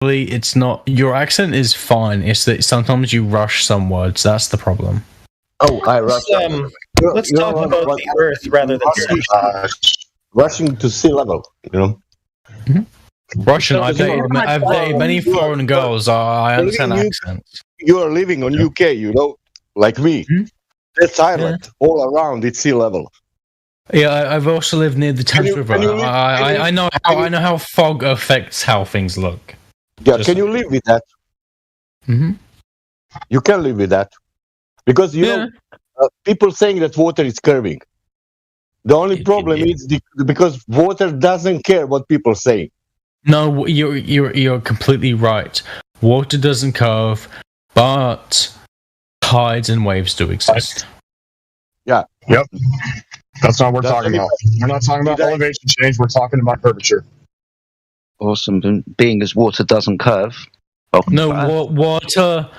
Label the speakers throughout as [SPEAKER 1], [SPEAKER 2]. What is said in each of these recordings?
[SPEAKER 1] it's not. Your accent is fine. It's that sometimes you rush some words. That's the problem.
[SPEAKER 2] Oh, I rush.
[SPEAKER 3] Let's talk about the Earth rather than
[SPEAKER 2] rushing to sea level.
[SPEAKER 1] Russian. I've dated many foreign girls. I understand accents.
[SPEAKER 2] You are living on UK, like me. That's island all around. It's sea level.
[SPEAKER 1] Yeah, I've also lived near the Thames River. I know how fog affects how things look.
[SPEAKER 2] Yeah, can you live with that? You can live with that because people saying that water is curving. The only problem is because water doesn't care what people say.
[SPEAKER 1] No, you're completely right. Water doesn't curve, but tides and waves do exist.
[SPEAKER 2] Yeah.
[SPEAKER 4] Yep. That's not what we're talking about. We're not talking about elevation change. We're talking about curvature.
[SPEAKER 5] Awesome. Being as water doesn't curve.
[SPEAKER 1] Water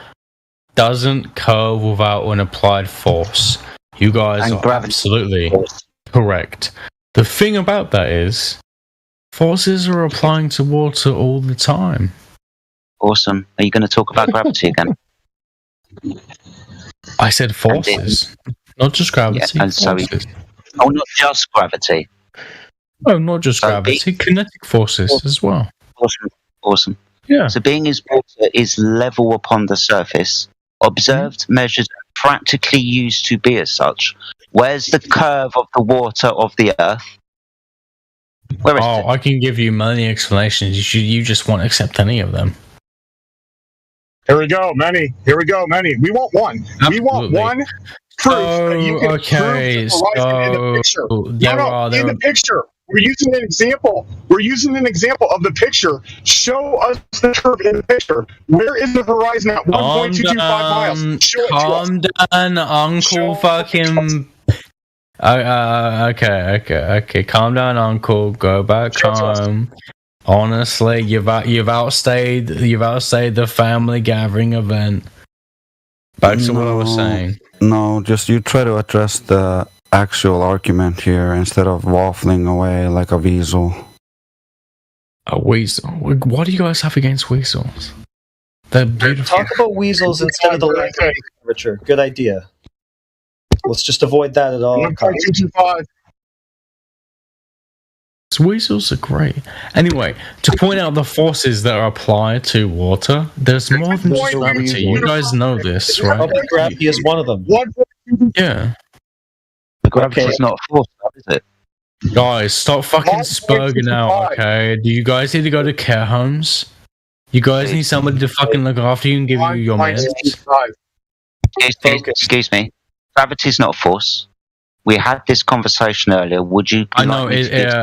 [SPEAKER 1] doesn't curve without an applied force. You guys are absolutely correct. The thing about that is, forces are applying to water all the time.
[SPEAKER 5] Awesome. Are you going to talk about gravity again?
[SPEAKER 1] I said forces, not just gravity.
[SPEAKER 5] Yeah, and
[SPEAKER 1] forces.
[SPEAKER 5] Not just gravity.
[SPEAKER 1] Oh, not just gravity, kinetic forces as well.
[SPEAKER 5] Awesome.
[SPEAKER 1] Yeah.
[SPEAKER 5] So being as water is level upon the surface, observed, measured, practically used to be as such, where's the curve of the water of the Earth? Where is it?
[SPEAKER 1] I can give you many explanations. You just won't accept any of them.
[SPEAKER 4] Here we go, many. We want one.
[SPEAKER 1] Absolutely.
[SPEAKER 4] We want one proof that you can prove the horizon in the picture. In the picture. We're using an example. Of the picture. Show us the curve in the picture. Where is the horizon at 1.225 miles? Show it
[SPEAKER 1] calm
[SPEAKER 4] to us.
[SPEAKER 1] down, Uncle fucking... Okay. Calm down, Uncle. Go back home. Honestly, you've outstayed the family gathering event. Back to what I was saying.
[SPEAKER 6] No, just you try to address the actual argument here instead of waffling away like a weasel.
[SPEAKER 1] A weasel? What do you guys have against weasels? They're beautiful.
[SPEAKER 3] Talk about weasels instead of the lack of curvature. Good idea. Let's just avoid that at all.
[SPEAKER 4] 1.225.
[SPEAKER 1] Weasels are great. Anyway, to point out the forces that are applied to water, there's more than just gravity. You guys know this, right?
[SPEAKER 3] Gravity is one of them.
[SPEAKER 1] Yeah.
[SPEAKER 5] Gravity is not a force, is it?
[SPEAKER 1] Guys, stop fucking spurging out, okay? Do you guys need to go to care homes? You guys need somebody to fucking look after you and give you your meds?
[SPEAKER 5] Excuse me. Gravity is not a force. We had this conversation earlier. Would you?
[SPEAKER 1] I know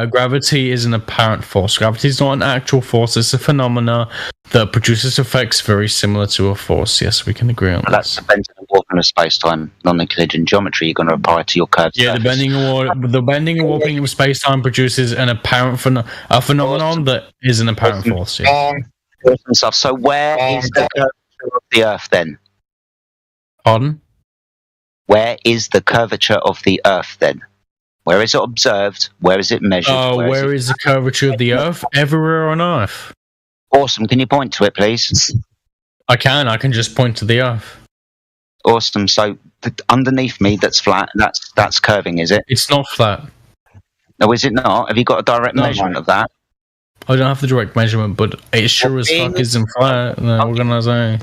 [SPEAKER 1] gravity is an apparent force. Gravity is not an actual force. It's a phenomena that produces effects very similar to a force. Yes, we can agree on that.
[SPEAKER 5] That's the bending and warping of space-time, non-Euclidean geometry. You're going to apply to your curved surface.
[SPEAKER 1] The bending and warping of space-time produces an apparent phenomenon that is an apparent force. Yes.
[SPEAKER 5] Stuff. So where is the curvature of the Earth then?
[SPEAKER 1] Pardon?
[SPEAKER 5] Where is the curvature of the Earth then? Where is it observed? Where is it measured?
[SPEAKER 1] Where is the curvature of the Earth? Everywhere on Earth.
[SPEAKER 5] Awesome. Can you point to it, please?
[SPEAKER 1] I can just point to the Earth.
[SPEAKER 5] Awesome. So underneath me, that's flat. That's curving, is it?
[SPEAKER 1] It's not flat.
[SPEAKER 5] No, is it not? Have you got a direct measurement of that?
[SPEAKER 1] I don't have the direct measurement, but it sure as fuck isn't flat. What can I say?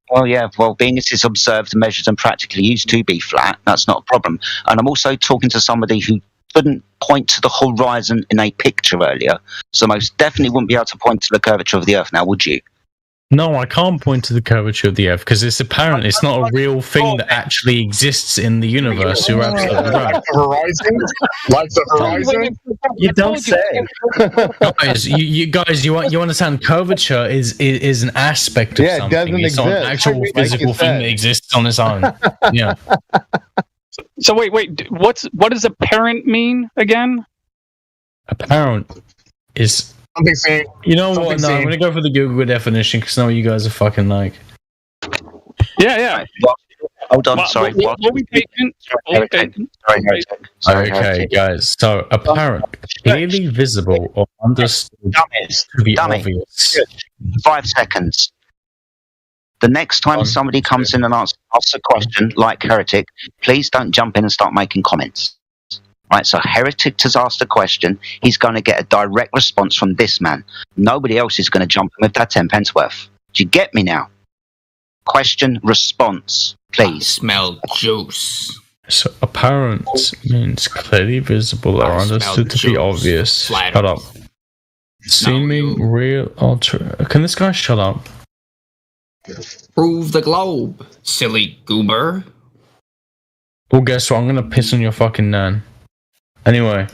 [SPEAKER 5] Well, being as it's observed, measured, and practically used to be flat, that's not a problem. And I'm also talking to somebody who couldn't point to the horizon in a picture earlier, so most definitely wouldn't be able to point to the curvature of the Earth now, would you?
[SPEAKER 1] No, I can't point to the curvature of the Earth because it's apparent. It's not a real thing that actually exists in the universe. You're absolutely right.
[SPEAKER 4] Like the horizon?
[SPEAKER 3] You don't say.
[SPEAKER 1] Guys, you understand? Curvature is an aspect of something. It's not an actual physical thing that exists on its own. Yeah.
[SPEAKER 7] So wait. What does apparent mean again?
[SPEAKER 1] Apparent is. You know what? No, I'm going to go for the Google definition because I know what you guys are fucking like.
[SPEAKER 7] Yeah.
[SPEAKER 5] Hold on, sorry.
[SPEAKER 7] We'll be patient.
[SPEAKER 1] Okay, guys. So apparent, clearly visible or understood to be obvious.
[SPEAKER 5] 5 seconds. The next time somebody comes in and asks a question like Heretic, please don't jump in and start making comments. Right, so Heretic has asked a question. He's going to get a direct response from this man. Nobody else is going to jump in with that 10 pence worth. Do you get me now? Question, response, please.
[SPEAKER 8] Smell juice.
[SPEAKER 1] So apparent means clearly visible or understood to be obvious. Shut up. Seeming real or true. Can this guy shut up?
[SPEAKER 8] Prove the globe, silly goober.
[SPEAKER 1] Well, guess what? I'm gonna piss on your fucking nan. Anyway,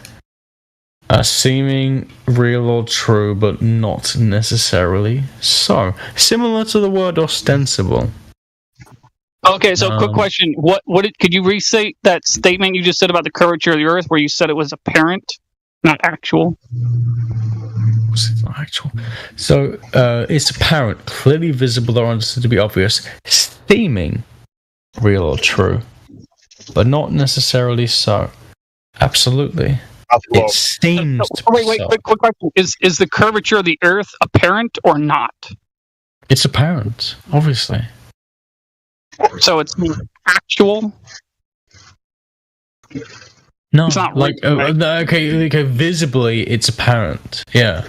[SPEAKER 1] seeming real or true, but not necessarily so. Similar to the word ostensible.
[SPEAKER 7] Okay, so quick question: could you restate that statement you just said about the curvature of the Earth, where you said it was apparent, not actual?
[SPEAKER 1] It's not actual. So it's apparent, clearly visible or understood to be obvious, seeming real or true, but not necessarily so. Absolutely. It seems to be
[SPEAKER 7] wait,
[SPEAKER 1] so.
[SPEAKER 7] quick question. Is the curvature of the Earth apparent or not?
[SPEAKER 1] It's apparent, obviously.
[SPEAKER 7] So it's actual?
[SPEAKER 1] No,
[SPEAKER 7] it's not
[SPEAKER 1] like
[SPEAKER 7] real, right?
[SPEAKER 1] okay, visibly it's apparent. Yeah.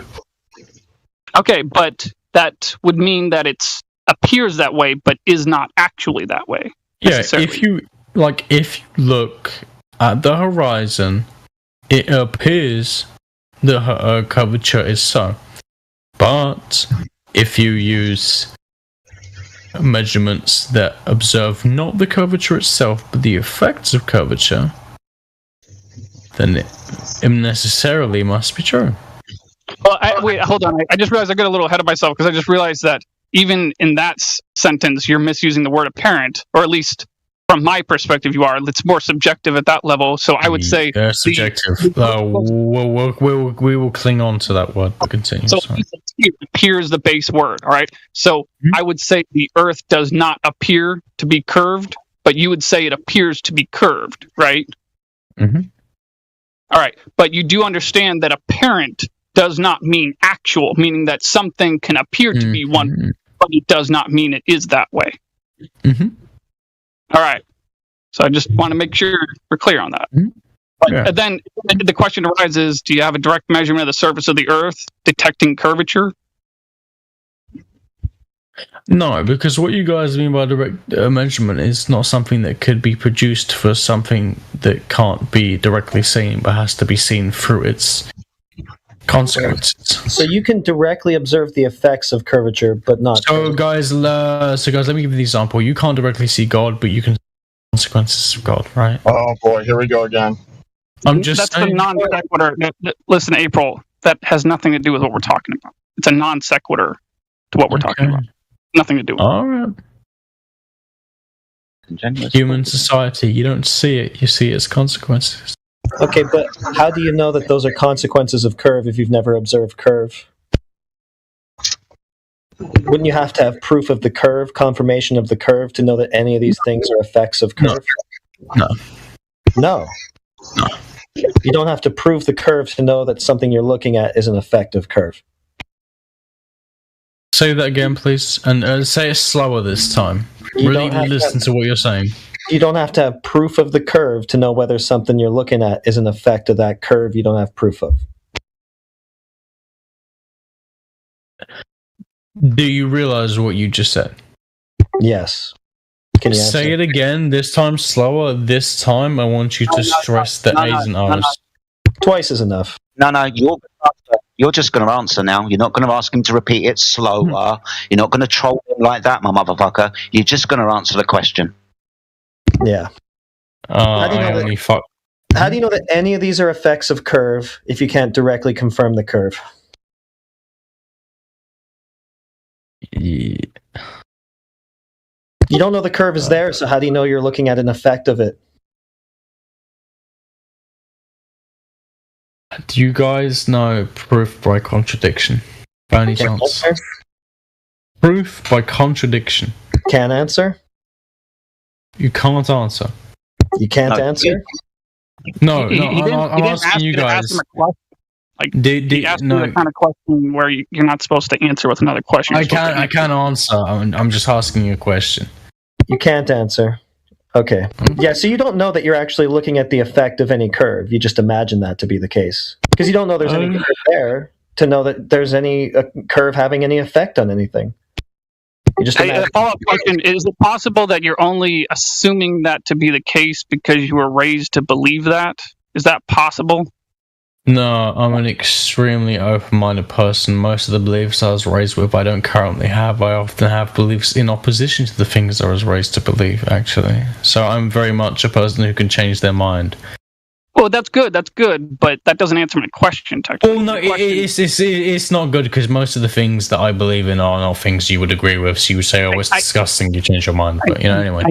[SPEAKER 7] Okay, but that would mean that it appears that way, but is not actually that way.
[SPEAKER 1] Yeah, if you look at the horizon, it appears the curvature is so. But if you use measurements that observe not the curvature itself, but the effects of curvature, then it necessarily must be true.
[SPEAKER 7] Well, wait, hold on. I just realized I got a little ahead of myself because I just realized that even in that sentence, you're misusing the word apparent, or at least from my perspective, you are. It's more subjective at that level. So I would say
[SPEAKER 1] subjective. We will cling on to that word. Continue.
[SPEAKER 7] So it appears the base word. All right. So I would say the Earth does not appear to be curved, but you would say it appears to be curved, right?
[SPEAKER 1] Mm-hmm.
[SPEAKER 7] All right. But you do understand that apparent does not mean actual, meaning that something can appear to be one, but it does not mean it is that way.
[SPEAKER 1] Mm-hmm.
[SPEAKER 7] All right. So I just want to make sure we're clear on that.
[SPEAKER 1] Mm-hmm.
[SPEAKER 7] But then the question arises, do you have a direct measurement of the surface of the Earth detecting curvature?
[SPEAKER 1] No, because what you guys mean by direct measurement is not something that could be produced for something that can't be directly seen, but has to be seen through its consequences.
[SPEAKER 3] So you can directly observe the effects of curvature, but not.
[SPEAKER 1] So guys, let me give you the example. You can't directly see God, but you can see the consequences of God, right?
[SPEAKER 4] Oh boy, here we go again.
[SPEAKER 7] That's the non sequitur. Listen, April, that has nothing to do with what we're talking about. It's a non sequitur to what we're talking about. Nothing to do with it.
[SPEAKER 1] All right. Human society, you don't see it, you see its consequences.
[SPEAKER 3] Okay, but how do you know that those are consequences of curve if you've never observed curve? Wouldn't you have to have proof of the curve, confirmation of the curve, to know that any of these things are effects of curve? No. You don't have to prove the curve to know that something you're looking at is an effect of curve.
[SPEAKER 1] Say that again, please, and say it slower this time. Really listen to what you're saying.
[SPEAKER 3] You don't have to have proof of the curve to know whether something you're looking at is an effect of that curve you don't have proof of.
[SPEAKER 1] Do you realize what you just said?
[SPEAKER 3] Yes. Can you
[SPEAKER 1] say it again, this time slower. This time I want you to stress the A's and R's.
[SPEAKER 3] Twice is enough.
[SPEAKER 5] No, you're just going to answer now. You're not going to ask him to repeat it slower. You're not going to troll him like that, my motherfucker. You're just going to answer the question.
[SPEAKER 3] Yeah. How do you know that any of these are effects of curve if you can't directly confirm the curve?
[SPEAKER 1] Yeah.
[SPEAKER 3] You don't know the curve is there, so how do you know you're looking at an effect of it?
[SPEAKER 1] Do you guys know proof by contradiction? By any chance? Proof by contradiction.
[SPEAKER 3] Can't answer?
[SPEAKER 1] You can't answer.
[SPEAKER 3] You can't answer?
[SPEAKER 1] No, I'm asking you guys.
[SPEAKER 7] He asked you the kind of question where you're not supposed to answer with another question.
[SPEAKER 1] I can't answer. I'm just asking you a question.
[SPEAKER 3] You can't answer. Okay. Yeah, so you don't know that you're actually looking at the effect of any curve. You just imagine that to be the case. Because you don't know there's any curve there to know that there's any curve having any effect on anything. You just imagine.
[SPEAKER 7] A follow-up question, is it possible that you're only assuming that to be the case because you were raised to believe that? Is that possible?
[SPEAKER 1] No, I'm an extremely open-minded person. Most of the beliefs I was raised with, I don't currently have. I often have beliefs in opposition to the things I was raised to believe, actually. So I'm very much a person who can change their mind.
[SPEAKER 7] Well, that's good, but that doesn't answer my question, technically.
[SPEAKER 1] Well, no, it's not good, because most of the things that I believe in are not things you would agree with, so you would say, oh, it's disgusting, you change your mind, but, anyway.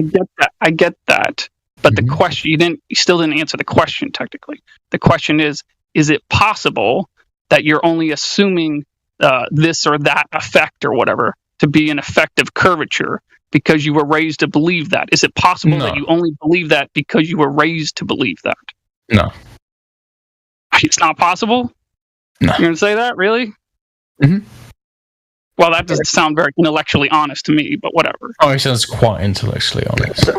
[SPEAKER 7] I get that, but the question, you still didn't answer the question, technically. The question is it possible that you're only assuming this or that effect or whatever to be an effect of curvature because you were raised to believe that? Is it possible that you only believe that because you were raised to believe that?
[SPEAKER 1] No.
[SPEAKER 7] It's not possible?
[SPEAKER 1] No.
[SPEAKER 7] You're going to say that? Really?
[SPEAKER 1] Mm-hmm.
[SPEAKER 7] Well, that doesn't sound very intellectually honest to me, but whatever.
[SPEAKER 1] Oh, it sounds quite intellectually honest.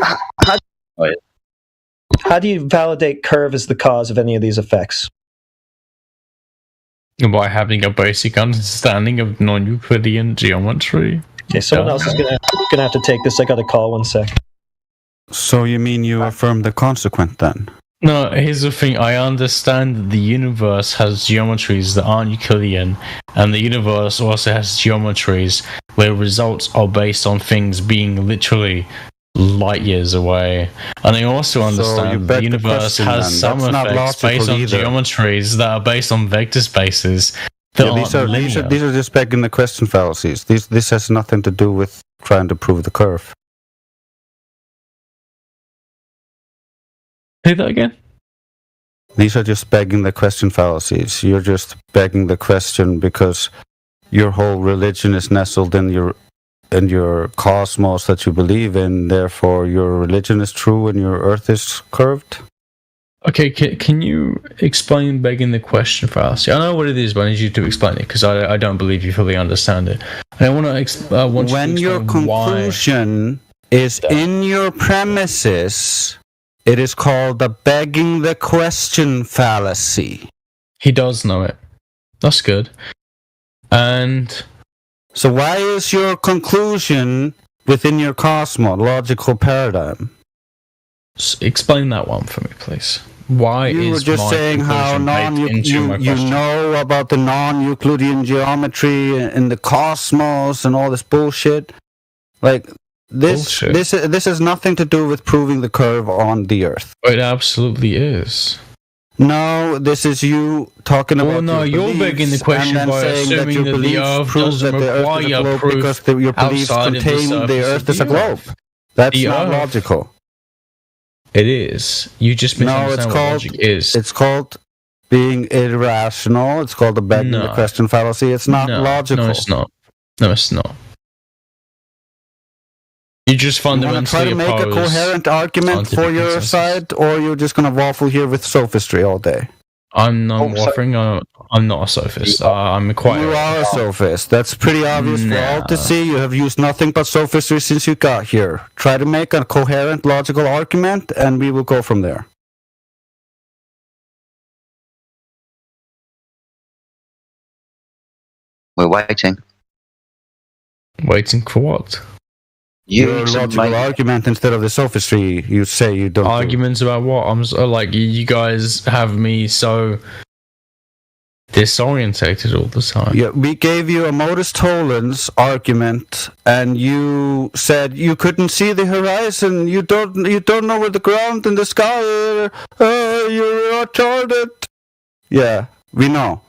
[SPEAKER 3] How do you validate curve as the cause of any of these effects?
[SPEAKER 1] By having a basic understanding of non-Euclidean geometry.
[SPEAKER 3] Okay, someone else is gonna have to take this. I got a call, 1 sec.
[SPEAKER 6] So you mean you affirm the consequent then?
[SPEAKER 1] No, here's the thing. I understand that the universe has geometries that aren't Euclidean, and the universe also has geometries where results are based on things being literally light years away. And I also understand the universe has some effects based on geometries that are based on vector spaces.
[SPEAKER 6] These are just begging the question fallacies. This has nothing to do with trying to prove the curve.
[SPEAKER 1] Say that again?
[SPEAKER 6] These are just begging the question fallacies. You're just begging the question because your whole religion is nestled in your cosmos that you believe in. Therefore, your religion is true and your Earth is curved.
[SPEAKER 1] Okay, can you explain begging the question fallacy? I know what it is, but I need you to explain it because I don't believe you fully understand it. And I want to
[SPEAKER 6] when your conclusion is in your premises, it is called the begging the question fallacy.
[SPEAKER 1] He does know it. That's good. And
[SPEAKER 6] so why is your conclusion within your cosmological paradigm?
[SPEAKER 1] Explain that one for me, please. Why
[SPEAKER 6] you were just saying how you know about the non-Euclidean geometry in the cosmos and all this bullshit. Like this has nothing to do with proving the curve on the Earth.
[SPEAKER 1] It absolutely is.
[SPEAKER 6] No, this is you talking about.
[SPEAKER 1] Well, no, you're begging the question by assuming that the Earth doesn't require proof
[SPEAKER 6] because your beliefs contain the Earth as a globe. That's not logical.
[SPEAKER 1] It is. You just misunderstand what logic is.
[SPEAKER 6] It's called being irrational. It's called the begging the question fallacy. It's not logical.
[SPEAKER 1] No, it's not. No, it's not. You just fundamentally
[SPEAKER 6] try to make a coherent argument for your side, or you're just going to waffle here with sophistry all day?
[SPEAKER 1] I'm not waffling. I'm not a sophist. I'm quite.
[SPEAKER 6] You are a sophist. That's pretty obvious for all to see. You have used nothing but sophistry since you got here. Try to make a coherent, logical argument, and we will go from there.
[SPEAKER 5] We're waiting.
[SPEAKER 1] Waiting for what?
[SPEAKER 6] Your logical argument instead of the sophistry you say you don't.
[SPEAKER 1] Arguments about what? I'm so, like, you guys have me so disorientated all the time.
[SPEAKER 6] Yeah, we gave you a modus tollens argument, and you said you couldn't see the horizon. You don't know where the ground and the sky are. You're retarded. Yeah, we know.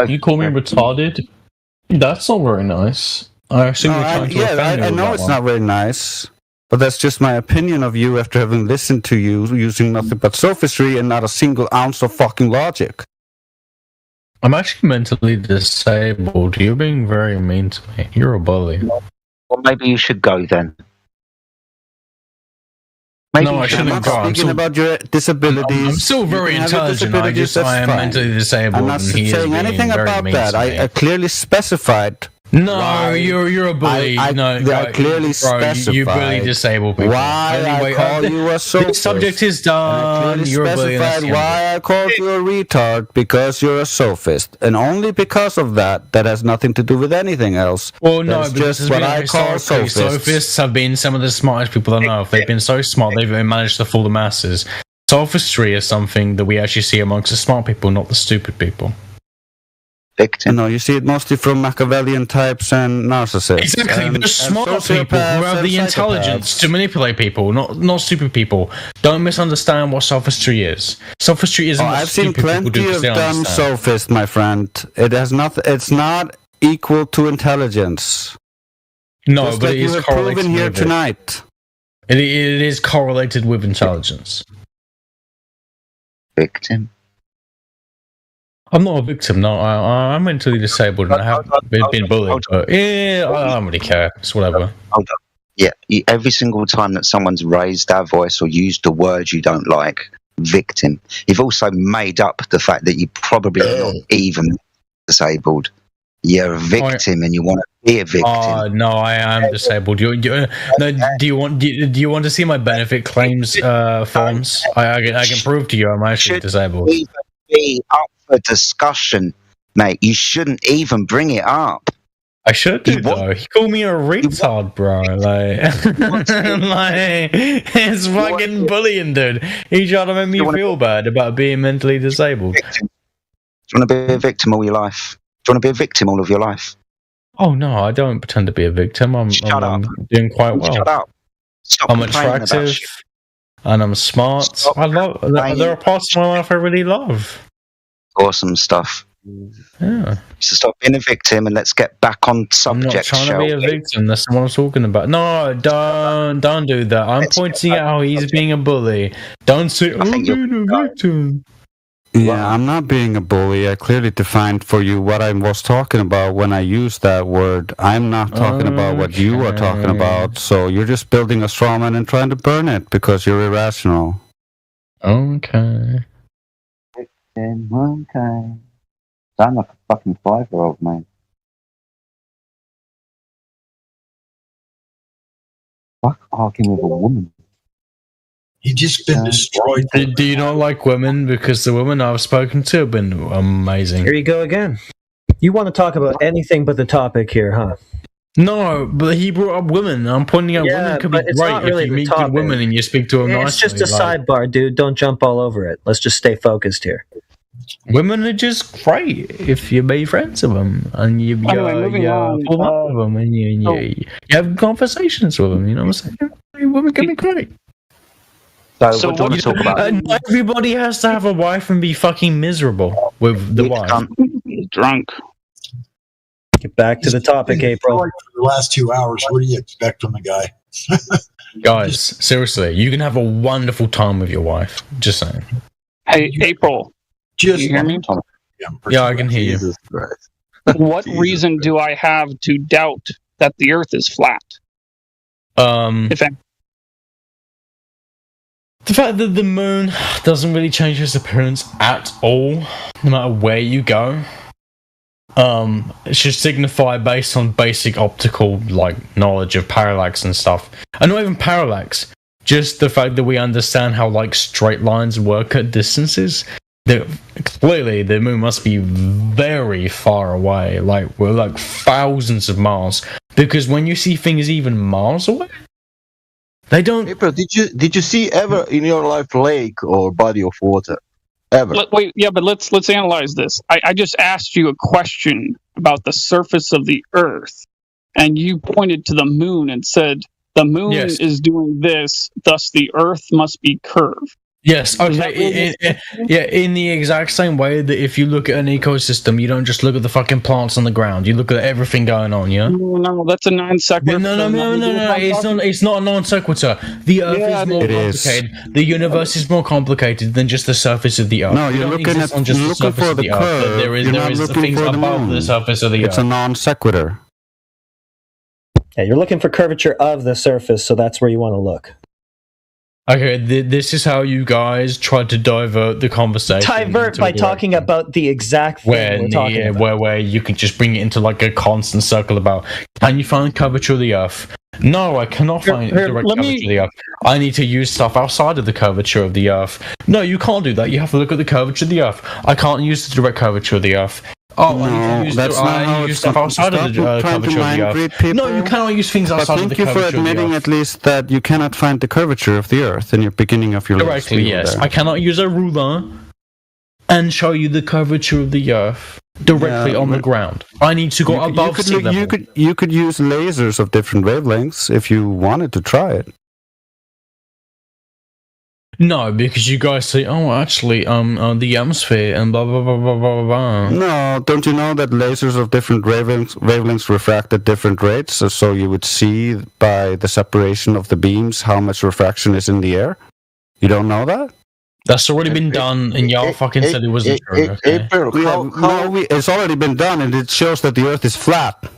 [SPEAKER 1] You call me retarded? That's not very nice. I assume you're trying to offend me.
[SPEAKER 6] I know it's not very nice, but that's just my opinion of you after having listened to you using nothing but sophistry and not a single ounce of fucking logic.
[SPEAKER 1] I'm actually mentally disabled. You're being very mean to me. You're a bully.
[SPEAKER 5] Well, maybe you should go then.
[SPEAKER 1] No, I shouldn't have gone.
[SPEAKER 6] I'm speaking about your disabilities.
[SPEAKER 1] I'm still very intelligent. I am mentally disabled.
[SPEAKER 6] I'm not saying anything about that. I clearly specified.
[SPEAKER 1] No, you're a bully.
[SPEAKER 6] I clearly specified.
[SPEAKER 1] You bully disabled people.
[SPEAKER 6] Why I call you a sophist.
[SPEAKER 1] The subject is done. You're a bully.
[SPEAKER 6] Why I called you a retard, because you're a sophist, and only because of that. That has nothing to do with anything else.
[SPEAKER 1] Well, no,
[SPEAKER 6] that's just what I call sophists.
[SPEAKER 1] Sophists have been some of the smartest people I know. They've been so smart, they've managed to fool the masses. Sophistry is something that we actually see amongst the smart people, not the stupid people.
[SPEAKER 5] Victim.
[SPEAKER 6] No, you see it mostly from Machiavellian types and narcissists.
[SPEAKER 1] Exactly, the smart people who have the intelligence to manipulate people, not stupid people. Don't misunderstand what sophistry is. Sophistry isn't.
[SPEAKER 6] I've seen plenty of dumb sophists, my friend. It has not. It's not equal to intelligence.
[SPEAKER 1] No,
[SPEAKER 6] just
[SPEAKER 1] but
[SPEAKER 6] like
[SPEAKER 1] it is correlated
[SPEAKER 6] proven here tonight.
[SPEAKER 1] It is correlated with intelligence.
[SPEAKER 5] Victim.
[SPEAKER 1] I'm not a victim, no. I'm mentally disabled and I have been bullied. But yeah, I don't really care. It's whatever.
[SPEAKER 5] Hold on. Yeah, every single time that someone's raised their voice or used a word you don't like, victim. You've also made up the fact that you probably not even disabled. You're a victim and you want to be a victim.
[SPEAKER 1] No, I am disabled. No, do you want to see my benefit claims forms? I can prove to you I'm actually disabled.
[SPEAKER 5] Even be up for discussion, mate. You shouldn't even bring it up.
[SPEAKER 1] I should do though. He called me a retard, bro. Like it's fucking bullying, dude. He tried to make me feel bad about being mentally disabled.
[SPEAKER 5] Do you want to be a victim all your life? Do you want to be a victim all of your life?
[SPEAKER 1] Oh no, I don't pretend to be a victim. I'm doing quite well.
[SPEAKER 5] Shut up. Stop.
[SPEAKER 1] I'm attractive and I'm smart. There are parts of my life I really love.
[SPEAKER 5] Awesome stuff.
[SPEAKER 1] Yeah.
[SPEAKER 5] So stop being a victim and let's get back on subject.
[SPEAKER 1] I'm not trying to be a victim. That's what I'm talking about. No, don't do that. I'm pointing out how he's being a bully. Don't say I'm being a victim.
[SPEAKER 6] Yeah, I'm not being a bully. I clearly defined for you what I was talking about when I used that word. I'm not talking about what you are talking about. So you're just building a straw man and trying to burn it because you're irrational.
[SPEAKER 1] Okay.
[SPEAKER 5] Okay. I'm like a fucking 5-year-old, man. Fuck arguing with a woman.
[SPEAKER 9] He just been destroyed.
[SPEAKER 1] Do you not like women? Because the women I've spoken to have been amazing.
[SPEAKER 3] Here you go again. You want to talk about anything but the topic here, huh?
[SPEAKER 1] No, but he brought up women. I'm pointing out women could be great
[SPEAKER 3] really
[SPEAKER 1] if you meet good women and you speak to them nicely.
[SPEAKER 3] It's just a sidebar, dude. Don't jump all over it. Let's just stay focused here.
[SPEAKER 1] Women are just great if you be friends with them and you pull up with them and you have conversations with them. You know what I'm saying? Women can be great.
[SPEAKER 5] So what do you want to talk about?
[SPEAKER 1] Not everybody has to have a wife and be fucking miserable with the wife.
[SPEAKER 7] Drunk.
[SPEAKER 3] Get back to the topic, April.
[SPEAKER 9] For the last 2 hours, what do you expect from the guy?
[SPEAKER 1] Guys, seriously, you can have a wonderful time with your wife. Just saying.
[SPEAKER 7] Hey, April.
[SPEAKER 9] Just
[SPEAKER 7] you hear me?
[SPEAKER 1] Yeah, I can hear you.
[SPEAKER 7] What reason do I have to doubt that the Earth is flat? If any.
[SPEAKER 1] The fact that the moon doesn't really change its appearance at all, no matter where you go, it should signify based on basic optical knowledge of parallax and stuff. And not even parallax, just the fact that we understand how straight lines work at distances. Clearly, the moon must be very far away. We're thousands of miles. Because when you see things even miles away, they don't.
[SPEAKER 2] April, did you see ever in your life lake or body of water? Ever?
[SPEAKER 7] Wait, yeah, but let's analyze this. I just asked you a question about the surface of the Earth, and you pointed to the moon and said the moon is doing this, thus the Earth must be curved.
[SPEAKER 1] Yes, okay. In the exact same way that if you look at an ecosystem, you don't just look at the fucking plants on the ground. You look at everything going on, yeah?
[SPEAKER 7] No, that's a non sequitur.
[SPEAKER 1] No. It's not a non sequitur. The Earth is more complicated. The universe is more complicated than just the surface of the Earth.
[SPEAKER 6] No, you're looking for the curve.
[SPEAKER 1] There is things above the surface of the Earth.
[SPEAKER 6] It's a non sequitur.
[SPEAKER 3] Yeah, you're looking for curvature of the surface, so that's where you want to look.
[SPEAKER 1] Okay, this is how you guys tried to divert the conversation.
[SPEAKER 3] Divert by talking about the exact thing we're talking about.
[SPEAKER 1] Where you can just bring it into like a constant circle about, can you find curvature of the Earth? No, I cannot find direct curvature of the Earth. I need to use stuff outside of the curvature of the Earth. No, you can't do that. You have to look at the curvature of the Earth. I can't use the direct curvature of the Earth. Oh,
[SPEAKER 6] no,
[SPEAKER 1] I need to use stuff outside of the curvature of the Earth. No, you cannot use things outside of the curvature of the Earth.
[SPEAKER 6] Thank you for admitting at least that you cannot find the curvature of the Earth in your beginning of your list.
[SPEAKER 1] Correctly, yes. I cannot use a ruler and show you the curvature of the Earth directly on the ground. I need to go above sea level.
[SPEAKER 6] You could use lasers of different wavelengths if you wanted to try it.
[SPEAKER 1] No, because you guys say, oh, actually, the atmosphere and blah, blah, blah, blah, blah, blah.
[SPEAKER 6] No, don't you know that lasers of different wavelengths refract at different rates? So you would see by the separation of the beams how much refraction is in the air? You don't know that?
[SPEAKER 1] That's already been done, and y'all fucking said it wasn't true. Okay?
[SPEAKER 6] It's already been done, and it shows that the Earth is flat.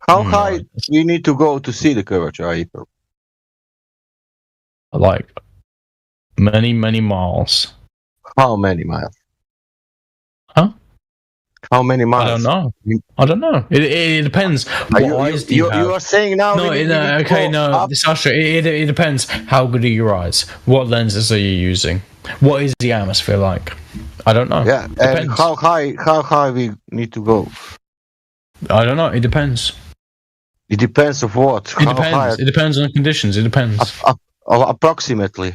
[SPEAKER 2] How high do you need to go to see the curvature, April?
[SPEAKER 1] Like... many miles.
[SPEAKER 2] How many miles?
[SPEAKER 1] Huh?
[SPEAKER 2] How many miles?
[SPEAKER 1] I don't know. It depends.
[SPEAKER 2] You are saying now...
[SPEAKER 1] Sasha, it depends. How good are your eyes? What lenses are you using? What is the atmosphere like? I don't know.
[SPEAKER 2] Yeah, and how high we need to go?
[SPEAKER 1] I don't know. It depends.
[SPEAKER 2] It depends of what?
[SPEAKER 1] It depends on the conditions. It depends.
[SPEAKER 2] Approximately.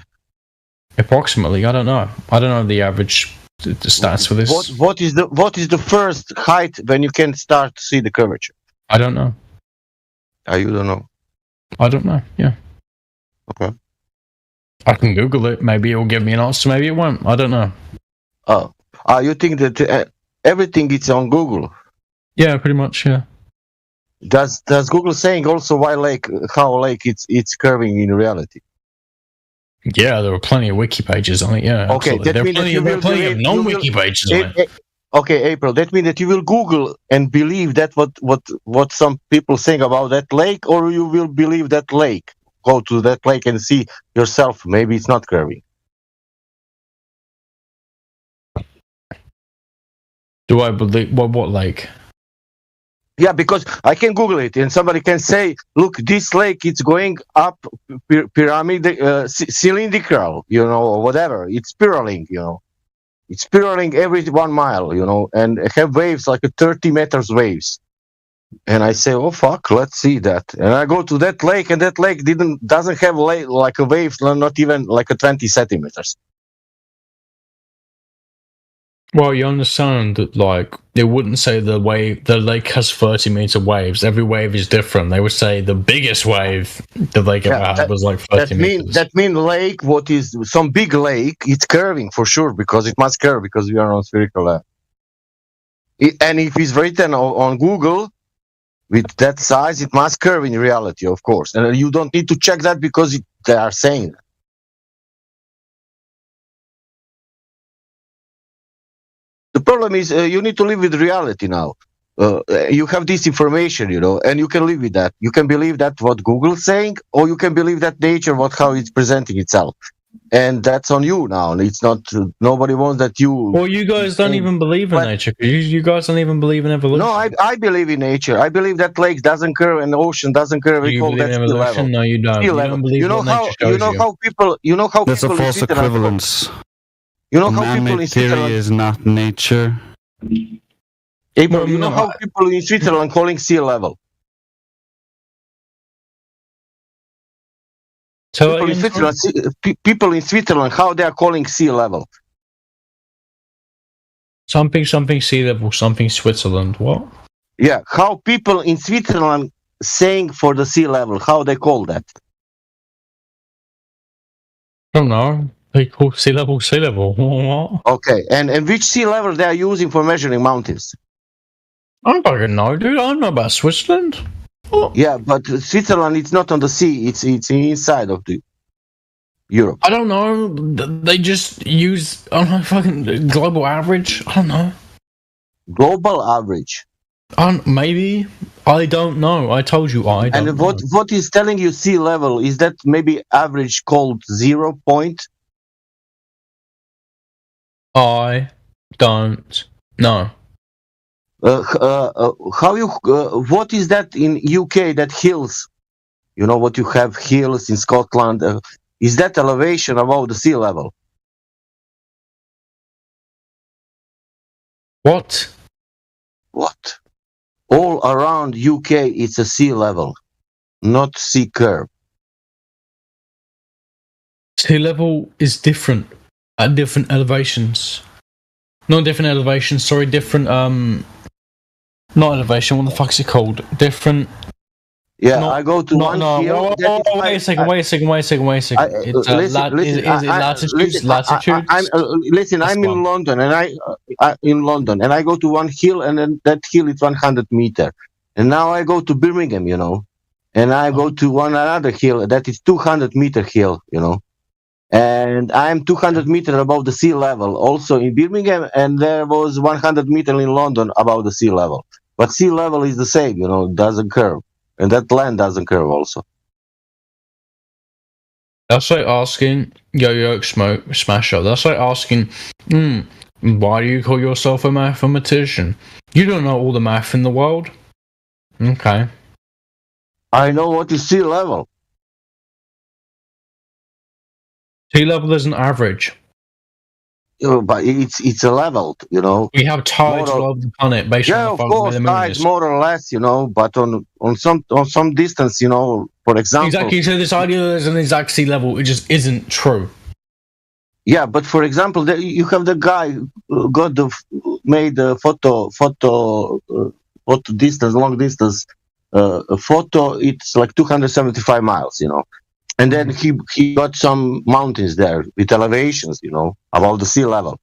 [SPEAKER 1] Approximately, I don't know. I don't know the average stats for this.
[SPEAKER 2] What is the first height when you can start to see the curvature?
[SPEAKER 1] I don't know.
[SPEAKER 2] You don't know?
[SPEAKER 1] I don't know. Yeah.
[SPEAKER 2] Okay.
[SPEAKER 1] I can Google it. Maybe it will give me an answer. Maybe it won't. I don't know.
[SPEAKER 2] Oh, you think that everything is on Google?
[SPEAKER 1] Yeah, pretty much. Yeah.
[SPEAKER 2] Does Google saying also how lake it's curving in reality?
[SPEAKER 1] Yeah, there were plenty of wiki pages on it. Yeah.
[SPEAKER 2] Okay,
[SPEAKER 1] there are plenty of non-wiki pages on it.
[SPEAKER 2] Okay, April. That means that you will Google and believe that what some people think about that lake, or you will believe that lake. Go to that lake and see yourself. Maybe it's not curving.
[SPEAKER 1] Do I believe what lake?
[SPEAKER 2] Yeah, because I can Google it and somebody can say, look, this lake, it's going up cylindrical, or whatever. It's spiraling, It's spiraling every 1 mile, and have waves like 30 meters waves. And I say, oh, fuck, let's see that. And I go to that lake, and that lake doesn't have like a wave, not even like 20 centimeters.
[SPEAKER 1] Well, you understand that, they wouldn't say the lake has 30-meter waves. Every wave is different. They would say the biggest wave the lake ever had was like 30 meters.
[SPEAKER 2] That means lake, what is some big lake, it's curving for sure, because it must curve, because we are on spherical land. And if it's written on Google, with that size, it must curve in reality, of course. And you don't need to check that because they are saying that. The problem is you need to live with reality now. You have this information, and you can live with that. You can believe that what Google's saying, or you can believe that nature, how it's presenting itself. And that's on you now. It's not, nobody wants that you...
[SPEAKER 1] Well, you guys don't even believe in nature. You guys don't even believe in evolution.
[SPEAKER 2] No, I believe in nature. I believe that lake doesn't curve and the ocean doesn't curve.
[SPEAKER 1] Do you believe in evolution? No, you don't. You don't believe what nature shows you.
[SPEAKER 6] That's a false equivalence.
[SPEAKER 2] You know how people in Switzerland...
[SPEAKER 6] theory is not nature.
[SPEAKER 2] April, you know how people in Switzerland calling sea level? People in Switzerland, how they are calling sea level?
[SPEAKER 1] Something sea level, something Switzerland. What?
[SPEAKER 2] Yeah, how people in Switzerland saying for the sea level, how they call that?
[SPEAKER 1] I don't know. They call sea level. What?
[SPEAKER 2] Okay, and which sea level they are using for measuring mountains?
[SPEAKER 1] I don't fucking know, dude. I don't know about Switzerland. What?
[SPEAKER 2] Yeah, but Switzerland, it's not on the sea. It's inside of the Europe.
[SPEAKER 1] I don't know. They just use, fucking global average. I don't know.
[SPEAKER 2] Global average?
[SPEAKER 1] Maybe. I don't know. I told you I don't
[SPEAKER 2] And
[SPEAKER 1] know.
[SPEAKER 2] what is telling you sea level? Is that maybe average called 0 point?
[SPEAKER 1] I don't know.
[SPEAKER 2] How you? What is that in UK? That hills? You know what you have hills in Scotland. Is that elevation above the sea level?
[SPEAKER 1] What?
[SPEAKER 2] What? All around UK, it's a sea level, not sea curve.
[SPEAKER 1] Sea level is different at different elevations. Not different elevations, sorry, different, not elevation, what the fuck's it called? Different...
[SPEAKER 2] Yeah, I go to one hill.
[SPEAKER 1] Wait a second. It's latitude.
[SPEAKER 2] Listen, I'm in London, and I go to one hill, and then that hill is 100 meter. And now I go to Birmingham, you know, and I go to another hill that is 200 meter hill, you know, and I'm 200 meter above the sea level, also in Birmingham, and there was 100 meter in London above the sea level. But sea level is the same, you know, it doesn't curve. And that land doesn't curve also.
[SPEAKER 1] That's like asking Yo-Yo Smasher. That's like asking, why do you call yourself a mathematician? You don't know all the math in the world. Okay.
[SPEAKER 2] I know what is sea level.
[SPEAKER 1] Sea level is an average.
[SPEAKER 2] You know, but it's a level, you know.
[SPEAKER 1] We have tides all over the planet based on
[SPEAKER 2] of course, tides more or less, you know, but on some distance, you know, for example.
[SPEAKER 1] Exactly. So this idea that there's an exact sea level, it just isn't true.
[SPEAKER 2] Yeah, but for example, you have the guy who made a photo distance, long distance photo. It's like 275 miles, you know. And then he got some mountains there with elevations, you know, above the sea level.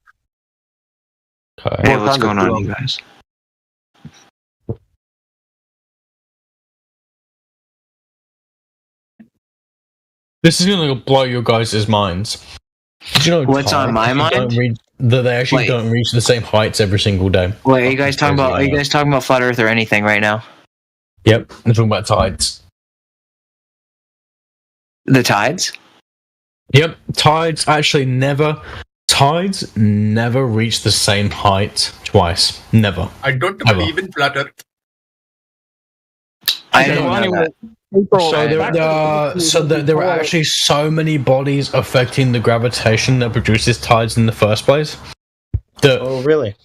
[SPEAKER 10] Okay. Hey, what's going on, you guys?
[SPEAKER 1] This is going to blow your guys' minds. Did you know
[SPEAKER 10] what's on my mind?
[SPEAKER 1] That they actually don't reach the same heights every single day.
[SPEAKER 10] Wait, are you guys talking about flat Earth or anything right now?
[SPEAKER 1] Yep, I'm talking about tides.
[SPEAKER 10] The tides?
[SPEAKER 1] Yep, tides never reach the same height twice. Never.
[SPEAKER 11] I don't believe in flat Earth.
[SPEAKER 10] I don't know that.
[SPEAKER 1] So there are actually so many bodies affecting the gravitation that produces tides in the first place.
[SPEAKER 3] Oh, really?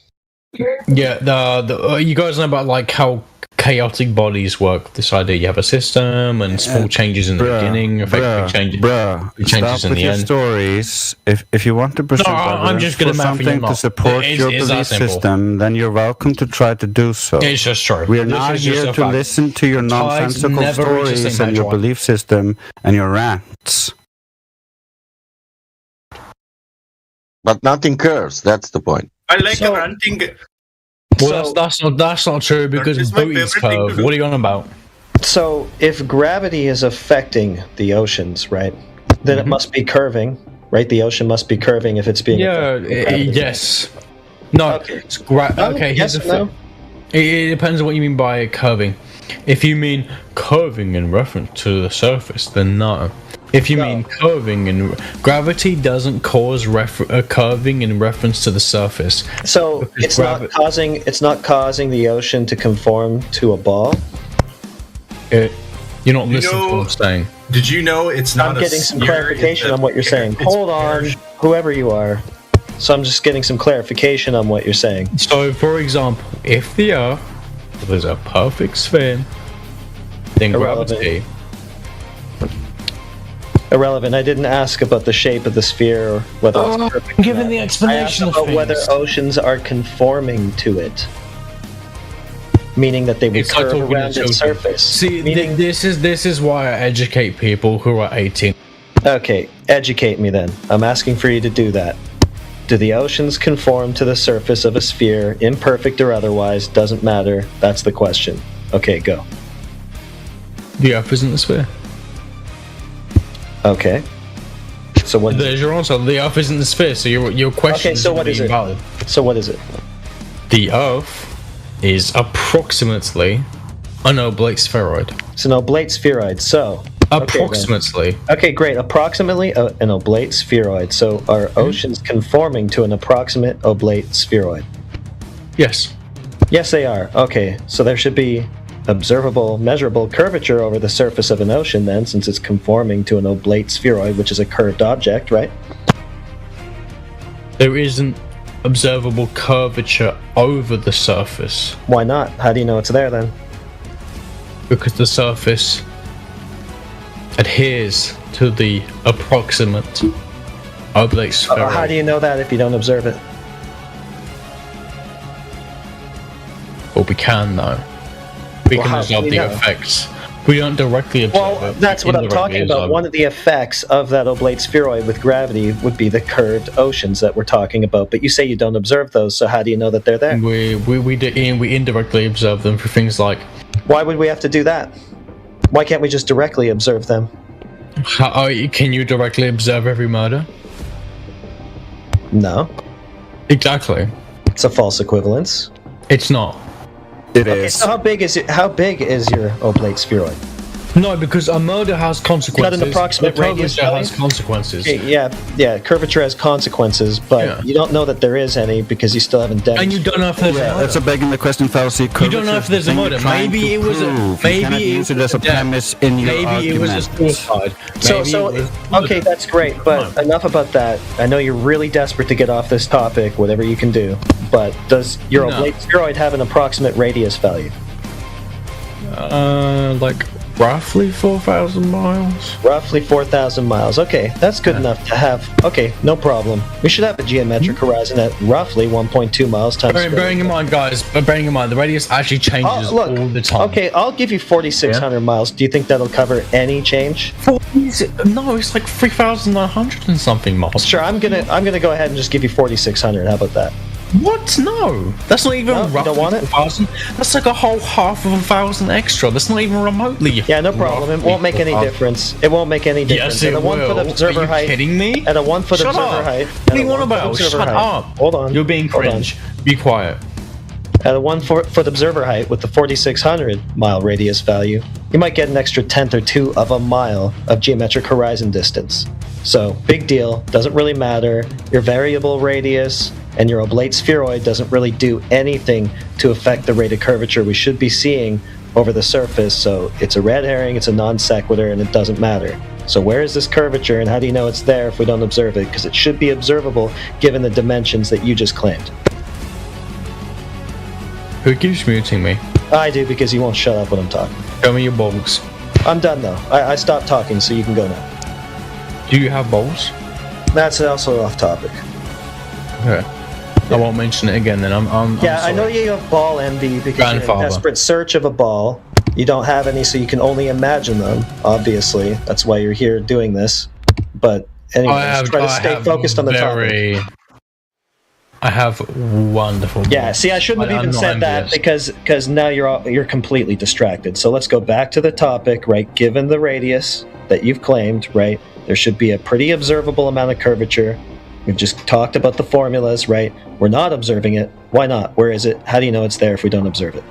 [SPEAKER 1] Yeah, you guys know about like how chaotic bodies work. This idea you have a system and small changes in the beginning affect changes in the end.
[SPEAKER 6] Stories. If you want to present
[SPEAKER 1] I'm just gonna
[SPEAKER 6] something to support your belief system, then you're welcome to try to do so.
[SPEAKER 1] It's just true.
[SPEAKER 6] We are not here to listen to your nonsensical stories and your belief system and your rants.
[SPEAKER 2] But nothing curves. That's the point.
[SPEAKER 11] I like ranting.
[SPEAKER 1] Well, that's not true because booties curve. What are you on about?
[SPEAKER 3] So, if gravity is affecting the oceans, right, then it must be curving, right? The ocean must be curving if it's being affected.
[SPEAKER 1] Yes. No. Okay. Here's the thing. It depends on what you mean by curving. If you mean curving in reference to the surface, then no. If you mean curving, and gravity doesn't cause curving in reference to the surface.
[SPEAKER 3] So it's not causing the ocean to conform to a ball.
[SPEAKER 1] You're not listening to what I'm saying.
[SPEAKER 11] Did you know it's not?
[SPEAKER 3] I'm getting some clarification on what you're saying. Hold on, whoever you are. So I'm just getting some clarification on what you're saying.
[SPEAKER 1] So, for example, if the Earth was a perfect sphere, then gravity.
[SPEAKER 3] Irrelevant. I didn't ask about the shape of the sphere or whether it's perfect.
[SPEAKER 1] Given the explanation
[SPEAKER 3] I asked about whether oceans are conforming to it, meaning that they would curve around its surface.
[SPEAKER 1] See, this is why I educate people who are 18.
[SPEAKER 3] Okay, educate me then. I'm asking for you to do that. Do the oceans conform to the surface of a sphere, imperfect or otherwise? Doesn't matter. That's the question. Okay, go.
[SPEAKER 1] The Earth isn't a sphere.
[SPEAKER 3] Okay. So what?
[SPEAKER 1] There's your answer. The Earth isn't the sphere. So your question.
[SPEAKER 3] Okay. So what is it? So what is it?
[SPEAKER 1] The Earth is approximately an oblate spheroid.
[SPEAKER 3] It's an oblate spheroid. So
[SPEAKER 1] approximately.
[SPEAKER 3] Okay, great. Approximately an oblate spheroid. So are oceans conforming to an approximate oblate spheroid?
[SPEAKER 1] Yes.
[SPEAKER 3] Yes, they are. Okay, so there should be observable, measurable curvature over the surface of an ocean then, since it's conforming to an oblate spheroid, which is a curved object, right?
[SPEAKER 1] There isn't observable curvature over the surface.
[SPEAKER 3] Why not? How do you know it's there then?
[SPEAKER 1] Because the surface adheres to the approximate oblate spheroid.
[SPEAKER 3] How do you know that if you don't observe it?
[SPEAKER 1] Well, we can though. We can observe the effects. We don't directly observe it.
[SPEAKER 3] That's what I'm talking about. One of the effects of that oblate spheroid with gravity would be the curved oceans that we're talking about. But you say you don't observe those, so how do you know that they're there?
[SPEAKER 1] We indirectly observe them for things like.
[SPEAKER 3] Why would we have to do that? Why can't we just directly observe them?
[SPEAKER 1] Can you directly observe every murder?
[SPEAKER 3] No.
[SPEAKER 1] Exactly.
[SPEAKER 3] It's a false equivalence.
[SPEAKER 1] It's not.
[SPEAKER 6] It is.
[SPEAKER 3] So how big is it? How big is your oblate spheroid?
[SPEAKER 1] No, because a murder has consequences.
[SPEAKER 3] Got an approximate radius
[SPEAKER 1] has consequences.
[SPEAKER 3] Okay, yeah. Curvature has consequences, but you don't know that there is any because you still haven't demonstrated.
[SPEAKER 1] And you don't know if there's a murder.
[SPEAKER 6] That's a begging the question fallacy.
[SPEAKER 1] You don't know if there's a murder. Maybe it was a. Maybe
[SPEAKER 6] use it as a premise in your argument.
[SPEAKER 1] Maybe it was a suicide.
[SPEAKER 3] Okay, that's great. But enough about that. I know you're really desperate to get off this topic. Whatever you can do. But does your oblate spheroid have an approximate radius value?
[SPEAKER 1] Like roughly 4,000 miles.
[SPEAKER 3] Roughly 4,000 miles. Okay, that's good enough to have. Okay, no problem. We should have a geometric horizon at roughly 1.2 miles times.
[SPEAKER 1] Bearing in mind, guys, the radius actually changes all the time.
[SPEAKER 3] Okay, I'll give you 4,600 miles. Do you think that'll cover any change?
[SPEAKER 1] No, it's like 3,900 and something miles.
[SPEAKER 3] Sure, I'm gonna go ahead and just give you 4,600. How about that?
[SPEAKER 1] What? No, that's not even roughly.
[SPEAKER 3] Don't want it?
[SPEAKER 1] 1,000. That's like a whole half of 1,000 extra. That's not even remotely.
[SPEAKER 3] Yeah, no problem. It won't make any difference. It won't make any difference.
[SPEAKER 1] Yes, it will. Are you kidding me?
[SPEAKER 3] At a 1 foot observer height.
[SPEAKER 1] What do you want about? Shut up.
[SPEAKER 3] Hold on.
[SPEAKER 1] You're being cringe. Be quiet.
[SPEAKER 3] At a 1 foot observer height with the 4,600 mile radius value, you might get an extra tenth or two of a mile of geometric horizon distance. So, big deal. Doesn't really matter. Your variable radius and your oblate spheroid doesn't really do anything to affect the rate of curvature we should be seeing over the surface. So, it's a red herring, it's a non sequitur, and it doesn't matter. So where is this curvature, and how do you know it's there if we don't observe it? Because it should be observable given the dimensions that you just claimed.
[SPEAKER 1] Who keeps muting me?
[SPEAKER 3] I do, because you won't shut up when I'm talking.
[SPEAKER 1] Show me your balls.
[SPEAKER 3] I'm done, though. I stopped talking, so you can go now.
[SPEAKER 1] Do you have balls?
[SPEAKER 3] That's also off topic.
[SPEAKER 1] Okay. I won't mention it again then. I'm
[SPEAKER 3] I know you have ball envy because you're in desperate search of a ball. You don't have any, so you can only imagine them, obviously. That's why you're here doing this. But anyway, try to stay focused on the topic.
[SPEAKER 1] I have wonderful balls.
[SPEAKER 3] Yeah, see, I shouldn't have even said that because now you're completely distracted. So let's go back to the topic, right? Given the radius that you've claimed, right, there should be a pretty observable amount of curvature. We've just talked about the formulas, right? We're not observing it. Why not? Where is it? How do you know it's there if we don't observe it?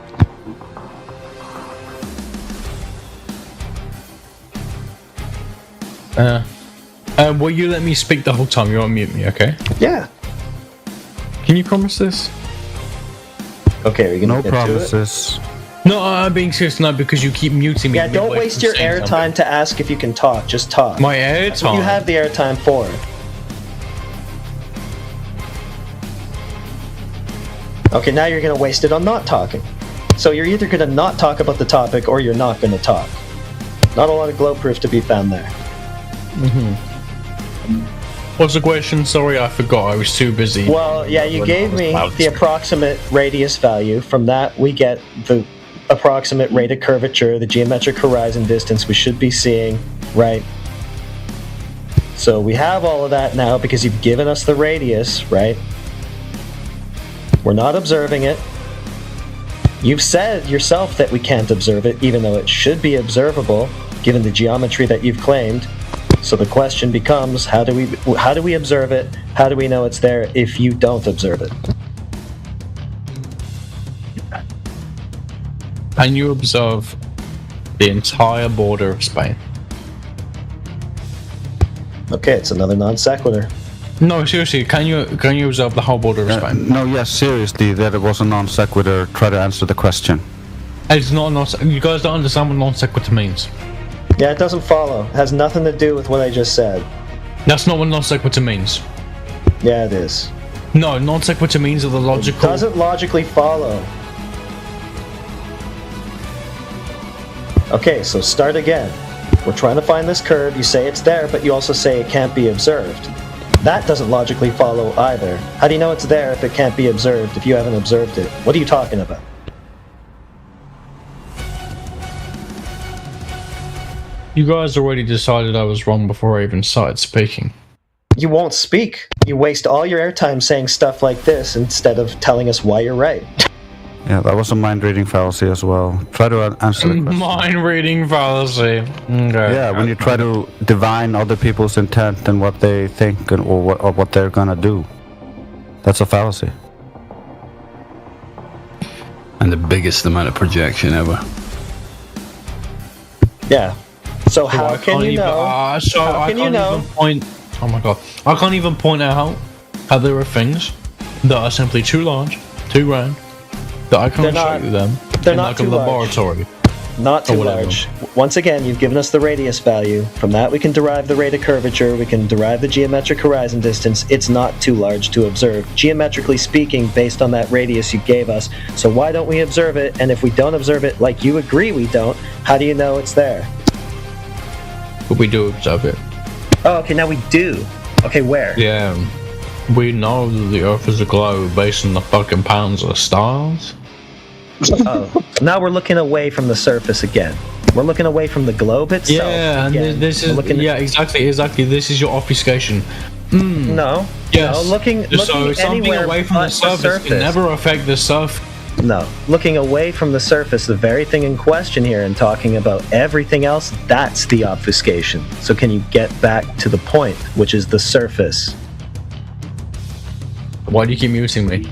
[SPEAKER 1] Will you let me speak the whole time? You won't mute me, okay?
[SPEAKER 3] Yeah.
[SPEAKER 1] Can you promise this?
[SPEAKER 3] Okay, are you gonna
[SPEAKER 6] get promises.
[SPEAKER 3] To it?
[SPEAKER 1] No, I'm being serious now because you keep muting me.
[SPEAKER 3] Yeah, don't waste your airtime to ask if you can talk. Just talk.
[SPEAKER 1] My airtime?
[SPEAKER 3] You have the airtime for. Okay, now you're gonna waste it on not talking. So you're either gonna not talk about the topic or you're not gonna talk. Not a lot of glow proof to be found there.
[SPEAKER 1] What's the question? Sorry, I forgot. I was too busy.
[SPEAKER 3] Well, yeah, you gave me the approximate radius value. From that, we get the approximate rate of curvature, the geometric horizon distance we should be seeing, right? So we have all of that now because you've given us the radius, right? We're not observing it. You've said yourself that we can't observe it, even though it should be observable, given the geometry that you've claimed. So the question becomes, how do we observe it? How do we know it's there if you don't observe it?
[SPEAKER 1] Can you observe the entire border of Spain?
[SPEAKER 3] Okay, it's another non sequitur.
[SPEAKER 1] No, seriously, can you observe the whole border of Spain?
[SPEAKER 6] No, yes, seriously, that it was a non sequitur. Try to answer the question.
[SPEAKER 1] It's not you guys don't understand what non sequitur means.
[SPEAKER 3] Yeah, it doesn't follow. It has nothing to do with what I just said.
[SPEAKER 1] That's not what non sequitur means.
[SPEAKER 3] Yeah, it is.
[SPEAKER 1] No, non sequitur means of the logical.
[SPEAKER 3] It doesn't logically follow. Okay, so start again. We're trying to find this curve. You say it's there, but you also say it can't be observed. That doesn't logically follow either. How do you know it's there if it can't be observed if you haven't observed it? What are you talking about?
[SPEAKER 1] You guys already decided I was wrong before I even started speaking.
[SPEAKER 3] You won't speak. You waste all your airtime saying stuff like this instead of telling us why you're right.
[SPEAKER 6] Yeah, that was a mind-reading fallacy as well. Try to answer the question.
[SPEAKER 1] Mind-reading fallacy. Okay.
[SPEAKER 6] Yeah, when you try to divine other people's intent and what they think or what they're gonna do. That's a fallacy.
[SPEAKER 12] And the biggest amount of projection ever.
[SPEAKER 3] Yeah. So how can you know? How can you know?
[SPEAKER 1] Oh my god. I can't even point out how there are things that are simply too large, too round, that I can't show you them
[SPEAKER 3] they're
[SPEAKER 1] in
[SPEAKER 3] not
[SPEAKER 1] like
[SPEAKER 3] too
[SPEAKER 1] a laboratory.
[SPEAKER 3] Not too large. Once again, you've given us the radius value. From that, we can derive the rate of curvature. We can derive the geometric horizon distance. It's not too large to observe, geometrically speaking, based on that radius you gave us. So why don't we observe it? And if we don't observe it like you agree we don't, how do you know it's there?
[SPEAKER 1] But we do observe it.
[SPEAKER 3] Oh, okay, now we do. Okay, where?
[SPEAKER 1] Yeah. We know that the Earth is a globe based on the fucking pounds of stars.
[SPEAKER 3] Oh, now we're looking away from the surface again. We're looking away from the globe itself.
[SPEAKER 1] Yeah, and this is exactly. This is your obfuscation.
[SPEAKER 3] No.
[SPEAKER 1] Yes.
[SPEAKER 3] No, looking
[SPEAKER 1] so something
[SPEAKER 3] anywhere
[SPEAKER 1] away from the surface can never affect the surface.
[SPEAKER 3] No, looking away from the surface, the very thing in question here, and talking about everything else, that's the obfuscation. So can you get back to the point, which is the surface?
[SPEAKER 1] Why do you keep muting me?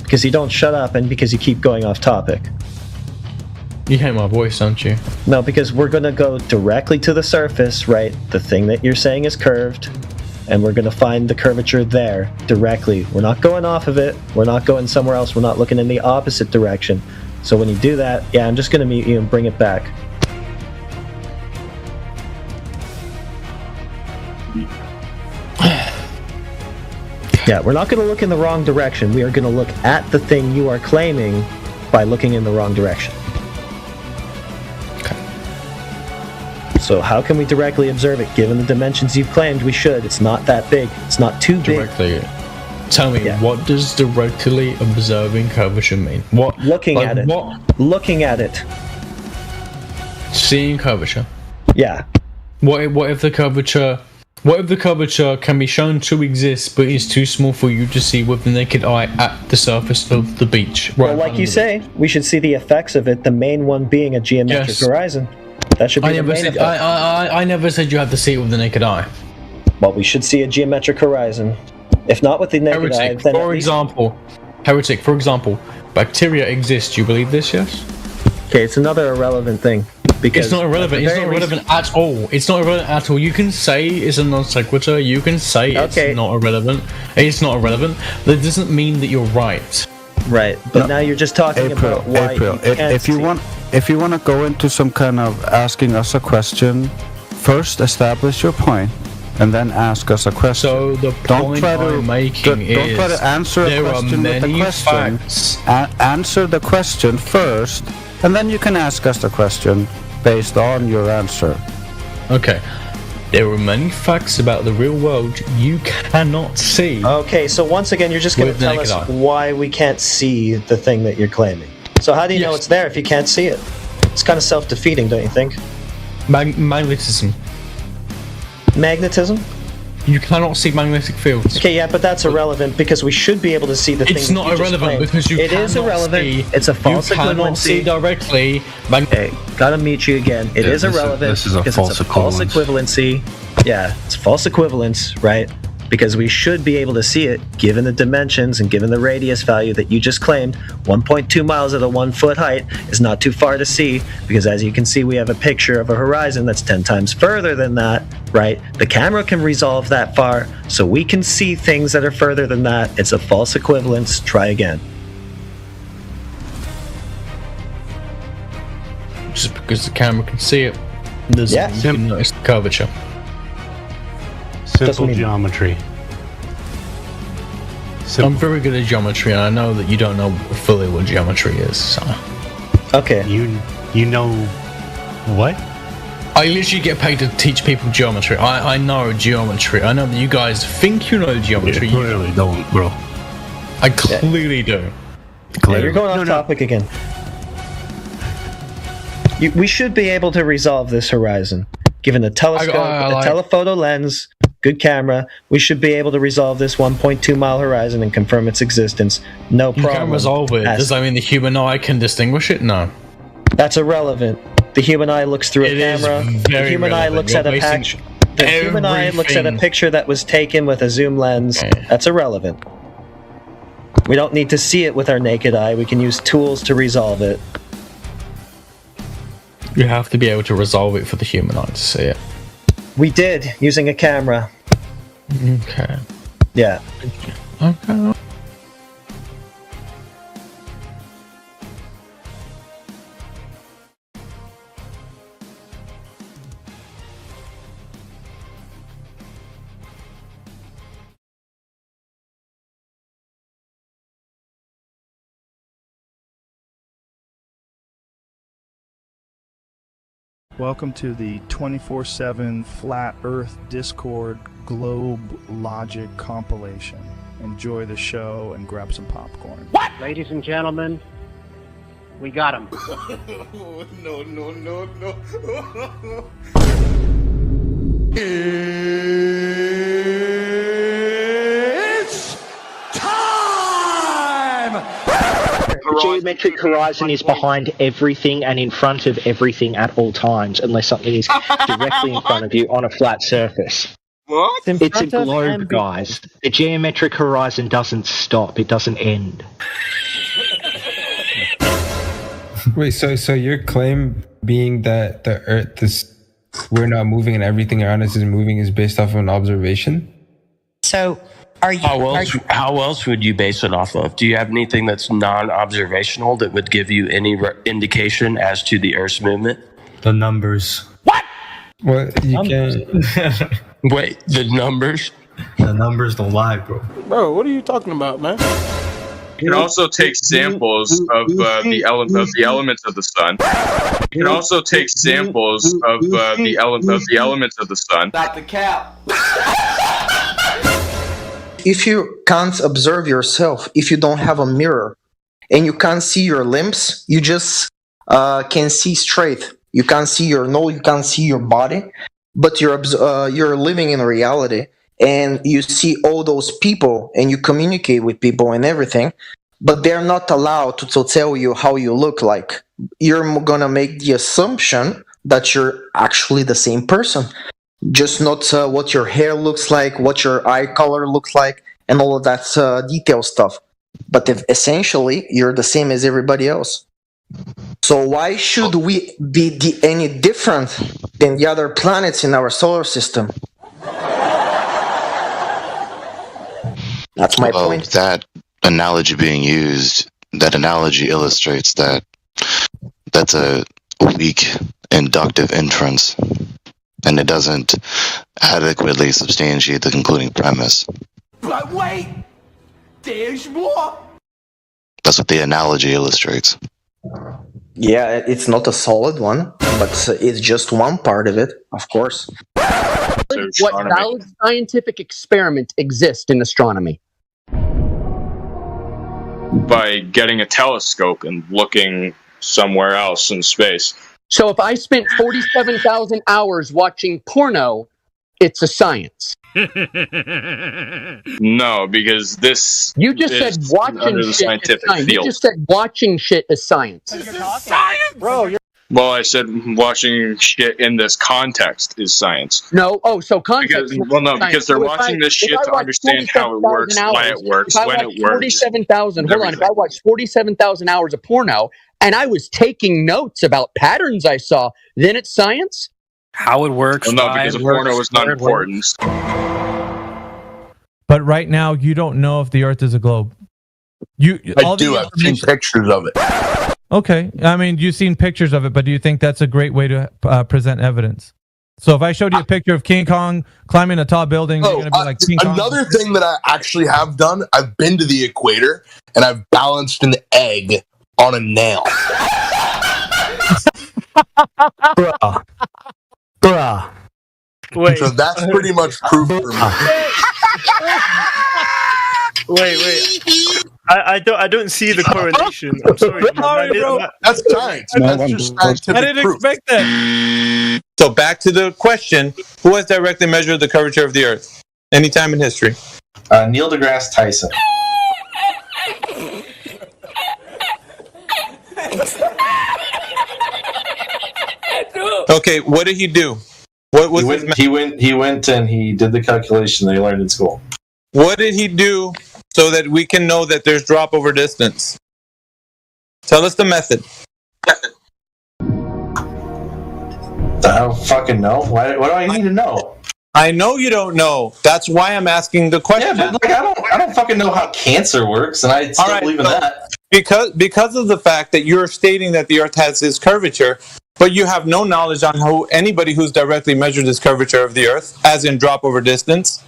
[SPEAKER 3] Because you don't shut up and because you keep going off topic.
[SPEAKER 1] You hate my voice, don't you?
[SPEAKER 3] No, because we're going to go directly to the surface, right? The thing that you're saying is curved, and we're going to find the curvature there directly. We're not going off of it. We're not going somewhere else. We're not looking in the opposite direction. So when you do that, yeah, I'm just going to mute you and bring it back. Yeah, we're not going to look in the wrong direction. We are going to look at the thing you are claiming by looking in the wrong direction. So how can we directly observe it? Given the dimensions you've claimed we should. It's not that big. It's not too big.
[SPEAKER 1] Tell me, what does directly observing curvature mean? What?
[SPEAKER 3] Looking at it.
[SPEAKER 1] What?
[SPEAKER 3] Looking at it.
[SPEAKER 1] Seeing curvature.
[SPEAKER 3] Yeah.
[SPEAKER 1] What if the curvature... What if the curvature can be shown to exist, but is too small for you to see with the naked eye at the surface of the beach?
[SPEAKER 3] Right. Well, like you say, we should see the effects of it, the main one being a geometric horizon. That should be the main effect.
[SPEAKER 1] I never said you had to see it with the naked eye.
[SPEAKER 3] Well, we should see a geometric horizon. If not with the naked eye, then
[SPEAKER 1] for example, bacteria exist. You believe this, yes?
[SPEAKER 3] Okay, it's another irrelevant thing. Because
[SPEAKER 1] it's not irrelevant. It's not irrelevant at all. It's not irrelevant at all. You can say it's a non sequitur. You can say it's not irrelevant. It's not irrelevant. That doesn't mean that you're right.
[SPEAKER 3] Right, but now you're just talking about why
[SPEAKER 6] if you want to go into some kind of asking us a question, first establish your point, and then ask us a question.
[SPEAKER 1] So the point I'm making is
[SPEAKER 6] don't try to answer a question with a question. Answer the question first, and then you can ask us the question based on your answer.
[SPEAKER 1] Okay. There are many facts about the real world you cannot see.
[SPEAKER 3] Okay, so once again, you're just going to tell us why we can't see the thing that you're claiming. So how do you know it's there if you can't see it? It's kind of self-defeating, don't you think?
[SPEAKER 1] Magnetism.
[SPEAKER 3] Magnetism?
[SPEAKER 1] You cannot see magnetic fields.
[SPEAKER 3] Okay, yeah, but that's irrelevant because we should be able to see the thing.
[SPEAKER 1] It's not irrelevant because you cannot see. It is irrelevant. It's a false equivalency. You cannot see directly.
[SPEAKER 3] Okay, gotta meet you again. It is irrelevant.
[SPEAKER 12] This is a false equivalence.
[SPEAKER 3] False equivalency. Yeah, it's false equivalence, right? because we should be able to see it given the dimensions and given the radius value that you just claimed. 1.2 miles at a 1 foot height is not too far to see, because as you can see, we have a picture of a horizon that's 10 times further than that, right? The camera can resolve that far, so we can see things that are further than that. It's a false equivalence. Try again.
[SPEAKER 1] Just because the camera can see it doesn't mean you can notice the curvature.
[SPEAKER 13] Simple geometry.
[SPEAKER 1] I'm very good at geometry, and I know that you don't know fully what geometry is. So.
[SPEAKER 3] Okay.
[SPEAKER 13] You know what?
[SPEAKER 1] I literally get paid to teach people geometry. I know geometry. I know that you guys think you know geometry.
[SPEAKER 13] You clearly don't, bro.
[SPEAKER 1] I clearly do.
[SPEAKER 3] Yeah, you're going off topic again. We should be able to resolve this horizon. Given the telescope, a telephoto lens, good camera, we should be able to resolve this 1.2 mile horizon and confirm its existence. No problem.
[SPEAKER 1] You can resolve it. Does that mean the human eye can distinguish it? No.
[SPEAKER 3] That's irrelevant. The human eye looks through a camera. The human eye looks at a picture. The human eye looks at a picture that was taken with a zoom lens. That's irrelevant. We don't need to see it with our naked eye. We can use tools to resolve it.
[SPEAKER 1] You have to be able to resolve it for the human eye to see it.
[SPEAKER 3] We did, using a camera.
[SPEAKER 1] Okay.
[SPEAKER 3] Yeah.
[SPEAKER 1] Okay.
[SPEAKER 14] Welcome to the 24/7 Flat Earth Discord Globe Logic compilation. Enjoy the show and grab some popcorn.
[SPEAKER 15] What? Ladies and gentlemen, we got him.
[SPEAKER 11] No.
[SPEAKER 16] It's time!
[SPEAKER 17] The geometric horizon is behind everything and in front of everything at all times, unless something is directly in front of you on a flat surface.
[SPEAKER 11] What?
[SPEAKER 17] It's a globe, guys. The geometric horizon doesn't stop. It doesn't end.
[SPEAKER 18] Wait, so your claim being that the Earth is, we're not moving and everything around us is moving is based off of an observation?
[SPEAKER 19] So, how else would you base it off of? Do you have anything that's non-observational that would give you any indication as to the Earth's movement?
[SPEAKER 13] The numbers.
[SPEAKER 19] What?
[SPEAKER 18] Well, you can't.
[SPEAKER 19] Wait, the numbers?
[SPEAKER 13] The numbers don't lie, bro.
[SPEAKER 20] Bro, what are you talking about, man?
[SPEAKER 21] You can also take samples of the elements of the sun. You can also take samples of the elements of the sun.
[SPEAKER 20] Not the cap.
[SPEAKER 22] If you can't observe yourself, if you don't have a mirror, and you can't see your limbs, you just can see straight. You can't see your nose, you can't see your body, but you're living in reality, and you see all those people, and you communicate with people and everything, but they're not allowed to tell you how you look like. You're gonna make the assumption that you're actually the same person. Just not what your hair looks like, what your eye color looks like, and all of that detail stuff. But if essentially, you're the same as everybody else. So why should we be any different than the other planets in our solar system? That's my point.
[SPEAKER 23] That analogy being used, that analogy illustrates that that's a weak inductive inference. And it doesn't adequately substantiate the concluding premise.
[SPEAKER 16] But wait! There's more!
[SPEAKER 23] That's what the analogy illustrates.
[SPEAKER 22] Yeah, it's not a solid one, but it's just one part of it, of course.
[SPEAKER 15] What valid scientific experiment exists in astronomy?
[SPEAKER 21] By getting a telescope and looking somewhere else in space.
[SPEAKER 15] So if I spent 47,000 hours watching porno, it's a science.
[SPEAKER 21] No, because this
[SPEAKER 15] You just said watching
[SPEAKER 21] under the
[SPEAKER 15] shit is
[SPEAKER 21] scientific
[SPEAKER 15] science. You
[SPEAKER 21] field.
[SPEAKER 15] just said watching shit is science.
[SPEAKER 16] Science!
[SPEAKER 15] Bro, you're
[SPEAKER 21] Well, I said watching shit in this context is science.
[SPEAKER 15] No. Oh, so context.
[SPEAKER 21] Because they're watching this shit to understand how it works, why it works, when it works.
[SPEAKER 15] 47,000. Hold on. If I watched 47,000 hours of porno and I was taking notes about patterns I saw, then it's science.
[SPEAKER 4] How it works?
[SPEAKER 21] Well, no, because the porno is not important.
[SPEAKER 5] But right now, you don't know if the Earth is a globe.
[SPEAKER 8] I do. I've seen pictures of it.
[SPEAKER 5] Okay. I mean, you've seen pictures of it, but do you think that's a great way to present evidence? So if I showed you a picture of King Kong climbing a tall building, you're going to be like, King Kong.
[SPEAKER 8] Another thing that I actually have done, I've been to the equator, and I've balanced an egg on a nail.
[SPEAKER 4] Bruh.
[SPEAKER 8] Wait. So that's pretty much proof for me.
[SPEAKER 24] Wait. I don't see the correlation. I'm sorry.
[SPEAKER 8] That's science. That's just scientific
[SPEAKER 5] I didn't expect that.
[SPEAKER 25] So back to the question: who has directly measured the curvature of the Earth? Any time in history?
[SPEAKER 26] Neil deGrasse Tyson.
[SPEAKER 25] Okay, what did he do? What was
[SPEAKER 26] he went and he did the calculation that he learned in school.
[SPEAKER 25] What did he do so that we can know that there's drop over distance? Tell us the method.
[SPEAKER 26] I don't fucking know. Why do I need to know?
[SPEAKER 25] I know you don't know. That's why I'm asking the question.
[SPEAKER 26] Yeah, but I don't fucking know how cancer works, and I still believe in that.
[SPEAKER 25] Because of the fact that you're stating that the Earth has this curvature, but you have no knowledge on anybody who's directly measured this curvature of the Earth, as in drop over distance,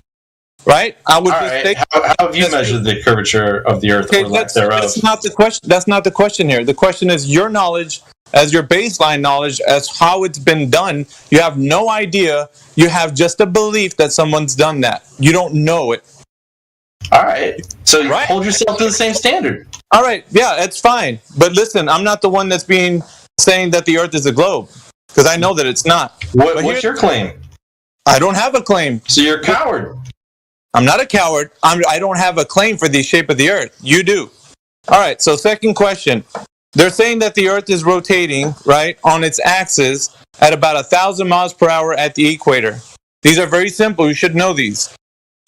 [SPEAKER 25] right?
[SPEAKER 26] I would how have you measured the curvature of the Earth or lack thereof?
[SPEAKER 25] That's not the question. That's not the question here. The question is your knowledge, as your baseline knowledge, as how it's been done. You have no idea. You have just a belief that someone's done that. You don't know it.
[SPEAKER 26] All right. So you hold yourself to the same standard.
[SPEAKER 25] All right. Yeah, it's fine. But listen, I'm not the one that's saying that the Earth is a globe, because I know that it's not.
[SPEAKER 26] What's your claim?
[SPEAKER 25] I don't have a claim.
[SPEAKER 26] So you're a coward.
[SPEAKER 25] I'm not a coward. I don't have a claim for the shape of the Earth. You do. All right. So second question. They're saying that the Earth is rotating, right, on its axis at about 1,000 miles per hour at the equator. These are very simple. You should know these.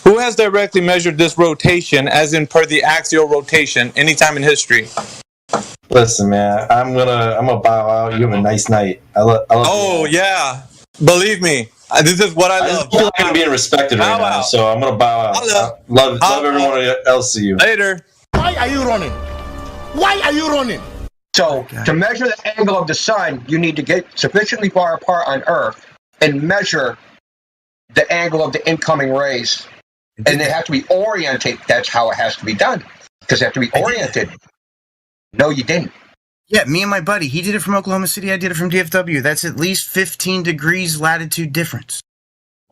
[SPEAKER 25] Who has directly measured this rotation, as in per the axial rotation, anytime in history?
[SPEAKER 26] Listen, man, I'm gonna bow out. You have a nice night.
[SPEAKER 25] Oh yeah, believe me, this is what I love.
[SPEAKER 26] I feel like I'm being respected right now, so I'm gonna bow out. Love everyone else. See you
[SPEAKER 25] later.
[SPEAKER 16] Why are you running? Why are you running?
[SPEAKER 27] So to measure the angle of the sun, you need to get sufficiently far apart on Earth and measure the angle of the incoming rays, and they have to be oriented. That's how it has to be done, because they have to be oriented. No, you didn't.
[SPEAKER 28] Yeah, me and my buddy. He did it from Oklahoma City. I did it from DFW. That's at least 15 degrees latitude difference.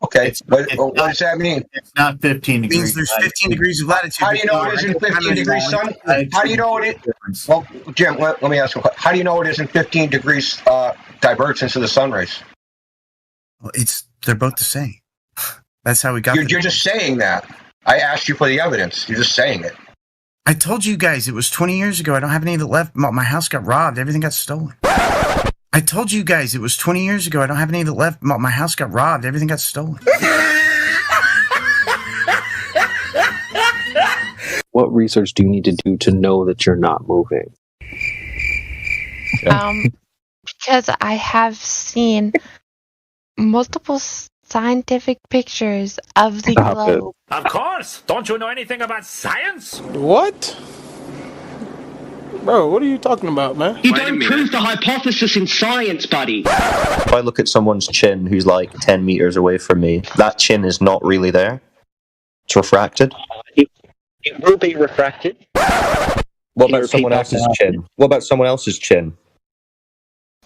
[SPEAKER 27] Okay, what does that mean?
[SPEAKER 29] It's not 15 degrees.
[SPEAKER 28] It means there's 15 degrees of latitude.
[SPEAKER 27] How do you know it isn't 15 degrees, son? How do you know it is? Well, Jim, let me ask you a question. How do you know it isn't 15 degrees divergence of the sun rays?
[SPEAKER 28] Well, they're both the same. That's how we got.
[SPEAKER 27] You're just saying that. I asked you for the evidence. You're just saying it.
[SPEAKER 28] I told you guys it was 20 years ago. I don't have any that left. My house got robbed. Everything got stolen. I told you guys it was 20 years ago. I don't have any that left. My house got robbed. Everything got stolen.
[SPEAKER 30] What research do you need to do to know that you're not moving?
[SPEAKER 31] Because I have seen multiple scientific pictures of the globe.
[SPEAKER 32] Of course! Don't you know anything about science?
[SPEAKER 20] What? Bro, what are you talking about, man?
[SPEAKER 33] You don't prove the hypothesis in science, buddy.
[SPEAKER 34] If I look at someone's chin who's like 10 meters away from me, that chin is not really there. It's refracted.
[SPEAKER 17] It will be refracted.
[SPEAKER 34] What about someone else's chin? What about someone else's chin?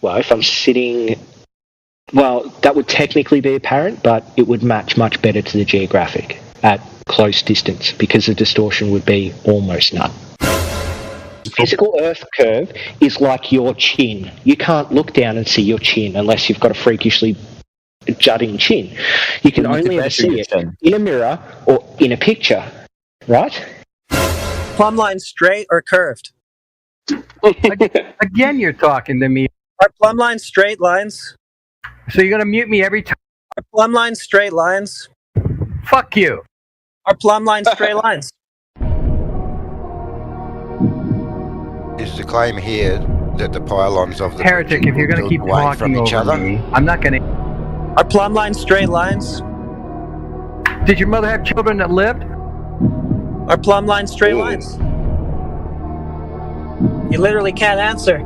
[SPEAKER 17] Well, if I'm sitting... Well, that would technically be apparent, but it would match much better to the geographic at close distance, because the distortion would be almost none. Physical Earth curve is like your chin. You can't look down and see your chin unless you've got a freakishly jutting chin. You can only ever see it in a mirror or in a picture, right?
[SPEAKER 35] Plumb line straight or curved?
[SPEAKER 36] Again, you're talking to me.
[SPEAKER 1] Are plumb lines straight lines?
[SPEAKER 2] So you're gonna mute me every time?
[SPEAKER 1] Are plumb lines straight lines?
[SPEAKER 2] Fuck you.
[SPEAKER 1] Are plumb lines straight lines?
[SPEAKER 3] Is the claim here that the pylons of the
[SPEAKER 2] Heretic,
[SPEAKER 3] bridge
[SPEAKER 2] if you're gonna
[SPEAKER 3] built
[SPEAKER 2] keep
[SPEAKER 3] away
[SPEAKER 2] talking
[SPEAKER 3] from each
[SPEAKER 2] over
[SPEAKER 3] other?
[SPEAKER 2] me, I'm not gonna.
[SPEAKER 1] Are plumb lines straight lines?
[SPEAKER 2] Did your mother have children that lived?
[SPEAKER 1] Are plumb lines straight lines? You literally can't answer.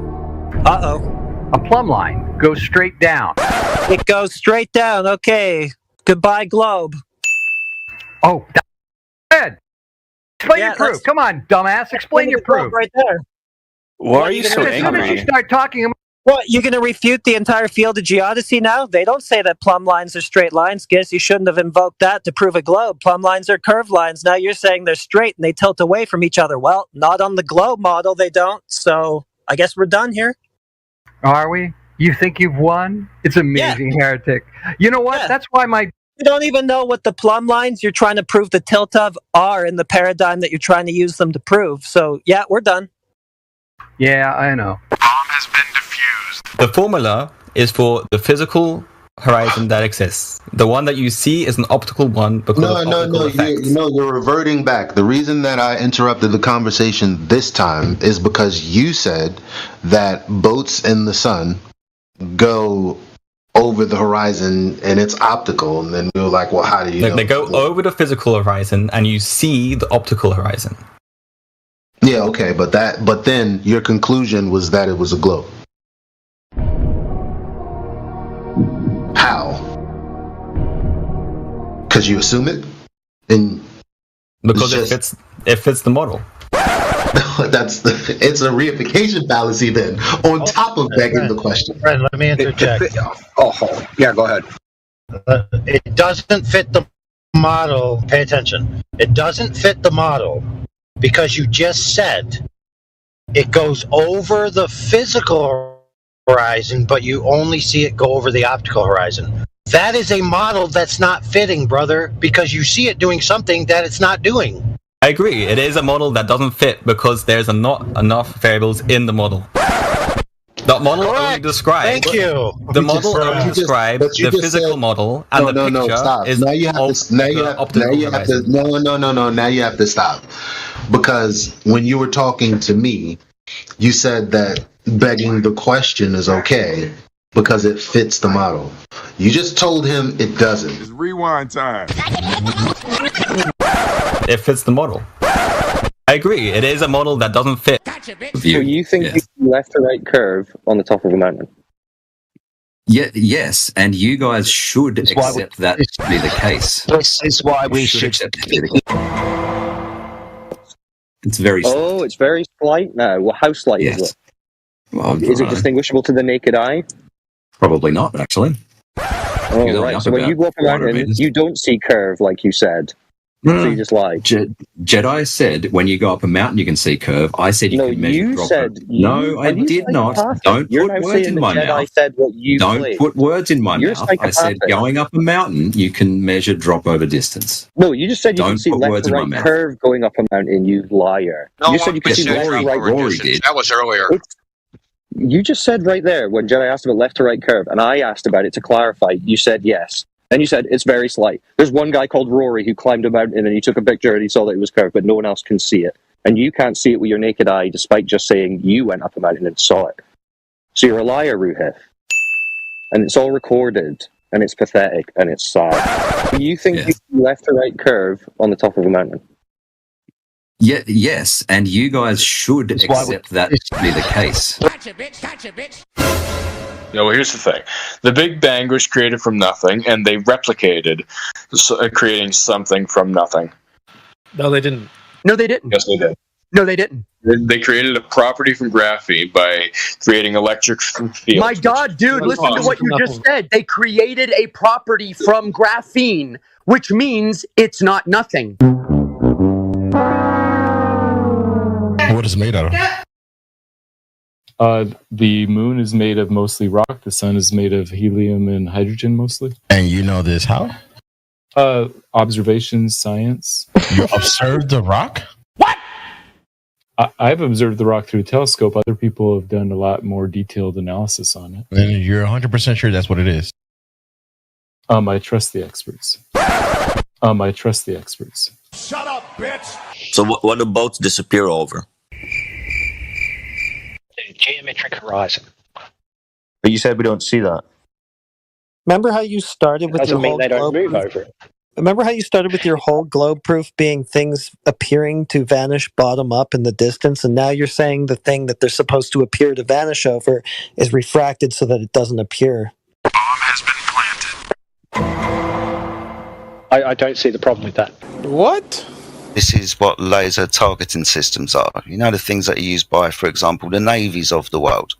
[SPEAKER 1] Uh-oh.
[SPEAKER 2] A plumb line goes straight down.
[SPEAKER 1] It goes straight down. Okay. Goodbye, globe.
[SPEAKER 2] Oh, Ed, explain
[SPEAKER 1] Yeah,
[SPEAKER 2] your proof.
[SPEAKER 1] let's-
[SPEAKER 2] Come on, dumbass. Explain your proof.
[SPEAKER 1] Right there.
[SPEAKER 24] Why are you so
[SPEAKER 2] As soon as you
[SPEAKER 24] angry?
[SPEAKER 2] start talking,
[SPEAKER 1] What, you going to refute the entire field of geodesy now? They don't say that plumb lines are straight lines. Guess you shouldn't have invoked that to prove a globe. Plumb lines are curved lines. Now you're saying they're straight and they tilt away from each other. Well, not on the globe model, they don't. So I guess we're done here.
[SPEAKER 2] are we? You think you've won? It's amazing, Heretic. You know what?
[SPEAKER 1] Yeah.
[SPEAKER 2] That's why my
[SPEAKER 1] You don't even know what the plumb lines you're trying to prove the tilt of are in the paradigm that you're trying to use them to prove. So yeah, we're done.
[SPEAKER 2] Yeah, I know.
[SPEAKER 6] The formula is for the physical horizon that exists. The one that you see is an optical one because of optical effects.
[SPEAKER 23] You're reverting back. The reason that I interrupted the conversation this time is because you said that boats in the sun go over the horizon and it's optical, and then we were like, well, how do you know?
[SPEAKER 6] They go over the physical horizon and you see the optical horizon.
[SPEAKER 23] Yeah, okay, but then your conclusion was that it was a globe. How? Because you assume it, and
[SPEAKER 6] because it fits the model.
[SPEAKER 23] It's a reification fallacy then, on top of begging the question.
[SPEAKER 7] Fred, let me interject.
[SPEAKER 27] Yeah, go ahead.
[SPEAKER 7] It doesn't fit the model. Pay attention. It doesn't fit the model because you just said it goes over the physical horizon, but you only see it go over the optical horizon. That is a model that's not fitting, brother, because you see it doing something that it's not doing.
[SPEAKER 6] I agree. It is a model that doesn't fit because there's not enough variables in the model. The model only describes.
[SPEAKER 7] Thank you.
[SPEAKER 6] The model only describes the physical model, and the picture
[SPEAKER 23] stop.
[SPEAKER 6] is
[SPEAKER 23] Now you have to stop, because when you were talking to me, you said that begging the question is okay because it fits the model. You just told him it doesn't.
[SPEAKER 9] It's rewind time.
[SPEAKER 6] It fits the model. I agree. It is a model that doesn't fit.
[SPEAKER 10] So you think you see left to right curve on the top of a mountain?
[SPEAKER 11] Yeah, yes, and you guys should accept that to be the case.
[SPEAKER 7] This is why we should
[SPEAKER 11] accept it to be the case. It's very slight.
[SPEAKER 10] Oh, it's very slight now. Well, how slight is it?
[SPEAKER 11] Well,
[SPEAKER 10] is it distinguishable to the naked eye?
[SPEAKER 11] Probably not, actually.
[SPEAKER 10] Oh, right. So when you go up a mountain, you don't see curve like you said. So you just lied.
[SPEAKER 11] Jedi said when you go up a mountain you can see curve. I said you can measure drop. No, I did not. Don't put words in my mouth. Don't put words in my mouth. I said going up a mountain you can measure drop over distance.
[SPEAKER 10] No, you just said you can see
[SPEAKER 11] put
[SPEAKER 10] left
[SPEAKER 11] words
[SPEAKER 10] to
[SPEAKER 11] in my
[SPEAKER 10] right
[SPEAKER 11] mouth.
[SPEAKER 10] curve going up a mountain, you liar.
[SPEAKER 12] No,
[SPEAKER 10] you said you could see left to right.
[SPEAKER 11] Rory did.
[SPEAKER 12] That was earlier.
[SPEAKER 10] You just said right there when Jedi asked about left to right curve, and I asked about it to clarify. You said yes. Then you said it's very slight. There's one guy called Rory who climbed a mountain and he took a picture and he saw that it was curved, but no one else can see it. And you can't see it with your naked eye, despite just saying you went up a mountain and saw it. So you're a liar, Ruhith. And it's all recorded, and it's pathetic, and it's sad. Do you think you see left to right curve on the top of a mountain?
[SPEAKER 11] Yeah, yes, and you guys should accept that to be the case.
[SPEAKER 12] Gotcha, bitch. Yeah, well, here's the thing. The Big Bang was created from nothing, and they replicated creating something from nothing.
[SPEAKER 1] No, they didn't.
[SPEAKER 15] No, they didn't.
[SPEAKER 12] Yes, they did.
[SPEAKER 15] No, they didn't.
[SPEAKER 12] They created a property from graphene by creating electric fields.
[SPEAKER 15] My God, dude, listen to what you just said. They created a property from graphene, which means it's not nothing.
[SPEAKER 13] What is it made out of?
[SPEAKER 14] The moon is made of mostly rock. The sun is made of helium and hydrogen mostly.
[SPEAKER 13] And you know this how?
[SPEAKER 14] Observations, science.
[SPEAKER 13] You observed the rock?
[SPEAKER 14] I've observed the rock through a telescope. Other people have done a lot more detailed analysis on it.
[SPEAKER 13] And you're 100% sure that's what it is?
[SPEAKER 14] I trust the experts. I trust the experts.
[SPEAKER 4] Shut up, bitch!
[SPEAKER 5] So what do boats disappear over?
[SPEAKER 17] The geometric horizon.
[SPEAKER 34] But you said we don't see that.
[SPEAKER 1] Remember how you started with your whole
[SPEAKER 17] they don't
[SPEAKER 1] globe
[SPEAKER 17] move
[SPEAKER 1] proof?
[SPEAKER 17] over it.
[SPEAKER 1] Remember how you started with your whole globe proof being things appearing to vanish bottom up in the distance, and now you're saying the thing that they're supposed to appear to vanish over is refracted so that it doesn't appear.
[SPEAKER 4] Bomb has been planted.
[SPEAKER 17] I don't see the problem with that.
[SPEAKER 20] What?
[SPEAKER 23] This is what laser targeting systems are. You know, the things that are used by, for example, the navies of the world.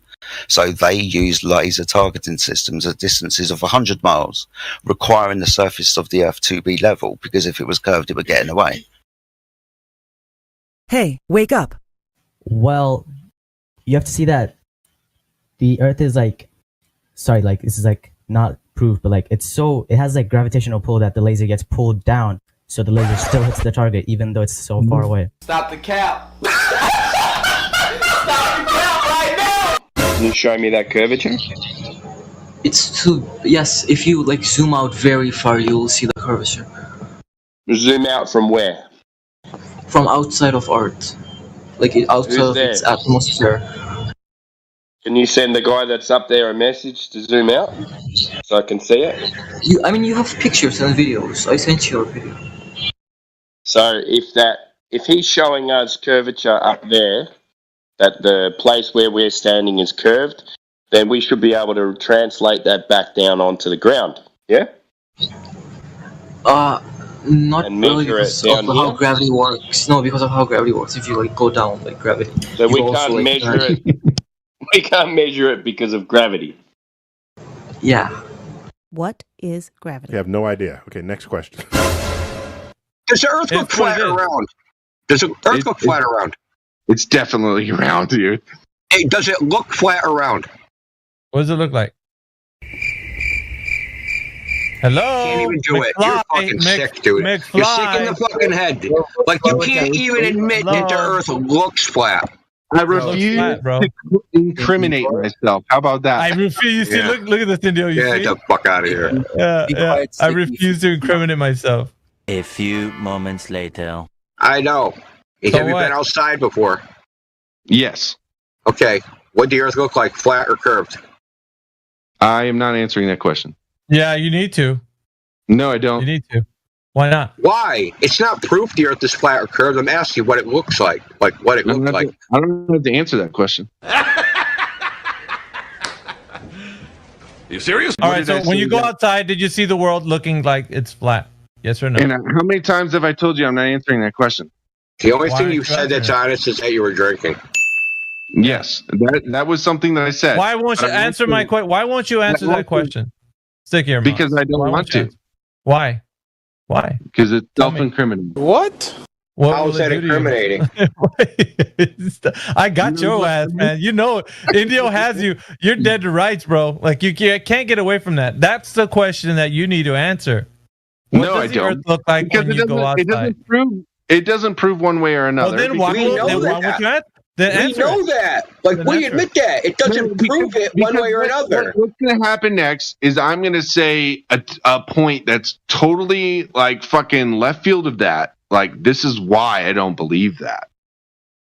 [SPEAKER 23] So they use laser targeting systems at distances of 100 miles, requiring the surface of the Earth to be level, because if it was curved, it would get in the way.
[SPEAKER 8] Hey, wake up!
[SPEAKER 9] Well, you have to see that the Earth is this is not proof, but it has gravitational pull that the laser gets pulled down, so the laser still hits the target even though it's so far away.
[SPEAKER 4] Stop the cap! Stop the cap right now!
[SPEAKER 16] Can you show me that curvature?
[SPEAKER 18] Yes, if you zoom out very far, you will see the curvature.
[SPEAKER 16] Zoom out from where?
[SPEAKER 18] From outside of Earth. Outside of its atmosphere.
[SPEAKER 16] Can you send the guy that's up there a message to zoom out so I can see it?
[SPEAKER 18] You have pictures and videos. I sent you a video.
[SPEAKER 16] So if he's showing us curvature up there, that the place where we're standing is curved, then we should be able to translate that back down onto the ground. Yeah?
[SPEAKER 18] Not really because of how gravity works. No, because of how gravity works. If you go down gravity.
[SPEAKER 16] So we can't measure it. We can't measure it because of gravity.
[SPEAKER 18] Yeah.
[SPEAKER 8] What is gravity?
[SPEAKER 19] You have no idea. Okay, next question.
[SPEAKER 27] Does the Earth look flat around? Does the Earth look flat around?
[SPEAKER 21] It's definitely round, dude.
[SPEAKER 27] Hey, does it look flat around?
[SPEAKER 22] What does it look like? Hello?
[SPEAKER 27] You can't even do it. You're fucking sick, dude. You're sick in the fucking head. You can't even admit that the Earth looks flat.
[SPEAKER 21] I refuse to incriminate myself. How about that?
[SPEAKER 22] I refuse. You see, look at this, Indio.
[SPEAKER 27] Get the fuck out of here.
[SPEAKER 22] Yeah. I refuse to incriminate myself.
[SPEAKER 25] A few moments later.
[SPEAKER 27] I know. Have you been outside before?
[SPEAKER 21] Yes.
[SPEAKER 27] Okay. What does the Earth look like, flat or curved?
[SPEAKER 21] I am not answering that question.
[SPEAKER 22] Yeah, you need to.
[SPEAKER 21] No, I don't.
[SPEAKER 22] You need to. Why not?
[SPEAKER 27] Why? It's not proof the Earth is flat or curved. I'm asking you what it looks like. What it looks like.
[SPEAKER 21] I don't have to answer that question.
[SPEAKER 19] You serious?
[SPEAKER 22] All right, so when you go outside, did you see the world looking like it's flat? Yes or no?
[SPEAKER 21] And how many times have I told you I'm not answering that question?
[SPEAKER 27] The only thing you said that's honest is that you were drinking.
[SPEAKER 21] Yes, that was something that I said.
[SPEAKER 22] Why won't you answer my question? Why won't you answer that question? Stick here, Mom.
[SPEAKER 21] Because I don't want to.
[SPEAKER 22] Why? Why?
[SPEAKER 21] Because it's self-incriminating.
[SPEAKER 20] What?
[SPEAKER 27] How is that incriminating?
[SPEAKER 22] I got your ass, man. You know, Indio has you. You're dead to rights, bro. You can't get away from that. That's the question that you need to answer. What does the Earth look like
[SPEAKER 21] because
[SPEAKER 22] when you go outside?
[SPEAKER 21] It doesn't prove one way or another.
[SPEAKER 22] Well, then why would you answer?
[SPEAKER 27] We know that. We admit that. It doesn't prove it one way or another.
[SPEAKER 21] What's going to happen next is I'm going to say a point that's totally fucking left field of that. This is why I don't believe that.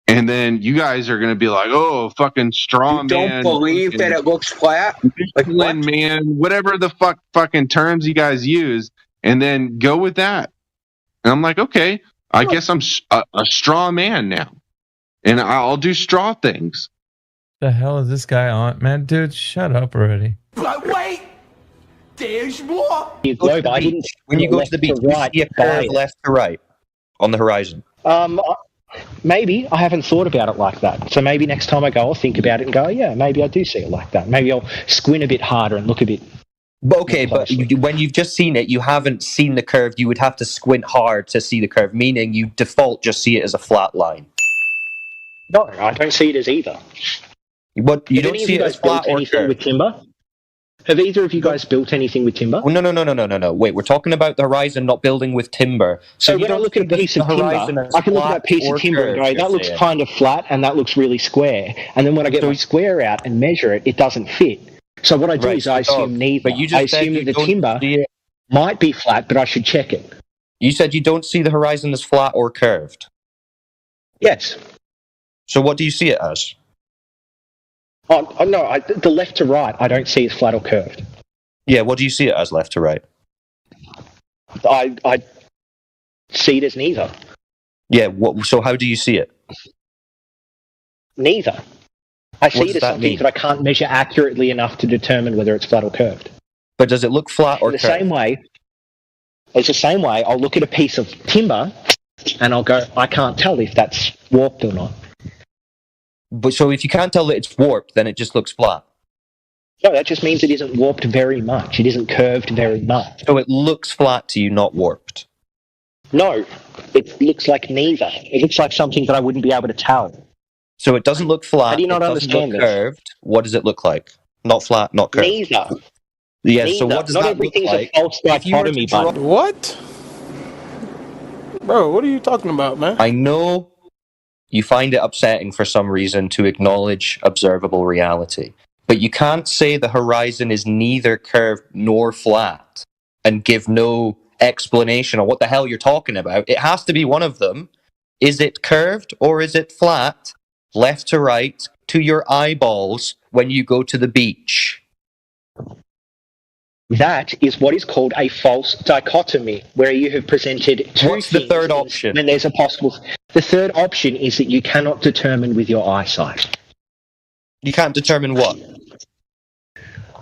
[SPEAKER 21] And then you guys are going to be like, oh, fucking straw man.
[SPEAKER 27] You don't believe that it looks flat?
[SPEAKER 21] What? Man, whatever the fucking terms you guys use, and then go with that. And I'm like, okay, I guess I'm a straw man now. And I'll do straw things.
[SPEAKER 22] The hell is this guy on? Man, dude, shut up already.
[SPEAKER 4] But wait! There's more!
[SPEAKER 34] When you go to the beach, you see a curve left to right on the horizon.
[SPEAKER 17] Maybe. I haven't thought about it like that. So maybe next time I go, I'll think about it and go, yeah, maybe I do see it like that. Maybe I'll squint a bit harder and look a bit.
[SPEAKER 34] But when you've just seen it, you haven't seen the curve. You would have to squint hard to see the curve, meaning you default just see it as a flat line.
[SPEAKER 17] No, I don't see it as either.
[SPEAKER 34] But you don't see it as flat or curved.
[SPEAKER 17] With timber? Have either of you guys built anything with timber?
[SPEAKER 34] Oh, no. Wait, we're talking about the horizon, not building with timber.
[SPEAKER 17] So
[SPEAKER 34] you
[SPEAKER 17] when I
[SPEAKER 34] don't
[SPEAKER 17] look at a
[SPEAKER 34] see
[SPEAKER 17] piece
[SPEAKER 34] the
[SPEAKER 17] of timber,
[SPEAKER 34] horizon as
[SPEAKER 17] I can look at
[SPEAKER 34] flat
[SPEAKER 17] that piece
[SPEAKER 34] or
[SPEAKER 17] of timber and
[SPEAKER 34] curved,
[SPEAKER 17] go, that
[SPEAKER 34] you're
[SPEAKER 17] looks
[SPEAKER 34] saying.
[SPEAKER 17] kind of flat and that looks really square. And then when I get my square out and measure it, it doesn't fit. So what I do is I assume neither.
[SPEAKER 34] But you
[SPEAKER 17] I
[SPEAKER 34] just said
[SPEAKER 17] assume
[SPEAKER 34] you
[SPEAKER 17] that the
[SPEAKER 34] don't
[SPEAKER 17] timber
[SPEAKER 34] see it.
[SPEAKER 17] might be flat, but I should check it.
[SPEAKER 34] You said you don't see the horizon as flat or curved.
[SPEAKER 17] Yes.
[SPEAKER 34] So what do you see it as?
[SPEAKER 17] Oh no, the left to right I don't see as flat or curved.
[SPEAKER 34] Yeah, what do you see it as, left to right?
[SPEAKER 17] I see it as neither.
[SPEAKER 34] Yeah, so how do you see it?
[SPEAKER 17] Neither. I
[SPEAKER 34] What
[SPEAKER 17] see
[SPEAKER 34] does
[SPEAKER 17] it as
[SPEAKER 34] that
[SPEAKER 17] something
[SPEAKER 34] mean?
[SPEAKER 17] that I can't measure accurately enough to determine whether it's flat or curved.
[SPEAKER 34] But does it look flat or
[SPEAKER 17] In the
[SPEAKER 34] curved?
[SPEAKER 17] same way, it's the same way I'll look at a piece of timber and I'll go, I can't tell if that's warped or not.
[SPEAKER 34] But so if you can't tell that it's warped, then it just looks flat.
[SPEAKER 17] No, that just means it isn't warped very much. It isn't curved very much.
[SPEAKER 34] So it looks flat to you, not warped.
[SPEAKER 17] No, it looks like neither. It looks like something that I wouldn't be able to tell.
[SPEAKER 34] So it doesn't look flat.
[SPEAKER 17] How do you not
[SPEAKER 34] it doesn't
[SPEAKER 17] understand
[SPEAKER 34] look
[SPEAKER 17] this?
[SPEAKER 34] curved. What does it look like? Not flat, not curved.
[SPEAKER 17] Neither.
[SPEAKER 34] Yeah.
[SPEAKER 17] Neither.
[SPEAKER 34] So what does
[SPEAKER 17] Not
[SPEAKER 34] that look
[SPEAKER 17] everything's
[SPEAKER 34] like?
[SPEAKER 17] a false
[SPEAKER 34] If you were to
[SPEAKER 17] dichotomy,
[SPEAKER 34] draw-
[SPEAKER 17] bud.
[SPEAKER 20] What? Bro, what are you talking about, man?
[SPEAKER 34] I know you find it upsetting for some reason to acknowledge observable reality, but you can't say the horizon is neither curved nor flat and give no explanation on what the hell you're talking about. It has to be one of them. Is it curved or is it flat, left to right, to your eyeballs when you go to the beach?
[SPEAKER 17] That is what is called a false dichotomy, where you have presented two
[SPEAKER 34] What's the
[SPEAKER 17] things
[SPEAKER 34] third option?
[SPEAKER 17] Then there's a possible. The third option is that you cannot determine with your eyesight
[SPEAKER 34] You can't determine what?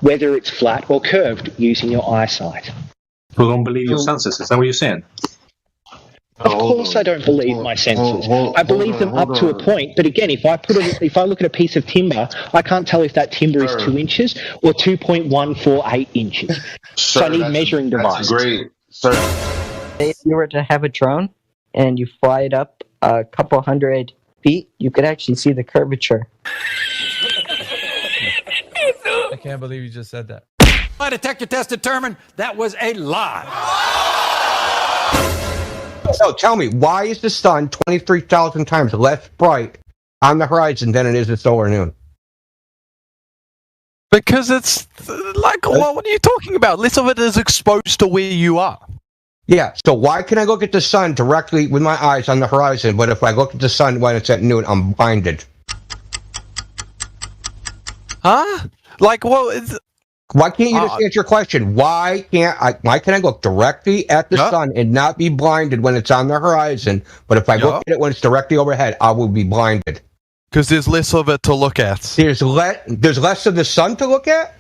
[SPEAKER 17] whether it's flat or curved using your eyesight.
[SPEAKER 2] You don't believe your senses, is that what you're saying?
[SPEAKER 17] Of course, I don't believe my senses. I believe them up to a point. But again, if I look at a piece of timber, I can't tell if that timber is 2 inches or 2.148 inches. So I need measuring devices.
[SPEAKER 2] Great, sir.
[SPEAKER 3] If you were to have a drone and you fly it up a couple hundred feet, you could actually see the curvature.
[SPEAKER 22] I can't believe you just said that.
[SPEAKER 6] My detector test determined that was a lie.
[SPEAKER 7] So tell me, why is the sun 23,000 times less bright on the horizon than it is at solar noon?
[SPEAKER 10] Because it's like, well, what are you talking about? Less of it is exposed to where you are.
[SPEAKER 7] Yeah, so why can I look at the sun directly with my eyes on the horizon, but if I look at the sun when it's at noon, I'm blinded?
[SPEAKER 10] Huh? Like, well, it's...
[SPEAKER 7] Why can't you just answer your question? Why can I look directly at the sun and not be blinded when it's on the horizon, but if I look at it when it's directly overhead, I will be blinded?
[SPEAKER 10] Because there's less of it to look at.
[SPEAKER 7] There's less of the sun to look at?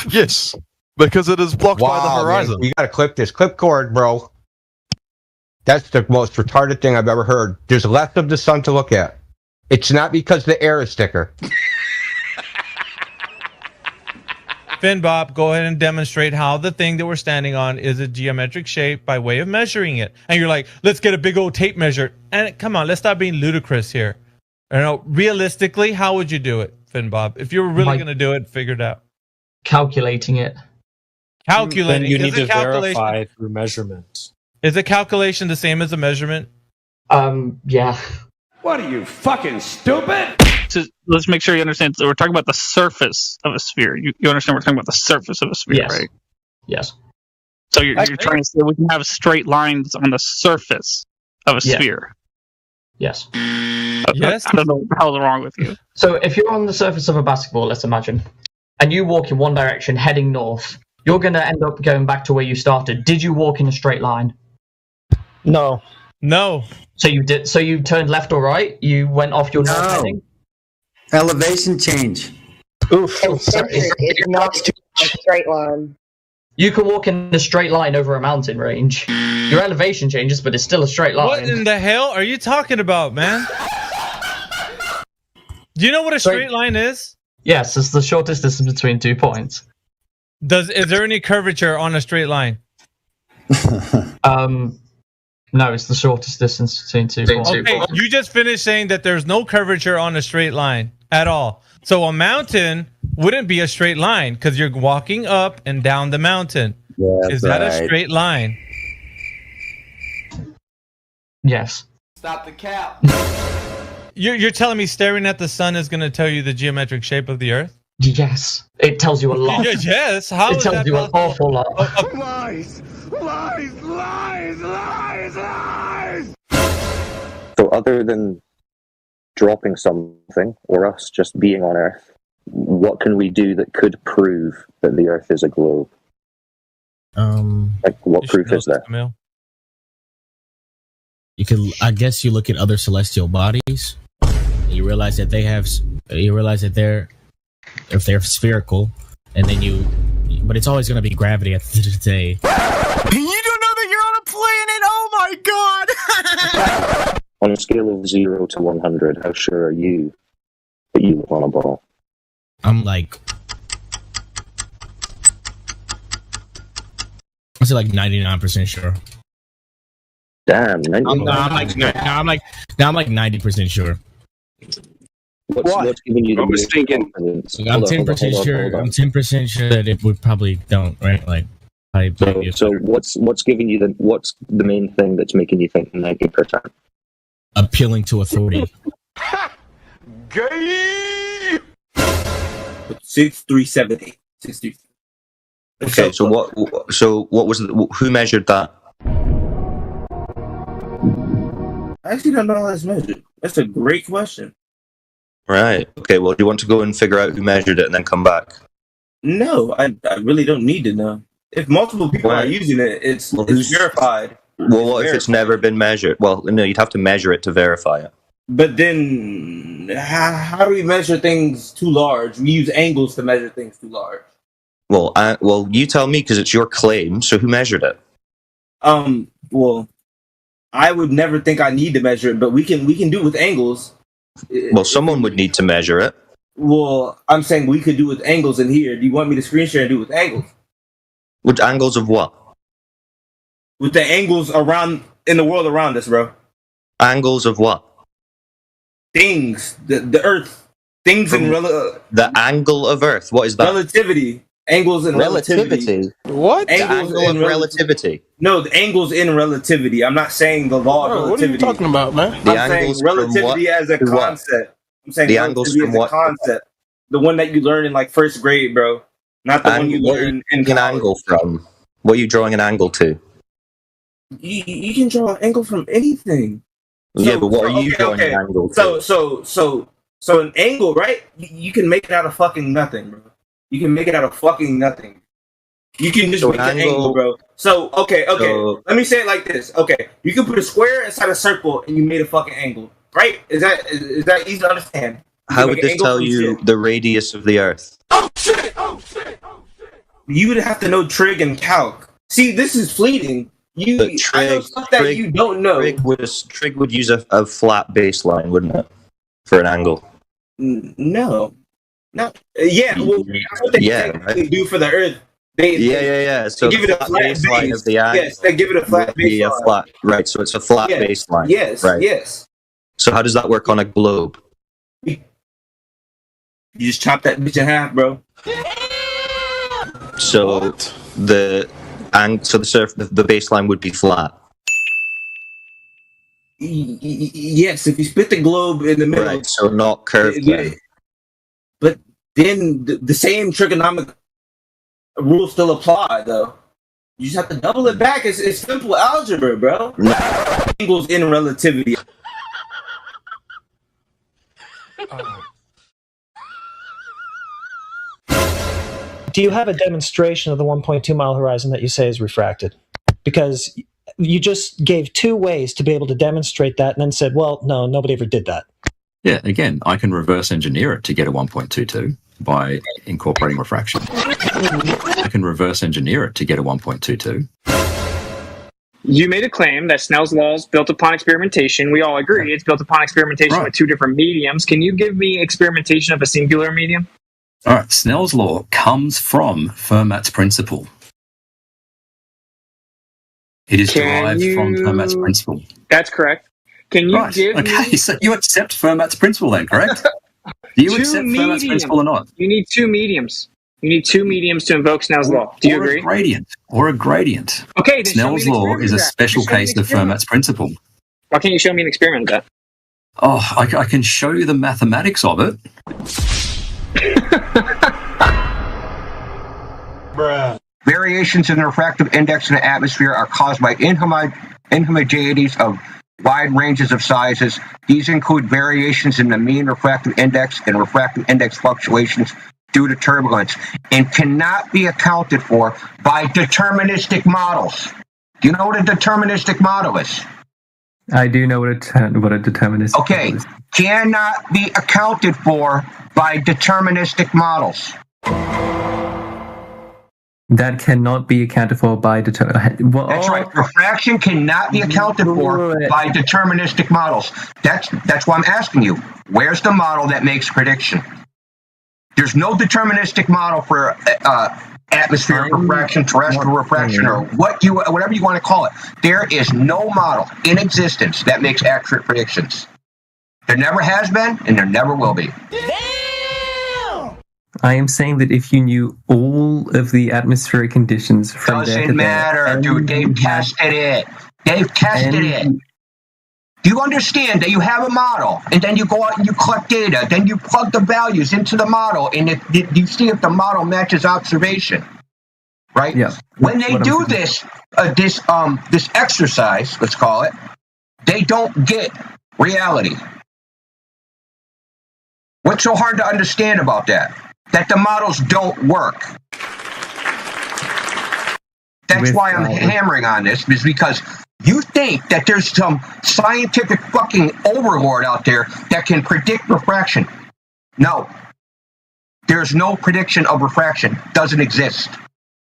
[SPEAKER 10] Yes, because it is blocked by the horizon.
[SPEAKER 7] Man, you gotta clip this. Clip cord, bro. That's the most retarded thing I've ever heard. There's less of the sun to look at. It's not because the air is thicker.
[SPEAKER 22] Finn Bob, go ahead and demonstrate how the thing that we're standing on is a geometric shape by way of measuring it. And you're like, let's get a big old tape measure. And come on, let's stop being ludicrous here. You know, realistically, how would you do it, Finn Bob? If you were really going to do it, figure it out.
[SPEAKER 11] Calculating it.
[SPEAKER 22] Calculating.
[SPEAKER 14] Then you need
[SPEAKER 22] Is
[SPEAKER 14] to
[SPEAKER 22] a calculation-
[SPEAKER 14] verify through measurement.
[SPEAKER 22] Is a calculation the same as a measurement?
[SPEAKER 11] Yeah.
[SPEAKER 6] What are you, fucking stupid?
[SPEAKER 24] So let's make sure you understand. So we're talking about the surface of a sphere. You understand we're talking about the surface of a sphere,
[SPEAKER 11] Yes.
[SPEAKER 24] right?
[SPEAKER 11] Yes.
[SPEAKER 24] So you're trying to say we can have straight lines on the surface of a
[SPEAKER 11] Yeah.
[SPEAKER 24] sphere.
[SPEAKER 11] Yes.
[SPEAKER 24] Yes. I don't know what the hell's wrong with you.
[SPEAKER 11] So if you're on the surface of a basketball, let's imagine, and you walk in one direction heading north, you're going to end up going back to where you started. Did you walk in a straight line?
[SPEAKER 17] No.
[SPEAKER 22] No.
[SPEAKER 11] So you did. So you turned left or right? You went off your north heading?
[SPEAKER 26] Elevation change.
[SPEAKER 11] Oof.
[SPEAKER 28] It's not a straight line.
[SPEAKER 11] You can walk in a straight line over a mountain range. Your elevation changes, but it's still a straight line.
[SPEAKER 22] What in the hell are you talking about, man? Do you know what a straight line is?
[SPEAKER 11] Yes, it's the shortest distance between 2 points.
[SPEAKER 22] Is there any curvature on a straight line?
[SPEAKER 11] No, it's the shortest distance between 2 points.
[SPEAKER 22] Okay, you just finished saying that there's no curvature on a straight line at all. So a mountain wouldn't be a straight line because you're walking up and down the mountain.
[SPEAKER 34] Yeah,
[SPEAKER 22] Is that a straight line?
[SPEAKER 11] Yes.
[SPEAKER 4] Stop the cap.
[SPEAKER 22] You're telling me staring at the sun is going to tell you the geometric shape of the Earth?
[SPEAKER 11] Yes. It tells you a lot.
[SPEAKER 22] Yes. How
[SPEAKER 11] it
[SPEAKER 22] is
[SPEAKER 11] tells
[SPEAKER 22] that
[SPEAKER 11] you an awful lot.
[SPEAKER 19] Lies! Lies! Lies! Lies! Lies!
[SPEAKER 34] So other than dropping something or us just being on Earth, what can we do that could prove that the Earth is a globe? Like what proof is there?
[SPEAKER 1] You can, I guess, you look at other celestial bodies. And you realize that if they're spherical, and then but it's always going to be gravity at the end of the day.
[SPEAKER 10] You don't know that you're on a planet. Oh my god!
[SPEAKER 34] On a scale of 0 to 100, how sure are you that you live on a ball?
[SPEAKER 1] I'm like, I say like 99% sure.
[SPEAKER 34] Damn,
[SPEAKER 1] I'm like 90% sure.
[SPEAKER 34] What's giving you the most confidence?
[SPEAKER 1] I'm 10% sure. I'm 10% sure that it would probably don't, right? Like,
[SPEAKER 34] so what's giving you what's the main thing that's making you think 90%?
[SPEAKER 1] Appealing to authority.
[SPEAKER 19] Gay.
[SPEAKER 5] 6378. 60.
[SPEAKER 34] Okay, so what was who measured that?
[SPEAKER 5] I actually don't know how that's measured. That's a great question.
[SPEAKER 34] Right. Okay, well, do you want to go and figure out who measured it and then come back?
[SPEAKER 5] No, I really don't need to know. If multiple people are using it, it's verified.
[SPEAKER 34] Well, what if it's never been measured? Well, no, you'd have to measure it to verify it.
[SPEAKER 5] But then, how do we measure things too large? We use angles to measure things too large.
[SPEAKER 34] Well, you tell me because it's your claim. So who measured it?
[SPEAKER 5] Well, I would never think I need to measure it, but we can do it with angles.
[SPEAKER 34] Well, someone would need to measure it.
[SPEAKER 5] Well, I'm saying we could do it with angles in here. Do you want me to screen share and do it with angles?
[SPEAKER 34] With angles of what?
[SPEAKER 5] With the angles around in the world around us, bro.
[SPEAKER 34] Angles of what?
[SPEAKER 5] Things, the Earth, things in
[SPEAKER 34] the angle of Earth. What is that?
[SPEAKER 5] Relativity. Angles in relativity.
[SPEAKER 34] What?
[SPEAKER 5] Angles
[SPEAKER 34] the angle in relativity.
[SPEAKER 5] No, the angles in relativity. I'm not saying the law of relativity.
[SPEAKER 20] What are you talking about, man?
[SPEAKER 5] I'm saying relativity as a concept. I'm saying
[SPEAKER 34] the angles
[SPEAKER 5] from
[SPEAKER 34] what?
[SPEAKER 5] Concept. The one that you learn in like first grade, bro. Not the one you learn in college.
[SPEAKER 34] An angle from? What are you drawing an angle to?
[SPEAKER 5] You can draw an angle from anything.
[SPEAKER 34] Yeah, but what are you drawing an angle to?
[SPEAKER 5] So an angle, right? You can make it out of fucking nothing, bro. You can make it out of fucking nothing. You can just make an angle, bro. So, okay. Let me say it like this. Okay, you can put a square inside a circle and you made a fucking angle, right? Is that easy to understand?
[SPEAKER 34] How would this tell you the radius of the Earth?
[SPEAKER 5] Oh shit! Oh shit! Oh shit! You would have to know trig and calc. See, this is fleeting. I know stuff that you don't know.
[SPEAKER 34] Trig would use a flat baseline, wouldn't it, for an angle?
[SPEAKER 5] No. Yeah, well, that's what they technically do for the Earth.
[SPEAKER 34] Yeah. So
[SPEAKER 5] they give it a flat
[SPEAKER 34] baseline of the angle.
[SPEAKER 5] Yes, they give it a flat baseline.
[SPEAKER 34] Right, so it's a flat baseline.
[SPEAKER 5] Yes,
[SPEAKER 34] right.
[SPEAKER 5] Yes.
[SPEAKER 34] So how does that work on a globe?
[SPEAKER 5] You just chop that bitch in half, bro.
[SPEAKER 34] So the baseline would be flat.
[SPEAKER 5] Yes, if you split the globe in the middle.
[SPEAKER 34] Right, so not curved.
[SPEAKER 5] But then the same trigonometric rules still apply, though. You just have to double it back. It's simple algebra, bro. Angles in relativity.
[SPEAKER 9] Do you have a demonstration of the 1.2 mile horizon that you say is refracted? Because you just gave two ways to be able to demonstrate that and then said, well, no, nobody ever did that.
[SPEAKER 12] Yeah, again, I can reverse engineer it to get a 1.22 by incorporating refraction. I can reverse engineer it to get a 1.22.
[SPEAKER 13] You made a claim that Snell's law is built upon experimentation. We all agree it's built upon experimentation with two different mediums. Can you give me experimentation of a singular medium?
[SPEAKER 12] All right, Snell's law comes from Fermat's principle. It is derived from Fermat's principle.
[SPEAKER 13] That's correct. Can you give me...
[SPEAKER 12] Okay, so you accept Fermat's principle then, correct? Do you accept Fermat's principle or not?
[SPEAKER 13] You need two mediums. You need two mediums to invoke Snell's law. Do you agree?
[SPEAKER 12] Or a gradient.
[SPEAKER 13] Okay, then
[SPEAKER 12] Snell's law is a special case of Fermat's principle.
[SPEAKER 13] Why can't you show me an experiment of that?
[SPEAKER 12] Oh, I can show you the mathematics of it.
[SPEAKER 7] Variations in the refractive index in the atmosphere are caused by inhomogeneities of wide ranges of sizes. These include variations in the mean refractive index and refractive index fluctuations due to turbulence, and cannot be accounted for by deterministic models. Do you know what a deterministic model is?
[SPEAKER 2] I do know what a deterministic model is.
[SPEAKER 7] Cannot be accounted for by deterministic models.
[SPEAKER 2] That cannot be accounted for by
[SPEAKER 7] That's right. Refraction cannot be accounted for by deterministic models. That's why I'm asking you, where's the model that makes prediction? There's no deterministic model for atmospheric refraction, terrestrial refraction, or whatever you want to call it. There is no model in existence that makes accurate predictions. There never has been, and there never will be.
[SPEAKER 2] I am saying that if you knew all of the atmospheric conditions from there to
[SPEAKER 7] doesn't matter, dude. They've tested it. They've tested it. Do you understand that you have a model, and then you go out and you collect data, then you plug the values into the model, and you see if the model matches observation, right?
[SPEAKER 2] Yeah.
[SPEAKER 7] When they do this exercise, let's call it, they don't get reality. What's so hard to understand about that? That the models don't work. That's why I'm hammering on this, is because you think that there's some scientific fucking overlord out there that can predict refraction. No. There's no prediction of refraction. Doesn't exist.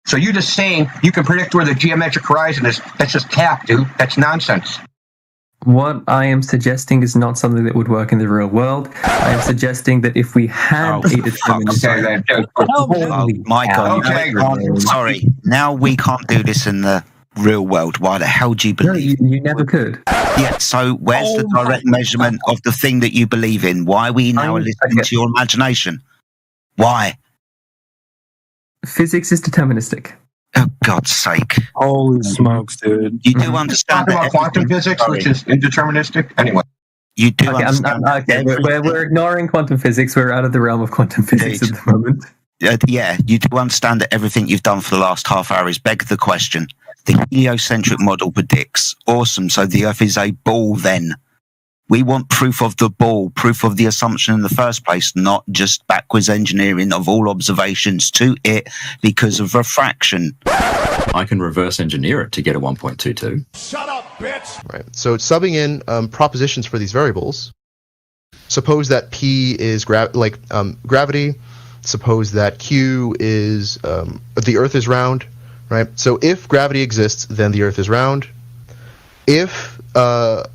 [SPEAKER 7] So you just saying you can predict where the geometric horizon is, that's just cap, dude. That's nonsense.
[SPEAKER 2] What I am suggesting is not something that would work in the real world. I am suggesting that if we had a deterministic...
[SPEAKER 8] Michael, sorry. Now we can't do this in the real world. Why the hell do you believe?
[SPEAKER 2] You never could.
[SPEAKER 8] Yeah, so where's the direct measurement of the thing that you believe in? Why are we now listening to your imagination? Why?
[SPEAKER 2] Physics is deterministic.
[SPEAKER 8] Oh, God's sake.
[SPEAKER 10] Holy smokes, dude.
[SPEAKER 8] You do understand
[SPEAKER 7] about quantum physics, which is indeterministic? Anyway.
[SPEAKER 8] You do understand
[SPEAKER 2] we're ignoring quantum physics. We're out of the realm of quantum physics at the moment.
[SPEAKER 8] Yeah, you do understand that everything you've done for the last half hour is beg the question. The heliocentric model predicts. Awesome. So the Earth is a ball then. We want proof of the ball, proof of the assumption in the first place, not just backwards engineering of all observations to it because of refraction.
[SPEAKER 12] I can reverse engineer it to get a 1.22.
[SPEAKER 19] Shut up, bitch!
[SPEAKER 15] Right. So it's subbing in propositions for these variables. Suppose that P is gravity. Suppose that Q is the Earth is round. Right. So if gravity exists, then the Earth is round. If the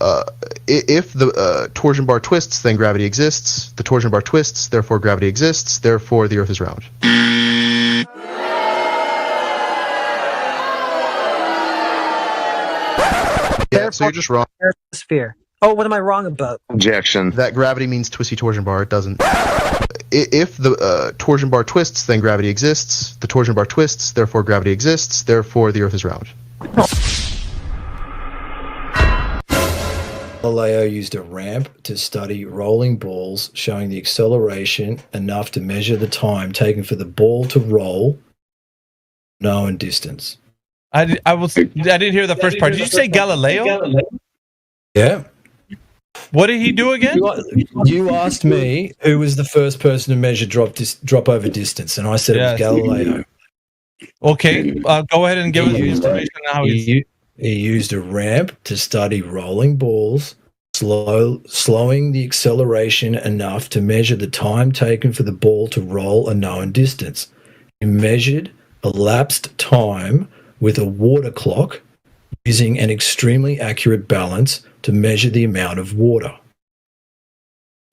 [SPEAKER 15] torsion bar twists, then gravity exists. The torsion bar twists, therefore gravity exists. Therefore, the Earth is round. Yeah, so you're just wrong.
[SPEAKER 9] Sphere. Oh, what am I wrong about?
[SPEAKER 15] Objection. That gravity means twisty torsion bar. It doesn't. If the torsion bar twists, then gravity exists. The torsion bar twists, therefore gravity exists. Therefore, the Earth is round.
[SPEAKER 16] Galileo used a ramp to study rolling balls, showing the acceleration enough to measure the time taken for the ball to roll known distance.
[SPEAKER 22] I didn't hear the first part. Did you say Galileo?
[SPEAKER 16] Yeah.
[SPEAKER 22] What did he do again?
[SPEAKER 16] You asked me who was the first person to measure drop over distance, and I said it was Galileo.
[SPEAKER 22] Okay, go ahead and give us the information on how
[SPEAKER 16] he used a ramp to study rolling balls, slowing the acceleration enough to measure the time taken for the ball to roll a known distance. He measured elapsed time with a water clock using an extremely accurate balance to measure the amount of water.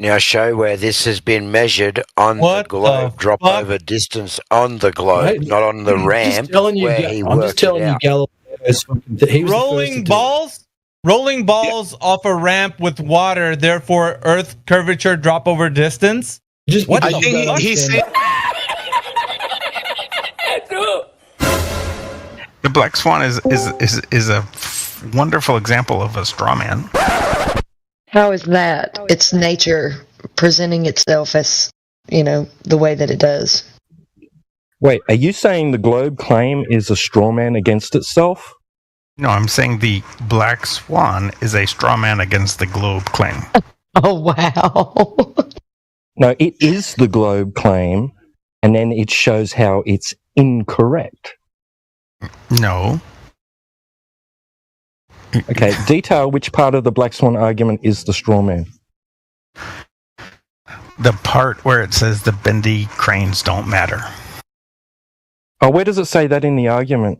[SPEAKER 18] Now show where this has been measured on the globe. Drop over distance on the globe, not on the ramp.
[SPEAKER 16] I'm just telling you, Galileo.
[SPEAKER 22] Rolling balls? Rolling balls off a ramp with water, therefore Earth curvature drop over distance.
[SPEAKER 16] What?
[SPEAKER 10] I think he's saying
[SPEAKER 3] The black swan is a wonderful example of a straw man.
[SPEAKER 28] How is that? It's nature presenting itself as, the way that it does.
[SPEAKER 6] Wait, are you saying the globe claim is a straw man against itself?
[SPEAKER 3] No, I'm saying the black swan is a straw man against the globe claim.
[SPEAKER 28] Oh, wow.
[SPEAKER 6] No, it is the globe claim, and then it shows how it's incorrect.
[SPEAKER 3] No.
[SPEAKER 6] Okay, detail which part of the black swan argument is the straw man.
[SPEAKER 3] The part where it says the bendy cranes don't matter.
[SPEAKER 6] Oh, where does it say that in the argument?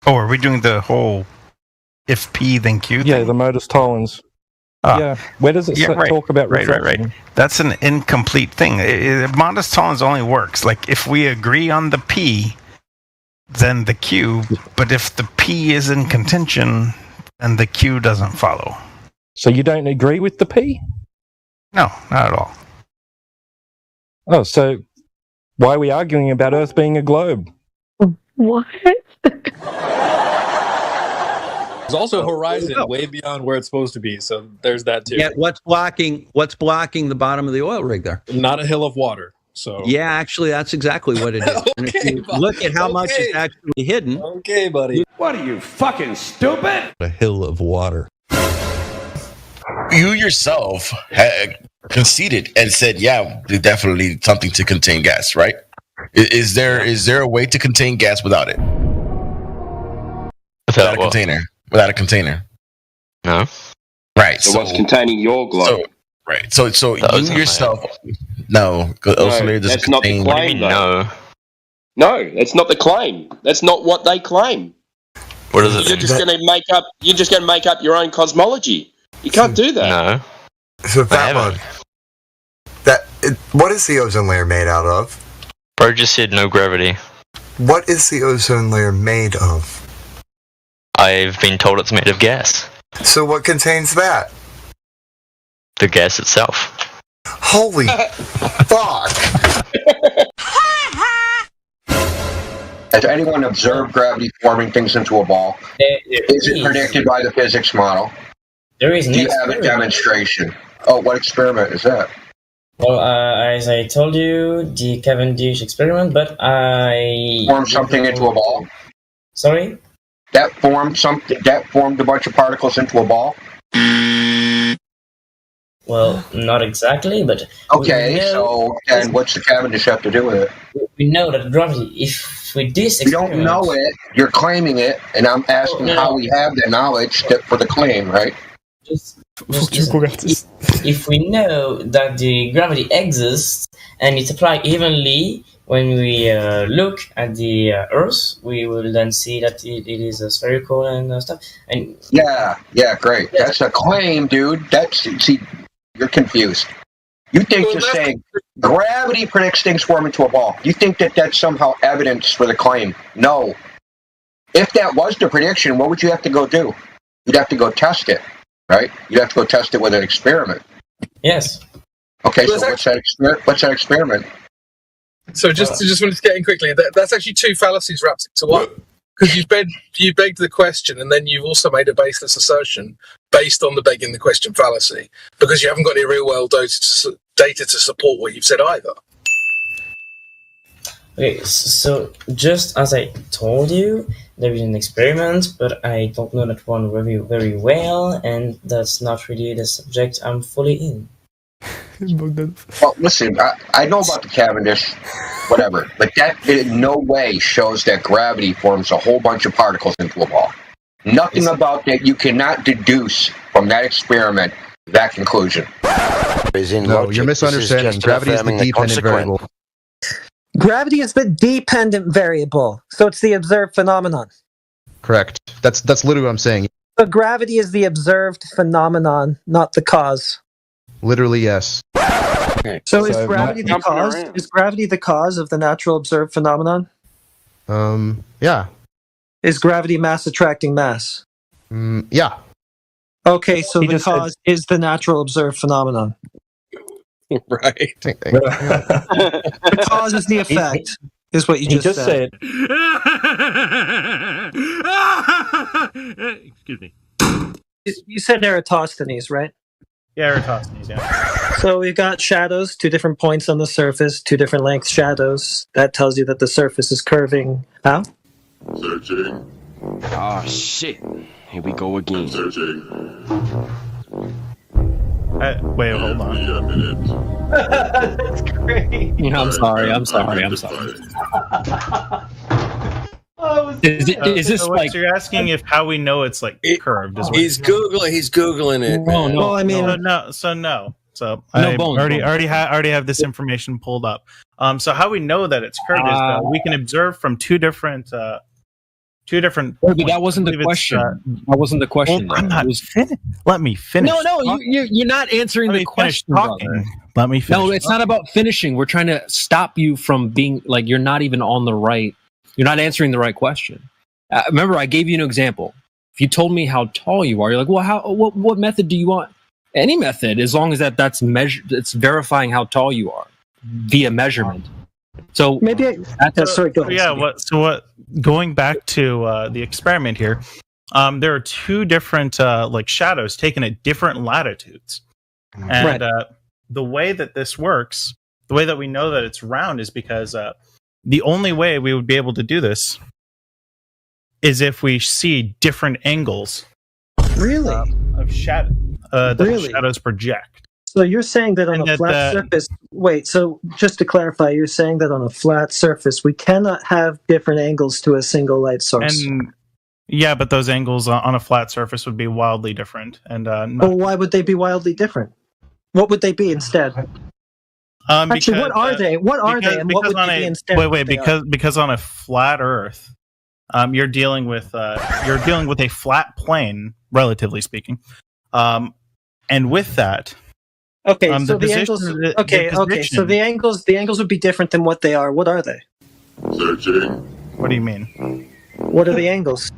[SPEAKER 3] Oh, are we doing the whole if P then Q thing?
[SPEAKER 6] Yeah, the modus tollens. Yeah, where does it talk about reflection?
[SPEAKER 3] Right. That's an incomplete thing. Modus tollens only works like if we agree on the P, then the Q. But if the P is in contention, then the Q doesn't follow.
[SPEAKER 6] So you don't agree with the P?
[SPEAKER 3] No, not at all.
[SPEAKER 6] Oh, so why are we arguing about Earth being a globe?
[SPEAKER 28] What?
[SPEAKER 14] There's also horizon way beyond where it's supposed to be, so there's that too.
[SPEAKER 17] Yeah, what's blocking the bottom of the oil rig there?
[SPEAKER 14] Not a hill of water. So
[SPEAKER 17] yeah, actually, that's exactly what it is. And if you look at how much is actually hidden.
[SPEAKER 14] Okay, buddy.
[SPEAKER 19] What are you, fucking stupid?
[SPEAKER 16] A hill of water.
[SPEAKER 21] You yourself had conceded and said, "Yeah, definitely something to contain gas." Right? Is there a way to contain gas without it? Without a container. Without a container.
[SPEAKER 23] No.
[SPEAKER 21] Right.
[SPEAKER 23] So what's containing your globe?
[SPEAKER 21] Right. So you yourself. No.
[SPEAKER 23] That's not the claim. No, that's not the claim. That's not what they claim. What is it?
[SPEAKER 21] You're just going to make up your own cosmology. You can't do that.
[SPEAKER 23] No.
[SPEAKER 24] So that one. What is the ozone layer made out of?
[SPEAKER 23] Bro just said no gravity.
[SPEAKER 24] What is the ozone layer made of?
[SPEAKER 23] I've been told it's made of gas.
[SPEAKER 24] So what contains that?
[SPEAKER 23] The gas itself.
[SPEAKER 24] Holy fuck!
[SPEAKER 7] Has anyone observed gravity forming things into a ball? Is it predicted by the physics model?
[SPEAKER 25] There is.
[SPEAKER 7] Do you have a demonstration? Oh, what experiment is that?
[SPEAKER 25] Well, as I told you, the Cavendish experiment, but I
[SPEAKER 7] formed something into a ball.
[SPEAKER 25] Sorry?
[SPEAKER 7] That formed something. That formed a bunch of particles into a ball.
[SPEAKER 25] Well, not exactly, but
[SPEAKER 7] okay. So, and what's the Cavendish have to do with it?
[SPEAKER 25] We know that gravity. If with this
[SPEAKER 7] experiment, you don't know it. You're claiming it, and I'm asking how we have the knowledge for the claim, right?
[SPEAKER 25] Just if we know that the gravity exists and it's applied evenly when we look at the Earth, we will then see that it is spherical and stuff. And
[SPEAKER 7] yeah, great. That's a claim, dude. See, you're confused. You think just saying gravity predicts things form into a ball. You think that that's somehow evidence for the claim? No. If that was the prediction, what would you have to go do? You'd have to go test it. Right? You'd have to go test it with an experiment.
[SPEAKER 25] Yes.
[SPEAKER 7] Okay, so what's that experiment?
[SPEAKER 13] So just wanted to get in quickly. That's actually two fallacies wrapped into one. Because you begged the question, and then you've also made a baseless assertion based on the begging the question fallacy, because you haven't got any real world data to support what you've said either.
[SPEAKER 25] Okay, so just as I told you, there is an experiment, but I don't know that one very, very well, and that's not really the subject I'm fully in.
[SPEAKER 7] Well, listen, I know about the Cavendish, whatever, but that in no way shows that gravity forms a whole bunch of particles into a ball. Nothing about that. You cannot deduce from that experiment that conclusion.
[SPEAKER 15] No, you're misunderstanding. Gravity is the dependent variable.
[SPEAKER 27] Gravity is the dependent variable, so it's the observed phenomenon.
[SPEAKER 15] Correct. That's literally what I'm saying.
[SPEAKER 27] So gravity is the observed phenomenon, not the cause.
[SPEAKER 15] Literally, yes.
[SPEAKER 27] Okay. So is gravity the cause? Is gravity the cause of the natural observed phenomenon?
[SPEAKER 15] Yeah.
[SPEAKER 27] Is gravity mass attracting mass?
[SPEAKER 15] Yeah.
[SPEAKER 9] Okay, so the cause is the natural observed phenomenon.
[SPEAKER 17] Right.
[SPEAKER 9] The cause is the effect, is what you just said.
[SPEAKER 1] Excuse me.
[SPEAKER 9] You said Eratosthenes, right?
[SPEAKER 1] Yeah, Eratosthenes, yeah.
[SPEAKER 9] So we've got shadows, 2 different points on the surface, 2 different length shadows. That tells you that the surface is curving. How?
[SPEAKER 19] Searching.
[SPEAKER 23] Oh, shit. Here we go again.
[SPEAKER 19] Searching.
[SPEAKER 1] Wait, hold on.
[SPEAKER 9] That's great.
[SPEAKER 14] I'm sorry. Is this
[SPEAKER 1] so
[SPEAKER 14] like
[SPEAKER 1] you're asking if how we know it's like curved? Is what
[SPEAKER 17] He's googling it.
[SPEAKER 14] No,
[SPEAKER 17] man.
[SPEAKER 14] no.
[SPEAKER 9] Well, I mean,
[SPEAKER 1] no. So
[SPEAKER 14] No
[SPEAKER 1] I
[SPEAKER 14] bones,
[SPEAKER 1] already have this information pulled up. So how we know that it's curved is we can observe from two different. But
[SPEAKER 14] that wasn't the question. That wasn't the question.
[SPEAKER 1] Well, I'm not Let me finish.
[SPEAKER 14] No, you're not answering the question. Brother.
[SPEAKER 1] Let me finish.
[SPEAKER 14] No, it's not about finishing. We're trying to stop you from being like you're not even on the right. You're not answering the right question. Remember, I gave you an example. If you told me how tall you are, you're like, well, what method do you want? Any method, as long as that's measured, it's verifying how tall you are via measurement. So
[SPEAKER 9] maybe go ahead.
[SPEAKER 1] Going back to the experiment here, there are 2 different like shadows taken at different latitudes, and the way that this works, the way that we know that it's round, is because the only way we would be able to do this is if we see different angles.
[SPEAKER 9] Really?
[SPEAKER 1] Of shadow that the shadows project.
[SPEAKER 9] So you're saying that on a flat surface... Wait, so just to clarify, you're saying that on a flat surface, we cannot have different angles to a single light source.
[SPEAKER 1] And yeah, but those angles on a flat surface would be wildly different. And
[SPEAKER 9] well, why would they be wildly different? What would they be instead? Actually, what are they? What are they, and what would they be instead?
[SPEAKER 1] Because on a flat Earth, you're dealing with a flat plane, relatively speaking, and with that.
[SPEAKER 9] Okay, so the angles. So the angles would be different than what they are. What are they?
[SPEAKER 19] Searching.
[SPEAKER 1] What do you mean?
[SPEAKER 9] What are the angles?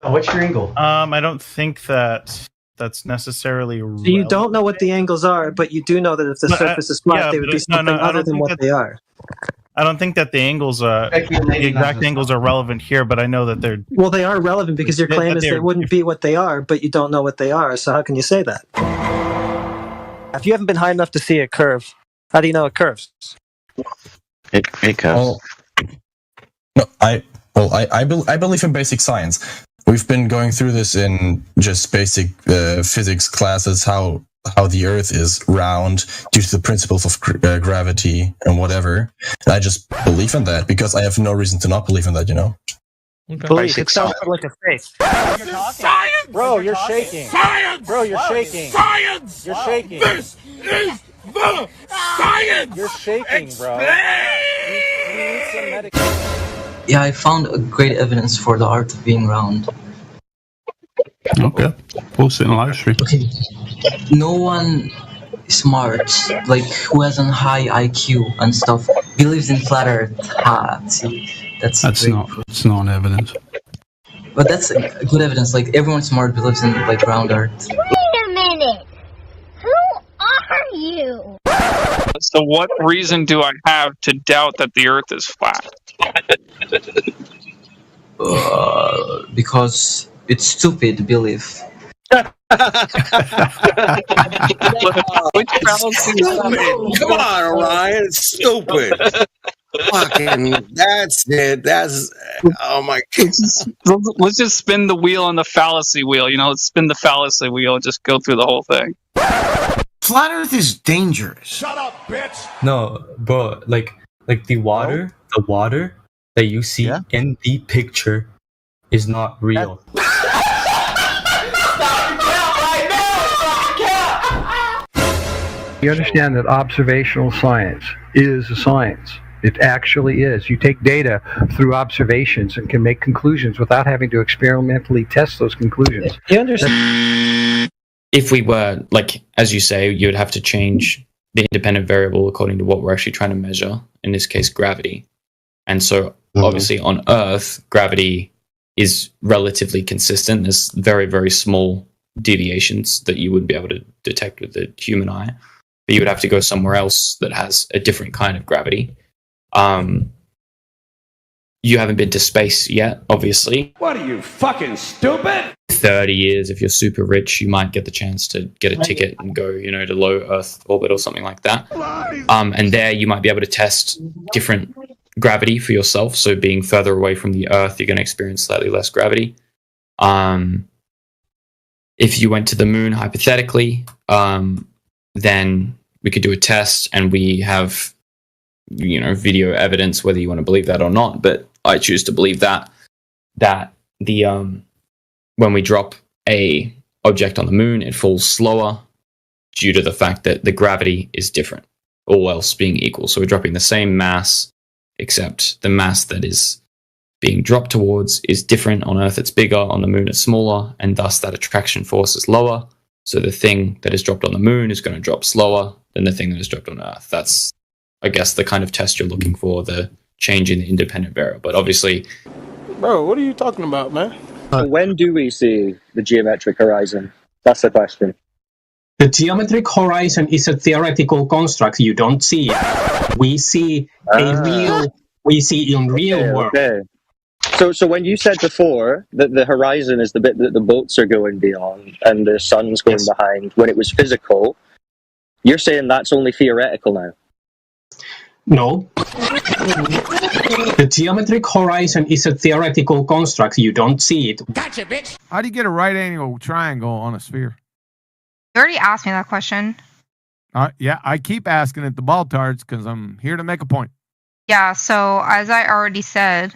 [SPEAKER 2] What's your angle?
[SPEAKER 1] I don't think that's necessarily.
[SPEAKER 9] So you don't know what the angles are, but you do know that if the surface is flat, they would be something other than what they are.
[SPEAKER 1] I don't think that the angles, the exact angles, are relevant here, but I know that they're.
[SPEAKER 9] Well, they are relevant because your claim is they wouldn't be what they are, but you don't know what they are. So how can you say that? If you haven't been high enough to see a curve, how do you know it curves?
[SPEAKER 4] It curves.
[SPEAKER 5] I believe in basic science. We've been going through this in just basic physics classes, how the Earth is round due to the principles of gravity and whatever. And I just believe in that because I have no reason to not believe in that,
[SPEAKER 9] Okay. Belief. It sounds like a faith.
[SPEAKER 2] Science! Bro, you're shaking.
[SPEAKER 19] Science!
[SPEAKER 2] Bro, you're shaking.
[SPEAKER 19] Science!
[SPEAKER 2] You're shaking.
[SPEAKER 19] This is the science!
[SPEAKER 2] You're shaking, bro. You need some medication.
[SPEAKER 8] Yeah, I found a great evidence for the art of being round.
[SPEAKER 11] Okay. Post it in live stream.
[SPEAKER 8] Okay. No one smart, like who has a high IQ and stuff, believes in flat Earth. See, that's
[SPEAKER 11] not evidence.
[SPEAKER 8] But that's good evidence. Like everyone smart believes in like round Earth.
[SPEAKER 20] Wait a minute. Who are you?
[SPEAKER 26] So what reason do I have to doubt that the Earth is flat?
[SPEAKER 8] Because it's stupid belief.
[SPEAKER 17] Come on, Orion. It's stupid. Fucking, that's it. That's, oh my God.
[SPEAKER 26] Let's just spin the wheel on the fallacy wheel. Let's spin the fallacy wheel and just go through the whole thing.
[SPEAKER 10] Flat Earth is dangerous.
[SPEAKER 19] Shut up, bitch!
[SPEAKER 29] No, bro, like the water that you see in the picture is not real.
[SPEAKER 30] You understand that observational science is a science. It actually is. You take data through observations and can make conclusions without having to experimentally test those conclusions.
[SPEAKER 9] You understand?
[SPEAKER 31] If we were, like, as you say, you would have to change the independent variable according to what we're actually trying to measure, in this case, gravity. And so, obviously, on Earth, gravity is relatively consistent. There's very, very small deviations that you would be able to detect with the human eye, but you would have to go somewhere else that has a different kind of gravity. You haven't been to space yet, obviously.
[SPEAKER 19] What are you, fucking stupid?
[SPEAKER 31] 30 years, if you're super rich, you might get the chance to get a ticket and go, to low Earth orbit or something like that. And there you might be able to test different gravity for yourself. So being further away from the Earth, you're going to experience slightly less gravity. If you went to the moon, hypothetically, then we could do a test, and we have, video evidence, whether you want to believe that or not. But I choose to believe that the when we drop a object on the moon, it falls slower due to the fact that the gravity is different, all else being equal. So we're dropping the same mass, except the mass that is being dropped towards is different. On Earth it's bigger, on the moon it's smaller, and thus that attraction force is lower. So the thing that is dropped on the moon is going to drop slower than the thing that is dropped on Earth. That's, I guess, the kind of test you're looking for, the change in the independent variable. But obviously...
[SPEAKER 3] Bro, what are you talking about, man?
[SPEAKER 17] When do we see the geometric horizon? That's the question.
[SPEAKER 6] The geometric horizon is a theoretical construct. You don't see it. We see we see in real world.
[SPEAKER 17] Okay. So when you said before that the horizon is the bit that the boats are going beyond and the sun's going behind, when it was physical, you're saying that's only theoretical now?
[SPEAKER 6] No. The geometric horizon is a theoretical construct. You don't see it.
[SPEAKER 19] Gotcha, bitch!
[SPEAKER 12] How do you get a right angle triangle on a sphere?
[SPEAKER 13] You already asked me that question.
[SPEAKER 12] Yeah, I keep asking it the ball tarts because I'm here to make a point.
[SPEAKER 13] Yeah, so as I already said,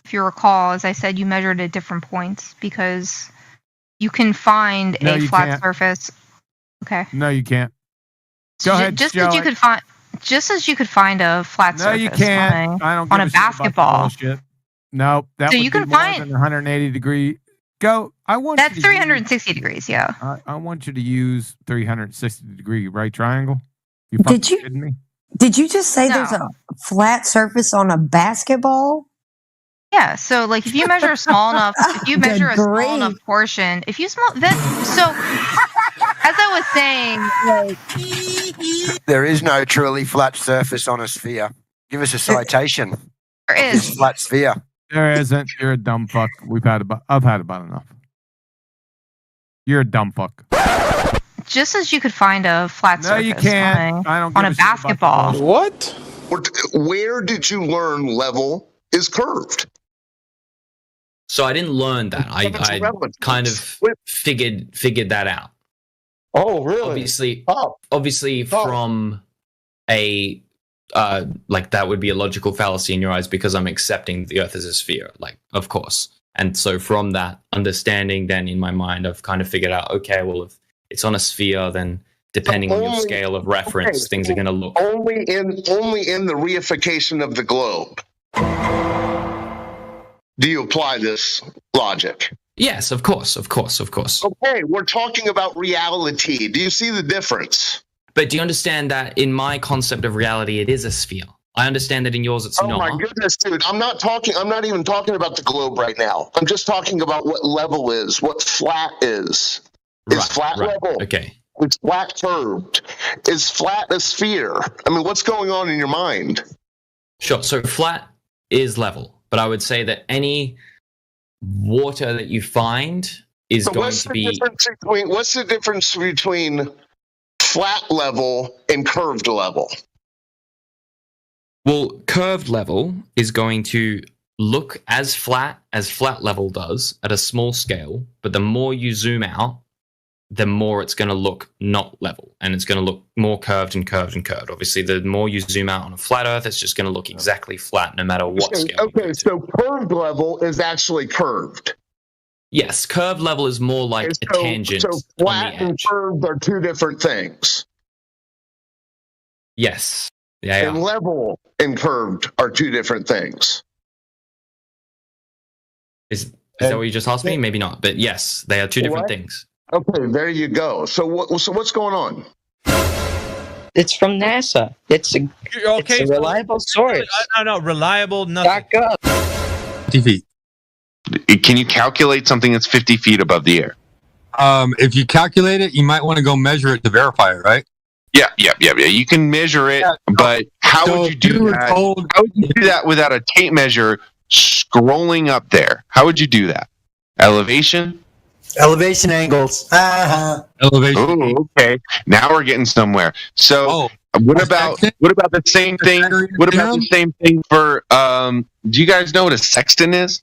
[SPEAKER 13] if you recall, as I said, you measured at different points because you can find a flat surface. Okay.
[SPEAKER 12] No, you can't. Go ahead,
[SPEAKER 13] just as you could find a flat surface.
[SPEAKER 12] No, you can't. I don't give
[SPEAKER 13] on a basketball.
[SPEAKER 12] No, that
[SPEAKER 13] so
[SPEAKER 12] would
[SPEAKER 13] you can
[SPEAKER 12] be more
[SPEAKER 13] find
[SPEAKER 12] than 180 degree. Go. I want.
[SPEAKER 13] That's 360 degrees. Yeah.
[SPEAKER 12] I want you to use 360 degree right triangle.
[SPEAKER 16] Did you
[SPEAKER 12] kidding me?
[SPEAKER 16] Did you just say there's a flat surface on a basketball?
[SPEAKER 13] Yeah, so like if you measure a small enough, portion, if you small then so as I was saying,
[SPEAKER 18] there is no truly flat surface on a sphere. Give us a citation.
[SPEAKER 13] There is
[SPEAKER 18] flat sphere.
[SPEAKER 12] There isn't. You're a dumb fuck. I've had about enough. You're a dumb fuck.
[SPEAKER 13] Just as you could find a flat surface
[SPEAKER 12] you can't.
[SPEAKER 13] on a basketball.
[SPEAKER 3] What?
[SPEAKER 21] Where did you learn level is curved?
[SPEAKER 31] So I didn't learn that. I kind of figured that out.
[SPEAKER 3] Oh, really?
[SPEAKER 31] Obviously from a like that would be a logical fallacy in your eyes because I'm accepting the Earth as a sphere, like of course. And so from that understanding, then in my mind, I've kind of figured out, okay, well, if it's on a sphere, then depending on your scale of reference, things are going to look
[SPEAKER 21] only in the reification of the globe. Do you apply this logic?
[SPEAKER 31] Yes, of course.
[SPEAKER 21] Okay, we're talking about reality. Do you see the difference?
[SPEAKER 31] But do you understand that in my concept of reality, it is a sphere? I understand that in yours, it's not.
[SPEAKER 21] Oh my goodness, dude! I'm not even talking about the globe right now. I'm just talking about what level is, what flat is. Is flat level?
[SPEAKER 31] Okay.
[SPEAKER 21] It's flat curved. Is flat a sphere? I mean, what's going on in your mind?
[SPEAKER 31] Sure. So flat is level. But I would say that any water that you find is going to be...
[SPEAKER 21] What's the difference between flat level and curved level?
[SPEAKER 31] Well, curved level is going to look as flat level does at a small scale, but the more you zoom out, the more it's going to look not level, and it's going to look more curved and curved and curved. Obviously, the more you zoom out on a flat Earth, it's just going to look exactly flat no matter what scale.
[SPEAKER 21] Okay, so curved level is actually curved.
[SPEAKER 31] Yes, curved level is more like a tangent.
[SPEAKER 21] So flat and curved are two different things.
[SPEAKER 31] Yes.
[SPEAKER 21] Yeah. And level and curved are two different things.
[SPEAKER 31] Is that what you just asked me? Maybe not, but yes, they are two different things.
[SPEAKER 21] Okay, there you go. So what's going on?
[SPEAKER 17] It's from NASA. It's a reliable source.
[SPEAKER 22] No, reliable, nothing.
[SPEAKER 17] Back up.
[SPEAKER 11] TV.
[SPEAKER 1] Can you calculate something that's 50 feet above the air?
[SPEAKER 4] If you calculate it, you might want to go measure it to verify it, right?
[SPEAKER 1] Yeah. You can measure it, but how would you do that? How would you do that without a tape measure scrolling up there? How would you do that? Elevation?
[SPEAKER 2] Elevation angles.
[SPEAKER 4] Elevation.
[SPEAKER 1] Oh, okay. Now we're getting somewhere. So, what about the same thing? What about the same thing for? Do you guys know what a sextant is?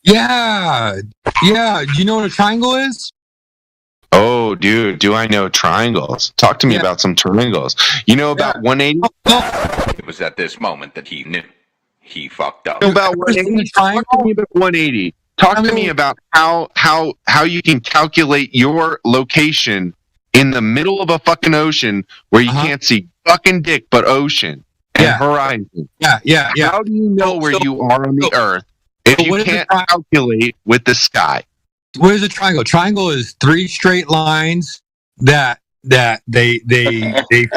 [SPEAKER 4] Yeah. Do you know what a triangle is?
[SPEAKER 1] Oh, dude, do I know triangles? Talk to me about some triangles. You know about 180?
[SPEAKER 19] It was at this moment that he knew he fucked up.
[SPEAKER 1] You know about 180? Talk to me about 180. Talk to me about how you can calculate your location in the middle of a fucking ocean where you can't see fucking dick but ocean and horizon.
[SPEAKER 4] Yeah.
[SPEAKER 1] How do you know where you are on the earth if you can't calculate with the sky?
[SPEAKER 4] What is a triangle? Triangle is 3 straight lines that they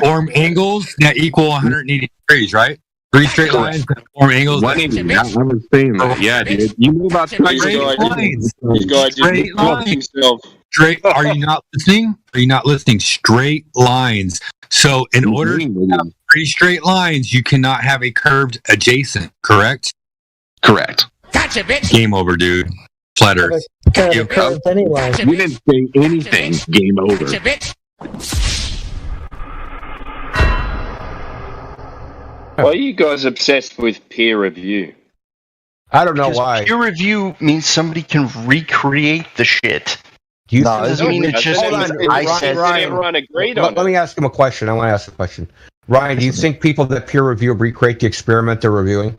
[SPEAKER 4] form angles that equal 180 degrees, right? 3 straight lines that form angles.
[SPEAKER 1] 180. I was saying that. Yeah, dude. You know about
[SPEAKER 4] straight lines.
[SPEAKER 1] Straight lines.
[SPEAKER 4] Straight. Are you not listening? Are you not listening? Straight lines. So in order to have 3 straight lines, you cannot have a curved adjacent. Correct.
[SPEAKER 1] Correct.
[SPEAKER 2] Gotcha, bitch.
[SPEAKER 4] Game over, dude. Flat Earth.
[SPEAKER 9] Curved any line.
[SPEAKER 1] You didn't say anything. Game over.
[SPEAKER 7] Why are you guys obsessed with peer review?
[SPEAKER 14] I don't know
[SPEAKER 7] Because
[SPEAKER 14] why.
[SPEAKER 7] peer
[SPEAKER 14] review means somebody can recreate the shit.
[SPEAKER 7] No,
[SPEAKER 14] It doesn't mean it's just.
[SPEAKER 7] Everyone agreed on
[SPEAKER 14] Let me ask him a question. I want to ask a question. Ryan, do you think people that peer review recreate the experiment they're reviewing?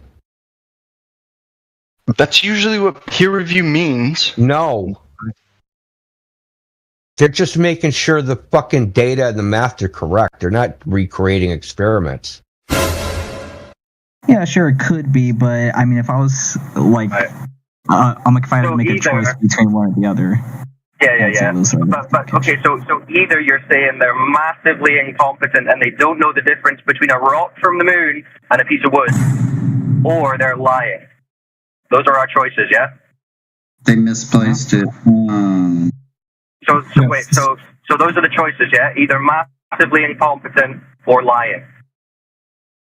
[SPEAKER 7] That's usually what peer review means.
[SPEAKER 14] No. They're just making sure the fucking data and the math are correct. They're not recreating experiments.
[SPEAKER 15] Yeah, sure, it could be, but I mean, if I was like, I'm like, if I had to make a choice between one or the other.
[SPEAKER 22] Yeah. But okay, so either you're saying they're massively incompetent and they don't know the difference between a rock from the moon and a piece of wood, or they're lying. Those are our choices, yeah?
[SPEAKER 23] They misplaced it.
[SPEAKER 22] So those are the choices, yeah? Either massively incompetent or lying.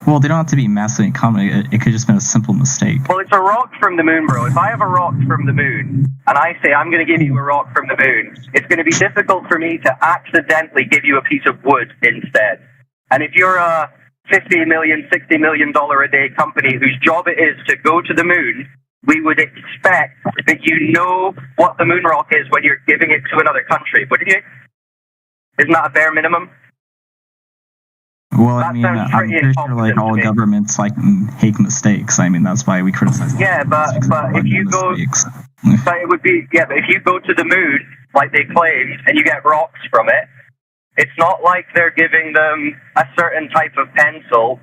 [SPEAKER 15] Well, they don't have to be massively incompetent. It could just been a simple mistake.
[SPEAKER 22] Well, it's a rock from the moon, bro. If I have a rock from the moon, and I say I'm going to give you a rock from the moon, it's going to be difficult for me to accidentally give you a piece of wood instead. And if you're a $50 million, $60 million a day company whose job it is to go to the moon, we would expect that you know what the moon rock is when you're giving it to another country, wouldn't you? Isn't that a bare minimum?
[SPEAKER 15] Well, I mean, I'm pretty sure like all governments like make mistakes. I mean, that's why we criticize them.
[SPEAKER 22] Yeah, but if you go, but it would be but if you go to the moon like they claim and you get rocks from it, it's not like they're giving them a certain type of pencil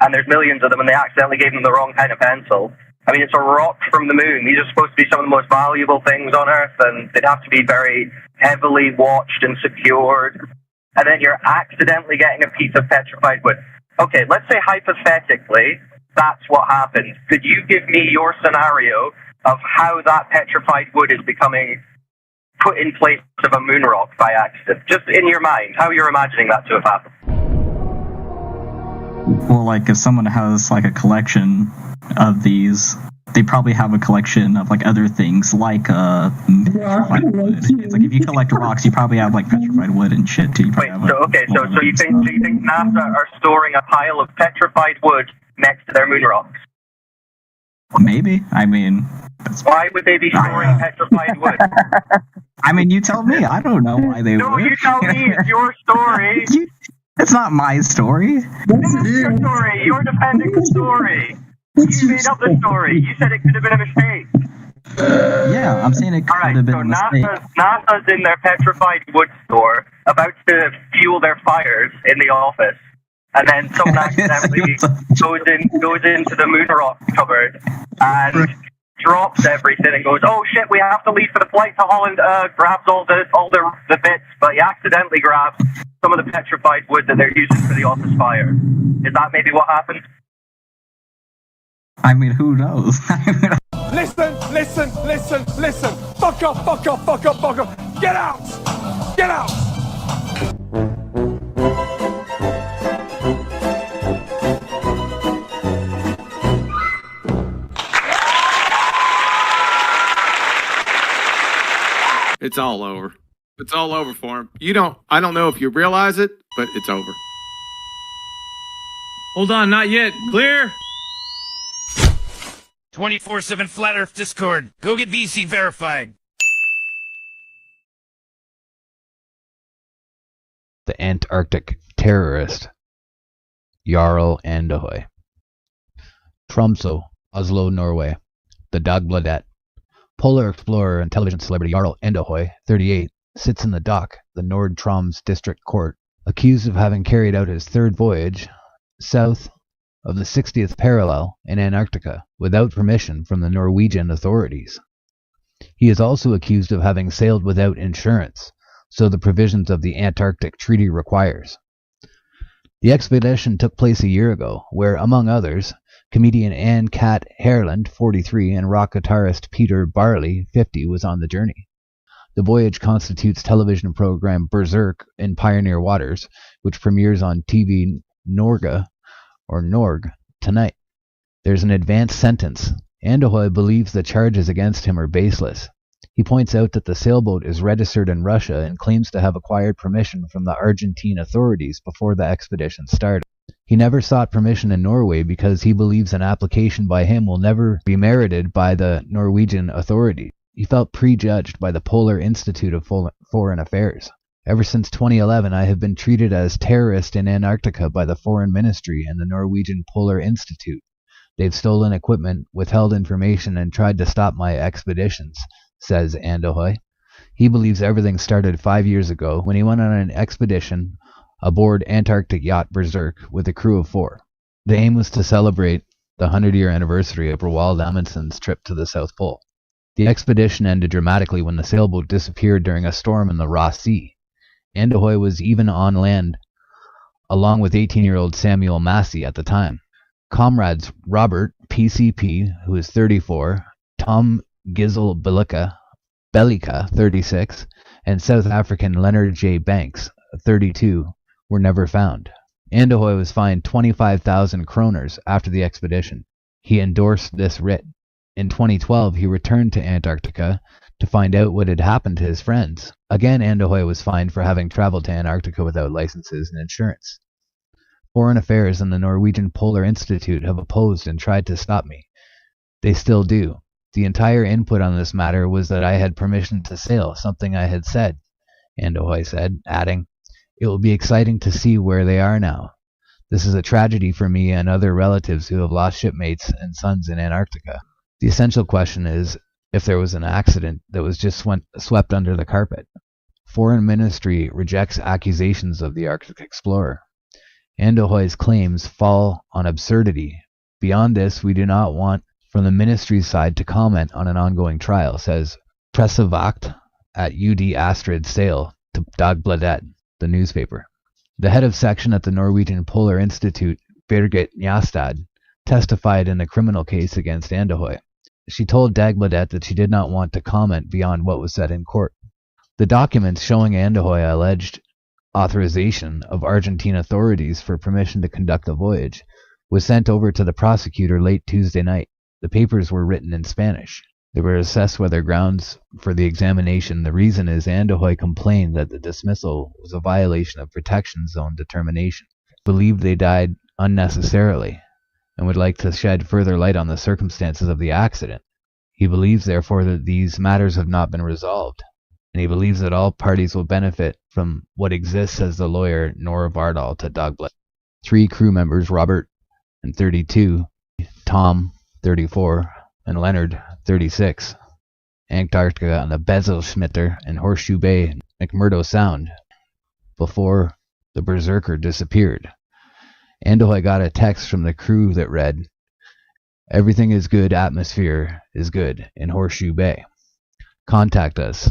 [SPEAKER 22] and there's millions of them and they accidentally gave them the wrong kind of pencil. I mean, it's a rock from the moon. These are supposed to be some of the most valuable things on Earth, and they'd have to be very heavily watched and secured. And then you're accidentally getting a piece of petrified wood. Okay, let's say hypothetically that's what happened. Could you give me your scenario of how that petrified wood is becoming put in place of a moon rock by accident? Just in your mind, how you're imagining that to have happened.
[SPEAKER 15] Well, like if someone has like a collection of these, they probably have a collection of like other things like petrified wood. It's like if you collect rocks, you probably have like petrified wood and shit too.
[SPEAKER 22] Wait, so you think NASA are storing a pile of petrified wood next to their moon rocks?
[SPEAKER 15] Maybe. I mean,
[SPEAKER 22] why would they be storing petrified wood?
[SPEAKER 15] I mean, you tell me. I don't know why they would.
[SPEAKER 22] No, you tell me. It's your story.
[SPEAKER 15] It's not my story.
[SPEAKER 22] This is your story. You're defending the story. You made up the story. You said it could have been a mistake.
[SPEAKER 15] Yeah, I'm saying it could have been a mistake.
[SPEAKER 22] NASA's in their petrified wood store about to fuel their fires in the office. And then someone accidentally goes into the moon rock cupboard and drops everything and goes, "Oh shit, we have to leave for the flight to Holland." Grabs all the bits, but he accidentally grabs some of the petrified wood that they're using for the office fire. Is that maybe what happened?
[SPEAKER 15] I mean, who knows?
[SPEAKER 3] Listen, listen, listen, listen. Fuck up, fuck up, fuck up, fuck up. Get out! Get out!
[SPEAKER 12] It's all over. It's all over for him. I don't know if you realize it, but it's over.
[SPEAKER 5] Hold on, not yet. Clear?
[SPEAKER 8] 24/7 Flat Earth Discord. Go get VC verified.
[SPEAKER 10] The Antarctic terrorist, Jarl Andøy. Tromsø, Oslo, Norway. The Dagbladet. Polar explorer and television celebrity Jarl Andøy, 38, sits in the dock, the Nord-Troms District Court, accused of having carried out his third voyage south of the 60th parallel in Antarctica without permission from the Norwegian authorities. He is also accused of having sailed without insurance, so the provisions of the Antarctic Treaty requires. The expedition took place a year ago, where, among others, comedian Anne Cat Herland, 43, and rock guitarist Peter Barley, 50, was on the journey. The voyage constitutes television program Berserk in Pioneer Waters, which premieres on TV Norge tonight. There's an advanced sentence. Andøy believes the charges against him are baseless. He points out that the sailboat is registered in Russia and claims to have acquired permission from the Argentine authorities before the expedition started. He never sought permission in Norway because he believes an application by him will never be merited by the Norwegian authorities. He felt prejudged by the Polar Institute of Foreign Affairs. Ever since 2011, I have been treated as terrorist in Antarctica by the Foreign Ministry and the Norwegian Polar Institute. They've stolen equipment, withheld information, and tried to stop my expeditions, says Andøy. He believes everything started 5 years ago when he went on an expedition aboard Antarctic yacht Berserk with a crew of 4. The aim was to celebrate the 100-year anniversary of Roald Amundsen's trip to the South Pole. The expedition ended dramatically when the sailboat disappeared during a storm in the Ross Sea. Andøy was even on land, along with 18-year-old Samuel Massey at the time. Comrades Robert PCP, who is 34, Tom Gizel Bellica, 36, and South African Leonard J. Banks, 32, were never found. Andøy was fined 25,000 kroners after the expedition. He endorsed this writ. In 2012, he returned to Antarctica to find out what had happened to his friends. Again, Andøy was fined for having traveled to Antarctica without licenses and insurance. Foreign Affairs and the Norwegian Polar Institute have opposed and tried to stop me. They still do. The entire input on this matter was that I had permission to sail, something I had said, Andøy said, adding, "It will be exciting to see where they are now. This is a tragedy for me and other relatives who have lost shipmates and sons in Antarctica. The essential question is if there was an accident that was just swept under the carpet." Foreign Ministry rejects accusations of the Arctic explorer. Andøy's claims fall on absurdity. Beyond this, we do not want from the ministry's side to comment on an ongoing trial, says Pressevakt at UD Astrid Sail to Dagbladet, the newspaper. The head of section at the Norwegian Polar Institute, Birgit Njastad, testified in a criminal case against Andøy. She told Dagbladet that she did not want to comment beyond what was said in court. The documents showing Andøy alleged authorization of Argentine authorities for permission to conduct the voyage was sent over to the prosecutor late Tuesday night. The papers were written in Spanish. They were assessed whether grounds for the examination. The reason is Andøy complained that the dismissal was a violation of protection zone determination, believed they died unnecessarily, and would like to shed further light on the circumstances of the accident. He believes, therefore, that these matters have not been resolved, and he believes that all parties will benefit from what exists, says the lawyer Nora Bardal to Dagbladet. 3 crew members, Robert and 32, Tom, 34, and Leonard, 36, Antarctica on the Bezelschmitter and Horseshoe Bay, McMurdo Sound, before the Berserker disappeared. Andøy got a text from the crew that read, "Everything is good, atmosphere is good in Horseshoe Bay. Contact us."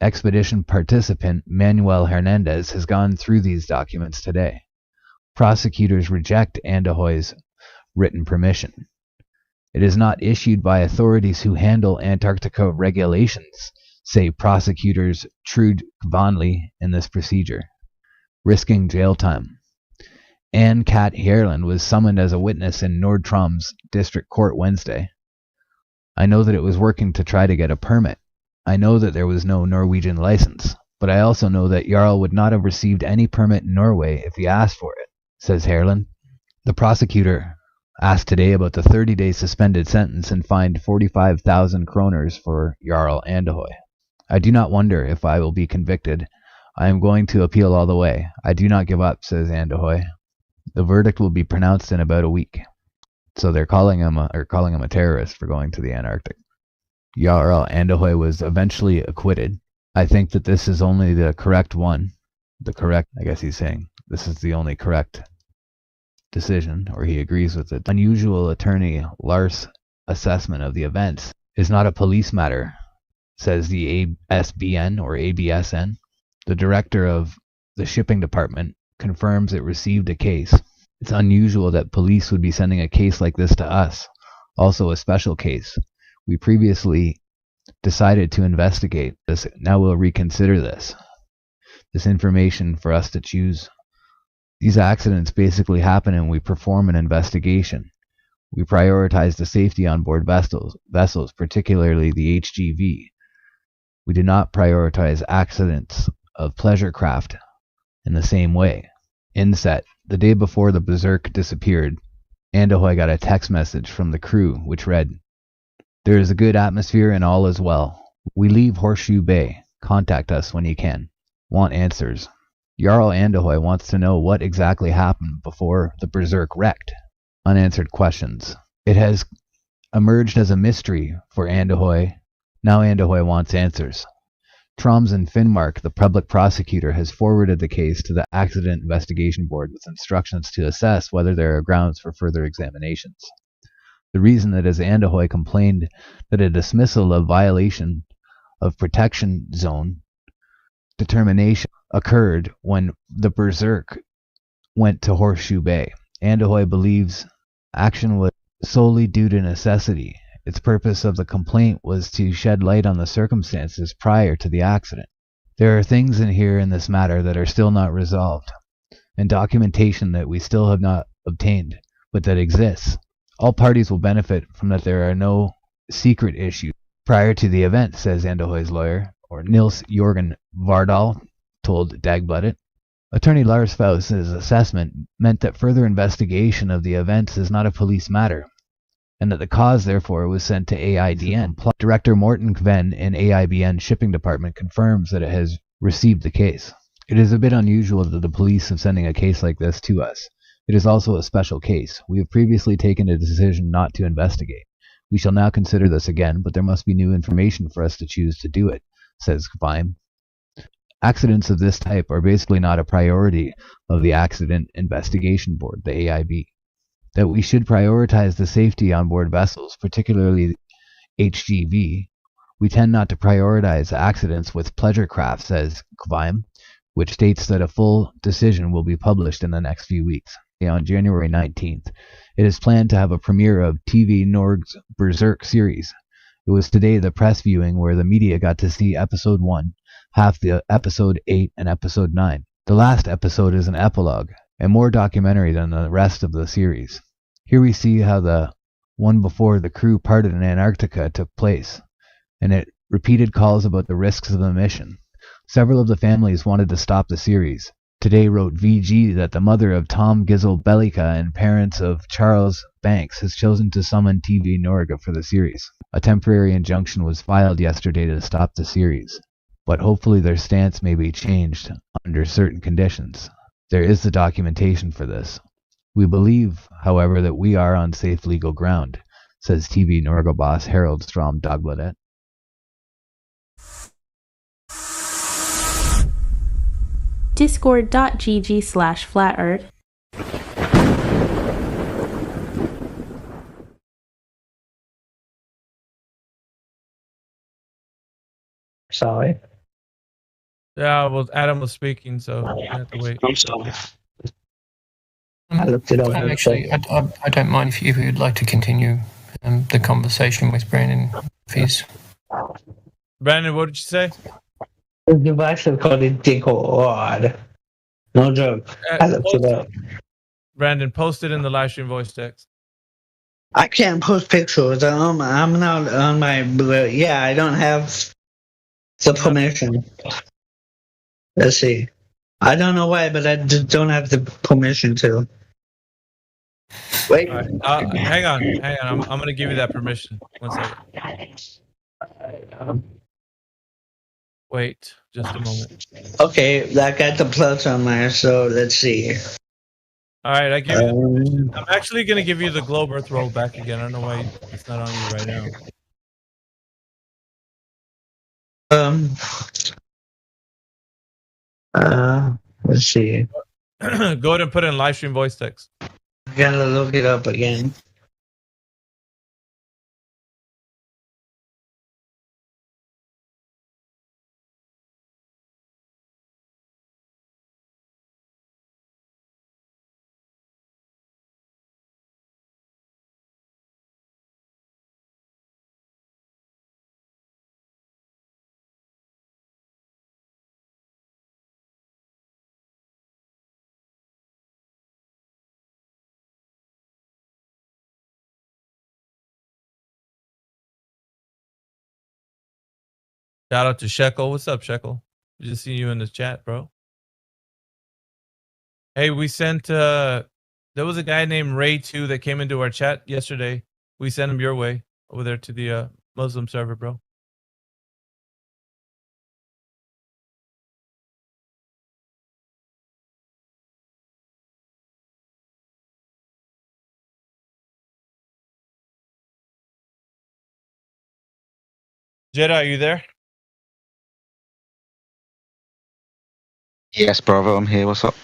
[SPEAKER 10] Expedition participant Manuel Hernandez has gone through these documents today. Prosecutors reject Andøy's written permission. It is not issued by authorities who handle Antarctica regulations, say prosecutors Trude Vonley in this procedure, risking jail time. Anne Kat Hjerland was summoned as a witness in Nordstrom's district court Wednesday. I know that it was working to try to get a permit. I know that there was no Norwegian license, but I also know that Jarl would not have received any permit in Norway if he asked for it, says Hjerland. The prosecutor asked today about the 30-day suspended sentence and fined 45,000 kroners for Jarl Andehoy. I do not wonder if I will be convicted. I am going to appeal all the way. I do not give up, says Andehoy. The verdict will be pronounced in about a week. So they're calling him a terrorist for going to the Antarctic. Jarl Andehoy was eventually acquitted. I think that this is only the correct one. I guess he's saying this is the only correct decision, or he agrees with it. Unusual attorney Lars' assessment of the events is not a police matter, says the ASBN or ABSN. The director of the shipping department confirms it received a case. It's unusual that police would be sending a case like this to us, also a special case. We previously decided to investigate this. Now we'll reconsider this information for us to choose. These accidents basically happen and we perform an investigation. We prioritize the safety on board vessels, particularly the HGV. We do not prioritize accidents of pleasure craft in the same way. Inset. The day before the Berserk disappeared, Andehoy got a text message from the crew which read, "There is a good atmosphere and all is well. We leave Horseshoe Bay. Contact us when you can. Want answers." Jarl Andehoy wants to know what exactly happened before the Berserk wrecked. Unanswered questions. It has emerged as a mystery for Andehoy. Now Andehoy wants answers. Troms and Finnmark, the public prosecutor, has forwarded the case to the Accident Investigation Board with instructions to assess whether there are grounds for further examinations. The reason that as Andehoy complained that a dismissal of violation of protection zone determination occurred when the Berserk went to Horseshoe Bay. Andehoy believes action was solely due to necessity. Its purpose of the complaint was to shed light on the circumstances prior to the accident. There are things in here in this matter that are still not resolved, and documentation that we still have not obtained, but that exists. All parties will benefit from that there are no secret issues prior to the event, says Andehoy's lawyer, or Nils Jorgen Vardal, told Dagbladet. Attorney Lars Faust's assessment meant that further investigation of the events is not a police matter, and that the cause, therefore, was sent to AIDN. Director Morten Kven in AIBN Shipping Department confirms that it has received the case. It is a bit unusual that the police have sending a case like this to us. It is also a special case. We have previously taken a decision not to investigate. We shall now consider this again, but there must be new information for us to choose to do it, says Kveim. Accidents of this type are basically not a priority of the Accident Investigation Board, the AIB. That we should prioritize the safety on board vessels, particularly HGV. We tend not to prioritize accidents with pleasure craft, says Kveim, which states that a full decision will be published in the next few weeks. On January 19th, it is planned to have a premiere of TV Norg's Berserk series. It was today the press viewing where the media got to see episode 1, half the episode 8 and episode 9. The last episode is an epilogue, and more documentary than the rest of the series. Here we see how the one before the crew parted in Antarctica took place, and it repeated calls about the risks of the mission. Several of the families wanted to stop the series. Today wrote VG that the mother of Tom Gizzle Bellica and parents of Charles Banks has chosen to summon TV Norge for the series. A temporary injunction was filed yesterday to stop the series, but hopefully their stance may be changed under certain conditions. There is the documentation for this. We believe, however, that we are on safe legal ground, says TV Norge boss Harold Strom Dagbladet.
[SPEAKER 6] Discord.gg/flatearth.
[SPEAKER 9] Sorry.
[SPEAKER 2] Yeah, well, Adam was speaking, so I have to wait.
[SPEAKER 21] I'm sorry.
[SPEAKER 9] I looked it up.
[SPEAKER 16] Actually, I don't mind if you would like to continue
[SPEAKER 13] the conversation with Brandon. If he's
[SPEAKER 5] Brandon, what did you say?
[SPEAKER 16] The device is called a Discord. No joke. I looked it up.
[SPEAKER 5] Brandon, post it in the live stream voice text.
[SPEAKER 16] I can't post pictures. I'm not on my. Yeah, I don't have the permission. Let's see. I don't know why, but I just don't have the permission to. Wait.
[SPEAKER 5] All right. Hang on. I'm going to give you that permission. 1 second. Wait, just a moment.
[SPEAKER 16] Okay, I got the plus on there, so let's see.
[SPEAKER 5] All right, I give you. I'm actually going to give you the globe earth roll back again. I don't know why it's not on you right
[SPEAKER 16] now. Let's see.
[SPEAKER 5] Go ahead and put it in live stream voice text.
[SPEAKER 16] I gotta look it up again.
[SPEAKER 5] Shout out to Shekel. What's up, Shekel? Just see you in the chat, bro. Hey, we sent there was a guy named Ray 2 that came into our chat yesterday. We sent him your way over there to the Muslim server, bro. Jedi, are you there?
[SPEAKER 18] Yes, brother, I'm here. What's up?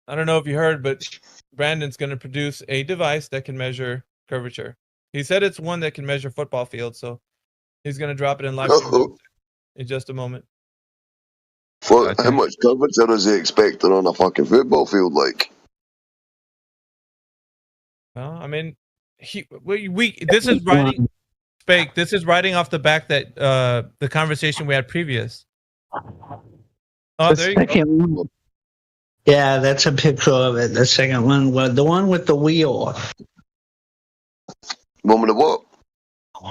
[SPEAKER 5] I don't know if you heard, but Brandon's going to produce a device that can measure curvature. He said it's one that can measure football fields, so he's going to drop it in live in just a moment.
[SPEAKER 21] How much curvature is he expecting on a fucking football field like?
[SPEAKER 5] Well, I mean, this is writing. Spake, this is writing off the back that the conversation we had previous. Oh, there you go.
[SPEAKER 16] Yeah, that's a picture of it. The second one, the one with the wheel.
[SPEAKER 21] One with the what?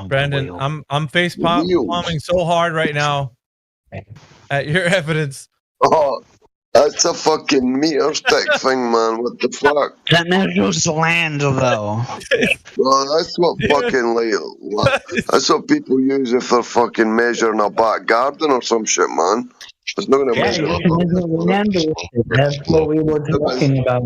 [SPEAKER 5] Brandon, I'm face palming so hard right now at your evidence.
[SPEAKER 21] Oh, that's a fucking meter stick thing, man. What the fuck?
[SPEAKER 16] That measures land, though.
[SPEAKER 21] Well, that's what fucking that's what people use if they're fucking measuring a back garden or some shit, man. It's not going to measure
[SPEAKER 16] That's what we were talking about.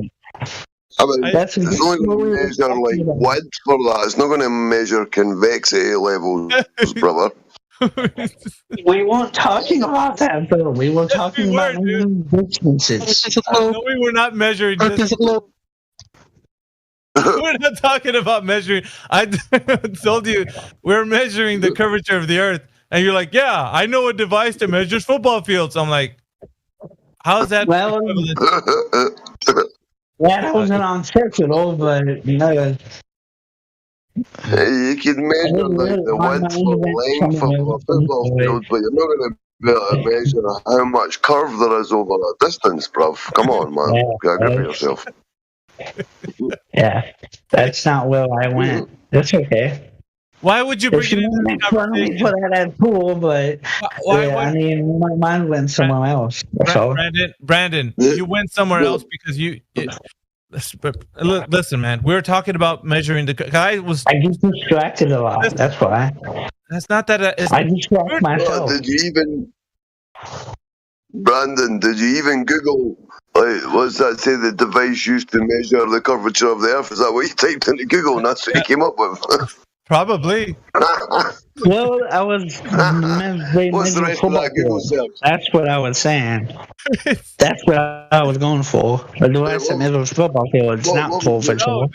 [SPEAKER 21] I mean, it's only going to measure like width for that. It's not going to measure convexity levels, brother.
[SPEAKER 16] We weren't talking about that, though. We were talking about distances.
[SPEAKER 5] No, we were not measuring distances. We're not talking about measuring. I told you we're measuring the curvature of the Earth, and you're like, "Yeah, I know a device that measures football fields." I'm like, "How is that?"
[SPEAKER 16] Well, that wasn't on circular, but you know.
[SPEAKER 21] You can measure like the width or length of a football field, but you're not going to be able to measure how much curve there is over a distance, bruv. Come on, man. Get a grip of yourself.
[SPEAKER 16] Yeah, that's not where I went. That's okay.
[SPEAKER 5] Why would you bring it into
[SPEAKER 16] the conversation? For that pool, but I mean, my mind went somewhere else.
[SPEAKER 5] Brandon, you went somewhere else because you. Listen, man. We were talking about measuring the guy was.
[SPEAKER 16] I get distracted a lot. That's why.
[SPEAKER 5] That's not that.
[SPEAKER 16] I distract myself.
[SPEAKER 21] Did you even, Brandon? Did you even Google? Like, what's that say? The device used to measure the curvature of the Earth. Is that what you typed into Google, and that's what you came up with?
[SPEAKER 5] Probably.
[SPEAKER 16] Well, I was.
[SPEAKER 21] What's the rest of that Google search?
[SPEAKER 16] That's what I was saying. That's what I was going for. The device that measures football field. It's not full for sure.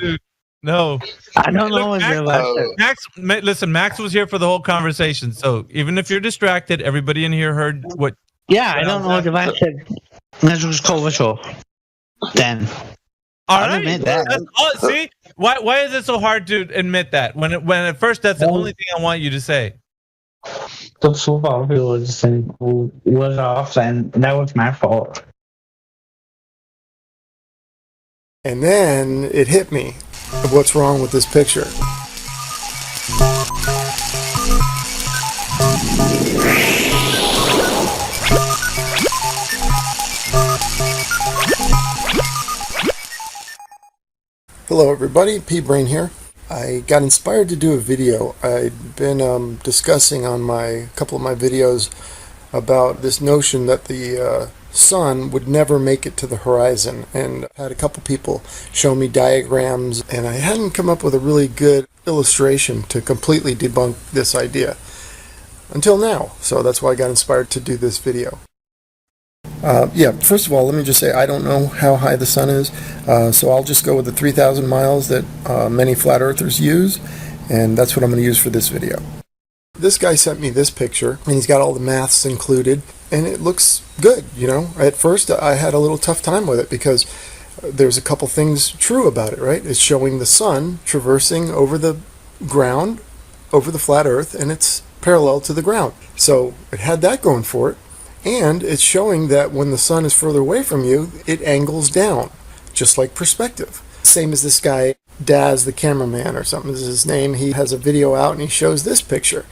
[SPEAKER 5] No.
[SPEAKER 16] I don't know what
[SPEAKER 5] Max was here for the whole conversation. So even if you're distracted, everybody in here heard what.
[SPEAKER 16] Yeah, I don't know what device that measures curvature. Then.
[SPEAKER 5] All right. See, Why is it so hard to admit that when at first that's the only thing I want you to say?
[SPEAKER 16] The football field was off, and that was my fault.
[SPEAKER 3] And then it hit me. What's wrong with this picture? Hello everybody, P-Brain here. I got inspired to do a video. I'd been discussing on a couple of my videos about this notion that the sun would never make it to the horizon, and I had a couple people show me diagrams, and I hadn't come up with a really good illustration to completely debunk this idea until now. So that's why I got inspired to do this video. First of all, let me just say I don't know how high the sun is, so I'll just go with the 3,000 miles that many flat earthers use, and that's what I'm going to use for this video. This guy sent me this picture, and he's got all the maths included, and it looks good, you know. At first I had a little tough time with it because there's a couple things true about it, right? It's showing the sun traversing over the ground, over the flat earth, and it's parallel to the ground. So it had that going for it. And it's showing that when the sun is further away from you, it angles down, just like perspective. Same as this guy, Daz the cameraman or something is his name. He has a video out and he shows this picture.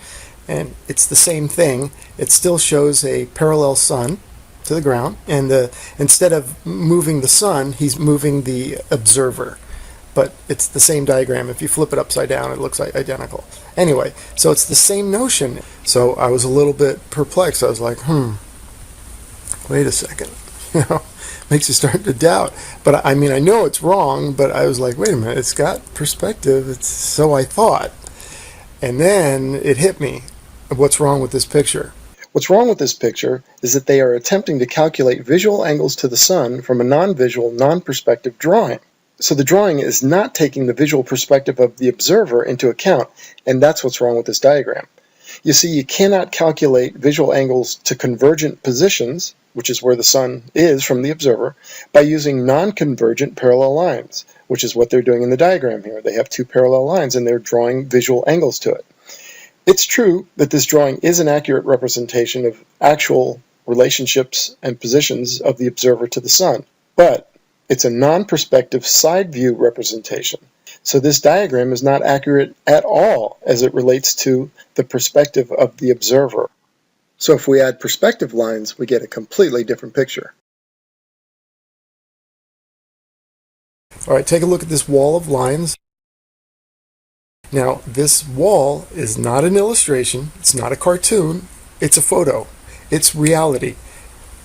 [SPEAKER 3] And it's the same thing. It still shows a parallel sun to the ground. And instead of moving the sun, he's moving the observer. But it's the same diagram. If you flip it upside down, it looks like identical. Anyway, so it's the same notion. So I was a little bit perplexed. I was like, wait a second, you know, makes you start to doubt. But I mean, I know it's wrong, but I was like, wait a minute, it's got perspective. It's so I thought. And then it hit me. What's wrong with this picture? What's wrong with this picture is that they are attempting to calculate visual angles to the sun from a non-visual, non-perspective drawing. So the drawing is not taking the visual perspective of the observer into account, and that's what's wrong with this diagram. You see, you cannot calculate visual angles to convergent positions, which is where the sun is from the observer, by using non-convergent parallel lines, which is what they're doing in the diagram here. They have two parallel lines and they're drawing visual angles to it. It's true that this drawing is an accurate representation of actual relationships and positions of the observer to the sun, but it's a non-perspective side view representation. So this diagram is not accurate at all as it relates to the perspective of the observer. So if we add perspective lines, we get a completely different picture. All right, take a look at this wall of lines. Now, this wall is not an illustration. It's not a cartoon. It's a photo. It's reality.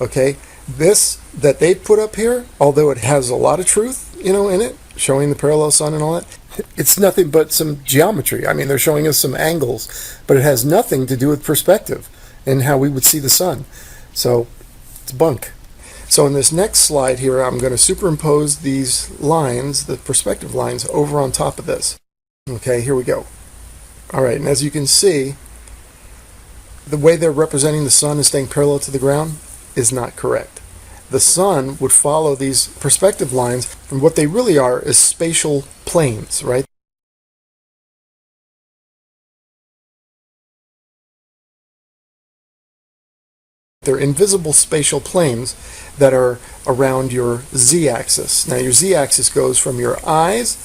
[SPEAKER 3] Okay? This that they put up here, although it has a lot of truth, you know, in it, showing the parallel sun and all that, it's nothing but some geometry. I mean, they're showing us some angles, but it has nothing to do with perspective and how we would see the sun. So it's bunk. So in this next slide here, I'm going to superimpose these lines, the perspective lines, over on top of this. Okay, here we go. All right, and as you can see, the way they're representing the sun as staying parallel to the ground is not correct. The sun would follow these perspective lines, and what they really are is spatial planes, right? They're invisible spatial planes that are around your z-axis. Now your z-axis goes from your eyes,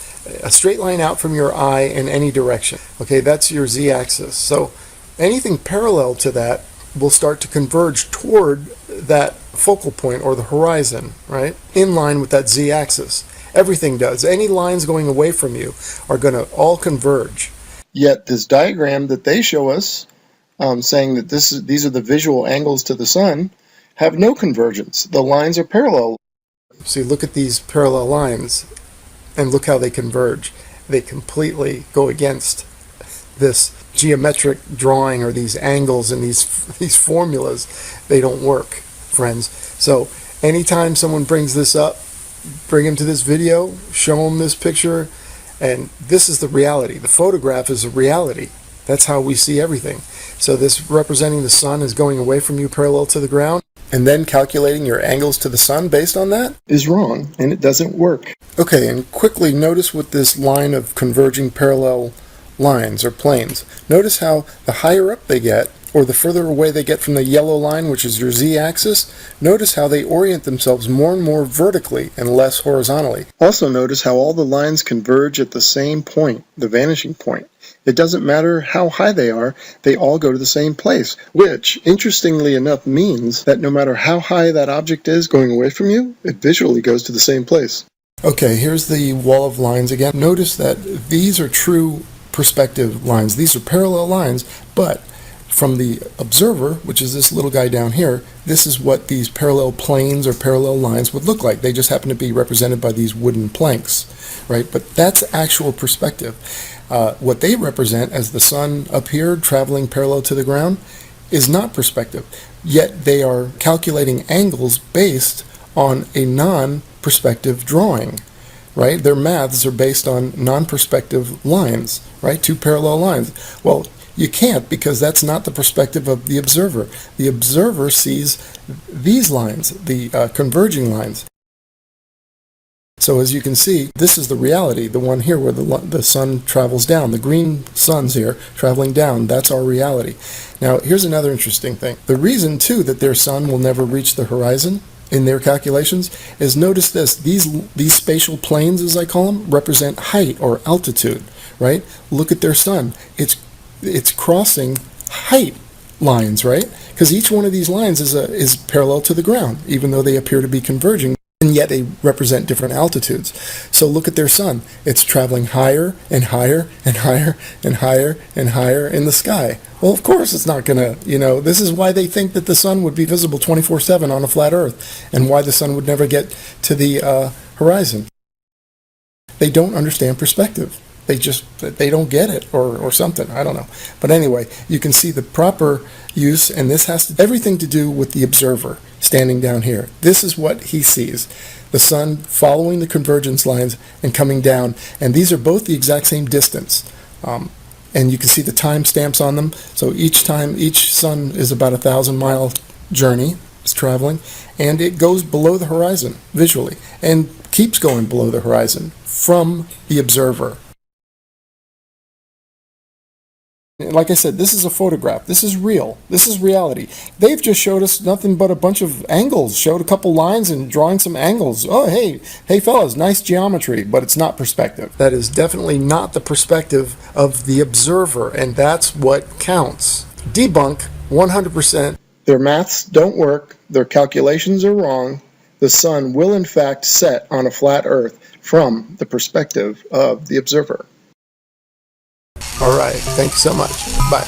[SPEAKER 3] a straight line out from your eye in any direction. Okay, that's your z-axis. So anything parallel to that will start to converge toward that focal point or the horizon, right? In line with that z-axis. Everything does. Any lines going away from you are going to all converge. Yet this diagram that they show us, saying that these are the visual angles to the sun, have no convergence. The lines are parallel. See, look at these parallel lines and look how they converge. They completely go against this geometric drawing or these angles and these formulas. They don't work, friends. So anytime someone brings this up, bring them to this video, show them this picture, and this is the reality. The photograph is a reality. That's how we see everything. So this representing the sun is going away from you parallel to the ground. and then calculating your angles to the sun based on that is wrong, and it doesn't work. Okay, and quickly notice with this line of converging parallel lines or planes. Notice how the higher up they get, or the further away they get from the yellow line, which is your z-axis, notice how they orient themselves more and more vertically and less horizontally. Also notice how all the lines converge at the same point, the vanishing point. It doesn't matter how high they are, they all go to the same place, which, interestingly enough, means that no matter how high that object is going away from you, it visually goes to the same place. Okay, here's the wall of lines again. Notice that these are true perspective lines. These are parallel lines, but from the observer, which is this little guy down here, this is what these parallel planes or parallel lines would look like. They just happen to be represented by these wooden planks, right? But that's actual perspective. What they represent as the sun up here traveling parallel to the ground is not perspective, yet they are calculating angles based on a non-perspective drawing, right? Their maths are based on non-perspective lines, right? Two parallel lines. Well, you can't, because that's not the perspective of the observer. The observer sees these lines, the converging lines. So as you can see, this is the reality, the one here where the sun travels down. The green sun's here traveling down. That's our reality. Now, here's another interesting thing. The reason, too, that their sun will never reach the horizon in their calculations is, notice this. These spatial planes, as I call them, represent height or altitude, right? Look at their sun. It's crossing height lines, right? Because each one of these lines is parallel to the ground, even though they appear to be converging, and yet they represent different altitudes. So look at their sun. It's traveling higher and higher and higher and higher and higher in the sky. Well, of course it's not going to, this is why they think that the sun would be visible 24/7 on a flat Earth, and why the sun would never get to the horizon. They don't understand perspective. They don't get it or something. I don't know. But anyway, you can see the proper use, and this has everything to do with the observer standing down here. This is what he sees. The sun following the convergence lines and coming down, and these are both the exact same distance. And you can see the time stamps on them. So each sun is about 1,000-mile journey. It's traveling, and it goes below the horizon visually, and keeps going below the horizon from the observer. Like I said, this is a photograph. This is real. This is reality. They've just showed us nothing but a bunch of angles, showed a couple lines and drawing some angles. Oh, hey fellas, nice geometry, but it's not perspective. That is definitely not the perspective of the observer, and that's what counts. Debunk 100%. Their maths don't work. Their calculations are wrong. The sun will in fact set on a flat Earth from the perspective of the observer. All right. Thank you so much. Bye.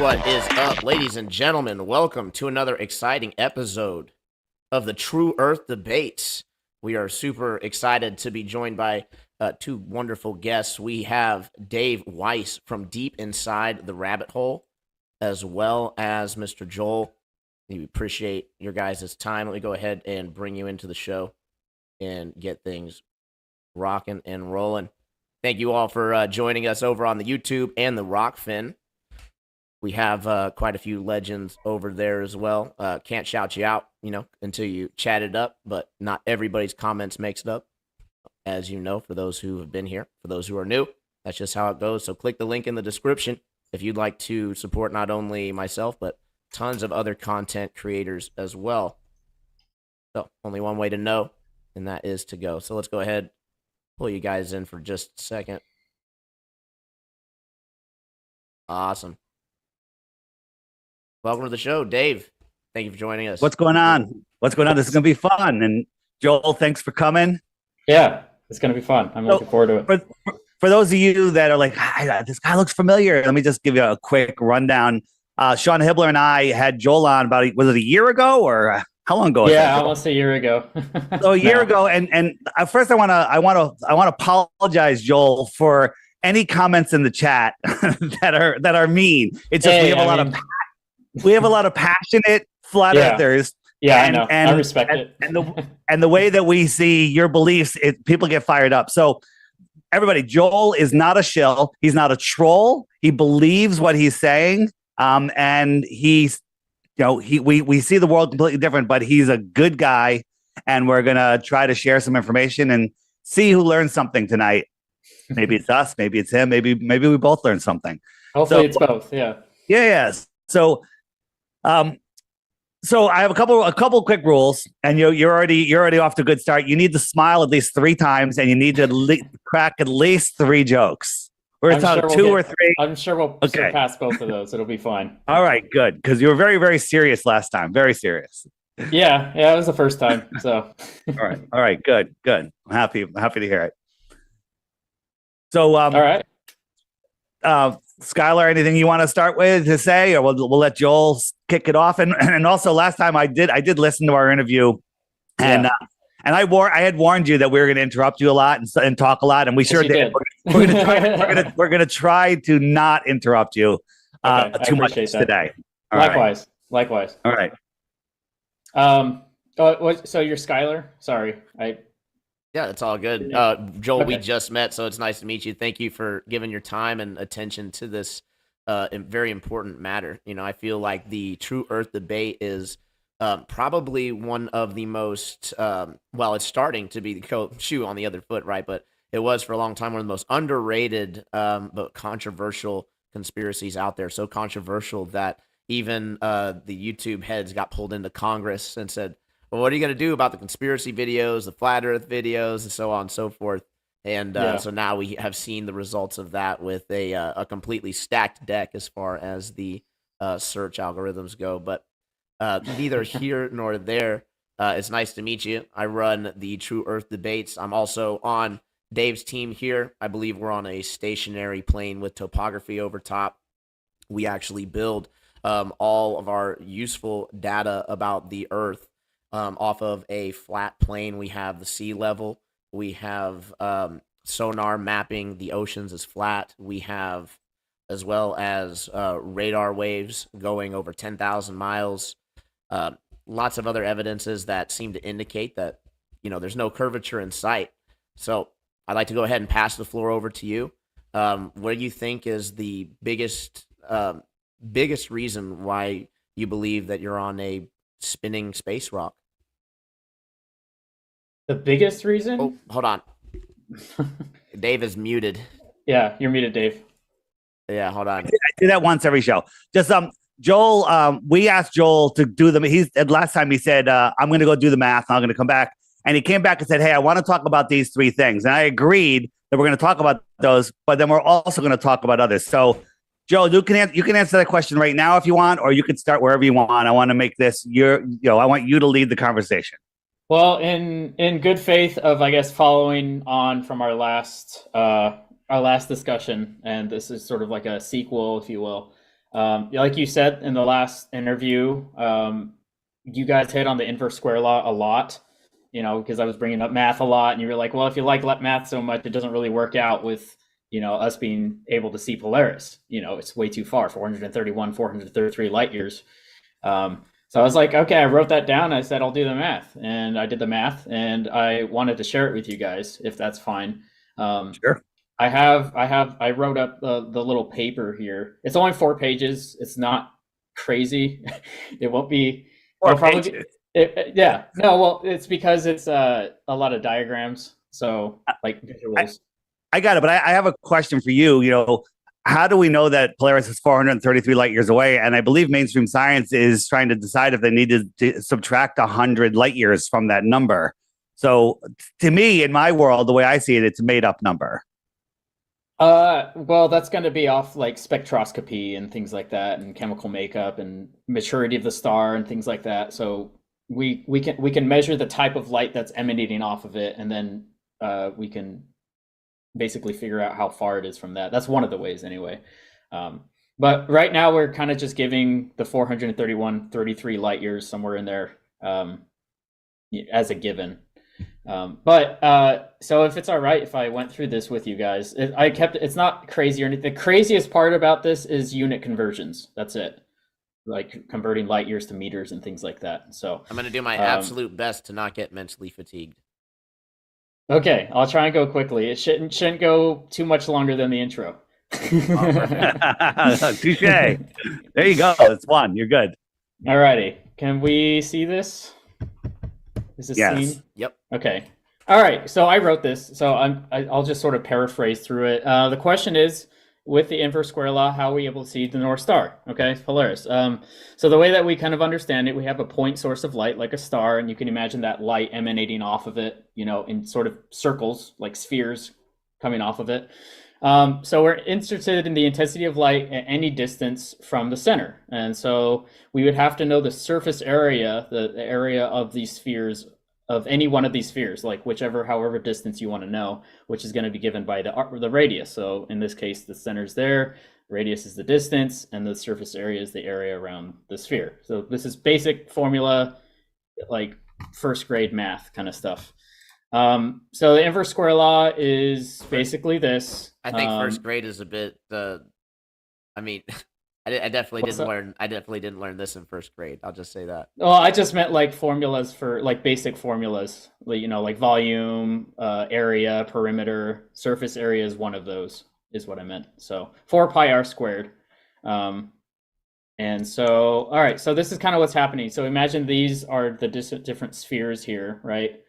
[SPEAKER 17] What is up, ladies and gentlemen? Welcome to another exciting episode of the True Earth Debates. We are super excited to be joined by two wonderful guests. We have Dave Weiss from deep inside the rabbit hole, as well as Mr. Joel. We appreciate your guys' time. Let me go ahead and bring you into the show and get things rocking and rolling. Thank you all for joining us over on the YouTube and the Rockfin. We have quite a few legends over there as well. Can't shout you out, until you chat it up, but not everybody's comments makes it up. As you know, for those who have been here, for those who are new, that's just how it goes. So click the link in the description if you'd like to support not only myself, but tons of other content creators as well. So only one way to know, and that is to go. So let's go ahead, pull you guys in for just a second. Awesome. Welcome to the show, Dave. Thank you for joining us.
[SPEAKER 18] What's going on? What's going on? This is going to be fun. And Joel, thanks for coming.
[SPEAKER 20] Yeah, it's going to be fun. I'm looking forward to it.
[SPEAKER 18] For those of you that are like, this guy looks familiar, let me just give you a quick rundown. Sean Hibbler and I had Joel on was it a year ago or how long ago?
[SPEAKER 20] Yeah, almost a year ago.
[SPEAKER 18] So a year ago, and first I want to apologize, Joel, for any comments in the chat that are mean. It's just we have a lot of passionate flat earthers.
[SPEAKER 20] Yeah, I know. I respect it.
[SPEAKER 18] And the way that we see your beliefs, people get fired up. So everybody, Joel is not a shill. He's not a troll. He believes what he's saying. And he's, we see the world completely different, but he's a good guy. And we're going to try to share some information and see who learns something tonight. Maybe it's us, maybe it's him, maybe we both learn something.
[SPEAKER 20] Hopefully it's both. Yeah.
[SPEAKER 18] Yes. So I have a couple quick rules, and you're already off to a good start. You need to smile at least 3 times, and you need to crack at least 3 jokes. We're going to talk 2 or 3.
[SPEAKER 20] I'm sure we'll surpass both of those. It'll be fine.
[SPEAKER 18] All right, good, because you were very, very serious last time. Very serious.
[SPEAKER 20] Yeah, it was the first time. So.
[SPEAKER 18] All right, good. I'm happy to hear it. So,
[SPEAKER 20] all right.
[SPEAKER 18] Skylar, anything you want to start with to say, or we'll let Joel kick it off? And also, last time I did listen to our interview, and I had warned you that we were going to interrupt you a lot and talk a lot, and we sure did. We're going to try to not interrupt you too much today.
[SPEAKER 20] Likewise.
[SPEAKER 18] All right.
[SPEAKER 20] So you're Skylar? Sorry,
[SPEAKER 17] Yeah, it's all good. Joel, we just met, so it's nice to meet you. Thank you for giving your time and attention to this very important matter. I feel like the True Earth debate is probably one of the most, it's starting to be the shoe on the other foot, right? But it was for a long time one of the most underrated but controversial conspiracies out there. So controversial that even the YouTube heads got pulled into Congress and said, well, what are you going to do about the conspiracy videos, the flat earth videos, and so on and so forth? And so now we have seen the results of that with a completely stacked deck as far as the search algorithms go. But neither here nor there. It's nice to meet you. I run the True Earth Debates. I'm also on Dave's team here. I believe we're on a stationary plane with topography over top. We actually build all of our useful data about the Earth off of a flat plane. We have the sea level. We have sonar mapping the oceans as flat. We have, as well as radar waves going over 10,000 miles. Lots of other evidences that seem to indicate that, there's no curvature in sight. So I'd like to go ahead and pass the floor over to you. What do you think is the biggest reason why you believe that you're on a spinning space rock?
[SPEAKER 20] The biggest reason?
[SPEAKER 17] Oh, hold on. Dave is muted.
[SPEAKER 20] Yeah, you're muted, Dave.
[SPEAKER 17] Yeah, hold on.
[SPEAKER 18] I do that once every show. Just Joel, we asked Joel to do last time he said, I'm going to go do the math. I'm going to come back. And he came back and said, hey, I want to talk about these 3 things. And I agreed that we're going to talk about those, but then we're also going to talk about others. So Joel, you can answer that question right now if you want, or you could start wherever you want. I want to make this I want you to lead the conversation.
[SPEAKER 20] Well, in good faith of, I guess, following on from our last discussion, and this is sort of like a sequel, if you will. Like you said in the last interview, you guys hit on the inverse square law a lot, because I was bringing up math a lot, and you were like, well, if you like math so much, it doesn't really work out with, us being able to see Polaris. It's way too far, 433 light years. So I was like, okay, I wrote that down. I said, I'll do the math, and I did the math, and I wanted to share it with you guys, if that's fine.
[SPEAKER 18] Sure.
[SPEAKER 20] I wrote up the little paper here. It's only 4 pages. It's not crazy. It won't be.
[SPEAKER 18] Or
[SPEAKER 20] probably, yeah. No, well, it's because it's a lot of diagrams. So like visuals.
[SPEAKER 18] I got it, but I have a question for you. How do we know that Polaris is 433 light years away? And I believe mainstream science is trying to decide if they need to subtract 100 light years from that number. So to me, in my world, the way I see it, it's a made up number.
[SPEAKER 20] Well, that's going to be off like spectroscopy and things like that, and chemical makeup and maturity of the star and things like that. So we can measure the type of light that's emanating off of it, and then we can basically figure out how far it is from that. That's one of the ways anyway. But right now we're kind of just giving the 433 light years somewhere in there as a given. So if it's all right if I went through this with you guys, it's not crazy or anything. The craziest part about this is unit conversions. That's it. Like converting light years to meters and things like that. So
[SPEAKER 17] I'm going to do my absolute best to not get mentally fatigued.
[SPEAKER 20] Okay, I'll try and go quickly. It shouldn't go too much longer than the intro.
[SPEAKER 18] Touche. There you go. It's one. You're good.
[SPEAKER 20] Alrighty. Can we see this? Is this seen?
[SPEAKER 17] Yep.
[SPEAKER 20] Okay. All right. So I wrote this. So I'll just sort of paraphrase through it. The question is, with the inverse square law, how are we able to see the North Star? Okay, Polaris. So the way that we kind of understand it, we have a point source of light like a star, and you can imagine that light emanating off of it, in sort of circles, like spheres coming off of it. So we're interested in the intensity of light at any distance from the center. And so we would have to know the surface area, the area of these spheres, of any one of these spheres, like however distance you want to know, which is going to be given by the radius. So in this case, the center's there, radius is the distance, and the surface area is the area around the sphere. So this is basic formula, like first grade math kind of stuff. So the inverse square law is basically this.
[SPEAKER 17] I think first grade is a bit. I definitely didn't learn this in first grade. I'll just say that.
[SPEAKER 20] Well, I just meant like formulas for like basic formulas, like volume, area, perimeter, surface area is one of those, is what I meant. So 4 pi r squared. And so, all right, so this is kind of what's happening. So imagine these are the different spheres here, right?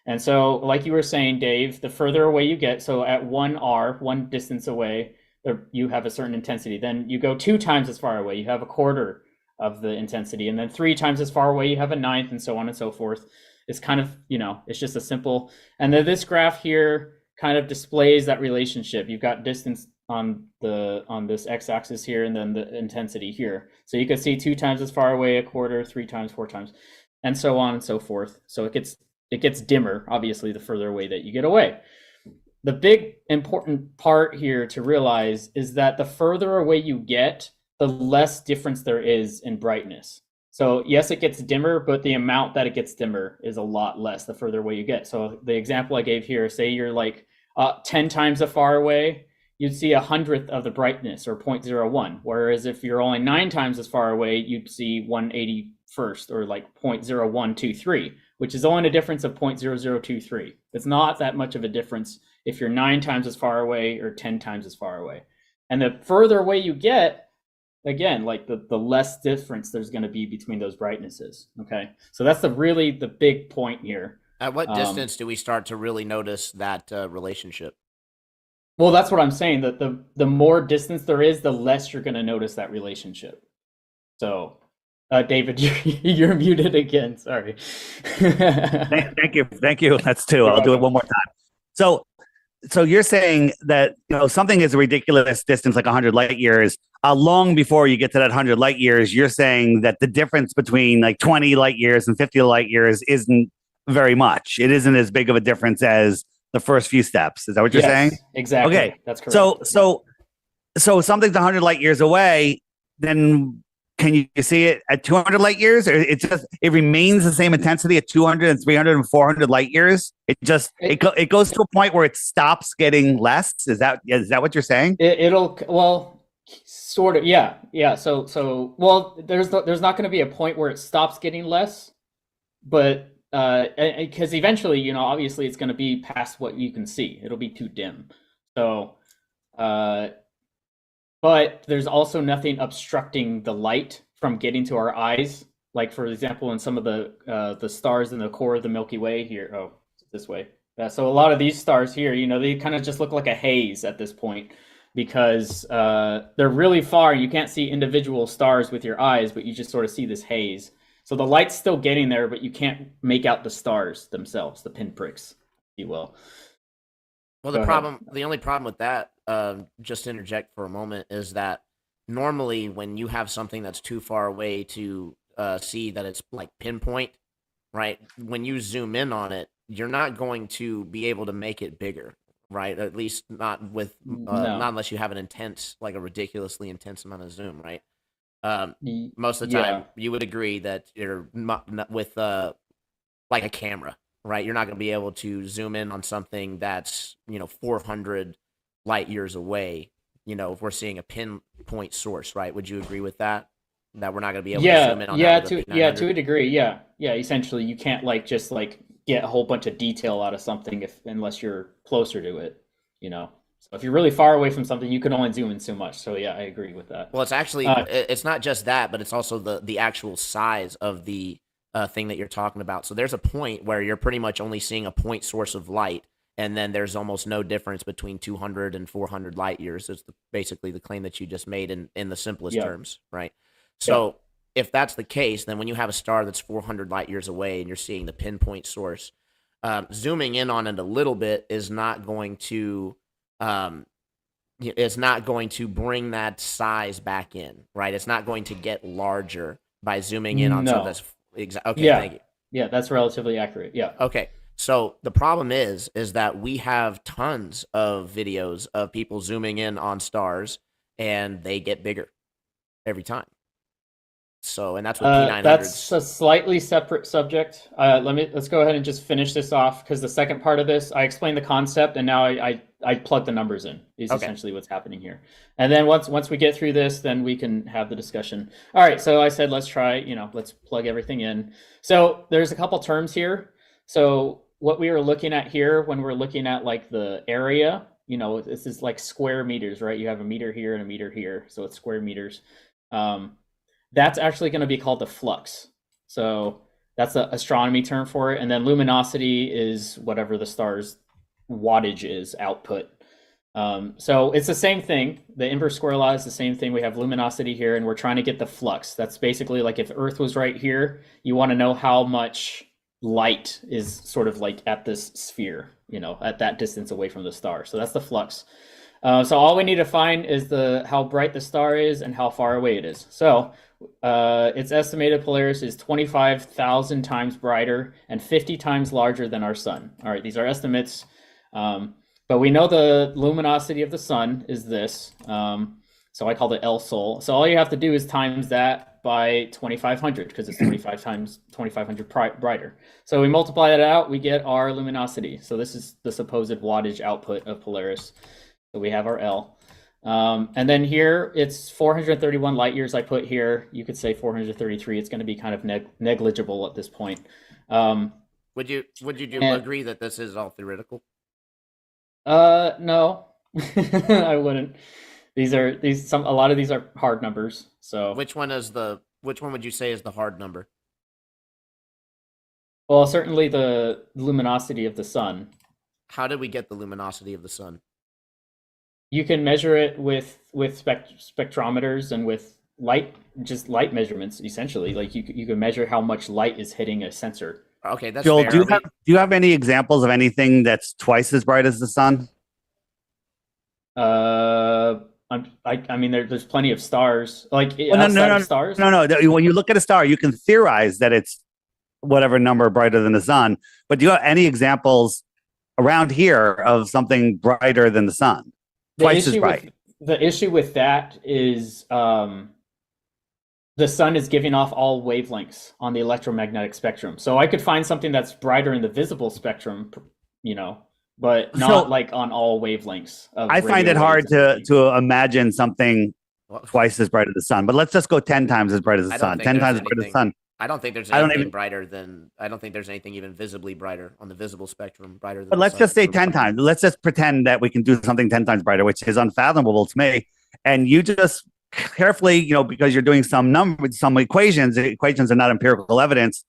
[SPEAKER 20] And so, like you were saying, Dave, the further away you get, so at 1 distance away, you have a certain intensity. Then you go 2 times as far away, you have a quarter of the intensity. And then 3 times as far away, you have a ninth, and so on and so forth. It's kind of, it's just a simple. And then this graph here kind of displays that relationship. You've got distance on this x-axis here, and then the intensity here. So you can see 2 times as far away, a quarter, 3 times, 4 times, and so on and so forth. So it gets dimmer, obviously, the further away that you get away. The big important part here to realize is that the further away you get, the less difference there is in brightness. So yes, it gets dimmer, but the amount that it gets dimmer is a lot less the further away you get. So the example I gave here, say you're like 10 times as far away, you'd see 100th of the brightness, or 0.01. Whereas if you're only 9 times as far away, you'd see 181st, or like 0.0123, which is only a difference of 0.0023. It's not that much of a difference if you're 9 times as far away or 10 times as far away. And the further away you get, again, like the less difference there's going to be between those brightnesses. Okay, so that's the big point here.
[SPEAKER 17] At what distance do we start to really notice that relationship?
[SPEAKER 20] Well, that's what I'm saying, that the more distance there is, the less you're going to notice that relationship. So David, you're muted again. Sorry.
[SPEAKER 18] Thank you. That's 2. I'll do it one more time. So you're saying that something is a ridiculous distance, like 100 light years. Long before you get to that 100 light years, you're saying that the difference between like 20 light years and 50 light years isn't very much. It isn't as big of a difference as the first few steps. Is that what you're saying?
[SPEAKER 20] Exactly.
[SPEAKER 18] Okay,
[SPEAKER 20] that's correct.
[SPEAKER 18] So something's 100 light years away. then can you see it at 200 light years, or it remains the same intensity at 200 and 300 and 400 light years? It goes to a point where it stops getting less. Is that what you're saying?
[SPEAKER 20] Well, sort of, yeah. So well, there's not going to be a point where it stops getting less, but because eventually, you know, obviously it's going to be past what you can see. It'll be too dim. So, but there's also nothing obstructing the light from getting to our eyes. Like, for example, in some of the stars in the core of the Milky Way here. Oh, this way. So a lot of these stars here, you know, they kind of just look like a haze at this point because they're really far. You can't see individual stars with your eyes, but you just sort of see this haze. So the light's still getting there, but you can't make out the stars themselves, the pinpricks, if you will.
[SPEAKER 17] Well, the only problem with that, just to interject for a moment, is that normally when you have something that's too far away to see that it's like pinpoint, right? When you zoom in on it, you're not going to be able to make it bigger, right? At least not with, not unless you have an intense, like a ridiculously intense amount of zoom, right? Most of the time, you would agree that you're with like a camera, right? You're not going to be able to zoom in on something that's, you know, 400 light years away. You know, if we're seeing a pinpoint source, right? Would you agree with that? That we're not going to be able to zoom in on that with a P900?
[SPEAKER 20] To a degree, yeah. Essentially, you can't just get a whole bunch of detail out of something unless you're closer to it, you know. So if you're really far away from something, you can only zoom in so much. So yeah, I agree with that.
[SPEAKER 17] Well, it's actually it's not just that, but it's also the actual size of the thing that you're talking about. So there's a point where you're pretty much only seeing a point source of light, and then there's almost no difference between 200 and 400 light years. It's basically the claim that you just made in the simplest terms, right? So if that's the case, then when you have a star that's 400 light years away and you're seeing the pinpoint source, zooming in on it a little bit is not going to it's not going to bring that size back in, right? It's not going to get larger by zooming in on something that's okay. Thank you.
[SPEAKER 20] Yeah, that's relatively accurate. Yeah.
[SPEAKER 17] Okay. So the problem is that we have tons of videos of people zooming in on stars, and they get bigger every time. So, and that's what P900s.
[SPEAKER 20] That's a slightly separate subject. Let's go ahead and just finish this off, because the second part of this, I explained the concept, and now I plug the numbers in. Is essentially what's happening here. And then once we get through this, then we can have the discussion. All right. So I said let's try. Let's plug everything in. So there's a couple terms here. So what we were looking at here, when we're looking at like the area, this is like square meters, right? You have a meter here and a meter here, so it's square meters. That's actually going to be called the flux. So that's the astronomy term for it. And then luminosity is whatever the star's wattage is, output. So it's the same thing. The inverse square law is the same thing. We have luminosity here, and we're trying to get the flux. That's basically like if Earth was right here, you want to know how much light is sort of like at this sphere, at that distance away from the star. So that's the flux. So all we need to find is how bright the star is and how far away it is. So its estimated Polaris is 25,000 times brighter and 50 times larger than our sun. All right, these are estimates, but we know the luminosity of the sun is this. So I called it L Sol. So all you have to do is times that by 2,500, because it's 2,500 brighter. So we multiply that out, we get our luminosity. So this is the supposed wattage output of Polaris. So we have our L. And then here it's 431 light years I put here. You could say 433. It's going to be kind of negligible at this point.
[SPEAKER 17] Would you agree that this is all theoretical?
[SPEAKER 20] No, I wouldn't. A lot of these are hard numbers. So
[SPEAKER 17] which one would you say is the hard number?
[SPEAKER 20] Well, certainly the luminosity of the sun.
[SPEAKER 17] How did we get the luminosity of the sun?
[SPEAKER 20] You can measure it with spectrometers and with light measurements, essentially. Like you can measure how much light is hitting a sensor.
[SPEAKER 17] Okay, that's
[SPEAKER 18] Joel,
[SPEAKER 17] fair.
[SPEAKER 18] do you have any examples of anything that's twice as bright as the sun?
[SPEAKER 20] I mean, there's plenty of stars. Like stars.
[SPEAKER 18] No. When you look at a star, you can theorize that it's whatever number brighter than the sun. But do you have any examples around here of something brighter than the sun? Twice as bright.
[SPEAKER 20] The issue with that is the sun is giving off all wavelengths on the electromagnetic spectrum. So I could find something that's brighter in the visible spectrum, but not like on all wavelengths.
[SPEAKER 18] I find it hard to imagine something twice as bright as the sun, but let's just go 10 times as bright as the sun. 10 times as bright as the sun.
[SPEAKER 17] I don't think there's anything brighter than. I don't think there's anything even visibly brighter on the visible spectrum brighter than.
[SPEAKER 18] But let's just say 10 times. Let's just pretend that we can do something 10 times brighter, which is unfathomable to me. And you just carefully, because you're doing some equations. The equations are not empirical evidence.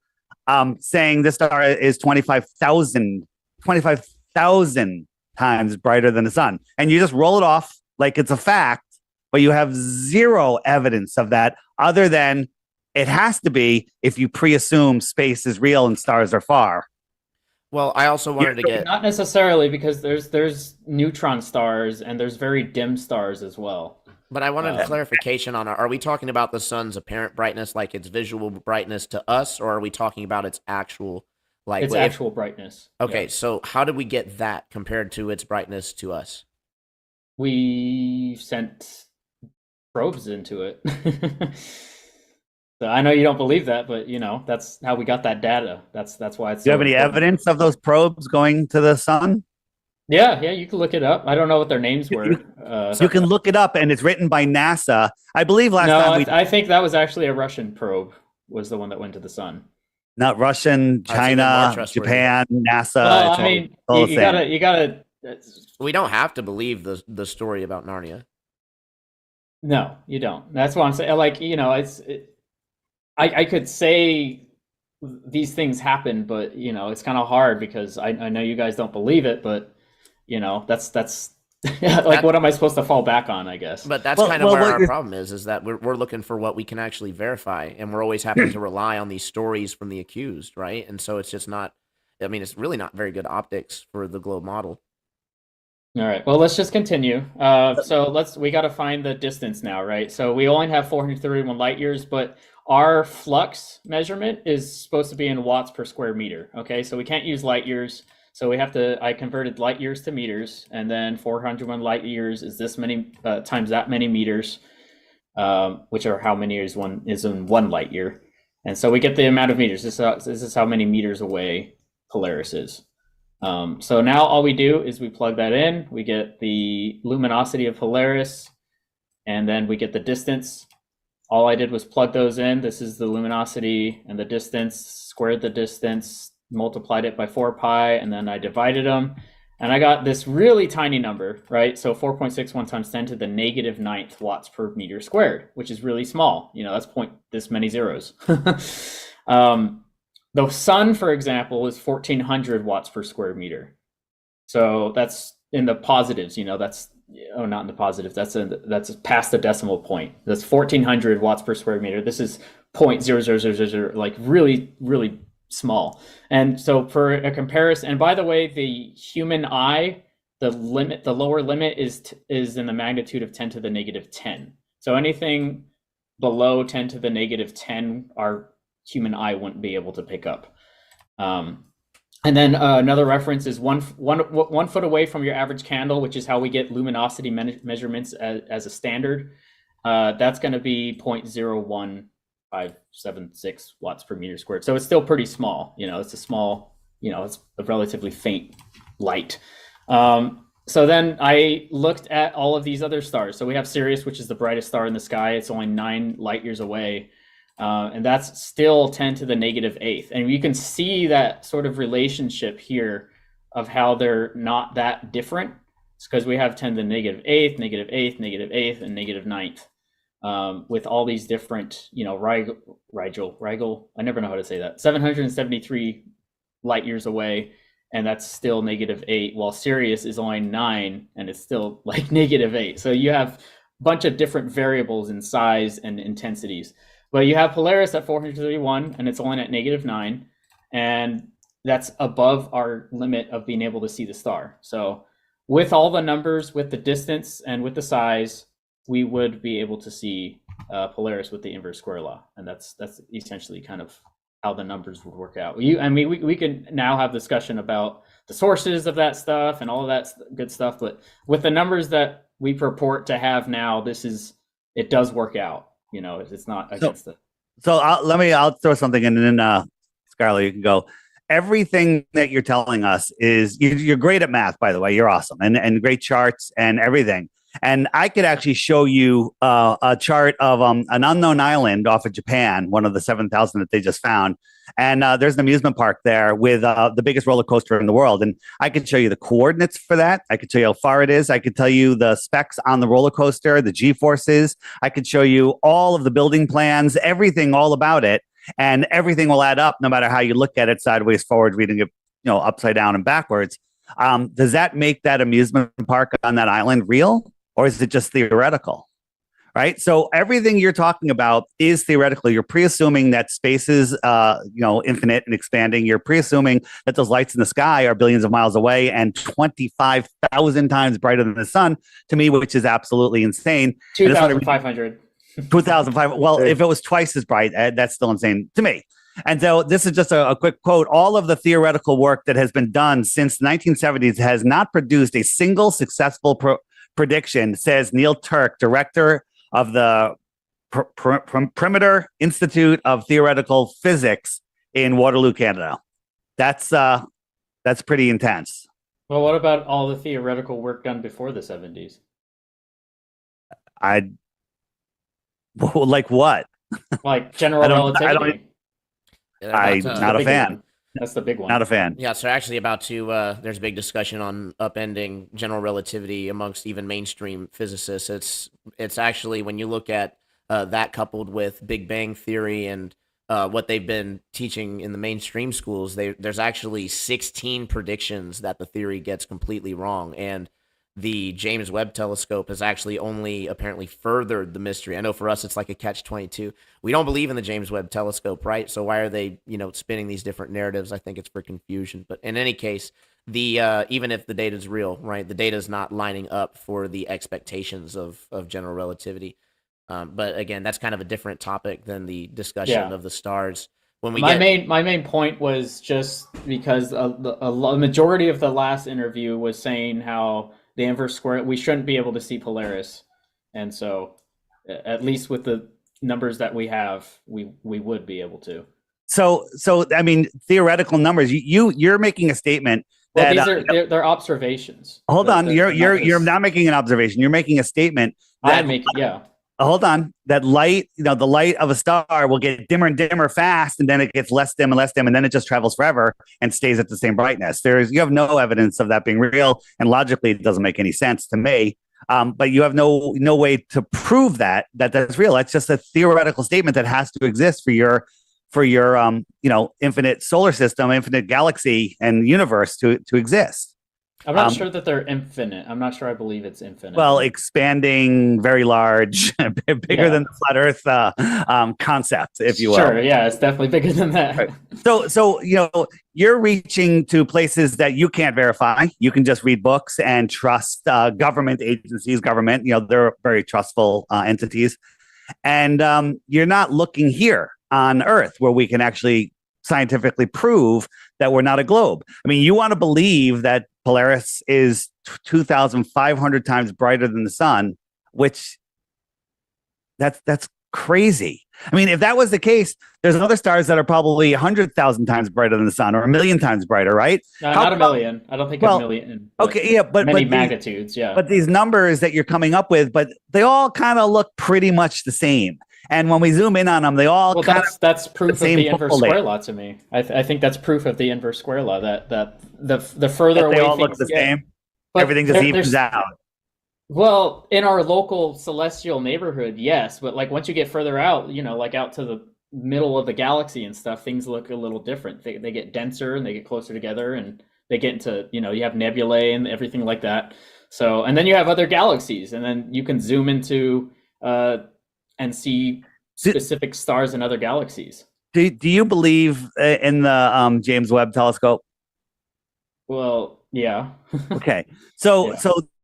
[SPEAKER 18] Saying this star is 25,000 times brighter than the sun, and you just roll it off like it's a fact, but you have zero evidence of that other than. It has to be if you pre-assume space is real and stars are far.
[SPEAKER 17] Well, I also wanted to get
[SPEAKER 20] not necessarily because there's neutron stars and there's very dim stars as well.
[SPEAKER 17] But I wanted clarification on are we talking about the sun's apparent brightness, like its visual brightness to us, or are we talking about its actual
[SPEAKER 20] actual brightness?
[SPEAKER 17] Okay, so how did we get that compared to its brightness to us?
[SPEAKER 20] We sent probes into it. So I know you don't believe that, but that's how we got that data. That's why it's.
[SPEAKER 18] Do you have any evidence of those probes going to the sun?
[SPEAKER 20] Yeah, you can look it up. I don't know what their names were.
[SPEAKER 18] You can look it up, and it's written by NASA. I believe last time.
[SPEAKER 20] I think that was actually a Russian probe. Was the one that went to the sun.
[SPEAKER 18] Not Russian, China, Japan, NASA.
[SPEAKER 20] Well, I mean, you gotta.
[SPEAKER 17] We don't have to believe the story about Narnia.
[SPEAKER 20] No, you don't. That's what I'm saying. I could say these things happen, but it's kind of hard because I know you guys don't believe it, but that's what am I supposed to fall back on? I guess.
[SPEAKER 17] But that's kind of where our problem is that we're looking for what we can actually verify, and we're always having to rely on these stories from the accused, right? And so it's just not. I mean, it's really not very good optics for the globe model.
[SPEAKER 20] All right. Well, let's just continue. We got to find the distance now, right? So we only have 431 light years, but our flux measurement is supposed to be in watts per square meter. Okay, so we can't use light years. So I converted light years to meters, and then 401 light years is this many times that many meters, which are how many is in 1 light year. And so we get the amount of meters. This is how many meters away Polaris is. So now all we do is we plug that in. We get the luminosity of Polaris, and then we get the distance. All I did was plug those in. This is the luminosity and the distance, squared the distance, multiplied it by 4 pi, and then I divided them. And I got this really tiny number, right? So 4.61 times 10 to the negative 9th watts per meter squared, which is really small. That's this many zeros. The sun, for example, is 1400 watts per square meter. So that's in the positives, that's not in the positives. That's past the decimal point. That's 1400 watts per square meter. This is 0.0000, like really, really small. And so for a comparison, and by the way, the human eye, the lower limit is in the magnitude of 10 to the negative 10. So anything below 10 to the negative 10, our human eye wouldn't be able to pick up. And then another reference is one foot away from your average candle, which is how we get luminosity measurements as a standard. That's going to be 0.01576 watts per meter squared. So it's still pretty small. It's a small, it's a relatively faint light. So then I looked at all of these other stars. So we have Sirius, which is the brightest star in the sky. It's only 9 light years away. And that's still 10 to the negative 8th. And you can see that sort of relationship here of how they're not that different. It's because we have 10 to the negative 8th, negative 8th, negative 8th, and negative 9th. With all these different, Rigel, I never know how to say that, 773 light years away, and that's still negative 8, while Sirius is only 9, and it's still like negative 8. So you have a bunch of different variables in size and intensities. But you have Polaris at 431, and it's only at negative 9, and that's above our limit of being able to see the star. So with all the numbers, with the distance, and with the size, we would be able to see Polaris with the inverse square law, and that's essentially kind of how the numbers would work out. We can now have discussion about the sources of that stuff and all of that good stuff, but with the numbers that we purport to have now, it does work out. You know, it's not against it.
[SPEAKER 18] So I'll throw something in, and then Scarlett, you can go. Everything that you're telling us is you're great at math, by the way. You're awesome, and great charts and everything. And I could actually show you a chart of an unknown island off of Japan, one of the 7,000 that they just found. And there's an amusement park there with the biggest roller coaster in the world. And I could show you the coordinates for that. I could show you how far it is. I could tell you the specs on the roller coaster, the G-forces. I could show you all of the building plans, everything all about it. And everything will add up no matter how you look at it, sideways, forward, reading it, upside down and backwards. Does that make that amusement park on that island real? Or is it just theoretical? Right. So everything you're talking about is theoretical. You're pre-assuming that space is, infinite and expanding. You're pre-assuming that those lights in the sky are billions of miles away and 25,000 times brighter than the sun, to me, which is absolutely insane.
[SPEAKER 20] 2,500.
[SPEAKER 18] 2,500. Well, if it was twice as bright, that's still insane to me. And so this is just a quick quote. All of the theoretical work that has been done since the 1970s has not produced a single successful prediction, says Neil Turk, director of the Perimeter Institute of Theoretical Physics in Waterloo, Canada. That's pretty intense.
[SPEAKER 20] Well, what about all the theoretical work done before the 70s?
[SPEAKER 18] Like what?
[SPEAKER 20] Like general relativity.
[SPEAKER 18] I'm not a fan.
[SPEAKER 20] That's the big one.
[SPEAKER 18] Not a fan.
[SPEAKER 17] Yeah, so actually about to, there's a big discussion on upending general relativity amongst even mainstream physicists. It's actually, when you look at that coupled with Big Bang Theory and what they've been teaching in the mainstream schools, there's actually 16 predictions that the theory gets completely wrong. And the James Webb Telescope has actually only apparently furthered the mystery. I know for us, it's like a catch-22. We don't believe in the James Webb Telescope, right? So why are they, spinning these different narratives? I think it's for confusion. But in any case, even if the data is real, right, the data is not lining up for the expectations of general relativity. But again, that's kind of a different topic than the discussion of the stars. When we
[SPEAKER 20] my main point was just because a majority of the last interview was saying how the inverse square, we shouldn't be able to see Polaris. And so at least with the numbers that we have, we would be able to.
[SPEAKER 18] So I mean, theoretical numbers, you're making a statement that
[SPEAKER 20] they're observations.
[SPEAKER 18] Hold on. You're not making an observation. You're making a statement.
[SPEAKER 20] I'm making, yeah.
[SPEAKER 18] Hold on. That light, the light of a star will get dimmer and dimmer fast, and then it gets less dim and less dim, and then it just travels forever and stays at the same brightness. You have no evidence of that being real, and logically, it doesn't make any sense to me. But you have no way to prove that that's real. That's just a theoretical statement that has to exist for your infinite solar system, infinite galaxy, and universe to exist.
[SPEAKER 20] I'm not sure that they're infinite. I'm not sure I believe it's infinite.
[SPEAKER 18] Well, expanding, very large, bigger than the flat Earth concept, if you will.
[SPEAKER 20] Sure, yeah, it's definitely bigger than that.
[SPEAKER 18] Right. So you're reaching to places that you can't verify. You can just read books and trust government agencies. They're very trustful entities. And you're not looking here on Earth where we can actually scientifically prove that we're not a globe. I mean, you want to believe that Polaris is 2,500 times brighter than the sun, which that's crazy. I mean, if that was the case, there's other stars that are probably 100,000 times brighter than the sun, or 1,000,000 times brighter, right?
[SPEAKER 20] Not a million. I don't think a million.
[SPEAKER 18] Okay, yeah, but
[SPEAKER 20] many magnitudes, yeah.
[SPEAKER 18] But these numbers that you're coming up with, but they all kind of look pretty much the same. And when we zoom in on them, they all
[SPEAKER 20] that's proof of the inverse square law to me. I think that's proof of the inverse square law that the further away
[SPEAKER 18] they all
[SPEAKER 20] things
[SPEAKER 18] look the
[SPEAKER 20] get,
[SPEAKER 18] same. Everything just evens out.
[SPEAKER 20] Well, in our local celestial neighborhood, yes, but like once you get further out, like out to the middle of the galaxy and stuff, things look a little different. They get denser and they get closer together, and they get into you have nebulae and everything like that. So, and then you have other galaxies, and then you can zoom into and see specific stars in other galaxies.
[SPEAKER 18] Do you believe in the James Webb Telescope?
[SPEAKER 20] Well, yeah.
[SPEAKER 18] Okay. So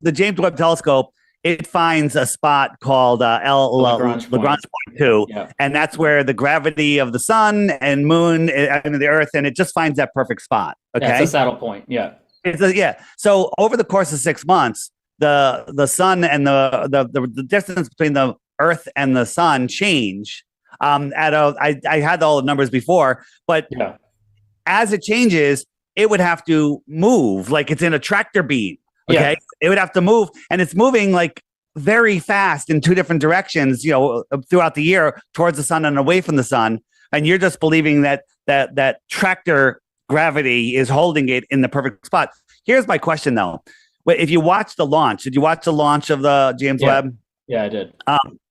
[SPEAKER 18] the James Webb Telescope, it finds a spot called Lagrange point 2, and that's where the gravity of the sun and moon and the Earth, and it just finds that perfect spot. Okay,
[SPEAKER 20] yeah, it's a saddle point. Yeah.
[SPEAKER 18] So over the course of 6 months, the sun and the distance between the Earth and the sun change. I had all the numbers before, but as it changes, it would have to move like it's in a tractor beam. Okay, it would have to move, and it's moving like very fast in two different directions. Throughout the year towards the sun and away from the sun, and you're just believing that tractor gravity is holding it in the perfect spot. Here's my question though: if you watch the launch, did you watch the launch of the James Webb?
[SPEAKER 20] Yeah, I did.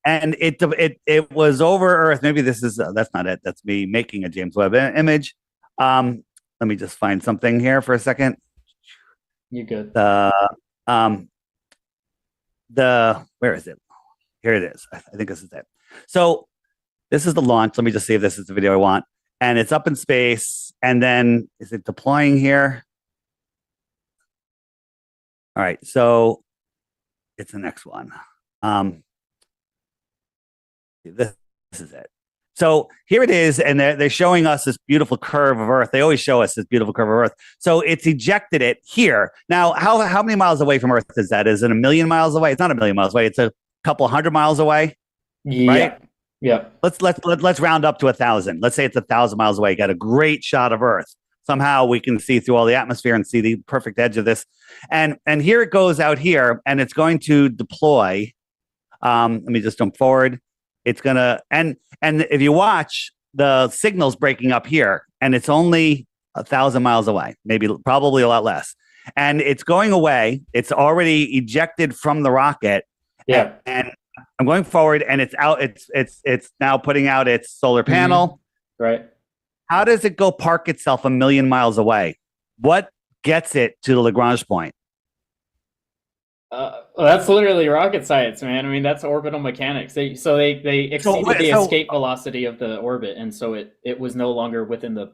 [SPEAKER 18] And it was over Earth. Maybe this is that's not it. That's me making a James Webb image. Let me just find something here for a second.
[SPEAKER 20] You good?
[SPEAKER 18] Where is it? Here it is. I think this is it. So this is the launch. Let me just see if this is the video I want. And it's up in space. And then is it deploying here? All right. So it's the next one. This is it. So here it is, and they're showing us this beautiful curve of Earth. They always show us this beautiful curve of Earth. So it's ejected it here. Now, how many miles away from Earth is that? Is it 1,000,000 miles away? It's not 1,000,000 miles away. It's a couple hundred miles away. Right?
[SPEAKER 20] Yeah.
[SPEAKER 18] Let's round up to 1,000. Let's say it's 1,000 miles away. Got a great shot of Earth. Somehow we can see through all the atmosphere and see the perfect edge of this. And here it goes out here, and it's going to deploy. Let me just jump forward. It's gonna and if you watch, the signal's breaking up here, and it's only 1,000 miles away, probably a lot less. And it's going away. It's already ejected from the rocket.
[SPEAKER 20] Yeah.
[SPEAKER 18] And I'm going forward, and it's out. It's now putting out its solar panel.
[SPEAKER 20] Right.
[SPEAKER 18] How does it go park itself 1,000,000 miles away? What gets it to the Lagrange point?
[SPEAKER 20] Well, that's literally rocket science, man. I mean, that's orbital mechanics. They exceeded the escape velocity of the orbit, and so it was no longer within the.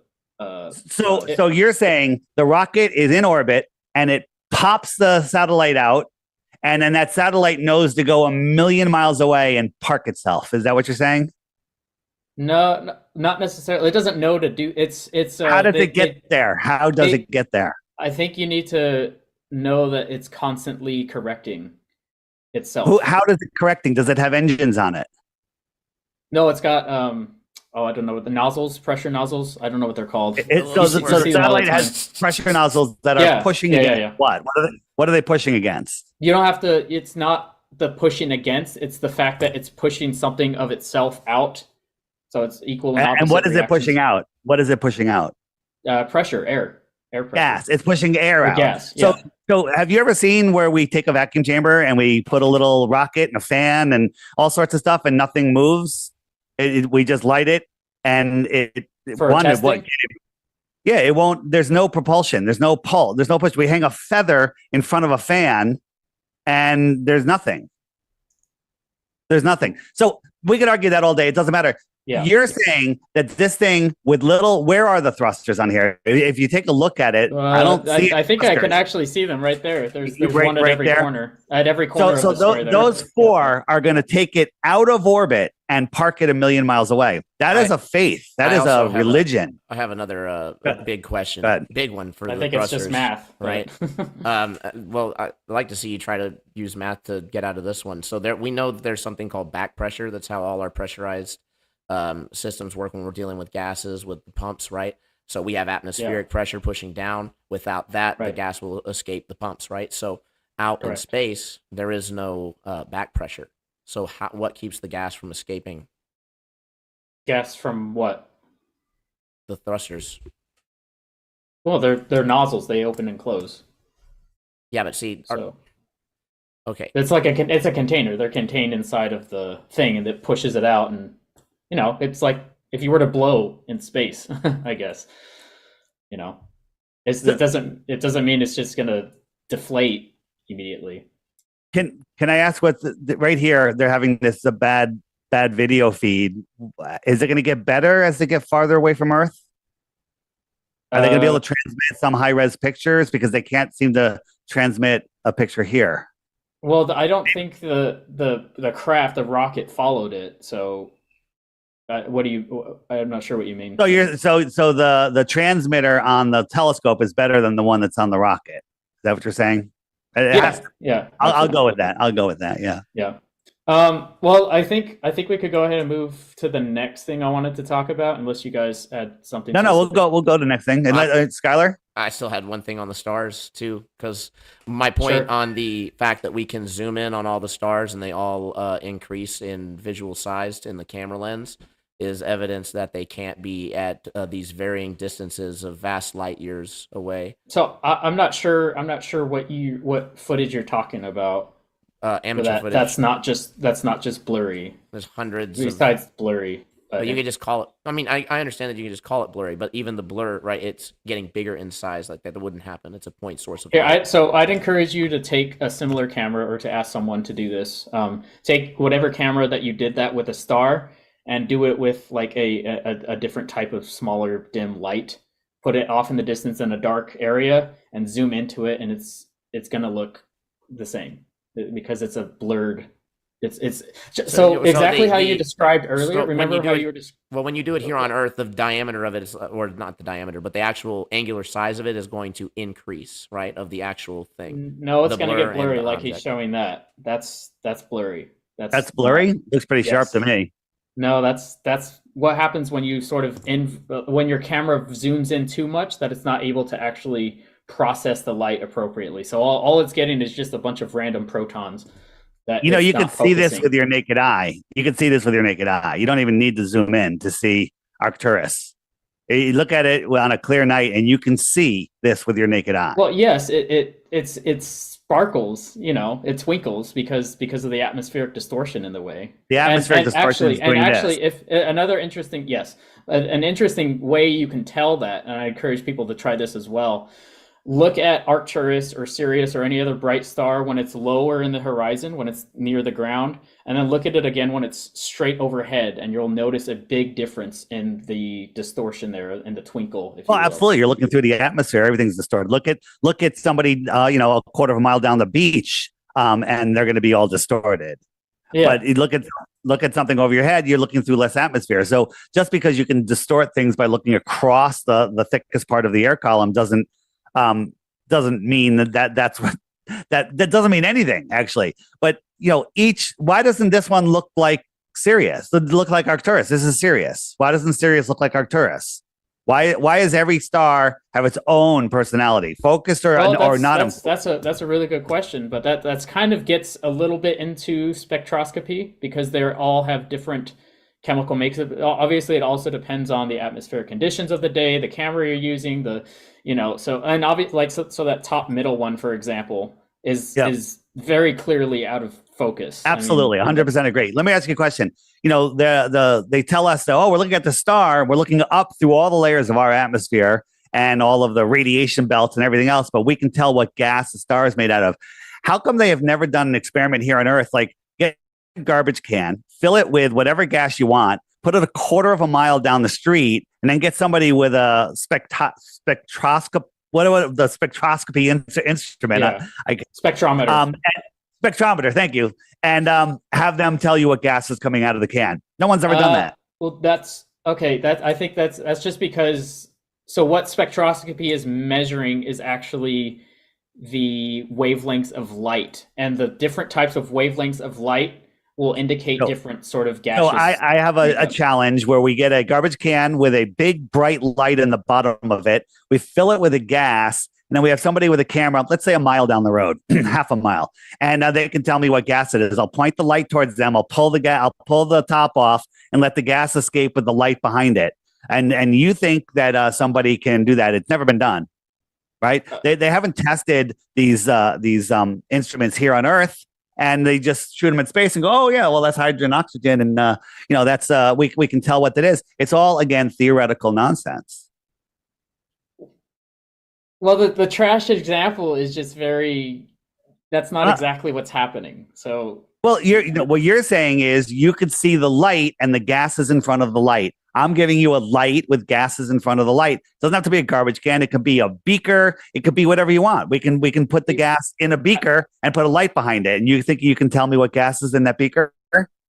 [SPEAKER 18] So you're saying the rocket is in orbit and it pops the satellite out, and then that satellite knows to go 1,000,000 miles away and park itself. Is that what you're saying?
[SPEAKER 20] No, not necessarily. It doesn't know to do. It's.
[SPEAKER 18] How does it get there? How does it get there?
[SPEAKER 20] I think you need to know that it's constantly correcting itself.
[SPEAKER 18] How does it correcting? Does it have engines on it?
[SPEAKER 20] No, it's got I don't know what the nozzles, pressure nozzles. I don't know what they're called.
[SPEAKER 18] So the satellite has pressure nozzles that are pushing against what? What are they pushing against?
[SPEAKER 20] You don't have to. It's not the pushing against. It's the fact that it's pushing something of itself out. So it's equal and opposite.
[SPEAKER 18] And what is it pushing out? What is it pushing out?
[SPEAKER 20] Pressure, air pressure.
[SPEAKER 18] Gas. It's pushing air out.
[SPEAKER 20] Gas.
[SPEAKER 18] So have you ever seen where we take a vacuum chamber and we put a little rocket and a fan and all sorts of stuff and nothing moves? We just light it and it won't. There's no propulsion. There's no pull. There's no push. We hang a feather in front of a fan and there's nothing. There's nothing. So we could argue that all day. It doesn't matter.
[SPEAKER 20] Yeah.
[SPEAKER 18] You're saying that this thing with where are the thrusters on here? If you take a look at it, I don't see.
[SPEAKER 20] I think I can actually see them right there. There's one at every corner. At every corner.
[SPEAKER 18] So those four are going to take it out of orbit and park it 1,000,000 miles away. That is a faith. That is a religion.
[SPEAKER 17] I have another big question. Big one for
[SPEAKER 20] I think it's just math,
[SPEAKER 17] right? Well, I'd like to see you try to use math to get out of this one. So we know that there's something called back pressure. That's how all our pressurized systems work when we're dealing with gases with the pumps, right? So we have atmospheric pressure pushing down. Without that, the gas will escape the pumps, right? So out in space, there is no back pressure. So what keeps the gas from escaping?
[SPEAKER 20] Gas from what?
[SPEAKER 17] The thrusters.
[SPEAKER 20] Well, they're nozzles. They open and close.
[SPEAKER 17] Yeah, but see, okay,
[SPEAKER 20] it's like it's a container. They're contained inside of the thing, and it pushes it out. And it's like if you were to blow in space, I guess. It doesn't mean it's just gonna deflate immediately.
[SPEAKER 18] Can I ask what right here? They're having this bad video feed. Is it going to get better as they get farther away from Earth? Are they going to be able to transmit some high-res pictures because they can't seem to transmit a picture here?
[SPEAKER 20] Well, I don't think the craft, the rocket, followed it. So, I'm not sure what you mean.
[SPEAKER 18] So the transmitter on the telescope is better than the one that's on the rocket. Is that what you're saying?
[SPEAKER 20] Yeah.
[SPEAKER 18] I'll go with that. Yeah.
[SPEAKER 20] Yeah. Well, I think we could go ahead and move to the next thing I wanted to talk about, unless you guys had something.
[SPEAKER 18] No, we'll go to the next thing. And Skylar?
[SPEAKER 17] I still had one thing on the stars too, because my point on the fact that we can zoom in on all the stars and they all increase in visual size in the camera lens is evidence that they can't be at these varying distances of vast light years away.
[SPEAKER 20] So I'm not sure what footage you're talking about.
[SPEAKER 17] Amateur footage.
[SPEAKER 20] That's not just blurry.
[SPEAKER 17] There's hundreds.
[SPEAKER 20] Besides blurry.
[SPEAKER 17] But you can just call it. I mean, I understand that you can just call it blurry, but even the blur, right? It's getting bigger in size. Like that wouldn't happen. It's a point source of.
[SPEAKER 20] Yeah, so I'd encourage you to take a similar camera, or to ask someone to do this. Take whatever camera that you did that with a star, and do it with like a different type of smaller dim light. Put it off in the distance in a dark area, and zoom into it, and it's gonna look the same because it's a blurred. It's so exactly how you described earlier. Remember how you were
[SPEAKER 17] well, when you do it here on Earth, the diameter of it is, or not the diameter, but the actual angular size of it is going to increase, right? Of the actual thing.
[SPEAKER 20] No, it's going to get blurry, like he's showing that. That's blurry.
[SPEAKER 18] That's blurry. Looks pretty sharp to me.
[SPEAKER 20] No, that's what happens when you sort of when your camera zooms in too much, that it's not able to actually process the light appropriately. So all it's getting is just a bunch of random protons.
[SPEAKER 18] You can see this with your naked eye. You can see this with your naked eye. You don't even need to zoom in to see Arcturus. You look at it on a clear night, and you can see this with your naked eye.
[SPEAKER 20] Well, yes, it sparkles. It twinkles because of the atmospheric distortion in the way.
[SPEAKER 18] The atmospheric distortion is doing this.
[SPEAKER 20] If another interesting, an interesting way you can tell that, and I encourage people to try this as well. Look at Arcturus or Sirius or any other bright star when it's lower in the horizon, when it's near the ground, and then look at it again when it's straight overhead, and you'll notice a big difference in the distortion there, in the twinkle.
[SPEAKER 18] Absolutely. You're looking through the atmosphere; everything's distorted. Look at somebody, a quarter of a mile down the beach, and they're going to be all distorted. Yeah. But you look at something over your head, you're looking through less atmosphere. So just because you can distort things by looking across the thickest part of the air column doesn't mean that's what that doesn't mean anything, actually. But why doesn't this one look like Sirius? Look like Arcturus? This is Sirius. Why doesn't Sirius look like Arcturus? Why does every star have its own personality, focused or not?
[SPEAKER 20] That's a really good question, but that's kind of gets a little bit into spectroscopy, because they all have different chemical makeup. Obviously, it also depends on the atmospheric conditions of the day, the camera you're using, so that top middle one, for example, is very clearly out of focus.
[SPEAKER 18] Absolutely, 100% agree. Let me ask you a question. They tell us that, we're looking at the star, we're looking up through all the layers of our atmosphere and all of the radiation belts and everything else, but we can tell what gas the star is made out of. How come they have never done an experiment here on Earth, like get a garbage can, fill it with whatever gas you want, put it a quarter of a mile down the street, and then get somebody with a spectroscopy instrument,
[SPEAKER 20] spectrometer.
[SPEAKER 18] Spectrometer, thank you, and have them tell you what gas is coming out of the can. No one's ever done that.
[SPEAKER 20] Well, that's okay. I think that's just because. So what spectroscopy is measuring is actually the wavelengths of light, and the different types of wavelengths of light will indicate different sort of gases.
[SPEAKER 18] So I have a challenge where we get a garbage can with a big bright light in the bottom of it. We fill it with a gas, and then we have somebody with a camera, let's say a mile down the road, half a mile, and they can tell me what gas it is. I'll point the light towards them. I'll pull the top off and let the gas escape with the light behind it. And you think that somebody can do that? It's never been done, right? They haven't tested these instruments here on Earth. And they just shoot them in space and go, oh yeah, well that's hydrogen, oxygen, and that's we can tell what that is. It's all, again, theoretical nonsense.
[SPEAKER 20] Well, the trash example is just that's not exactly what's happening. So
[SPEAKER 18] well, what you're saying is you could see the light and the gases in front of the light. I'm giving you a light with gases in front of the light. It doesn't have to be a garbage can. It could be a beaker. It could be whatever you want. We can put the gas in a beaker and put a light behind it. And you think you can tell me what gas is in that beaker?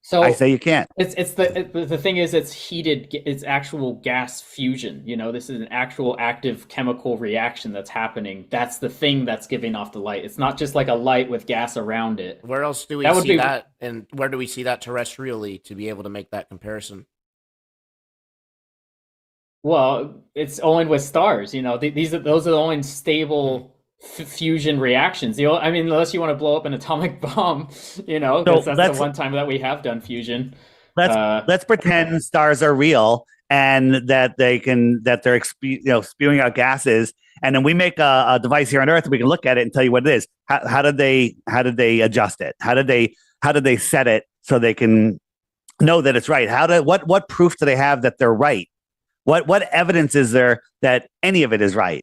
[SPEAKER 20] So
[SPEAKER 18] I say you can't.
[SPEAKER 20] It's the thing is it's heated. It's actual gas fusion. You know, this is an actual active chemical reaction that's happening. That's the thing that's giving off the light. It's not just like a light with gas around it.
[SPEAKER 17] Where else do we see that? And where do we see that terrestrially to be able to make that comparison?
[SPEAKER 20] Well, it's only with stars. You know, those are the only stable fusion reactions. I mean, unless you want to blow up an atomic bomb, you know, because that's the one time that we have done fusion.
[SPEAKER 18] Let's pretend stars are real and that they're spewing out gases, and then we make a device here on Earth. We can look at it and tell you what it is. How did they adjust it? How did they set it so they can know that it's right? What proof do they have that they're right? What evidence is there that any of it is right?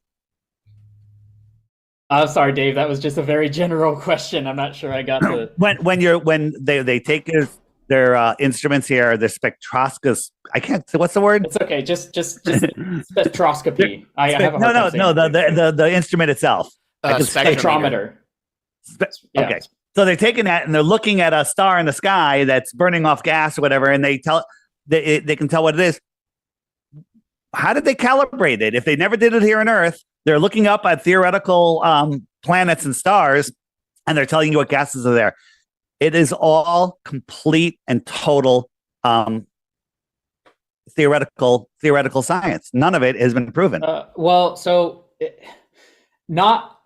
[SPEAKER 20] I'm sorry, Dave. That was just a very general question. I'm not sure I got the
[SPEAKER 18] when they take their instruments here, their spectroscopes. I can't say what's the word.
[SPEAKER 20] It's okay. Just spectroscopy. I have a
[SPEAKER 18] no. The instrument itself.
[SPEAKER 20] Spectrometer.
[SPEAKER 18] Okay. So they're taking that and they're looking at a star in the sky that's burning off gas or whatever, and they can tell what it is. How did they calibrate it? If they never did it here on Earth, they're looking up at theoretical planets and stars, and they're telling you what gases are there. It is all complete and total theoretical science. None of it has been proven.
[SPEAKER 20] Not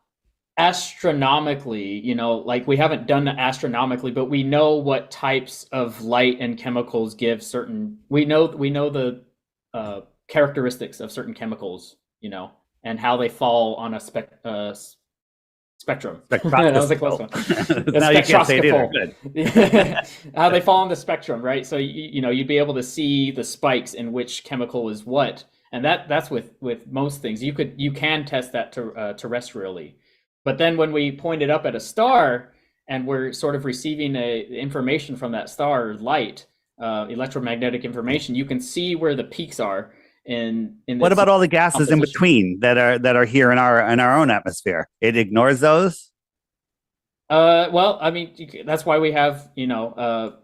[SPEAKER 20] astronomically, you know, like we haven't done it astronomically, but we know what types of light and chemicals give certain. We know the characteristics of certain chemicals, you know, and how they fall on a spectrum. That was a close one.
[SPEAKER 18] Now you can't say it either. Good.
[SPEAKER 20] How they fall on the spectrum, right? So you know, you'd be able to see the spikes in which chemical is what, and that's with most things. You can test that terrestrially, but then when we point it up at a star and we're sort of receiving information from that star, light, electromagnetic information, you can see where the peaks are.
[SPEAKER 18] What about all the gases in between that are here in our own atmosphere? It ignores those.
[SPEAKER 20] Well, I mean, that's why we have, you know,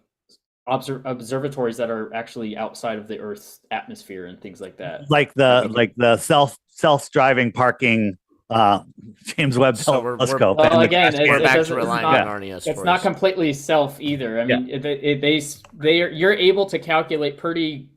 [SPEAKER 20] observatories that are actually outside of the Earth's atmosphere and things like that.
[SPEAKER 18] Like the self-driving parking James Webb Telescope.
[SPEAKER 20] Well, again, it's not completely self either. I mean, you're able to calculate pretty.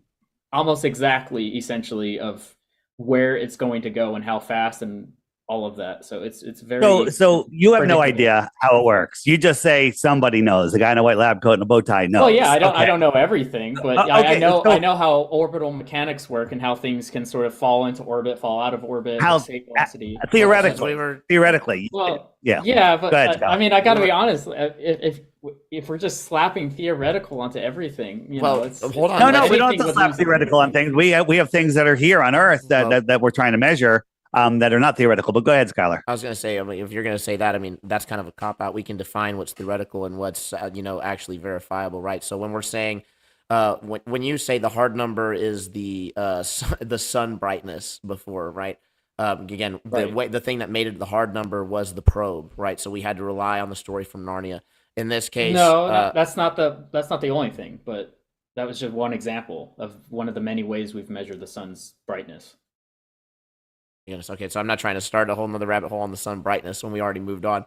[SPEAKER 20] Almost exactly, essentially, of where it's going to go and how fast and all of that. So it's very.
[SPEAKER 18] So you have no idea how it works. You just say somebody knows. The guy in a white lab coat and a bow tie knows.
[SPEAKER 20] Well, yeah, I don't know everything, but I know how orbital mechanics work and how things can sort of fall into orbit, fall out of orbit, escape velocity.
[SPEAKER 18] Theoretically.
[SPEAKER 20] Well,
[SPEAKER 18] yeah,
[SPEAKER 20] but
[SPEAKER 18] ahead,
[SPEAKER 20] I mean, I got to be honest. If we're just slapping theoretical onto everything, you know, it's
[SPEAKER 17] hold on.
[SPEAKER 18] No, we don't have to slap theoretical on things. We have things that are here on Earth that we're trying to measure that are not theoretical. But go ahead, Skylar.
[SPEAKER 17] I was going to say, I mean, if you're going to say that, I mean, that's kind of a cop out. We can define what's theoretical and what's actually verifiable, right? So when we're saying, when you say the hard number is the sun brightness before, right? Again, the thing that made it the hard number was the probe, right? So we had to rely on the story from Narnia. In this case,
[SPEAKER 20] that's not the only thing, but that was just one example of one of the many ways we've measured the sun's brightness.
[SPEAKER 17] Yes. Okay. So I'm not trying to start a whole nother rabbit hole on the sun brightness when we already moved on.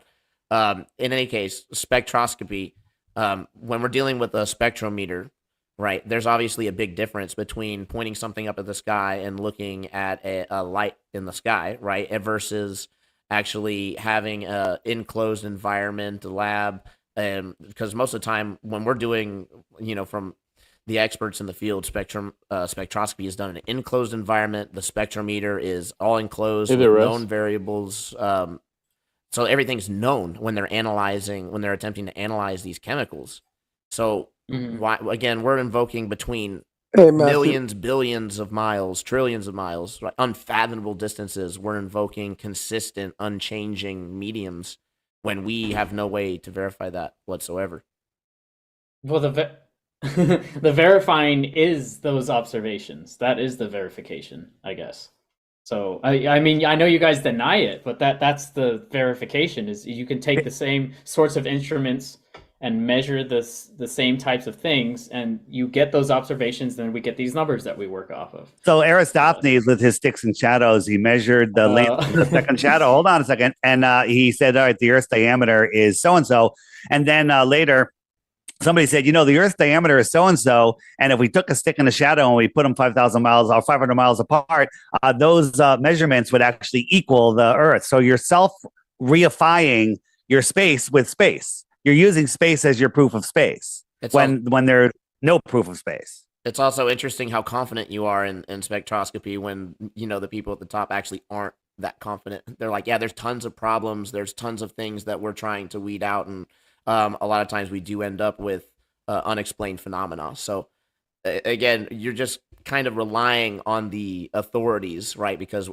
[SPEAKER 17] In any case, spectroscopy, when we're dealing with a spectrometer, right, there's obviously a big difference between pointing something up at the sky and looking at a light in the sky, right, versus actually having an enclosed environment, a lab. Because most of the time when we're doing, you know, from the experts in the field, spectroscopy is done in an enclosed environment. The spectrometer is all enclosed with known variables. So everything's known when they're attempting to analyze these chemicals. So why, again, we're invoking between millions, billions of miles, trillions of miles, right? Unfathomable distances. We're invoking consistent, unchanging mediums when we have no way to verify that whatsoever.
[SPEAKER 20] Well, the verifying is those observations. That is the verification, I guess. So, I mean, I know you guys deny it, but that's the verification, is you can take the same sorts of instruments and measure the same types of things, and you get those observations, then we get these numbers that we work off of.
[SPEAKER 18] So Aristophanes, with his sticks and shadows, he measured the length of the second shadow. Hold on a second. And he said, all right, the Earth's diameter is so-and-so. And then later, somebody said, the Earth's diameter is so-and-so. And if we took a stick and a shadow and we put them 5,000 miles or 500 miles apart, those measurements would actually equal the Earth. So you're self-reifying your space with space. You're using space as your proof of space when there's no proof of space.
[SPEAKER 17] It's also interesting how confident you are in spectroscopy when, the people at the top actually aren't that confident. They're like, yeah, there's tons of problems. There's tons of things that we're trying to weed out. And a lot of times we do end up with unexplained phenomena. So again, you're just kind of relying on the authorities, right? Because,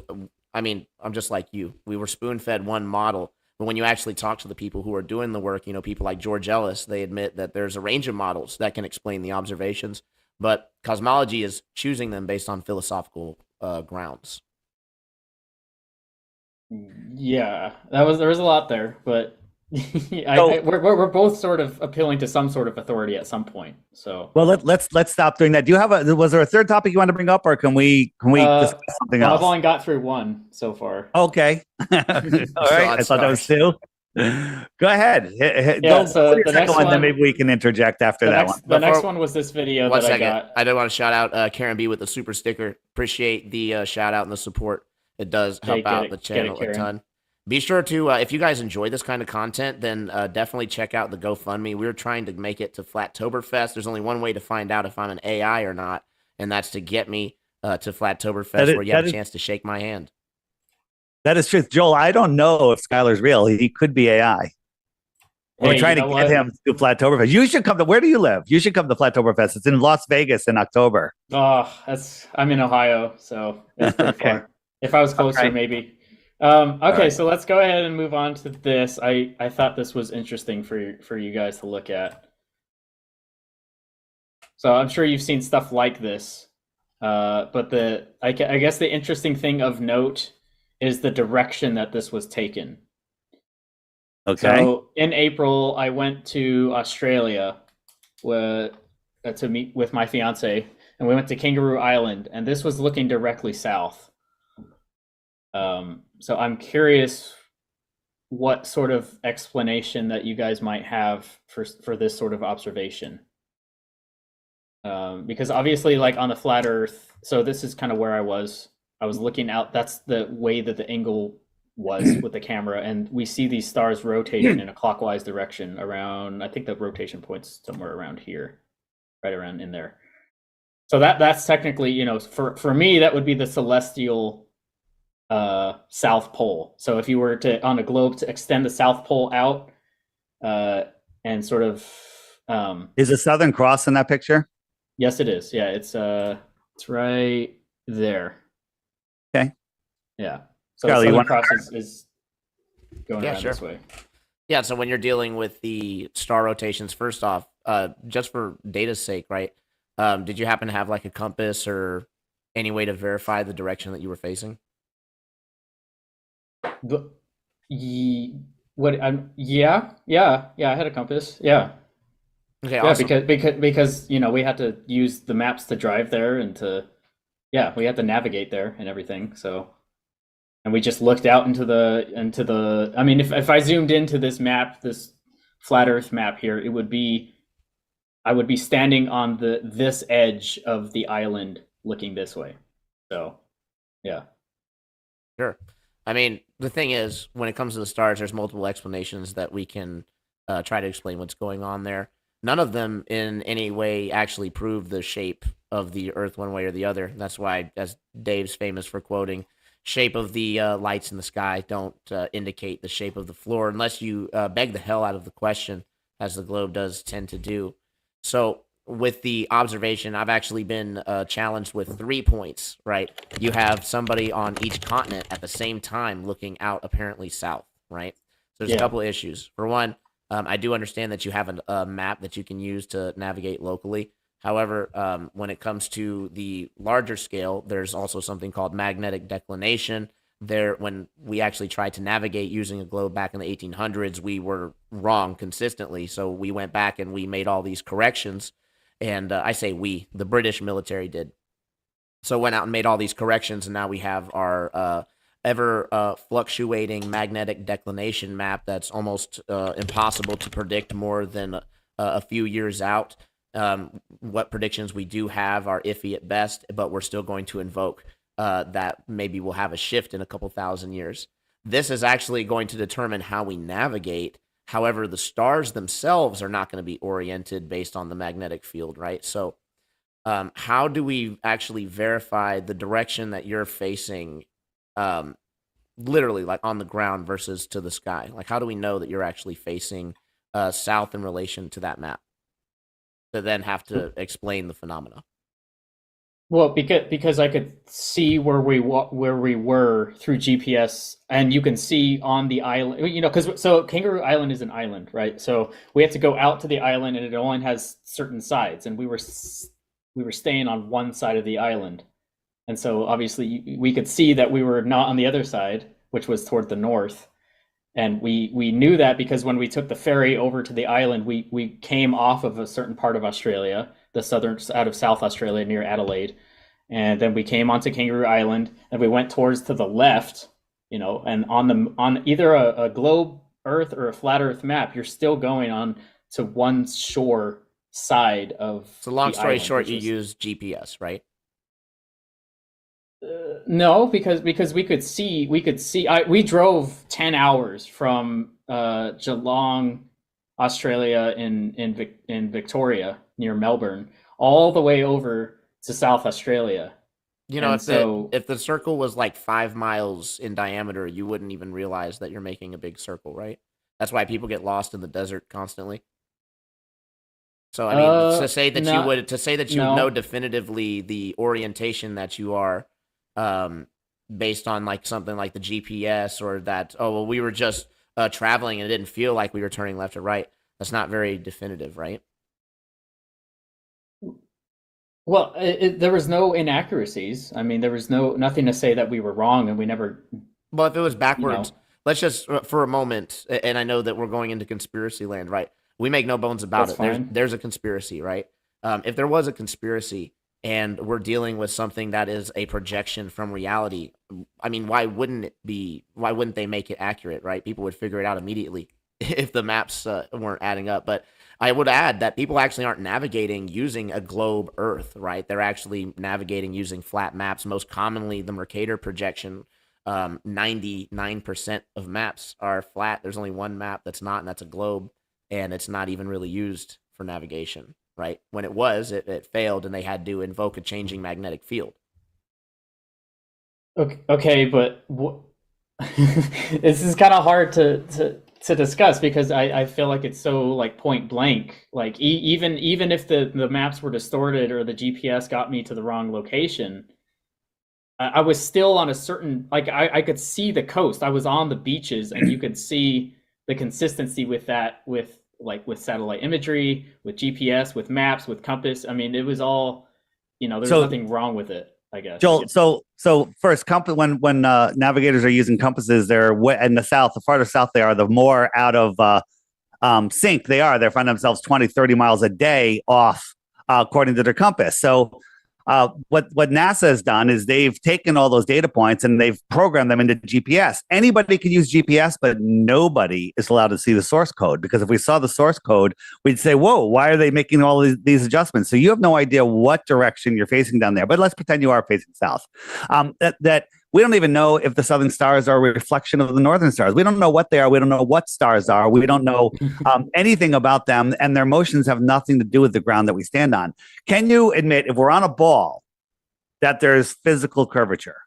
[SPEAKER 17] I'm just like you. We were spoon-fed one model. But when you actually talk to the people who are doing the work, people like George Ellis, they admit that there's a range of models that can explain the observations, but cosmology is choosing them based on philosophical grounds.
[SPEAKER 20] Yeah, there was a lot there, but we're both sort of appealing to some sort of authority at some point. So
[SPEAKER 18] well, let's stop doing that. Do you have was there a third topic you want to bring up, or can we discuss something else?
[SPEAKER 20] I've only got through one so far.
[SPEAKER 18] Okay, all right. I thought that was two. Go ahead.
[SPEAKER 20] So the next one,
[SPEAKER 18] then maybe we can interject after that one.
[SPEAKER 20] The next one was this video that I got.
[SPEAKER 17] I do want to shout out Karen B with the super sticker. Appreciate the shout out and the support. It does help out the channel a ton. Be sure to, if you guys enjoy this kind of content, then definitely check out the GoFundMe. We're trying to make it to Flattoberfest. There's only one way to find out if I'm an AI or not, and that's to get me to Flattoberfest, where you have a chance to shake my hand.
[SPEAKER 18] That is true. Joel, I don't know if Skylar's real. He could be AI. We're trying to get him to Flattoberfest. You should come to, where do you live? You should come to Flattoberfest. It's in Las Vegas in October.
[SPEAKER 20] Oh, I'm in Ohio, so it's pretty far. If I was closer, maybe. Okay, so let's go ahead and move on to this. I thought this was interesting for you guys to look at. So I'm sure you've seen stuff like this, but I guess the interesting thing of note is the direction that this was taken.
[SPEAKER 18] Okay.
[SPEAKER 20] So in April, I went to Australia to meet with my fiance, and we went to Kangaroo Island, and this was looking directly south. So I'm curious what sort of explanation that you guys might have for this sort of observation. Because obviously, like on the flat Earth, so this is kind of where I was looking out. That's the way that the angle was with the camera, and we see these stars rotating in a clockwise direction around, I think the rotation point's somewhere around here, right around in there. So that's technically, for me, that would be the celestial South Pole. So if you were to, on a globe, to extend the South Pole out and sort of
[SPEAKER 18] is the Southern Cross in that picture?
[SPEAKER 20] Yes, it is. Yeah, it's right there.
[SPEAKER 18] Okay.
[SPEAKER 20] Yeah. So the Southern Cross is going around this way.
[SPEAKER 17] Yeah, so when you're dealing with the star rotations, first off, just for data's sake, right? Did you happen to have like a compass or any way to verify the direction that you were facing?
[SPEAKER 20] Yeah, I had a compass. Yeah.
[SPEAKER 17] Okay,
[SPEAKER 20] yeah,
[SPEAKER 17] awesome.
[SPEAKER 20] because we had to use the maps to drive there and we had to navigate there and everything. So, and we just looked out into the. I mean, if I zoomed into this map, this flat Earth map here, I would be standing on this edge of the island, looking this way. So, yeah.
[SPEAKER 17] Sure. I mean, the thing is, when it comes to the stars, there's multiple explanations that we can try to explain what's going on there. None of them in any way actually prove the shape of the Earth one way or the other. That's why, as Dave's famous for quoting, shape of the lights in the sky don't indicate the shape of the floor unless you beg the hell out of the question, as the globe does tend to do. So with the observation, I've actually been challenged with 3 points, right? You have somebody on each continent at the same time looking out apparently south, right? So there's a couple of issues. For one, I do understand that you have a map that you can use to navigate locally. However, when it comes to the larger scale, there's also something called magnetic declination. there, when we actually tried to navigate using a globe back in the 1800s, we were wrong consistently. So we went back and we made all these corrections. And I say we, the British military did. So went out and made all these corrections, and now we have our ever fluctuating magnetic declination map that's almost impossible to predict more than a few years out. What predictions we do have are iffy at best, but we're still going to invoke that maybe we'll have a shift in a couple thousand years. This is actually going to determine how we navigate. However, the stars themselves are not going to be oriented based on the magnetic field, right? So how do we actually verify the direction that you're facing, literally like on the ground versus to the sky? Like, how do we know that you're actually facing south in relation to that map to then have to explain the phenomena?
[SPEAKER 20] Well, because I could see where we were through GPS, and you can see on the island, you know, because so Kangaroo Island is an island, right? So we have to go out to the island, and it only has certain sides, and we were staying on one side of the island, and so obviously we could see that we were not on the other side, which was toward the north, and we knew that because when we took the ferry over to the island, we came off of a certain part of Australia, the southern out of South Australia near Adelaide, and then we came onto Kangaroo Island, and we went towards to the left, you know, and on either a globe Earth or a flat Earth map, you're still going on to one shore side of.
[SPEAKER 17] So long story short, you use GPS, right?
[SPEAKER 20] No, because we could see. We drove 10 hours from Geelong, Australia, in Victoria near Melbourne, all the way over to South Australia.
[SPEAKER 17] You know, if the circle was like 5 miles in diameter, you wouldn't even realize that you're making a big circle, right? That's why people get lost in the desert constantly. So I mean, to say that you know definitively the orientation that you are, based on like something like the GPS, or that, oh well, we were just traveling and it didn't feel like we were turning left or right. That's not very definitive, right?
[SPEAKER 20] Well, there was no inaccuracies. I mean, there was nothing to say that we were wrong, and we never.
[SPEAKER 17] Well, if it was backwards, let's just for a moment, and I know that we're going into conspiracy land, right? We make no bones about it. There's a conspiracy, right? If there was a conspiracy and we're dealing with something that is a projection from reality, I mean, why wouldn't they make it accurate, right? People would figure it out immediately if the maps weren't adding up. But I would add that people actually aren't navigating using a globe Earth, right? They're actually navigating using flat maps. Most commonly, the Mercator projection, 99% of maps are flat. There's only one map that's not, and that's a globe. And it's not even really used for navigation, right? When it was, it failed, and they had to invoke a changing magnetic field.
[SPEAKER 20] Okay, but this is kind of hard to discuss, because I feel like it's so like point blank. Like even if the maps were distorted or the GPS got me to the wrong location, I was still on a certain, like I could see the coast. I was on the beaches, and you could see the consistency with that, with satellite imagery, with GPS, with maps, with compass. I mean, it was all, there's nothing wrong with it, I guess.
[SPEAKER 18] Joel, so first, when navigators are using compasses, they're in the south, the farther south they are, the more out of sync they are. They find themselves 20, 30 miles a day off, according to their compass. So what NASA has done is they've taken all those data points and they've programmed them into GPS. Anybody can use GPS, but nobody is allowed to see the source code, because if we saw the source code, we'd say, whoa, why are they making all these adjustments? So you have no idea what direction you're facing down there, but let's pretend you are facing south. That we don't even know if the southern stars are a reflection of the northern stars. We don't know what they are. We don't know what stars are. We don't know anything about them, and their motions have nothing to do with the ground that we stand on. Can you admit, if we're on a ball, that there's physical curvature?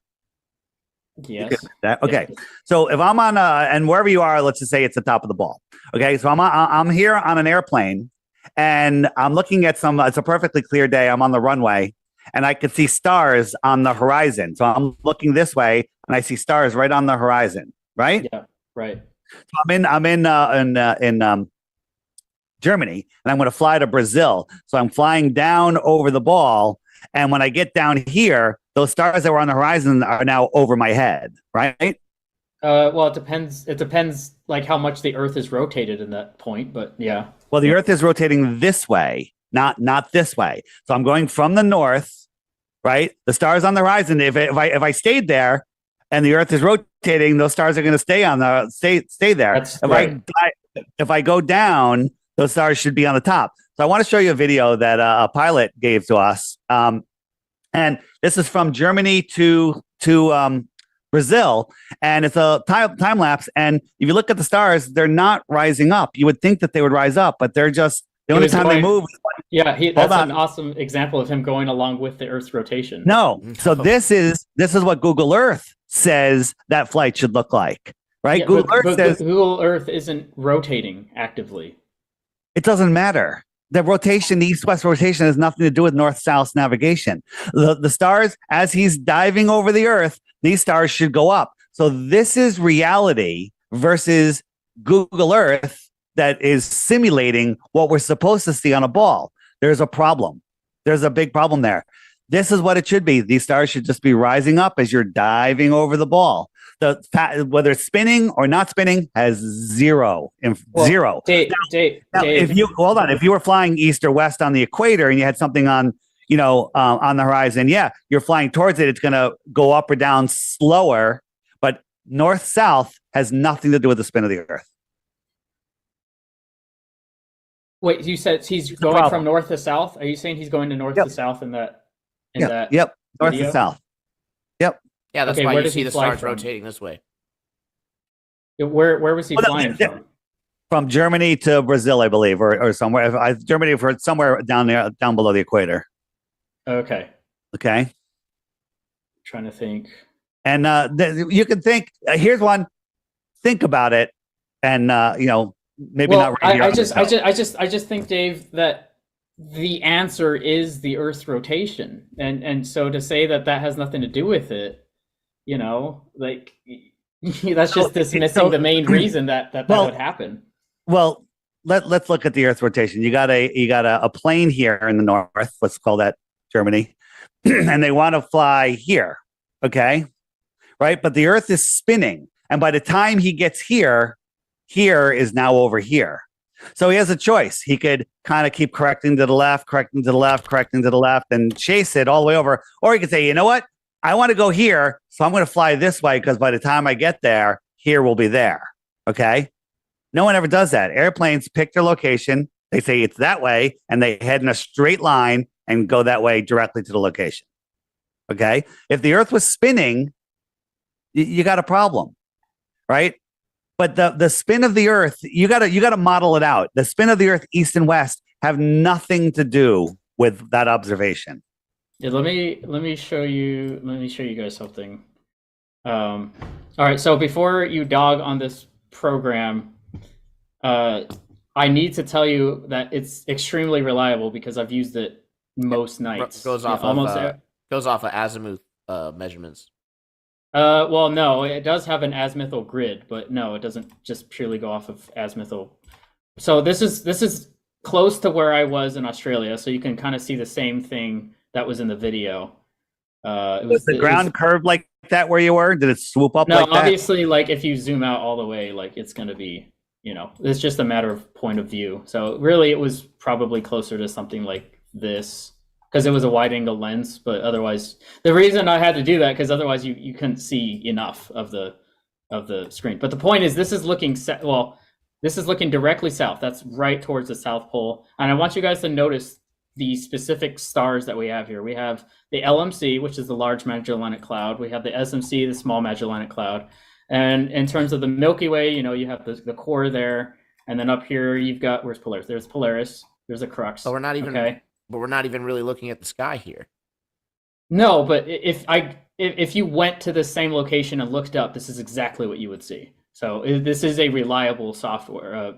[SPEAKER 20] Yes.
[SPEAKER 18] Okay. So if I'm on and wherever you are, let's just say it's the top of the ball. Okay. So I'm here on an airplane, and I'm looking at it's a perfectly clear day. I'm on the runway, and I could see stars on the horizon. So I'm looking this way, and I see stars right on the horizon. Right?
[SPEAKER 20] Yeah. Right.
[SPEAKER 18] So I'm in Germany, and I'm going to fly to Brazil. So I'm flying down over the ball, and when I get down here, those stars that were on the horizon are now over my head, right?
[SPEAKER 20] Well, it depends. It depends, like how much the Earth is rotated in that point. But yeah.
[SPEAKER 18] Well, the Earth is rotating this way, not this way. So I'm going from the north, right? The stars on the horizon. If I stayed there, and the Earth is rotating, those stars are going to stay there.
[SPEAKER 20] That's right.
[SPEAKER 18] If I go down, those stars should be on the top. So I want to show you a video that a pilot gave to us, and this is from Germany to Brazil, and it's a time lapse. And if you look at the stars, they're not rising up. You would think that they would rise up, but they're just the only time they move.
[SPEAKER 20] Yeah, that's an awesome example of him going along with the Earth's rotation.
[SPEAKER 18] No, so this is what Google Earth says that flight should look like, right?
[SPEAKER 20] Yeah,
[SPEAKER 18] Google Earth says
[SPEAKER 20] Google Earth isn't rotating actively.
[SPEAKER 18] it doesn't matter. The rotation, the east-west rotation, has nothing to do with north-south navigation. The stars, as he's diving over the Earth, these stars should go up. So this is reality versus Google Earth that is simulating what we're supposed to see on a ball. There's a problem. There's a big problem there. This is what it should be. These stars should just be rising up as you're diving over the ball. Whether it's spinning or not spinning has zero. Now, if you hold on, if you were flying east or west on the equator and you had something on the horizon, yeah, you're flying towards it. It's going to go up or down slower, but north south has nothing to do with the spin of the Earth.
[SPEAKER 20] Wait, you said he's going from north to south? Are you saying he's going to north to south in that?
[SPEAKER 18] Yep. North
[SPEAKER 20] video?
[SPEAKER 18] to south. Yep.
[SPEAKER 17] Yeah, that's why you see the stars rotating this way.
[SPEAKER 20] Where was he flying from?
[SPEAKER 18] From Germany to Brazil, I believe, or somewhere. Germany for somewhere down below the equator.
[SPEAKER 20] Okay. Trying to think.
[SPEAKER 18] And you can think. Here's one. Think about it, and maybe not. Right
[SPEAKER 20] I just think, Dave, that the answer is the Earth's rotation, and so to say that has nothing to do with it, that's just dismissing the main reason that would happen.
[SPEAKER 18] Well, let's look at the Earth's rotation. You got a plane here in the north. Let's call that Germany, and they want to fly here. Okay, right? But the Earth is spinning, and by the time he gets here is now over here. So he has a choice. He could kind of keep correcting to the left, and chase it all the way over. Or he could say, you know what? I want to go here, so I'm going to fly this way because by the time I get there, here will be there. Okay? No one ever does that. Airplanes pick their location. They say it's that way, and they head in a straight line and go that way directly to the location. Okay? If the Earth was spinning, you got a problem, right? But the spin of the Earth, you gotta model it out. The spin of the Earth, east and west, have nothing to do with that observation.
[SPEAKER 20] Yeah, let me show you guys something. All right, so before you dog on this program, I need to tell you that it's extremely reliable because I've used it most nights.
[SPEAKER 17] Goes off of azimuth measurements.
[SPEAKER 20] Well, no, it does have an azimuthal grid, but no, it doesn't just purely go off of azimuthal. So this is close to where I was in Australia, so you can kind of see the same thing that was in the video.
[SPEAKER 18] Was the ground curved like that where you were? Did it swoop up?
[SPEAKER 20] No,
[SPEAKER 18] like that?
[SPEAKER 20] Obviously, like if you zoom out all the way, like it's going to be, it's just a matter of point of view. So really, it was probably closer to something like this. Because it was a wide angle lens, but otherwise, the reason I had to do that because otherwise you couldn't see enough of the screen. But the point is, this is looking directly south. That's right towards the South Pole, and I want you guys to notice the specific stars that we have here. We have the LMC, which is the Large Magellanic Cloud. We have the SMC, the Small Magellanic Cloud, and in terms of the Milky Way, you have the core there, and then up here you've got where's Polaris? There's Polaris. There's a Crux.
[SPEAKER 17] So we're not even. Okay. But we're not even really looking at the sky here.
[SPEAKER 20] No, but if you went to the same location and looked up, this is exactly what you would see. So this is a reliable software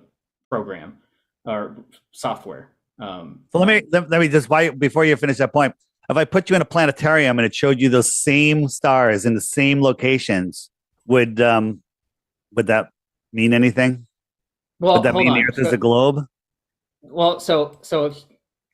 [SPEAKER 20] program or software.
[SPEAKER 18] So let me just before you finish that point. If I put you in a planetarium and it showed you those same stars in the same locations, would that mean anything?
[SPEAKER 20] Well,
[SPEAKER 18] would that mean the Earth is a globe?
[SPEAKER 20] Well, so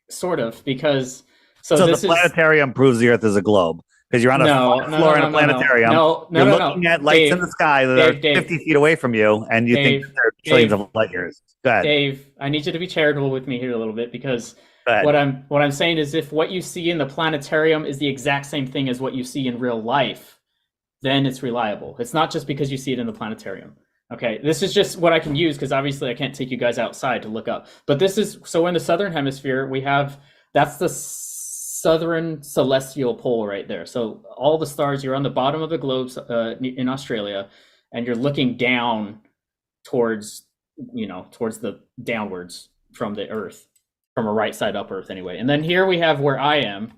[SPEAKER 20] sort of, because
[SPEAKER 18] so the planetarium proves the Earth is a globe. because you're on a floor in a planetarium. You're looking at lights in the sky that are 50 feet away from you, and you think that they're trillions of light years. Go ahead.
[SPEAKER 20] Dave, I need you to be charitable with me here a little bit, because what I'm saying is, if what you see in the planetarium is the exact same thing as what you see in real life, then it's reliable. It's not just because you see it in the planetarium. Okay, this is just what I can use, because obviously I can't take you guys outside to look up. But this is, so in the southern hemisphere, we have, that's the southern celestial pole right there. So all the stars, you're on the bottom of the globe in Australia, and you're looking down towards, towards the downwards from the Earth, from a right side up Earth anyway. And then here we have where I am,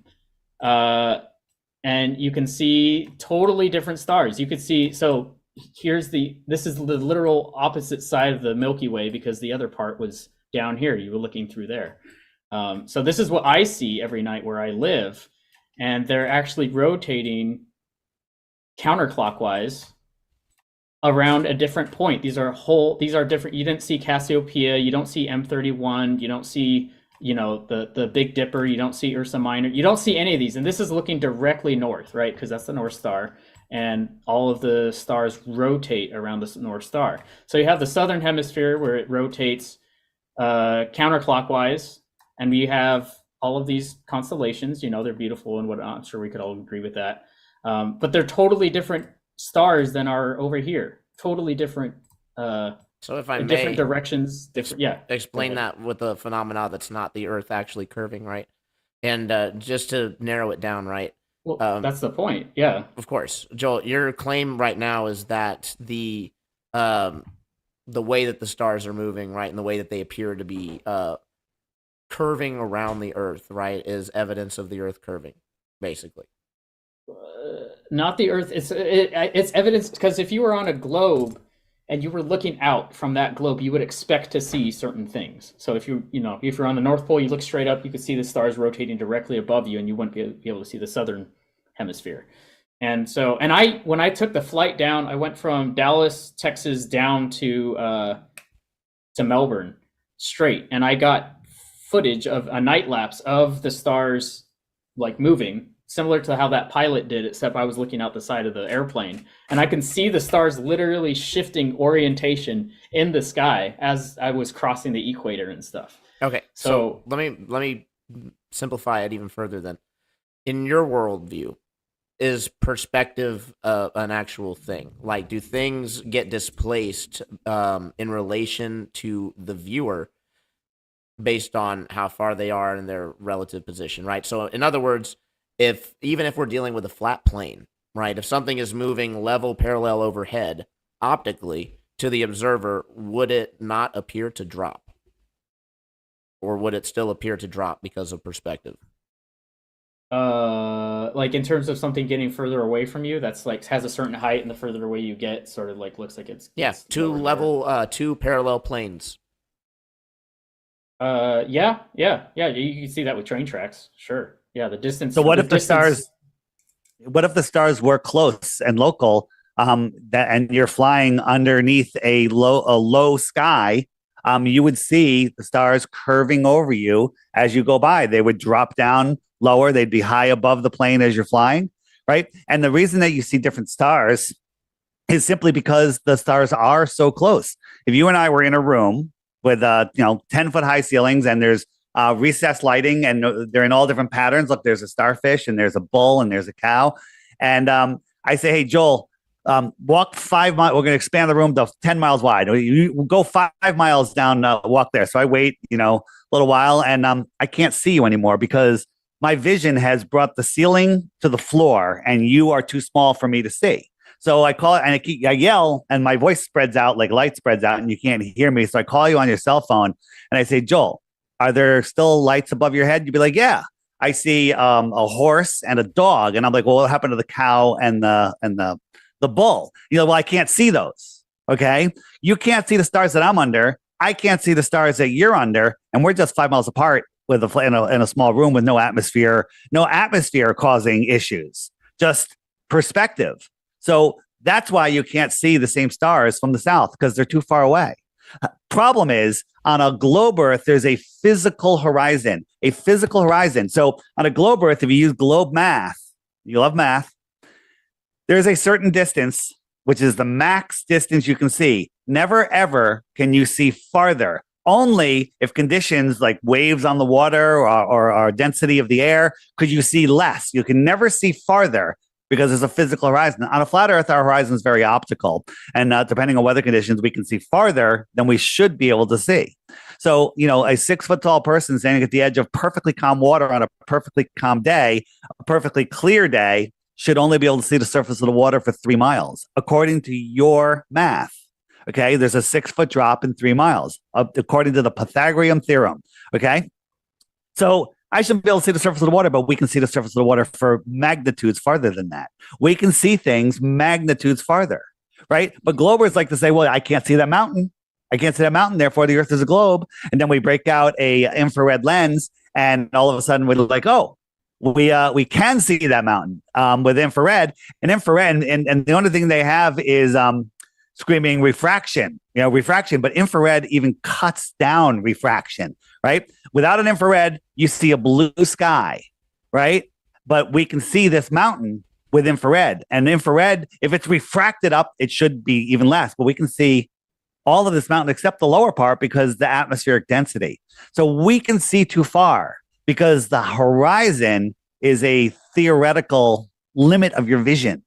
[SPEAKER 20] and you can see totally different stars. You could see, so this is the literal opposite side of the Milky Way, because the other part was down here. You were looking through there. So this is what I see every night where I live, and they're actually rotating counterclockwise around a different point. These are different. You didn't see Cassiopeia, you don't see M31, you don't see, the Big Dipper, you don't see Ursa Minor, you don't see any of these. And this is looking directly north, right? Because that's the North Star. And all of the stars rotate around the North Star. So you have the southern hemisphere where it rotates counterclockwise, and we have all of these constellations. They're beautiful and whatnot. I'm sure we could all agree with that. But they're totally different stars than are over here. Totally different.
[SPEAKER 17] So if I may,
[SPEAKER 20] different directions.
[SPEAKER 17] Explain that with a phenomena that's not the Earth actually curving, right? And just to narrow it down, right?
[SPEAKER 20] Well, that's the point. Yeah.
[SPEAKER 17] Of course. Joel, your claim right now is that the way that the stars are moving, right, and the way that they appear to be curving around the Earth, right, is evidence of the Earth curving, basically.
[SPEAKER 20] Not the Earth. It's evidence, because if you were on a globe and you were looking out from that globe, you would expect to see certain things. So if if you're on the North Pole, you look straight up, you could see the stars rotating directly above you, and you wouldn't be able to see the southern hemisphere. And so, when I took the flight down, I went from Dallas, Texas, down to Melbourne straight, and I got footage of a night lapse of the stars like moving, similar to how that pilot did, except I was looking out the side of the airplane, and I can see the stars literally shifting orientation in the sky as I was crossing the equator and stuff.
[SPEAKER 17] Okay, so let me simplify it even further then. In your worldview, is perspective an actual thing? Like, do things get displaced in relation to the viewer based on how far they are in their relative position, right? So in other words, even if we're dealing with a flat plane, right, if something is moving level parallel overhead optically to the observer, would it not appear to drop? Or would it still appear to drop because of perspective?
[SPEAKER 20] Like in terms of something getting further away from you, that's like has a certain height, and the further away you get, sort of like looks like it's
[SPEAKER 17] two parallel planes.
[SPEAKER 20] Yeah. You can see that with train tracks, sure. Yeah, the distance.
[SPEAKER 18] So what if the stars were close and local, and you're flying underneath a low sky? You would see the stars curving over you as you go by. They would drop down lower. They'd be high above the plane as you're flying, right? And the reason that you see different stars is simply because the stars are so close. If you and I were in a room with 10-foot high ceilings, and there's recessed lighting, and they're in all different patterns. Look, there's a starfish, and there's a bull, and there's a cow. And I say, hey, Joel, walk 5 miles. We're going to expand the room to 10 miles wide. You go 5 miles down, walk there. So I wait, a little while, and I can't see you anymore because my vision has brought the ceiling to the floor, and you are too small for me to see. So I call it, and I yell, and my voice spreads out like light spreads out, and you can't hear me. So I call you on your cell phone, and I say, Joel, are there still lights above your head? You'd be like, yeah. I see a horse and a dog, and I'm like, well, what happened to the cow and the bull? Well, I can't see those. Okay, you can't see the stars that I'm under. I can't see the stars that you're under, and we're just 5 miles apart with in a small room with no atmosphere causing issues, just perspective. So that's why you can't see the same stars from the south, because they're too far away. Problem is, on a globe Earth, there's a physical horizon. So on a globe Earth, if you use globe math, You love math. There's a certain distance, which is the max distance you can see. Never, ever can you see farther. Only if conditions like waves on the water or density of the air could you see less. You can never see farther because there's a physical horizon. On a flat Earth, our horizon is very optical. And depending on weather conditions, we can see farther than we should be able to see. So, you know, a 6 foot tall person standing at the edge of perfectly calm water on a perfectly calm day, a perfectly clear day, should only be able to see the surface of the water for 3 miles, according to your math. Okay, there's a 6 foot drop in 3 miles, according to the Pythagorean theorem. Okay, so I shouldn't be able to see the surface of the water, but we can see the surface of the water for magnitudes farther than that. We can see things magnitudes farther, right? But globers like to say, well, I can't see that mountain. I can't see that mountain, therefore the Earth is a globe. And then we break out a infrared lens, and all of a sudden we're like, oh, we can see that mountain with infrared. And infrared, and the only thing they have is screaming refraction, but infrared even cuts down refraction, right? Without an infrared, you see a blue sky, right? But we can see this mountain with infrared. And infrared, if it's refracted up, it should be even less, but we can see all of this mountain except the lower part because the atmospheric density. So we can see too far because the horizon is a theoretical limit of your vision,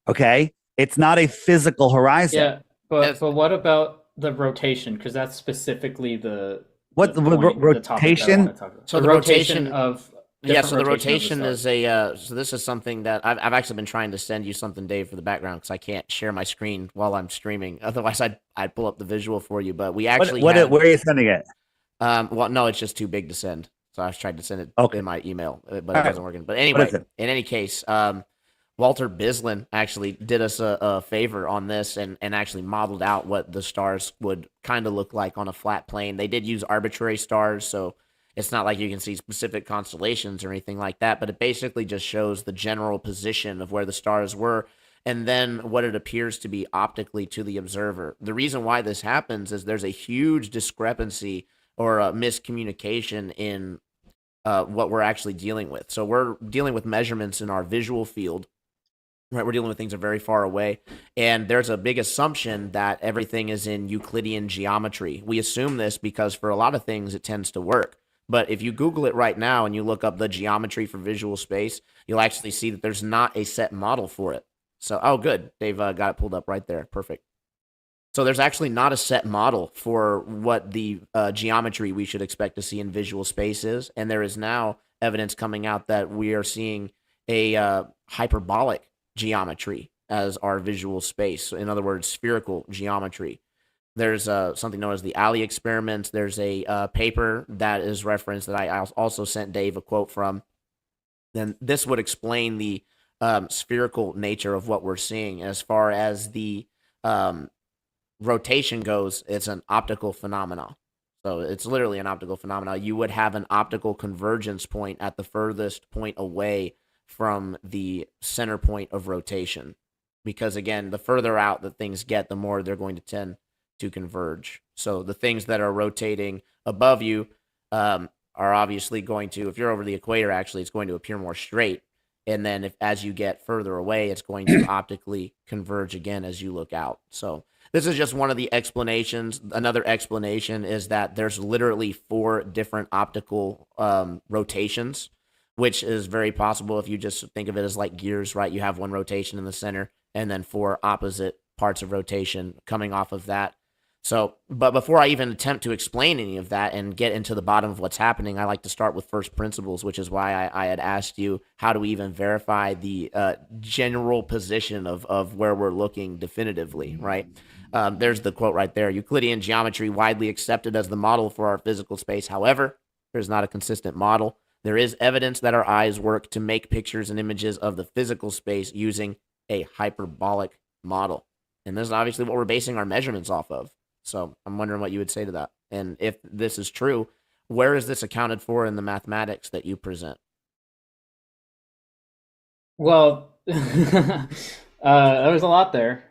[SPEAKER 18] okay? It's not a physical horizon.
[SPEAKER 20] Yeah, but what about the rotation? Because that's specifically the
[SPEAKER 18] rotation.
[SPEAKER 17] So the rotation of so the rotation is a so this is something that I've actually been trying to send you something, Dave, for the background because I can't share my screen while I'm streaming. Otherwise, I'd pull up the visual for you. But we actually
[SPEAKER 18] where are you sending it?
[SPEAKER 17] Well, no, it's just too big to send. So I tried to send it in my email, but it wasn't working. But anyway, in any case, Walter Bislin actually did us a favor on this and actually modeled out what the stars would kind of look like on a flat plane. They did use arbitrary stars, so it's not like you can see specific constellations or anything like that, but it basically just shows the general position of where the stars were and then what it appears to be optically to the observer. The reason why this happens is there's a huge discrepancy or a miscommunication in what we're actually dealing with. So we're dealing with measurements in our visual field. Right, we're dealing with things that are very far away, and there's a big assumption that everything is in Euclidean geometry. We assume this because for a lot of things it tends to work. But if you Google it right now and you look up the geometry for visual space, you'll actually see that there's not a set model for it. So, oh, good. They've got it pulled up right there. Perfect. So there's actually not a set model for what the geometry we should expect to see in visual space is, and there is now evidence coming out that we are seeing a hyperbolic geometry as our visual space. So in other words, spherical geometry. There's something known as the Alley experiment. There's a paper that is referenced that I also sent Dave a quote from. Then this would explain the spherical nature of what we're seeing. As far as the rotation goes, it's an optical phenomenon. So it's literally an optical phenomenon. You would have an optical convergence point at the furthest point away from the center point of rotation, because again, the further out that things get, the more they're going to tend to converge. So the things that are rotating above you are obviously going to, if you're over the equator, actually, it's going to appear more straight. And then as you get further away, it's going to optically converge again as you look out. So this is just one of the explanations. Another explanation is that there's literally 4 different optical rotations, which is very possible if you just think of it as like gears, right? You have one rotation in the center and then 4 opposite parts of rotation coming off of that. So, but before I even attempt to explain any of that and get into the bottom of what's happening, I like to start with first principles, which is why I had asked you, how do we even verify the general position of where we're looking definitively, right? There's the quote right there. Euclidean geometry widely accepted as the model for our physical space. However, there's not a consistent model. There is evidence that our eyes work to make pictures and images of the physical space using a hyperbolic model. And this is obviously what we're basing our measurements off of. So I'm wondering what you would say to that. And if this is true, where is this accounted for in the mathematics that you present?
[SPEAKER 20] Well, there was a lot there.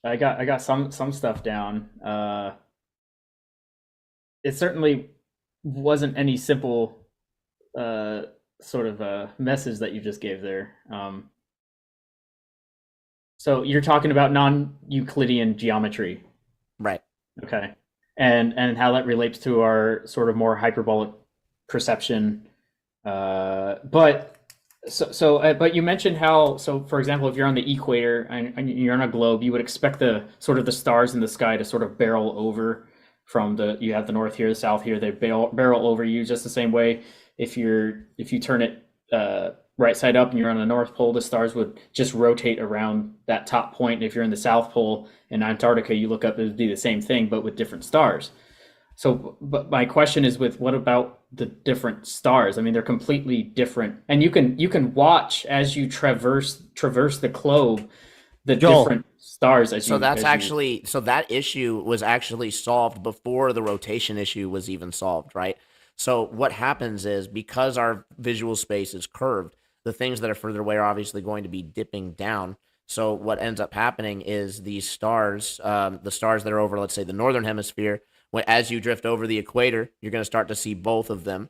[SPEAKER 20] I got some stuff down. It certainly wasn't any simple sort of message that you just gave there. So you're talking about non-Euclidean geometry,
[SPEAKER 17] right?
[SPEAKER 20] Okay, and how that relates to our sort of more hyperbolic perception. But you mentioned how, so for example, if you're on the equator and you're on a globe, you would expect the sort of the stars in the sky to sort of barrel over from you have the north here, the south here, they barrel over you just the same way. If you turn it right side up and you're on the North Pole, the stars would just rotate around that top point. And if you're in the South Pole in Antarctica, you look up, it would be the same thing, but with different stars. So, but my question is, what about the different stars? I mean, they're completely different, and you can watch as you traverse the globe, the different stars. So
[SPEAKER 17] that issue was actually solved before the rotation issue was even solved, right? So what happens is, because our visual space is curved, the things that are further away are obviously going to be dipping down. So what ends up happening is these stars, the stars that are over, let's say, the northern hemisphere, as you drift over the equator, you're going to start to see both of them,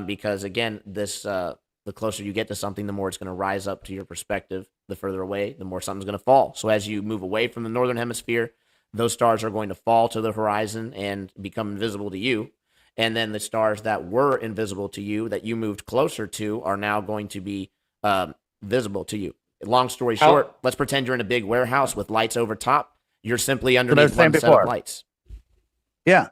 [SPEAKER 17] because again, the closer you get to something, the more it's going to rise up to your perspective. The further away, the more something's going to fall. So as you move away from the northern hemisphere, those stars are going to fall to the horizon and become invisible to you. And then the stars that were invisible to you, that you moved closer to, are now going to be visible to you. Long story short, let's pretend you're in a big warehouse with lights over top. You're simply underneath one set of lights.
[SPEAKER 18] Yeah.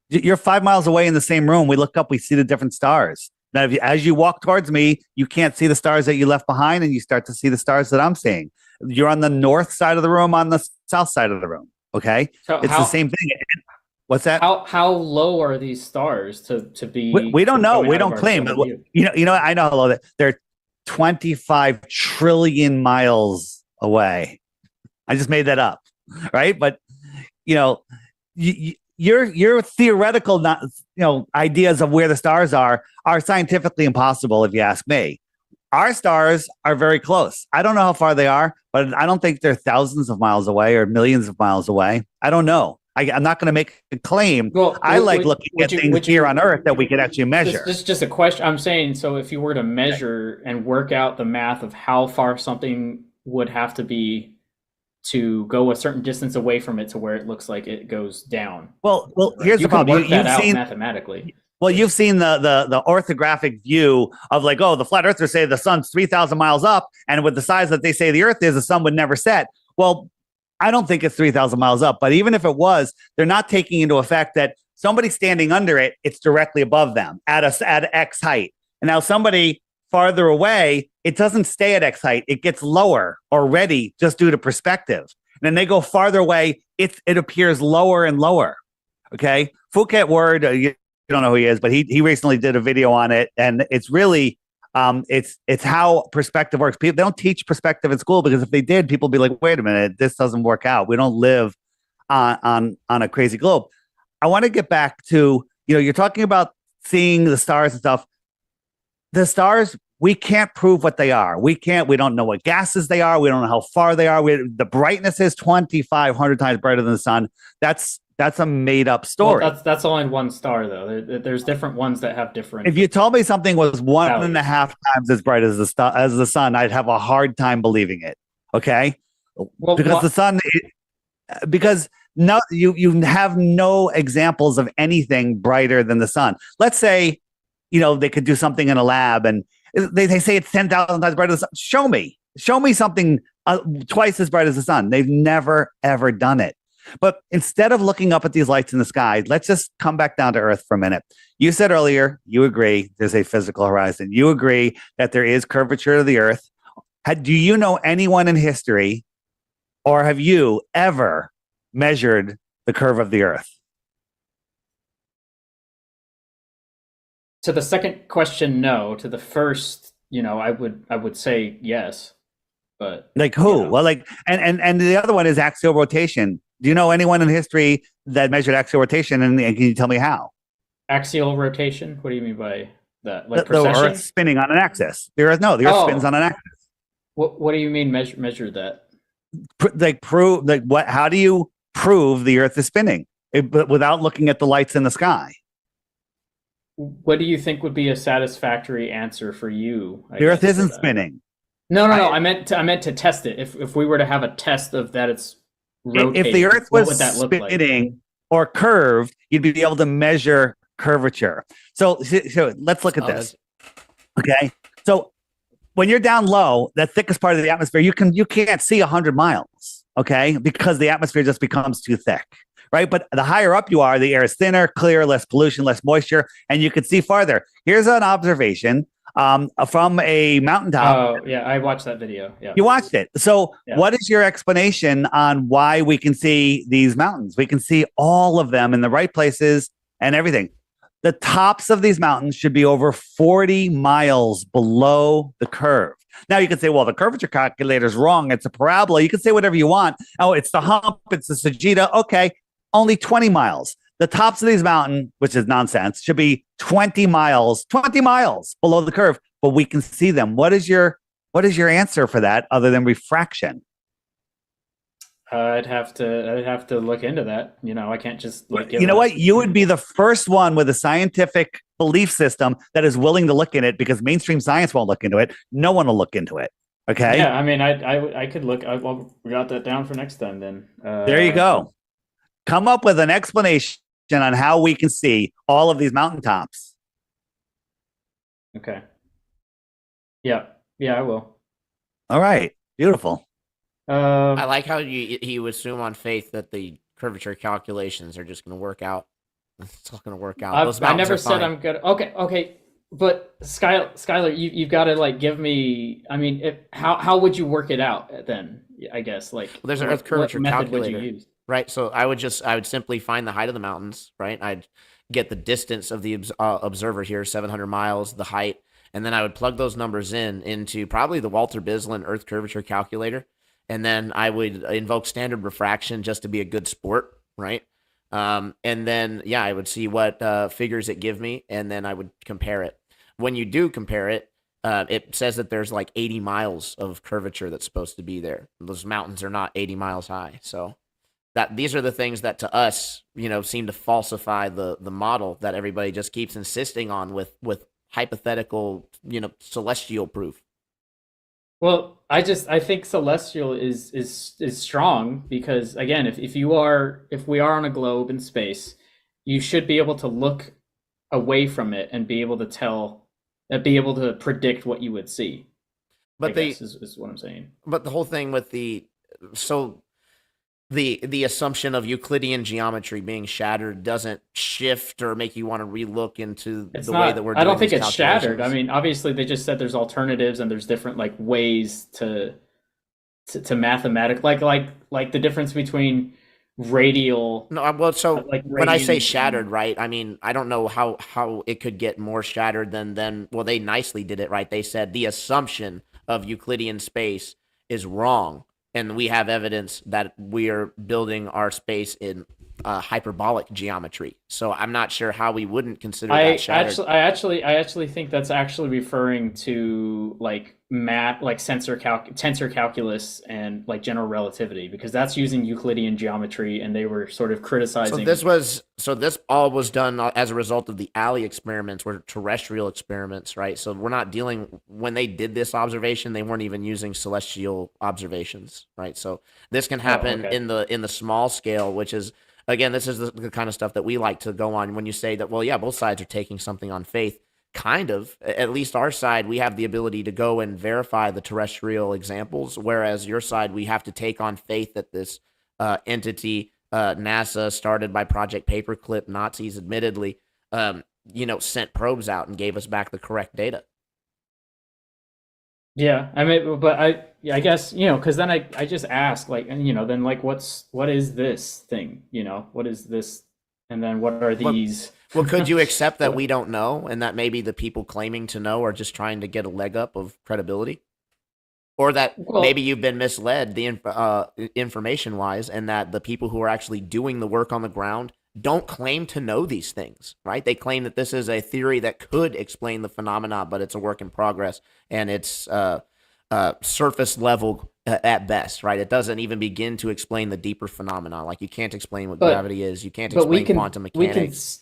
[SPEAKER 18] You're 5 miles away in the same room. We look up, we see the different stars. Now, as you walk towards me, you can't see the stars that you left behind, and you start to see the stars that I'm seeing. You're on the north side of the room, on the south side of the room. Okay. So it's the same thing. What's that?
[SPEAKER 20] How low are these stars to be?
[SPEAKER 18] We don't know. We don't claim. But you know, I know how low they're 25 trillion miles away. I just made that up, right? But you know, your theoretical, ideas of where the stars are scientifically impossible, if you ask me. Our stars are very close. I don't know how far they are, but I don't think they're thousands of miles away or millions of miles away. I don't know. I'm not going to make a claim. I like looking at things here on Earth that we can actually measure.
[SPEAKER 20] This is just a question. I'm saying, so if you were to measure and work out the math of how far something would have to be to go a certain distance away from it to where it looks like it goes down.
[SPEAKER 18] Well, here's the problem.
[SPEAKER 20] You've seen mathematically.
[SPEAKER 18] Well, you've seen the orthographic view of like, the flat earthers say the sun's 3,000 miles up, and with the size that they say the Earth is, the sun would never set. Well, I don't think it's 3,000 miles up, but even if it was, they're not taking into effect that somebody standing under it, it's directly above them at X height. And now somebody farther away, it doesn't stay at X height. It gets lower already just due to perspective. And then they go farther away, it appears lower and lower. Okay. Phuket Ward, you don't know who he is, but he recently did a video on it. And it's really, it's how perspective works. People, they don't teach perspective in school, because if they did, people would be like, wait a minute, this doesn't work out. We don't live on a crazy globe. I want to get back to, you're talking about seeing the stars and stuff. The stars, we can't prove what they are. We don't know what gases they are. We don't know how far they are. The brightness is 2,500 times brighter than the sun. That's a made up story.
[SPEAKER 20] Well, that's only one star, though. There's different ones that have different.
[SPEAKER 18] If you told me something was 1.5 times as bright as the sun, I'd have a hard time believing it. Okay, well, because the sun, because no, you have no examples of anything brighter than the sun. Let's say, they could do something in a lab, and they say it's 10,000 times brighter than the sun. Show me something twice as bright as the sun. They've never ever done it. But instead of looking up at these lights in the sky, let's just come back down to Earth for a minute. You said earlier, you agree there's a physical horizon. You agree that there is curvature of the Earth. Do you know anyone in history, or have you ever measured the curve of the Earth?
[SPEAKER 20] To the second question, no. To the first, I would say yes. But
[SPEAKER 18] like who? Well, and the other one is axial rotation. Do you know anyone in history that measured axial rotation, and can you tell me how?
[SPEAKER 20] Axial rotation? What do you mean by that? Like
[SPEAKER 18] the Earth spinning on an axis. The Earth spins on an axis.
[SPEAKER 20] What do you mean measure that?
[SPEAKER 18] How do you prove the Earth is spinning without looking at the lights in the sky?
[SPEAKER 20] what do you think would be a satisfactory answer for you?
[SPEAKER 18] The Earth isn't spinning.
[SPEAKER 20] No. I meant to test it. If we were to have a test of that, it's rotating.
[SPEAKER 18] If the Earth
[SPEAKER 20] what
[SPEAKER 18] was
[SPEAKER 20] would that look like?
[SPEAKER 18] spinning or curved, you'd be able to measure curvature. So let's look at this. Okay. So when you're down low, that thickest part of the atmosphere, you can't see 100 miles. Okay, because the atmosphere just becomes too thick. Right. But the higher up you are, the air is thinner, clear, less pollution, less moisture, and you can see farther. Here's an observation from a mountaintop.
[SPEAKER 20] Oh, yeah. I watched that video. Yeah.
[SPEAKER 18] You watched it. So what is your explanation on why we can see these mountains? We can see all of them in the right places and everything. The tops of these mountains should be over 40 miles below the curve. Now you can say, well, the curvature calculator is wrong. It's a parabola. You can say whatever you want. Oh, it's the hump. It's the Sagitta. Okay. Only 20 miles. The tops of these mountains, which is nonsense, should be 20 miles below the curve, but we can see them. What is your answer for that other than refraction?
[SPEAKER 20] I'd have to look into that. I can't just
[SPEAKER 18] you know what? You would be the first one with a scientific belief system that is willing to look in it, because mainstream science won't look into it. No one will look into it. Okay.
[SPEAKER 20] Yeah. I mean, I could look. Well, we got that down for next time then.
[SPEAKER 18] There you go. Come up with an explanation on how we can see all of these mountaintops.
[SPEAKER 20] Okay. Yeah. Yeah, I will.
[SPEAKER 18] All right. Beautiful.
[SPEAKER 17] I like how you assume on faith that the curvature calculations are just going to work out. It's not going to work out. Those
[SPEAKER 20] I never
[SPEAKER 17] mountains are
[SPEAKER 20] said
[SPEAKER 17] fine.
[SPEAKER 20] I'm good. Okay. But Skylar, you've got to give me. I mean, how would you work it out then? I guess
[SPEAKER 17] Well, there's an Earth curvature
[SPEAKER 20] what method
[SPEAKER 17] calculator,
[SPEAKER 20] would you use?
[SPEAKER 17] right? So I would simply find the height of the mountains, right? I'd get the distance of the observer here, 700 miles, the height, and then I would plug those numbers into probably the Walter Bislin Earth curvature calculator, and then I would invoke standard refraction just to be a good sport, right? And then I would see what figures it give me, and then I would compare it. When you do compare it, it says that there's like 80 miles of curvature that's supposed to be there. Those mountains are not 80 miles high. So these are the things that to us, seem to falsify the model that everybody just keeps insisting on with hypothetical, celestial proof.
[SPEAKER 20] Well, I think celestial is strong because again, if we are on a globe in space, you should be able to look away from it and be able to predict what you would see.
[SPEAKER 17] But
[SPEAKER 20] is what I'm saying.
[SPEAKER 17] But the whole thing with the assumption of Euclidean geometry being shattered doesn't shift or make you want to relook into way that we're doing.
[SPEAKER 20] I don't think
[SPEAKER 17] these
[SPEAKER 20] it's shattered.
[SPEAKER 17] calculations.
[SPEAKER 20] I mean, obviously they just said there's alternatives and there's different ways to mathematic like the difference between radial.
[SPEAKER 17] No, well, so when I say
[SPEAKER 20] radian-
[SPEAKER 17] shattered, right? I mean, I don't know how it could get more shattered than well, they nicely did it, right? They said the assumption of Euclidean space is wrong, and we have evidence that we are building our space in hyperbolic geometry. So I'm not sure how we wouldn't consider that shattered.
[SPEAKER 20] I actually think that's actually referring to math, tensor calculus and general relativity, because that's using Euclidean geometry, and they were sort of criticizing.
[SPEAKER 17] So this all was done as a result of the Alley experiments, were terrestrial experiments, right? So we're not when they did this observation, they weren't even using celestial observations, right? So this can happen in the small scale, which is, again, this is the kind of stuff that we like to go on when you say that, well, yeah, both sides are taking something on faith. Kind of, at least our side, we have the ability to go and verify the terrestrial examples, whereas your side, we have to take on faith that this entity, NASA, started by Project Paperclip, Nazis, admittedly, sent probes out and gave us back the correct data.
[SPEAKER 20] Yeah, I mean, but I guess, because then I just ask, then what is this thing? What is this? And then what are these?
[SPEAKER 17] Well, could you accept that we don't know, and that maybe the people claiming to know are just trying to get a leg up of credibility? Or that maybe you've been misled information-wise, and that the people who are actually doing the work on the ground don't claim to know these things, right? They claim that this is a theory that could explain the phenomena, but it's a work in progress, and it's surface level at best, right? It doesn't even begin to explain the deeper phenomena. Like, you can't explain what gravity is. You can't explain quantum mechanics.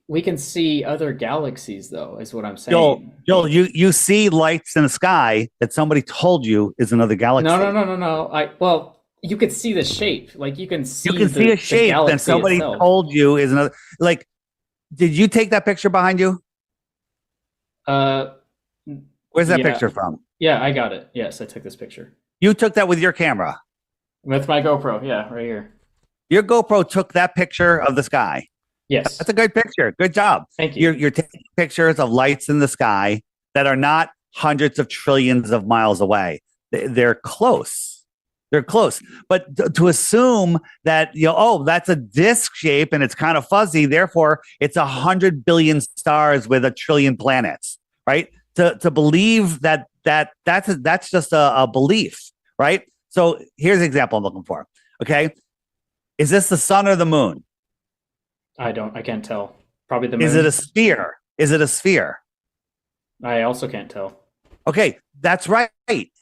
[SPEAKER 20] we can see other galaxies, though, is what I'm saying.
[SPEAKER 18] Joel, you see lights in the sky that somebody told you is another galaxy.
[SPEAKER 20] No. Well, you could see the shape. Like you can see.
[SPEAKER 18] You can see a shape that somebody told you is another. Like, did you take that picture behind you? Where's that picture from?
[SPEAKER 20] Yeah, I got it. Yes, I took this picture.
[SPEAKER 18] You took that with your camera?
[SPEAKER 20] With my GoPro, yeah, right here.
[SPEAKER 18] Your GoPro took that picture of the sky?
[SPEAKER 20] Yes.
[SPEAKER 18] That's a good picture. Good job.
[SPEAKER 20] Thank you.
[SPEAKER 18] You're taking pictures of lights in the sky that are not hundreds of trillions of miles away. They're close. They're close. But to assume that, that's a disc shape and it's kind of fuzzy, therefore it's 100 billion stars with a trillion planets, right? To believe that's just a belief, right? So here's an example I'm looking for. Okay. Is this the sun or the moon?
[SPEAKER 20] I can't tell. Probably the moon.
[SPEAKER 18] Is it a sphere? Is it a sphere?
[SPEAKER 20] I also can't tell.
[SPEAKER 18] Okay, that's right.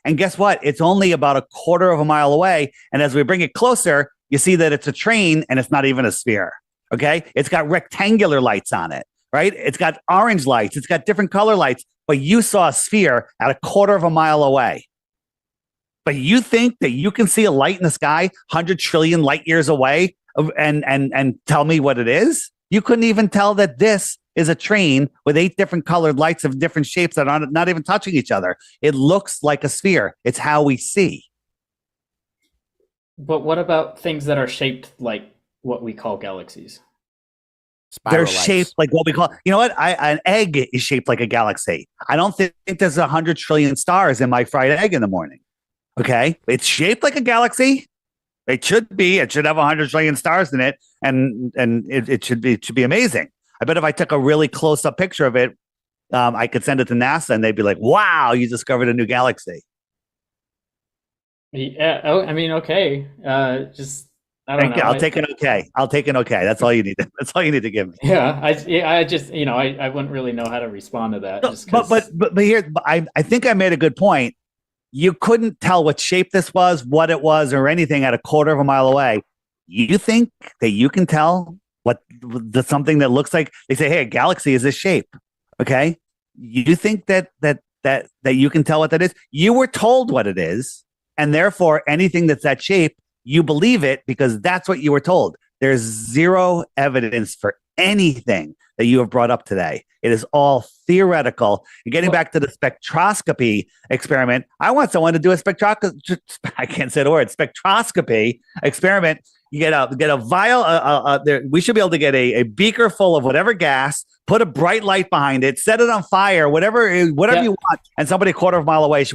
[SPEAKER 18] And guess what? It's only about a quarter of a mile away. And as we bring it closer, you see that it's a train and it's not even a sphere. Okay. It's got rectangular lights on it, right? It's got orange lights. It's got different color lights, but you saw a sphere at a quarter of a mile away. But you think that you can see a light in the sky 100 trillion light years away and tell me what it is? You couldn't even tell that this is a train with 8 different colored lights of different shapes that are not even touching each other. It looks like a sphere. It's how we see.
[SPEAKER 20] But what about things that are shaped like what we call galaxies?
[SPEAKER 18] They're shaped like what we call, an egg is shaped like a galaxy. I don't think there's 100 trillion stars in my fried egg in the morning. Okay. It's shaped like a galaxy. It should be. It should have 100 trillion stars in it, and it should be amazing. I bet if I took a really close up picture of it, I could send it to NASA, and they'd be like, "Wow, you discovered a new galaxy."
[SPEAKER 20] Yeah. Oh, I mean, okay. Just I don't know.
[SPEAKER 18] I'll take an okay. I'll take an okay. That's all you need. That's all you need to give me.
[SPEAKER 20] Yeah. I just I wouldn't really know how to respond to that. Just
[SPEAKER 18] but here, I think I made a good point. You couldn't tell what shape this was, what it was, or anything at a quarter of a mile away. You think that you can tell what something that looks like? They say, "Hey, a galaxy is this shape." Okay, you think that you can tell what that is? You were told what it is, and therefore anything that's that shape, you believe it because that's what you were told. There's zero evidence for anything that you have brought up today. It is all theoretical. And getting back to the spectroscopy experiment, I want someone to do a I can't say the word, spectroscopy experiment. You get a vial. We should be able to get a beaker full of whatever gas, put a bright light behind it, set it on fire, whatever you want, and somebody a quarter of a mile away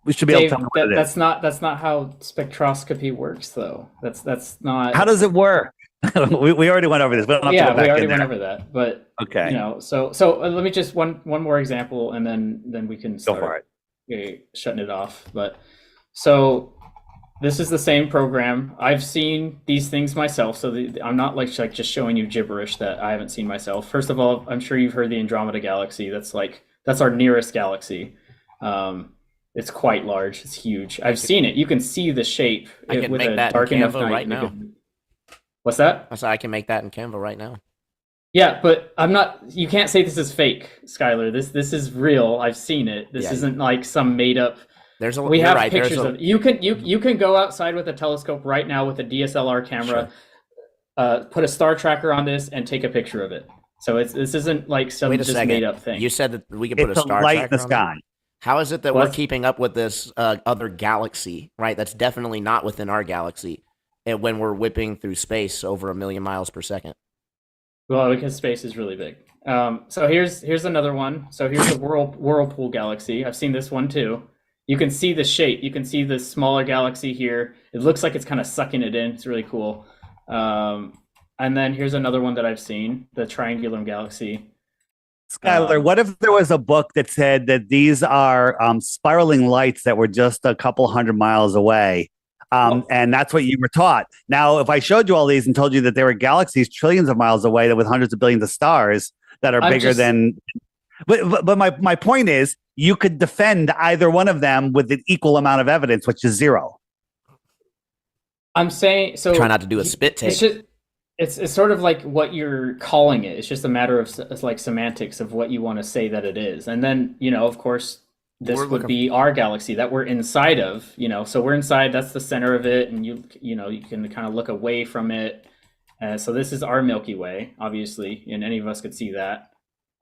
[SPEAKER 18] we should be able to tell what it is.
[SPEAKER 20] That's not how spectroscopy works, though. That's not.
[SPEAKER 18] How does it work? we already went over this. But
[SPEAKER 20] we already went over that. But
[SPEAKER 18] okay,
[SPEAKER 20] so let me just one more example, and then we can start
[SPEAKER 18] go for it.
[SPEAKER 20] Shutting it off. But so this is the same program. I've seen these things myself, so I'm not like just showing you gibberish that I haven't seen myself. First of all, I'm sure you've heard the Andromeda Galaxy. That's our nearest galaxy. It's quite large. It's huge. I've seen it. You can see the shape with a dark enough night
[SPEAKER 17] right now.
[SPEAKER 20] What's that?
[SPEAKER 17] I said I can make that in Canva right now.
[SPEAKER 20] Yeah, but I'm not. You can't say this is fake, Skylar. This is real. I've seen it. This isn't like some made up. We have pictures of. You can go outside with a telescope right now with a DSLR camera, put a star tracker on this, and take a picture of it. So this isn't like some just made up thing.
[SPEAKER 17] You said that we could put a star
[SPEAKER 18] light
[SPEAKER 17] tracker
[SPEAKER 18] in the sky.
[SPEAKER 17] How is it that we're keeping up with this other galaxy? Right, that's definitely not within our galaxy. And when we're whipping through space over 1 million miles per second.
[SPEAKER 20] Well, because space is really big. So here's another one. So here's the Whirlpool Galaxy. I've seen this one too. You can see the shape. You can see the smaller galaxy here. It looks like it's kind of sucking it in. It's really cool. And then here's another one that I've seen, the Triangulum Galaxy.
[SPEAKER 18] Skylar, what if there was a book that said that these are spiraling lights that were just a couple hundred miles away? And that's what you were taught. Now, if I showed you all these and told you that there were galaxies trillions of miles away with hundreds of billions of stars that are bigger than. But my point is, you could defend either one of them with an equal amount of evidence, which is zero.
[SPEAKER 20] I'm saying so.
[SPEAKER 17] Try not to do a spit take.
[SPEAKER 20] It's sort of like what you're calling it. It's just a matter of it's like semantics of what you want to say that it is. And then, of course, this would be our galaxy that we're inside of, so we're inside, that's the center of it, and you can kind of look away from it. So this is our Milky Way, obviously, and any of us could see that.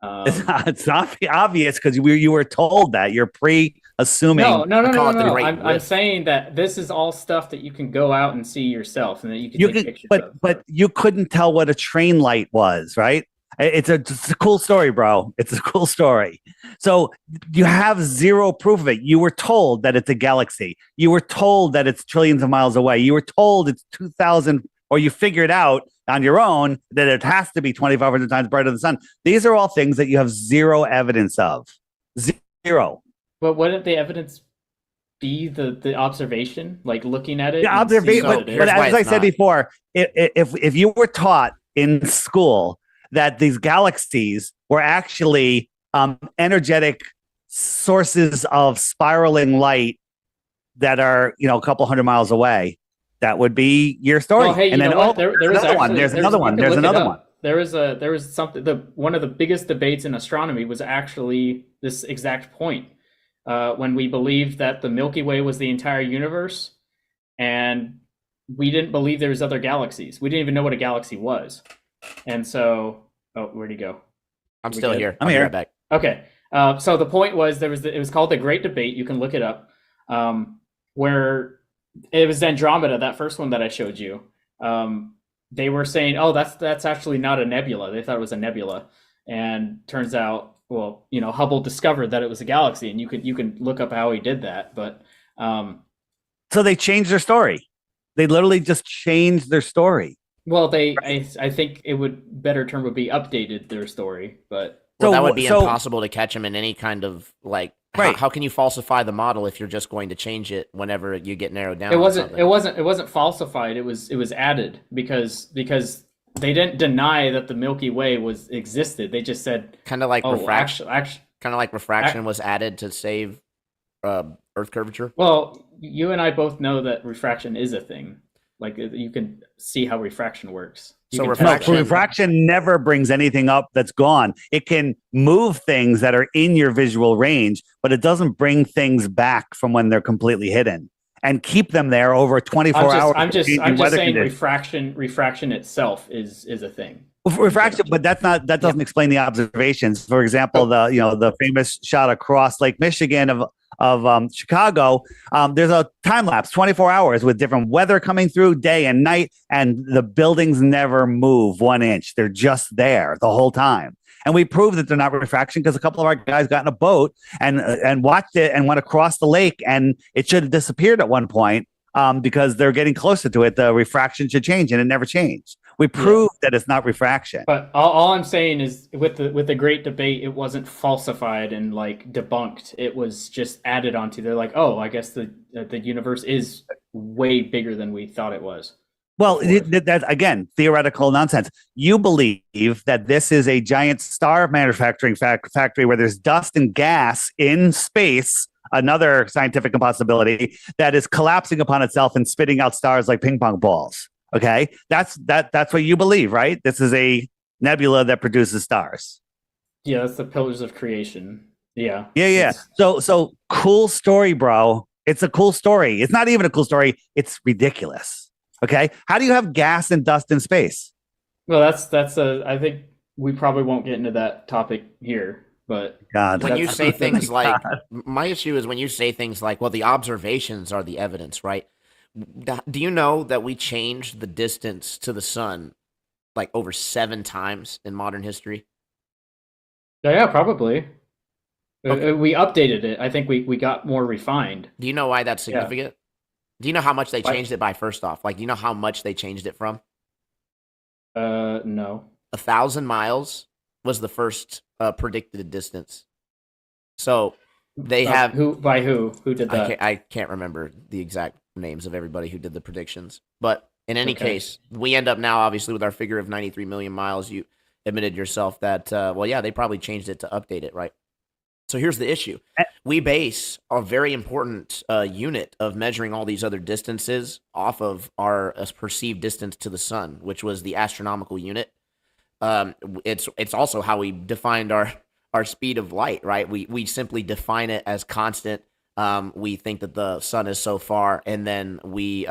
[SPEAKER 18] It's not obvious because you were told that. You're pre-assuming.
[SPEAKER 20] No. I'm saying that this is all stuff that you can go out and see yourself, and that you can take pictures of.
[SPEAKER 18] But you couldn't tell what a train light was, right? It's a cool story, bro. It's a cool story. So you have zero proof of it. You were told that it's a galaxy. You were told that it's trillions of miles away. You were told it's 2,000, or you figured out on your own that it has to be 2,500 times brighter than the sun. These are all things that you have zero evidence of. Zero.
[SPEAKER 20] But wouldn't the evidence be the observation, like looking at it?
[SPEAKER 18] The observation, but as I said before, if you were taught in school that these galaxies were actually energetic sources of spiraling light that are, a couple hundred miles away, that would be your story.
[SPEAKER 20] Well, hey,
[SPEAKER 18] and then
[SPEAKER 20] there's another one. There was something. One of the biggest debates in astronomy was actually this exact point, when we believed that the Milky Way was the entire universe, and we didn't believe there was other galaxies. We didn't even know what a galaxy was, and so where'd he go?
[SPEAKER 17] I'm still here.
[SPEAKER 18] I'm here.
[SPEAKER 17] Right back.
[SPEAKER 20] Okay. So the point was it was called the Great Debate. You can look it up, where it was Andromeda, that first one that I showed you. They were saying, "Oh, that's actually not a nebula." They thought it was a nebula, and turns out, Hubble discovered that it was a galaxy, and you can look up how he did that. But
[SPEAKER 18] so they changed their story. They literally just changed their story.
[SPEAKER 20] Well, I think better term would be updated their story, but.
[SPEAKER 17] Well, that would be impossible to catch them in any kind of
[SPEAKER 18] right.
[SPEAKER 17] How can you falsify the model if you're just going to change it whenever you get narrowed down?
[SPEAKER 20] It wasn't falsified. It was added because they didn't deny that the Milky Way existed. They just said
[SPEAKER 17] kind of like refraction. Kind of like refraction was added to save Earth curvature.
[SPEAKER 20] Well, you and I both know that refraction is a thing. Like, you can see how refraction works.
[SPEAKER 18] Refraction never brings anything up that's gone. It can move things that are in your visual range, but it doesn't bring things back from when they're completely hidden and keep them there over 24 hours.
[SPEAKER 20] I'm just saying refraction itself is a thing.
[SPEAKER 18] Refraction, but that doesn't explain the observations. For example, the famous shot across Lake Michigan of Chicago, there's a time lapse, 24 hours with different weather coming through day and night, and the buildings never move 1 inch. They're just there the whole time. And we proved that they're not refraction because a couple of our guys got in a boat and watched it and went across the lake, and it should have disappeared at one point because they're getting closer to it. The refraction should change, and it never changed. We proved that it's not refraction.
[SPEAKER 20] But all I'm saying is, with the Great Debate, it wasn't falsified and debunked. It was just added onto. They're like, oh, I guess the universe is way bigger than we thought it was.
[SPEAKER 18] Well, that's, again, theoretical nonsense. You believe that this is a giant star manufacturing factory where there's dust and gas in space, another scientific impossibility, that is collapsing upon itself and spitting out stars like ping pong balls. Okay, that's what you believe, right? This is a nebula that produces stars.
[SPEAKER 20] Yeah, that's the pillars of creation. Yeah.
[SPEAKER 18] Yeah. So cool story, bro. It's a cool story. It's not even a cool story. It's ridiculous. Okay, how do you have gas and dust in space?
[SPEAKER 20] Well, I think we probably won't get into that topic here, but
[SPEAKER 17] when you say things like, my issue is when you say things like, well, the observations are the evidence, right? Do you know that we changed the distance to the sun over 7 times in modern history?
[SPEAKER 20] Yeah, probably. Okay. We updated it. I think we got more refined.
[SPEAKER 17] Do you know why that's significant? Yeah. Do you know how much they changed it by, first off? Do you know how much they changed it from?
[SPEAKER 20] No.
[SPEAKER 17] 1,000 miles was the first predicted distance. So they have...
[SPEAKER 20] Who did that?
[SPEAKER 17] I can't remember the exact names of everybody who did the predictions. But in any case, we end up now, obviously, with our figure of 93 million miles. You admitted yourself that, they probably changed it to update it, right? So here's the issue. We base a very important unit of measuring all these other distances off of our perceived distance to the sun, which was the astronomical unit. It's also how we defined our speed of light, right? We simply define it as constant. We think that the sun is so far, and then we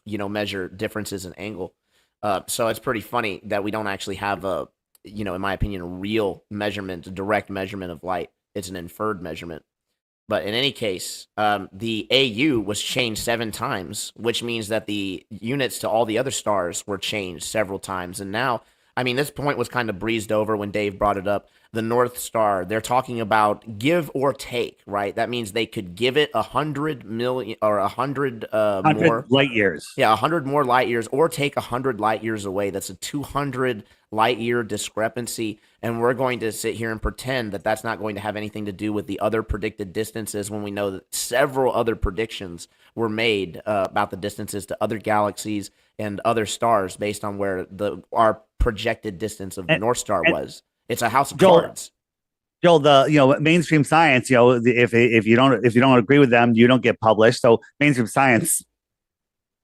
[SPEAKER 17] measure differences in angle. So it's pretty funny that we don't actually have a, in my opinion, a real measurement, a direct measurement of light. It's an inferred measurement. But in any case, the AU was changed 7 times, which means that the units to all the other stars were changed several times. And now, I mean, this point was kind of breezed over when Dave brought it up. The North Star, they're talking about give or take, right? That means they could give it 100 million or 100 more
[SPEAKER 18] light years.
[SPEAKER 17] Yeah, 100 more light years, or take 100 light years away. That's a 200 light year discrepancy. And we're going to sit here and pretend that that's not going to have anything to do with the other predicted distances, when we know that several other predictions were made about the distances to other galaxies and other stars based on where our projected distance of the North Star was. It's a house of cards.
[SPEAKER 18] Joel, the mainstream science, if you don't agree with them, you don't get published. So mainstream science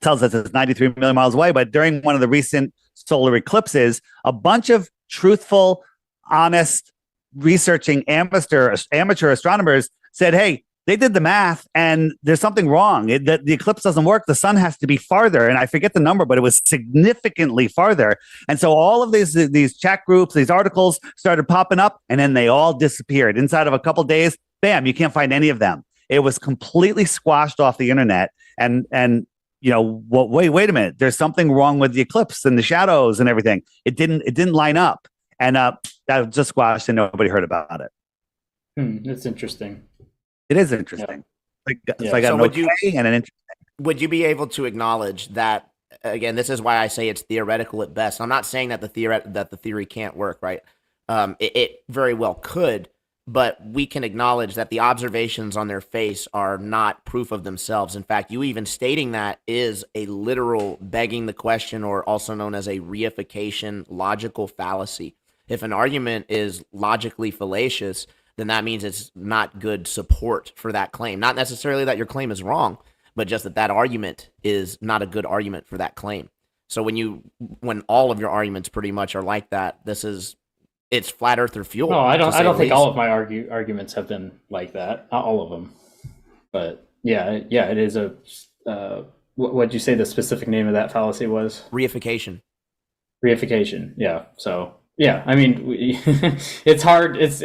[SPEAKER 18] tells us it's 93 million miles away. But during one of the recent solar eclipses, a bunch of truthful, honest, researching amateur astronomers said, "Hey, they did the math, and there's something wrong. The eclipse doesn't work. The sun has to be farther." And I forget the number, but it was significantly farther. And so all of these chat groups, these articles started popping up, and then they all disappeared. Inside of a couple days, bam, you can't find any of them. It was completely squashed off the internet. And wait a minute. There's something wrong with the eclipse and the shadows and everything. It didn't line up. And that was just squashed, and nobody heard about it.
[SPEAKER 20] That's interesting.
[SPEAKER 18] It is interesting.
[SPEAKER 20] Yeah.
[SPEAKER 18] So I got an okay and an interesting.
[SPEAKER 17] Would you be able to acknowledge that? Again, this is why I say it's theoretical at best. I'm not saying that the theory can't work, right? It very well could, but we can acknowledge that the observations on their face are not proof of themselves. In fact, you even stating that is a literal begging the question, or also known as a reification logical fallacy. If an argument is logically fallacious, then that means it's not good support for that claim. Not necessarily that your claim is wrong, but just that argument is not a good argument for that claim. So when all of your arguments pretty much are like that, it's flat earther fuel.
[SPEAKER 20] No, I don't think all of my arguments have been like that. Not all of them, but yeah, it is a. What'd you say the specific name of that fallacy was?
[SPEAKER 17] Reification.
[SPEAKER 20] Reification. Yeah. So yeah, I mean, it's hard. It's.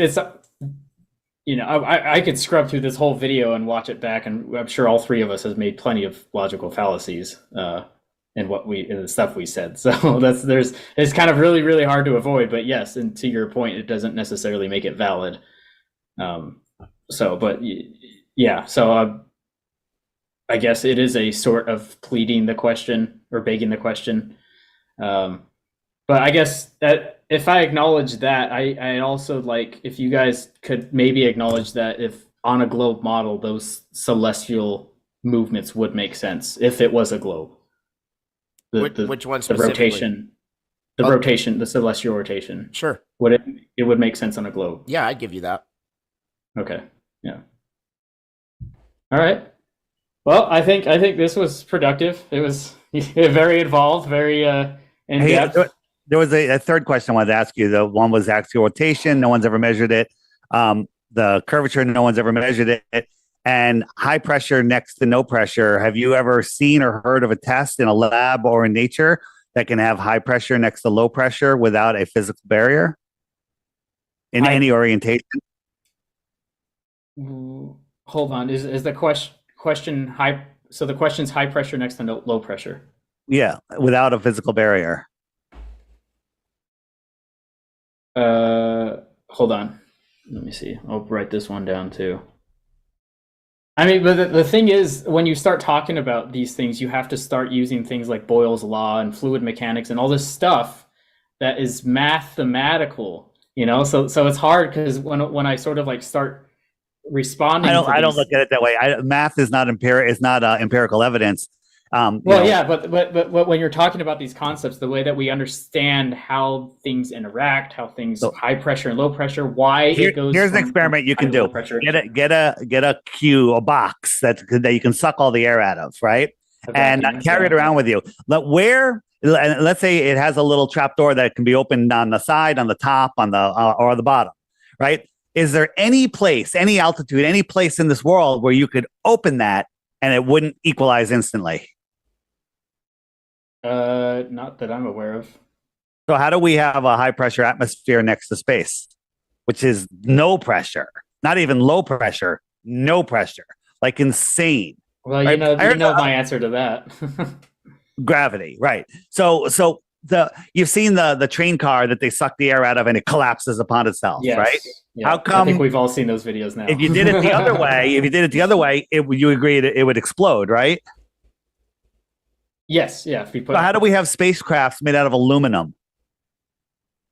[SPEAKER 20] I could scrub through this whole video and watch it back, and I'm sure all 3 of us has made plenty of logical fallacies in the stuff we said. So it's kind of really, really hard to avoid. But yes, and to your point, it doesn't necessarily make it valid. So I guess it is a sort of pleading the question or begging the question. But I guess that if I acknowledge that, I also like if you guys could maybe acknowledge that if on a globe model, those celestial movements would make sense if it was a globe.
[SPEAKER 17] Which one
[SPEAKER 20] specifically? The rotation, the celestial rotation.
[SPEAKER 17] Sure.
[SPEAKER 20] It would make sense on a globe.
[SPEAKER 17] Yeah, I'd give you that.
[SPEAKER 20] Okay. Yeah. All right. Well, I think this was productive. It was very involved, very in depth.
[SPEAKER 18] There was a third question I wanted to ask you. The one was axial rotation. No one's ever measured it. The curvature, no one's ever measured it. And high pressure next to no pressure. Have you ever seen or heard of a test in a lab or in nature that can have high pressure next to low pressure without a physical barrier in any orientation?
[SPEAKER 20] Hold on. Is the question high? So the question's high pressure next to low pressure.
[SPEAKER 18] Yeah, without a physical barrier.
[SPEAKER 20] Hold on. Let me see. I'll write this one down too. I mean, but the thing is, when you start talking about these things, you have to start using things like Boyle's law and fluid mechanics and all this stuff that is mathematical, So it's hard because when I sort of like start responding,
[SPEAKER 18] I don't look at it that way. Math is not empirical evidence.
[SPEAKER 20] Well, yeah, but when you're talking about these concepts, the way that we understand how things interact, how things high pressure and low pressure, why it goes.
[SPEAKER 18] Here's an experiment you can do. Get a cue, a box that you can suck all the air out of, right? And carry it around with you. Let's say it has a little trap door that can be opened on the side, on the top, on the or the bottom, right? Is there any place, any altitude, any place in this world where you could open that and it wouldn't equalize instantly?
[SPEAKER 20] Not that I'm aware of.
[SPEAKER 18] So how do we have a high pressure atmosphere next to space, which is no pressure, not even low pressure, no pressure, like insane?
[SPEAKER 20] Well,
[SPEAKER 18] right?
[SPEAKER 20] you know my answer to that.
[SPEAKER 18] Gravity, right? So you've seen the train car that they suck the air out of and it collapses upon itself,
[SPEAKER 20] Yes.
[SPEAKER 18] right?
[SPEAKER 20] Yeah.
[SPEAKER 18] How come?
[SPEAKER 20] I think we've all seen those videos now.
[SPEAKER 18] If you did it the other way, you agree it would explode, right?
[SPEAKER 20] Yes, yeah. If we put,
[SPEAKER 18] So how do we have spacecrafts made out of aluminum?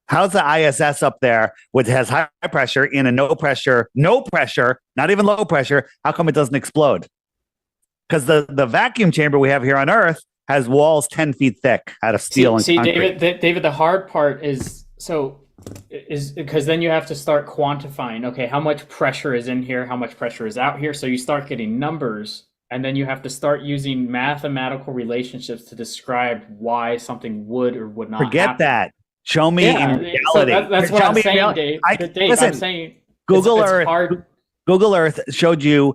[SPEAKER 18] How's the ISS up there, which has high pressure in a no pressure, not even low pressure? How come it doesn't explode? Because the vacuum chamber we have here on Earth has walls 10 feet thick out of steel and concrete.
[SPEAKER 20] David, the hard part is because then you have to start quantifying. Okay, how much pressure is in here? How much pressure is out here? So you start getting numbers. And then you have to start using mathematical relationships to describe why something would or would not
[SPEAKER 18] Forget
[SPEAKER 20] happen.
[SPEAKER 18] that. Show me in reality.
[SPEAKER 20] So that's what I'm saying, Dave.
[SPEAKER 18] Listen,
[SPEAKER 20] I'm saying
[SPEAKER 18] Google
[SPEAKER 20] it's
[SPEAKER 18] Earth.
[SPEAKER 20] hard.
[SPEAKER 18] Google Earth showed you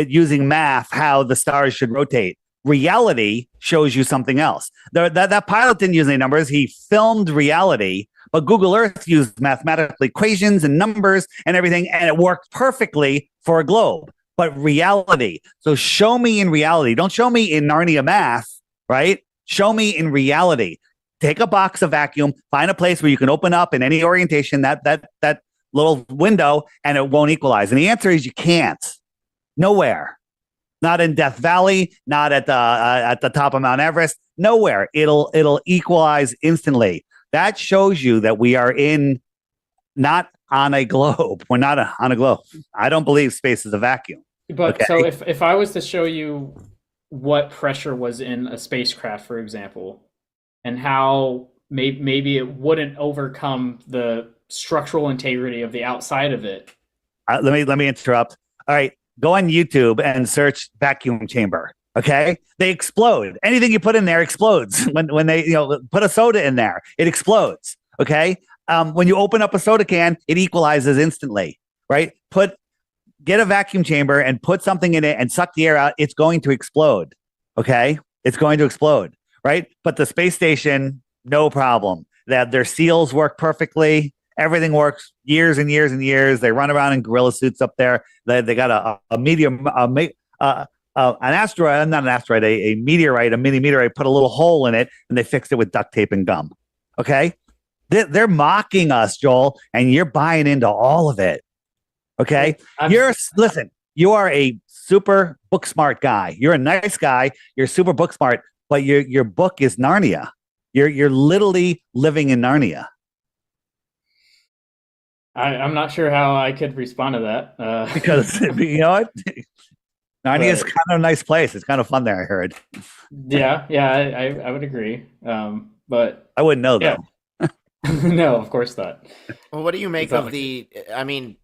[SPEAKER 18] using math how the stars should rotate. Reality shows you something else. That pilot didn't use any numbers. He filmed reality, but Google Earth used mathematical equations and numbers and everything, and it worked perfectly for a globe. But reality. So show me in reality. Don't show me in Narnia math, right? Show me in reality. Take a box of vacuum, find a place where you can open up in any orientation that little window, and it won't equalize. And the answer is you can't. Nowhere. Not in Death Valley. Not at the top of Mount Everest. Nowhere. It'll equalize instantly. That shows you that we are not on a globe. We're not on a globe. I don't believe space is a vacuum.
[SPEAKER 20] But
[SPEAKER 18] okay?
[SPEAKER 20] So if I was to show you what pressure was in a spacecraft, for example, and how maybe it wouldn't overcome the structural integrity of the outside of it.
[SPEAKER 18] Let me interrupt. All right, go on YouTube and search vacuum chamber. Okay, they explode. Anything you put in there explodes. When they put a soda in there, it explodes. Okay, when you open up a soda can, it equalizes instantly. Right? Get a vacuum chamber and put something in it and suck the air out. It's going to explode. Okay, it's going to explode. Right? But the space station, no problem. Their seals work perfectly. Everything works years and years and years. They run around in gorilla suits up there. They got a meteorite, a mini meteorite, put a little hole in it, and they fixed it with duct tape and gum. Okay? They're mocking us, Joel, and you're buying into all of it. Okay? Listen, you are a super book smart guy. You're a nice guy. You're super book smart, but your book is Narnia. You're literally living in Narnia.
[SPEAKER 20] I'm not sure how I could respond to that.
[SPEAKER 18] Because you know what? Narnia is kind of a nice place. It's kind of fun there, I heard.
[SPEAKER 20] Yeah, I would agree. But
[SPEAKER 18] I wouldn't know though.
[SPEAKER 20] No, of course not.
[SPEAKER 17] Well, what do you make of the? I mean,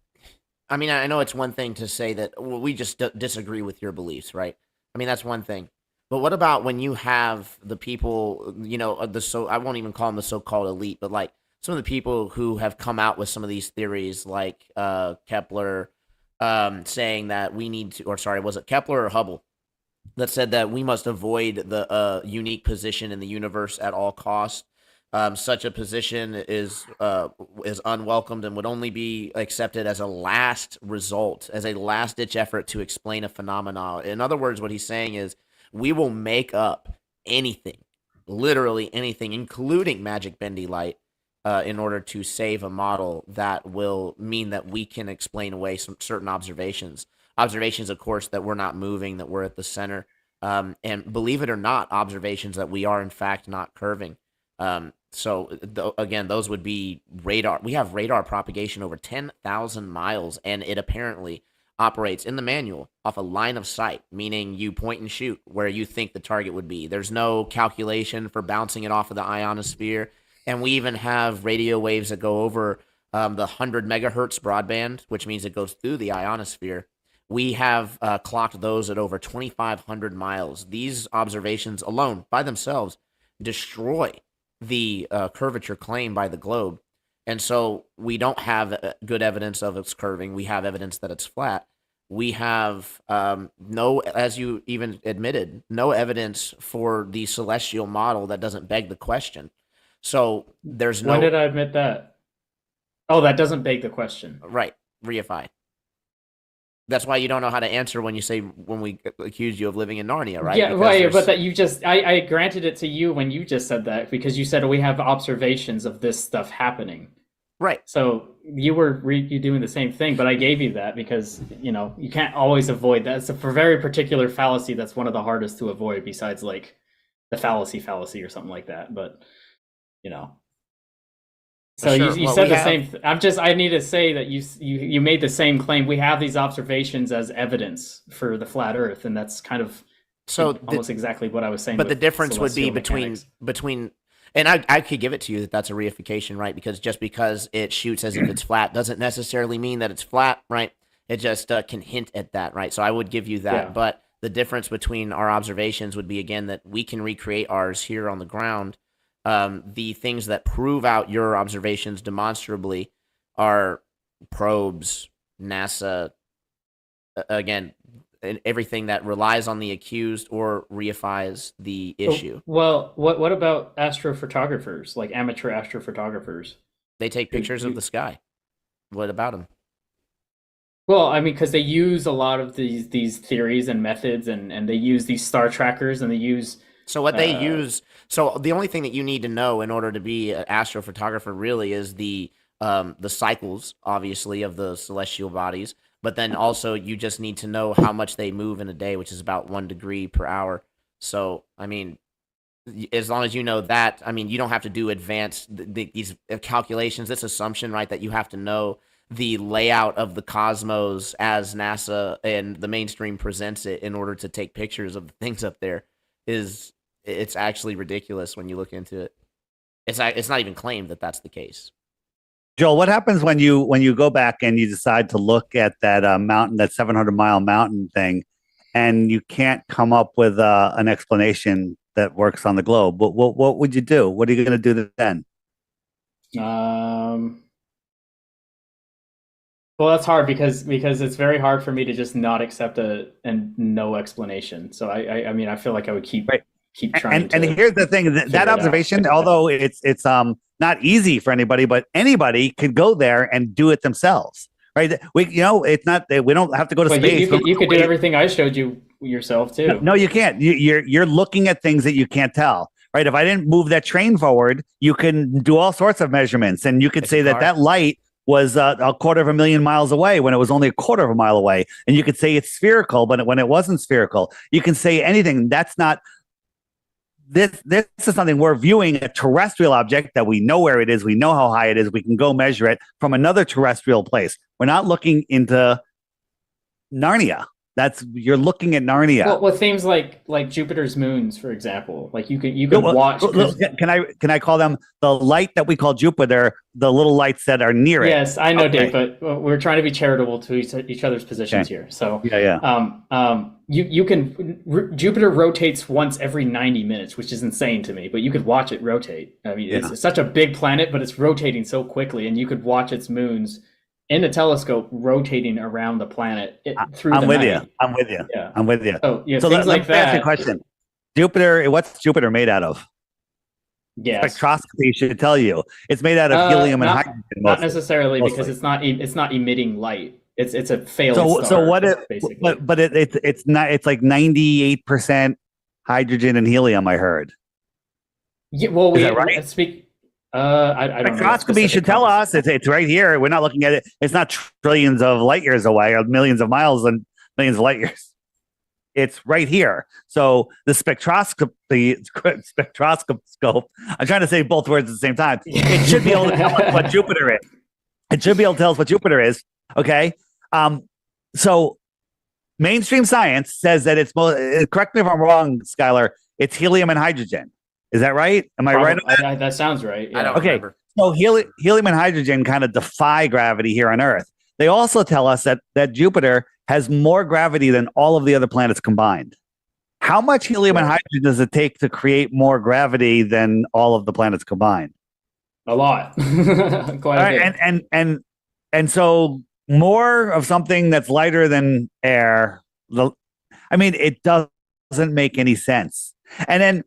[SPEAKER 17] I know it's one thing to say that we just disagree with your beliefs, right? I mean, that's one thing. But what about when you have the people, I won't even call them the so-called elite, but like some of the people who have come out with some of these theories, like Kepler, saying that we need to, or sorry, was it Kepler or Hubble, that said that we must avoid the unique position in the universe at all costs. Such a position is unwelcomed and would only be accepted as a last result, as a last-ditch effort to explain a phenomenon. In other words, what he's saying is we will make up anything, literally anything, including magic bendy light, in order to save a model that will mean that we can explain away some certain observations. Observations, of course, that we're not moving, that we're at the center. And believe it or not, observations that we are, in fact, not curving. Again, those would be radar. We have radar propagation over 10,000 miles, and it apparently operates in the manual off a line of sight, meaning you point and shoot where you think the target would be. There's no calculation for bouncing it off of the ionosphere. And we even have radio waves that go over the 100 megahertz broadband, which means it goes through the ionosphere. We have clocked those at over 2,500 miles. These observations alone, by themselves, destroy the curvature claimed by the globe. And so we don't have good evidence of its curving. We have evidence that it's flat. We have no, as you even admitted, no evidence for the celestial model that doesn't beg the question. So there's no.
[SPEAKER 20] When did I admit that? Oh, that doesn't beg the question.
[SPEAKER 17] Right. Reify. That's why you don't know how to answer when you say, when we accuse you of living in Narnia, right?
[SPEAKER 20] Yeah,
[SPEAKER 17] Because
[SPEAKER 20] right.
[SPEAKER 17] there's-
[SPEAKER 20] But that you just, I granted it to you when you just said that, because you said we have observations of this stuff happening.
[SPEAKER 17] Right.
[SPEAKER 20] So you were you doing the same thing, but I gave you that because, you know, you can't always avoid that. It's a very particular fallacy that's one of the hardest to avoid, besides like the fallacy or something like that. But, you know. So
[SPEAKER 17] Sure.
[SPEAKER 20] you
[SPEAKER 17] Well,
[SPEAKER 20] said
[SPEAKER 17] we
[SPEAKER 20] the
[SPEAKER 17] have-
[SPEAKER 20] same. I need to say that you made the same claim. We have these observations as evidence for the flat Earth, and that's kind of almost exactly what I was saying.
[SPEAKER 17] But the
[SPEAKER 20] with
[SPEAKER 17] difference would be
[SPEAKER 20] celestial
[SPEAKER 17] between, and I could give it to you that that's a reification, right? Because just because it shoots as if it's flat doesn't necessarily mean that it's flat, right? It just can hint at that, right? So I would give you that.
[SPEAKER 20] Yeah.
[SPEAKER 17] But the difference between our observations would be, again, that we can recreate ours here on the ground. The things that prove out your observations demonstrably are probes, NASA, again, and everything that relies on the accused or reifies the issue.
[SPEAKER 20] Well, what about astrophotographers, like amateur astrophotographers?
[SPEAKER 17] They take pictures of the sky. What about them?
[SPEAKER 20] Well, I mean, because they use a lot of these theories and methods, and they use these star trackers, and they use.
[SPEAKER 17] So what they use. So the only thing that you need to know in order to be an astrophotographer really is the cycles, obviously, of the celestial bodies. But then also you just need to know how much they move in a day, which is about 1 degree per hour. So, I mean, as long as you know that, I mean, you don't have to do advanced these calculations, this assumption, right, that you have to know the layout of the cosmos as NASA and the mainstream presents it in order to take pictures of the things up there it's actually ridiculous when you look into it. It's not even claimed that that's the case.
[SPEAKER 18] Joel, what happens when you go back and you decide to look at that mountain, that 700-mile mountain thing, and you can't come up with an explanation that works on the globe? What would you do? What are you going to do then?
[SPEAKER 20] Well, that's hard because it's very hard for me to just not accept no explanation. So I mean, I feel like I would keep trying.
[SPEAKER 18] And here's the thing: that observation, although it's not easy for anybody, but anybody could go there and do it themselves, right? It's not. We don't have to go to space.
[SPEAKER 20] You could do everything I showed you yourself too.
[SPEAKER 18] No, you can't. You're looking at things that you can't tell. Right? If I didn't move that train forward, you can do all sorts of measurements, and you could say that light was 250,000 miles away when it was only 1/4 mile away, and you could say it's spherical, but when it wasn't spherical, you can say anything. That's not. This is something we're viewing, a terrestrial object that we know where it is, we know how high it is, we can go measure it from another terrestrial place. We're not looking into Narnia. You're looking at Narnia.
[SPEAKER 20] Well, things like Jupiter's moons, for example, like you could watch.
[SPEAKER 18] Can I call them the light that we call Jupiter? The little lights that are near it.
[SPEAKER 20] Yes, I know, Dave, but we're trying to be charitable to each other's positions here. So you can. Jupiter rotates once every 90 minutes, which is insane to me. But you could watch it rotate. I mean, it's such a big planet, but it's rotating so quickly, and you could watch its moons in a telescope rotating around the planet through the night.
[SPEAKER 18] I'm with you.
[SPEAKER 20] Yeah.
[SPEAKER 18] I'm with you.
[SPEAKER 20] So, yeah,
[SPEAKER 18] so
[SPEAKER 20] things like
[SPEAKER 18] let's ask you a question. Jupiter, what's Jupiter made out of?
[SPEAKER 20] Yes.
[SPEAKER 18] Spectroscopy should tell you. It's made out of helium and hydrogen.
[SPEAKER 20] Not necessarily, because it's not emitting light. It's a failed star.
[SPEAKER 18] So what?
[SPEAKER 20] Basically.
[SPEAKER 18] But it's not. It's like 98% hydrogen and helium. I heard.
[SPEAKER 20] Yeah. Well,
[SPEAKER 18] is that right?
[SPEAKER 20] I don't know.
[SPEAKER 18] Spectroscopy should tell us. It's right here. We're not looking at it. It's not trillions of light years away, or millions of miles and millions of light years. It's right here. So the spectroscope. I'm trying to say both words at the same time. It should be able to tell us what Jupiter is. It should be able to tell us what Jupiter is. Okay. So mainstream science says that it's correct me if I'm wrong, Skylar, it's helium and hydrogen. Is that right? Am I right on that?
[SPEAKER 20] That sounds right. Yeah.
[SPEAKER 17] I don't remember.
[SPEAKER 18] So helium and hydrogen kind of defy gravity here on Earth. They also tell us that Jupiter has more gravity than all of the other planets combined. How much helium and hydrogen does it take to create more gravity than all of the planets combined?
[SPEAKER 20] A lot. Quite a bit.
[SPEAKER 18] And so more of something that's lighter than air. It doesn't make any sense. And then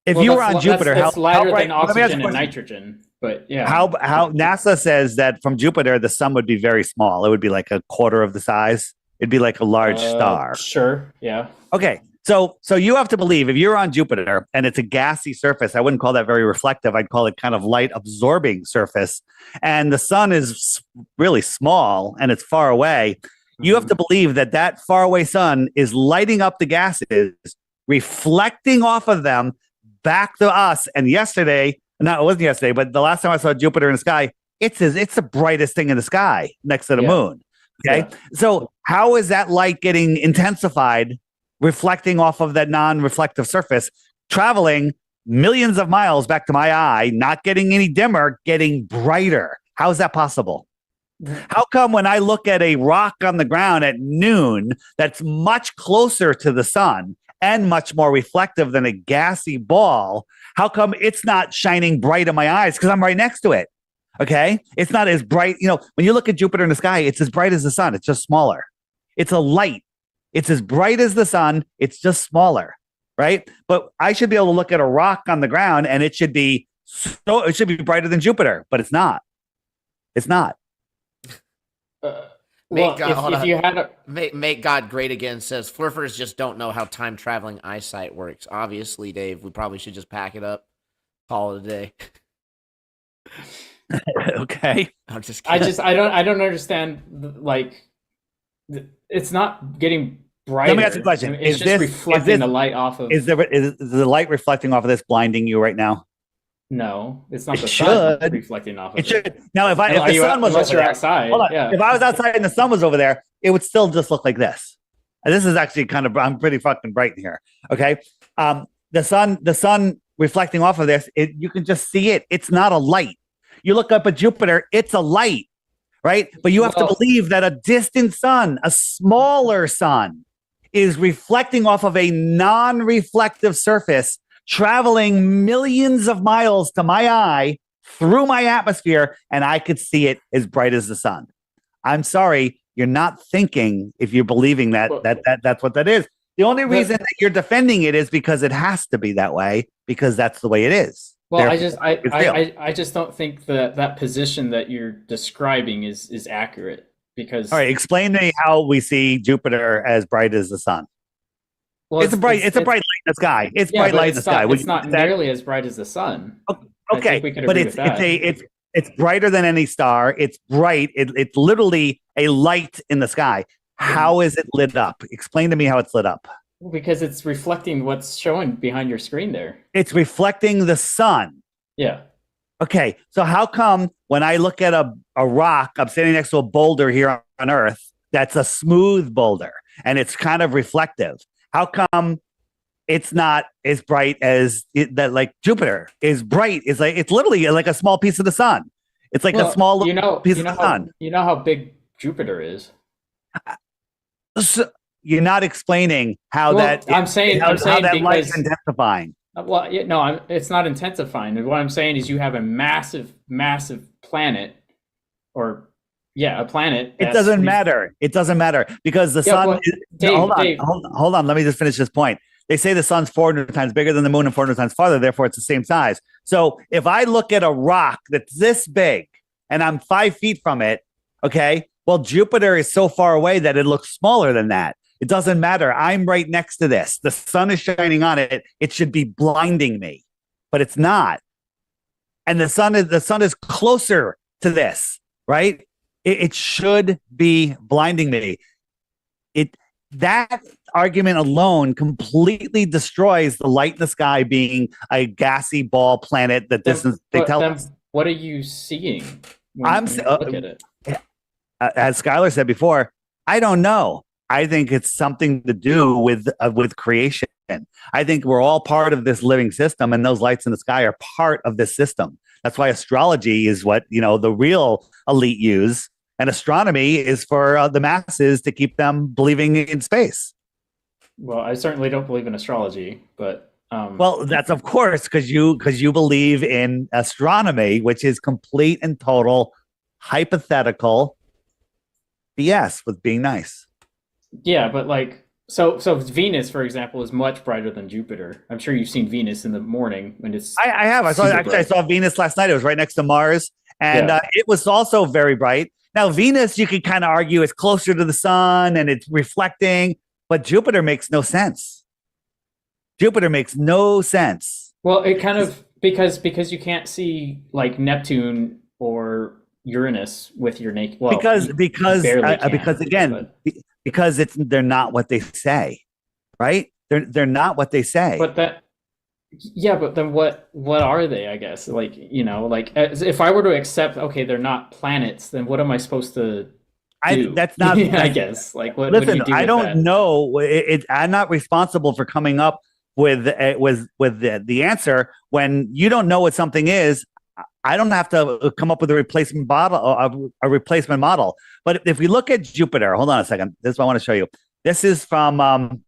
[SPEAKER 18] if you were on Jupiter,
[SPEAKER 20] that's lighter
[SPEAKER 18] bright,
[SPEAKER 20] than oxygen and nitrogen. But yeah,
[SPEAKER 18] how NASA says that from Jupiter the sun would be very small. It would be like a quarter of the size. It'd be like a large star.
[SPEAKER 20] Sure. Yeah.
[SPEAKER 18] Okay. So you have to believe if you're on Jupiter and it's a gassy surface, I wouldn't call that very reflective. I'd call it kind of light absorbing surface. And the sun is really small and it's far away. You have to believe that far away sun is lighting up the gases, reflecting off of them back to us. And it wasn't yesterday, but the last time I saw Jupiter in the sky, it's the brightest thing in the sky next to the moon. Okay. Yeah. So how is that light getting intensified, reflecting off of that non-reflective surface, traveling millions of miles back to my eye, not getting any dimmer, getting brighter? How is that possible? How come when I look at a rock on the ground at noon that's much closer to the sun and much more reflective than a gassy ball, how come it's not shining bright in my eyes? Because I'm right next to it. Okay. It's not as bright. When you look at Jupiter in the sky, it's as bright as the sun. It's just smaller. It's a light. It's as bright as the sun. It's just smaller. Right. But I should be able to look at a rock on the ground and it should be brighter than Jupiter, but it's not. It's not.
[SPEAKER 17] Make God great again says Flurfers just don't know how time traveling eyesight works. Obviously, Dave, we probably should just pack it up, call it a day.
[SPEAKER 18] Okay.
[SPEAKER 17] I'm just kidding.
[SPEAKER 20] I don't understand. It's not getting brighter.
[SPEAKER 18] Let me ask you a question.
[SPEAKER 20] It's just reflecting the light off of.
[SPEAKER 18] Is the light reflecting off of this blinding you right now?
[SPEAKER 20] No, it's not the sun reflecting off of it.
[SPEAKER 18] Should. Now, if the sun was over there,
[SPEAKER 20] outside,
[SPEAKER 18] hold on.
[SPEAKER 20] Yeah.
[SPEAKER 18] If I was outside and the sun was over there, it would still just look like this. And this is actually I'm pretty fucking bright in here. Okay. The sun reflecting off of this, you can just see it. It's not a light. You look up at Jupiter, it's a light, right? But you have to believe that a distant sun, a smaller sun, is reflecting off of a non-reflective surface, traveling millions of miles to my eye through my atmosphere, and I could see it as bright as the sun. I'm sorry, you're not thinking if you're believing that's what that is. The only reason that you're defending it is because it has to be that way, because that's the way it is.
[SPEAKER 20] Well, I just don't think that position that you're describing is accurate, because.
[SPEAKER 18] All right, explain to me how we see Jupiter as bright as the sun. Well, it's a bright light in the sky. It's bright light in the sky.
[SPEAKER 20] It's not nearly as bright as the sun.
[SPEAKER 18] Okay, but it's brighter than any star. It's bright. It's literally a light in the sky. How is it lit up? Explain to me how it's lit up.
[SPEAKER 20] Well, because it's reflecting what's showing behind your screen there.
[SPEAKER 18] It's reflecting the sun.
[SPEAKER 20] Yeah.
[SPEAKER 18] Okay, so how come when I look at a rock, I'm standing next to a boulder here on Earth, that's a smooth boulder, and it's kind of reflective. How come it's not as bright as like Jupiter is bright? It's literally like a small piece of the sun. It's like a small piece of the sun.
[SPEAKER 20] You know how big Jupiter is.
[SPEAKER 18] So you're not explaining how that light is intensifying.
[SPEAKER 20] Well, no, it's not intensifying. What I'm saying is you have a massive, massive planet, a planet.
[SPEAKER 18] It doesn't matter. It doesn't matter because the sun. Hold on. Let me just finish this point. They say the sun's 400 times bigger than the moon and 400 times farther. Therefore, it's the same size. So if I look at a rock that's this big and I'm 5 feet from it, okay, well, Jupiter is so far away that it looks smaller than that. It doesn't matter. I'm right next to this. The sun is shining on it. It should be blinding me, but it's not. And the sun is closer to this, right? It should be blinding me. That argument alone completely destroys the light in the sky being a gassy ball planet that they tell us.
[SPEAKER 20] What are you seeing when you look at it?
[SPEAKER 18] As Skylar said before, I don't know. I think it's something to do with creation. I think we're all part of this living system, and those lights in the sky are part of this system. That's why astrology is what the real elite use, and astronomy is for the masses to keep them believing in space.
[SPEAKER 20] Well, I certainly don't believe in astrology, but
[SPEAKER 18] well, that's of course because you believe in astronomy, which is complete and total hypothetical BS with being nice.
[SPEAKER 20] Yeah, but like so Venus, for example, is much brighter than Jupiter. I'm sure you've seen Venus in the morning when it's.
[SPEAKER 18] I have. I saw Venus last night. It was right next to Mars, and it was also very bright. Now Venus, you could kind of argue it's closer to the sun and it's reflecting, but Jupiter makes no sense. Jupiter makes no sense.
[SPEAKER 20] Well, it kind of because you can't see like Neptune or Uranus with your naked. Well,
[SPEAKER 18] because they're not what they say, right? They're not what they say.
[SPEAKER 20] But then what are they? I guess if I were to accept, okay, they're not planets, then what am I supposed to do?
[SPEAKER 18] That's not.
[SPEAKER 20] I guess what
[SPEAKER 18] Listen,
[SPEAKER 20] do you do
[SPEAKER 18] I
[SPEAKER 20] with
[SPEAKER 18] don't
[SPEAKER 20] that?
[SPEAKER 18] know. I'm not responsible for coming up with the answer when you don't know what something is. I don't have to come up with a replacement model. But if we look at Jupiter, hold on a second. This is what I want to show you. This is from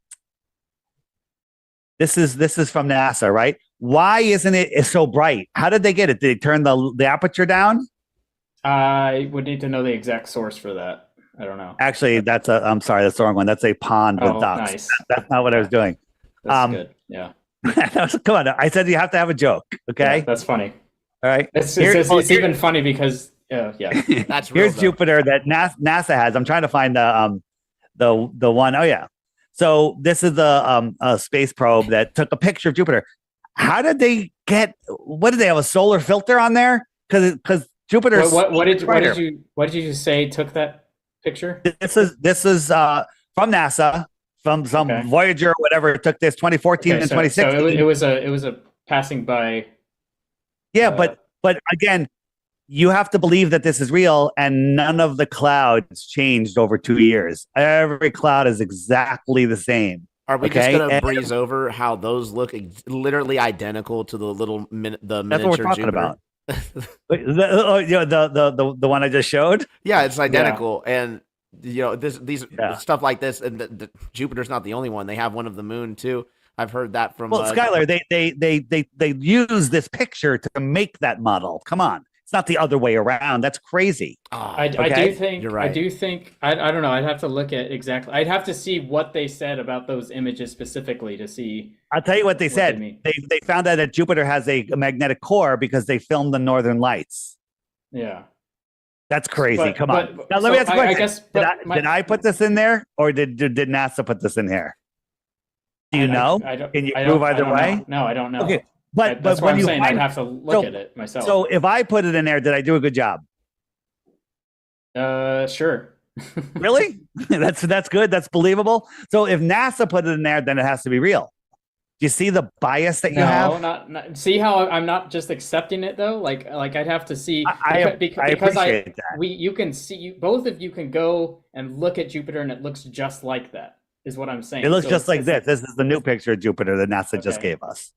[SPEAKER 18] this is from NASA, right? Why isn't it so bright? How did they get it? Did they turn the aperture down?
[SPEAKER 20] I would need to know the exact source for that. I don't know.
[SPEAKER 18] Actually, I'm sorry, that's the wrong one. That's a pond with ducks.
[SPEAKER 20] Nice.
[SPEAKER 18] That's not what I was doing.
[SPEAKER 20] That's good. Yeah.
[SPEAKER 18] Come on. I said you have to have a joke. Okay.
[SPEAKER 20] Yeah, that's funny.
[SPEAKER 18] All right.
[SPEAKER 20] It's even funny because yeah.
[SPEAKER 17] That's real,
[SPEAKER 18] here's
[SPEAKER 17] though.
[SPEAKER 18] Jupiter that NASA has. I'm trying to find the one. Oh yeah. So this is the a space probe that took a picture of Jupiter. How did they get? What did they have, a solar filter on there? Because Jupiter.
[SPEAKER 20] What did you say took that picture?
[SPEAKER 18] This is from NASA, from some Voyager or whatever. It took this 2014 and 2016.
[SPEAKER 20] So it was a passing by.
[SPEAKER 18] Yeah, but again, you have to believe that this is real, and none of the clouds changed over 2 years. Every cloud is exactly the same.
[SPEAKER 17] Are we just gonna breeze over how those look literally identical to the little miniature
[SPEAKER 18] That's what we're talking
[SPEAKER 17] Jupiter?
[SPEAKER 18] about. The one I just showed.
[SPEAKER 17] Yeah, it's identical, and these stuff like this, and the Jupiter's not the only one. They have one of the moon too. I've heard that from.
[SPEAKER 18] Well, Skylar, they use this picture to make that model. Come on, it's not the other way around. That's crazy.
[SPEAKER 20] I do think you're right. I do think I don't know. I'd have to look at exactly. I'd have to see what they said about those images specifically to see.
[SPEAKER 18] I'll tell you what they said. They found out that Jupiter has a magnetic core because they filmed the Northern Lights.
[SPEAKER 20] Yeah.
[SPEAKER 18] That's crazy. Come on. Now let me ask you a question. Did I put this in there, or did NASA put this in here? Do you know? Can you prove either way?
[SPEAKER 20] No, I don't know.
[SPEAKER 18] Okay, but
[SPEAKER 20] that's
[SPEAKER 18] when
[SPEAKER 20] what I'm
[SPEAKER 18] you
[SPEAKER 20] saying. I'd have to look at it myself.
[SPEAKER 18] So if I put it in there, did I do a good job?
[SPEAKER 20] Sure.
[SPEAKER 18] Really? That's good. That's believable. So if NASA put it in there, then it has to be real. Do you see the bias that you have?
[SPEAKER 20] Not see how I'm not just accepting it though. Like I'd have to see.
[SPEAKER 18] I appreciate that.
[SPEAKER 20] You can see both of you can go and look at Jupiter, and it looks just like that. Is what I'm saying.
[SPEAKER 18] It looks just like this. This is the new picture of Jupiter that NASA just gave us.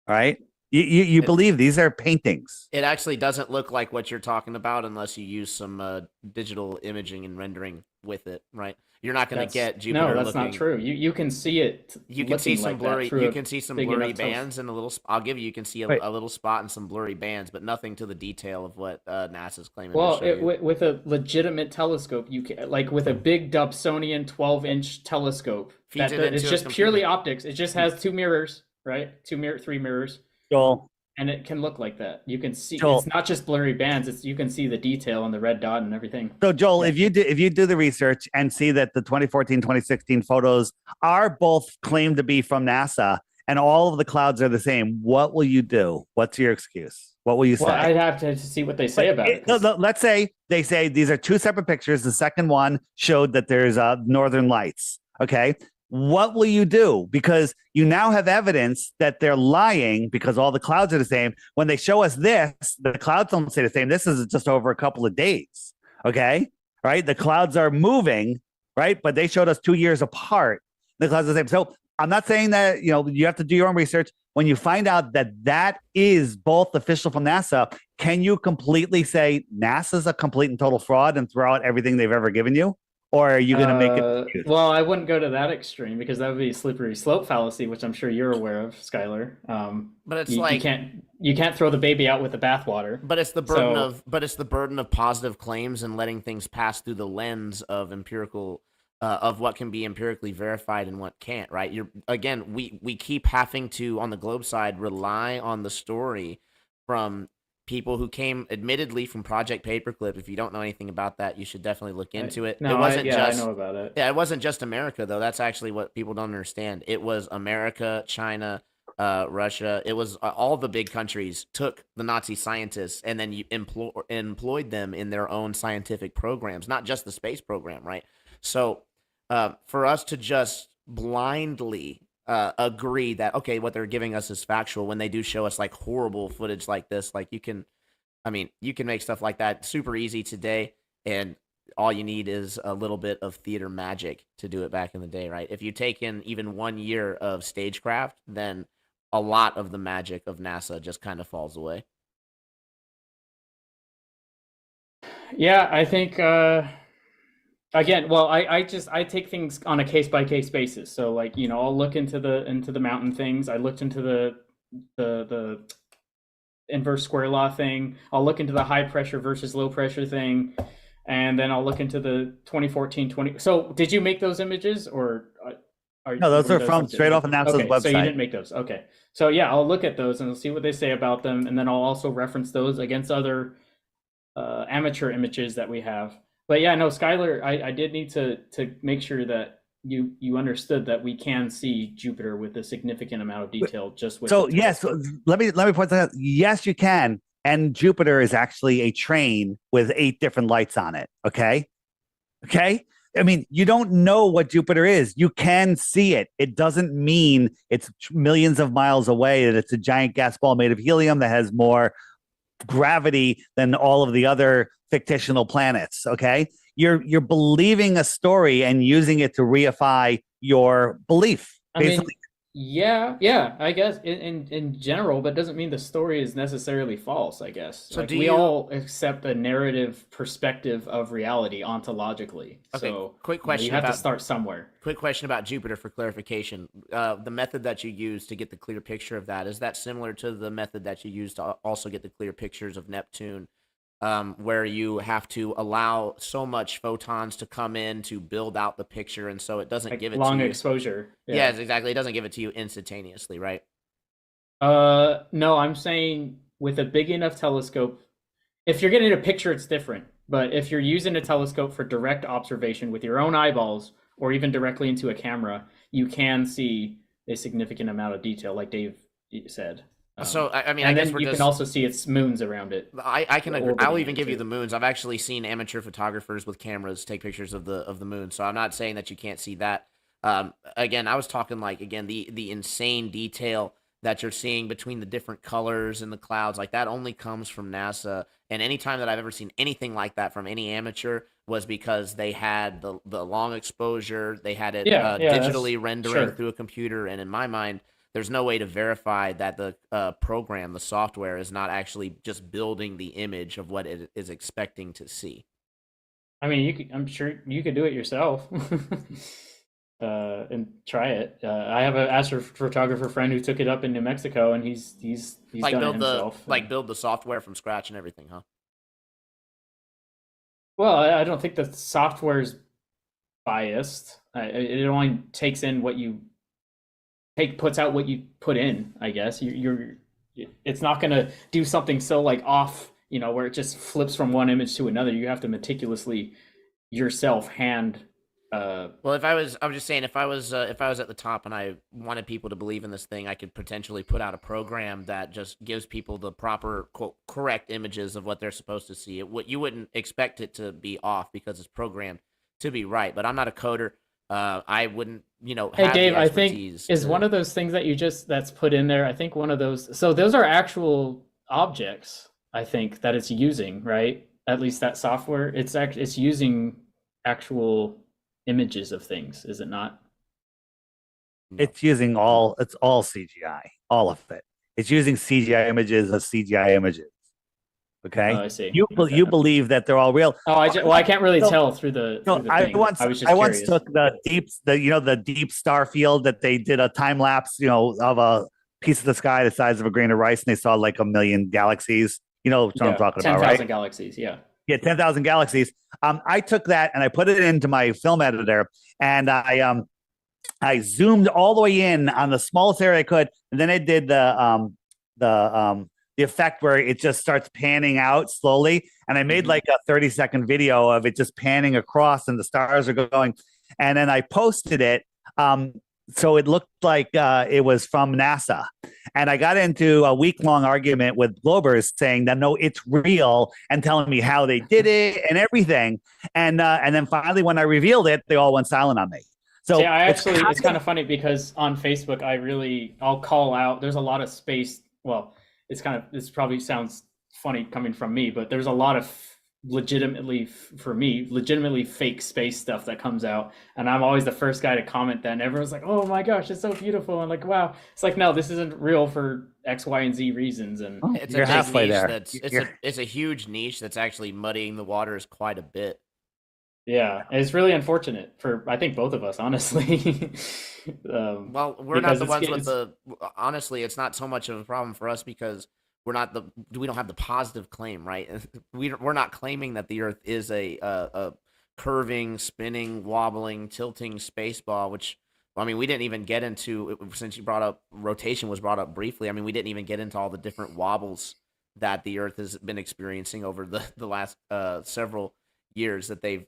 [SPEAKER 18] All right? You believe these are paintings.
[SPEAKER 17] It actually doesn't look like what you're talking about unless you use some digital imaging and rendering with it, right? You're not going to get Jupiter.
[SPEAKER 20] No, that's not true. You can see it.
[SPEAKER 17] You can see some blurry. You can see some blurry
[SPEAKER 20] bands
[SPEAKER 17] bands and a little. I'll give you. You can see a little spot and some blurry bands, but nothing to the detail of what NASA's claiming.
[SPEAKER 20] Well, with a legitimate telescope, you can with a big Dobsonian 12-inch telescope. It's just purely optics. It just has two mirrors, right? Three mirrors.
[SPEAKER 18] Joel.
[SPEAKER 20] And it can look like that. You can see it's not just blurry bands. You can see the detail and the red dot and everything.
[SPEAKER 18] So Joel, if you do the research and see that the 2014, 2016 photos are both claimed to be from NASA and all of the clouds are the same, what will you do? What's your excuse? What will you say?
[SPEAKER 20] Well, I'd have to see what they say about it.
[SPEAKER 18] Let's say they say these are two separate pictures. The second one showed that there's Northern Lights. Okay. What will you do? Because you now have evidence that they're lying because all the clouds are the same. When they show us this, the clouds don't say the same. This is just over a couple of days. Okay. Right. The clouds are moving, right? But they showed us 2 years apart. The clouds are the same. So I'm not saying that, you have to do your own research. When you find out that that is both official from NASA, can you completely say NASA's a complete and total fraud and throw out everything they've ever given you? Or are you going to make it?
[SPEAKER 20] Well, I wouldn't go to that extreme because that would be a slippery slope fallacy, which I'm sure you're aware of, Skylar.
[SPEAKER 17] But it's
[SPEAKER 20] you can't throw the baby out with the bathwater.
[SPEAKER 17] But it's the burden of positive claims and letting things pass through the lens of empirical of what can be empirically verified and what can't, right? We keep having to, on the Globe side, rely on the story from people who came admittedly from Project Paperclip. If you don't know anything about that, you should definitely look into it.
[SPEAKER 20] No, I know about it.
[SPEAKER 17] Yeah, it wasn't just America, though. That's actually what people don't understand. It was America, China, Russia. It was all the big countries took the Nazi scientists and then employed them in their own scientific programs, not just the space program, right? So for us to just blindly agree that, okay, what they're giving us is factual when they do show us like horrible footage like this, like you can make stuff like that super easy today, and all you need is a little bit of theater magic to do it back in the day, right? If you take in even 1 year of stagecraft, then a lot of the magic of NASA just kind of falls away.
[SPEAKER 20] Yeah, I think again, well, I take things on a case by case basis. So like, I'll look into the mountain things. I looked into the inverse square law thing. I'll look into the high pressure versus low pressure thing, and then I'll look into the 2014. So did you make those images, or
[SPEAKER 18] no? Those are from straight off of NASA's website.
[SPEAKER 20] So you didn't make those. Okay. So yeah, I'll look at those and I'll see what they say about them, and then I'll also reference those against other amateur images that we have. But yeah, no, Skylar, I did need to make sure that you understood that we can see Jupiter with a significant amount of detail just with.
[SPEAKER 18] So yes, let me point that out. Yes, you can. And Jupiter is actually a train with 8 different lights on it. Okay. I mean, you don't know what Jupiter is. You can see it. It doesn't mean it's millions of miles away, that it's a giant gas ball made of helium that has more gravity than all of the other fictional planets. Okay, you're believing a story and using it to reify your belief. Basically.
[SPEAKER 20] Yeah, I guess in general, but doesn't mean the story is necessarily false, I guess.
[SPEAKER 17] So
[SPEAKER 20] we all accept a narrative perspective of reality ontologically.
[SPEAKER 17] Okay,
[SPEAKER 20] so
[SPEAKER 17] quick question.
[SPEAKER 20] You have to start somewhere.
[SPEAKER 17] Quick question about Jupiter for clarification. The method that you use to get the clear picture of that, is that similar to the method that you use to also get the clear pictures of Neptune? Where you have to allow so much photons to come in to build out the picture, and so it doesn't give it
[SPEAKER 20] long
[SPEAKER 17] to you.
[SPEAKER 20] exposure.
[SPEAKER 17] Yeah, exactly. It doesn't give it to you instantaneously, right?
[SPEAKER 20] No, I'm saying with a big enough telescope, if you're getting a picture, it's different. But if you're using a telescope for direct observation with your own eyeballs, or even directly into a camera, you can see a significant amount of detail, like Dave said.
[SPEAKER 17] So I mean,
[SPEAKER 20] and
[SPEAKER 17] I guess
[SPEAKER 20] then you can also see its moons around it.
[SPEAKER 17] I can agree. I'll even give you the moons. I've actually seen amateur photographers with cameras take pictures of the moon. So I'm not saying that you can't see that. Again, I was talking the insane detail that you're seeing between the different colors in the clouds. Like that only comes from NASA. And anytime that I've ever seen anything like that from any amateur was because they had the long exposure. They had it digitally rendering through a computer. And in my mind, there's no way to verify that the program, the software, is not actually just building the image of what it is expecting to see.
[SPEAKER 20] I mean, I'm sure you could do it yourself and try it. I have an astrophotographer friend who took it up in New Mexico, and he's
[SPEAKER 17] like
[SPEAKER 20] done
[SPEAKER 17] build
[SPEAKER 20] it himself.
[SPEAKER 17] Build the software from scratch and everything, huh?
[SPEAKER 20] Well, I don't think the software's biased. It only takes in what you puts out what you put in, I guess. It's not going to do something so like off, where it just flips from one image to another. You have to meticulously yourself hand.
[SPEAKER 17] Well, if I was just saying, if I was at the top and I wanted people to believe in this thing, I could potentially put out a program that just gives people the proper, quote, correct images of what they're supposed to see. You wouldn't expect it to be off because it's programmed to be right. But I'm not a coder. I wouldn't,
[SPEAKER 20] Hey Dave, I think is one of those things that that's put in there. I think one of those. So those are actual objects. I think that it's using, right? At least that software. It's using actual images of things, is it not?
[SPEAKER 18] It's all CGI, all of it. It's using CGI images of CGI images. Okay.
[SPEAKER 20] Oh, I see.
[SPEAKER 18] You believe that they're all real.
[SPEAKER 20] Oh, I can't really tell through the.
[SPEAKER 18] No,
[SPEAKER 20] through the
[SPEAKER 18] I
[SPEAKER 20] thing.
[SPEAKER 18] once
[SPEAKER 20] I was just
[SPEAKER 18] once
[SPEAKER 20] curious.
[SPEAKER 18] took the deep star field that they did a time lapse, of a piece of the sky the size of a grain of rice, and they saw like 1 million galaxies. You know what I'm talking about, right?
[SPEAKER 20] 10,000 galaxies. Yeah.
[SPEAKER 18] Yeah, 10,000 galaxies. I took that and I put it into my film editor, and I zoomed all the way in on the smallest area I could, and then I did the effect where it just starts panning out slowly, and I made like a 30-second video of it just panning across, and the stars are going, and then I posted it. So it looked like it was from NASA. And I got into a week-long argument with Globers saying that, no, it's real, and telling me how they did it and everything. And then finally, when I revealed it, they all went silent on me. So
[SPEAKER 20] yeah, it's kind of funny because on Facebook, I'll call out, there's a lot of space. Well, this probably sounds funny coming from me, but there's a lot of legitimately fake space stuff that comes out, and I'm always the first guy to comment that, and everyone's like, oh my gosh, it's so beautiful, and like, wow, it's like, no, this isn't real for X, Y, and Z reasons. And
[SPEAKER 17] it's a halfway there. It's a huge niche that's actually muddying the waters quite a bit.
[SPEAKER 20] Yeah, it's really unfortunate for, I think, both of us, honestly.
[SPEAKER 17] Well, we're not the ones with the. Honestly, it's not so much of a problem for us because we don't have the positive claim, right? We're not claiming that the Earth is a curving, spinning, wobbling, tilting space ball. Which, I mean, we didn't even get into, since you brought up rotation was brought up briefly. I mean, we didn't even get into all the different wobbles that the Earth has been experiencing over the last several years that they've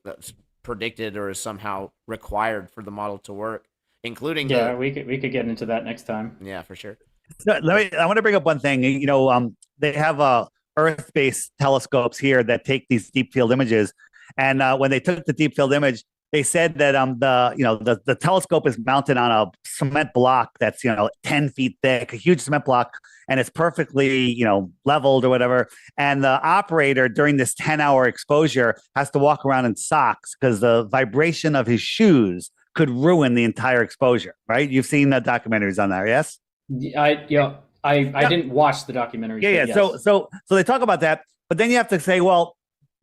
[SPEAKER 17] predicted or is somehow required for the model to work, including
[SPEAKER 20] we could get into that next time.
[SPEAKER 17] Yeah, for sure.
[SPEAKER 18] So I want to bring up one thing. They have Earth-based telescopes here that take these deep field images, and when they took the deep field image, they said that the telescope is mounted on a cement block that's 10 feet thick, a huge cement block, and it's perfectly leveled or whatever. And the operator during this 10-hour exposure has to walk around in socks because the vibration of his shoes could ruin the entire exposure. Right? You've seen the documentaries on that, yes?
[SPEAKER 20] I didn't watch the documentary.
[SPEAKER 18] Yeah.
[SPEAKER 20] Yes.
[SPEAKER 18] So they talk about that, but then you have to say, well,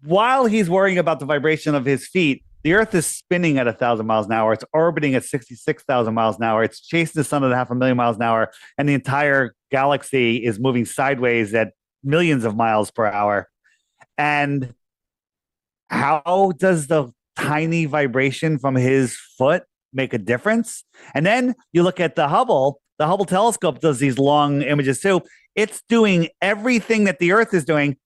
[SPEAKER 18] while he's worrying about the vibration of his feet, the Earth is spinning at 1,000 miles an hour. It's orbiting at 66,000 miles an hour. It's chasing the sun at 500,000 miles an hour, and the entire galaxy is moving sideways at millions of miles per hour. And how does the tiny vibration from his foot make a difference? And then you look at the Hubble. The Hubble telescope does these long images too. It's doing everything that the Earth is doing.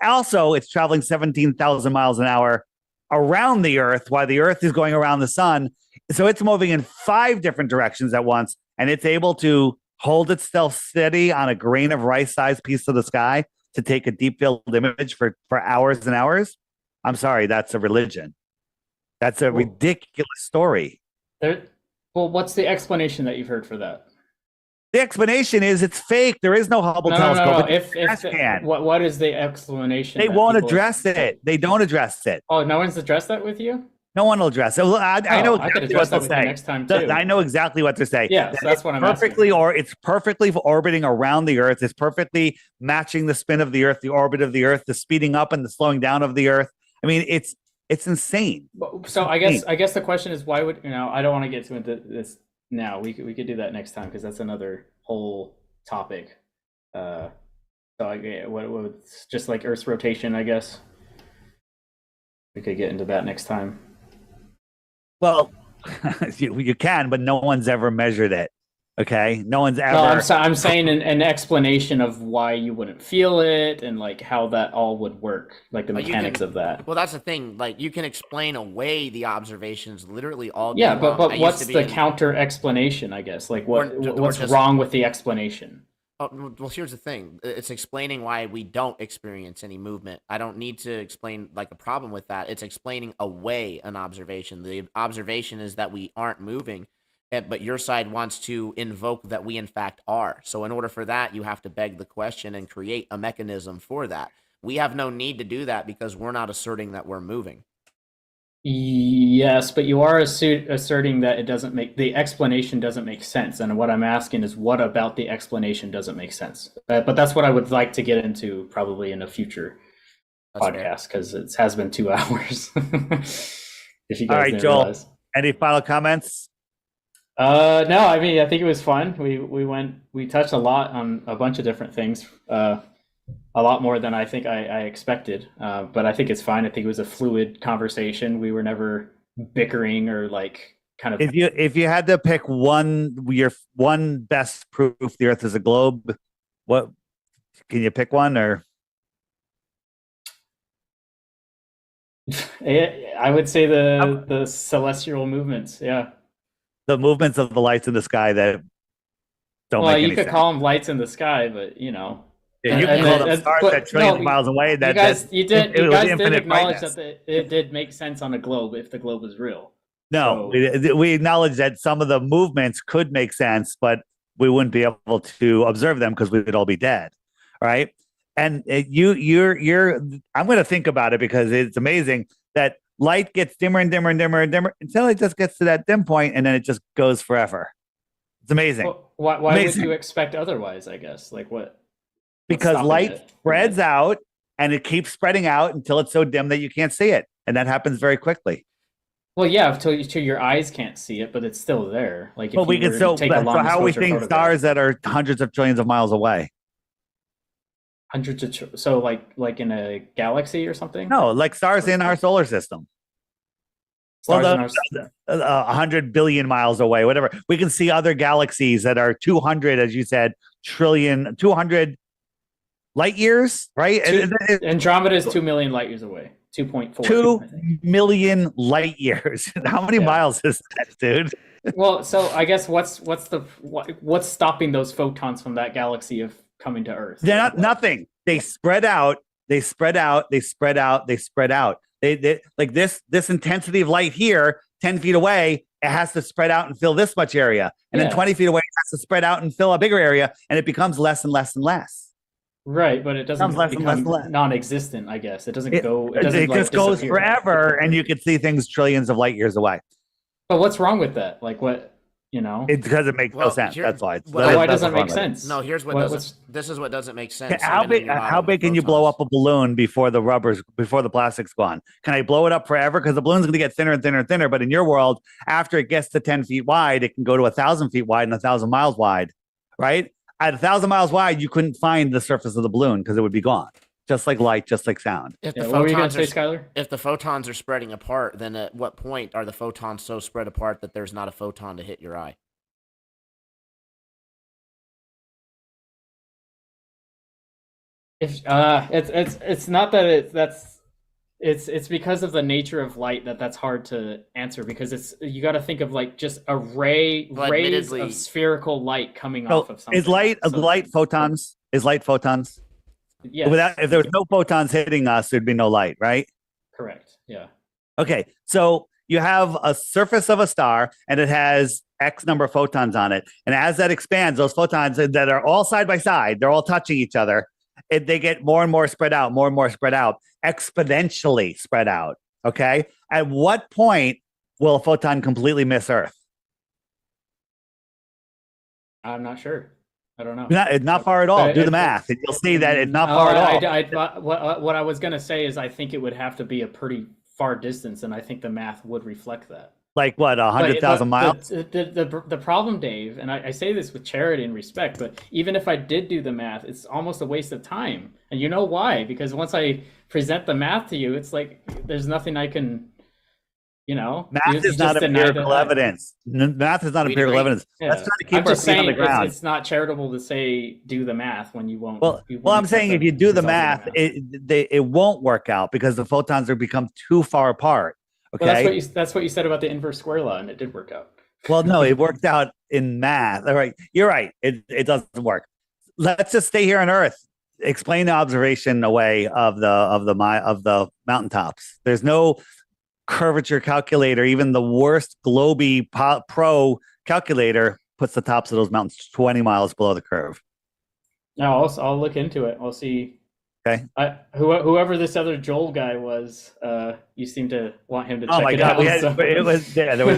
[SPEAKER 18] Also, it's traveling 17,000 miles an hour around the Earth while the Earth is going around the sun. So it's moving in 5 different directions at once, and it's able to hold itself steady on a grain of rice-sized piece of the sky to take a deep field image for hours and hours. I'm sorry, that's a religion. That's a ridiculous story.
[SPEAKER 20] Well, what's the explanation that you've heard for that?
[SPEAKER 18] The explanation is it's fake. There is no Hubble telescope.
[SPEAKER 20] No. What is the explanation?
[SPEAKER 18] They won't address it. They don't address it.
[SPEAKER 20] Oh, no one's addressed that with you?
[SPEAKER 18] No one will address it. I know
[SPEAKER 20] I could
[SPEAKER 18] exactly
[SPEAKER 20] address
[SPEAKER 18] what
[SPEAKER 20] that
[SPEAKER 18] they're
[SPEAKER 20] with you
[SPEAKER 18] saying.
[SPEAKER 20] next time too.
[SPEAKER 18] I know exactly what they're saying.
[SPEAKER 20] Yeah, so that's what I'm
[SPEAKER 18] perfectly, or it's perfectly orbiting around the Earth. It's perfectly matching the spin of the Earth, the orbit of the Earth, the speeding up and the slowing down of the Earth. I mean, it's insane.
[SPEAKER 20] So I guess the question is, why would I don't want to get into this now. We could do that next time because that's another whole topic. So what's just like Earth's rotation, I guess. We could get into that next time.
[SPEAKER 18] Well, you can, but no one's ever measured it. Okay, no one's ever.
[SPEAKER 20] No, I'm saying an explanation of why you wouldn't feel it and like how that all would work, like the mechanics of that.
[SPEAKER 17] Well, that's the thing. Like you can explain away the observations literally all day.
[SPEAKER 20] Yeah, but what's the counter explanation? I guess like what's wrong with the explanation?
[SPEAKER 17] Well, here's the thing. It's explaining why we don't experience any movement. I don't need to explain like a problem with that. It's explaining away an observation. The observation is that we aren't moving, but your side wants to invoke that we in fact are. So in order for that, you have to beg the question and create a mechanism for that. We have no need to do that because we're not asserting that we're moving.
[SPEAKER 20] Yes, but you are asserting that it doesn't make the explanation doesn't make sense, and what I'm asking is, what about the explanation doesn't make sense? But that's what I would like to get into probably in a future podcast because it has been 2 hours. If you guys
[SPEAKER 18] All right,
[SPEAKER 20] didn't
[SPEAKER 18] Joel.
[SPEAKER 20] realize.
[SPEAKER 18] Any final comments?
[SPEAKER 20] No, I mean, I think it was fun. We touched a lot on a bunch of different things, a lot more than I think I expected. But I think it's fine. I think it was a fluid conversation. We were never bickering or like kind of.
[SPEAKER 18] If you had to pick your one best proof the Earth is a globe, what can you pick one or?
[SPEAKER 20] I would say the celestial movements. Yeah.
[SPEAKER 18] The movements of the lights in the sky that don't make any sense.
[SPEAKER 20] You could call them lights in the sky, but you know.
[SPEAKER 18] Yeah, you can call them stars that trillions of miles away.
[SPEAKER 20] You guys did acknowledge that it did make sense on a globe if the globe is real.
[SPEAKER 18] No, we acknowledge that some of the movements could make sense, but we wouldn't be able to observe them because we would all be dead, right? And you're. I'm going to think about it because it's amazing that light gets dimmer and dimmer and dimmer and dimmer until it just gets to that dim point, and then it just goes forever. It's amazing.
[SPEAKER 20] Well, why would you expect otherwise? I guess like what?
[SPEAKER 18] Because light spreads out and it keeps spreading out until it's so dim that you can't see it, and that happens very quickly.
[SPEAKER 20] Well, yeah, until your eyes can't see it, but it's still there. Like,
[SPEAKER 18] well, we can still. So how we think stars that are hundreds of trillions of miles away?
[SPEAKER 20] So like in a galaxy or something?
[SPEAKER 18] No, like stars in our solar system. Well, 100 billion miles away, whatever. We can see other galaxies that are 200, as you said, 200 light years, right?
[SPEAKER 20] Andromeda is 2 million light years away. 2.4.
[SPEAKER 18] 2 million light years. How many miles is that, dude?
[SPEAKER 20] Well, so I guess what's stopping those photons from that galaxy of coming to Earth?
[SPEAKER 18] They're not nothing. They spread out. They spread out. They spread out. They spread out. They like this intensity of light here, 10 feet away, it has to spread out and fill this much area, and then 20 feet away, it has to spread out and fill a bigger area, and it becomes less and less and less.
[SPEAKER 20] Right, but it doesn't become non-existent. I guess it doesn't go. It doesn't. It just
[SPEAKER 18] goes forever, and you can see things trillions of light years away.
[SPEAKER 20] But what's wrong with that? Like what? You know,
[SPEAKER 18] it's because it makes no sense. That's why.
[SPEAKER 20] Why doesn't it make sense?
[SPEAKER 17] No, here's what doesn't. This is what doesn't make sense.
[SPEAKER 18] How big can you blow up a balloon before the plastic's gone? Can I blow it up forever? Because the balloon's going to get thinner and thinner and thinner. But in your world, after it gets to 10 feet wide, it can go to 1,000 feet wide and 1,000 miles wide, right? At 1,000 miles wide, you couldn't find the surface of the balloon because it would be gone. Just like light, just like sound.
[SPEAKER 17] What
[SPEAKER 20] were you going to say, Skylar?
[SPEAKER 17] If the photons are spreading apart, then at what point are the photons so spread apart that there's not a photon to hit your eye?
[SPEAKER 20] If it's not that it's because of the nature of light that's hard to answer, because you got to think of like just rays of spherical light coming off of something.
[SPEAKER 18] Is light photons? Is light photons?
[SPEAKER 20] Yes.
[SPEAKER 18] If there was no photons hitting us, there'd be no light, right?
[SPEAKER 20] Correct. Yeah.
[SPEAKER 18] Okay, so you have a surface of a star, and it has X number of photons on it, and as that expands, those photons that are all side by side, they're all touching each other. They get more and more spread out, exponentially spread out. Okay. At what point will a photon completely miss Earth?
[SPEAKER 20] I'm not sure. I don't know.
[SPEAKER 18] Not far at all. Do the math, and you'll see that it's not far at
[SPEAKER 20] all. What I was going to say is I think it would have to be a pretty far distance, and I think the math would reflect that.
[SPEAKER 18] Like what, 100,000 miles?
[SPEAKER 20] The problem, Dave, and I say this with charity and respect, but even if I did do the math, it's almost a waste of time. And you know why? Because once I present the math to you, it's like there's nothing I can,
[SPEAKER 18] Math is not empirical evidence. Math is not empirical evidence.
[SPEAKER 20] Yeah.
[SPEAKER 18] Let's try to keep our feet on the ground.
[SPEAKER 20] It's not charitable to say do the math when you won't.
[SPEAKER 18] Well, I'm saying if you do the math, it won't work out because the photons are become too far apart. Okay,
[SPEAKER 20] well, that's what you said about the inverse square law, and it did work out.
[SPEAKER 18] Well, no, it worked out in math. All right, you're right. It doesn't work. Let's just stay here on Earth. Explain the observation away of the mountaintops. There's no curvature calculator. Even the worst Globee Pro calculator puts the tops of those mountains 20 miles below the curve.
[SPEAKER 20] No, I'll look into it. I'll see.
[SPEAKER 18] Okay.
[SPEAKER 20] Whoever this other Joel guy was, you seem to want him to check
[SPEAKER 18] Oh my
[SPEAKER 20] it
[SPEAKER 18] God,
[SPEAKER 20] out.
[SPEAKER 18] we had,
[SPEAKER 20] so-
[SPEAKER 18] it was yeah, there was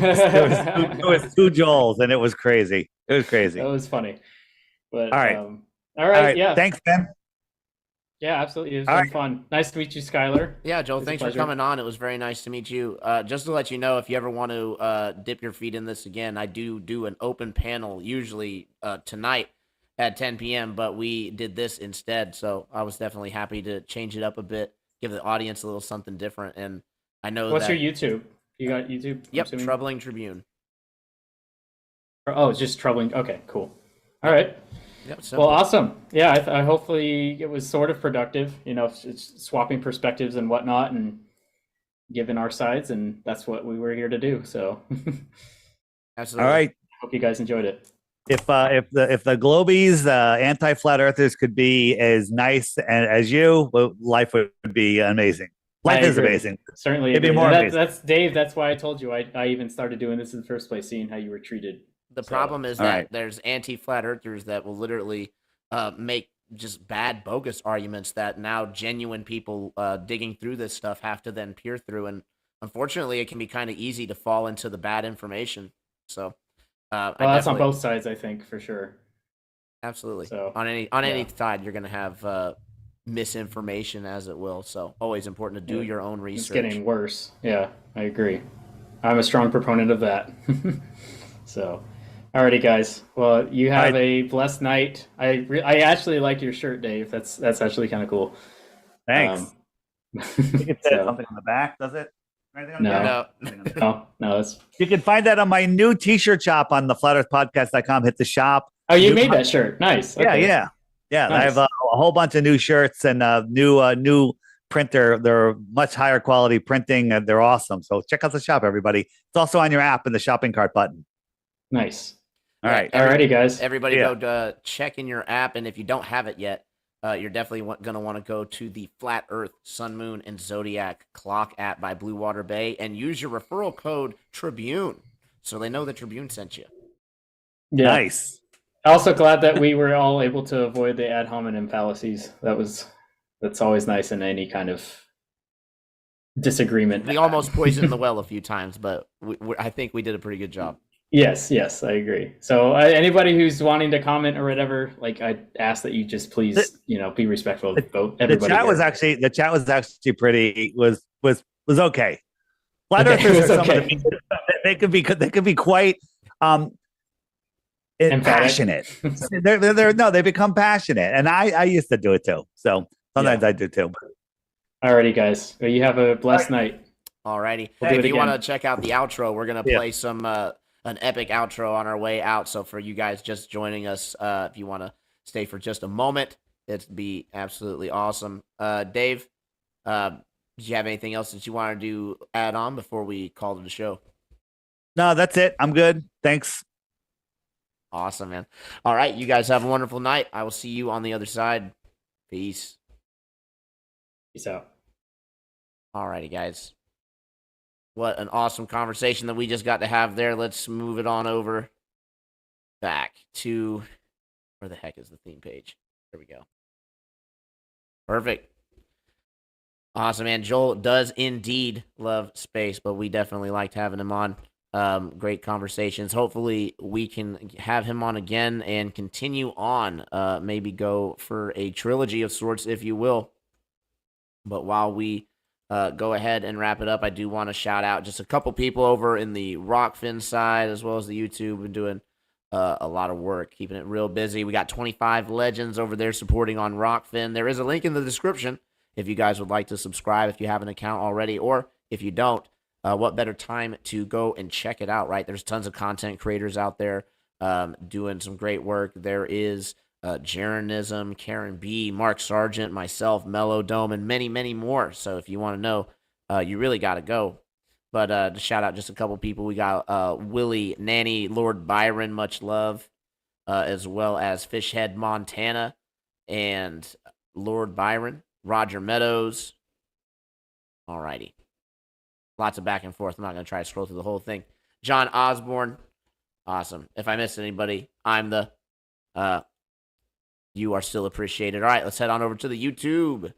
[SPEAKER 18] two Joels, and it was crazy. It was crazy.
[SPEAKER 20] That was funny. But
[SPEAKER 18] All right.
[SPEAKER 20] all right, yeah.
[SPEAKER 18] Thanks, Ben.
[SPEAKER 20] Yeah, absolutely. It was
[SPEAKER 18] All
[SPEAKER 20] been
[SPEAKER 18] right.
[SPEAKER 20] fun. Nice to meet you, Skylar.
[SPEAKER 17] Yeah, Joel,
[SPEAKER 20] It's a
[SPEAKER 17] thanks for
[SPEAKER 20] pleasure.
[SPEAKER 17] coming on. It was very nice to meet you. Just to let you know, if you ever want to dip your feet in this again, I do an open panel usually tonight at 10 p.m., but we did this instead. So I was definitely happy to change it up a bit, give the audience a little something different. And I know
[SPEAKER 20] What's
[SPEAKER 17] that,
[SPEAKER 20] your YouTube? You got YouTube? I'm
[SPEAKER 17] Yep,
[SPEAKER 20] assuming?
[SPEAKER 17] Troubling Tribune.
[SPEAKER 20] Oh, it's just troubling. Okay, cool. All right.
[SPEAKER 17] Yep,
[SPEAKER 20] Well,
[SPEAKER 17] simple.
[SPEAKER 20] awesome. Yeah, I hopefully it was sort of productive. It's swapping perspectives and whatnot, and giving our sides, and that's what we were here to do. So,
[SPEAKER 17] Absolutely.
[SPEAKER 18] All right.
[SPEAKER 20] hope you guys enjoyed it.
[SPEAKER 18] If the Globies, anti-flat earthers, could be as nice as you, well, life would be amazing. Life
[SPEAKER 20] I
[SPEAKER 18] is
[SPEAKER 20] agree.
[SPEAKER 18] amazing.
[SPEAKER 20] Certainly,
[SPEAKER 18] It'd be
[SPEAKER 20] is.
[SPEAKER 18] more
[SPEAKER 20] And
[SPEAKER 18] amazing.
[SPEAKER 20] that's Dave. That's why I told you I even started doing this in the first place, seeing how you were treated.
[SPEAKER 17] The problem is
[SPEAKER 18] All
[SPEAKER 17] that
[SPEAKER 18] right.
[SPEAKER 17] there's anti-flat earthers that will literally make just bad, bogus arguments that now genuine people digging through this stuff have to then peer through. And unfortunately, it can be kind of easy to fall into the bad information. So,
[SPEAKER 20] Well, that's on both sides, I think, for sure.
[SPEAKER 17] Absolutely.
[SPEAKER 20] So,
[SPEAKER 17] on any side, you're going to have misinformation, as it will. So, always important to do your own research.
[SPEAKER 20] It's getting worse. Yeah, I agree. I'm a strong proponent of that. So, alrighty, guys. Well, you have a blessed night. I actually like your shirt, Dave. That's actually kind of cool.
[SPEAKER 18] Thanks. You can say something on the back, does it? Anything on the back?
[SPEAKER 20] No. That's...
[SPEAKER 18] You can find that on my new T-shirt shop on the flatearthpodcast.com. Hit the shop.
[SPEAKER 20] Oh, you made that shirt. Nice. Okay.
[SPEAKER 18] Yeah. I
[SPEAKER 20] Nice.
[SPEAKER 18] have a whole bunch of new shirts and new printer. They're much higher quality printing, and they're awesome. So check out the shop, everybody. It's also on your app in the shopping cart button.
[SPEAKER 20] Nice.
[SPEAKER 18] All right.
[SPEAKER 20] Alrighty, guys.
[SPEAKER 17] Everybody
[SPEAKER 18] Yeah.
[SPEAKER 17] go check in your app, and if you don't have it yet, you're definitely going to want to go to the Flat Earth, Sun, Moon, and Zodiac Clock app by Blue Water Bay and use your referral code Tribune so they know the Tribune sent you.
[SPEAKER 20] Yeah.
[SPEAKER 18] Nice.
[SPEAKER 20] Also glad that we were all able to avoid the ad hominem fallacies. That's always nice in any kind of disagreement.
[SPEAKER 17] We almost poisoned the well a few times, but I think we did a pretty good job.
[SPEAKER 20] Yes, I agree. So anybody who's wanting to comment or whatever, like I ask that you just please, be respectful of both everybody.
[SPEAKER 18] The chat was actually pretty was okay. Flat
[SPEAKER 20] Okay,
[SPEAKER 18] earthers
[SPEAKER 20] it
[SPEAKER 18] are
[SPEAKER 20] was
[SPEAKER 18] some
[SPEAKER 20] okay.
[SPEAKER 18] of the they could be quite passionate. They become passionate, and I used to do it too. So sometimes I do too.
[SPEAKER 20] Alrighty, guys. Well, you have a blessed night.
[SPEAKER 17] Alrighty.
[SPEAKER 20] We'll do
[SPEAKER 17] If
[SPEAKER 20] it
[SPEAKER 17] you
[SPEAKER 20] again.
[SPEAKER 17] want to check out the outro, we're gonna play some an epic outro on our way out. So for you guys just joining us, if you want to stay for just a moment, it'd be absolutely awesome. Dave, did you have anything else that you wanted to add on before we call it the show?
[SPEAKER 18] No, that's it. I'm good. Thanks.
[SPEAKER 17] Awesome, man. All right, you guys have a wonderful night. I will see you on the other side. Peace.
[SPEAKER 20] Peace out.
[SPEAKER 17] All righty, guys. What an awesome conversation that we just got to have there. Let's move it on over back to where the heck is the theme page? There we go. Perfect. Awesome, man. Joel does indeed love space, but we definitely liked having him on. Great conversations. Hopefully we can have him on again and continue on. Maybe go for a trilogy of sorts, if you will. But while we go ahead and wrap it up, I do want to shout out just a couple people over in the Rockfin side as well as the YouTube. Been doing a lot of work, keeping it real busy. We got 25 legends over there supporting on Rockfin. There is a link in the description if you guys would like to subscribe if you have an account already, or if you don't, what better time to go and check it out, right? There's tons of content creators out there doing some great work. There is Jaronism, Karen B, Mark Sargent, myself, Mellow Dome, and many, many more. So if you want to know, you really got to go. But to shout out just a couple people, we got Willie, Nanny, Lord Byron, much love, as well as Fishhead Montana and Lord Byron, Roger Meadows. Alrighty. Lots of back and forth. I'm not going to try to scroll through the whole thing. John Osborne. Awesome. If I missed anybody, I'm the you are still appreciated. All right, let's head on over to the YouTube.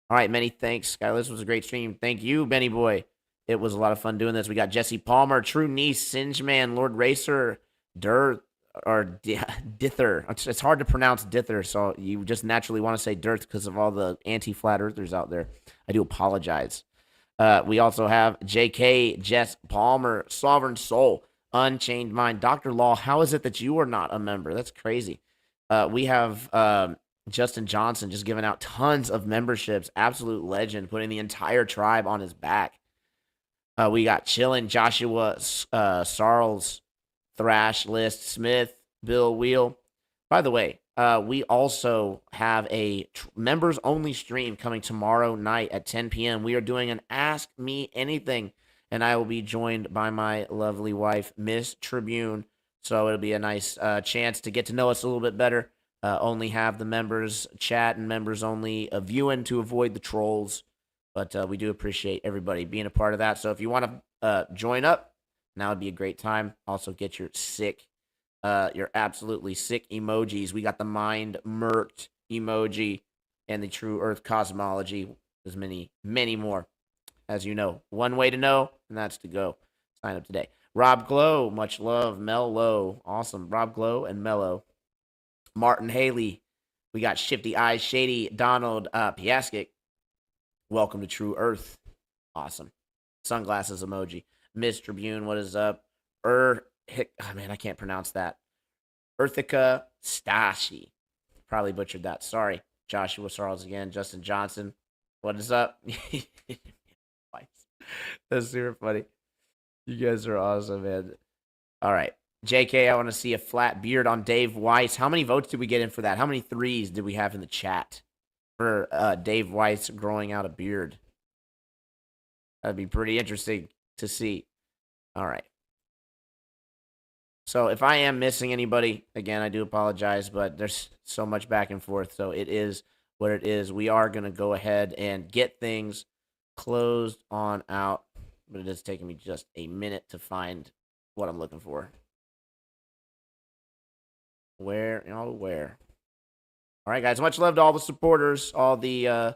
[SPEAKER 17] All right, many thanks, Skylar. This was a great stream. Thank you, Benny Boy. It was a lot of fun doing this. We got Jesse Palmer, True Niece, Singeman, Lord Racer, Dither. It's hard to pronounce Dither, so you just naturally want to say Dirt because of all the anti-flat earthers out there. I do apologize. We also have JK, Jess Palmer, Sovereign Soul, Unchained Mind, Dr. Law. How is it that you are not a member? That's crazy. We have Justin Johnson just giving out tons of memberships. Absolute legend, putting the entire tribe on his back. We got Chillin', Joshua, Sarles, Thrash, List, Smith, Bill Wheel. By the way, we also have a members-only stream coming tomorrow night at 10 p.m. We are doing an Ask Me Anything, and I will be joined by my lovely wife, Miss Tribune. So it'll be a nice chance to get to know us a little bit better. Only have the members chat and members-only viewing to avoid the trolls. But we do appreciate everybody being a part of that. So if you want to join up, now would be a great time. Also get your absolutely sick emojis. We got the Mind Murked emoji and the True Earth Cosmology. There's many, many more. As you know, one way to know, and that's to go. Sign up today. Rob Glow, much love. Mel Low, awesome. Rob Glow and Mello. Martin Haley. We got Shifty Eyes, Shady, Donald Piaskic. Welcome to True Earth. Awesome. Sunglasses emoji. Miss Tribune, what is up? I can't pronounce that. Earthica Stashi. Probably butchered that. Sorry. Joshua Sarles again. Justin Johnson. What is up? That's super funny. You guys are awesome, man. All right. JK, I want to see a flat beard on Dave Weiss. How many votes did we get in for that? How many threes did we have in the chat for Dave Weiss growing out a beard? That'd be pretty interesting to see. All right. So if I am missing anybody, again, I do apologize, but there's so much back and forth. So it is what it is. We are going to go ahead and get things closed on out, but it is taking me just a minute to find what I'm looking for. Where? All right, guys. Much love to all the supporters, all the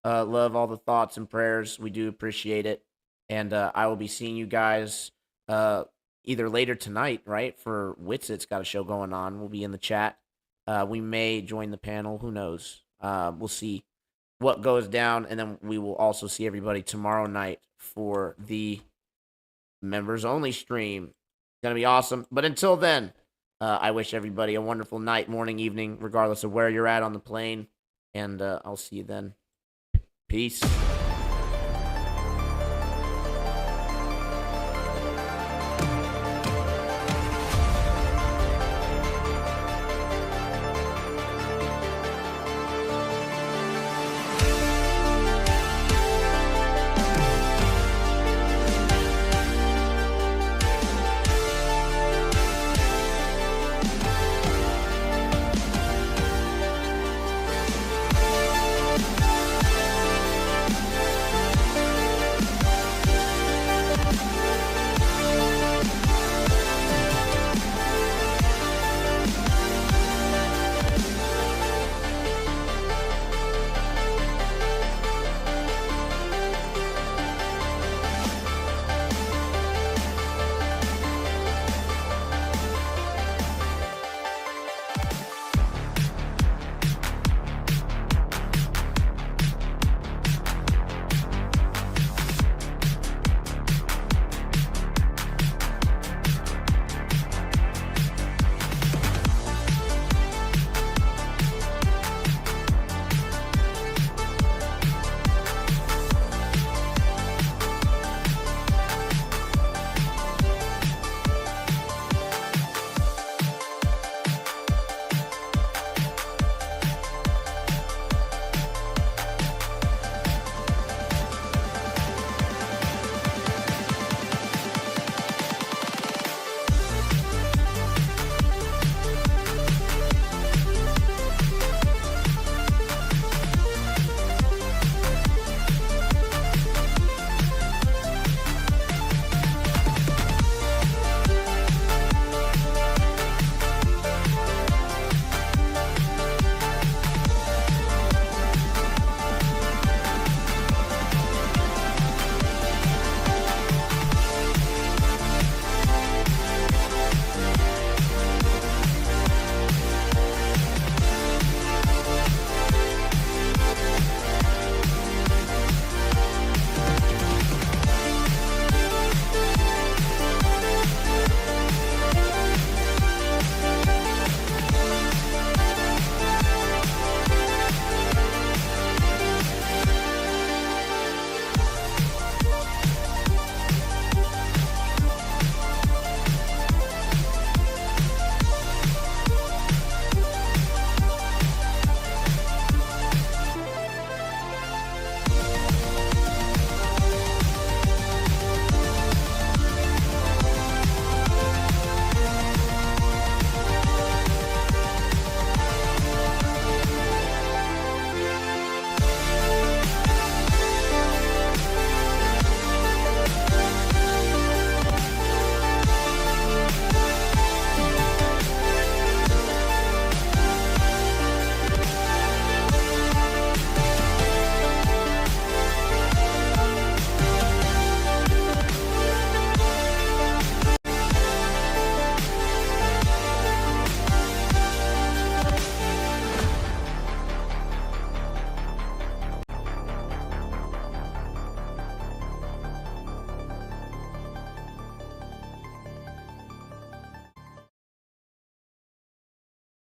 [SPEAKER 17] love, all the thoughts and prayers. We do appreciate it. And I will be seeing you guys either later tonight, right? For Witsit's got a show going on. We'll be in the chat. We may join the panel. Who knows? We'll see what goes down. And then we will also see everybody tomorrow night for the members only stream. It's going to be awesome. But until then, I wish everybody a wonderful night, morning, evening, regardless of where you're at on the plane. And I'll see you then. Peace.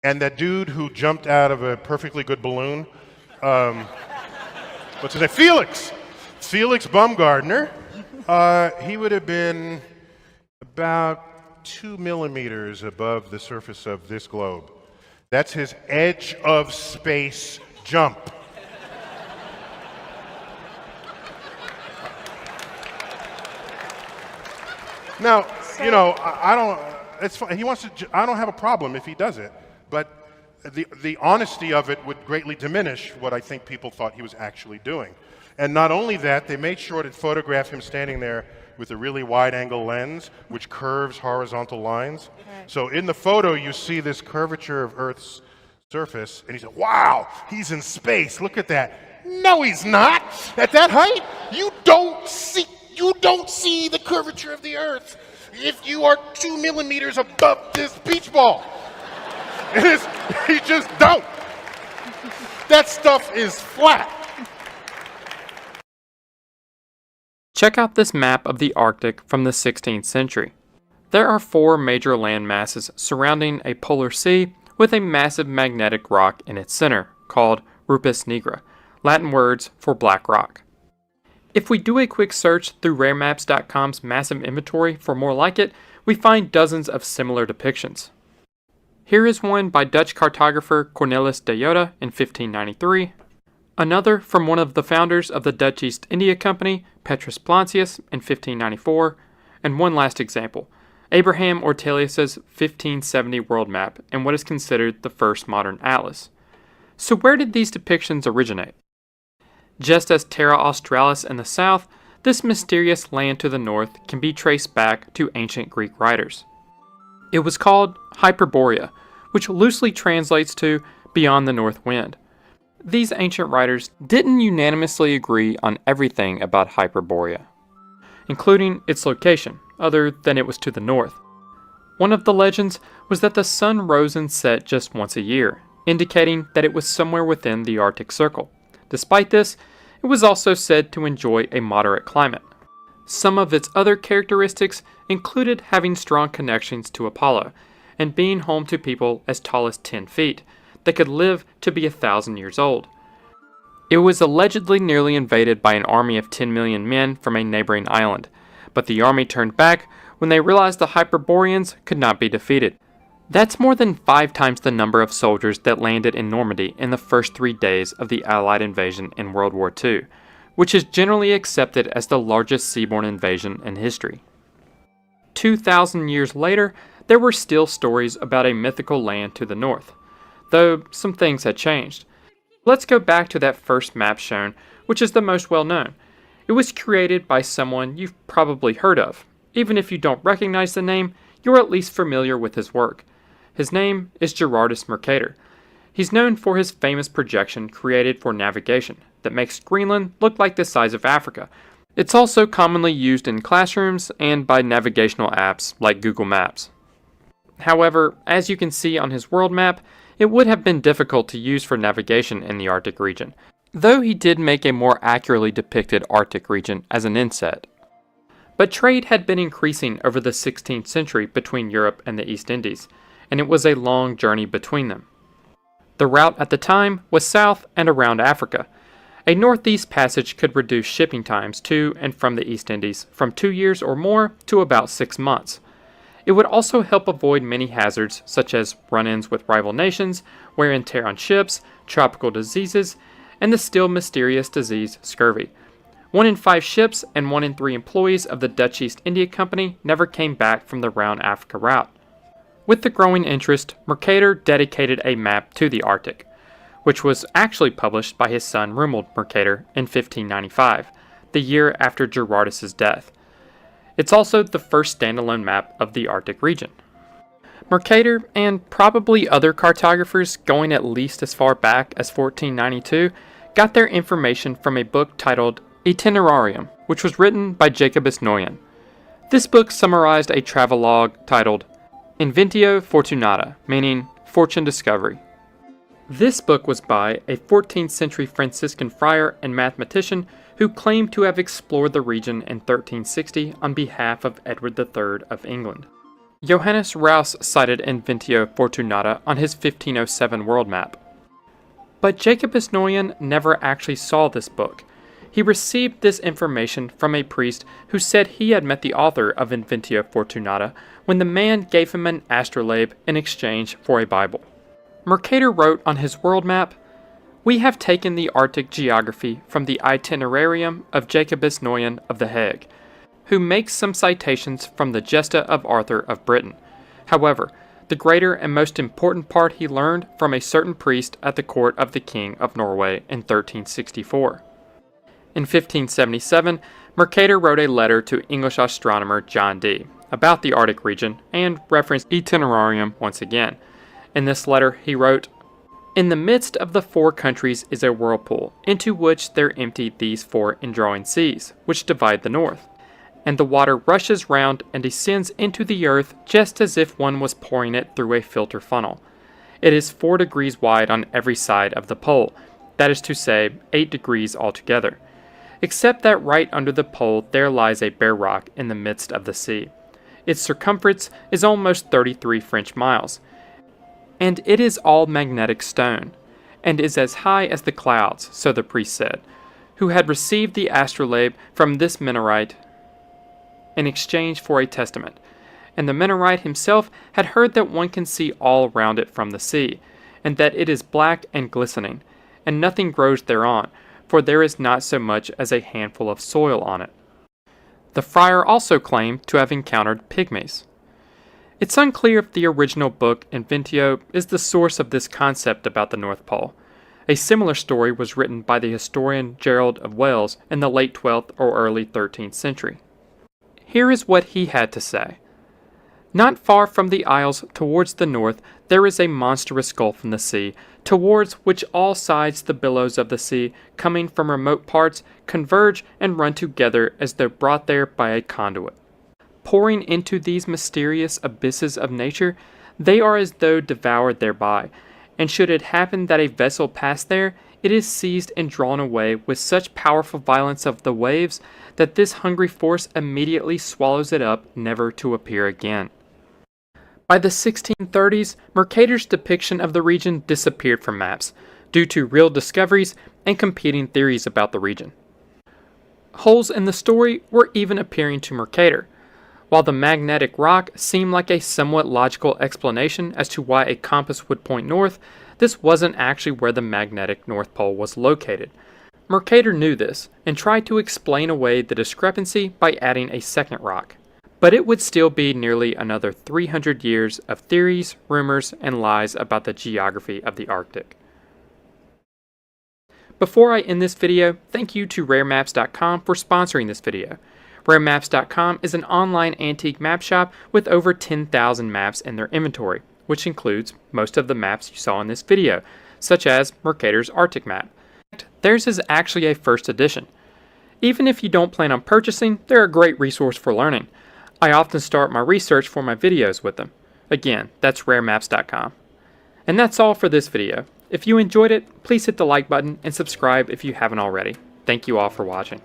[SPEAKER 4] And that dude who jumped out of a perfectly good balloon, what's his name? Felix Baumgartner. He would have been about 2 millimeters above the surface of this globe. That's his edge of space jump. Now, you know, I don't. It's fine. He wants to. I don't have a problem if he does it, but the honesty of it would greatly diminish what I think people thought he was actually doing. And not only that, they made sure to photograph him standing there with a really wide-angle lens, which curves horizontal lines. Right. So in the photo, you see this curvature of Earth's surface, and he said, "Wow, he's in space. Look at that." No, he's not. At that height, you don't see the curvature of the Earth if you are 2 millimeters above this beach ball. You just don't. That stuff is flat.
[SPEAKER 2] Check out this map of the Arctic from the 16th century. There are 4 major land masses surrounding a polar sea with a massive magnetic rock in its center, called Rupes nigra, Latin words for black rock. If we do a quick search through raremaps.com's massive inventory for more like it, we find dozens of similar depictions. Here is one by Dutch cartographer Cornelis de Jode in 1593, another from one of the founders of the Dutch East India Company, Petrus Plancius, in 1594, and one last example, Abraham Ortelius's 1570 world map and what is considered the first modern atlas. So where did these depictions originate? Just as Terra Australis in the south, this mysterious land to the north can be traced back to ancient Greek writers. It was called Hyperborea, which loosely translates to beyond the north wind. These ancient writers didn't unanimously agree on everything about Hyperborea, including its location, other than it was to the north. One of the legends was that the sun rose and set just once a year, indicating that it was somewhere within the Arctic Circle. Despite this, it was also said to enjoy a moderate climate. Some of its other characteristics included having strong connections to Apollo, and being home to people as tall as 10 feet, that could live to be 1,000 years old. It was allegedly nearly invaded by an army of 10 million men from a neighboring island, but the army turned back when they realized the Hyperboreans could not be defeated. That's more than 5 times the number of soldiers that landed in Normandy in the first 3 days of the Allied invasion in World War II, which is generally accepted as the largest seaborne invasion in history. 2,000 years later, there were still stories about a mythical land to the north, though some things had changed. Let's go back to that first map shown, which is the most well known. It was created by someone you've probably heard of. Even if you don't recognize the name, you're at least familiar with his work. His name is Gerardus Mercator. He's known for his famous projection created for navigation that makes Greenland look like the size of Africa. It's also commonly used in classrooms and by navigational apps like Google Maps. However, as you can see on his world map, it would have been difficult to use for navigation in the Arctic region, though he did make a more accurately depicted Arctic region as an inset. But trade had been increasing over the 16th century between Europe and the East Indies, and it was a long journey between them. The route at the time was south and around Africa. A northeast passage could reduce shipping times to and from the East Indies from 2 years or more to about 6 months. It would also help avoid many hazards such as run-ins with rival nations, wear and tear on ships, tropical diseases, and the still mysterious disease scurvy. 1 in 5 ships and 1 in 3 employees of the Dutch East India Company never came back from the round Africa route. With the growing interest, Mercator dedicated a map to the Arctic, which was actually published by his son Romuald Mercator in 1595, the year after Gerardus' death. It's also the first standalone map of the Arctic region. Mercator, and probably other cartographers going at least as far back as 1492, got their information from a book titled Itinerarium, which was written by Jacobus Noyen. This book summarized a travelogue titled Inventio Fortunata, meaning fortune discovery. This book was by a 14th century Franciscan friar and mathematician who claimed to have explored the region in 1360 on behalf of Edward III of England. Johannes Rous cited Inventio Fortunata on his 1507 world map. But Jacobus Noyen never actually saw this book. He received this information from a priest who said he had met the author of Inventio Fortunata when the man gave him an astrolabe in exchange for a Bible. Mercator wrote on his world map, "We have taken the Arctic geography from the Itinerarium of Jacobus Noyen of the Hague, who makes some citations from the Gesta of Arthur of Britain. However, the greater and most important part he learned from a certain priest at the court of the King of Norway in 1364. In 1577, Mercator wrote a letter to English astronomer John Dee about the Arctic region and referenced Itinerarium once again. In this letter, he wrote, "In the midst of the 4 countries is a whirlpool, into which there empty these 4 indrawing seas, which divide the north. And the water rushes round and descends into the earth just as if one was pouring it through a filter funnel. It is 4 degrees wide on every side of the pole, that is to say, 8 degrees altogether, except that right under the pole there lies a bare rock in the midst of the sea. Its circumference is almost 33 French miles, and it is all magnetic stone, and is as high as the clouds, so the priest said, who had received the astrolabe from this Minorite in exchange for a testament, and the Minorite himself had heard that one can see all round it from the sea, and that it is black and glistening, and nothing grows thereon, for there is not so much as a handful of soil on it. The friar also claimed to have encountered pygmies. It's unclear if the original book, Inventio, is the source of this concept about the North Pole. A similar story was written by the historian Gerald of Wales in the late 12th or early 13th century. Here is what he had to say. Not far from the isles towards the north there is a monstrous gulf in the sea, towards which all sides the billows of the sea, coming from remote parts, converge and run together as though brought there by a conduit. Pouring into these mysterious abysses of nature, they are as though devoured thereby, and should it happen that a vessel pass there, it is seized and drawn away with such powerful violence of the waves that this hungry force immediately swallows it up, never to appear again." By the 1630s, Mercator's depiction of the region disappeared from maps, due to real discoveries and competing theories about the region. Holes in the story were even appearing to Mercator. While the magnetic rock seemed like a somewhat logical explanation as to why a compass would point north, this wasn't actually where the magnetic North Pole was located. Mercator knew this, and tried to explain away the discrepancy by adding a second rock. But it would still be nearly another 300 years of theories, rumors, and lies about the geography of the Arctic. Before I end this video, thank you to RareMaps.com for sponsoring this video. RareMaps.com is an online antique map shop with over 10,000 maps in their inventory, which includes most of the maps you saw in this video, such as Mercator's Arctic map. Theirs is actually a first edition. Even if you don't plan on purchasing, they're a great resource for learning. I often start my research for my videos with them. Again, that's RareMaps.com. And that's all for this video. If you enjoyed it, please hit the like button and subscribe if you haven't already. Thank you all for watching.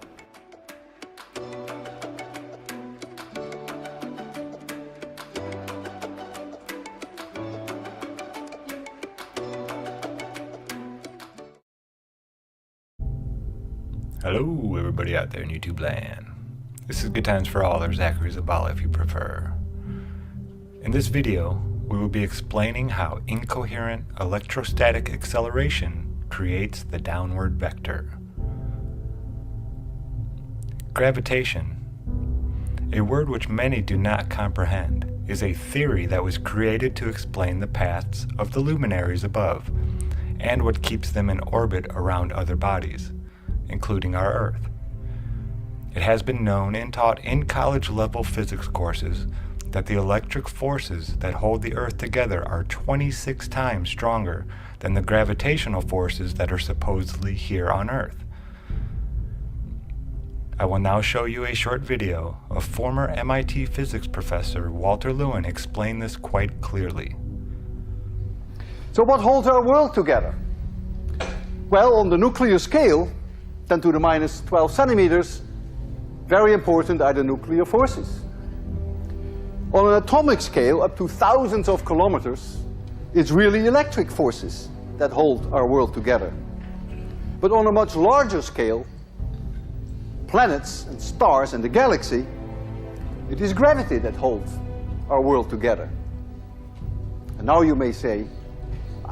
[SPEAKER 1] Hello, everybody out there in YouTube land. This is Good Times for All, or Zachary Zabala if you prefer. In this video, we will be explaining how incoherent electrostatic acceleration creates the downward vector. Gravitation, a word which many do not comprehend, is a theory that was created to explain the paths of the luminaries above, and what keeps them in orbit around other bodies, including our Earth. It has been known and taught in college-level physics courses that the electric forces that hold the Earth together are 26 times stronger than the gravitational forces that are supposedly here on Earth. I will now show you a short video of former MIT physics professor Walter Lewin explain this quite clearly.
[SPEAKER 11] So what holds our world together? Well, on the nuclear scale, 10 to the minus 12 centimeters, very important are the nuclear forces. On an atomic scale, up to thousands of kilometers, it's really electric forces that hold our world together. But on a much larger scale, planets and stars and the galaxy, it is gravity that holds our world together. And now you may say,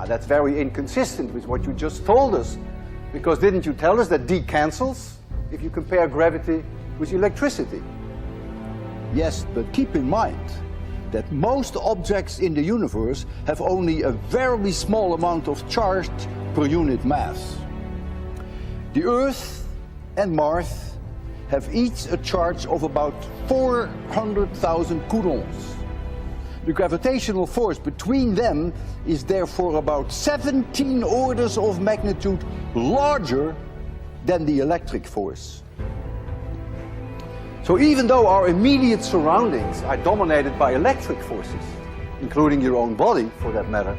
[SPEAKER 11] that's very inconsistent with what you just told us, because didn't you tell us that D cancels if you compare gravity with electricity?
[SPEAKER 7] Yes, but keep in mind that most objects in the universe have only a very small amount of charge per unit mass. The Earth and Mars have each a charge of about 400,000 coulombs. The gravitational force between them is therefore about 17 orders of magnitude larger than the electric force.
[SPEAKER 11] So even though our immediate surroundings are dominated by electric forces, including your own body for that matter,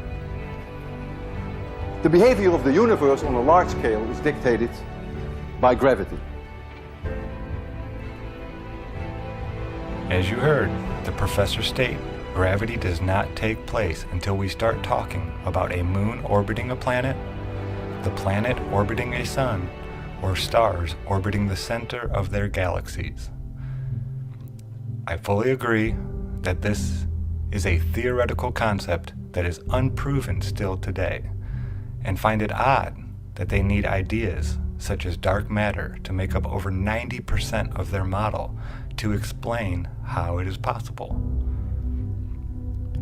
[SPEAKER 11] the behavior of the universe on a large scale is dictated by gravity.
[SPEAKER 1] As you heard the professor state, gravity does not take place until we start talking about a moon orbiting a planet, the planet orbiting a sun, or stars orbiting the center of their galaxies. I fully agree that this is a theoretical concept that is unproven still today, and find it odd that they need ideas such as dark matter to make up over 90% of their model to explain how it is possible.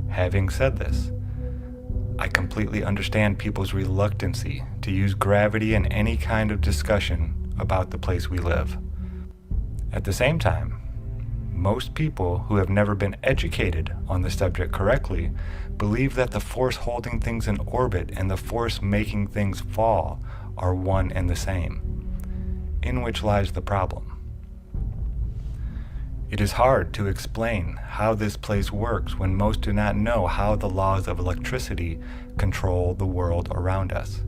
[SPEAKER 1] Having said this, I completely understand people's reluctancy to use gravity in any kind of discussion about the place we live. At the same time, most people who have never been educated on the subject correctly believe that the force holding things in orbit and the force making things fall are one and the same, in which lies the problem. It is hard to explain how this place works when most do not know how the laws of electricity control the world around us.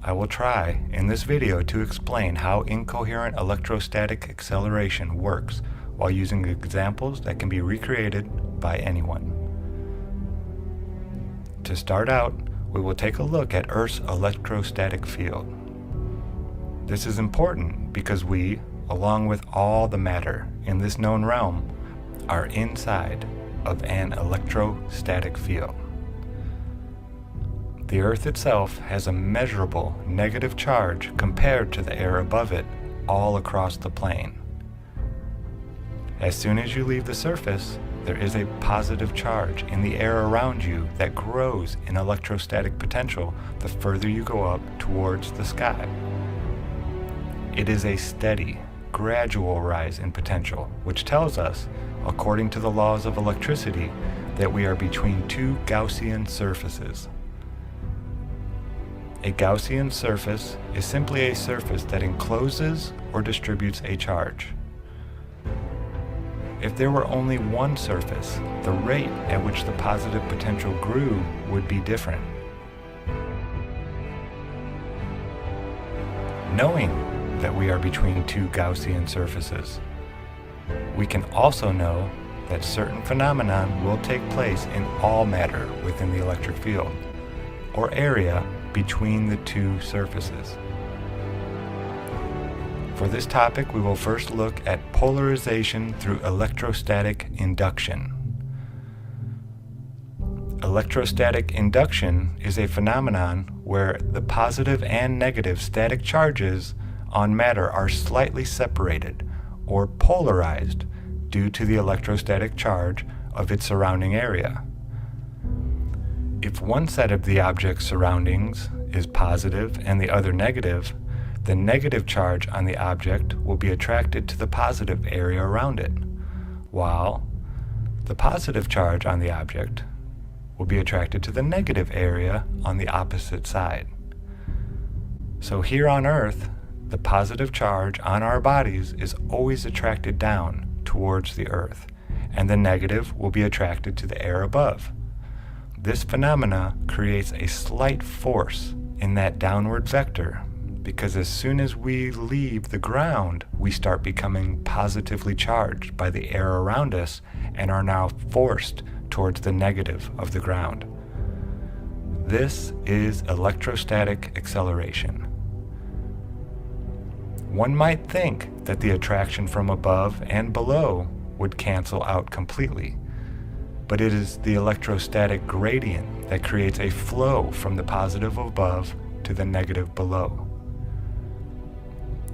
[SPEAKER 1] I will try in this video to explain how incoherent electrostatic acceleration works while using examples that can be recreated by anyone. To start out, we will take a look at Earth's electrostatic field. This is important because we, along with all the matter in this known realm, are inside of an electrostatic field. The Earth itself has a measurable negative charge compared to the air above it all across the plane. As soon as you leave the surface, there is a positive charge in the air around you that grows in electrostatic potential the further you go up towards the sky. It is a steady, gradual rise in potential, which tells us, according to the laws of electricity, that we are between two Gaussian surfaces. A Gaussian surface is simply a surface that encloses or distributes a charge. If there were only one surface, the rate at which the positive potential grew would be different. Knowing that we are between two Gaussian surfaces, we can also know that certain phenomenon will take place in all matter within the electric field, or area between the two surfaces. For this topic, we will first look at polarization through electrostatic induction. Electrostatic induction is a phenomenon where the positive and negative static charges on matter are slightly separated or polarized due to the electrostatic charge of its surrounding area. If one set of the object's surroundings is positive and the other negative, the negative charge on the object will be attracted to the positive area around it, while the positive charge on the object will be attracted to the negative area on the opposite side. So here on Earth, the positive charge on our bodies is always attracted down towards the Earth, and the negative will be attracted to the air above. This phenomena creates a slight force in that downward vector because as soon as we leave the ground, we start becoming positively charged by the air around us and are now forced towards the negative of the ground. This is electrostatic acceleration. One might think that the attraction from above and below would cancel out completely, but it is the electrostatic gradient that creates a flow from the positive above to the negative below.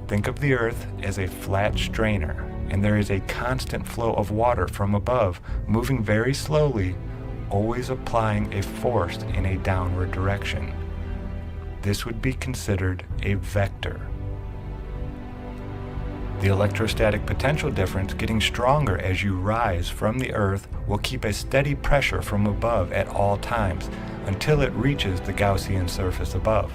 [SPEAKER 1] Think of the Earth as a flat strainer, and there is a constant flow of water from above, moving very slowly, always applying a force in a downward direction. This would be considered a vector. The electrostatic potential difference getting stronger as you rise from the Earth will keep a steady pressure from above at all times until it reaches the Gaussian surface above.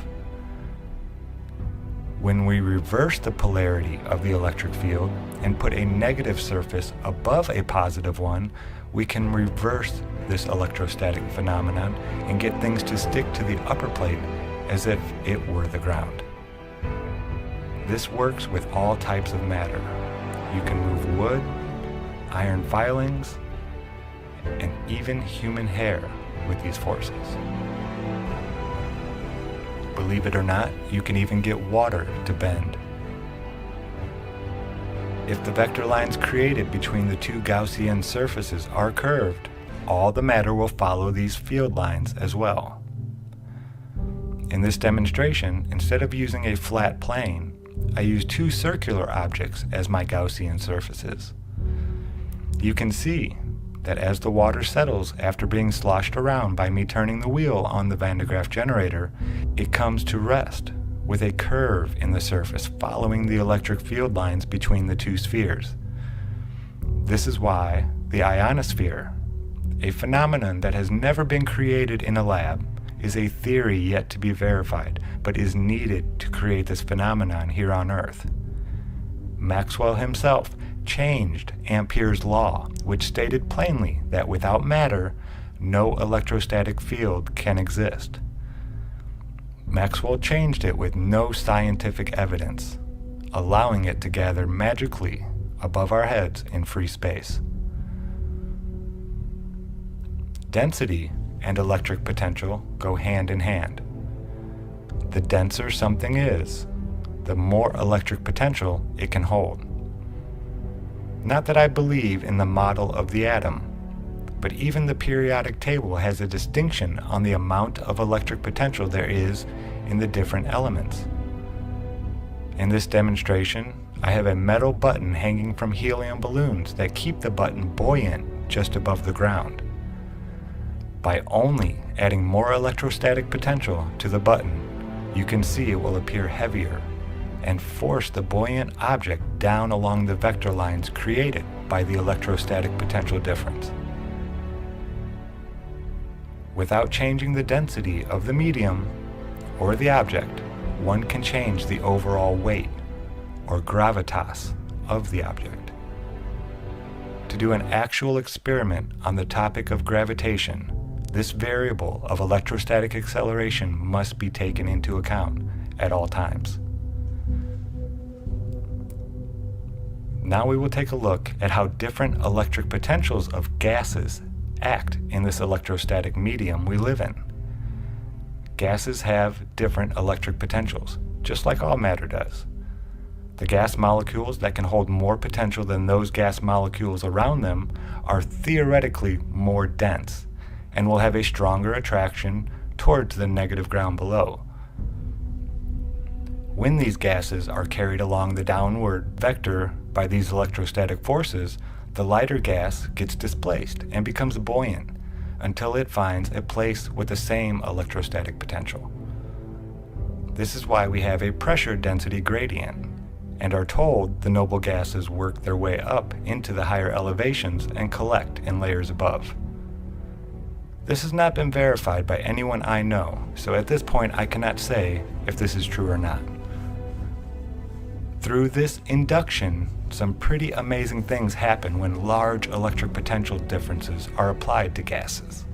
[SPEAKER 1] When we reverse the polarity of the electric field and put a negative surface above a positive one, we can reverse this electrostatic phenomenon and get things to stick to the upper plate as if it were the ground. This works with all types of matter. You can move wood, iron filings, and even human hair with these forces. Believe it or not, you can even get water to bend. If the vector lines created between the two Gaussian surfaces are curved, all the matter will follow these field lines as well. In this demonstration, instead of using a flat plane, I use two circular objects as my Gaussian surfaces. You can see that as the water settles after being sloshed around by me turning the wheel on the Van de Graaff generator, it comes to rest with a curve in the surface following the electric field lines between the two spheres. This is why the ionosphere, a phenomenon that has never been created in a lab, is a theory yet to be verified, but is needed to create this phenomenon here on Earth. Maxwell himself changed Ampere's law, which stated plainly that without matter, no electrostatic field can exist. Maxwell changed it with no scientific evidence, allowing it to gather magically above our heads in free space. Density and electric potential go hand in hand. The denser something is, the more electric potential it can hold. Not that I believe in the model of the atom, but even the periodic table has a distinction on the amount of electric potential there is in the different elements. In this demonstration, I have a metal button hanging from helium balloons that keep the button buoyant just above the ground. By only adding more electrostatic potential to the button, you can see it will appear heavier and force the buoyant object down along the vector lines created by the electrostatic potential difference. Without changing the density of the medium or the object, one can change the overall weight or gravitas of the object. To do an actual experiment on the topic of gravitation, this variable of electrostatic acceleration must be taken into account at all times. Now we will take a look at how different electric potentials of gases act in this electrostatic medium we live in. Gases have different electric potentials, just like all matter does. The gas molecules that can hold more potential than those gas molecules around them are theoretically more dense and will have a stronger attraction towards the negative ground below. When these gases are carried along the downward vector by these electrostatic forces, the lighter gas gets displaced and becomes buoyant until it finds a place with the same electrostatic potential. This is why we have a pressure density gradient and are told the noble gases work their way up into the higher elevations and collect in layers above. This has not been verified by anyone I know, so at this point I cannot say if this is true or not. Through this induction, some pretty amazing things happen when large electric potential differences are applied to gases.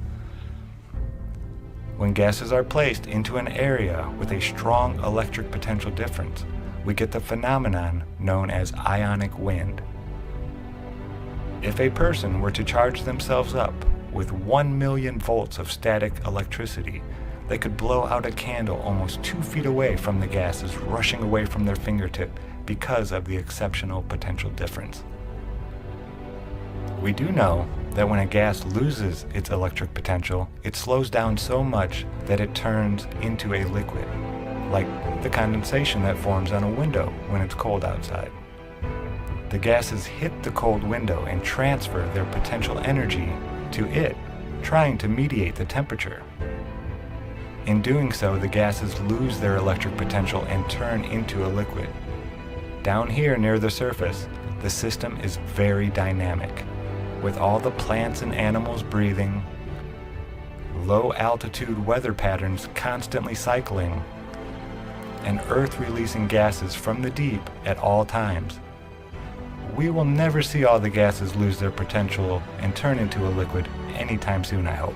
[SPEAKER 1] When gases are placed into an area with a strong electric potential difference, we get the phenomenon known as ionic wind. If a person were to charge themselves up with 1 million volts of static electricity, they could blow out a candle almost 2 feet away from the gases rushing away from their fingertip because of the exceptional potential difference. We do know that when a gas loses its electric potential, it slows down so much that it turns into a liquid, like the condensation that forms on a window when it's cold outside. The gases hit the cold window and transfer their potential energy to it, trying to mediate the temperature. In doing so, the gases lose their electric potential and turn into a liquid. Down here near the surface, the system is very dynamic, with all the plants and animals breathing, low altitude weather patterns constantly cycling, and Earth releasing gases from the deep at all times. We will never see all the gases lose their potential and turn into a liquid anytime soon, I hope.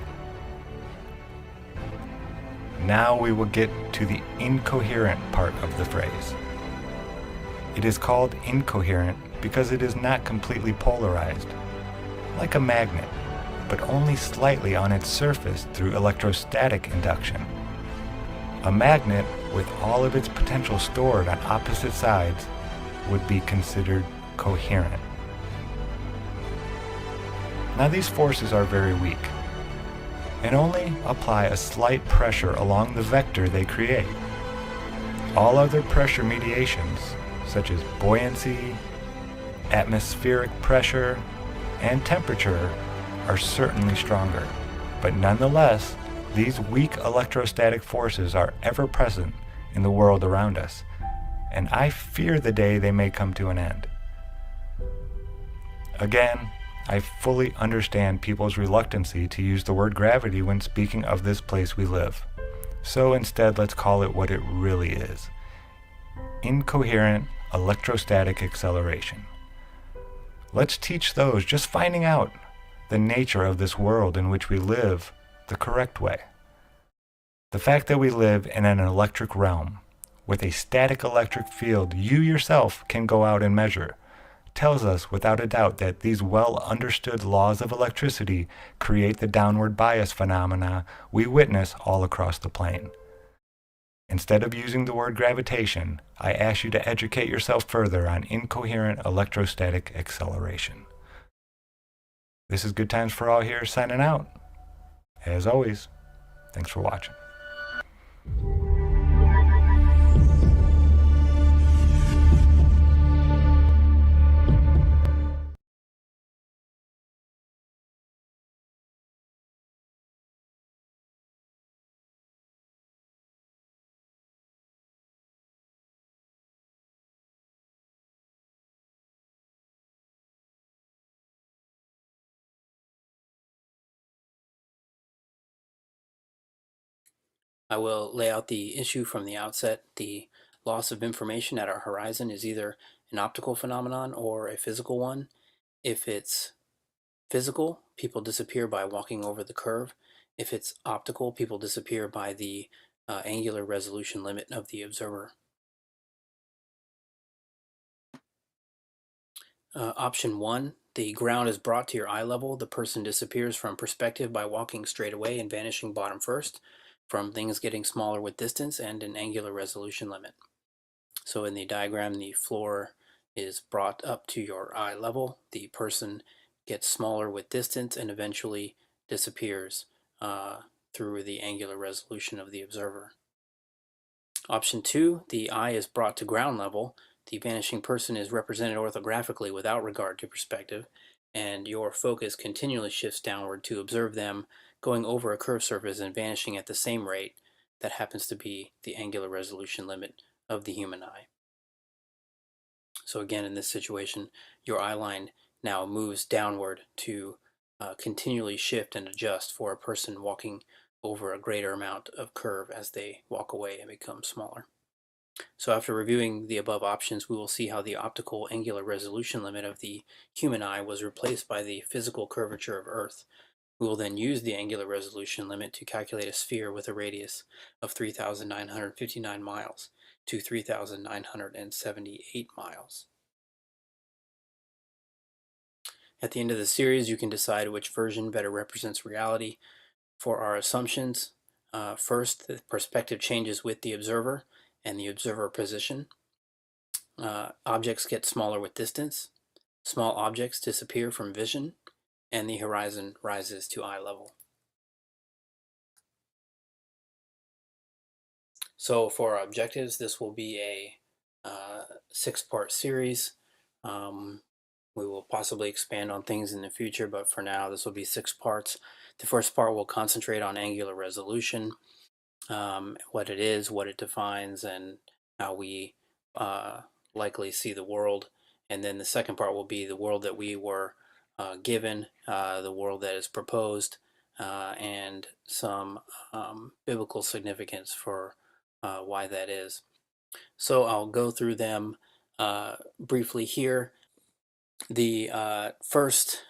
[SPEAKER 1] Now we will get to the incoherent part of the phrase. It is called incoherent because it is not completely polarized, like a magnet, but only slightly on its surface through electrostatic induction. A magnet with all of its potential stored on opposite sides would be considered coherent. Now these forces are very weak and only apply a slight pressure along the vector they create. All other pressure mediations, such as buoyancy, atmospheric pressure, and temperature, are certainly stronger, but nonetheless, these weak electrostatic forces are ever present in the world around us, and I fear the day they may come to an end. Again, I fully understand people's reluctancy to use the word gravity when speaking of this place we live. So instead, let's call it what it really is: incoherent electrostatic acceleration. Let's teach those just finding out the nature of this world in which we live the correct way. The fact that we live in an electric realm with a static electric field you yourself can go out and measure tells us without a doubt that these well-understood laws of electricity create the downward bias phenomena we witness all across the plane. Instead of using the word gravitation, I ask you to educate yourself further on incoherent electrostatic acceleration. This is Good Times for All here, signing out. As always, thanks for watching.
[SPEAKER 14] I will lay out the issue from the outset. The loss of information at our horizon is either an optical phenomenon or a physical one. If it's physical, people disappear by walking over the curve. If it's optical, people disappear by the angular resolution limit of the observer. Option 1, the ground is brought to your eye level. The person disappears from perspective by walking straight away and vanishing bottom first, from things getting smaller with distance and an angular resolution limit. So in the diagram, the floor is brought up to your eye level. The person gets smaller with distance and eventually disappears through the angular resolution of the observer. Option 2, the eye is brought to ground level. The vanishing person is represented orthographically without regard to perspective, and your focus continually shifts downward to observe them going over a curved surface and vanishing at the same rate that happens to be the angular resolution limit of the human eye. So again, in this situation, your eye line now moves downward to continually shift and adjust for a person walking over a greater amount of curve as they walk away and become smaller. So after reviewing the above options, we will see how the optical angular resolution limit of the human eye was replaced by the physical curvature of Earth. We will then use the angular resolution limit to calculate a sphere with a radius of 3,959 miles to 3,978 miles. At the end of the series, you can decide which version better represents reality. For our assumptions, first, the perspective changes with the observer and the observer position. Objects get smaller with distance. Small objects disappear from vision, and the horizon rises to eye level. So for our objectives, this will be a 6-part series. We will possibly expand on things in the future, but for now, this will be 6 parts. The first part will concentrate on angular resolution, what it is, what it defines, and how we likely see the world. And then the second part will be the world that we were given, the world that is proposed, and some biblical significance for why that is. So I'll go through them briefly here. The first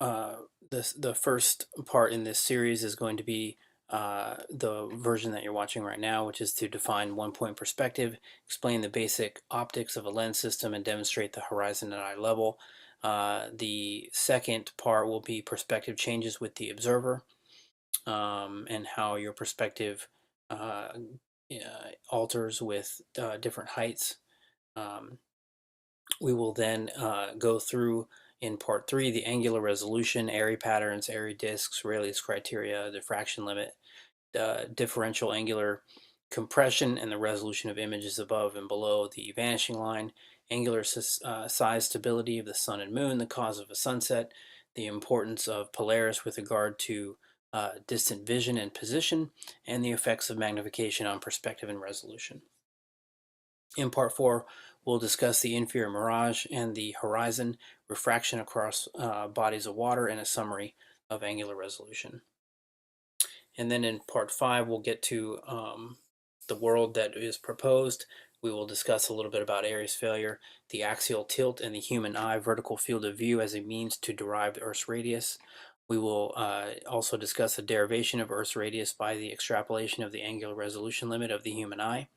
[SPEAKER 14] part in this series is going to be the version that you're watching right now, which is to define one-point perspective, explain the basic optics of a lens system, and demonstrate the horizon at eye level. The second part will be perspective changes with the observer, and how your perspective alters with different heights. We will then go through in part 3 the angular resolution, Airy patterns, Airy disks, Rayleigh's criteria, diffraction limit, differential angular compression, and the resolution of images above and below the vanishing line, angular size stability of the sun and moon, the cause of a sunset, the importance of Polaris with regard to distant vision and position, and the effects of magnification on perspective and resolution. In part 4, we'll discuss the inferior mirage and the horizon, refraction across bodies of water, and a summary of angular resolution. And then in part 5, we'll get to the world that is proposed. We will discuss a little bit about Airy's failure, the axial tilt, and the human eye vertical field of view as a means to derive Earth's radius. We will also discuss the derivation of Earth's radius by the extrapolation of the angular resolution limit of the human eye,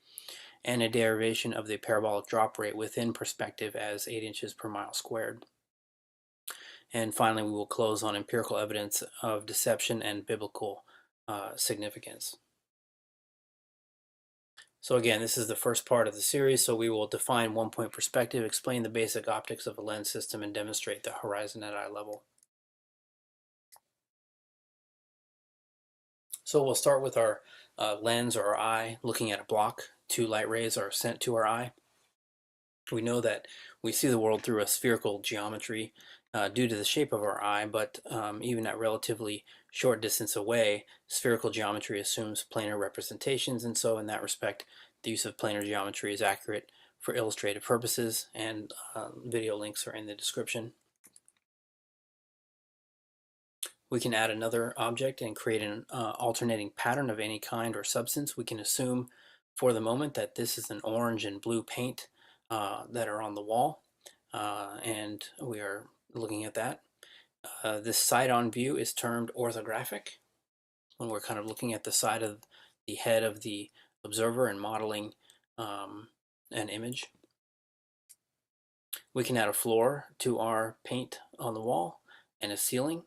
[SPEAKER 14] and a derivation of the parabolic drop rate within perspective as 8 inches per mile squared. And finally, we will close on empirical evidence of deception and biblical significance. So again, this is the first part of the series, so we will define one-point perspective, explain the basic optics of a lens system, and demonstrate the horizon at eye level. So we'll start with our lens or our eye, looking at a block. 2 light rays are sent to our eye. We know that we see the world through a spherical geometry due to the shape of our eye, but even at relatively short distance away, spherical geometry assumes planar representations, and so in that respect, the use of planar geometry is accurate for illustrative purposes, and video links are in the description. We can add another object and create an alternating pattern of any kind or substance. We can assume for the moment that this is an orange and blue paint that are on the wall, and we are looking at that. This side-on view is termed orthographic, when we're kind of looking at the side of the head of the observer and modeling an image. We can add a floor to our paint on the wall and a ceiling,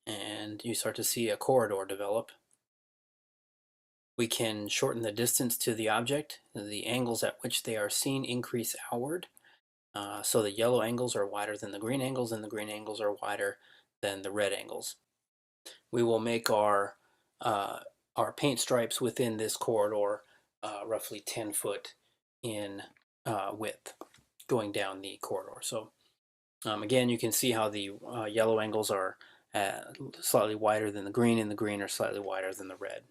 [SPEAKER 14] and you start to see a corridor develop. We can shorten the distance to the object. The angles at which they are seen increase outward. So the yellow angles are wider than the green angles, and the green angles are wider than the red angles. We will make our paint stripes within this corridor roughly 10 foot in width, going down the corridor. So again, you can see how the yellow angles are slightly wider than the green, and the green are slightly wider than the red.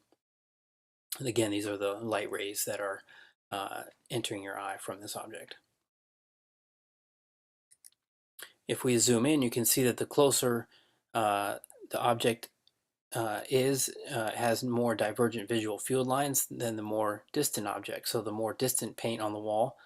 [SPEAKER 14] And again, these are the light rays that are entering your eye from this object. If we zoom in, you can see that the closer the object has more divergent visual field lines than the more distant object. So the more distant paint on the wall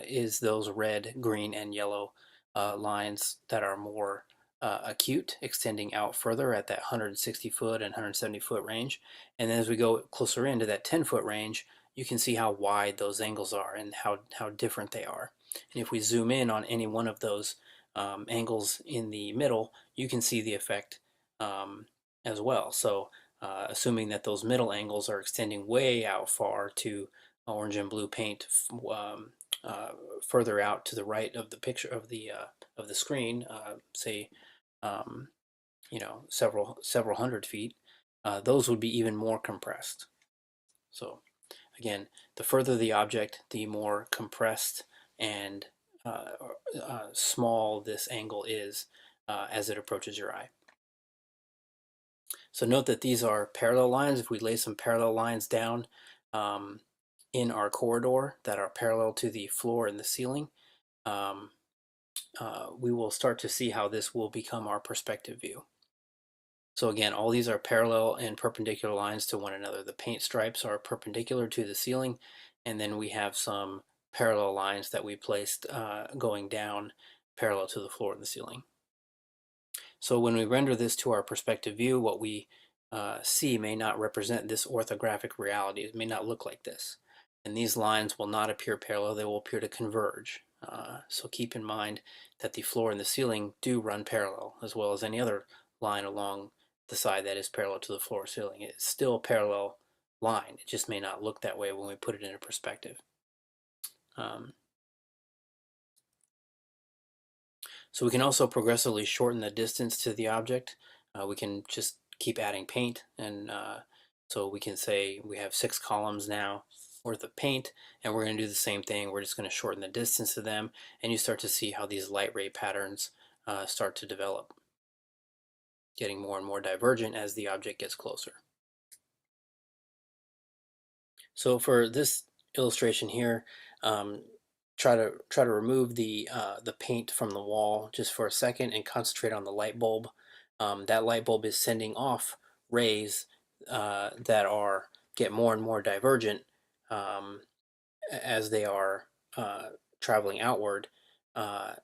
[SPEAKER 14] is those red, green, and yellow lines that are more acute, extending out further at that 160 foot and 170 foot range. And then as we go closer into that 10 foot range, you can see how wide those angles are and how different they are. And if we zoom in on any one of those angles in the middle, you can see the effect as well. So assuming that those middle angles are extending way out far to orange and blue paint further out to the right of the picture of the screen, say you know, several hundred feet, those would be even more compressed. So again, the further the object, the more compressed and small this angle is as it approaches your eye. So note that these are parallel lines. If we lay some parallel lines down in our corridor that are parallel to the floor and the ceiling, we will start to see how this will become our perspective view. So again, all these are parallel and perpendicular lines to one another. The paint stripes are perpendicular to the ceiling, and then we have some parallel lines that we placed going down parallel to the floor and the ceiling. So when we render this to our perspective view, what we see may not represent this orthographic reality. It may not look like this. And these lines will not appear parallel, they will appear to converge. So keep in mind that the floor and the ceiling do run parallel, as well as any other line along the side that is parallel to the floor or ceiling. It's still a parallel line. It just may not look that way when we put it into perspective. So we can also progressively shorten the distance to the object. We can just keep adding paint, and so we can say we have 6 columns now worth of paint, and we're going to do the same thing. We're just going to shorten the distance to them, and you start to see how these light ray patterns start to develop, getting more and more divergent as the object gets closer. So for this illustration here, try to remove the paint from the wall just for a second and concentrate on the light bulb. That light bulb is sending off rays that get more and more divergent as they are traveling outward. But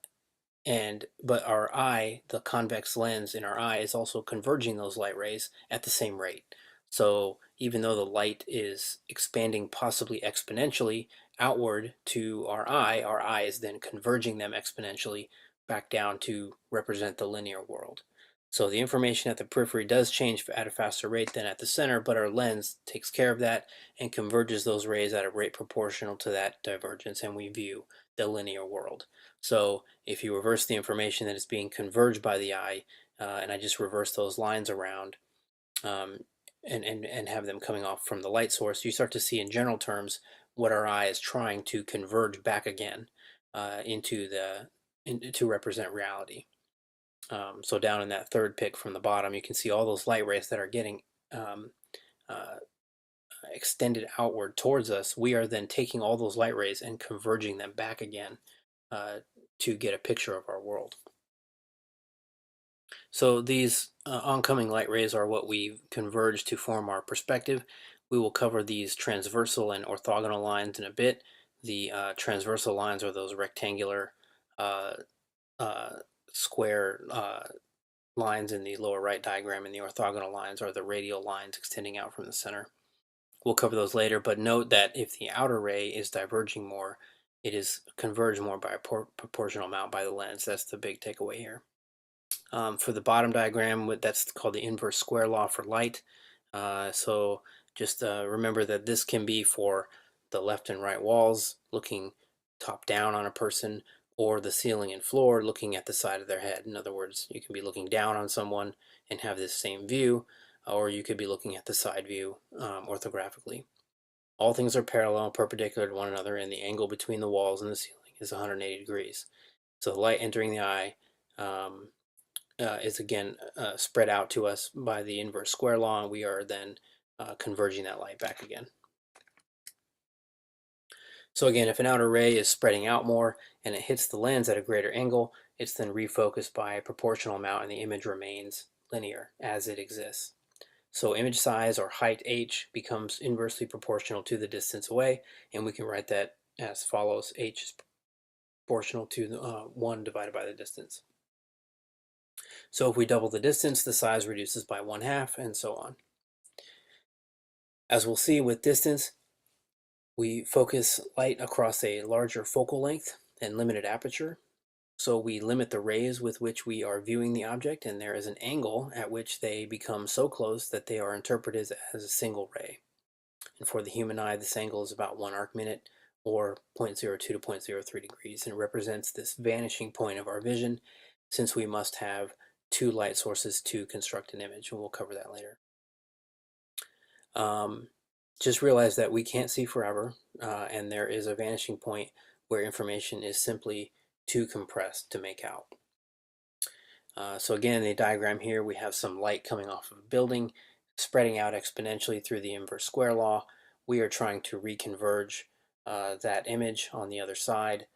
[SPEAKER 14] our eye, the convex lens in our eye, is also converging those light rays at the same rate. So even though the light is expanding possibly exponentially outward to our eye is then converging them exponentially back down to represent the linear world. So the information at the periphery does change at a faster rate than at the center, but our lens takes care of that and converges those rays at a rate proportional to that divergence, and we view the linear world. So if you reverse the information that is being converged by the eye, and I just reverse those lines around and have them coming off from the light source, you start to see in general terms what our eye is trying to converge back again to represent reality. So down in that third pic from the bottom, you can see all those light rays that are getting extended outward towards us. We are then taking all those light rays and converging them back again to get a picture of our world. So these oncoming light rays are what we converge to form our perspective. We will cover these transversal and orthogonal lines in a bit. The transversal lines are those rectangular square lines in the lower right diagram, and the orthogonal lines are the radial lines extending out from the center. We'll cover those later, but note that if the outer ray is diverging more, it is converged more by a proportional amount by the lens. That's the big takeaway here. For the bottom diagram, that's called the inverse square law for light. So just remember that this can be for the left and right walls looking top down on a person, or the ceiling and floor looking at the side of their head. In other words, you can be looking down on someone and have this same view, or you could be looking at the side view orthographically. All things are parallel and perpendicular to one another, and the angle between the walls and the ceiling is 180 degrees. So the light entering the eye is again spread out to us by the inverse square law, and we are then converging that light back again. So again, if an outer ray is spreading out more and it hits the lens at a greater angle, it's then refocused by a proportional amount and the image remains linear as it exists. So image size or height h becomes inversely proportional to the distance away, and we can write that as follows: h is proportional to 1 divided by the distance. So if we double the distance, the size reduces by 1/2, and so on. As we'll see with distance, we focus light across a larger focal length and limited aperture. So we limit the rays with which we are viewing the object, and there is an angle at which they become so close that they are interpreted as a single ray. And for the human eye, this angle is about 1 arc minute, or 0.02 to 0.03 degrees, and it represents this vanishing point of our vision, since we must have 2 light sources to construct an image, and we'll cover that later. Just realize that we can't see forever, and there is a vanishing point where information is simply too compressed to make out. So again, in the diagram here, we have some light coming off of a building, spreading out exponentially through the inverse square law. We are trying to reconverge that image on the other side,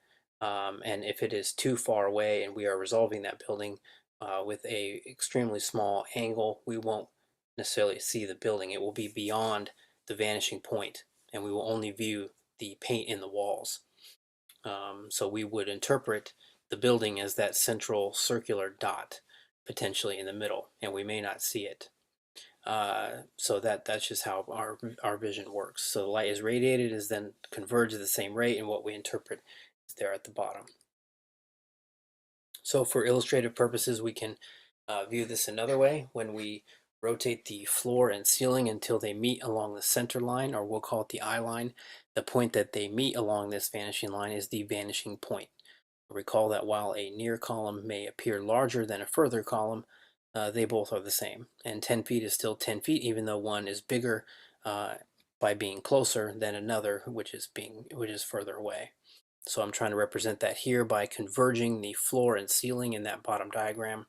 [SPEAKER 14] and if it is too far away and we are resolving that building with a extremely small angle, we won't necessarily see the building. It will be beyond the vanishing point, and we will only view the paint in the walls. So we would interpret the building as that central circular dot potentially in the middle, and we may not see it. So that's just how our vision works. So the light is radiated, is then converged at the same rate, and what we interpret is there at the bottom. So for illustrative purposes, we can view this another way. When we rotate the floor and ceiling until they meet along the center line, or we'll call it the eye line, the point that they meet along this vanishing line is the vanishing point. Recall that while a near column may appear larger than a further column, they both are the same, and 10 feet is still 10 feet, even though one is bigger by being closer than another, which is further away. So I'm trying to represent that here by converging the floor and ceiling in that bottom diagram.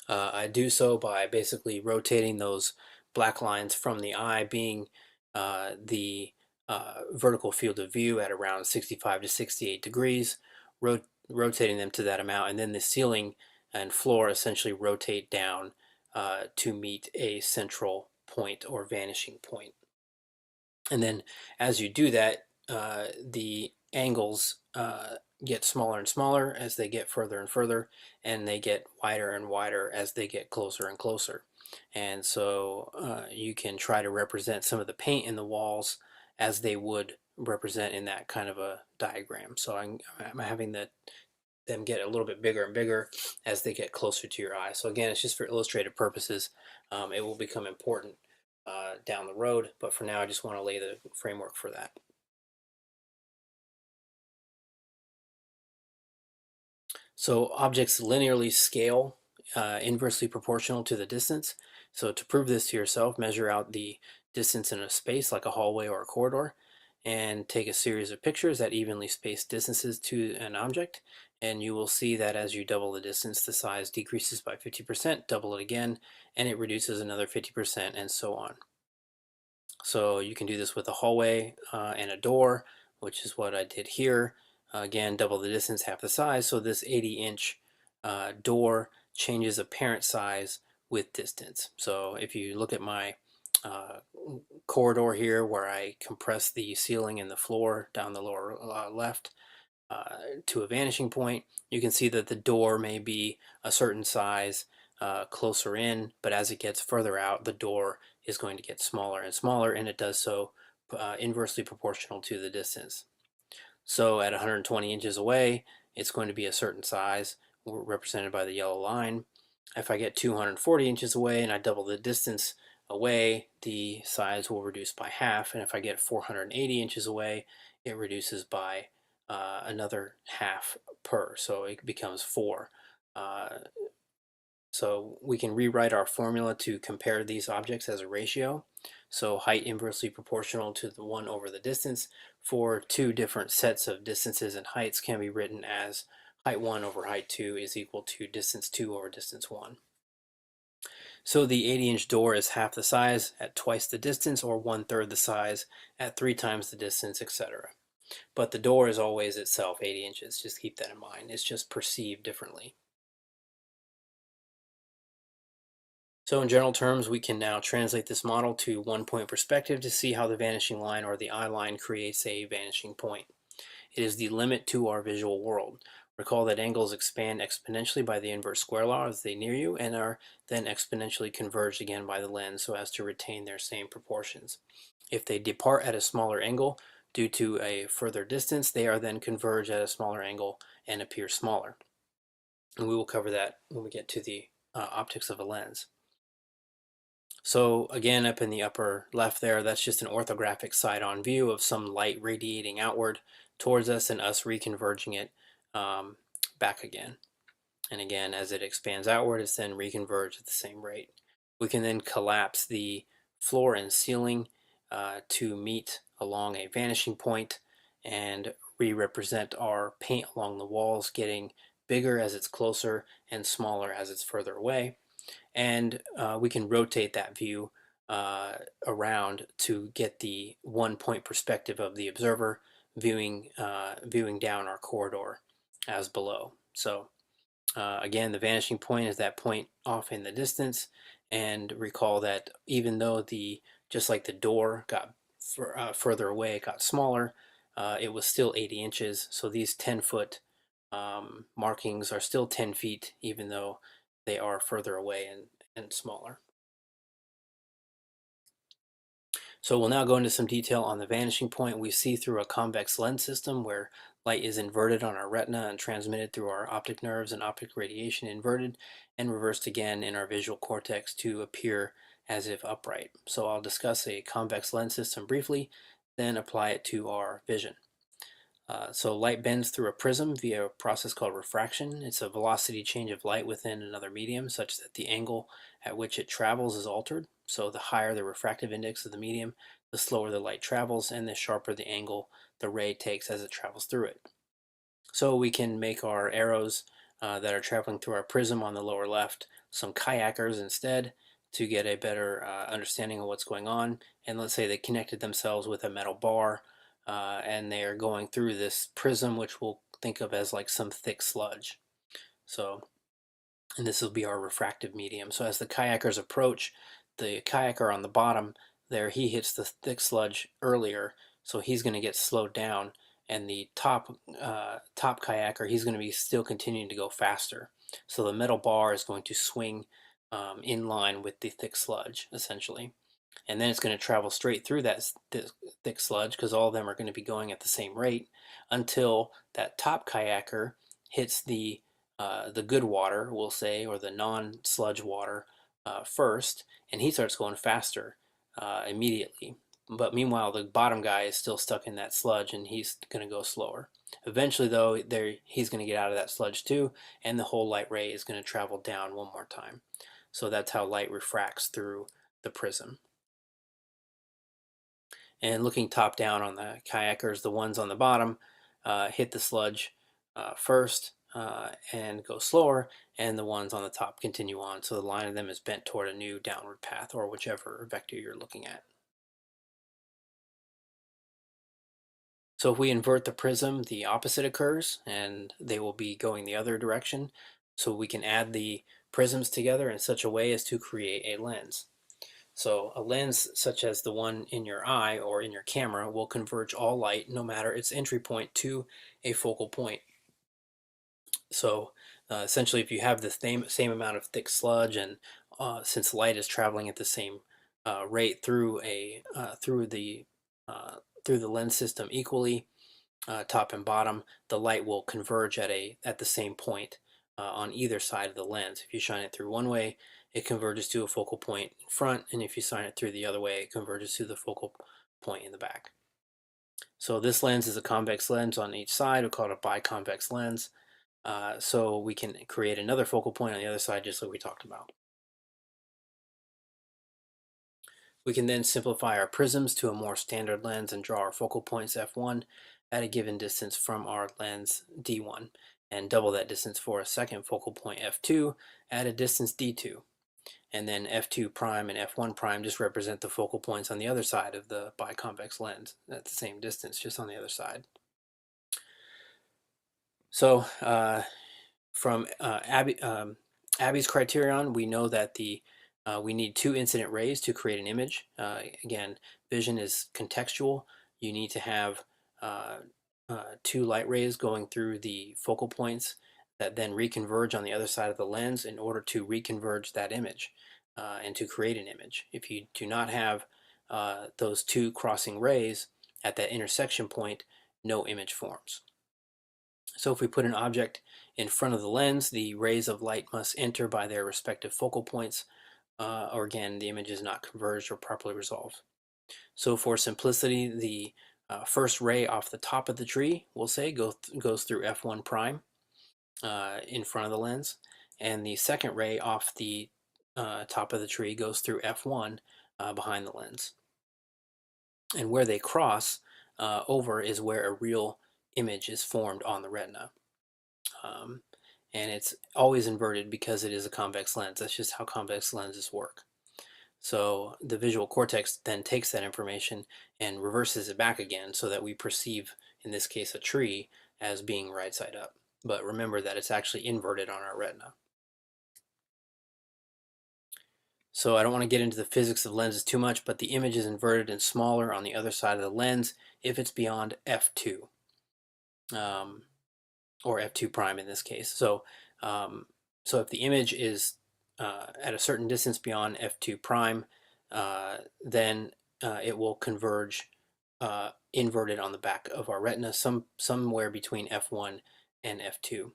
[SPEAKER 14] I do so by basically rotating those black lines from the eye being the vertical field of view at around 65 to 68 degrees, rotating them to that amount, and then the ceiling and floor essentially rotate down to meet a central point or vanishing point. And then as you do that, the angles get smaller and smaller as they get further and further, and they get wider and wider as they get closer and closer. And so you can try to represent some of the paint in the walls as they would represent in that kind of a diagram. So I'm having them get a little bit bigger and bigger as they get closer to your eye. So again, it's just for illustrative purposes. It will become important down the road, but for now I just want to lay the framework for that. So objects linearly scale inversely proportional to the distance. So to prove this to yourself, measure out the distance in a space like a hallway or a corridor, and take a series of pictures at evenly spaced distances to an object, and you will see that as you double the distance, the size decreases by 50%, double it again, and it reduces another 50%, and so on. So you can do this with a hallway and a door, which is what I did here. Again, double the distance, half the size, so this 80-inch door changes apparent size with distance. So if you look at my corridor here where I compress the ceiling and the floor down the lower left to a vanishing point, you can see that the door may be a certain size closer in, but as it gets further out, the door is going to get smaller and smaller, and it does so inversely proportional to the distance. So at 120 inches away, it's going to be a certain size, represented by the yellow line. If I get 240 inches away and I double the distance away, the size will reduce by half, and if I get 480 inches away, it reduces by another half per, so it becomes 4. So we can rewrite our formula to compare these objects as a ratio. So height inversely proportional to the 1 over the distance for two different sets of distances and heights can be written as height 1 over height 2 is equal to distance 2 over distance 1. So the 80-inch door is half the size at twice the distance, or 1/3 the size at 3 times the distance, etc. But the door is always itself 80 inches. Just keep that in mind. It's just perceived differently. So in general terms, we can now translate this model to one-point perspective to see how the vanishing line or the eye line creates a vanishing point. It is the limit to our visual world. Recall that angles expand exponentially by the inverse square law as they near you and are then exponentially converged again by the lens so as to retain their same proportions. If they depart at a smaller angle due to a further distance, they are then converged at a smaller angle and appear smaller. And we will cover that when we get to the optics of a lens. So again, up in the upper left there, that's just an orthographic side-on view of some light radiating outward towards us and us reconverging it back again. And again, as it expands outward, it's then reconverged at the same rate. We can then collapse the floor and ceiling to meet along a vanishing point and re-represent our paint along the walls getting bigger as it's closer and smaller as it's further away. And we can rotate that view around to get the one-point perspective of the observer viewing down our corridor as below. So again, the vanishing point is that point off in the distance, and recall that even though just like the door got further away, it got smaller, it was still 80 inches. So these 10-foot markings are still 10 feet, even though they are further away and smaller. So we'll now go into some detail on the vanishing point. We see through a convex lens system where light is inverted on our retina and transmitted through our optic nerves, and optic radiation inverted and reversed again in our visual cortex to appear as if upright. So I'll discuss a convex lens system briefly, then apply it to our vision. So light bends through a prism via a process called refraction. It's a velocity change of light within another medium such that the angle at which it travels is altered. So the higher the refractive index of the medium, the slower the light travels, and the sharper the angle the ray takes as it travels through it. So we can make our arrows that are traveling through our prism on the lower left some kayakers instead to get a better understanding of what's going on. And let's say they connected themselves with a metal bar and they are going through this prism, which we'll think of as like some thick sludge. So, and this will be our refractive medium. So as the kayakers approach, the kayaker on the bottom there, he hits the thick sludge earlier, so he's going to get slowed down, and the top kayaker, he's going to be still continuing to go faster. So the metal bar is going to swing in line with the thick sludge, essentially. And then it's going to travel straight through that thick sludge, because all of them are going to be going at the same rate, until that top kayaker hits the good water, we'll say, or the non-sludge water first, and he starts going faster immediately. But meanwhile, the bottom guy is still stuck in that sludge, and he's going to go slower. Eventually, though, he's going to get out of that sludge too, and the whole light ray is going to travel down one more time. So that's how light refracts through the prism. And looking top down on the kayakers, the ones on the bottom hit the sludge first and go slower, and the ones on the top continue on. So the line of them is bent toward a new downward path, or whichever vector you're looking at. So if we invert the prism, the opposite occurs, and they will be going the other direction. So we can add the prisms together in such a way as to create a lens. So a lens such as the one in your eye or in your camera will converge all light, no matter its entry point, to a focal point. So essentially, if you have the same amount of thick sludge, and since light is traveling at the same rate through the lens system equally, top and bottom, the light will converge at the same point on either side of the lens. If you shine it through one way, it converges to a focal point in front, and if you shine it through the other way, it converges to the focal point in the back. So this lens is a convex lens on each side. We call it a biconvex lens. So we can create another focal point on the other side, just like we talked about. We can then simplify our prisms to a more standard lens and draw our focal points f1 at a given distance from our lens d1, and double that distance for a second focal point f2 at a distance d2. And then f2 prime and f1 prime just represent the focal points on the other side of the biconvex lens at the same distance, just on the other side. So from Abbe's criterion, we know that we need two incident rays to create an image. Again, vision is contextual. You need to have two light rays going through the focal points that then reconverge on the other side of the lens in order to reconverge that image and to create an image. If you do not have those two crossing rays at that intersection point, no image forms. So if we put an object in front of the lens, the rays of light must enter by their respective focal points, or again, the image is not converged or properly resolved. So for simplicity, the first ray off the top of the tree, we'll say, goes through f1 prime in front of the lens, and the second ray off the top of the tree goes through f1 behind the lens. And where they cross over is where a real image is formed on the retina. And it's always inverted because it is a convex lens. That's just how convex lenses work. So the visual cortex then takes that information and reverses it back again so that we perceive, in this case, a tree as being right side up. But remember that it's actually inverted on our retina. So I don't want to get into the physics of lenses too much, but the image is inverted and smaller on the other side of the lens if it's beyond f2, or f2 prime in this case. So, so if the image is at a certain distance beyond f2 prime, then it will converge inverted on the back of our retina, somewhere between f1 and f2.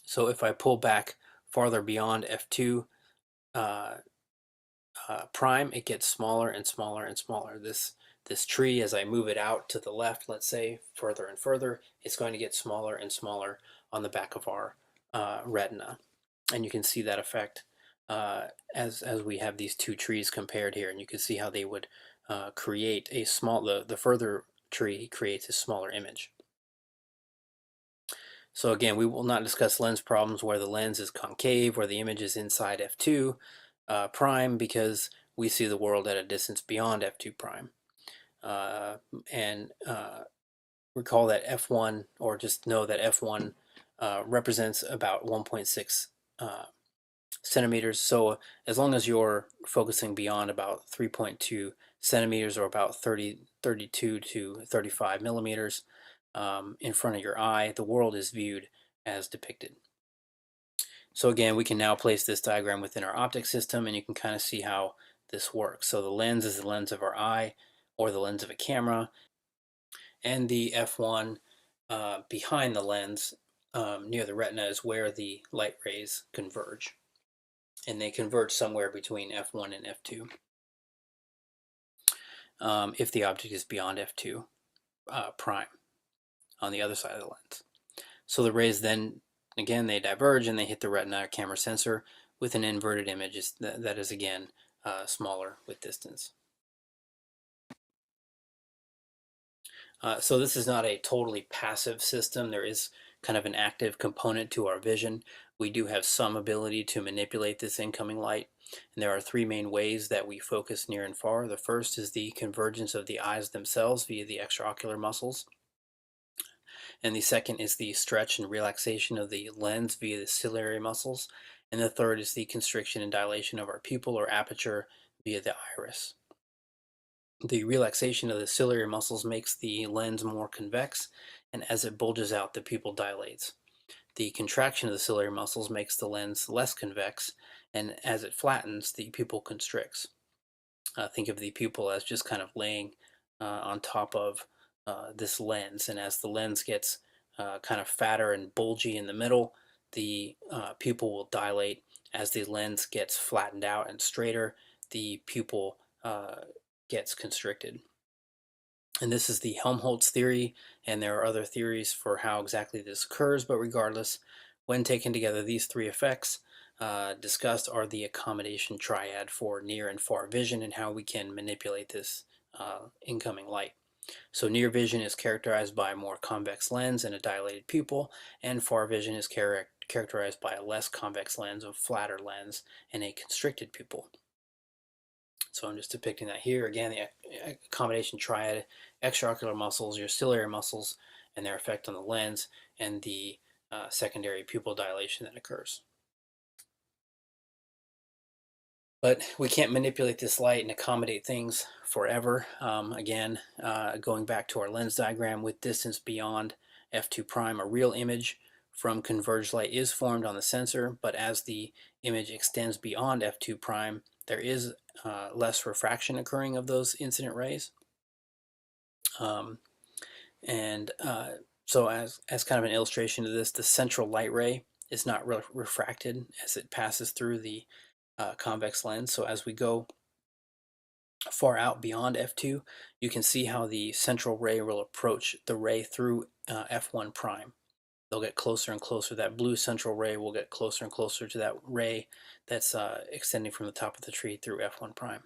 [SPEAKER 14] So if I pull back farther beyond f2 prime, it gets smaller and smaller and smaller. This tree, as I move it out to the left, let's say, further and further, it's going to get smaller and smaller on the back of our retina. And you can see that effect as we have these two trees compared here, and you can see how they would create a small, the further tree creates a smaller image. So again, we will not discuss lens problems where the lens is concave, where the image is inside f2 prime, because we see the world at a distance beyond f2 prime. And recall that f1, or just know that f1 represents about 1.6 centimeters. So as long as you're focusing beyond about 3.2 centimeters, or about 32 to 35 millimeters in front of your eye, the world is viewed as depicted. So again, we can now place this diagram within our optic system, and you can kind of see how this works. So the lens is the lens of our eye, or the lens of a camera, and the f1 behind the lens near the retina is where the light rays converge, and they converge somewhere between f1 and f2 if the object is beyond f2 prime on the other side of the lens. So the rays then, again, they diverge and they hit the retina camera sensor with an inverted image that is again smaller with distance. So this is not a totally passive system. There is kind of an active component to our vision. We do have some ability to manipulate this incoming light, and there are three main ways that we focus near and far. The first is the convergence of the eyes themselves via the extraocular muscles, and the second is the stretch and relaxation of the lens via the ciliary muscles, and the third is the constriction and dilation of our pupil or aperture via the iris. The relaxation of the ciliary muscles makes the lens more convex, and as it bulges out, the pupil dilates. The contraction of the ciliary muscles makes the lens less convex, and as it flattens, the pupil constricts. Think of the pupil as just kind of laying on top of this lens, and as the lens gets kind of fatter and bulgy in the middle, the pupil will dilate. As the lens gets flattened out and straighter, the pupil gets constricted. And this is the Helmholtz theory, and there are other theories for how exactly this occurs, but regardless, when taken together, these three effects discussed are the accommodation triad for near and far vision and how we can manipulate this incoming light. So near vision is characterized by a more convex lens and a dilated pupil, and far vision is characterized by a less convex lens, a flatter lens, and a constricted pupil. So I'm just depicting that here. Again, the accommodation triad, extraocular muscles, your ciliary muscles, and their effect on the lens, and the secondary pupil dilation that occurs. But we can't manipulate this light and accommodate things forever. Again, going back to our lens diagram, with distance beyond f2 prime, a real image from converged light is formed on the sensor, but as the image extends beyond f2 prime, there is less refraction occurring of those incident rays. So as kind of an illustration to this, the central light ray is not refracted as it passes through the convex lens. So as we go far out beyond f2, you can see how the central ray will approach the ray through f1 prime. They'll get closer and closer. That blue central ray will get closer and closer to that ray that's extending from the top of the tree through f1 prime.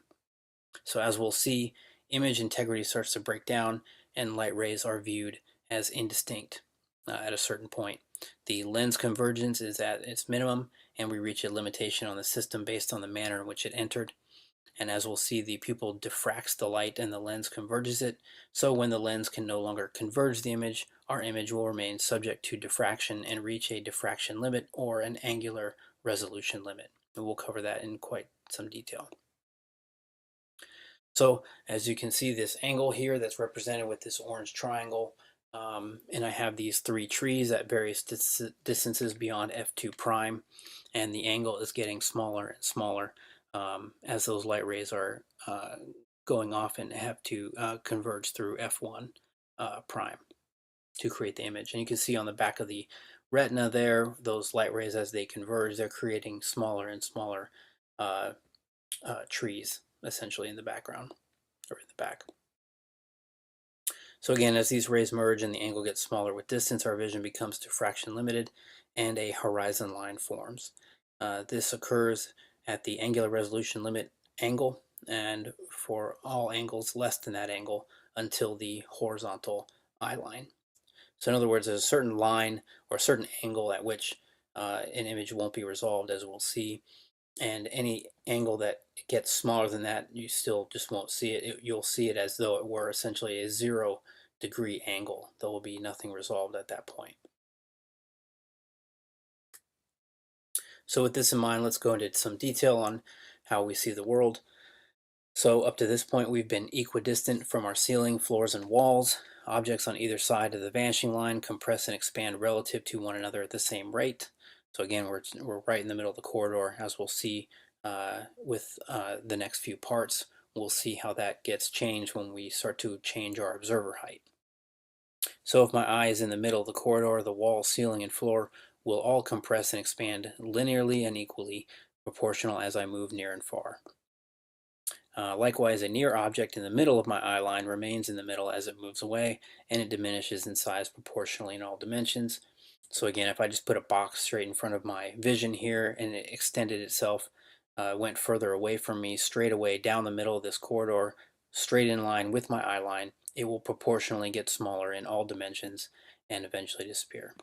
[SPEAKER 14] So as we'll see, image integrity starts to break down and light rays are viewed as indistinct at a certain point. The lens convergence is at its minimum, and we reach a limitation on the system based on the manner in which it entered. And as we'll see, the pupil diffracts the light and the lens converges it. So when the lens can no longer converge the image, our image will remain subject to diffraction and reach a diffraction limit or an angular resolution limit. And we'll cover that in quite some detail. So as you can see, this angle here that's represented with this orange triangle, and I have these three trees at various distances beyond f2 prime, and the angle is getting smaller and smaller as those light rays are going off and have to converge through f1 prime to create the image. And you can see on the back of the retina there, those light rays, as they converge, they're creating smaller and smaller trees essentially in the background or in the back. So again, as these rays merge and the angle gets smaller with distance, our vision becomes diffraction limited and a horizon line forms. This occurs at the angular resolution limit angle, and for all angles less than that angle until the horizontal eye line. So in other words, there's a certain line or a certain angle at which an image won't be resolved, as we'll see, and any angle that gets smaller than that, you still just won't see it. You'll see it as though it were essentially a 0 degree angle. There will be nothing resolved at that point. So with this in mind, let's go into some detail on how we see the world. So up to this point, we've been equidistant from our ceiling, floors, and walls. Objects on either side of the vanishing line compress and expand relative to one another at the same rate. So again, we're right in the middle of the corridor, as we'll see with the next few parts. We'll see how that gets changed when we start to change our observer height. So if my eye is in the middle of the corridor, the wall, ceiling, and floor will all compress and expand linearly and equally proportional as I move near and far. Likewise, a near object in the middle of my eye line remains in the middle as it moves away, and it diminishes in size proportionally in all dimensions. So again, if I just put a box straight in front of my vision here and it extended itself, went further away from me, straight away down the middle of this corridor, straight in line with my eye line, it will proportionally get smaller in all dimensions and eventually disappear.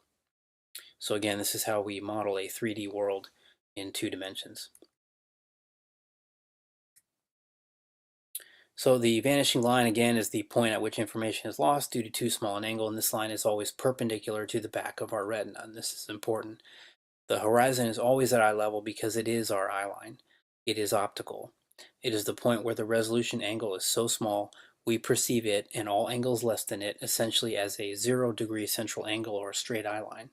[SPEAKER 14] So again, this is how we model a 3D world in 2 dimensions. So the vanishing line, again, is the point at which information is lost due to too small an angle, and this line is always perpendicular to the back of our retina, and this is important. The horizon is always at eye level because it is our eye line. It is optical. It is the point where the resolution angle is so small we perceive it and all angles less than it essentially as a 0 degree central angle or a straight eye line.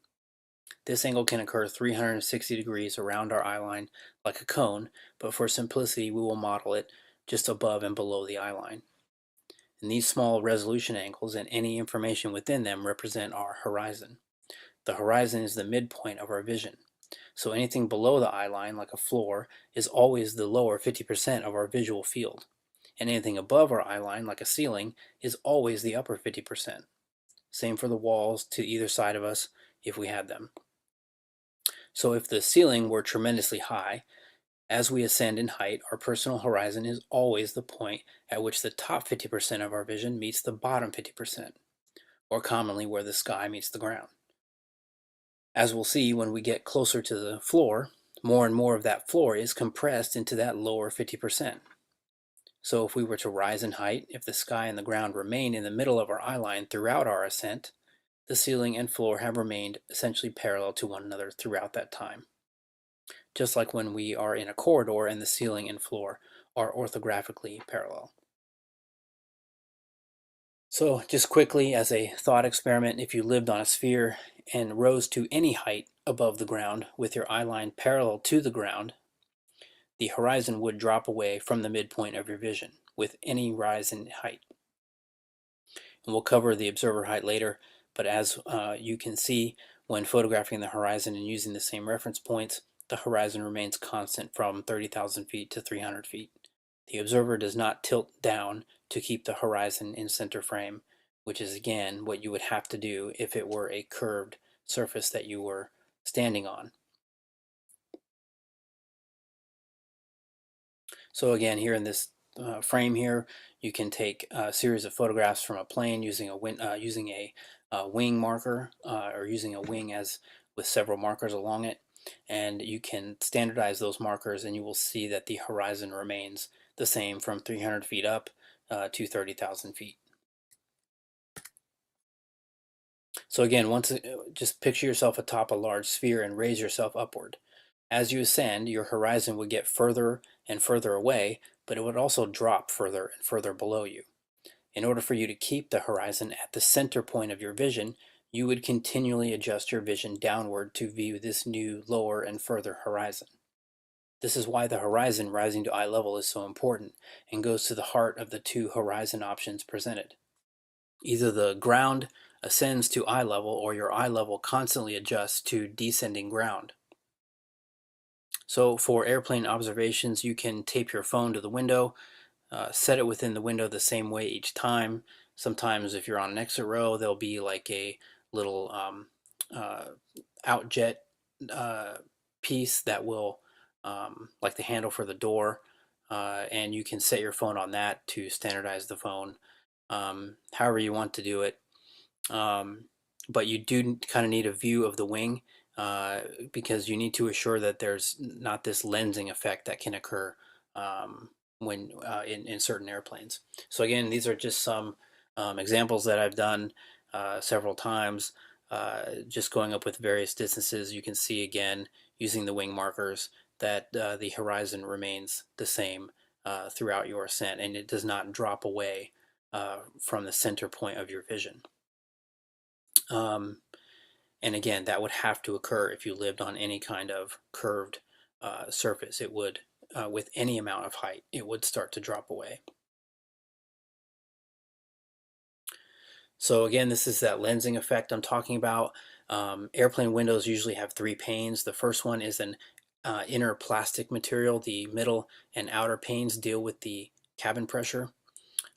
[SPEAKER 14] This angle can occur 360 degrees around our eye line like a cone, but for simplicity we will model it just above and below the eye line. And these small resolution angles and any information within them represent our horizon. The horizon is the midpoint of our vision. So anything below the eye line, like a floor, is always the lower 50% of our visual field. And anything above our eye line, like a ceiling, is always the upper 50%. Same for the walls to either side of us if we had them. So if the ceiling were tremendously high, as we ascend in height, our personal horizon is always the point at which the top 50% of our vision meets the bottom 50%, or commonly where the sky meets the ground. As we'll see, when we get closer to the floor, more and more of that floor is compressed into that lower 50%. So if we were to rise in height, if the sky and the ground remain in the middle of our eye line throughout our ascent, the ceiling and floor have remained essentially parallel to one another throughout that time. just like when we are in a corridor and the ceiling and floor are orthographically parallel. So just quickly as a thought experiment, if you lived on a sphere and rose to any height above the ground with your eye line parallel to the ground, the horizon would drop away from the midpoint of your vision with any rise in height. And we'll cover the observer height later, but as you can see, when photographing the horizon and using the same reference points, the horizon remains constant from 30,000 feet to 300 feet. The observer does not tilt down to keep the horizon in center frame, which is again what you would have to do if it were a curved surface that you were standing on. So again, here in this frame here, you can take a series of photographs from a plane using a wing marker or using a wing as with several markers along it, and you can standardize those markers and you will see that the horizon remains the same from 300 feet up to 30,000 feet. So again, just picture yourself atop a large sphere and raise yourself upward. As you ascend, your horizon would get further and further away, but it would also drop further and further below you. In order for you to keep the horizon at the center point of your vision, you would continually adjust your vision downward to view this new lower and further horizon. This is why the horizon rising to eye level is so important and goes to the heart of the two horizon options presented. Either the ground ascends to eye level or your eye level constantly adjusts to descending ground. So for airplane observations, you can tape your phone to the window, set it within the window the same way each time. Sometimes if you're on an exit row, there'll be like a little outjet piece that will, like the handle for the door, and you can set your phone on that to standardize the phone however you want to do it. But you do kind of need a view of the wing because you need to assure that there's not this lensing effect that can occur when in certain airplanes. So again, these are just some examples that I've done several times, just going up with various distances. You can see again, using the wing markers, that the horizon remains the same throughout your ascent, and it does not drop away from the center point of your vision. And again, that would have to occur if you lived on any kind of curved surface. It would, with any amount of height, it would start to drop away. So again, this is that lensing effect I'm talking about. Airplane windows usually have 3 panes. The first one is an inner plastic material. The middle and outer panes deal with the cabin pressure.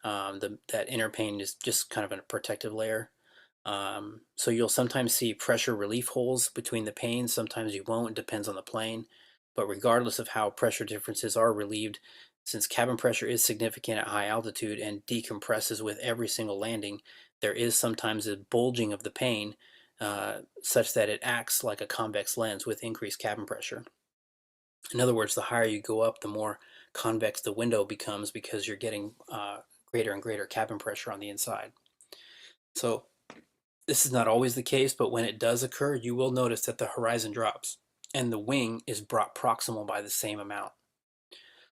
[SPEAKER 14] That inner pane is just kind of a protective layer. So you'll sometimes see pressure relief holes between the panes, sometimes you won't, it depends on the plane. But regardless of how pressure differences are relieved, since cabin pressure is significant at high altitude and decompresses with every single landing, there is sometimes a bulging of the pane such that it acts like a convex lens with increased cabin pressure. In other words, the higher you go up, the more convex the window becomes because you're getting greater and greater cabin pressure on the inside. So this is not always the case, but when it does occur, you will notice that the horizon drops and the wing is brought proximal by the same amount.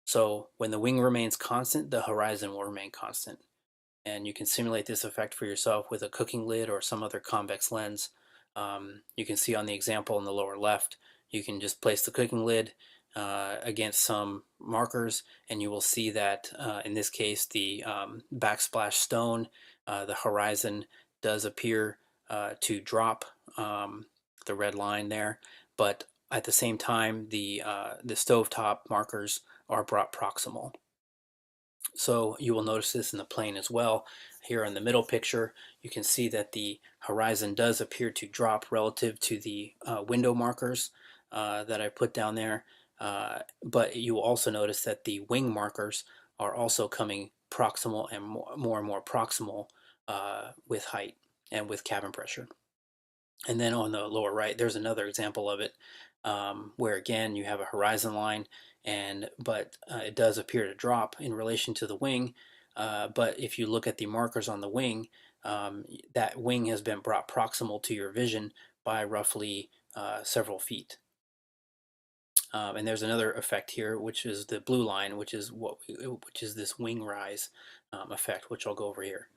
[SPEAKER 14] So when the wing remains constant, the horizon will remain constant. And you can simulate this effect for yourself with a cooking lid or some other convex lens. You can see on the example in the lower left, you can just place the cooking lid against some markers, and you will see that in this case, the backsplash stone, the horizon does appear to drop, the red line there, but at the same time, the stovetop markers are brought proximal. So you will notice this in the plane as well. Here in the middle picture, you can see that the horizon does appear to drop relative to the window markers that I put down there, but you will also notice that the wing markers are also coming proximal and more proximal with height and with cabin pressure. And then on the lower right, there's another example of it where again you have a horizon line, but it does appear to drop in relation to the wing. But if you look at the markers on the wing, that wing has been brought proximal to your vision by roughly several feet. And there's another effect here, which is the blue line, which is this wing rise effect, which I'll go over here.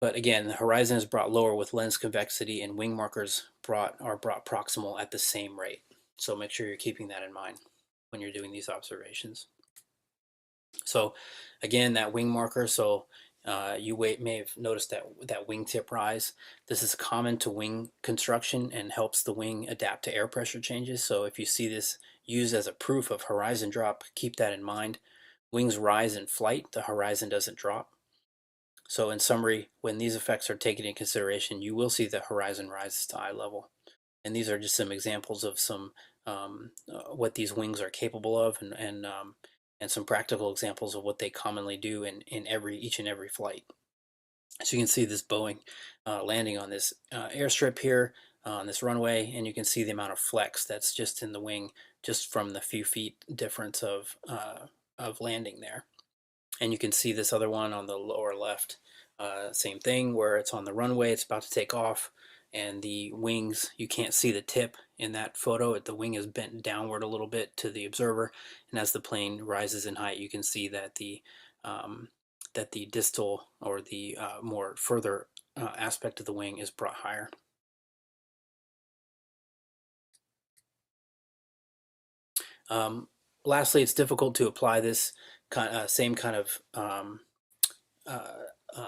[SPEAKER 14] But again, the horizon is brought lower with lens convexity, and wing markers are brought proximal at the same rate. So make sure you're keeping that in mind when you're doing these observations. So again, that wing marker, so you may have noticed that wingtip rise. This is common to wing construction and helps the wing adapt to air pressure changes. So if you see this used as a proof of horizon drop, keep that in mind. Wings rise in flight, the horizon doesn't drop. So in summary, when these effects are taken into consideration, you will see the horizon rises to eye level. And these are just some examples of some what these wings are capable of, and some practical examples of what they commonly do in each and every flight. So you can see this Boeing landing on this airstrip here on this runway, and you can see the amount of flex that's just in the wing, just from the few feet difference of landing there. And you can see this other one on the lower left, same thing, where it's on the runway, it's about to take off, and the wings, you can't see the tip in that photo. The wing is bent downward a little bit to the observer, and as the plane rises in height, you can see that the distal, or the more further aspect of the wing, is brought higher. Lastly, it's difficult to apply this same kind of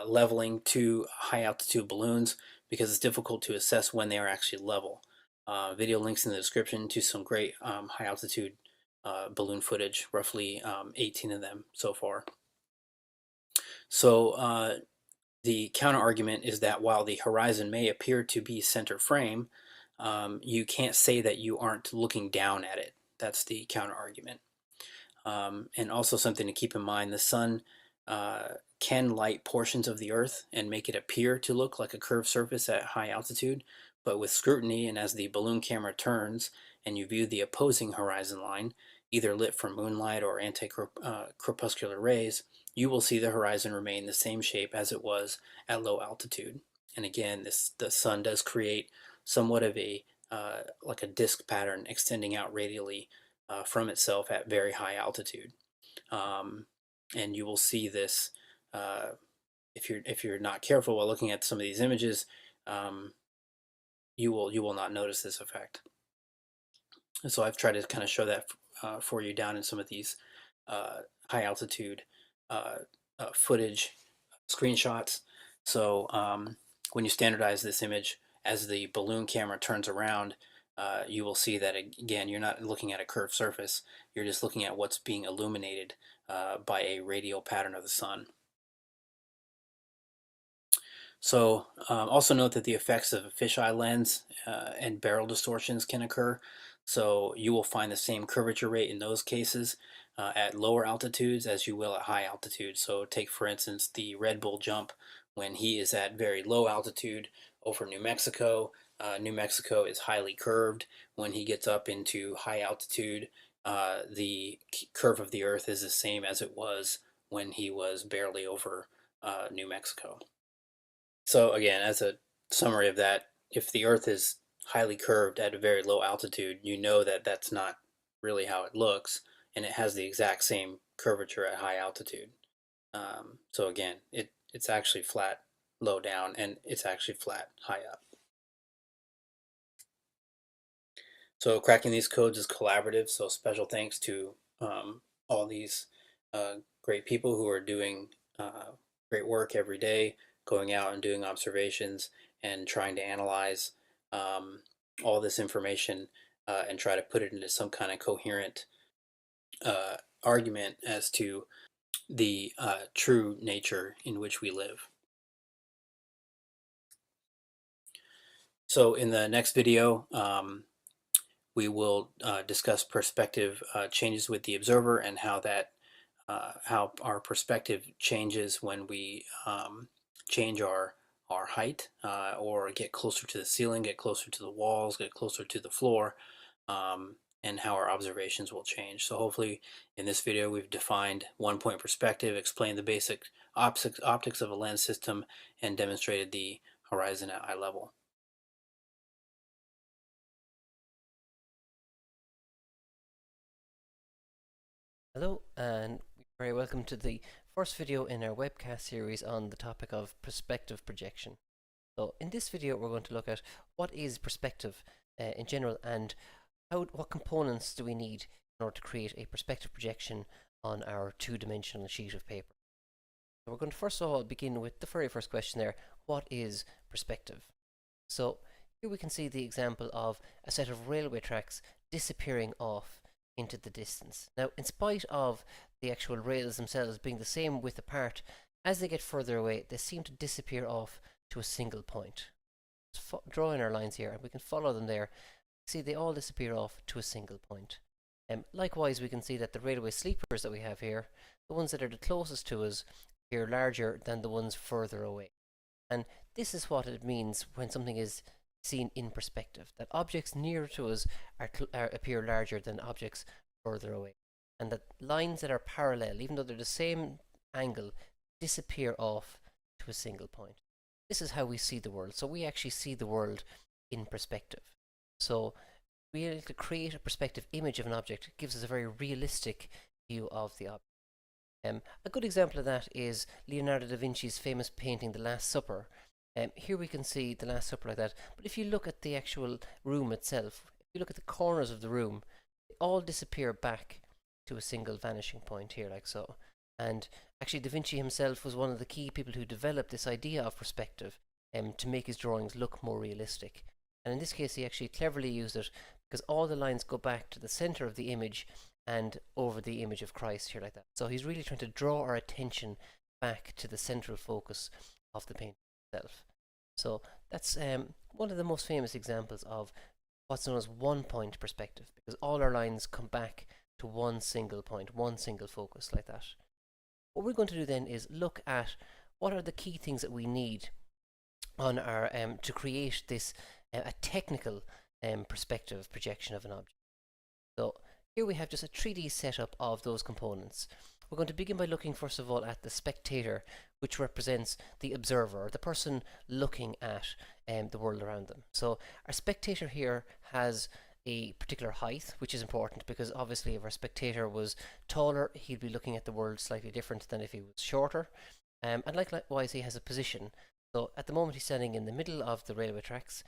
[SPEAKER 14] leveling to high altitude balloons, because it's difficult to assess when they are actually level. Video links in the description to some great high altitude balloon footage, roughly 18 of them so far. So the counter argument is that while the horizon may appear to be center frame, you can't say that you aren't looking down at it. That's the counter argument. And also something to keep in mind, the sun can light portions of the Earth and make it appear to look like a curved surface at high altitude, but with scrutiny, and as the balloon camera turns and you view the opposing horizon line, either lit from moonlight or anti-crepuscular rays, you will see the horizon remain the same shape as it was at low altitude. And again, the sun does create somewhat of a like a disk pattern extending out radially from itself at very high altitude. And you will see this if you're not careful while looking at some of these images. You will not notice this effect. And so I've tried to kind of show that for you down in some of these high altitude footage screenshots. So when you standardize this image, as the balloon camera turns around, you will see that, again, you're not looking at a curved surface. You're just looking at what's being illuminated by a radial pattern of the sun. So also note that the effects of a fisheye lens and barrel distortions can occur. So you will find the same curvature rate in those cases at lower altitudes as you will at high altitude. So take, for instance, the Red Bull jump when he is at very low altitude over New Mexico. New Mexico is highly curved. When he gets up into high altitude, the curve of the Earth is the same as it was when he was barely over New Mexico. So again, as a summary of that, if the Earth is highly curved at a very low altitude, you know that that's not really how it looks, and it has the exact same curvature at high altitude. So again, it's actually flat low down, and it's actually flat high up. So cracking these codes is collaborative, so special thanks to all these great people who are doing great work every day, going out and doing observations and trying to analyze all this information and try to put it into some kind of coherent argument as to the true nature in which we live. So in the next video, we will discuss perspective changes with the observer, and how our perspective changes when we change our height or get closer to the ceiling, get closer to the walls, get closer to the floor, and how our observations will change. So hopefully in this video we've defined one-point perspective, explained the basic optics of a lens system, and demonstrated the horizon at eye level.
[SPEAKER 19] Hello, and very welcome to the first video in our webcast series on the topic of perspective projection. So in this video we're going to look at what is perspective in general, and what components do we need in order to create a perspective projection on our two-dimensional sheet of paper. So we're going to first of all begin with the very first question there: what is perspective? So here we can see the example of a set of railway tracks disappearing off into the distance. Now, in spite of the actual rails themselves being the same width apart, as they get further away, they seem to disappear off to a single point. Let's draw in our lines here, and we can follow them there. See, they all disappear off to a single point. Likewise, we can see that the railway sleepers that we have here, the ones that are the closest to us, appear larger than the ones further away. And this is what it means when something is seen in perspective, that objects nearer to us appear larger than objects further away, and that lines that are parallel, even though they're the same angle, disappear off to a single point. This is how we see the world. So we actually see the world in perspective. So being able to create a perspective image of an object gives us a very realistic view of the object. A good example of that is Leonardo da Vinci's famous painting The Last Supper. Here we can see the Last Supper like that, but if you look at the actual room itself, if you look at the corners of the room, they all disappear back to a single vanishing point here, like so. And actually Da Vinci himself was one of the key people who developed this idea of perspective to make his drawings look more realistic. And in this case he actually cleverly used it because all the lines go back to the center of the image and over the image of Christ here like that. So he's really trying to draw our attention back to the central focus of the painting itself. So that's one of the most famous examples of what's known as one-point perspective, because all our lines come back to one single point, one single focus like that. What we're going to do then is look at what are the key things that we need on our to create this a technical perspective projection of an object. So here we have just a 3D setup of those components. We're going to begin by looking first of all at the spectator, which represents the observer, the person looking at the world around them. So our spectator here has a particular height, which is important because obviously if our spectator was taller, he'd be looking at the world slightly different than if he was shorter. And likewise, he has a position. So at the moment he's standing in the middle of the railway tracks.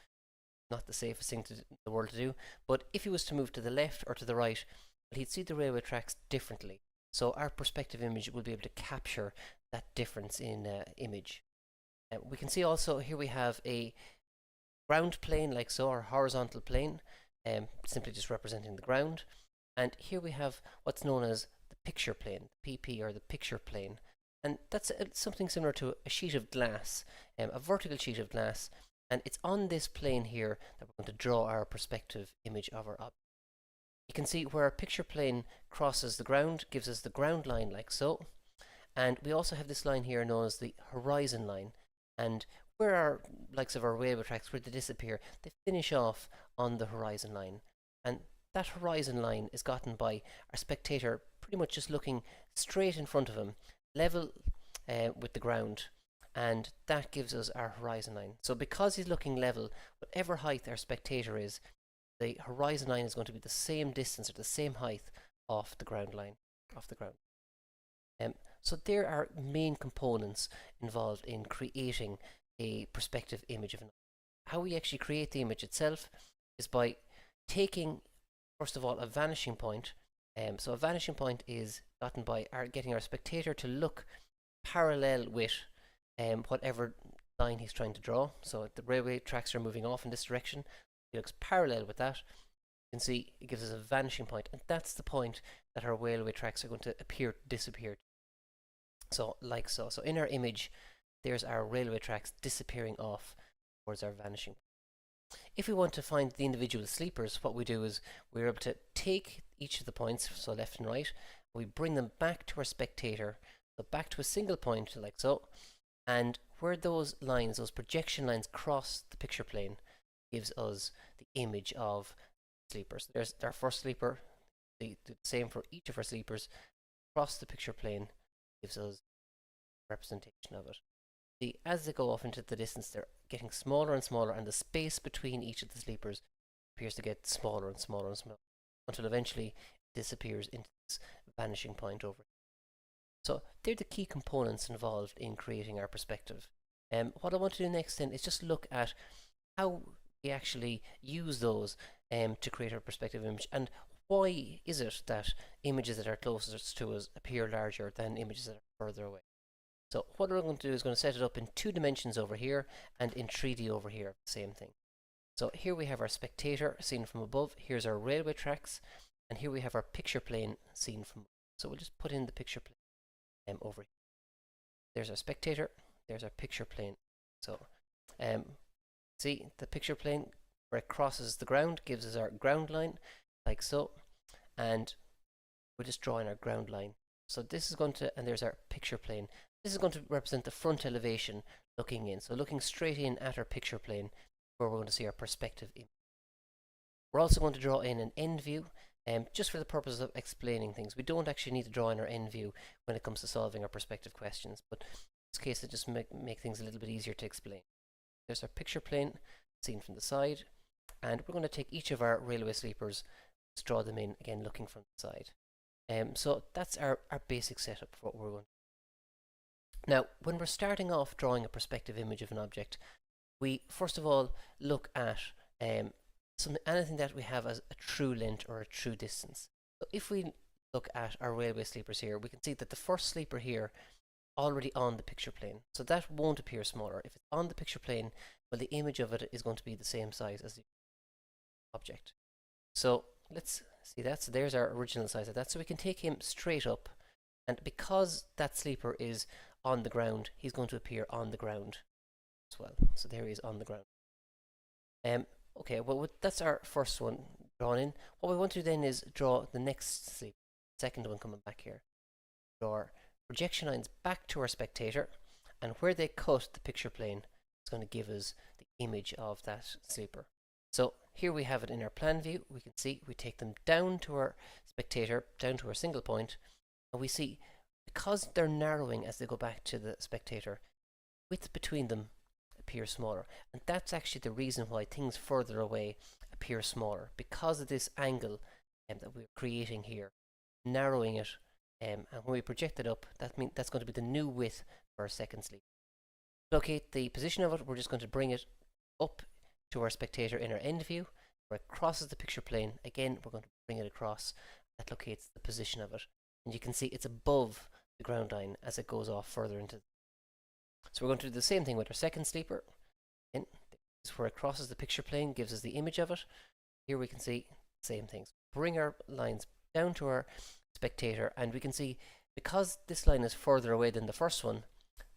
[SPEAKER 19] Not the safest thing in the world to do, but if he was to move to the left or to the right, he'd see the railway tracks differently. So our perspective image will be able to capture that difference in image. We can see also here we have a ground plane like so, or horizontal plane, simply just representing the ground. And here we have what's known as the picture plane, the PP, or the picture plane. And that's something similar to a sheet of glass, a vertical sheet of glass. And it's on this plane here that we're going to draw our perspective image of our object. You can see where our picture plane crosses the ground, gives us the ground line like so. And we also have this line here known as the horizon line. And where our likes of our railway tracks, where they disappear, they finish off on the horizon line. And that horizon line is gotten by our spectator pretty much just looking straight in front of him, level with the ground. And that gives us our horizon line. So because he's looking level, whatever height our spectator is, the horizon line is going to be the same distance or the same height off the ground line, off the ground. So there are main components involved in creating a perspective image of an object. How we actually create the image itself is by taking, first of all, a vanishing point. So a vanishing point is gotten by getting our spectator to look parallel with whatever line he's trying to draw. So if the railway tracks are moving off in this direction, he looks parallel with that. You can see it gives us a vanishing point, and that's the point that our railway tracks are going to disappear. So like so. So in our image, there's our railway tracks disappearing off towards our vanishing point. If we want to find the individual sleepers, what we do is we're able to take each of the points, so left and right, we bring them back to our spectator, so back to a single point like so, and where those lines, those projection lines cross the picture plane, gives us the image of sleepers. There's our first sleeper, the same for each of our sleepers, across the picture plane gives us a representation of it. See, as they go off into the distance, they're getting smaller and smaller, and the space between each of the sleepers appears to get smaller and smaller and smaller, until eventually it disappears into this vanishing point over here. So they're the key components involved in creating our perspective. What I want to do next then is just look at how we actually use those to create our perspective image, and why is it that images that are closest to us appear larger than images that are further away. So what we're going to do is going to set it up in 2 dimensions over here and in 3D over here, same thing. So here we have our spectator seen from above, here's our railway tracks, and here we have our picture plane seen from above. So we'll just put in the picture plane over here. There's our spectator, there's our picture plane. So see the picture plane where it crosses the ground gives us our ground line, like so, and we're just drawing our ground line. So this is going to, and there's our picture plane. This is going to represent the front elevation looking in. So looking straight in at our picture plane where we're going to see our perspective image. We're also going to draw in an end view, just for the purpose of explaining things. We don't actually need to draw in our end view when it comes to solving our perspective questions, but in this case it just make things a little bit easier to explain. There's our picture plane seen from the side, and we're going to take each of our railway sleepers, let's draw them in again looking from the side. So that's our basic setup for what we're going to do. Now when we're starting off drawing a perspective image of an object, we first of all look at anything that we have as a true length or a true distance. So if we look at our railway sleepers here, we can see that the first sleeper here already on the picture plane, so that won't appear smaller. If it's on the picture plane, well, the image of it is going to be the same size as the object. So let's see that. So there's our original size of that. So we can take him straight up, and because that sleeper is on the ground, he's going to appear on the ground as well. So there he is on the ground. Okay, well that's our first one drawn in. What we want to do then is draw the next sleeper, second one coming back here. Draw our projection lines back to our spectator, and where they cut the picture plane is going to give us the image of that sleeper. So here we have it in our plan view. We can see we take them down to our spectator, down to our single point, and we see because they're narrowing as they go back to the spectator, width between them appears smaller, and that's actually the reason why things further away appear smaller, because of this angle that we're creating here, narrowing it, and when we project it up, that's going to be the new width for our second sleep. To locate the position of it, we're just going to bring it up to our spectator in our end view, where it crosses the picture plane. Again, we're going to bring it across. That locates the position of it, and you can see it's above the ground line as it goes off further into. So we're going to do the same thing with our second sleeper. Again, this is where it crosses the picture plane, gives us the image of it. Here we can see the same things. Bring our lines down to our spectator, and we can see because this line is further away than the first one,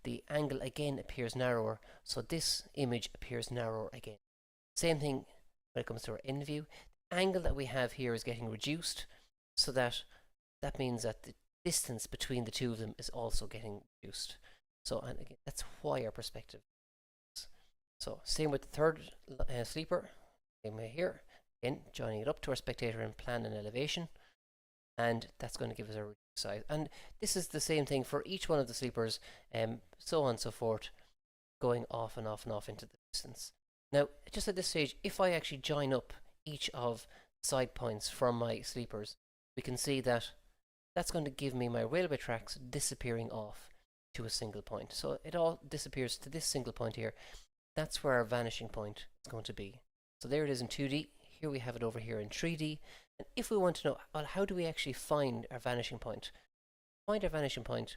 [SPEAKER 19] the angle again appears narrower, so this image appears narrower again. Same thing when it comes to our end view. The angle that we have here is getting reduced, so that means that the distance between the two of them is also getting reduced. So, and again, that's why our perspective. So same with the third sleeper, same way here, again joining it up to our spectator in plan and elevation, and that's going to give us a size. And this is the same thing for each one of the sleepers, so on and so forth, going off and off and off into the distance. Now, just at this stage, if I actually join up each of the side points from my sleepers, we can see that that's going to give me my railway tracks disappearing off to a single point. So it all disappears to this single point here. That's where our vanishing point is going to be. So there it is in 2D. Here we have it over here in 3D. And if we want to know, well, how do we actually find our vanishing point? To find our vanishing point,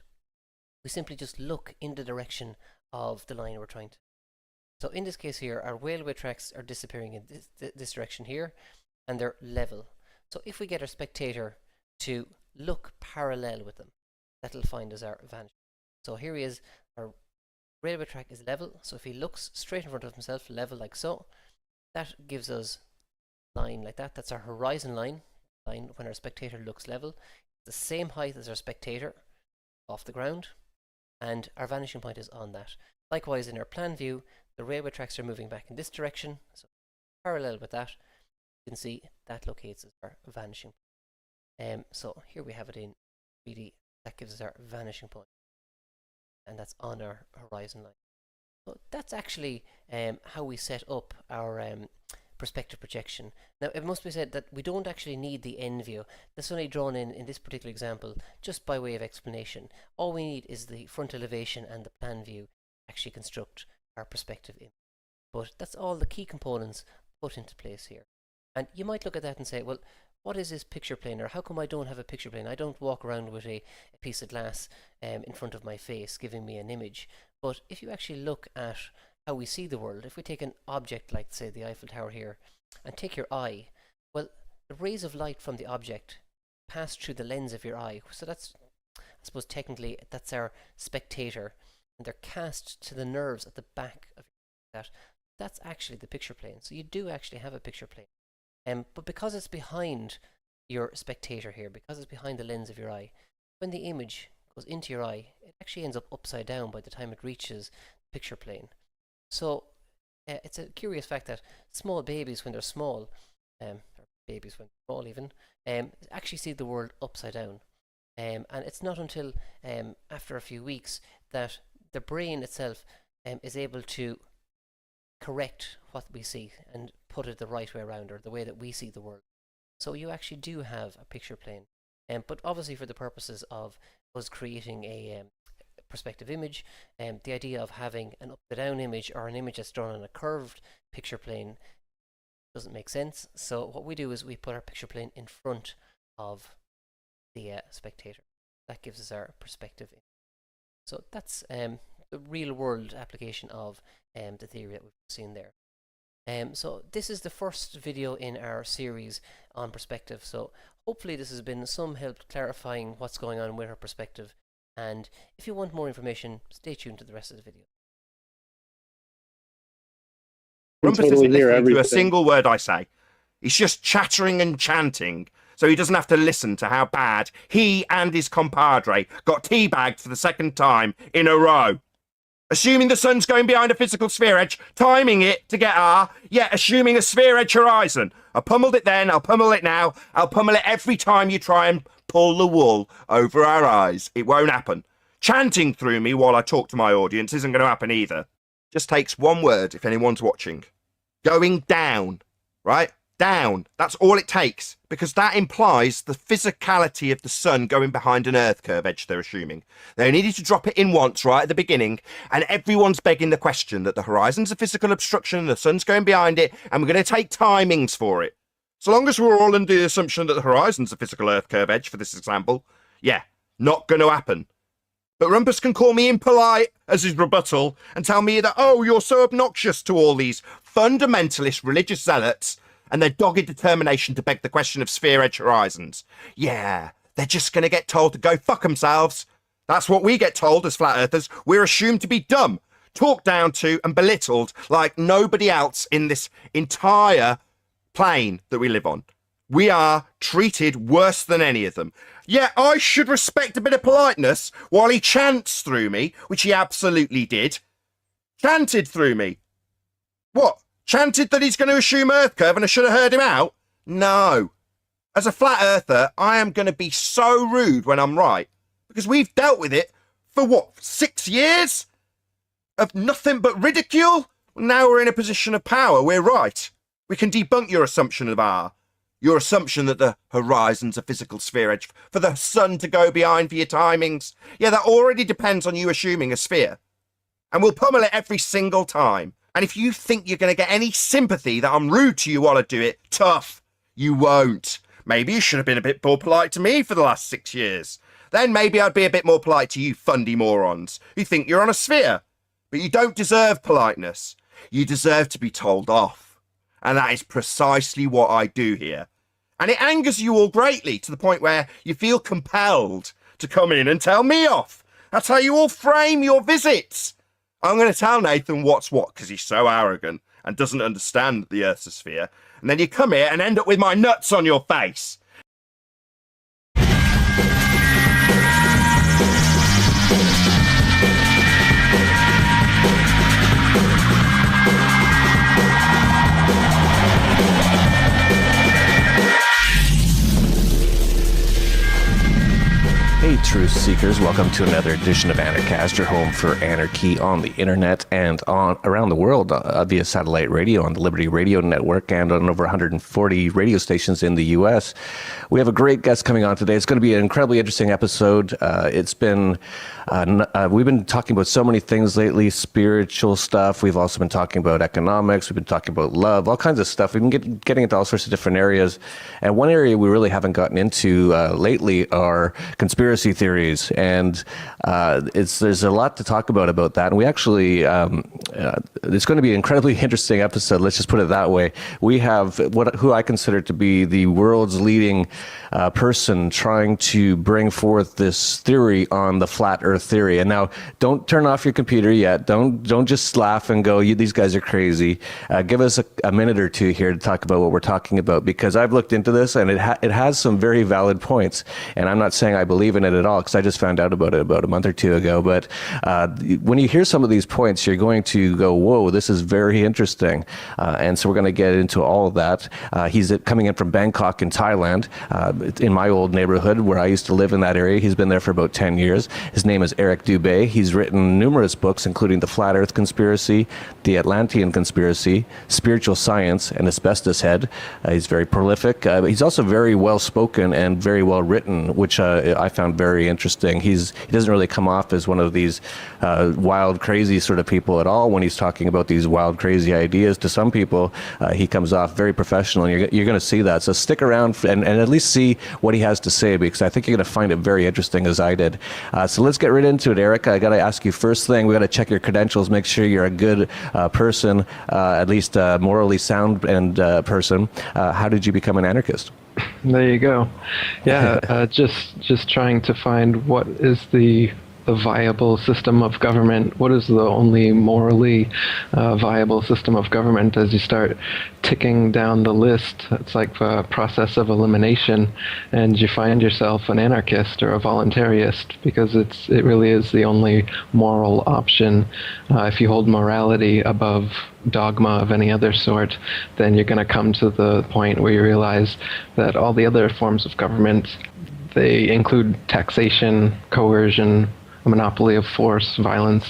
[SPEAKER 19] we simply just look in the direction of the line we're trying to. So in this case here, our railway tracks are disappearing in this direction here, and they're level. So if we get our spectator to look parallel with them, that'll find us our vanishing. So here he is, our railway track is level, so if he looks straight in front of himself, level like so, that gives us a line like that. That's our horizon line when our spectator looks level. The same height as our spectator off the ground, and our vanishing point is on that. Likewise, in our plan view, the railway tracks are moving back in this direction, so parallel with that, you can see that locates as our vanishing point. So here we have it in 3D. That gives us our vanishing point, and that's on our horizon line. So that's actually how we set up our perspective projection. Now, it must be said that we don't actually need the end view. That's only drawn in this particular example just by way of explanation. All we need is the front elevation and the plan view actually construct our perspective image. But that's all the key components put into place here. And you might look at that and say, well, what is this picture plane, or how come I don't have a picture plane? I don't walk around with a piece of glass in front of my face giving me an image. But if you actually look at how we see the world, if we take an object like, say, the Eiffel Tower here, and take your eye, well, the rays of light from the object pass through the lens of your eye. So that's, I suppose technically, that's our spectator, and they're cast to the nerves at the back of that. That's actually the picture plane. So you do actually have a picture plane. But because it's behind your spectator here, because it's behind the lens of your eye, when the image goes into your eye, it actually ends up upside down by the time it reaches the picture plane. So it's a curious fact that small babies, when they're small, or babies when they're small even, actually see the world upside down. And it's not until after a few weeks that the brain itself is able to correct what we see and put it the right way around, or the way that we see the world. So you actually do have a picture plane. But obviously for the purposes of us creating a perspective image, the idea of having an upside-down image or an image that's drawn on a curved picture plane doesn't make sense. So what we do is we put our picture plane in front of the spectator. That gives us our perspective image. So that's the real-world application of the theory that we've seen there. So this is the first video in our series on perspective. So hopefully this has been some help clarifying what's going on with our perspective. And if you want more information, stay tuned to the rest of the video.
[SPEAKER 15] Rumpus isn't listening to a single word I say. He's just chattering and chanting, so he doesn't have to listen to how bad he and his compadre got teabagged for the second time in a row. Assuming the sun's going behind a physical sphere edge, timing it to get assuming a sphere edge horizon. I pummeled it then, I'll pummel it now, I'll pummel it every time you try and pull the wool over our eyes. It won't happen. Chanting through me while I talk to my audience isn't going to happen either. Just takes one word if anyone's watching. Going down, right? Down. That's all it takes, because that implies the physicality of the sun going behind an Earth curve edge, they're assuming. They needed to drop it in once right at the beginning, and everyone's begging the question that the horizon's a physical obstruction and the sun's going behind it, and we're going to take timings for it. So long as we're all under the assumption that the horizon's a physical Earth curve edge for this example, yeah, not going to happen. But Rumpus can call me impolite as his rebuttal and tell me that, oh, you're so obnoxious to all these fundamentalist religious zealots and their dogged determination to beg the question of sphere edge horizons. Yeah, they're just going to get told to go fuck themselves. That's what we get told as flat earthers. We're assumed to be dumb, talked down to and belittled like nobody else in this entire plane that we live on. We are treated worse than any of them. Yeah, I should respect a bit of politeness while he chants through me, which he absolutely did. Chanted through me. What? Chanted that he's going to assume Earth curve and I should have heard him out? No. As a flat earther, I am going to be so rude when I'm right. Because we've dealt with it for what, 6 years? Of nothing but ridicule? Now we're in a position of power. We're right. We can debunk your assumption of your assumption that the horizon's a physical sphere edge for the sun to go behind for your timings. Yeah, that already depends on you assuming a sphere. And we'll pummel it every single time. And if you think you're going to get any sympathy that I'm rude to you while I do it, tough. You won't. Maybe you should have been a bit more polite to me for the last 6 years. Then maybe I'd be a bit more polite to you fundy morons who think you're on a sphere. But you don't deserve politeness. You deserve to be told off. And that is precisely what I do here. And it angers you all greatly to the point where you feel compelled to come in and tell me off. That's how you all frame your visits. I'm going to tell Nathan what's what because he's so arrogant and doesn't understand the Earth's a sphere. And then you come here and end up with my nuts on your face.
[SPEAKER 12] Hey, truth seekers, welcome to another edition of Anarchast, your home for anarchy on the internet and around the world via satellite radio on the Liberty Radio Network and on over 140 radio stations in the U.S. We have a great guest coming on today. It's going to be an incredibly interesting episode. We've been talking about so many things lately, spiritual stuff. We've also been talking about economics. We've been talking about love, all kinds of stuff. We've been getting into all sorts of different areas. And one area we really haven't gotten into lately are conspiracy theories. And there's a lot to talk about that. And we actually, it's going to be an incredibly interesting episode. Let's just put it that way. We have who I consider to be the world's leading person trying to bring forth this theory on the flat Earth theory. And now, don't turn off your computer yet. Don't just laugh and go, these guys are crazy. Give us a minute or two here to talk about what we're talking about, because I've looked into this and it has some very valid points. And I'm not saying I believe in it at all, because I just found out about it about a month or two ago. But when you hear some of these points, you're going to go, whoa, this is very interesting. And so we're going to get into all of that. He's coming in from Bangkok in Thailand, in my old neighborhood where I used to live in that area. He's been there for about 10 years. His name is Eric Dubé. He's written numerous books, including The Flat Earth Conspiracy, The Atlantean Conspiracy, Spiritual Science, and Asbestos Head. He's very prolific. He's also very well spoken and very well written, which I found very interesting. He doesn't really come off as one of these wild, crazy sort of people at all when he's talking about these wild, crazy ideas. To some people, he comes off very professional, and you're going to see that. So stick around and at least see what he has to say, because I think you're going to find it very interesting, as I did. So let's get right into it, Eric. I got to ask you first thing, we got to check your credentials, make sure you're a good person, at least morally sound and person. How did you become an anarchist?
[SPEAKER 22] There you go. Yeah, just trying to find what is the viable system of government. What is the only morally viable system of government? As you start ticking down the list, it's like a process of elimination, and you find yourself an anarchist or a voluntarist, because it really is the only moral option. If you hold morality above dogma of any other sort, then you're going to come to the point where you realize that all the other forms of government, they include taxation, coercion, a monopoly of force, violence,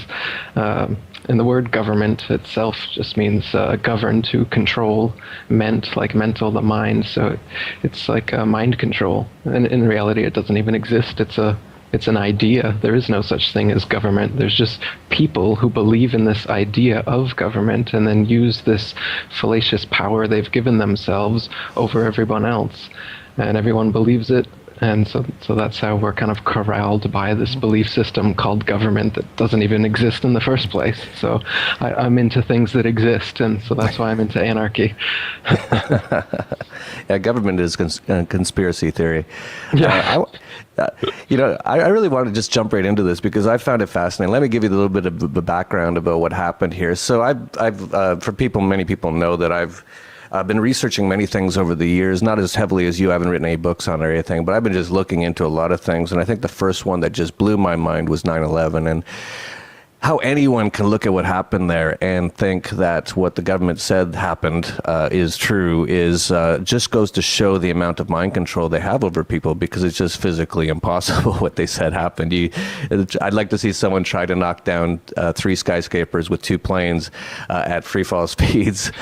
[SPEAKER 22] and the word government itself just means govern, to control, like mental, the mind. So it's like mind control. And in reality, it doesn't even exist. It's an idea. There is no such thing as government. There's just people who believe in this idea of government and then use this fallacious power they've given themselves over everyone else. And everyone believes it. And so that's how we're kind of corralled by this belief system called government that doesn't even exist in the first place. So I'm into things that exist, and so that's why I'm into anarchy.
[SPEAKER 12] Yeah, government is conspiracy theory.
[SPEAKER 22] Yeah.
[SPEAKER 12] I really want to just jump right into this because I found it fascinating. Let me give you a little bit of the background about what happened here. So many people know that I've been researching many things over the years, not as heavily as you. I haven't written any books on it or anything, but I've been just looking into a lot of things. And I think the first one that just blew my mind was 9/11. And how anyone can look at what happened there and think that what the government said happened is true just goes to show the amount of mind control they have over people, because it's just physically impossible what they said happened. I'd like to see someone try to knock down 3 skyscrapers with 2 planes at free fall speeds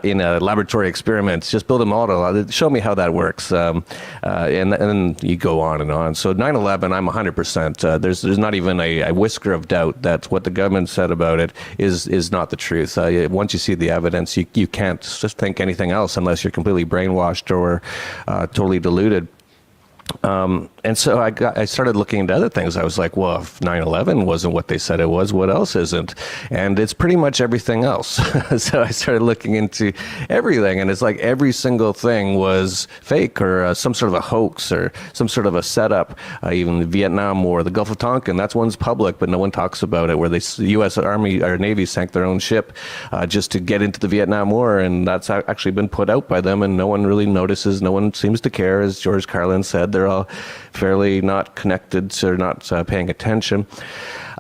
[SPEAKER 12] in a laboratory experiment. Just build a model. Show me how that works. And then you go on and on. So 9/11, I'm 100%. There's not even a whisker of doubt that what the government said about it is not the truth. Once you see the evidence, you can't just think anything else unless you're completely brainwashed or totally deluded. And so I started looking into other things. I was like, well, if 9/11 wasn't what they said it was, what else isn't? And it's pretty much everything else. So I started looking into everything, and it's like every single thing was fake or some sort of a hoax or some sort of a setup. Even the Vietnam War, the Gulf of Tonkin, that's one's public, but no one talks about it, where the U.S. Army or Navy sank their own ship just to get into the Vietnam War, and that's actually been put out by them, and no one really notices. No one seems to care, as George Carlin said. They're all fairly not connected, so they're not paying attention.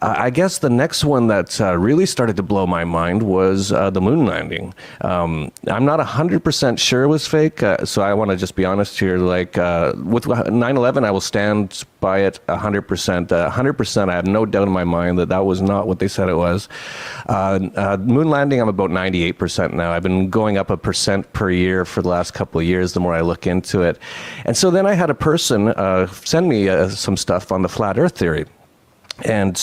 [SPEAKER 12] I guess the next one that really started to blow my mind was the moon landing. I'm not 100% sure it was fake, so I want to just be honest here. Like with 9/11, I will stand by it 100%. 100%, I have no doubt in my mind that that was not what they said it was. Moon landing, I'm about 98% now. I've been going up 1% per year for the last couple of years, the more I look into it. And so then I had a person send me some stuff on the flat Earth theory. And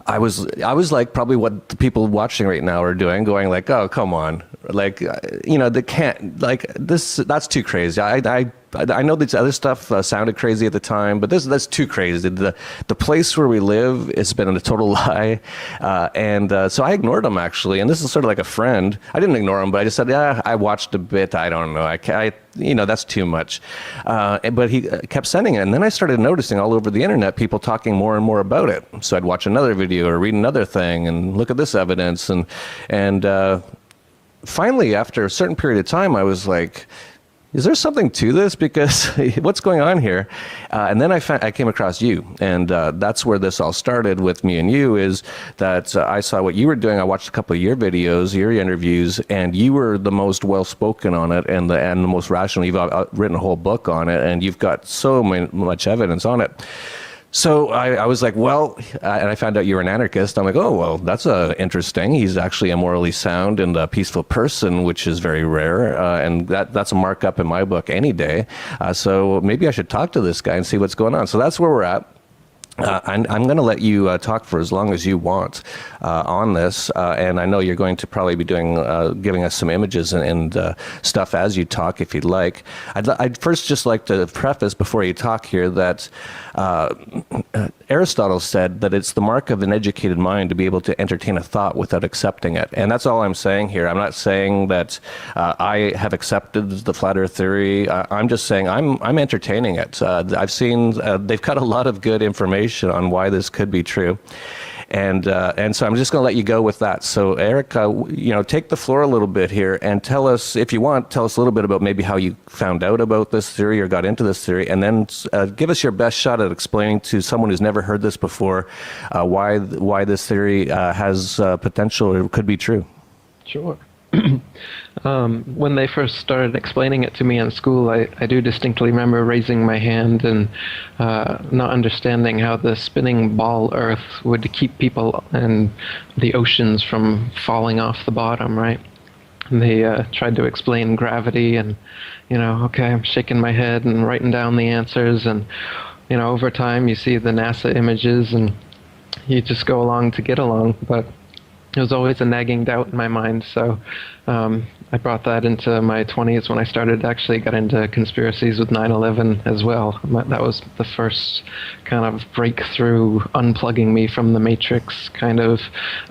[SPEAKER 12] I was like probably what the people watching right now are doing, going like, oh, come on. Like, they can't, like, that's too crazy. I know this other stuff sounded crazy at the time, but that's too crazy. The place where we live has been a total lie. So I ignored him, actually. And this is sort of like a friend. I didn't ignore him, but I just said, yeah, I watched a bit. I don't know. That's too much. But he kept sending it. And then I started noticing all over the internet people talking more and more about it. So I'd watch another video or read another thing and look at this evidence. And finally, after a certain period of time, I was like, is there something to this? Because what's going on here? And then I came across you, and that's where this all started with me and you, is that I saw what you were doing. I watched a couple of your videos, your interviews, and you were the most well-spoken on it and the most rational. You've written a whole book on it, and you've got so much evidence on it. So I was like, well, and I found out you were an anarchist. I'm like, oh, well, that's interesting. He's actually a morally sound and a peaceful person, which is very rare. And that's a markup in my book any day. So maybe I should talk to this guy and see what's going on. So that's where we're at. I'm going to let you talk for as long as you want on this, and I know you're going to probably be giving us some images and stuff as you talk, if you'd like. I'd first just like to preface before you talk here that Aristotle said that it's the mark of an educated mind to be able to entertain a thought without accepting it, and that's all I'm saying here. I'm not saying that I have accepted the flat Earth theory. I'm just saying I'm entertaining it. I've seen they've got a lot of good information on why this could be true, and so I'm just going to let you go with that. So Eric, take the floor a little bit here and tell us, if you want, tell us a little bit about maybe how you found out about this theory or got into this theory, and then give us your best shot at explaining to someone who's never heard this before why this theory has potential or could be true.
[SPEAKER 22] Sure. When they first started explaining it to me in school, I do distinctly remember raising my hand and not understanding how the spinning ball Earth would keep people and the oceans from falling off the bottom, right? And they tried to explain gravity, and, okay, I'm shaking my head and writing down the answers, and, over time you see the NASA images and you just go along to get along, but it was always a nagging doubt in my mind, so I brought that into my 20s when I got into conspiracies with 9/11 as well. That was the first kind of breakthrough, unplugging me from the Matrix kind of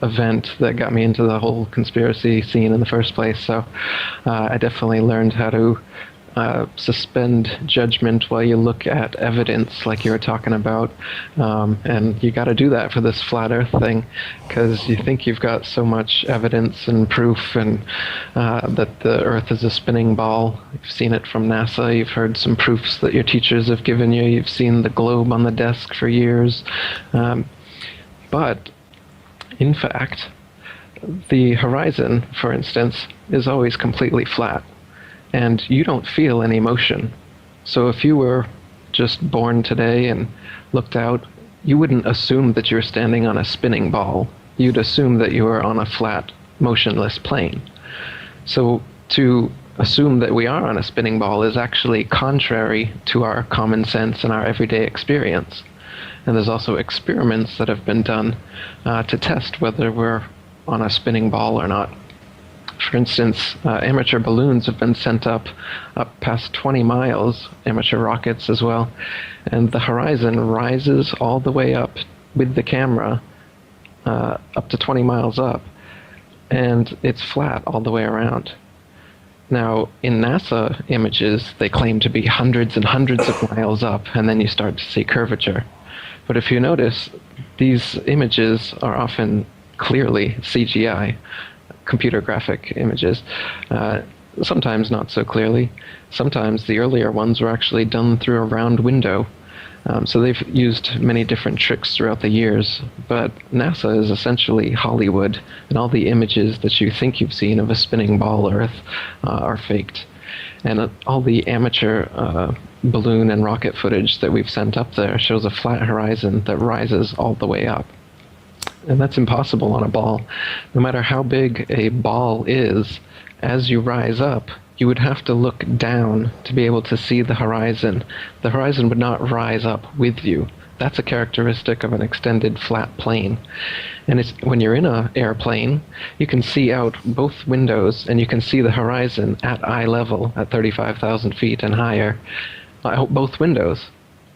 [SPEAKER 22] event that got me into the whole conspiracy scene in the first place. So I definitely learned how to suspend judgment while you look at evidence, like you were talking about, and you got to do that for this flat Earth thing, because you think you've got so much evidence and proof, and that the Earth is a spinning ball. You've seen it from NASA. You've heard some proofs that your teachers have given you. You've seen the globe on the desk for years, but in fact, the horizon, for instance, is always completely flat. And you don't feel any motion. So if you were just born today and looked out, you wouldn't assume that you're standing on a spinning ball. You'd assume that you were on a flat, motionless plane. So to assume that we are on a spinning ball is actually contrary to our common sense and our everyday experience. And there's also experiments that have been done to test whether we're on a spinning ball or not. For instance, amateur balloons have been sent up past 20 miles, amateur rockets as well, and the horizon rises all the way up with the camera up to 20 miles up, and it's flat all the way around. Now, in NASA images, they claim to be hundreds and hundreds of miles up, and then you start to see curvature. But if you notice, these images are often clearly CGI, computer graphic images, sometimes not so clearly. Sometimes the earlier ones were actually done through a round window. So they've used many different tricks throughout the years, but NASA is essentially Hollywood, and all the images that you think you've seen of a spinning ball Earth are faked. And all the amateur balloon and rocket footage that we've sent up there shows a flat horizon that rises all the way up. And that's impossible on a ball. No matter how big a ball is, as you rise up, you would have to look down to be able to see the horizon. The horizon would not rise up with you. That's a characteristic of an extended flat plane. And it's, when you're in an airplane, you can see out both windows and you can see the horizon at eye level at 35,000 feet and higher, both windows.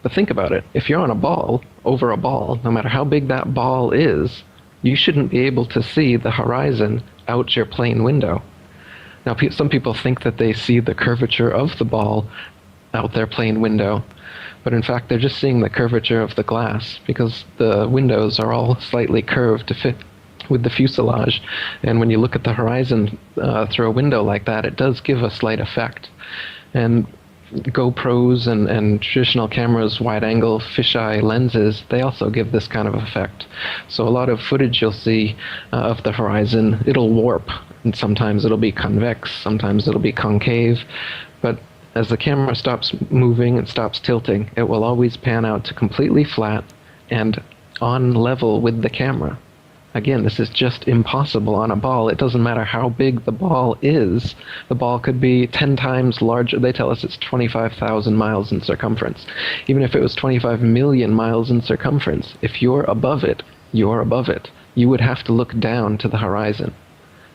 [SPEAKER 22] But think about it. If you're on a ball, over a ball, no matter how big that ball is, you shouldn't be able to see the horizon out your plane window. Now, some people think that they see the curvature of the ball out their plane window, but in fact they're just seeing the curvature of the glass because the windows are all slightly curved to fit with the fuselage. And when you look at the horizon through a window like that, it does give a slight effect. And GoPros and traditional cameras, wide-angle fisheye lenses, they also give this kind of effect. So a lot of footage you'll see of the horizon, it'll warp, and sometimes it'll be convex, sometimes it'll be concave, but as the camera stops moving and stops tilting, it will always pan out to completely flat and on level with the camera. Again, this is just impossible on a ball. It doesn't matter how big the ball is. The ball could be 10 times larger. They tell us it's 25,000 miles in circumference. Even if it was 25 million miles in circumference, if you're above it, you're above it. You would have to look down to the horizon.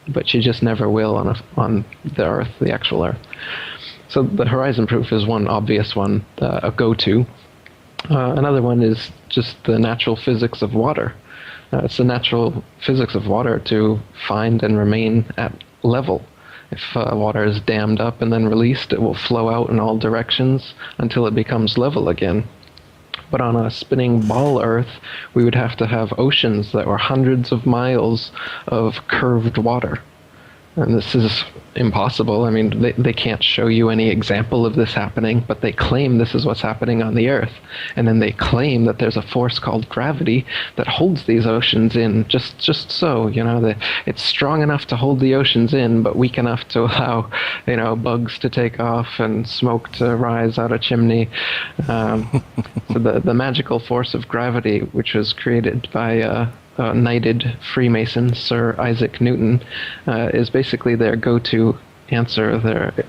[SPEAKER 22] But you just never will on the Earth, the actual Earth. So the horizon proof is one obvious one, a go-to. Another one is just the natural physics of water. It's the natural physics of water to find and remain at level. If water is dammed up and then released, it will flow out in all directions until it becomes level again. But on a spinning ball Earth, we would have to have oceans that were hundreds of miles of curved water. And this is impossible. I mean, they can't show you any example of this happening, but they claim this is what's happening on the Earth. And then they claim that there's a force called gravity that holds these oceans in just so, you know, that it's strong enough to hold the oceans in, but weak enough to allow, you know, bugs to take off and smoke to rise out a chimney. So the magical force of gravity, which was created by knighted Freemason Sir Isaac Newton, is basically their go-to answer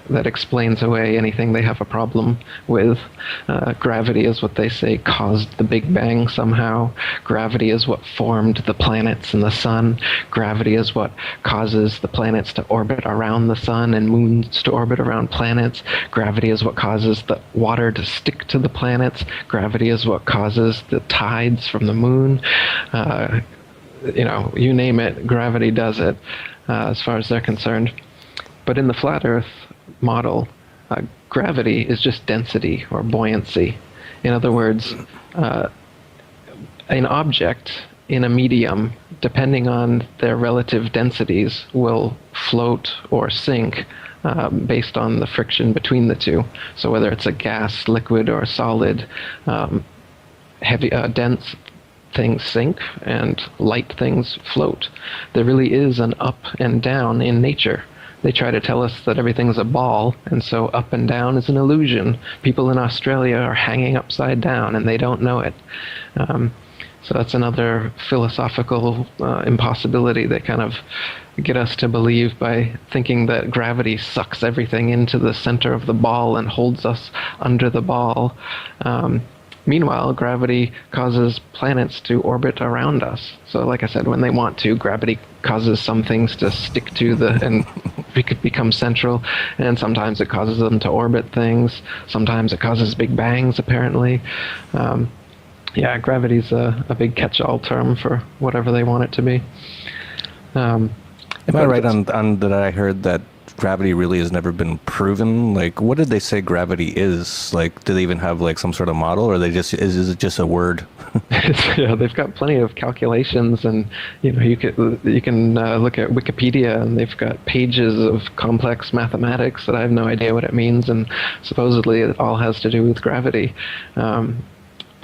[SPEAKER 22] that explains away anything they have a problem with. Gravity is what they say caused the Big Bang somehow. Gravity is what formed the planets and the sun. Gravity is what causes the planets to orbit around the sun and moons to orbit around planets. Gravity is what causes the water to stick to the planets. Gravity is what causes the tides from the moon. You know, you name it, gravity does it, as far as they're concerned. But in the flat Earth model, gravity is just density or buoyancy. In other words, an object in a medium, depending on their relative densities, will float or sink based on the friction between the two. So whether it's a gas, liquid, or solid, heavy, dense things sink and light things float. There really is an up and down in nature. They try to tell us that everything's a ball, and so up and down is an illusion. People in Australia are hanging upside down, and they don't know it. So that's another philosophical impossibility they kind of get us to believe by thinking that gravity sucks everything into the center of the ball and holds us under the ball. Meanwhile, gravity causes planets to orbit around us. So like I said, when they want to, gravity causes some things to stick to and we could become central, and sometimes it causes them to orbit things. Sometimes it causes big bangs, apparently. Yeah, gravity's a big catch-all term for whatever they want it to be.
[SPEAKER 12] Am I right on that I heard that gravity really has never been proven? Like, what did they say gravity is? Like, do they even have like some sort of model, or is it just a word?
[SPEAKER 22] Yeah, they've got plenty of calculations, and you know, you can look at Wikipedia, and they've got pages of complex mathematics that I have no idea what it means, and supposedly it all has to do with gravity.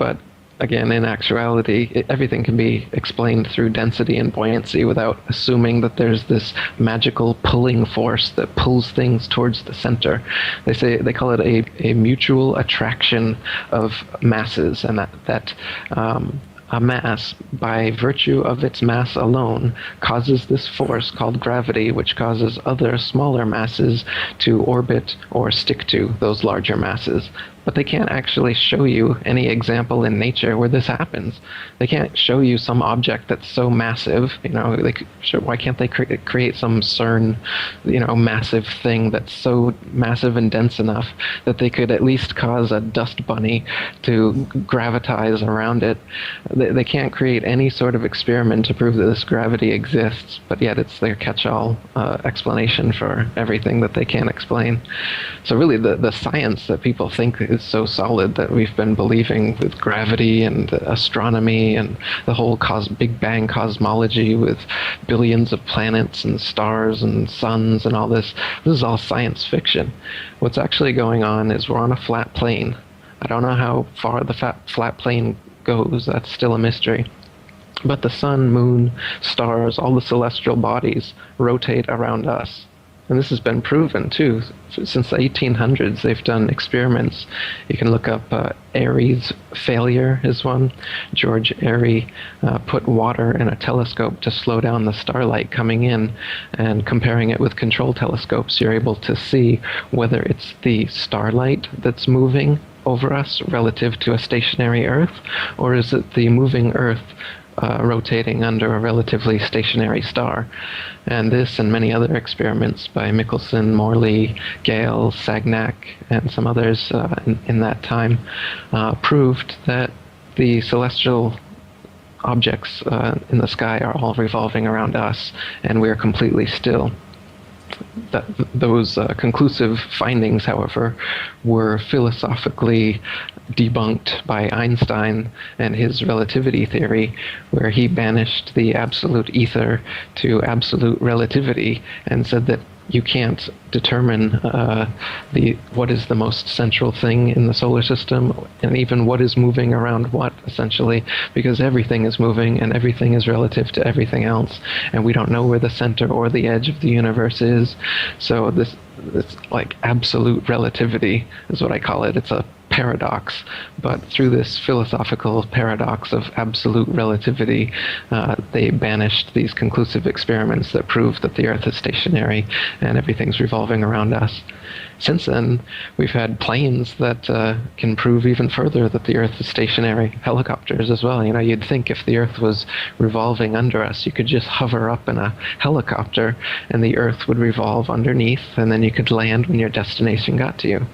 [SPEAKER 22] but again, in actuality, everything can be explained through density and buoyancy without assuming that there's this magical pulling force that pulls things towards the center. They call it a mutual attraction of masses, and that a mass, by virtue of its mass alone, causes this force called gravity, which causes other smaller masses to orbit or stick to those larger masses. But they can't actually show you any example in nature where this happens. They can't show you some object that's so massive. Why can't they create some CERN, massive thing that's so massive and dense enough that they could at least cause a dust bunny to gravitize around it? They can't create any sort of experiment to prove that this gravity exists, but yet it's their catch-all explanation for everything that they can't explain. So really, the science that people think is so solid that we've been believing with gravity and astronomy and the whole Big Bang cosmology with billions of planets and stars and suns and all this is all science fiction. What's actually going on is we're on a flat plane. I don't know how far the flat plane goes. That's still a mystery. But the sun, moon, stars, all the celestial bodies rotate around us. And this has been proven, too. Since the 1800s, they've done experiments. You can look up Airy's failure is one. George Airy put water in a telescope to slow down the starlight coming in, and comparing it with control telescopes, you're able to see whether it's the starlight that's moving over us relative to a stationary Earth, or is it the moving Earth rotating under a relatively stationary star. And this and many other experiments by Michelson, Morley, Gale, Sagnac, and some others in that time proved that the celestial objects in the sky are all revolving around us, and we are completely still. Those conclusive findings, however, were philosophically debunked by Einstein and his relativity theory, where he banished the absolute ether to absolute relativity and said that you can't determine what is the most central thing in the solar system, and even what is moving around what, essentially, because everything is moving and everything is relative to everything else, and we don't know where the center or the edge of the universe is. So this like absolute relativity is what I call it. It's a paradox, but through this philosophical paradox of absolute relativity, they banished these conclusive experiments that prove that the Earth is stationary and everything's revolving around us. Since then, we've had planes that can prove even further that the Earth is stationary, helicopters as well. You'd think if the Earth was revolving under us, you could just hover up in a helicopter and the Earth would revolve underneath, and then you could land when your destination got to you.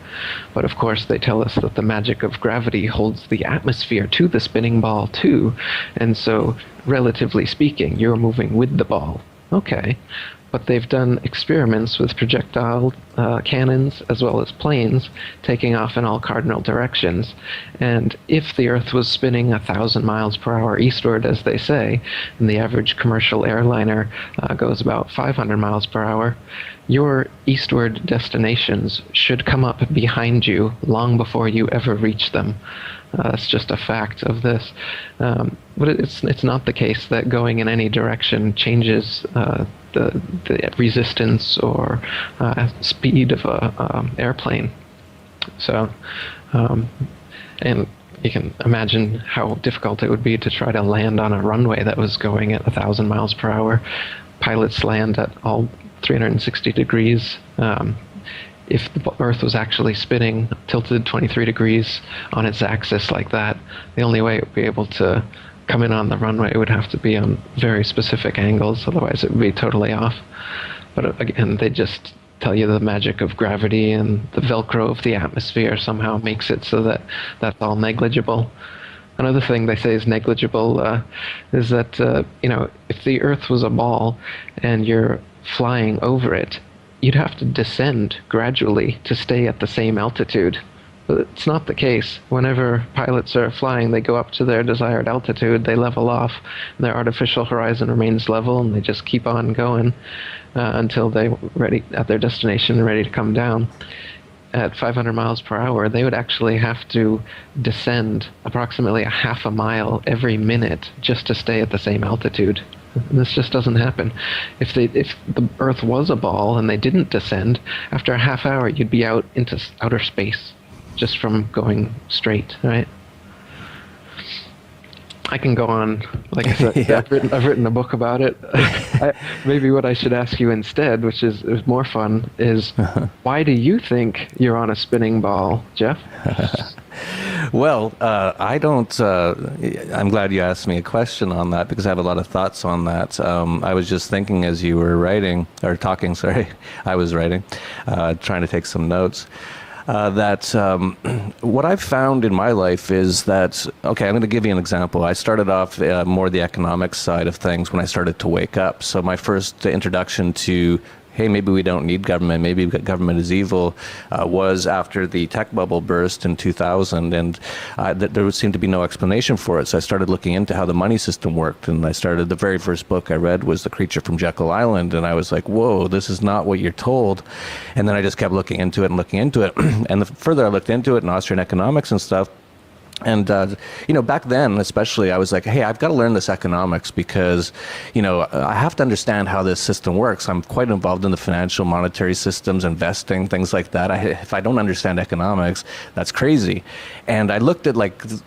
[SPEAKER 22] But of course, they tell us that the magic of gravity holds the atmosphere to the spinning ball too, and so, relatively speaking, you're moving with the ball. Okay. But they've done experiments with projectile cannons as well as planes taking off in all cardinal directions. And if the Earth was spinning 1,000 miles per hour eastward, as they say, and the average commercial airliner goes about 500 miles per hour, your eastward destinations should come up behind you long before you ever reach them. That's just a fact of this. But it's not the case that going in any direction changes the resistance or speed of a airplane. So, and you can imagine how difficult it would be to try to land on a runway that was going at 1,000 miles per hour. Pilots land at all 360 degrees. If the Earth was actually spinning tilted 23 degrees on its axis like that, the only way it would be able to come in on the runway would have to be on very specific angles, otherwise it would be totally off. But again, they just tell you the magic of gravity and the Velcro of the atmosphere somehow makes it so that that's all negligible. Another thing they say is negligible is that, if the Earth was a ball and you're flying over it, you'd have to descend gradually to stay at the same altitude. But it's not the case. Whenever pilots are flying, they go up to their desired altitude, they level off, and their artificial horizon remains level, and they just keep on going until they're ready at their destination, ready to come down. at 500 miles per hour, they would actually have to descend approximately a half a mile every minute just to stay at the same altitude. And this just doesn't happen. If the Earth was a ball and they didn't descend, after a half hour you'd be out into outer space just from going straight, right? I can go on. Like I said,
[SPEAKER 12] Yeah.
[SPEAKER 22] I've written a book about it. Maybe what I should ask you instead, which is more fun, is why do you think you're on a spinning ball, Jeff?
[SPEAKER 12] Well, I don't. I'm glad you asked me a question on that because I have a lot of thoughts on that. I was just thinking as you were writing or talking. Sorry, I was writing, trying to take some notes. What I've found in my life is that, okay, I'm going to give you an example. I started off more the economics side of things when I started to wake up. So my first introduction to, hey, maybe we don't need government, maybe government is evil, was after the tech bubble burst in 2000, and there seemed to be no explanation for it. So I started looking into how the money system worked, and the very first book I read was The Creature from Jekyll Island, and I was like, whoa, this is not what you're told. And then I just kept looking into it, and the further I looked into it in Austrian economics and stuff, and, back then, especially, I was like, hey, I've got to learn this economics because, I have to understand how this system works. I'm quite involved in the financial monetary systems, investing, things like that. If I don't understand economics, that's crazy. And I looked at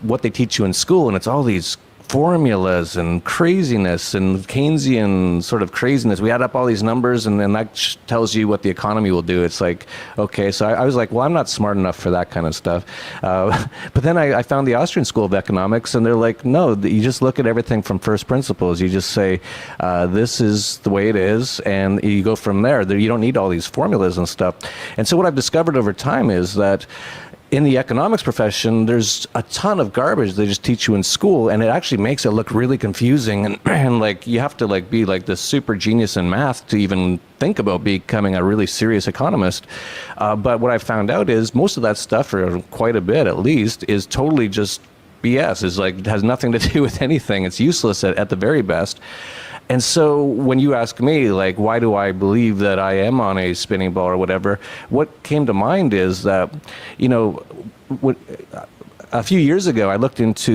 [SPEAKER 12] what they teach you in school, and it's all these formulas and craziness and Keynesian sort of craziness. We add up all these numbers and then that tells you what the economy will do. It's like, okay, so I was like, well, I'm not smart enough for that kind of stuff. But then I found the Austrian School of Economics and they're like, no, you just look at everything from first principles. You just say, this is the way it is, and you go from there. You don't need all these formulas and stuff. And so what I've discovered over time is that in the economics profession, there's a ton of garbage they just teach you in school, and it actually makes it look really confusing. And like you have to be like this super genius in math to even think about becoming a really serious economist. But what I found out is most of that stuff, or quite a bit at least, is totally just BS. It has nothing to do with anything. It's useless at the very best. And so when you ask me, why do I believe that I am on a spinning ball or whatever, what came to mind is that, a few years ago, I looked into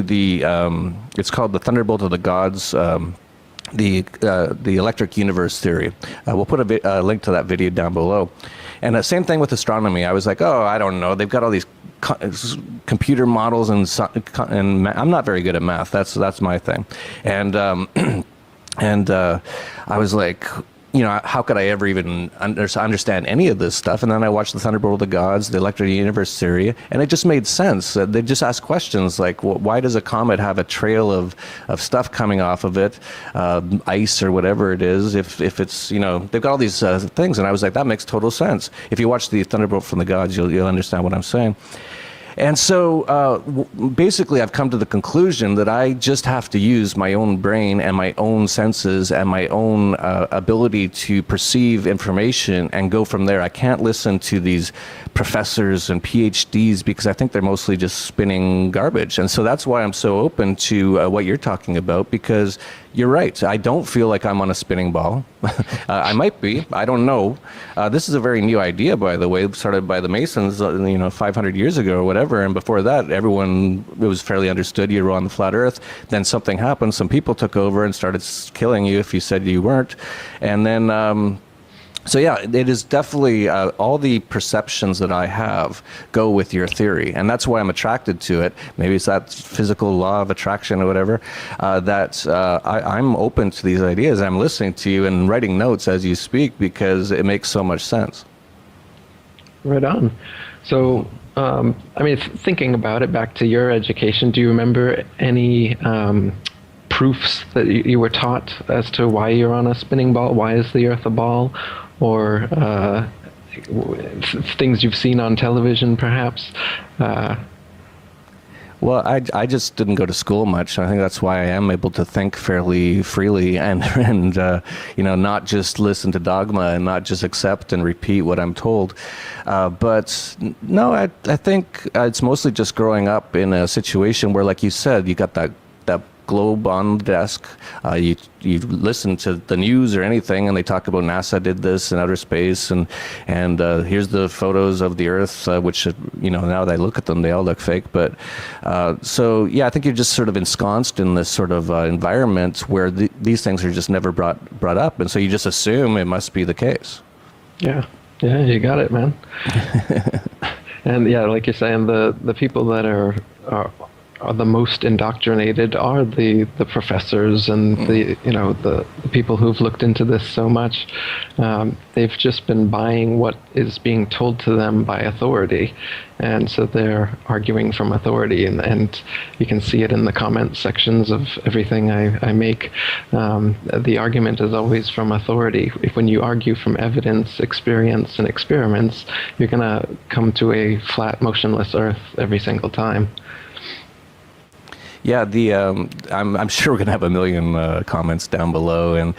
[SPEAKER 12] it's called the Thunderbolt of the Gods, the electric universe theory. We'll put a link to that video down below. And the same thing with astronomy. I was like, oh, I don't know. They've got all these computer models, and I'm not very good at math. That's my thing. And I was like, how could I ever even understand any of this stuff? And then I watched the Thunderbolt of the Gods, the Electric Universe theory, and it just made sense. They just asked questions like, why does a comet have a trail of stuff coming off of it, ice or whatever it is, if it's, they've got all these things. And I was like, that makes total sense. If you watch the Thunderbolt from the Gods, you'll understand what I'm saying. And so basically I've come to the conclusion that I just have to use my own brain and my own senses and my own ability to perceive information and go from there. I can't listen to these professors and PhDs because I think they're mostly just spinning garbage. And so that's why I'm so open to what you're talking about, because you're right. I don't feel like I'm on a spinning ball. I might be. I don't know. This is a very new idea, by the way, started by the Masons, 500 years ago or whatever. And before that, it was fairly understood you were on the flat Earth. Then something happened. Some people took over and started killing you if you said you weren't. And then so yeah, it is definitely all the perceptions that I have go with your theory, and that's why I'm attracted to it. Maybe it's that physical law of attraction or whatever, that I'm open to these ideas. I'm listening to you and writing notes as you speak because it makes so much sense.
[SPEAKER 22] Right on. So, thinking about it, back to your education, do you remember any proofs that you were taught as to why you're on a spinning ball? Why is the Earth a ball? Or things you've seen on television, perhaps?
[SPEAKER 12] Well, I just didn't go to school much. I think that's why I am able to think fairly freely and not just listen to dogma and not just accept and repeat what I'm told. But no, I think it's mostly just growing up in a situation where, like you said, you got that globe on the desk. You listen to the news or anything, and they talk about NASA did this in outer space, and here's the photos of the Earth, which now that I look at them, they all look fake. But so yeah, I think you're just sort of ensconced in this sort of environment where these things are just never brought up, and so you just assume it must be the case.
[SPEAKER 22] Yeah, you got it, man. And yeah, like you're saying, the people that are the most indoctrinated are the professors and the people who've looked into this so much. They've just been buying what is being told to them by authority, and so they're arguing from authority, and you can see it in the comment sections of everything I make. The argument is always from authority. When you argue from evidence, experience, and experiments, you're going to come to a flat, motionless Earth every single time.
[SPEAKER 12] Yeah, I'm sure we're gonna have a million comments down below, and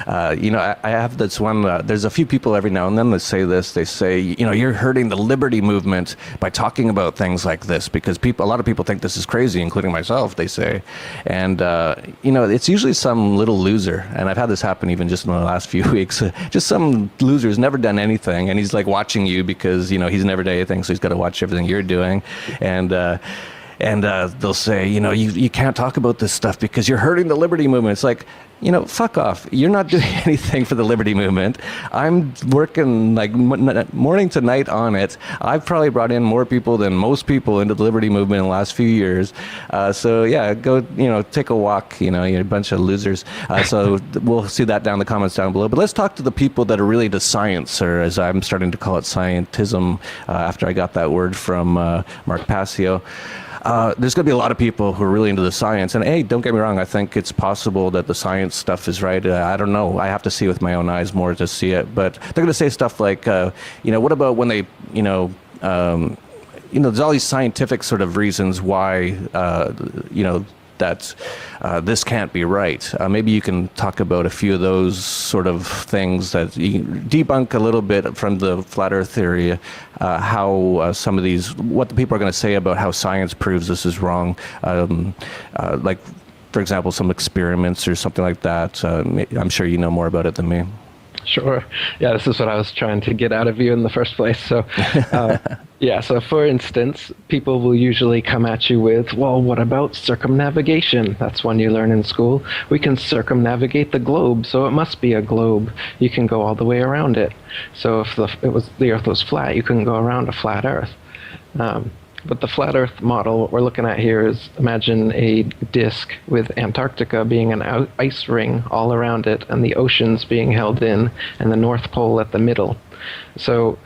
[SPEAKER 12] I have this one. There's a few people every now and then that say this. They say, you're hurting the liberty movement by talking about things like this, because a lot of people think this is crazy, including myself. They say, and it's usually some little loser, and I've had this happen even just in the last few weeks. Just some loser who's never done anything, and he's like watching you because he's never done anything, so he's got to watch everything you're doing, and they'll say, you can't talk about this stuff because you're hurting the liberty movement. It's like, fuck off. You're not doing anything for the liberty movement. I'm working like morning to night on it. I've probably brought in more people than most people into the liberty movement in the last few years. So yeah, go, take a walk, you're a bunch of losers. So we'll see that down in the comments down below. But let's talk to the people that are really into science, or as I'm starting to call it, scientism, after I got that word from Mark Passio. There's going to be a lot of people who are really into the science. And hey, don't get me wrong, I think it's possible that the science stuff is right. I don't know. I have to see with my own eyes more to see it. But they're going to say stuff like, what about when they, there's all these scientific sort of reasons why, that this can't be right. Maybe you can talk about a few of those sort of things that you debunk a little bit from the flat Earth theory, how some of these, what the people are going to say about how science proves this is wrong. Like, for example, some experiments or something like that. I'm sure you know more about it than me.
[SPEAKER 22] Sure. Yeah, this is what I was trying to get out of you in the first place. So, so for instance, people will usually come at you with, well, what about circumnavigation? That's one you learn in school. We can circumnavigate the globe, so it must be a globe. You can go all the way around it. So if the Earth was flat, you couldn't go around a flat Earth. But the flat Earth model, what we're looking at here is, imagine a disk with Antarctica being an ice ring all around it, and the oceans being held in, and the North Pole at the middle. So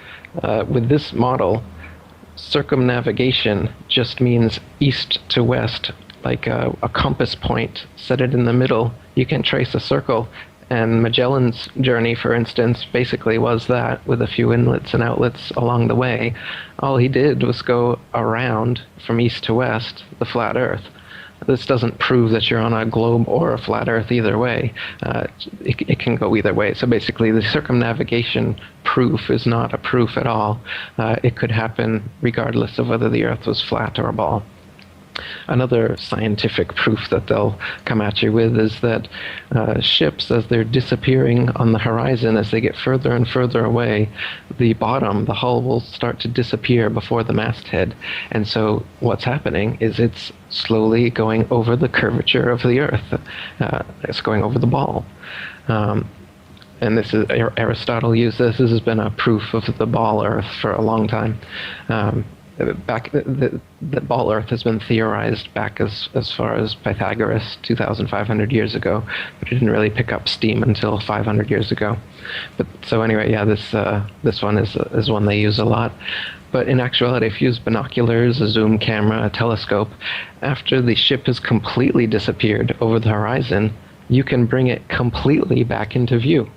[SPEAKER 22] with this model, circumnavigation just means east to west, like a compass point, set it in the middle. You can trace a circle. And Magellan's journey, for instance, basically was that, with a few inlets and outlets along the way. All he did was go around from east to west, the flat Earth. This doesn't prove that you're on a globe or a flat Earth either way. It can go either way. So basically, the circumnavigation proof is not a proof at all. It could happen regardless of whether the Earth was flat or a ball. Another scientific proof that they'll come at you with is that ships, as they're disappearing on the horizon, as they get further and further away, the bottom, the hull, will start to disappear before the masthead. And so what's happening is it's slowly going over the curvature of the Earth. It's going over the ball. And this is, Aristotle used this. This has been a proof of the ball Earth for a long time. The ball Earth has been theorized back as far as Pythagoras 2,500 years ago, but it didn't really pick up steam until 500 years ago. But so anyway, yeah, this one is one they use a lot. But in actuality, if you use binoculars, a zoom camera, a telescope, after the ship has completely disappeared over the horizon, you can bring it completely back into view,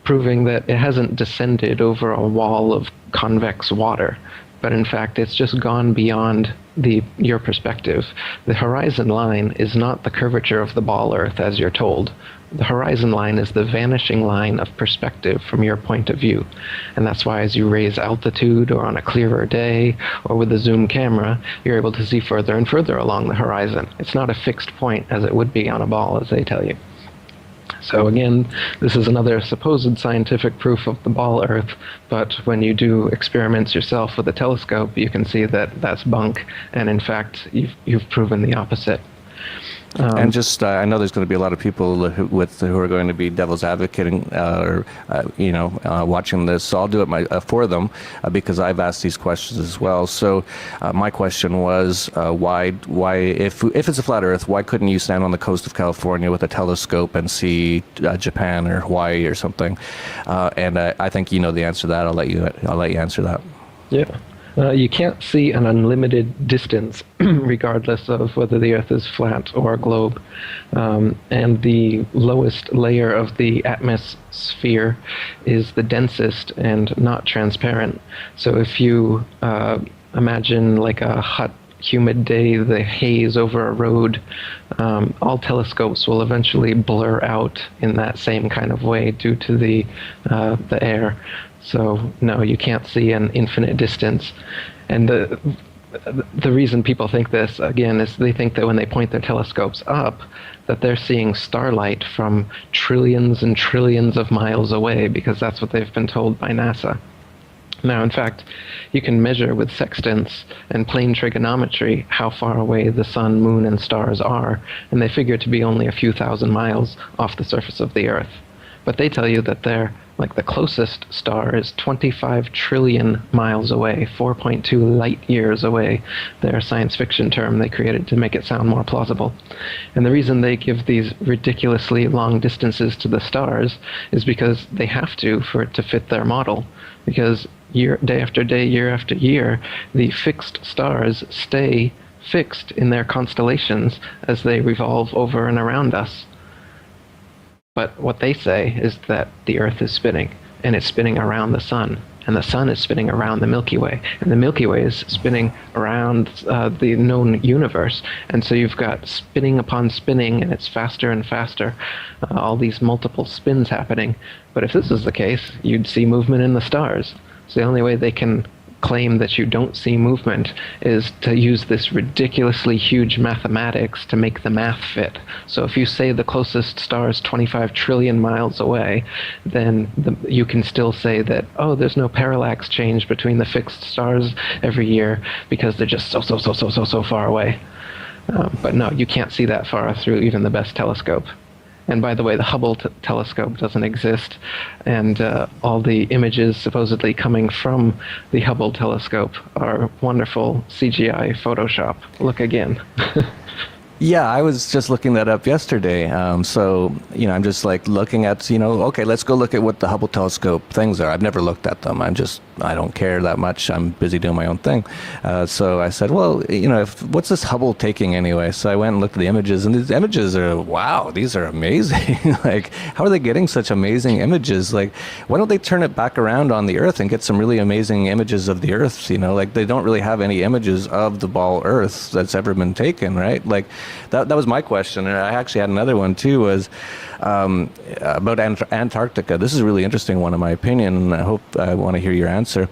[SPEAKER 22] proving that it hasn't descended over a wall of convex water. But in fact, it's just gone beyond your perspective. The horizon line is not the curvature of the ball Earth as you're told. The horizon line is the vanishing line of perspective from your point of view. And that's why as you raise altitude or on a clearer day or with a zoom camera, you're able to see further and further along the horizon. It's not a fixed point as it would be on a ball, as they tell you. So again, this is another supposed scientific proof of the ball Earth, but when you do experiments yourself with a telescope, you can see that that's bunk, and in fact, you've proven the opposite.
[SPEAKER 12] And just, I know there's going to be a lot of people who are going to be devil's advocating watching this. So I'll do it for them because I've asked these questions as well. So my question was, why, if it's a flat Earth, why couldn't you stand on the coast of California with a telescope and see Japan or Hawaii or something? And I think you know the answer to that. I'll let you answer that.
[SPEAKER 22] Yeah. You can't see an unlimited distance, regardless of whether the Earth is flat or a globe. And the lowest layer of the atmosphere is the densest and not transparent. So if you imagine like a hot, humid day, the haze over a road, all telescopes will eventually blur out in that same kind of way due to the air. So no, you can't see an infinite distance. And the reason people think this, again, is they think that when they point their telescopes up, that they're seeing starlight from trillions and trillions of miles away, because that's what they've been told by NASA. Now, in fact, you can measure with sextants and plane trigonometry how far away the sun, moon, and stars are, and they figure to be only a few thousand miles off the surface of the Earth. But they tell you that they're, like, the closest star is 25 trillion miles away, 4.2 light years away. Their science fiction term they created to make it sound more plausible. And the reason they give these ridiculously long distances to the stars is because they have to for it to fit their model. Because day after day, year after year, the fixed stars stay fixed in their constellations as they revolve over and around us. But what they say is that the Earth is spinning, and it's spinning around the sun, and the sun is spinning around the Milky Way, and the Milky Way is spinning around the known universe. And so you've got spinning upon spinning, and it's faster and faster, all these multiple spins happening. But if this is the case, you'd see movement in the stars. So the only way they can claim that you don't see movement is to use this ridiculously huge mathematics to make the math fit. So if you say the closest star is 25 trillion miles away, then you can still say that, oh, there's no parallax change between the fixed stars every year because they're just so far away. But no, you can't see that far through even the best telescope. And by the way, the Hubble telescope doesn't exist, and all the images supposedly coming from the Hubble telescope are wonderful CGI Photoshop. Look again.
[SPEAKER 12] Yeah, I was just looking that up yesterday. So, I'm just like looking at, okay, let's go look at what the Hubble telescope things are. I've never looked at them. I don't care that much. I'm busy doing my own thing. So I said, well, what's this Hubble taking anyway? So I went and looked at the images, and these images are, wow, these are amazing. Like, how are they getting such amazing images? Like, why don't they turn it back around on the Earth and get some really amazing images of the Earth? Like, they don't really have any images of the ball Earth that's ever been taken, right? Like, that was my question. And I actually had another one too, was about Antarctica. This is a really interesting one in my opinion, and I want to hear your answer.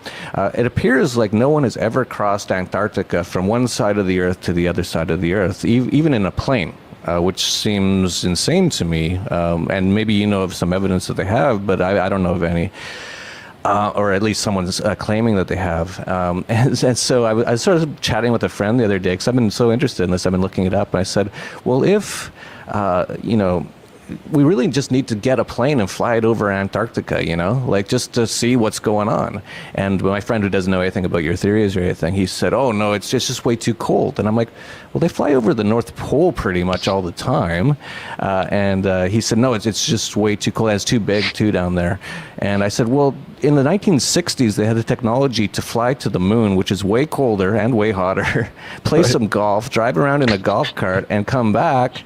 [SPEAKER 12] It appears like no one has ever crossed Antarctica from one side of the Earth to the other side of the Earth, even in a plane. Which seems insane to me, and maybe you know of some evidence that they have, but I don't know of any. Or at least someone's claiming that they have. And so I was sort of chatting with a friend the other day, because I've been so interested in this, I've been looking it up, and I said, well, if, we really just need to get a plane and fly it over Antarctica, like just to see what's going on. And my friend who doesn't know anything about your theories or anything, he said, oh, no, it's just way too cold. And I'm like, well, they fly over the North Pole pretty much all the time. And he said, no, it's just way too cold. It's too big, too, down there. And I said, well, in the 1960s, they had the technology to fly to the moon, which is way colder and way hotter, play some golf, drive around in a golf cart, and come back.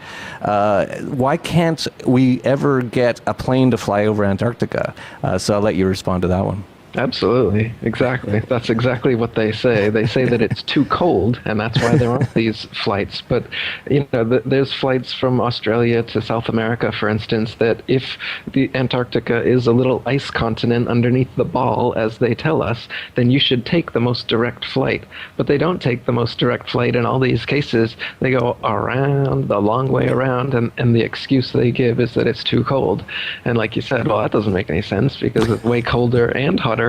[SPEAKER 12] Why can't we ever get a plane to fly over Antarctica? So I'll let you respond to that one.
[SPEAKER 22] Absolutely, exactly. That's exactly what they say. They say that it's too cold, and that's why there aren't these flights. But there's flights from Australia to South America, for instance, that if the Antarctica is a little ice continent underneath the ball, as they tell us, then you should take the most direct flight. But they don't take the most direct flight in all these cases. They go around, the long way around, and the excuse they give is that it's too cold. And like you said, well, that doesn't make any sense because it's way colder and hotter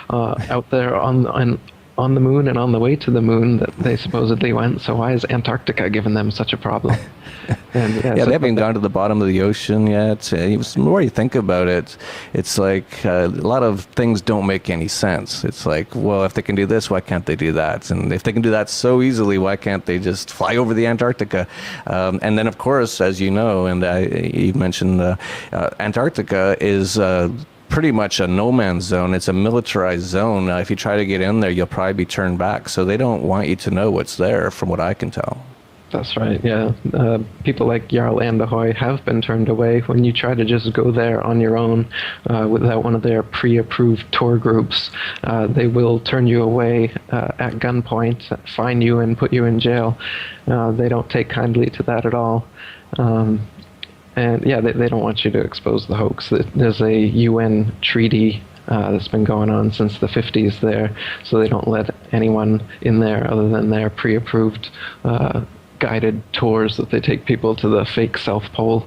[SPEAKER 22] out there on the moon and on the way to the moon that they supposedly went. So why is Antarctica giving them such a problem? And,
[SPEAKER 12] yeah, they haven't gone to the bottom of the ocean yet. The more you think about it, it's like a lot of things don't make any sense. It's like, well, if they can do this, why can't they do that? And if they can do that so easily, why can't they just fly over the Antarctica? And then, of course, as you know, and you mentioned Antarctica is pretty much a no man's zone. It's a militarized zone. If you try to get in there, you'll probably be turned back. So they don't want you to know what's there, from what I can tell.
[SPEAKER 22] That's right, yeah. People like Jarl Anderhoy have been turned away when you try to just go there on your own without one of their pre-approved tour groups. They will turn you away at gunpoint, fine you, and put you in jail. They don't take kindly to that at all. And yeah, they don't want you to expose the hoax. There's a UN treaty that's been going on since the 50s there, so they don't let anyone in there other than their pre-approved guided tours that they take people to the fake South Pole.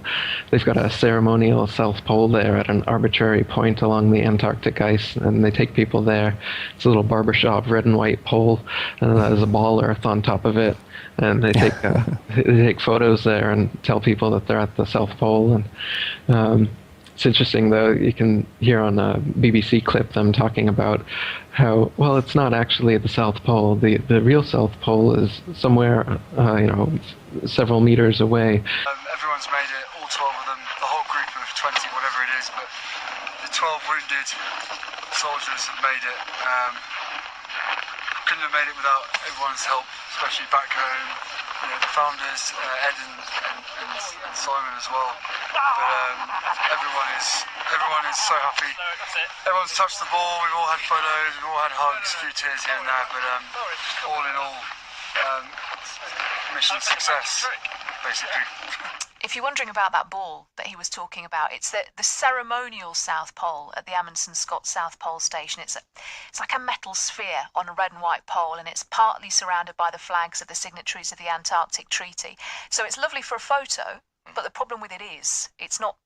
[SPEAKER 22] They've got a ceremonial South Pole there at an arbitrary point along the Antarctic ice, and they take people there. It's a little barbershop red and white pole, and there's a ball earth on top of it. And they take photos there and tell people that they're at the South Pole. And it's interesting, though, you can hear on a BBC clip them talking about how, well, it's not actually the South Pole. The real South Pole is somewhere, several meters away.
[SPEAKER 8] Everyone's made it, all 12 of them, the whole group of 20, whatever it is, but the 12 wounded soldiers have made it. Couldn't have made it without everyone's help, especially back home. The founders, Ed and Simon as well. But everyone is so happy. Everyone's touched the ball. We've all had photos. We've all had hugs, a few tears here and there. But all in all, mission success, basically.
[SPEAKER 10] If you're wondering about that ball that he was talking about, it's the ceremonial South Pole at the Amundsen Scott South Pole Station. It's like a metal sphere on a red and white pole, and it's partly surrounded by the flags of the signatories of the Antarctic Treaty. So it's lovely for a photo, but the problem with it is it's not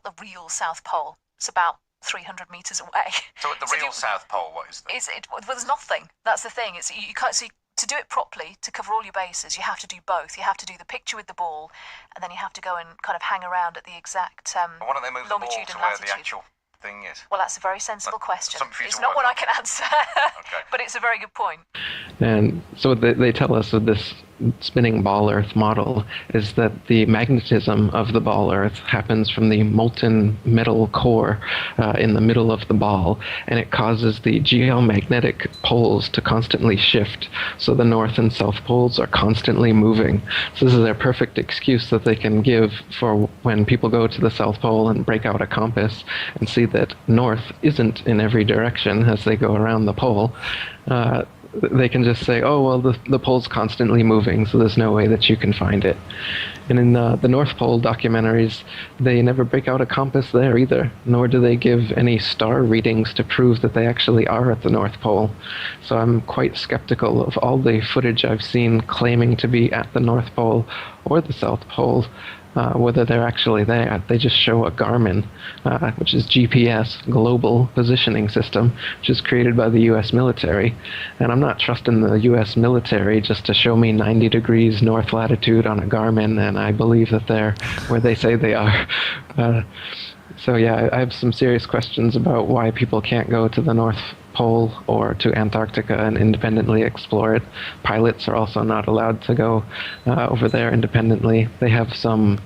[SPEAKER 10] the real South Pole. It's about 300 meters away.
[SPEAKER 23] So at the real South Pole, what is that?
[SPEAKER 10] Well, there's nothing. That's the thing. You can't see. To do it properly, to cover all your bases, you have to do both. You have to do the picture with the ball, and then you have to go and kind of hang around at the exact
[SPEAKER 23] why don't they move
[SPEAKER 10] longitude
[SPEAKER 23] the
[SPEAKER 10] and
[SPEAKER 23] ball to where
[SPEAKER 10] latitude.
[SPEAKER 23] the actual thing is?
[SPEAKER 10] Well, that's a very sensible question. It's
[SPEAKER 23] to
[SPEAKER 10] not
[SPEAKER 23] work
[SPEAKER 10] one I can answer, but it's a very good point.
[SPEAKER 22] And so they tell us that this spinning ball Earth model is that the magnetism of the ball Earth happens from the molten metal core in the middle of the ball, and it causes the geomagnetic poles to constantly shift. So the north and south poles are constantly moving. So this is their perfect excuse that they can give for when people go to the South Pole and break out a compass and see that north isn't in every direction as they go around the pole. They can just say, oh, well, the pole's constantly moving, so there's no way that you can find it. And in the North Pole documentaries, they never break out a compass there either, nor do they give any star readings to prove that they actually are at the North Pole. So I'm quite skeptical of all the footage I've seen claiming to be at the North Pole or the South Pole. Whether they're actually there. They just show a Garmin, which is GPS, Global Positioning System, which is created by the U.S. military. And I'm not trusting the U.S. military just to show me 90 degrees north latitude on a Garmin, and I believe that they're where they say they are. So yeah, I have some serious questions about why people can't go to the North Pole or to Antarctica and independently explore it. Pilots are also not allowed to go over there independently. They have some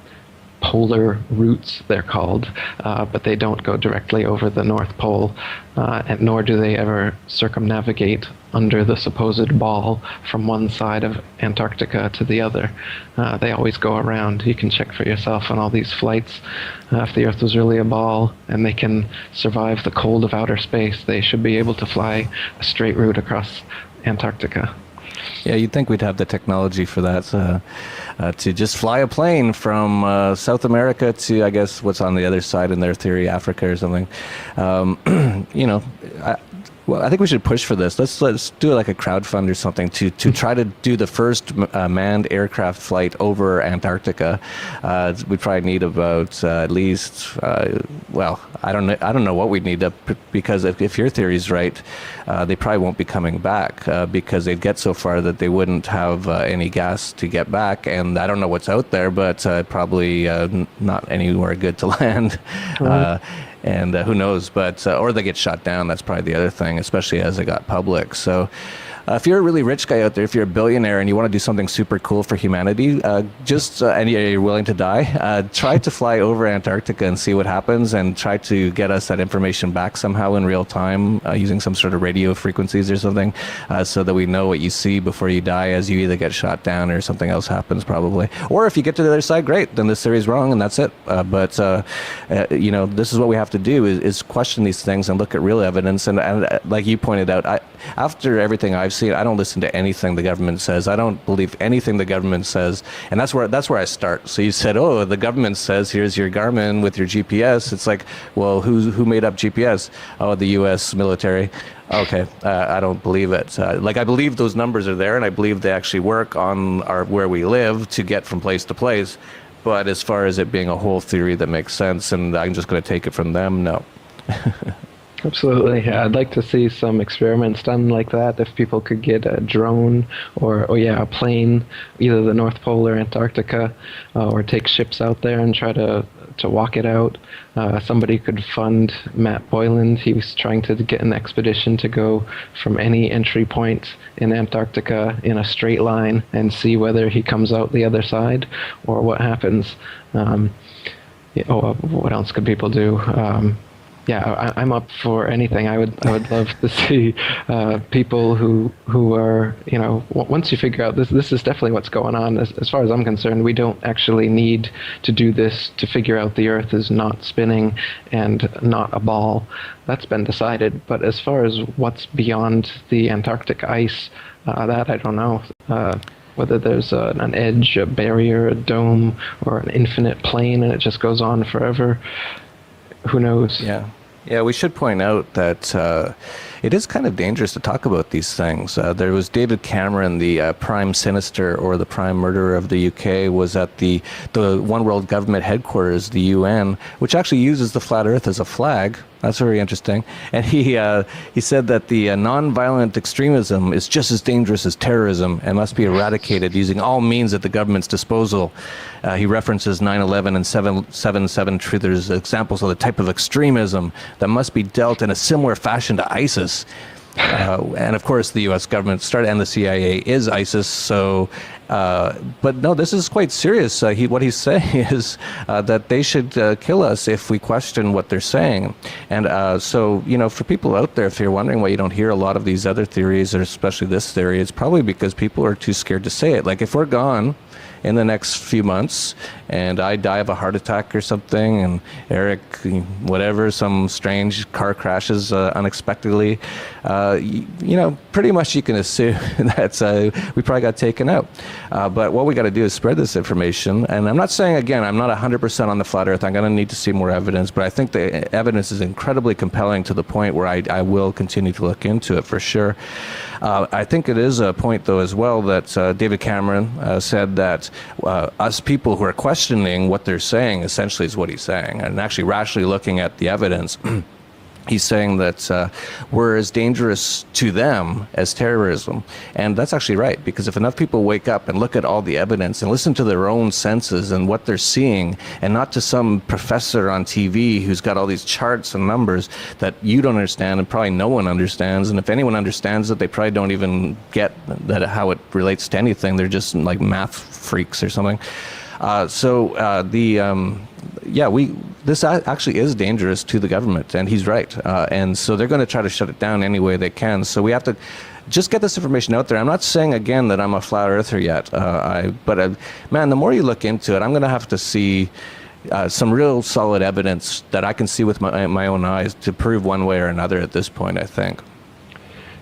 [SPEAKER 22] polar routes, they're called, but they don't go directly over the North Pole, and nor do they ever circumnavigate under the supposed ball from one side of Antarctica to the other. They always go around. You can check for yourself on all these flights. If the Earth was really a ball and they can survive the cold of outer space, they should be able to fly a straight route across Antarctica.
[SPEAKER 12] Yeah, you'd think we'd have the technology for that, to just fly a plane from South America to, I guess, what's on the other side in their theory, Africa or something. I think we should push for this. Let's do like a crowdfund or something to try to do the first manned aircraft flight over Antarctica. We probably need about at least I don't know what we'd need because if your theory is right, they probably won't be coming back because they'd get so far that they wouldn't have any gas to get back. And I don't know what's out there, but probably not anywhere good to land.
[SPEAKER 22] Right.
[SPEAKER 12] And who knows, but or they get shot down. That's probably the other thing, especially as it got public. So if you're a really rich guy out there, if you're a billionaire and you want to do something super cool for humanity, and you're willing to die, try to fly over Antarctica and see what happens, and try to get us that information back somehow in real time using some sort of radio frequencies or something, so that we know what you see before you die, as you either get shot down or something else happens probably. Or if you get to the other side, great, then this theory is wrong and that's it. But this is what we have to do is question these things and look at real evidence. And like you pointed out, after everything I've seen, I don't listen to anything the government says. I don't believe anything the government says, and that's where I start. So you said, oh, the government says here's your Garmin with your GPS. It's like, well, who made up GPS? Oh, the U.S. military. Okay, I don't believe it. I believe those numbers are there, and I believe they actually work on where we live to get from place to place. But as far as it being a whole theory that makes sense, and I'm just going to take it from them, no.
[SPEAKER 22] Absolutely. Yeah, I'd like to see some experiments done like that. If people could get a drone or a plane, either the North Pole or Antarctica, or take ships out there and try to walk it out. Somebody could fund Matt Boylan. He was trying to get an expedition to go from any entry point in Antarctica in a straight line and see whether he comes out the other side or what happens. What else could people do? I'm up for anything. I would love to see people who are, once you figure out this is definitely what's going on. As far as I'm concerned, we don't actually need to do this to figure out the Earth is not spinning and not a ball. That's been decided. But as far as what's beyond the Antarctic ice, that I don't know. Whether there's an edge, a barrier, a dome, or an infinite plane, and it just goes on forever. Who knows?
[SPEAKER 12] Yeah, we should point out that it is kind of dangerous to talk about these things. There was David Cameron, the prime sinister or the prime murderer of the UK, was at the One World Government headquarters, the UN, which actually uses the flat Earth as a flag. That's very interesting. And he said that the non-violent extremism is just as dangerous as terrorism and must be eradicated using all means at the government's disposal. He references 9/11 and 7/7 truthers, examples of the type of extremism that must be dealt in a similar fashion to ISIS. And of course, the U.S. government started, and the CIA is ISIS. So, but no, this is quite serious. What he's saying is that they should kill us if we question what they're saying. And so, for people out there, if you're wondering why you don't hear a lot of these other theories, or especially this theory, it's probably because people are too scared to say it. Like if we're gone in the next few months and I die of a heart attack or something, and Eric, whatever, some strange car crashes unexpectedly, pretty much you can assume that we probably got taken out. But what we got to do is spread this information. And I'm not saying, again, I'm not 100% on the flat Earth. I'm going to need to see more evidence, but I think the evidence is incredibly compelling to the point where I will continue to look into it for sure. I think it is a point, though, as well, that David Cameron said that us people who are questioning what they're saying essentially is what he's saying, and actually rationally looking at the evidence. He's saying that we're as dangerous to them as terrorism. And that's actually right, because if enough people wake up and look at all the evidence and listen to their own senses and what they're seeing, and not to some professor on TV who's got all these charts and numbers that you don't understand and probably no one understands, and if anyone understands it, they probably don't even get that how it relates to anything. They're just like math freaks or something. This actually is dangerous to the government, and he's right. And so they're going to try to shut it down any way they can. So we have to just get this information out there. I'm not saying, again, that I'm a flat earther yet. Man, the more you look into it, I'm going to have to see some real solid evidence that I can see with my own eyes to prove one way or another at this point, I think.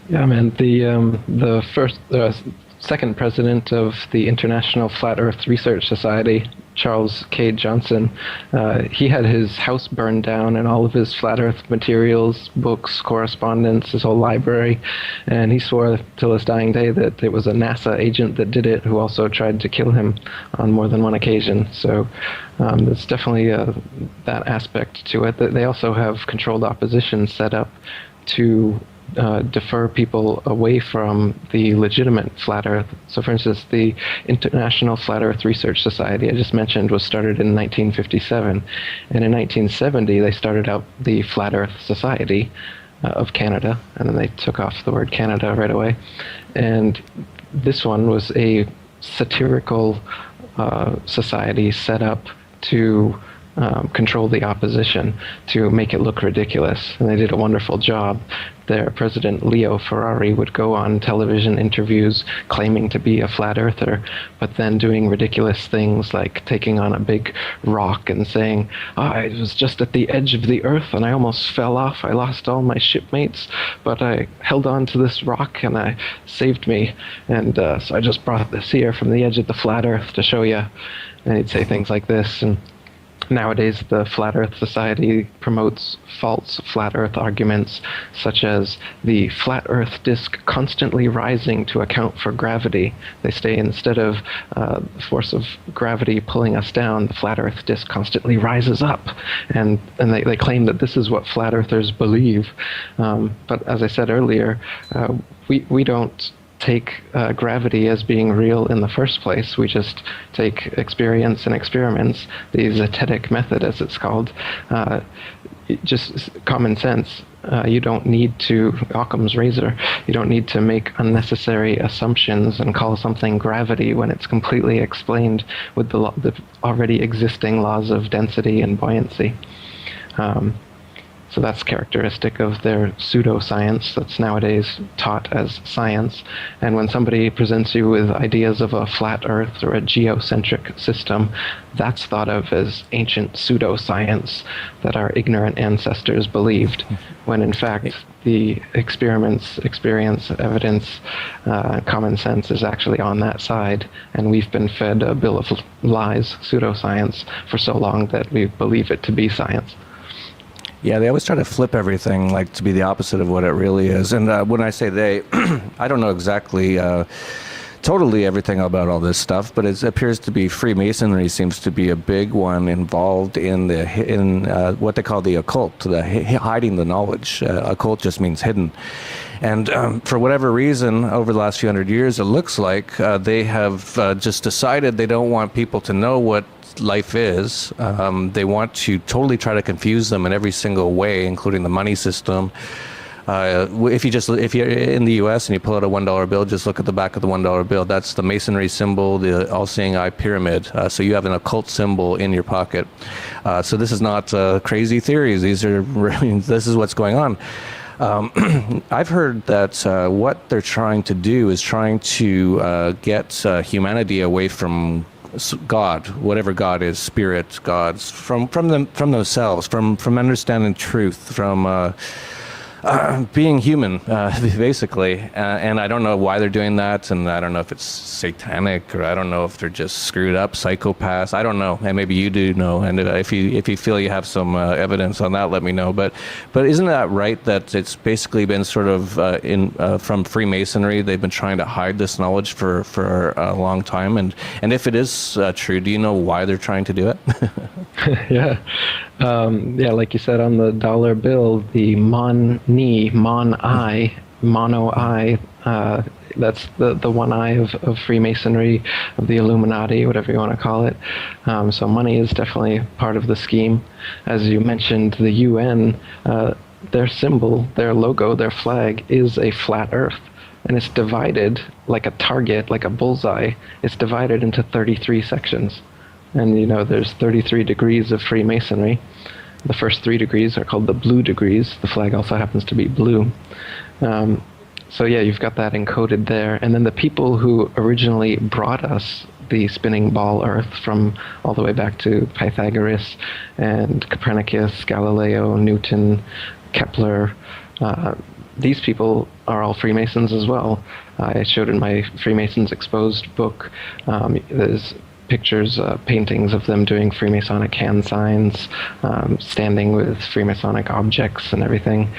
[SPEAKER 22] Yeah, man. The second president of the International Flat Earth Research Society, Charles K. Johnson, he had his house burned down and all of his flat earth materials, books, correspondence, his whole library, and he swore till his dying day that it was a NASA agent that did it, who also tried to kill him on more than one occasion. So there's definitely that aspect to it. They also have controlled opposition set up to defer people away from the legitimate flat earth. So for instance, the International Flat Earth Research Society I just mentioned was started in 1957, and in 1970 they started out the Flat Earth Society of Canada, and then they took off the word Canada right away. And this one was a satirical society set up to control the opposition, to make it look ridiculous. And they did a wonderful job. Their president, Leo Ferrari, would go on television interviews claiming to be a flat earther, but then doing ridiculous things like taking on a big rock and saying, I was just at the edge of the earth and I almost fell off. I lost all my shipmates, but I held on to this rock and I saved me. And so I just brought this here from the edge of the flat earth to show you. And he'd say things like this. And nowadays, the Flat Earth Society promotes false flat Earth arguments, such as the flat Earth disk constantly rising to account for gravity. They say instead of the force of gravity pulling us down, the flat Earth disk constantly rises up. And they claim that this is what flat Earthers believe. But as I said earlier, we don't take gravity as being real in the first place. We just take experience and experiments, the zetetic method as it's called, just common sense. You don't need to, Occam's razor, you don't need to make unnecessary assumptions and call something gravity when it's completely explained with the already existing laws of density and buoyancy. So that's characteristic of their pseudoscience that's nowadays taught as science. And when somebody presents you with ideas of a flat Earth or a geocentric system, that's thought of as ancient pseudoscience that our ignorant ancestors believed, when in fact the experiments, experience, evidence, common sense is actually on that side, and we've been fed a bill of lies, pseudoscience, for so long that we believe it to be science.
[SPEAKER 12] Yeah, they always try to flip everything like to be the opposite of what it really is. And when I say they, I don't know exactly totally everything about all this stuff, but it appears to be Freemasonry seems to be a big one involved in what they call the occult, hiding the knowledge. Occult just means hidden. And for whatever reason, over the last few hundred years, it looks like they have just decided they don't want people to know what life is. They want to totally try to confuse them in every single way, including the money system. If you're in the U.S. and you pull out a $1 bill, just look at the back of the $1 bill. That's the Masonry symbol, the all-seeing eye pyramid. So you have an occult symbol in your pocket. So this is not crazy theories. This is what's going on. I've heard that what they're trying to do is trying to get humanity away from God, whatever God is, spirit, gods, from themselves, from understanding truth, from being human, basically. And I don't know why they're doing that, and I don't know if it's satanic, or I don't know if they're just screwed up psychopaths. I don't know, and maybe you do know. And if you feel you have some evidence on that, let me know. But isn't that right that it's basically been sort of from Freemasonry? They've been trying to hide this knowledge for a long time. And if it is true, do you know why they're trying to do it?
[SPEAKER 22] Yeah. Like you said, on the dollar bill, the mono eye, that's the one eye of Freemasonry, of the Illuminati, whatever you want to call it. So money is definitely part of the scheme. As you mentioned, the UN, their symbol, their logo, their flag is a flat earth. And it's divided like a target, like a bullseye. It's divided into 33 sections. And you know, there's 33 degrees of Freemasonry. The first 3 degrees are called the blue degrees. The flag also happens to be blue. So yeah, you've got that encoded there. And then the people who originally brought us the spinning ball Earth from all the way back to Pythagoras and Copernicus, Galileo, Newton, Kepler, these people are all Freemasons as well. I showed in my Freemasons Exposed book, there's pictures, paintings of them doing Freemasonic hand signs, standing with Freemasonic objects and everything.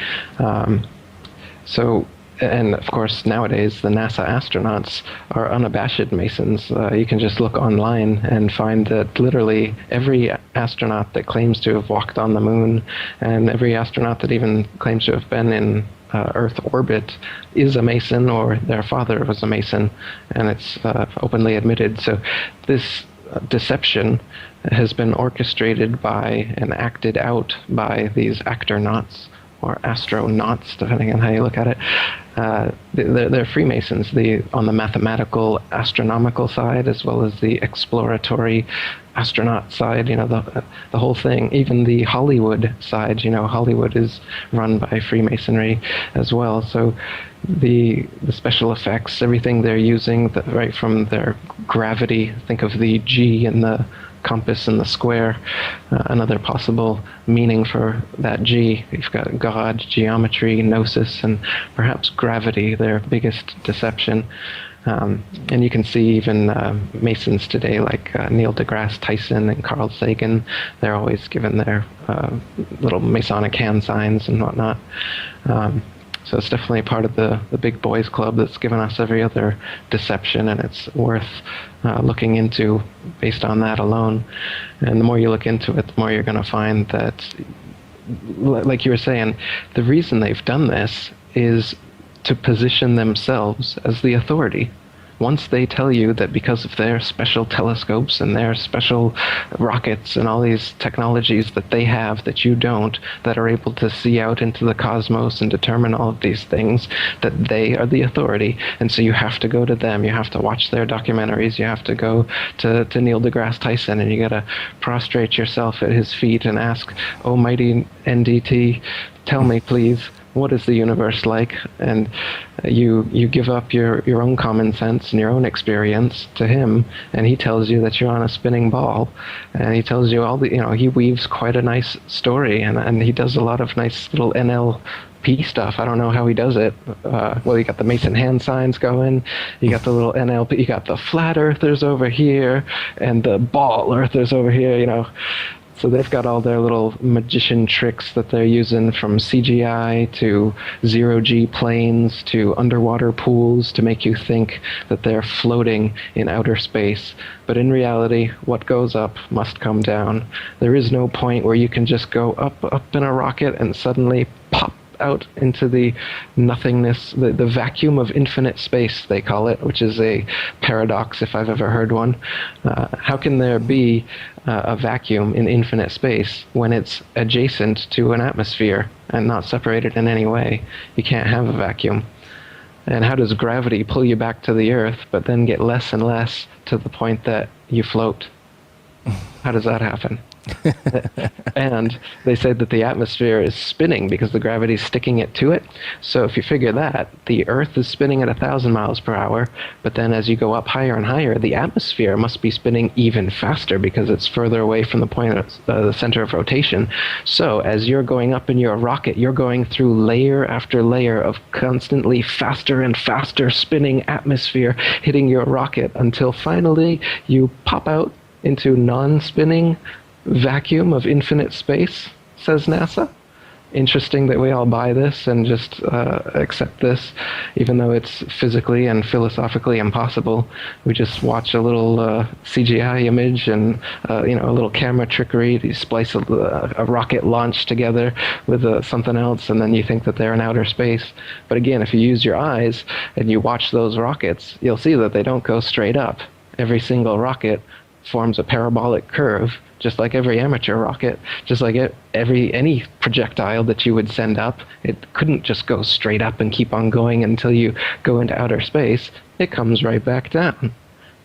[SPEAKER 22] And of course, nowadays, the NASA astronauts are unabashed Masons. You can just look online and find that literally every astronaut that claims to have walked on the moon, and every astronaut that even claims to have been in Earth orbit is a Mason, or their father was a Mason, and it's openly admitted. So this deception has been orchestrated by and acted out by these actor-nauts, or astronauts, depending on how you look at it. They're Freemasons, on the mathematical, astronomical side, as well as the exploratory astronaut side, you know, the whole thing. Even the Hollywood side, you know, Hollywood is run by Freemasonry as well. So the special effects, everything they're using, right from their gravity, think of the G in the compass and the square, another possible meaning for that G. You've got God, geometry, gnosis, and perhaps gravity, their biggest deception. And you can see even Masons today, like Neil deGrasse Tyson and Carl Sagan, they're always given their little Masonic hand signs and whatnot. So it's definitely part of the big boys club that's given us every other deception, and it's worth looking into based on that alone. And the more you look into it, the more you're going to find that, like you were saying, the reason they've done this is to position themselves as the authority. Once they tell you that because of their special telescopes and their special rockets and all these technologies that they have that you don't, that are able to see out into the cosmos and determine all of these things, that they are the authority, and so you have to go to them, you have to watch their documentaries, you have to go to Neil deGrasse Tyson, and you gotta prostrate yourself at his feet and ask, "Oh, mighty NDT, tell me please, what is the universe like?" And you give up your own common sense and your own experience to him, and he tells you that you're on a spinning ball, and he tells you all the, you know, he weaves quite a nice story, and he does a lot of nice little NLP stuff. I don't know how he does it. Well, you got the Mason hand signs going, you got the little NLP, you got the flat earthers over here, and the ball earthers over here, you know. So they've got all their little magician tricks that they're using, from CGI to zero-G planes to underwater pools, to make you think that they're floating in outer space. But in reality, what goes up must come down. There is no point where you can just go up in a rocket and suddenly pop out into the nothingness, the vacuum of infinite space, they call it, which is a paradox if I've ever heard one. How can there be a vacuum in infinite space when it's adjacent to an atmosphere and not separated in any way? You can't have a vacuum. And how does gravity pull you back to the Earth but then get less and less to the point that you float? How does that happen? And they say that the atmosphere is spinning because the gravity is sticking it to it. So if you figure that, the Earth is spinning at 1,000 miles per hour, but then as you go up higher and higher, the atmosphere must be spinning even faster because it's further away from the point of the center of rotation. So as you're going up in your rocket, you're going through layer after layer of constantly faster and faster spinning atmosphere hitting your rocket until finally you pop out into non-spinning vacuum of infinite space, says NASA. Interesting that we all buy this and just accept this, even though it's physically and philosophically impossible. We just watch a little CGI image and a little camera trickery. You splice a rocket launch together with something else, and then you think that they're in outer space. But again, if you use your eyes and you watch those rockets, you'll see that they don't go straight up. Every single rocket forms a parabolic curve, just like every amateur rocket, just like any projectile that you would send up. It couldn't just go straight up and keep on going until you go into outer space. It comes right back down.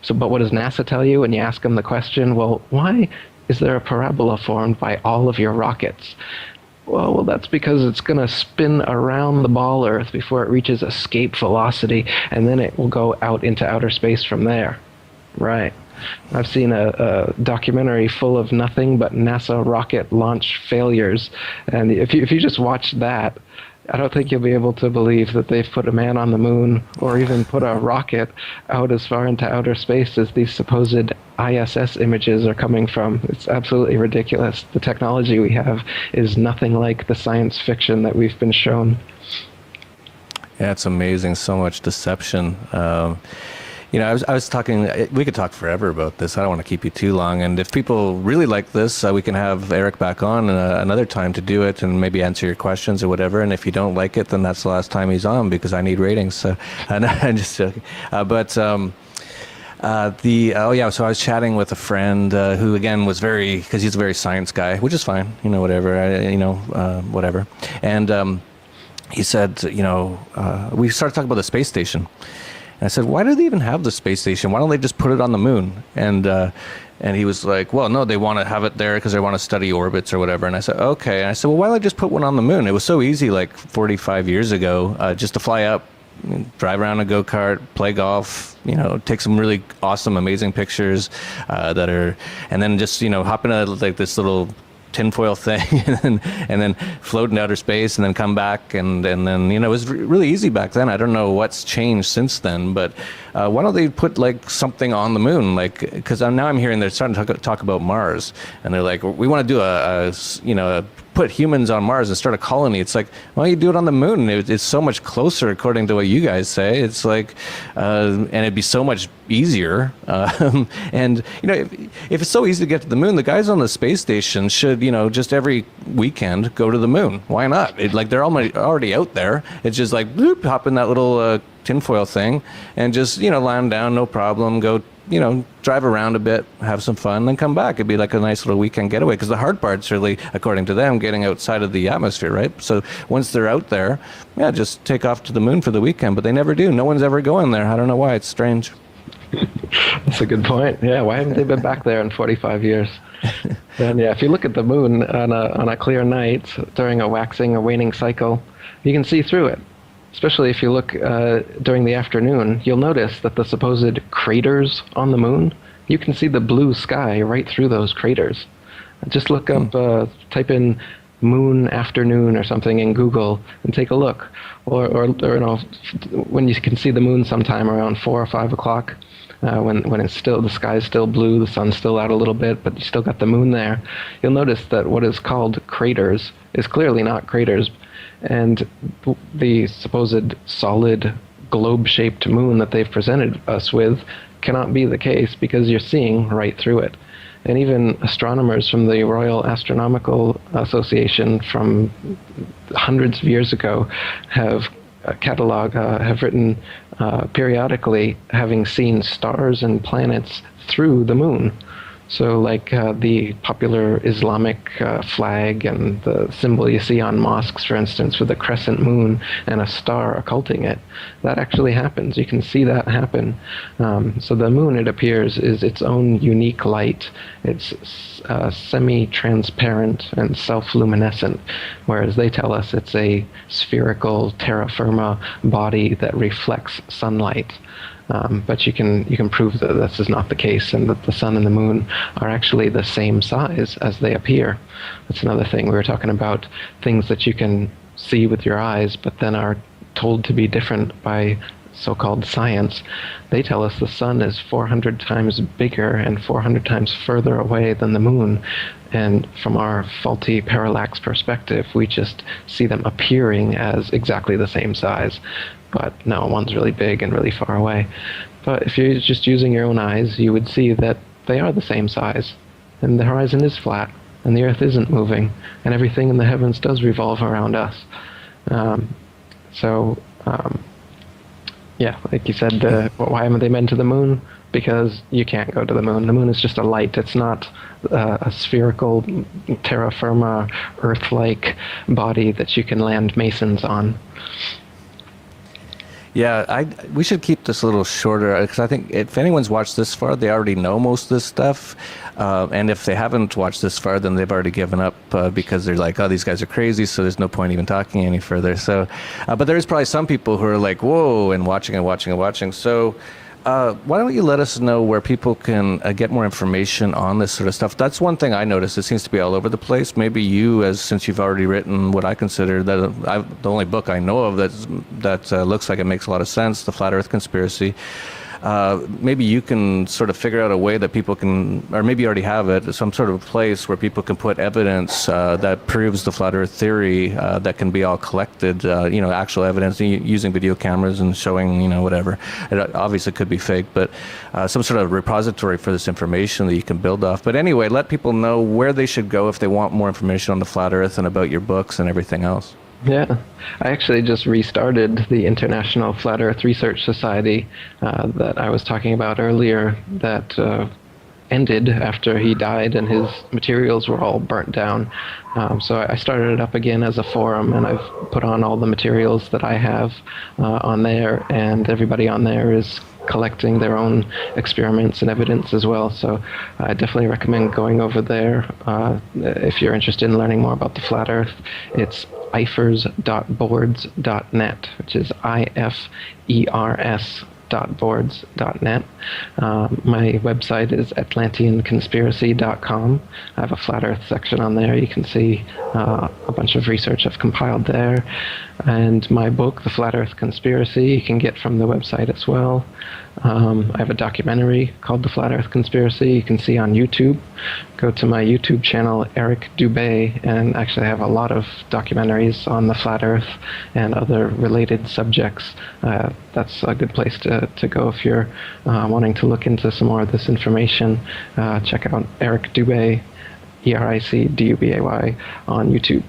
[SPEAKER 22] So, but what does NASA tell you when you ask them the question, well, why is there a parabola formed by all of your rockets? Well, that's because it's going to spin around the ball Earth before it reaches escape velocity, and then it will go out into outer space from there. Right. I've seen a documentary full of nothing but NASA rocket launch failures, and if you just watch that, I don't think you'll be able to believe that they've put a man on the moon or even put a rocket out as far into outer space as these supposed ISS images are coming from. It's absolutely ridiculous. The technology we have is nothing like the science fiction that we've been shown.
[SPEAKER 12] Yeah, it's amazing. So much deception. You know, I was talking, we could talk forever about this. I don't want to keep you too long. And if people really like this, we can have Eric back on another time to do it and maybe answer your questions or whatever. And if you don't like it, then that's the last time he's on because I need ratings. So I'm just joking. So I was chatting with a friend who, again, was because he's a very science guy, which is fine, you know, whatever. And he said, we started talking about the space station. And I said, why do they even have the space station? Why don't they just put it on the moon? And he was like, well, no, they want to have it there because they want to study orbits or whatever. And I said, okay. And I said, well, why don't they just put one on the moon? It was so easy like 45 years ago just to fly up, drive around a go-kart, play golf, take some really awesome, amazing pictures and then just, hop in like this little tinfoil thing and then float in outer space and then come back and then it was really easy back then. I don't know what's changed since then, but why don't they put like something on the moon, like, because now I'm hearing they're starting to talk about Mars, and they're like, we want to do put humans on Mars and start a colony. It's like, why don't you do it on the moon? It's so much closer, according to what you guys say. It's like, and it'd be so much easier. And if it's so easy to get to the moon, the guys on the space station should, just every weekend go to the moon. Why not? They're already out there. It's just like, bloop, hop in that little tinfoil thing and just, land down, no problem, go, drive around a bit, have some fun, then come back. It'd be like a nice little weekend getaway, because the hard part's really, according to them, getting outside of the atmosphere, right? So once they're out there, just take off to the moon for the weekend, but they never do. No one's ever going there. I don't know why. It's strange.
[SPEAKER 22] That's a good point. Yeah, why haven't they been back there in 45 years? And if you look at the moon on a clear night during a waxing or waning cycle, you can see through it. Especially if you look during the afternoon, you'll notice that the supposed craters on the moon, you can see the blue sky right through those craters. Just look up, type in moon afternoon or something in Google and take a look. Or when you can see the moon sometime around 4 or 5 o'clock, when it's still, the sky's still blue, the sun's still out a little bit, but you still got the moon there, you'll notice that what is called craters is clearly not craters. And the supposed solid globe-shaped moon that they've presented us with cannot be the case, because you're seeing right through it. And even astronomers from the Royal Astronomical Association from hundreds of years ago have written periodically having seen stars and planets through the moon. So like the popular Islamic flag and the symbol you see on mosques, for instance, with a crescent moon and a star occulting it, that actually happens. You can see that happen. So the moon, it appears, is its own unique light. It's semi-transparent and self-luminescent, whereas they tell us it's a spherical terra firma body that reflects sunlight. But you can prove that this is not the case, and that the sun and the moon are actually the same size as they appear. That's another thing. We were talking about things that you can see with your eyes, but then are told to be different by so-called science. They tell us the sun is 400 times bigger and 400 times further away than the moon. And from our faulty parallax perspective, we just see them appearing as exactly the same size. But no, one's really big and really far away. But if you're just using your own eyes, you would see that they are the same size. And the horizon is flat, and the Earth isn't moving, and everything in the heavens does revolve around us. Like you said, why haven't they been to the moon? Because you can't go to the moon. The moon is just a light. It's not a spherical, terra firma, Earth-like body that you can land masons on.
[SPEAKER 12] Yeah, we should keep this a little shorter because I think if anyone's watched this far, they already know most of this stuff. And if they haven't watched this far, then they've already given up because they're like, oh, these guys are crazy, so there's no point even talking any further. So, but there is probably some people who are like, whoa, and watching and watching and watching. So why don't you let us know where people can get more information on this sort of stuff? That's one thing I noticed. It seems to be all over the place. Maybe you, since you've already written what I consider the only book I know of that looks like it makes a lot of sense, The Flat Earth Conspiracy. Maybe you can sort of figure out a way that people can, or maybe you already have it, some sort of place where people can put evidence that proves the flat Earth theory that can be all collected, actual evidence using video cameras and showing, whatever. It obviously could be fake, but some sort of repository for this information that you can build off. But anyway, let people know where they should go if they want more information on the flat Earth and about your books and everything else.
[SPEAKER 22] Yeah, I actually just restarted the International Flat Earth Research Society that I was talking about earlier that ended after he died and his materials were all burnt down. So I started it up again as a forum, and I've put on all the materials that I have on there, and everybody on there is collecting their own experiments and evidence as well. So I definitely recommend going over there if you're interested in learning more about the flat Earth. It's ifers.boards.net, which is ifers.boards.net. My website is atlanteanconspiracy.com. I have a flat Earth section on there. You can see a bunch of research I've compiled there. And my book, The Flat Earth Conspiracy, you can get from the website as well. I have a documentary called The Flat Earth Conspiracy you can see on YouTube. Go to my YouTube channel, Eric Dubé, and actually I have a lot of documentaries on the flat Earth and other related subjects. That's a good place to go if you're wanting to look into some more of this information. Check out Eric Dubé, ERICDUBAY, on YouTube.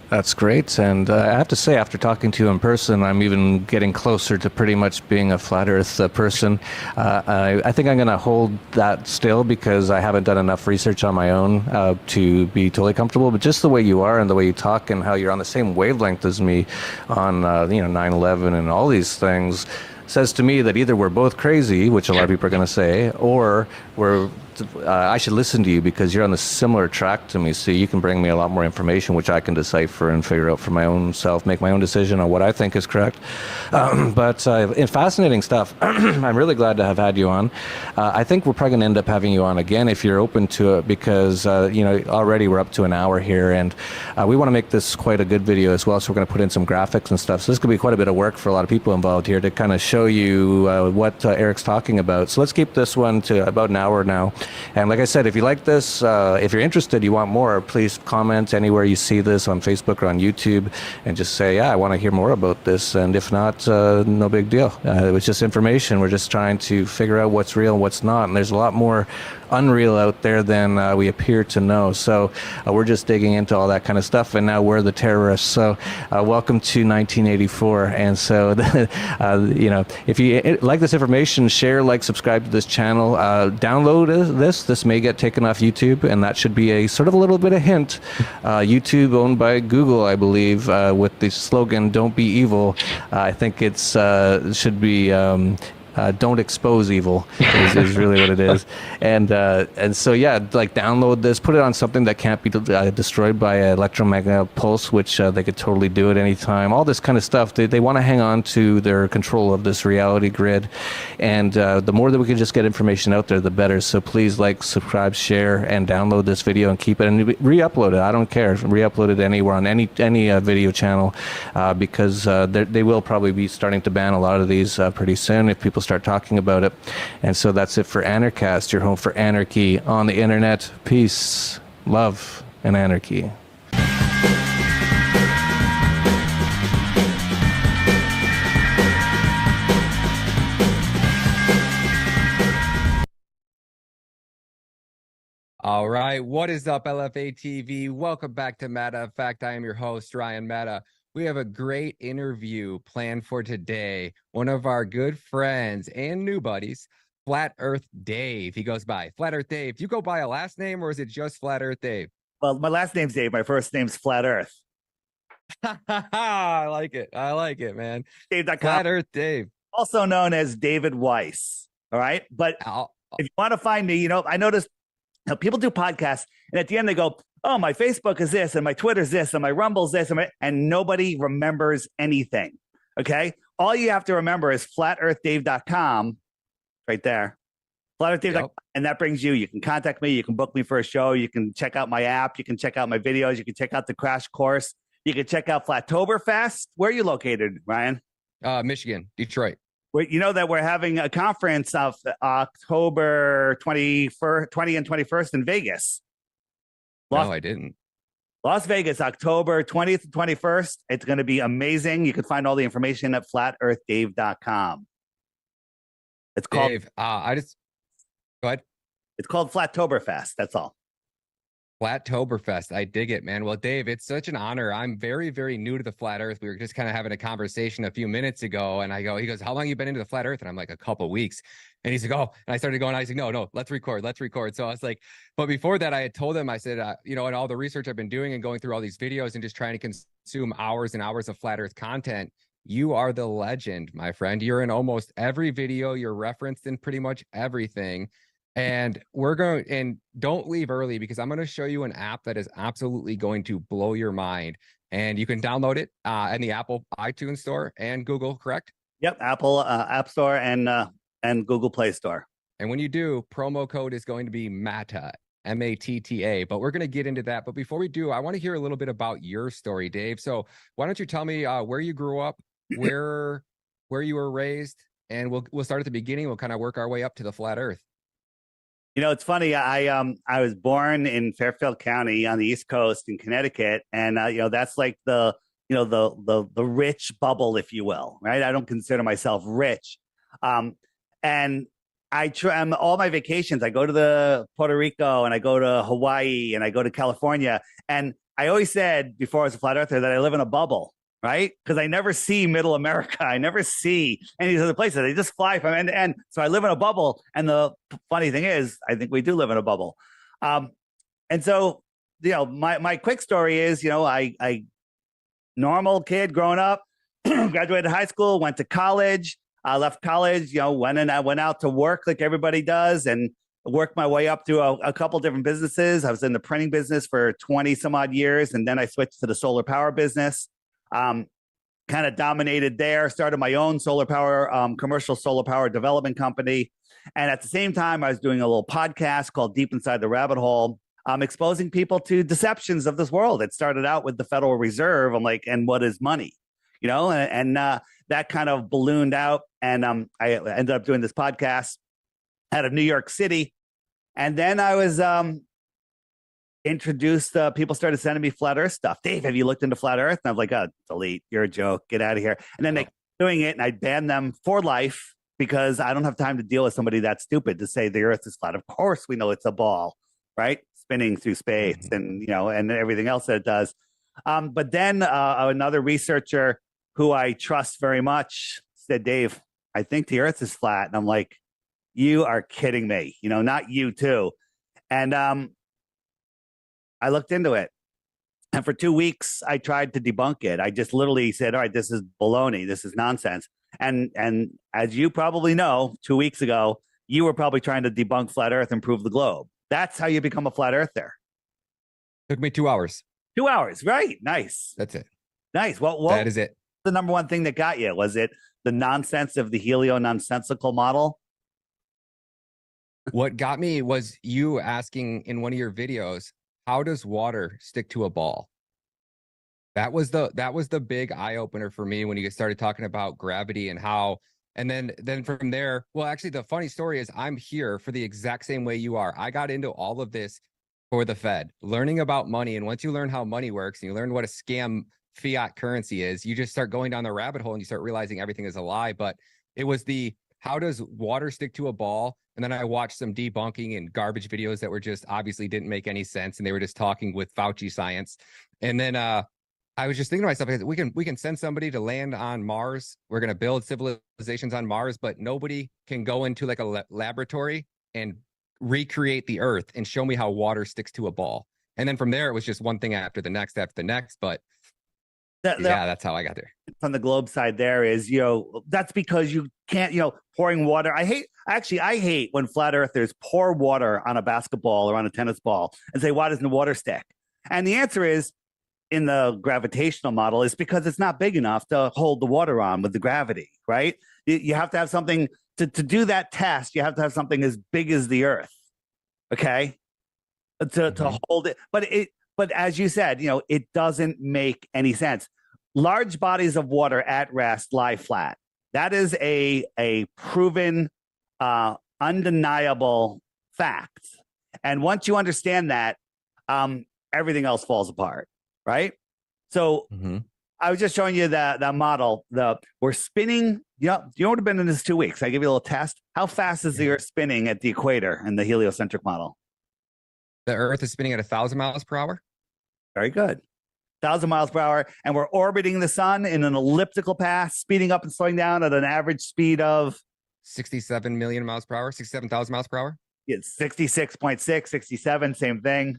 [SPEAKER 12] That's great. And I have to say, after talking to you in person, I'm even getting closer to pretty much being a flat Earth person. I think I'm going to hold that still because I haven't done enough research on my own to be totally comfortable. But just the way you are and the way you talk and how you're on the same wavelength as me on 9/11 and all these things says to me that either we're both crazy, which a lot of people are going to say, or I should listen to you because you're on a similar track to me, so you can bring me a lot more information which I can decipher and figure out for my own self, make my own decision on what I think is correct. But fascinating stuff. I'm really glad to have had you on. I think we're probably going to end up having you on again if you're open to it because already we're up to an hour here, and we want to make this quite a good video as well, so we're going to put in some graphics and stuff. So this could be quite a bit of work for a lot of people involved here to kind of show you what Eric's talking about. So let's keep this one to about an hour now. And like I said, if you like this, if you're interested, you want more, please comment anywhere you see this on Facebook or on YouTube and just say, yeah, I want to hear more about this. And if not, no big deal. It was just information. We're just trying to figure out what's real and what's not. And there's a lot more unreal out there than we appear to know. So we're just digging into all that kind of stuff. And now we're the terrorists. So welcome to 1984. And so, if you like this information, share, like, subscribe to this channel, download this may get taken off YouTube, and that should be a sort of a little bit of hint. YouTube owned by Google, I believe, with the slogan "Don't be evil." I think it's should be don't expose evil is really what it is. And so yeah, like, download this, put it on something that can't be destroyed by an electromagnetic pulse, which they could totally do at any time. All this kind of stuff. They want to hang on to their control of this reality grid, and the more that we can just get information out there, the better. So please like, subscribe, share, and download this video and keep it and re-upload it. I don't care. Re-upload it anywhere on any video channel because they will probably be starting to ban a lot of these pretty soon if people start talking about it. And so that's it for Anarchast, your home for anarchy on the internet. Peace, love, and anarchy.
[SPEAKER 6] All right, what is up, LFA TV? Welcome back to Matter of Fact. I am your host, Ryan Mehta. We have a great interview planned for today. One of our good friends and new buddies, Flat Earth Dave. He goes by Flat Earth Dave. Do you go by a last name, or is it just Flat Earth Dave?
[SPEAKER 18] Well, my last name's Dave. My first name's Flat Earth.
[SPEAKER 6] I like it. I like it, man.
[SPEAKER 18] Dave.com.
[SPEAKER 6] Flat Earth Dave.
[SPEAKER 18] Also known as David Weiss. All right. But if you want to find me, I noticed people do podcasts and at the end they go, oh, my Facebook is this and my Twitter's this and my Rumble's this and nobody remembers anything. Okay. All you have to remember is flatearthdave.com right there. Flatearthdave.com. Yep. And that brings you can contact me. You can book me for a show. You can check out my app. You can check out my videos. You can check out the crash course. You can check out Flattoberfest. Where are you located, Ryan?
[SPEAKER 6] Michigan, Detroit.
[SPEAKER 18] You know that we're having a conference of October 20 and 21st in Vegas.
[SPEAKER 6] No, I didn't.
[SPEAKER 18] Las Vegas, October 20th and 21st. It's going to be amazing. You can find all the information at flatearthdave.com. It's called
[SPEAKER 6] Dave. Go ahead.
[SPEAKER 18] It's called Flattoberfest. That's all.
[SPEAKER 6] Flattoberfest. I dig it, man. Well, Dave, it's such an honor. I'm very, very new to the flat earth. We were just kind of having a conversation a few minutes ago and he goes, how long you been into the flat earth? And I'm like, a couple weeks. And he's like, oh, and I started going, I was like, no, let's record. So I was like, but before that, I had told him, I said, and all the research I've been doing and going through all these videos and just trying to consume hours and hours of flat earth content. You are the legend, my friend. You're in almost every video. You're referenced in pretty much everything. And don't leave early because I'm going to show you an app that is absolutely going to blow your mind. And you can download it in the Apple iTunes Store and Google, correct?
[SPEAKER 18] Yep, Apple App Store and Google Play Store.
[SPEAKER 6] And when you do, promo code is going to be MATTA, MATTA. But we're going to get into that. But before we do, I want to hear a little bit about your story, Dave. So why don't you tell me where you grew up, where you were raised, and we'll start at the beginning. We'll kind of work our way up to the flat Earth.
[SPEAKER 18] It's funny. I was born in Fairfield County on the East Coast in Connecticut, and that's like the rich bubble, if you will, right? I don't consider myself rich, and I'm all my vacations. I go to the Puerto Rico, and I go to Hawaii, and I go to California, and I always said before I was a flat earther that I live in a bubble. Right? Because I never see middle America. I never see any of these other places. They just fly from end to end. So I live in a bubble. And the funny thing is, I think we do live in a bubble. And so, my quick story is, I normal kid growing up, graduated high school, went to college, left college, went out to work like everybody does and worked my way up through a couple different businesses. I was in the printing business for 20 some odd years. And then I switched to the solar power business. Kind of dominated there, started my own solar power, commercial solar power development company. And at the same time, I was doing a little podcast called Deep Inside the Rabbit Hole, exposing people to deceptions of this world. It started out with the Federal Reserve. I'm like, and what is money? And that kind of ballooned out. And I ended up doing this podcast out of New York City. And then I was introduced, people started sending me flat earth stuff. Dave, have you looked into flat earth? And I'm like, oh, delete, you're a joke, get out of here. And then they kept doing it and I banned them for life because I don't have time to deal with somebody that stupid to say the earth is flat. Of course we know it's a ball, right? Spinning through space and and everything else that it does. But then another researcher who I trust very much said, Dave, I think the earth is flat. And I'm like, you are kidding me, not you too. And I looked into it. And for 2 weeks, I tried to debunk it. I just literally said, all right, this is baloney. This is nonsense. And as you probably know, 2 weeks ago, you were probably trying to debunk flat earth and prove the globe. That's how you become a flat earther.
[SPEAKER 6] Took me 2 hours.
[SPEAKER 18] 2 hours. Right. Nice.
[SPEAKER 6] That's it.
[SPEAKER 18] Nice. Well,
[SPEAKER 6] that is it.
[SPEAKER 18] The number one thing that got you? Was it the nonsense of the helio-nonsensical model?
[SPEAKER 6] What got me was you asking in one of your videos, how does water stick to a ball? That was the big eye opener for me when you started talking about gravity and how, and then from there, well, actually the funny story is I'm here for the exact same way you are. I got into all of this for the Fed, learning about money. And once you learn how money works and you learn what a scam fiat currency is, you just start going down the rabbit hole and you start realizing everything is a lie. But it was how does water stick to a ball? And then I watched some debunking and garbage videos that were just obviously didn't make any sense. And they were just talking with Fauci science. And then I was just thinking to myself, we can send somebody to land on Mars. We're going to build civilizations on Mars, but nobody can go into like a laboratory and recreate the Earth and show me how water sticks to a ball. And then from there, it was just one thing after the next. But Yeah, that's how I got there.
[SPEAKER 18] From the globe side there is, that's because you can't, pouring water. I hate when flat earthers pour water on a basketball or on a tennis ball and say, why doesn't the water stick? And the answer is, in the gravitational model, is because it's not big enough to hold the water on with the gravity, right? You have to have something to do that test. You have to have something as big as the earth, okay, to hold it. But as you said, it doesn't make any sense. Large bodies of water at rest lie flat. That is a proven, undeniable fact. And once you understand that, everything else falls apart, right? So I was just showing you that model. We're spinning. You know what have been in this 2 weeks? I give you a little test. How fast is the Earth spinning at the equator in the heliocentric model?
[SPEAKER 6] The Earth is spinning at 1,000 miles per hour.
[SPEAKER 18] Very good. 1,000 miles per hour. And we're orbiting the sun in an elliptical path, speeding up and slowing down at an average speed of
[SPEAKER 6] 67 million miles per hour, 67,000 miles per hour.
[SPEAKER 18] It's 66.6, 67, same thing,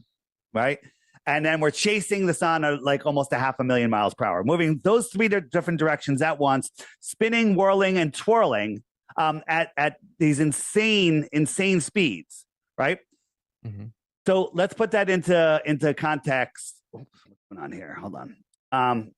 [SPEAKER 18] right? And then we're chasing the sun at like almost 500,000 miles per hour, moving those three different directions at once, spinning, whirling, and twirling at these insane speeds, right? So let's put that into context. What's going on here? Hold on.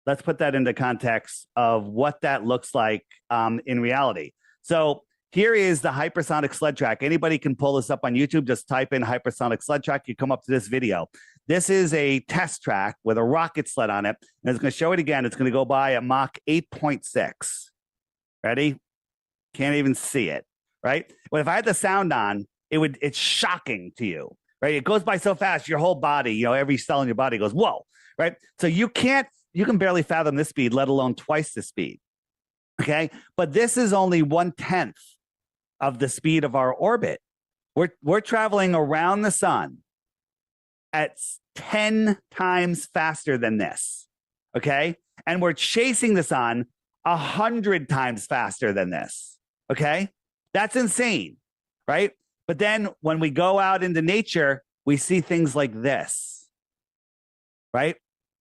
[SPEAKER 18] Let's put that into context of what that looks like in reality. So here is the hypersonic sled track. Anybody can pull this up on YouTube. Just type in hypersonic sled track. You come up to this video. This is a test track with a rocket sled on it. And it's going to show it again. It's going to go by at Mach 8.6. Ready? Can't even see it, right? But if I had the sound on, it's shocking to you, right? It goes by so fast, your whole body, every cell in your body goes, whoa, right? So you can barely fathom this speed, let alone twice the speed, okay? But this is only 1/10 of the speed of our orbit. We're traveling around the sun at 10 times faster than this, okay? And we're chasing the sun 100 times faster than this, okay? That's insane, right? But then when we go out into nature, we see things like this, right?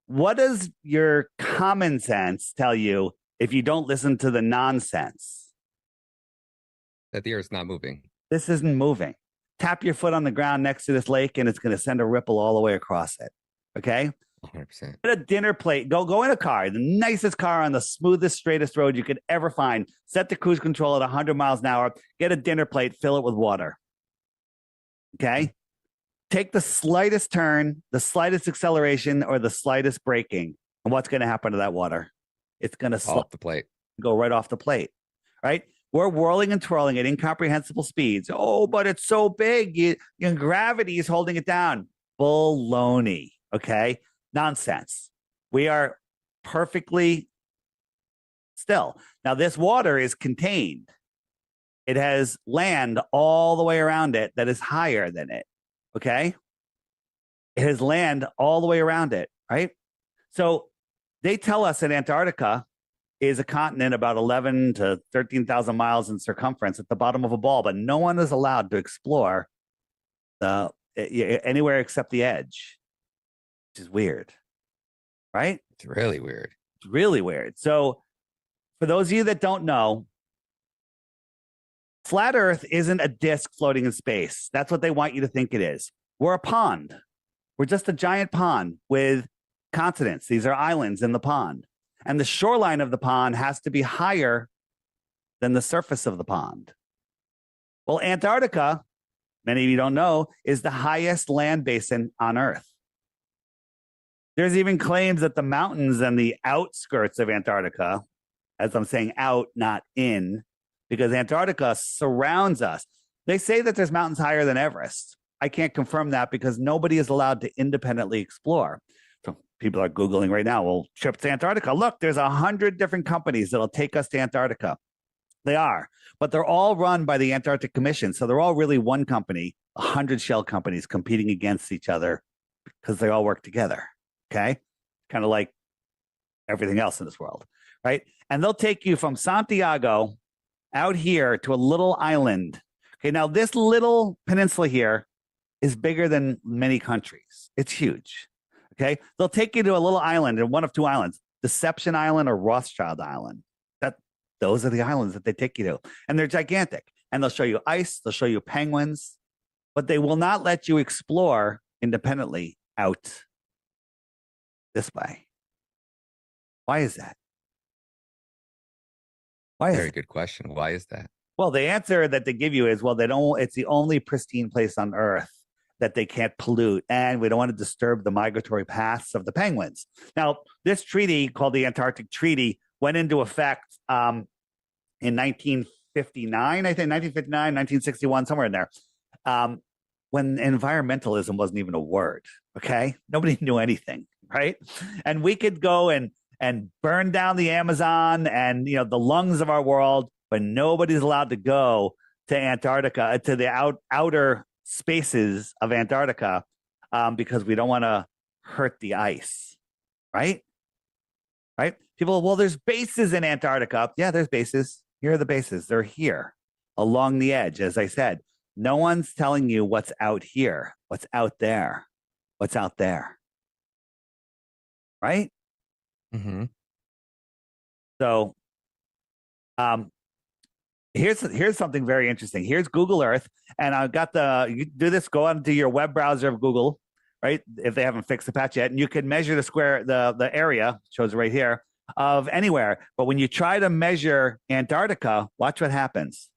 [SPEAKER 18] What does your common sense tell you if you don't listen to the nonsense?
[SPEAKER 6] That the Earth's not moving.
[SPEAKER 18] This isn't moving. Tap your foot on the ground next to this lake and it's going to send a ripple all the way across it, okay?
[SPEAKER 6] 100%.
[SPEAKER 18] Get a dinner plate. Go in a car, the nicest car on the smoothest, straightest road you could ever find. Set the cruise control at 100 miles an hour. Get a dinner plate, fill it with water. Okay? Take the slightest turn, the slightest acceleration, or the slightest braking. And what's going to happen to that water? It's going to
[SPEAKER 6] off the plate.
[SPEAKER 18] Go right off the plate, right? We're whirling and twirling at incomprehensible speeds. Oh, but it's so big. Gravity is holding it down. Baloney, okay? Nonsense. We are perfectly still. Now, this water is contained. It has land all the way around it that is higher than it, okay? It has land all the way around it, right? So they tell us that Antarctica is a continent about 11 to 13,000 miles in circumference at the bottom of a ball, but no one is allowed to explore anywhere except the edge, which is weird, right?
[SPEAKER 6] It's really weird.
[SPEAKER 18] It's really weird. So for those of you that don't know, flat Earth isn't a disk floating in space. That's what they want you to think it is. We're a pond. We're just a giant pond with continents. These are islands in the pond. And the shoreline of the pond has to be higher than the surface of the pond. Well, Antarctica, many of you don't know, is the highest land basin on Earth. There's even claims that the mountains and the outskirts of Antarctica, as I'm saying out, not in, because Antarctica surrounds us. They say that there's mountains higher than Everest. I can't confirm that because nobody is allowed to independently explore. So people are Googling right now, well, trip to Antarctica. Look, there's 100 different companies that'll take us to Antarctica. They are, but they're all run by the Antarctic Commission. So they're all really one company, 100 shell companies competing against each other because they all work together. Okay. Kind of like everything else in this world, right? And they'll take you from Santiago out here to a little island. Okay. Now this little peninsula here is bigger than many countries. It's huge. Okay, they'll take you to a little island, and one of two islands: Deception Island or Rothschild Island. Those are the islands that they take you to, and they're gigantic. And they'll show you ice, they'll show you penguins, but they will not let you explore independently out this way. Why is that?
[SPEAKER 6] Very good question. Why is that?
[SPEAKER 18] Well, the answer that they give you is, well, they don't. It's the only pristine place on Earth that they can't pollute, and we don't want to disturb the migratory paths of the penguins. Now, this treaty, called the Antarctic Treaty, went into effect in 1959, I think 1959, 1961, somewhere in there, when environmentalism wasn't even a word. Okay, nobody knew anything, right? And we could go and burn down the Amazon and the lungs of our world, but nobody's allowed to go to Antarctica, to the outer spaces of Antarctica, because we don't want to hurt the ice, right? Right? People, well, there's bases in Antarctica. Yeah, there's bases. Here are the bases. They're here along the edge, as I said. No one's telling you what's out here, what's out there, what's out there. Right?
[SPEAKER 6] Mm-hmm.
[SPEAKER 18] So here's something very interesting. Here's Google Earth, and I've got you do this, go onto your web browser of Google, right? If they haven't fixed the patch yet, and you can measure the area, shows right here, of anywhere. But when you try to measure Antarctica, watch what happens.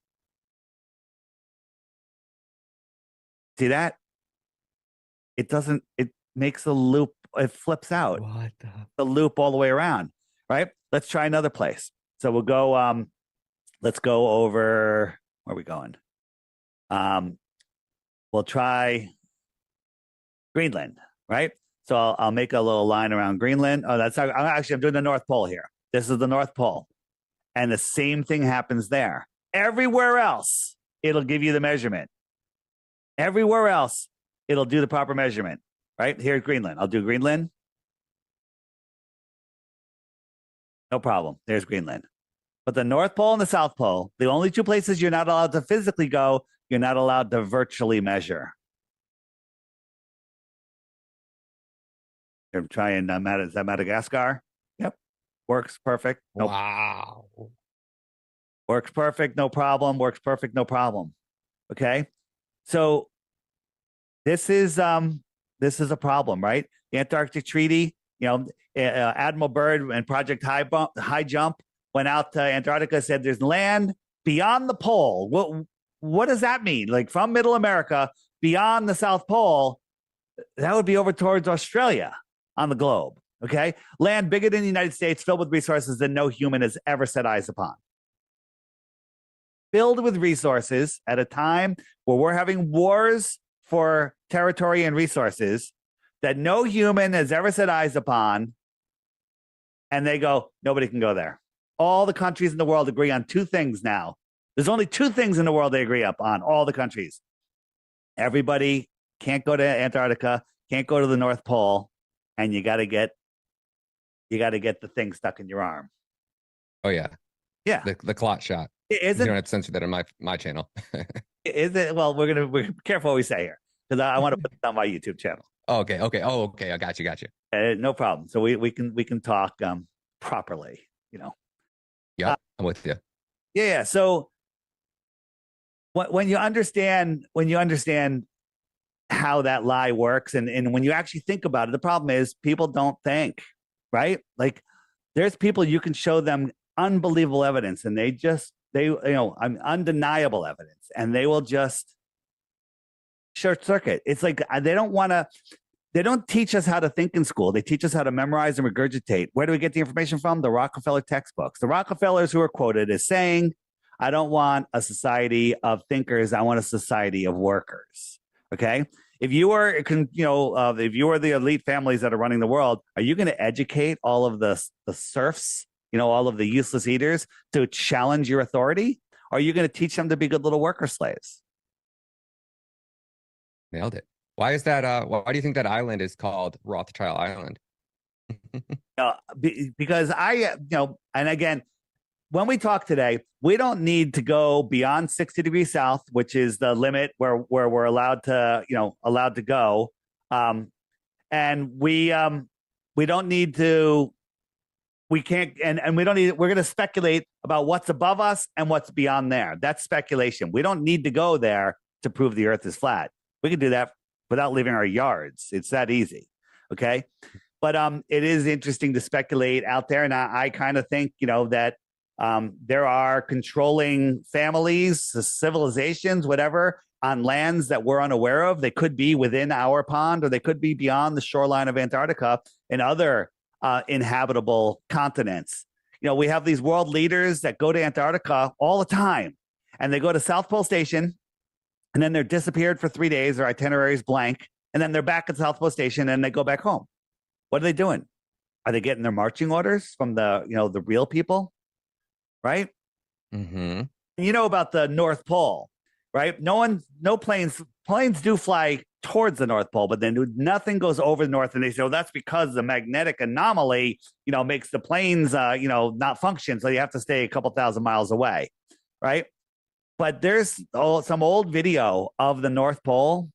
[SPEAKER 18] See that? It makes a loop, it flips out.
[SPEAKER 6] What
[SPEAKER 18] the loop all the way around, right? Let's try another place. So we'll go, let's go over, where are we going? We'll try Greenland, right? So I'll make a little line around Greenland. Oh, I'm doing the North Pole here. This is the North Pole. And the same thing happens there. Everywhere else, it'll give you the measurement. Everywhere else, it'll do the proper measurement, right? Here's Greenland. I'll do Greenland. No problem. There's Greenland. But the North Pole and the South Pole, the only two places you're not allowed to physically go, you're not allowed to virtually measure. I'm trying, is that Madagascar? Yep. Works perfect. Nope.
[SPEAKER 6] Wow.
[SPEAKER 18] Works perfect, no problem. Works perfect, no problem. Okay. So this is a problem, right? The Antarctic Treaty, Admiral Byrd and Project High Jump went out to Antarctica, said there's land beyond the pole. What does that mean? Like from Middle America, beyond the South Pole, that would be over towards Australia on the globe, okay? Land bigger than the United States, filled with resources that no human has ever set eyes upon. Filled with resources at a time where we're having wars for territory and resources that no human has ever set eyes upon, and they go, nobody can go there. All the countries in the world agree on two things now. There's only two things in the world they agree upon, all the countries. Everybody can't go to Antarctica, can't go to the North Pole, and you got to get the thing stuck in your arm.
[SPEAKER 6] Oh yeah,
[SPEAKER 18] yeah.
[SPEAKER 6] The clot shot. You don't have to censor that on my channel.
[SPEAKER 18] Is it? Well, we're careful what we say here, because I want to put it on my YouTube channel.
[SPEAKER 6] Okay. Oh, okay. I got you.
[SPEAKER 18] No problem. So we can talk properly.
[SPEAKER 6] Yeah, I'm with you.
[SPEAKER 18] Yeah. So when you understand how that lie works, and when you actually think about it, the problem is people don't think, right? Like there's people you can show them unbelievable evidence, and undeniable evidence, and they will just short circuit. It's like they don't teach us how to think in school. They teach us how to memorize and regurgitate. Where do we get the information from? The Rockefeller textbooks. The Rockefellers who are quoted as saying, I don't want a society of thinkers. I want a society of workers. Okay. If you are, if you are the elite families that are running the world, are you going to educate all of the serfs, all of the useless eaters to challenge your authority? Or are you going to teach them to be good little worker slaves?
[SPEAKER 6] Nailed it. Why is that? Why do you think that island is called Rothschild Island?
[SPEAKER 18] Because and again, when we talk today, we don't need to go beyond 60 degrees south, which is the limit where we're allowed to go. and we don't need to. We can't, and we don't need. We're going to speculate about what's above us and what's beyond there. That's speculation. We don't need to go there to prove the Earth is flat. We can do that without leaving our yards. It's that easy. Okay. But it is interesting to speculate out there. And I kind of think, that there are controlling families, civilizations, whatever, on lands that we're unaware of. They could be within our pond, or they could be beyond the shoreline of Antarctica and other inhabitable continents. We have these world leaders that go to Antarctica all the time, and they go to South Pole Station, and then they're disappeared for 3 days. Their itinerary is blank, and then they're back at South Pole Station, and they go back home. What are they doing? Are they getting their marching orders from the real people? Right?
[SPEAKER 6] Mm-hmm.
[SPEAKER 18] You know about the North Pole, right? No planes do fly towards the North Pole, but then nothing goes over the North. And they say, well, that's because the magnetic anomaly, makes the planes, not function. So you have to stay a couple thousand miles away, right? But there's some old video of the North Pole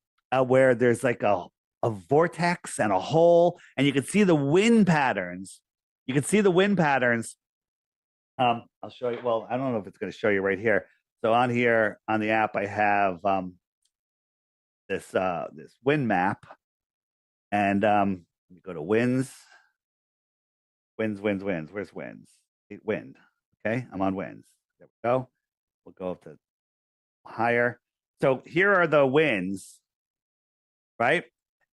[SPEAKER 18] where there's like a vortex and a hole, and you can see the wind patterns. I'll show you. Well, I don't know if it's going to show you right here. So on here on the app, I have this wind map, and let me go to winds. Where's winds? Wind. Okay, I'm on winds. There we go. We'll go up to higher. So here are the winds, right?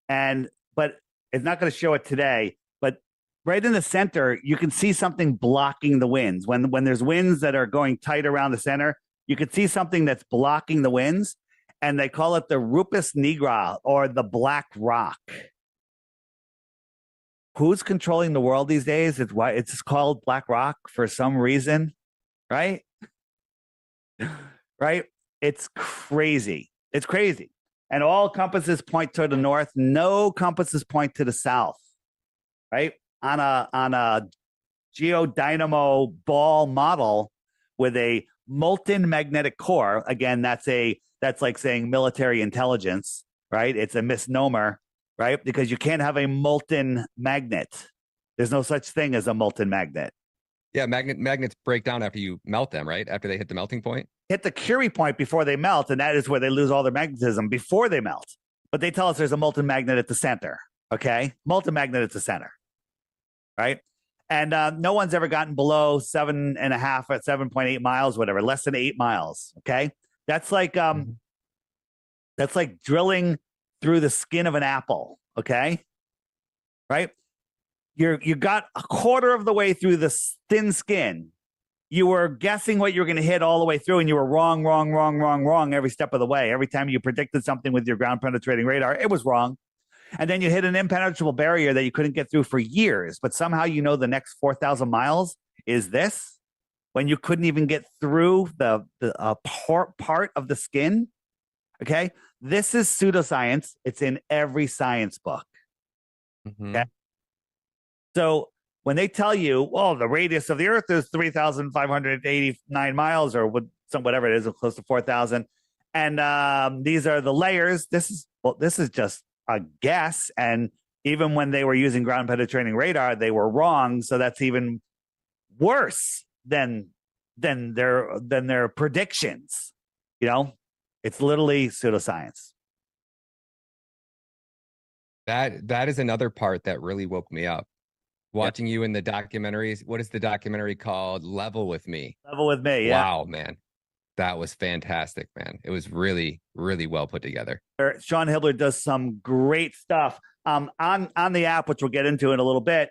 [SPEAKER 18] But it's not going to show it today. But right in the center, you can see something blocking the winds. When there's winds that are going tight around the center, you can see something that's blocking the winds, and they call it the Rupus nigra, or the Black Rock. Who's controlling the world these days? It's called Black Rock for some reason, right? Right? It's crazy. It's crazy. And all compasses point to the north. No compasses point to the south, right? On a geodynamo ball model with a molten magnetic core. Again, that's like saying military intelligence, right? It's a misnomer, right? Because you can't have a molten magnet. There's no such thing as a molten magnet.
[SPEAKER 6] Yeah, magnets break down after you melt them, right? After they hit the melting point.
[SPEAKER 18] Hit the Curie point before they melt, and that is where they lose all their magnetism before they melt. But they tell us there's a molten magnet at the center. Okay, molten magnet at the center, right? And no one's ever gotten below 7.5 at 7.8 miles, whatever, less than 8 miles. Okay, that's like drilling through the skin of an apple. Okay, right? You got a quarter of the way through the thin skin. You were guessing what you were going to hit all the way through, and you were wrong every step of the way. Every time you predicted something with your ground penetrating radar, it was wrong. And then you hit an impenetrable barrier that you couldn't get through for years. But somehow the next 4,000 miles is this, when you couldn't even get through the part of the skin. Okay? This is pseudoscience. It's in every science book.
[SPEAKER 6] Mm-hmm.
[SPEAKER 18] Okay? So when they tell you, well, the radius of the Earth is 3,589 miles, or whatever it is, close to 4,000, and these are the layers. This is just a guess. And even when they were using ground penetrating radar, they were wrong. So that's even worse than their predictions. It's literally pseudoscience.
[SPEAKER 6] That is another part that really woke me up. Watching you in the documentaries. What is the documentary called? Level with Me.
[SPEAKER 18] Level with Me. Yeah.
[SPEAKER 6] Wow, man. That was fantastic, man. It was really, really well put together.
[SPEAKER 18] Sean Hibbeler does some great stuff. On the app, which we'll get into in a little bit,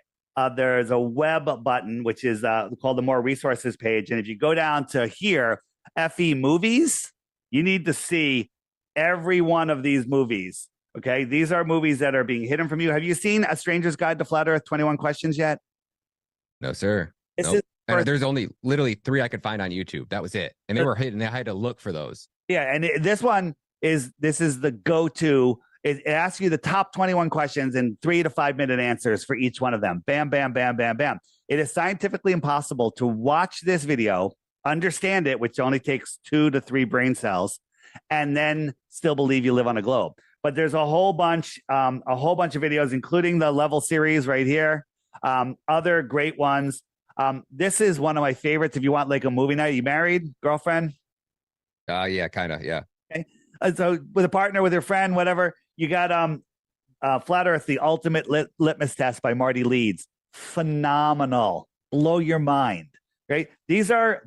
[SPEAKER 18] there's a web button, which is called the More Resources page. And if you go down to here, FE Movies, you need to see every one of these movies. Okay, these are movies that are being hidden from you. Have you seen A Stranger's Guide to Flat Earth 21 Questions yet?
[SPEAKER 6] No, sir. Nope. There's only literally 3 I could find on YouTube. That was it. And they were hidden. I had to look for those.
[SPEAKER 18] Yeah, and this is the go-to. It asks you the top 21 questions and 3 to 5 minute answers for each one of them. Bam, bam, bam, bam, bam. It is scientifically impossible to watch this video, understand it, which only takes 2 to 3 brain cells, and then still believe you live on a globe. but there's a whole bunch of videos, including the level series right here. Other great ones. This is one of my favorites. If you want like a movie night, you married, girlfriend?
[SPEAKER 6] Yeah, kind of. Yeah.
[SPEAKER 18] Okay. So with a partner, with your friend, whatever, you got Flat Earth, the ultimate litmus test by Marty Leeds. Phenomenal. Blow your mind. Right? These are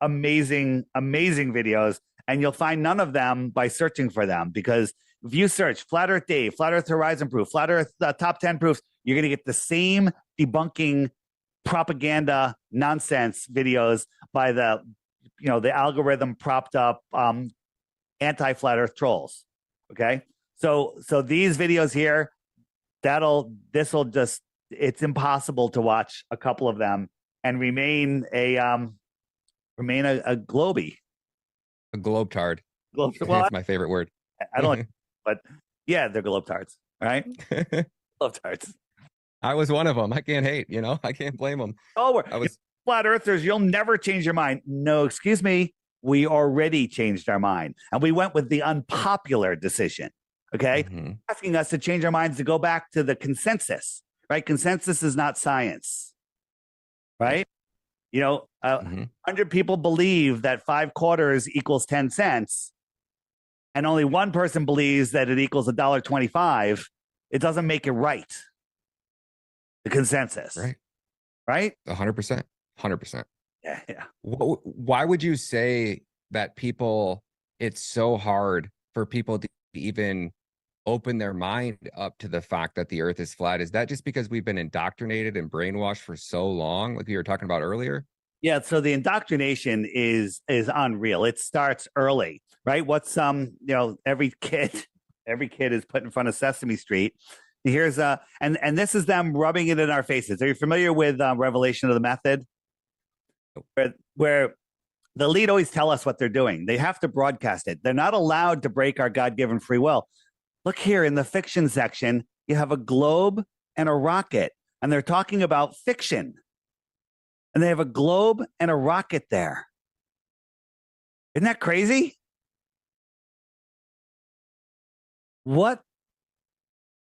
[SPEAKER 18] amazing videos, and you'll find none of them by searching for them, because if you search Flat Earth Dave, Flat Earth Horizon Proof, Flat Earth Top 10 Proofs, you're going to get the same debunking propaganda nonsense videos by the algorithm propped up anti-Flat Earth trolls. Okay. So these videos here, it's impossible to watch a couple of them and remain a globie.
[SPEAKER 6] A globetard.
[SPEAKER 18] Well,
[SPEAKER 6] That's my favorite word.
[SPEAKER 18] I don't like, but yeah, they're globetards. All right. Globetards.
[SPEAKER 6] I was one of them. I can't hate, I can't blame them.
[SPEAKER 18] Oh, flat earthers, you'll never change your mind. No, excuse me. We already changed our mind, and we went with the unpopular decision. Okay. Asking us to change our minds to go back to the consensus, right? Consensus is not science, right? 100 people believe that 5 quarters equals 10 cents, and only one person believes that it equals $1.25. It doesn't make it right. The consensus, right?
[SPEAKER 6] 100%. 100%.
[SPEAKER 18] Yeah.
[SPEAKER 6] Why would you say that it's so hard for people to even open their mind up to the fact that the earth is flat? Is that just because we've been indoctrinated and brainwashed for so long, like we were talking about earlier?
[SPEAKER 18] Yeah, so the indoctrination is unreal. It starts early, right? What's every kid is put in front of Sesame Street. Here's and this is them rubbing it in our faces. Are you familiar with Revelation of the Method? Where the elite always tell us what they're doing. They have to broadcast it. They're not allowed to break our God-given free will. Look here in the fiction section, you have a globe and a rocket, and they're talking about fiction. And they have a globe and a rocket there. Isn't that crazy? What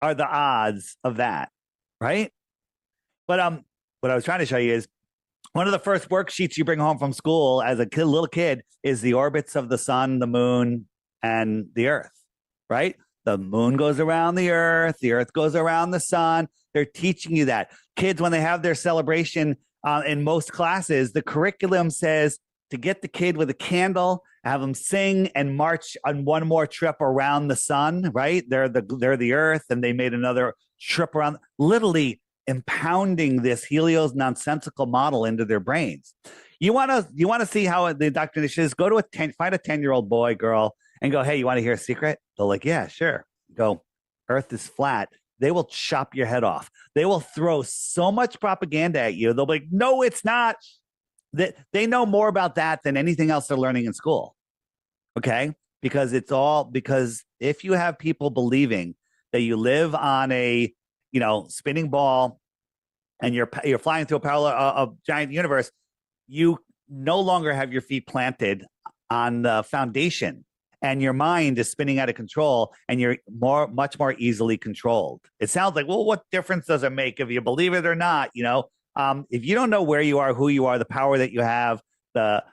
[SPEAKER 18] are the odds of that, right? But what I was trying to show you is one of the first worksheets you bring home from school as a little kid is the orbits of the sun, the moon, and the earth, right? The moon goes around the earth goes around the sun. They're teaching you that. Kids, when they have their celebration in most classes, the curriculum says to get the kid with a candle, have them sing and march on one more trip around the sun, right? They're the earth, and they made another trip around, literally impounding this Helios nonsensical model into their brains. You want to see how the indoctrination is? Go to find a 10-year-old boy, girl, and go, hey, you want to hear a secret? They're like, yeah, sure. Go, earth is flat. They will chop your head off. They will throw so much propaganda at you. They'll be like, no, it's not. They know more about that than anything else they're learning in school. Okay? Because if you have people believing that you live on a spinning ball and you're flying through a giant universe, you no longer have your feet planted on the foundation, and your mind is spinning out of control, and you're much more easily controlled. It sounds like, well, what difference does it make if you believe it or not? If you don't know where you are, who you are, the power that you have, the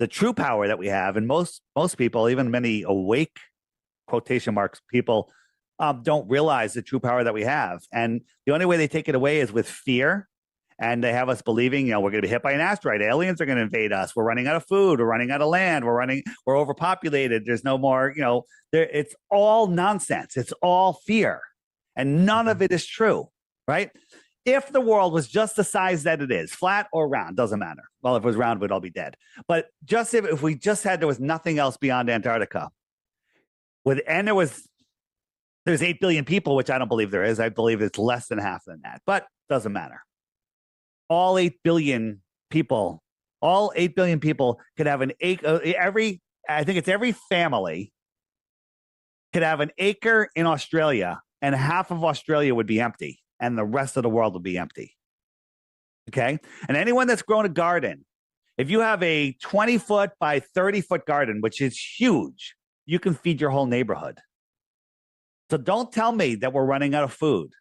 [SPEAKER 18] true power that we have, and most people, even many awake quotation marks people, don't realize the true power that we have. And the only way they take it away is with fear. And they have us believing, we're going to be hit by an asteroid. Aliens are going to invade us. We're running out of food. We're running out of land. We're overpopulated. There's no more, it's all nonsense. It's all fear. And none of it is true, right? If the world was just the size that it is, flat or round, doesn't matter. Well, if it was round, we'd all be dead. But just if we just there was nothing else beyond Antarctica, there's 8 billion people, which I don't believe there is. I believe it's less than half than that, but doesn't matter. All 8 billion people could have an acre. I think it's every family could have an acre in Australia, and half of Australia would be empty, and the rest of the world would be empty. Okay. And anyone that's grown a garden, if you have a 20-foot by 30-foot garden, which is huge, you can feed your whole neighborhood. So don't tell me that we're running out of food.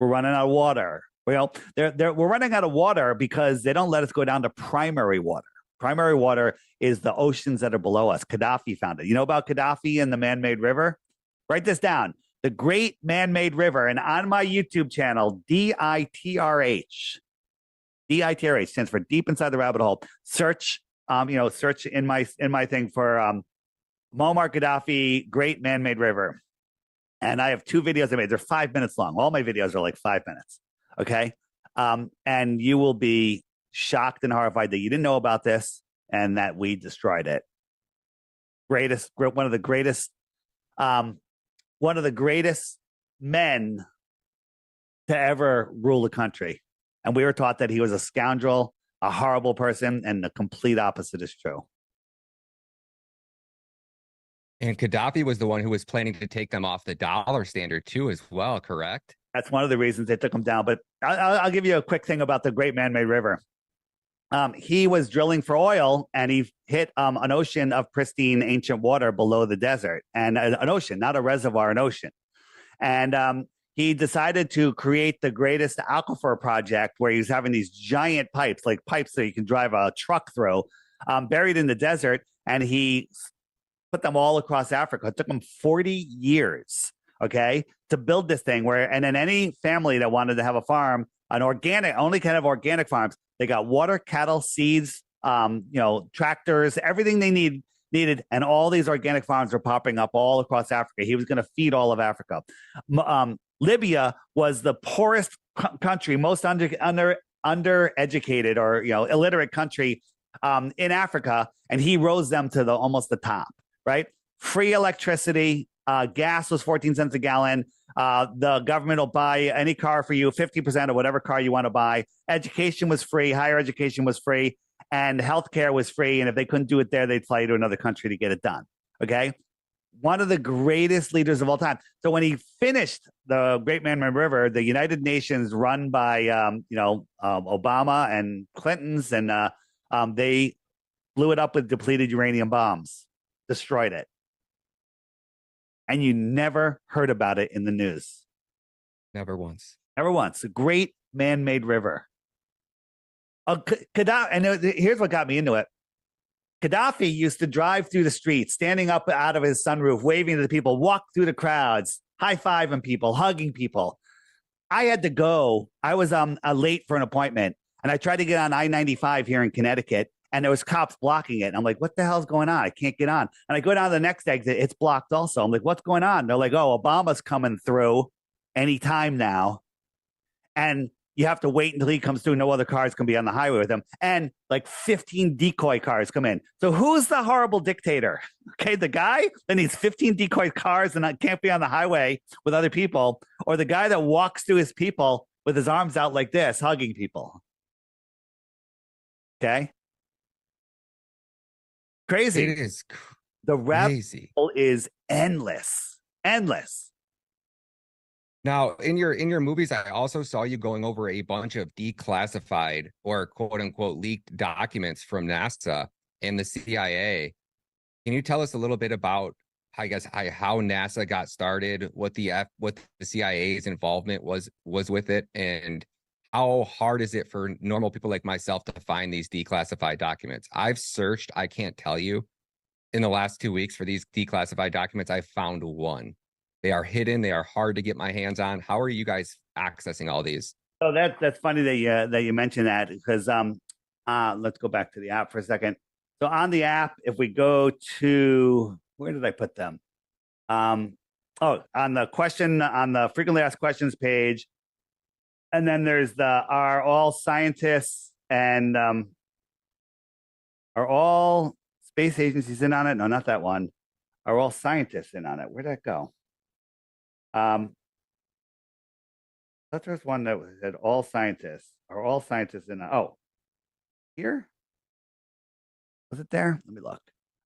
[SPEAKER 18] We're running out of water. Well, we're running out of water because they don't let us go down to primary water. Primary water is the oceans that are below us. Gaddafi found it. You know about Gaddafi and the man-made river? Write this down. The Great Man-Made River. And on my YouTube channel, DITRH. DITRH stands for Deep Inside the Rabbit Hole. Search, search in my thing for Muammar Gaddafi, Great Man-Made River. And I have 2 videos I made. They're 5 minutes long. All my videos are like 5 minutes. Okay. And you will be shocked and horrified that you didn't know about this and that we destroyed it. One of the greatest men to ever rule a country. And we were taught that he was a scoundrel, a horrible person, and the complete opposite is true.
[SPEAKER 6] And Gaddafi was the one who was planning to take them off the dollar standard too, as well, correct?
[SPEAKER 18] That's one of the reasons they took him down. But I'll give you a quick thing about the Great Man-Made River. He was drilling for oil, and he hit an ocean of pristine ancient water below the desert, and an ocean, not a reservoir, an ocean. And he decided to create the greatest aquifer project, where he was having these giant pipes, like pipes that you can drive a truck through, buried in the desert, and he put them all across Africa. It took him 40 years, okay, to build this thing. And then any family that wanted to have a farm, only kind of organic farms, they got water, cattle, seeds, tractors, everything they needed, and all these organic farms were popping up all across Africa. He was going to feed all of Africa. Libya was the poorest country, most undereducated or illiterate country in Africa, and he rose them to almost the top. Right? Free electricity, gas was 14 cents a gallon. The government will buy any car for you, 50% of whatever car you want to buy. Education was free. Higher education was free. And healthcare was free. And if they couldn't do it there, they'd fly you to another country to get it done. Okay? One of the greatest leaders of all time. So when he finished the Great Man-Made River, the United Nations, run by Obama and Clinton's, and they blew it up with depleted uranium bombs. Destroyed it. And you never heard about it in the news.
[SPEAKER 6] Never once.
[SPEAKER 18] Never once. A great man-made river. Gaddafi, and here's what got me into it. Gaddafi used to drive through the streets, standing up out of his sunroof, waving to the people, walk through the crowds, high-fiving people, hugging people. I had to go. I was late for an appointment, and I tried to get on I-95 here in Connecticut, and there was cops blocking it. And I'm like, what the hell's going on? I can't get on. And I go down to the next exit. It's blocked also. I'm like, what's going on? They're like, oh, Obama's coming through anytime now. And you have to wait until he comes through. No other cars can be on the highway with him. And like 15 decoy cars come in. So who's the horrible dictator? Okay, the guy that needs 15 decoy cars and can't be on the highway with other people, or the guy that walks through his people with his arms out like this, hugging people? Okay. Crazy.
[SPEAKER 6] It is
[SPEAKER 18] the rabbit hole is endless.
[SPEAKER 6] Now, in your movies, I also saw you going over a bunch of declassified or quote unquote leaked documents from NASA and the CIA. Can you tell us a little bit about, how NASA got started, what the CIA's involvement was with it, and how hard is it for normal people like myself to find these declassified documents? I've searched, I can't tell you, in the last 2 weeks for these declassified documents, I found one. They are hidden. They are hard to get my hands on. How are you guys accessing all these?
[SPEAKER 18] So that's funny that you mentioned that, because let's go back to the app for a second. So on the app, if we go to, where did I put them? On the frequently asked questions page. And then there's are all scientists and are all space agencies in on it? No, not that one. Are all scientists in on it? Where'd that go? I thought there was one that said all scientists. Are all scientists in on? Oh, here? Was it there? Let me look.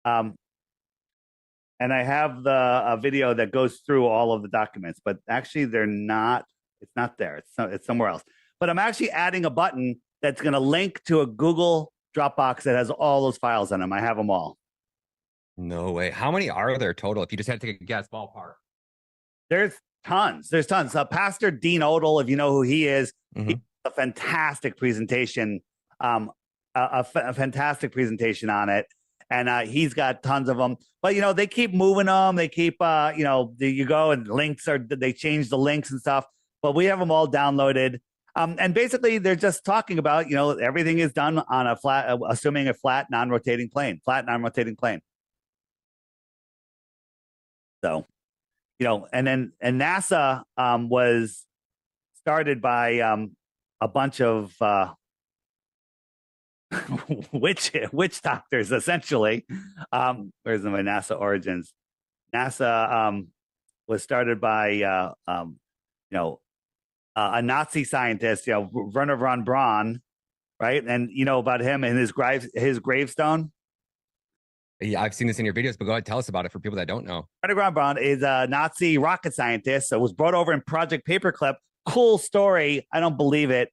[SPEAKER 18] And I have a video that goes through all of the documents, but actually they're not. It's not there. It's somewhere else. But I'm actually adding a button that's going to link to a Google Dropbox that has all those files in them. I have them all.
[SPEAKER 6] No way. How many are there total? If you just had to take a guess, ballpark.
[SPEAKER 18] There's tons. There's tons. Pastor Dean Odell, if you know who he is, he a fantastic presentation, a fantastic presentation on it. And he's got tons of them. But, you know, they keep moving them. They keep, you know, you go and they change the links and stuff. But we have them all downloaded. And basically, they're just talking about, you know, everything is done on a flat, assuming a flat, non-rotating plane. So, you know, and NASA was started by a bunch of witch doctors, essentially. Where's my NASA origins? NASA was started by you know, a Nazi scientist, you know, Werner von Braun, right? And you know about him and his gravestone.
[SPEAKER 6] Yeah, I've seen this in your videos, but go ahead, tell us about it for people that don't know.
[SPEAKER 18] Werner von Braun is a Nazi rocket scientist. So was brought over in Project Paperclip. Cool story. I don't believe it.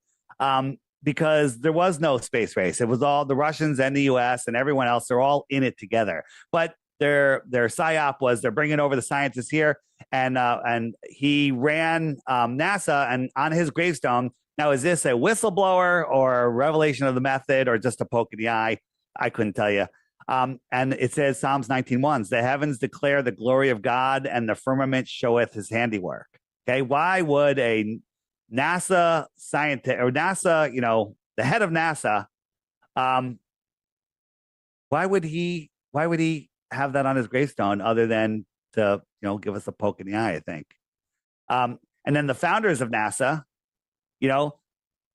[SPEAKER 18] Because there was no space race. It was all the Russians and the US and everyone else. They're all in it together. But their psyop was they're bringing over the scientists here, and he ran NASA, and on his gravestone. Now, is this a whistleblower or a revelation of the method or just a poke in the eye? I couldn't tell you. And it says Psalms 19:1, the heavens declare the glory of God and the firmament showeth his handiwork. Okay, why would a NASA scientist or NASA, you know, the head of NASA, why would he have that on his gravestone other than to, you know, give us a poke in the eye, I think. And then the founders of NASA, you know,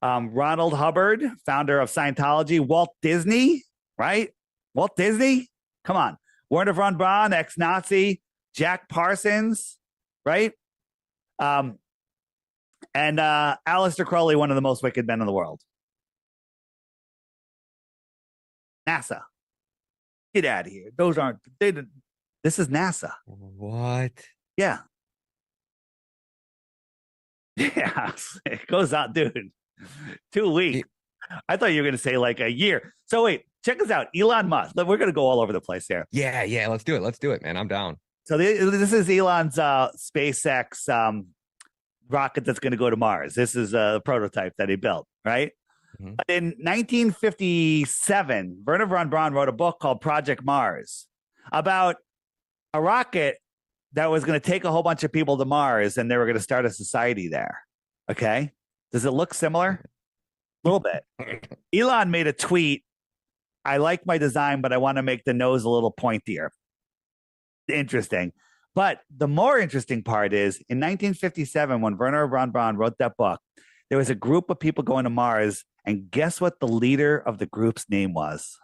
[SPEAKER 18] Ronald Hubbard, founder of Scientology, Walt Disney, right? Walt Disney, come on. Werner von Braun, ex-Nazi, Jack Parsons, right? And Aleister Crowley, one of the most wicked men in the world. NASA. Get out of here. Those aren't, this is NASA.
[SPEAKER 6] What?
[SPEAKER 18] Yeah. Yeah. It goes on, dude. 2 weeks. I thought you were going to say like a year. So wait, check us out. Elon Musk. We're going to go all over the place here.
[SPEAKER 6] Yeah. Let's do it. Let's do it, man. I'm down.
[SPEAKER 18] So this is Elon's SpaceX rocket that's going to go to Mars. This is a prototype that he built, right? Mm-hmm. In 1957, Werner von Braun wrote a book called Project Mars about a rocket that was going to take a whole bunch of people to Mars, and they were going to start a society there. Okay? Does it look similar? A little bit. Elon made a tweet. I like my design, but I want to make the nose a little pointier. Interesting. But the more interesting part is in 1957, when Werner von Braun wrote that book, there was a group of people going to Mars, and guess what the leader of the group's name was?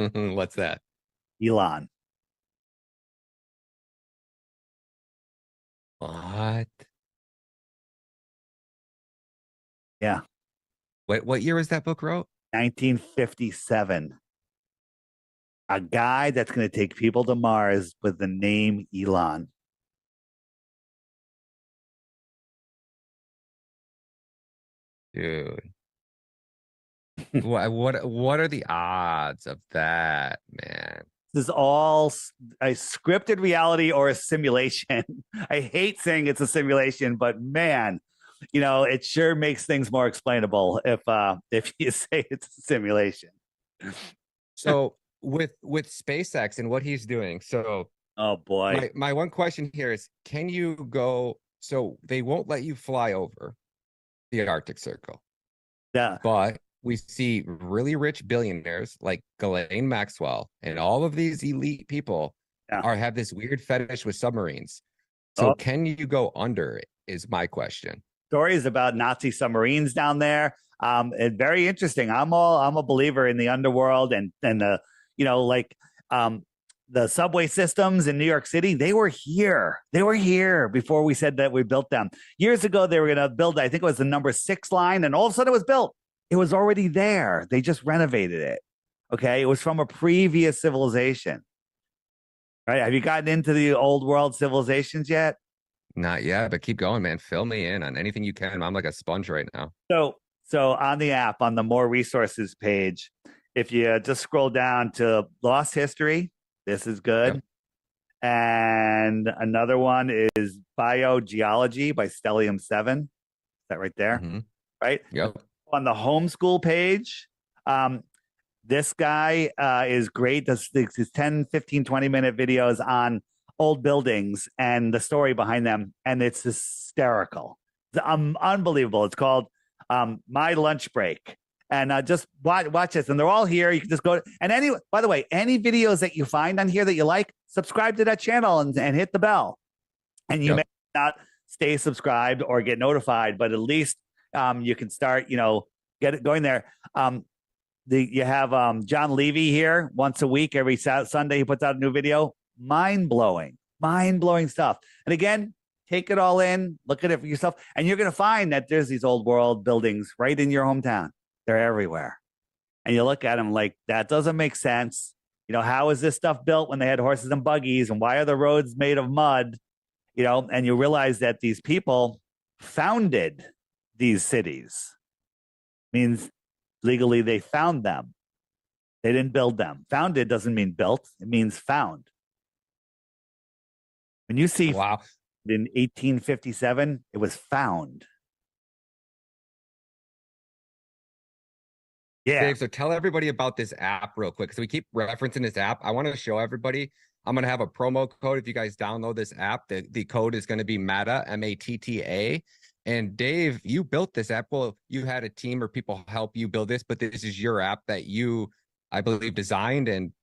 [SPEAKER 6] What's that?
[SPEAKER 18] Elon.
[SPEAKER 6] What?
[SPEAKER 18] Yeah.
[SPEAKER 6] What year was that book wrote?
[SPEAKER 18] 1957. A guy that's going to take people to Mars with the name Elon.
[SPEAKER 6] Dude. what are the odds of that, man?
[SPEAKER 18] This is all a scripted reality or a simulation. I hate saying it's a simulation, but man, you know, it sure makes things more explainable if you say it's a simulation.
[SPEAKER 6] So with SpaceX and what he's doing, so
[SPEAKER 18] oh boy,
[SPEAKER 6] my one question here is, can you go? So they won't let you fly over the Arctic Circle.
[SPEAKER 18] Yeah,
[SPEAKER 6] but we see really rich billionaires like Ghislaine Maxwell and all of these elite people have this weird fetish with submarines. So can you go under it is my question.
[SPEAKER 18] Stories about Nazi submarines down there. And very interesting. I'm a believer in the underworld and the, you know, like the subway systems in New York City. They were here. They were here before we said that we built them. Years ago, they were going to build, I think it was the number 6 line, and all of a sudden it was built. It was already there. They just renovated it. Okay. It was from a previous civilization. Right. Have you gotten into the old world civilizations yet?
[SPEAKER 6] Not yet, but keep going, man. Fill me in on anything you can. I'm like a sponge right now.
[SPEAKER 18] So on the app, on the more resources page, if you just scroll down to lost history, this is good. Yep. And another one is Biogeology by Stellium 7. Is that right there? Right?
[SPEAKER 6] Yep.
[SPEAKER 18] On the homeschool page, this guy is great. Does these 10, 15, 20-minute videos on old buildings and the story behind them. And it's hysterical. It's unbelievable. It's called My Lunch Break. And just watch this. And they're all here. You can just go. And by the way, any videos that you find on here that you like, subscribe to that channel and hit the bell. And you may not stay subscribed or get notified, but at least you can start, get it going there. You have John Levy here once a week. Every Sunday, he puts out a new video. Mind-blowing stuff. And again, take it all in, look at it for yourself. And you're going to find that there's these old world buildings right in your hometown. They're everywhere. And you look at them like, that doesn't make sense. How is this stuff built when they had horses and buggies? And why are the roads made of mud? And you realize that these people founded these cities. Means legally they found them. They didn't build them. Founded doesn't mean built. It means found. When you see in 1857, it was found. Yeah.
[SPEAKER 6] Dave, so tell everybody about this app real quick. So we keep referencing this app. I want to show everybody. I'm going to have a promo code. If you guys download this app, the code is going to be MATTA, M-A-T-T-A. And Dave, you built this app. Well, you had a team or people help you build this, but this is your app that you, I believe, designed and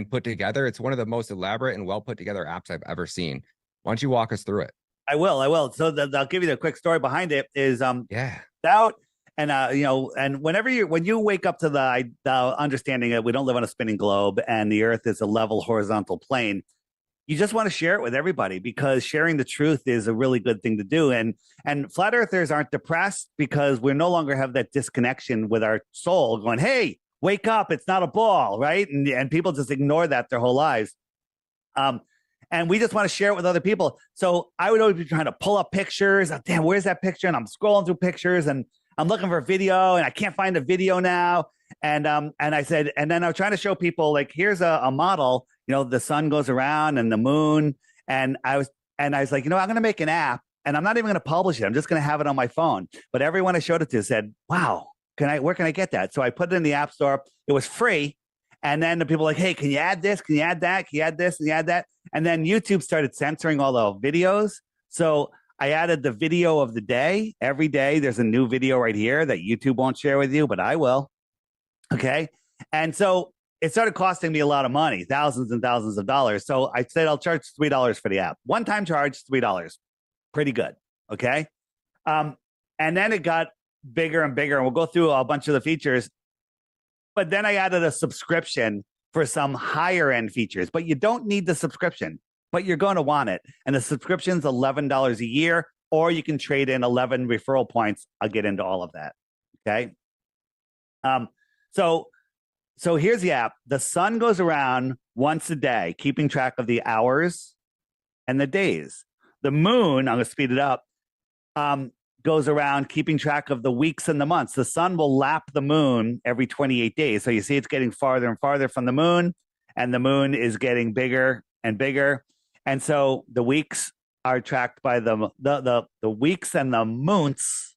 [SPEAKER 6] put together. It's one of the most elaborate and well put together apps I've ever seen. Why don't you walk us through it?
[SPEAKER 18] I will. So I'll give you the quick story behind it. Is out. And and when you wake up to the understanding that we don't live on a spinning globe and the Earth is a level horizontal plane, you just want to share it with everybody because sharing the truth is a really good thing to do. And flat earthers aren't depressed because we no longer have that disconnection with our soul going, hey, wake up, it's not a ball, right? And people just ignore that their whole lives. And we just want to share it with other people. So I would always be trying to pull up pictures. Oh, damn, where's that picture? And I'm scrolling through pictures and I'm looking for a video and I can't find a video now. And I said, and then I was trying to show people like, here's a model, the sun goes around and the moon. And I was like, I'm going to make an app and I'm not even going to publish it. I'm just going to have it on my phone. But everyone I showed it to said, wow, where can I get that? So I put it in the App Store. It was free. And then the people were like, hey, can you add this? Can you add that? Can you add this? Can you add that? And then YouTube started censoring all the videos. So I added the video of the day. Every day there's a new video right here that YouTube won't share with you, but I will. Okay. And so it started costing me a lot of money, thousands and thousands of dollars. So I said, I'll charge $3 for the app. One-time charge, $3. Pretty good. Okay. And then it got bigger and bigger. And we'll go through a bunch of the features. But then I added a subscription for some higher end features, but you don't need the subscription, but you're going to want it. And the subscription's $11 a year, or you can trade in 11 referral points. I'll get into all of that. Okay. So here's the app. The sun goes around once a day, keeping track of the hours and the days. The moon, I'm going to speed it up, goes around keeping track of the weeks and the months. The sun will lap the moon every 28 days. So you see it's getting farther and farther from the moon, and the moon is getting bigger and bigger. And so the weeks are tracked by the weeks and the moons.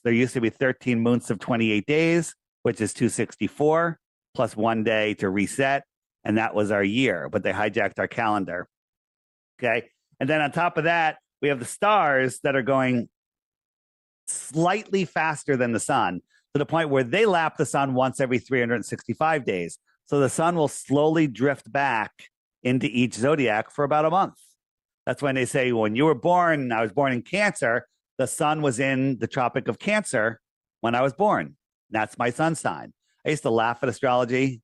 [SPEAKER 18] There used to be 13 moons of 28 days, which is 264, plus 1 day to reset. And that was our year, but they hijacked our calendar. Okay. And then on top of that, we have the stars that are going slightly faster than the sun to the point where they lap the sun once every 365 days. So the sun will slowly drift back into each zodiac for about a month. That's when they say, when you were born, I was born in Cancer, the sun was in the Tropic of Cancer when I was born. That's my sun sign. I used to laugh at astrology,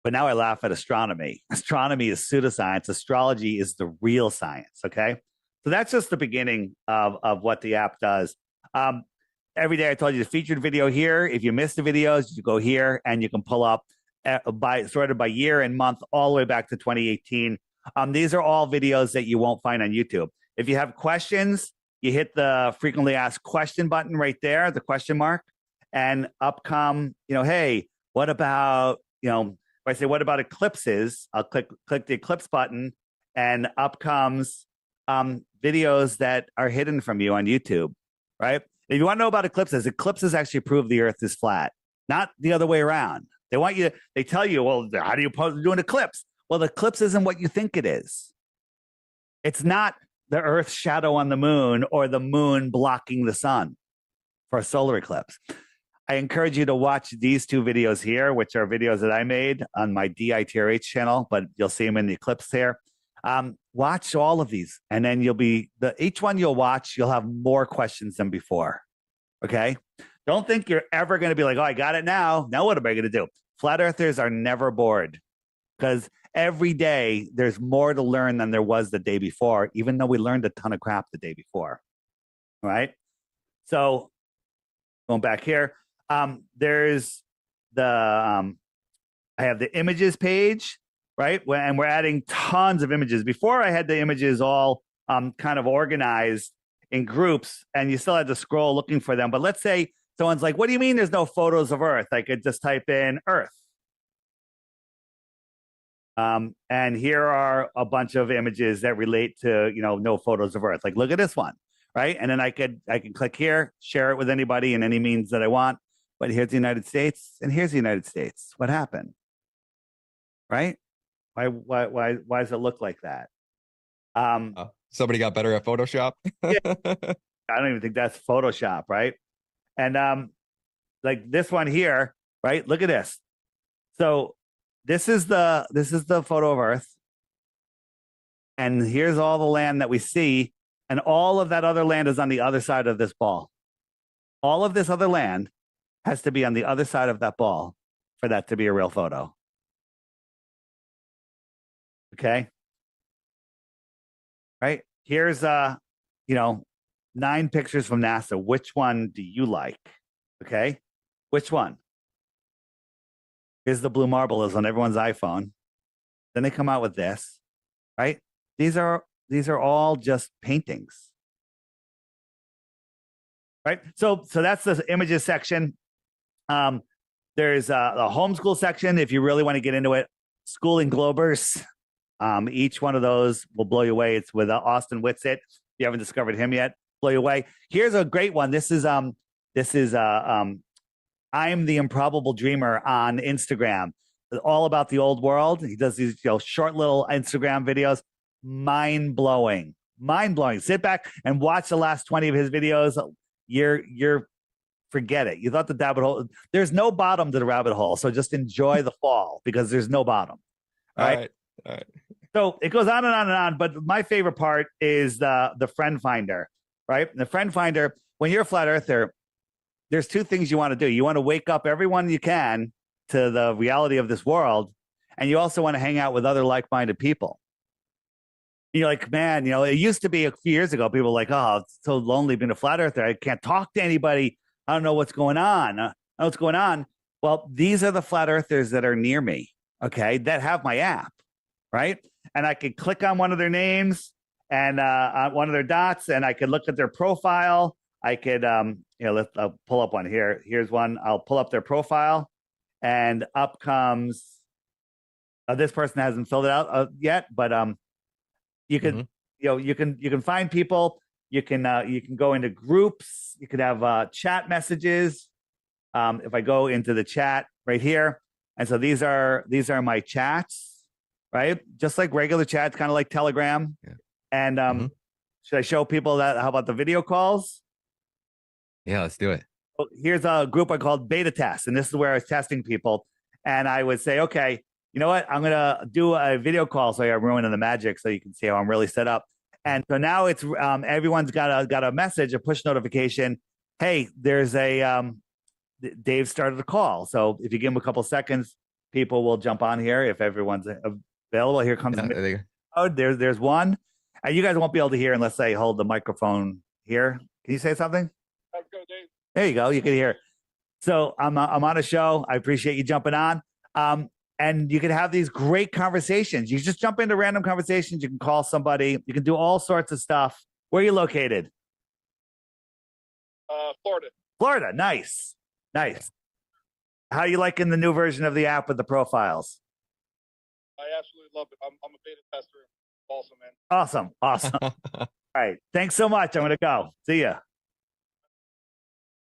[SPEAKER 18] but now I laugh at astronomy. Astronomy is pseudoscience. Astrology is the real science, okay? So that's just the beginning of what the app does. Every day I told you the featured video here. If you missed the videos, you go here and you can pull up sorted by year and month all the way back to 2018. These are all videos that you won't find on YouTube. If you have questions, you hit the frequently asked question button right there, the question mark, and up come, hey, what about, If I say, what about eclipses? I'll click the eclipse button, and up comes videos that are hidden from you on YouTube, right? If you want to know about eclipses actually prove the Earth is flat, not the other way around. They tell you, well, how do you do an eclipse? Well, the eclipse isn't what you think it is. It's not the Earth's shadow on the moon or the moon blocking the sun for a solar eclipse. I encourage you to watch these two videos here, which are videos that I made on my DITRH channel, but you'll see them in the eclipse there. Watch all of these, and then each one you'll watch, you'll have more questions than before. Okay? Don't think you're ever going to be like, oh, I got it now. Now what am I going to do? Flat earthers are never bored because every day there's more to learn than there was the day before, even though we learned a ton of crap the day before. All right? So going back here, there's I have the images page, right? And we're adding tons of images. Before I had the images all kind of organized in groups, and you still had to scroll looking for them. But let's say someone's like, what do you mean there's no photos of Earth? I could just type in Earth. And here are a bunch of images that relate to, no photos of Earth. Like, look at this one, right? And then I can click here, share it with anybody in any means that I want. But here's the United States, and here's the United States. What happened? Right? Why does it look like that?
[SPEAKER 9] Somebody got better at Photoshop.
[SPEAKER 18] Yeah. I don't even think that's Photoshop, right? And like this one here, right? Look at this. So this is the photo of Earth, and here's all the land that we see, and all of that other land is on the other side of this ball. All of this other land has to be on the other side of that ball for that to be a real photo. Okay. Right. Here's 9 pictures from NASA. Which one do you like? Okay. Which one? Here's the blue marble is on everyone's iPhone. Then they come out with this, right? These are all just paintings. Right. So that's the images section. There's a homeschool section if you really want to get into it. Schooling Globers. Each one of those will blow you away. It's with Austin Whitsitt. If you haven't discovered him yet, blow you away. Here's a great one. This is I'm the Improbable Dreamer on Instagram. All about the old world. He does these short little Instagram videos. Mind blowing. Sit back and watch the last 20 of his videos. You're forget it. You thought the rabbit hole. There's no bottom to the rabbit hole. So just enjoy the fall because there's no bottom. All right. So it goes on and on and on. But my favorite part is the friend finder, right? And the friend finder, when you're a flat earther, there's 2 things you want to do. You want to wake up everyone you can to the reality of this world. And you also want to hang out with other like-minded people. You're like, man, it used to be a few years ago, people were like, oh, it's so lonely being a flat earther. I can't talk to anybody. I don't know what's going on. I don't know what's going on. Well, these are the flat earthers that are near me, okay, that have my app, right? And I could click on one of their names and on one of their dots, and I could look at their profile. I could, I'll pull up one here. Here's one. I'll pull up their profile, and up comes. This person hasn't filled it out yet, but you can, you can find people. You can go into groups. You could have chat messages. If I go into the chat right here, and so these are my chats, right? Just like regular chats, kind of like Telegram. Yeah. And should I show people that? How about the video calls?
[SPEAKER 9] Yeah, let's do it.
[SPEAKER 18] So here's a group I called Beta Test, and this is where I was testing people. And I would say, okay, you know what? I'm gonna do a video call so I'm ruining the magic, so you can see how I'm really set up. And so now it's everyone's got a message, a push notification. Hey, there's a Dave started a call. So if you give them a couple seconds, people will jump on here if everyone's available. Here comes there's one. You guys won't be able to hear unless I hold the microphone here. Can you say something?
[SPEAKER 13] Let's go, Dave.
[SPEAKER 18] There you go. You can hear. So I'm on a show. I appreciate you jumping on. And you can have these great conversations. You just jump into random conversations. You can call somebody. You can do all sorts of stuff. Where are you located?
[SPEAKER 13] Florida.
[SPEAKER 18] Florida. Nice. How are you liking the new version of the app with the profiles?
[SPEAKER 5] I absolutely love it. I'm a beta tester. Awesome, man.
[SPEAKER 18] Awesome. All right. Thanks so much. I'm going to go. See ya.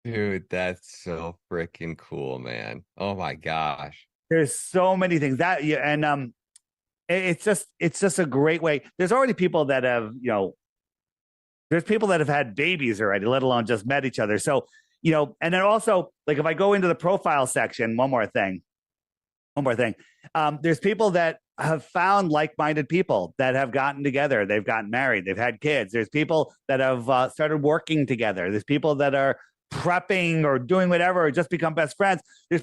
[SPEAKER 9] Dude, that's so freaking cool, man. Oh my gosh.
[SPEAKER 18] There's so many things that yeah, and it's just a great way. There's already people that have, there's people that have had babies already, let alone just met each other. So, and then also, like, if I go into the profile section, one more thing. There's people that have found like-minded people that have gotten together. They've gotten married. They've had kids. There's people that have started working together. There's people that are prepping or doing whatever, or just become best friends. There's,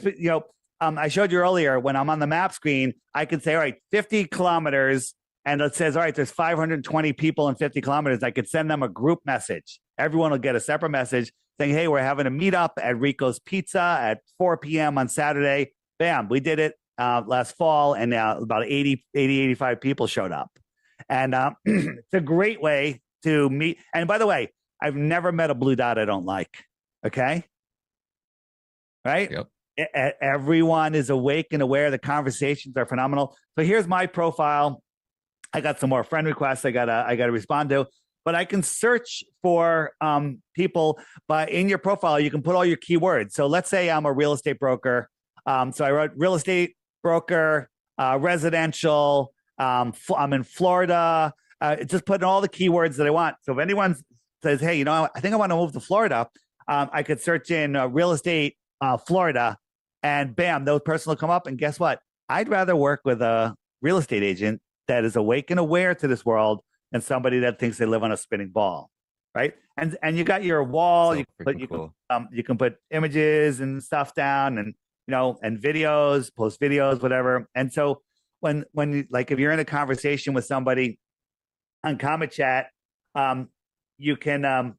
[SPEAKER 18] I showed you earlier when I'm on the map screen, I could say, all right, 50 kilometers. And it says, all right, there's 520 people in 50 kilometers. I could send them a group message. Everyone will get a separate message saying, hey, we're having a meetup at Rico's Pizza at 4 p.m. on Saturday. Bam, we did it last fall, and about 85 people showed up. And it's a great way to meet. And by the way, I've never met a blue dot I don't like. Okay? Right?
[SPEAKER 9] Yep.
[SPEAKER 18] Everyone is awake and aware. The conversations are phenomenal. So here's my profile. I got some more friend requests I gotta respond to, but I can search for people. But in your profile, you can put all your keywords. So let's say I'm a real estate broker. So I wrote real estate broker, residential. I'm in Florida. Just putting all the keywords that I want. So if anyone says, hey, I think I want to move to Florida, I could search in real estate Florida, and bam, those person will come up. And guess what? I'd rather work with a real estate agent that is awake and aware to this world than somebody that thinks they live on a spinning ball, right? And you got your wall. You can put images and stuff down, and and videos, post videos, whatever. And so when like if you're in a conversation with somebody on Comet Chat, you can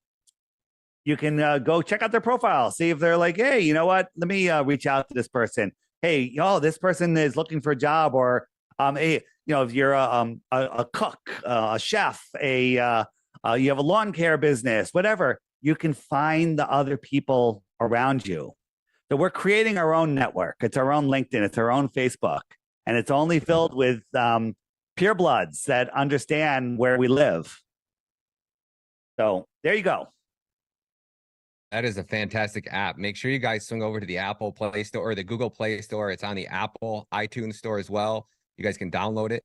[SPEAKER 18] go check out their profile, see if they're like, hey, you know what? Let me reach out to this person. Hey, this person is looking for a job, or hey, if you're a cook, a chef, you have a lawn care business, whatever, you can find the other people around you. So we're creating our own network. It's our own LinkedIn. It's our own Facebook, and it's only filled with purebloods that understand where we live. So there you go.
[SPEAKER 9] That is a fantastic app. Make sure you guys swing over to the Apple Play Store or the Google Play Store. It's on the Apple iTunes Store as well. You guys can download it.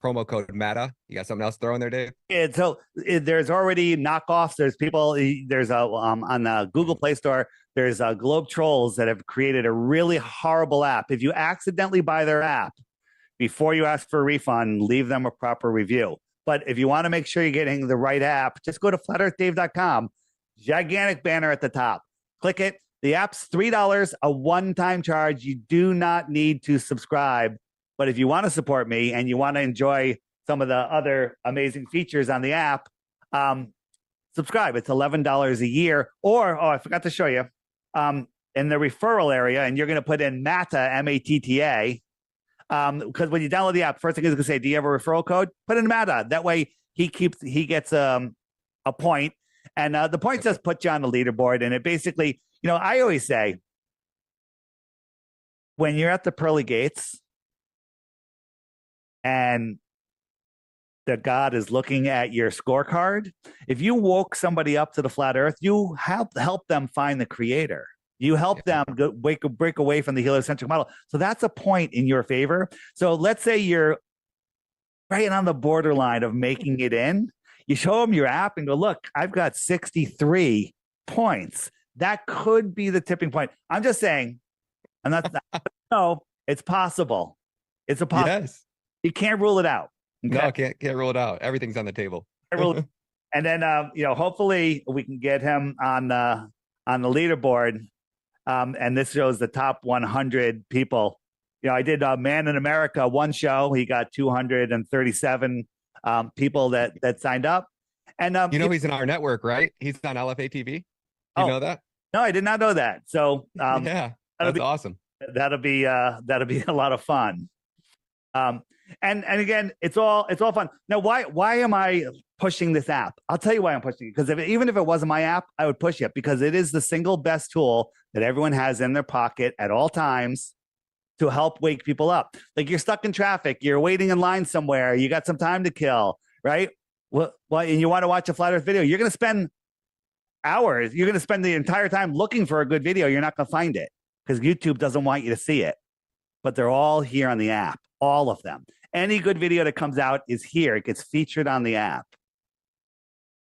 [SPEAKER 9] Promo code META. You got something else to throw in there, Dave?
[SPEAKER 18] And so there's already knockoffs. There's people. There's on the Google Play Store. There's Globe Trolls that have created a really horrible app. If you accidentally buy their app, before you ask for a refund, leave them a proper review. But if you want to make sure you're getting the right app, just go to flatearthdave.com. Gigantic banner at the top. Click it. The app's $3, a one-time charge. You do not need to subscribe. But if you want to support me and you want to enjoy some of the other amazing features on the app, subscribe. It's $11 a year. Or, I forgot to show you, in the referral area, and you're going to put in MATTA, M-A-T-T-A, because when you download the app, first thing is going to say, do you have a referral code? Put in MATTA. That way he gets a point. And the point just put you on the leaderboard. And it basically, I always say, when you're at the pearly gates and the God is looking at your scorecard, if you woke somebody up to the flat earth, you help them find the creator. You help them break away from the heliocentric model. So that's a point in your favor. So let's say you're right on the borderline of making it in. You show them your app and go, look, I've got 63 points. That could be the tipping point. I'm just saying, no, it's possible. It's a possibility. Yes. You can't rule it out. Okay?
[SPEAKER 9] No, can't rule it out. Everything's on the table.
[SPEAKER 18] And then, hopefully we can get him on the leaderboard. And this shows the top 100 people. I did Man in America, one show. He got 237 people that signed up. And
[SPEAKER 9] he's in our network, right? He's on LFA TV. You know that?
[SPEAKER 18] No, I did not know that. So
[SPEAKER 9] yeah, that's awesome.
[SPEAKER 18] That'll be a lot of fun. And again, it's all fun. Now, why am I pushing this app? I'll tell you why I'm pushing it. Because even if it wasn't my app, I would push it because it is the single best tool that everyone has in their pocket at all times to help wake people up. Like you're stuck in traffic, you're waiting in line somewhere, you got some time to kill, right? Well, and you want to watch a flat earth video, you're going to spend hours, you're going to spend the entire time looking for a good video. You're not going to find it because YouTube doesn't want you to see it. But they're all here on the app, all of them. Any good video that comes out is here. It gets featured on the app.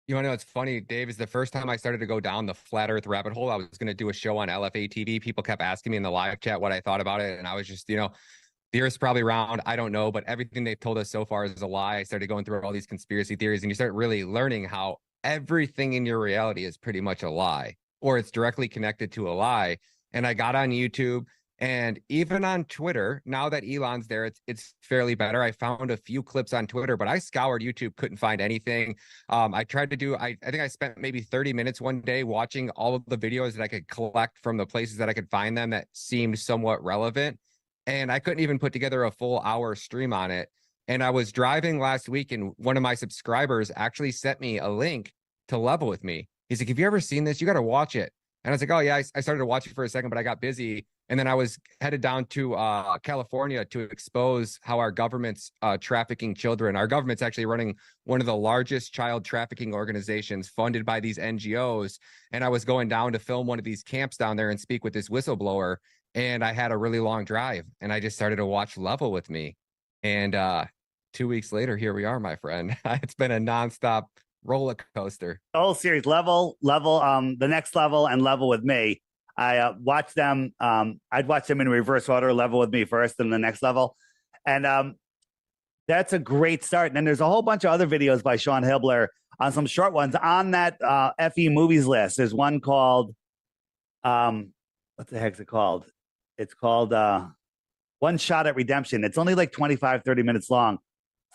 [SPEAKER 9] You want to know what's funny, Dave, is the first time I started to go down the flat earth rabbit hole, I was going to do a show on LFA TV. People kept asking me in the live chat what I thought about it. And I was just, the earth's probably round. I don't know, but everything they've told us so far is a lie. I started going through all these conspiracy theories, and you start really learning how everything in your reality is pretty much a lie, or it's directly connected to a lie. And I got on YouTube and even on Twitter, now that Elon's there, it's fairly better. I found a few clips on Twitter, but I scoured YouTube, couldn't find anything. I tried to do, I think I spent maybe 30 minutes one day watching all of the videos that I could collect from the places that I could find them that seemed somewhat relevant. And I couldn't even put together a full hour stream on it. And I was driving last week, and one of my subscribers actually sent me a link to Level With Me. He's like, have you ever seen this? You got to watch it. And I was like, oh yeah, I started to watch it for a second, but I got busy. And then I was headed down to California to expose how our government's trafficking children. Our government's actually running one of the largest child trafficking organizations funded by these NGOs. And I was going down to film one of these camps down there and speak with this whistleblower. And I had a really long drive, and I just started to watch Level With Me. And 2 weeks later, here we are, my friend. It's been a nonstop roller coaster.
[SPEAKER 18] The whole series, Level, The Next Level, and Level With Me. I watched them. I'd watch them in reverse order, Level With Me first, and The Next Level. And that's a great start. And then there's a whole bunch of other videos by Sean Hibbeler on some short ones on that FE movies list. There's one called, what the heck's it called? It's called One Shot at Redemption. It's only like 25, 30 minutes long.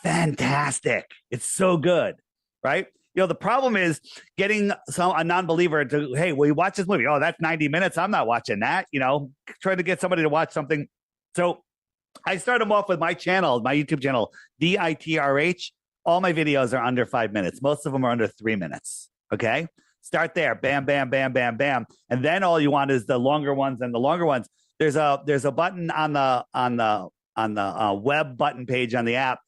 [SPEAKER 18] Fantastic. It's so good, right? The problem is getting a non-believer to, hey, will you watch this movie? Oh, that's 90 minutes. I'm not watching that. Trying to get somebody to watch something. So I start them off with my channel, my YouTube channel, DITRH. All my videos are under 5 minutes. Most of them are under 3 minutes. Okay. Start there. Bam, bam, bam, bam, bam. And then all you want is the longer ones, and the longer ones. There's a button on the web button page on the app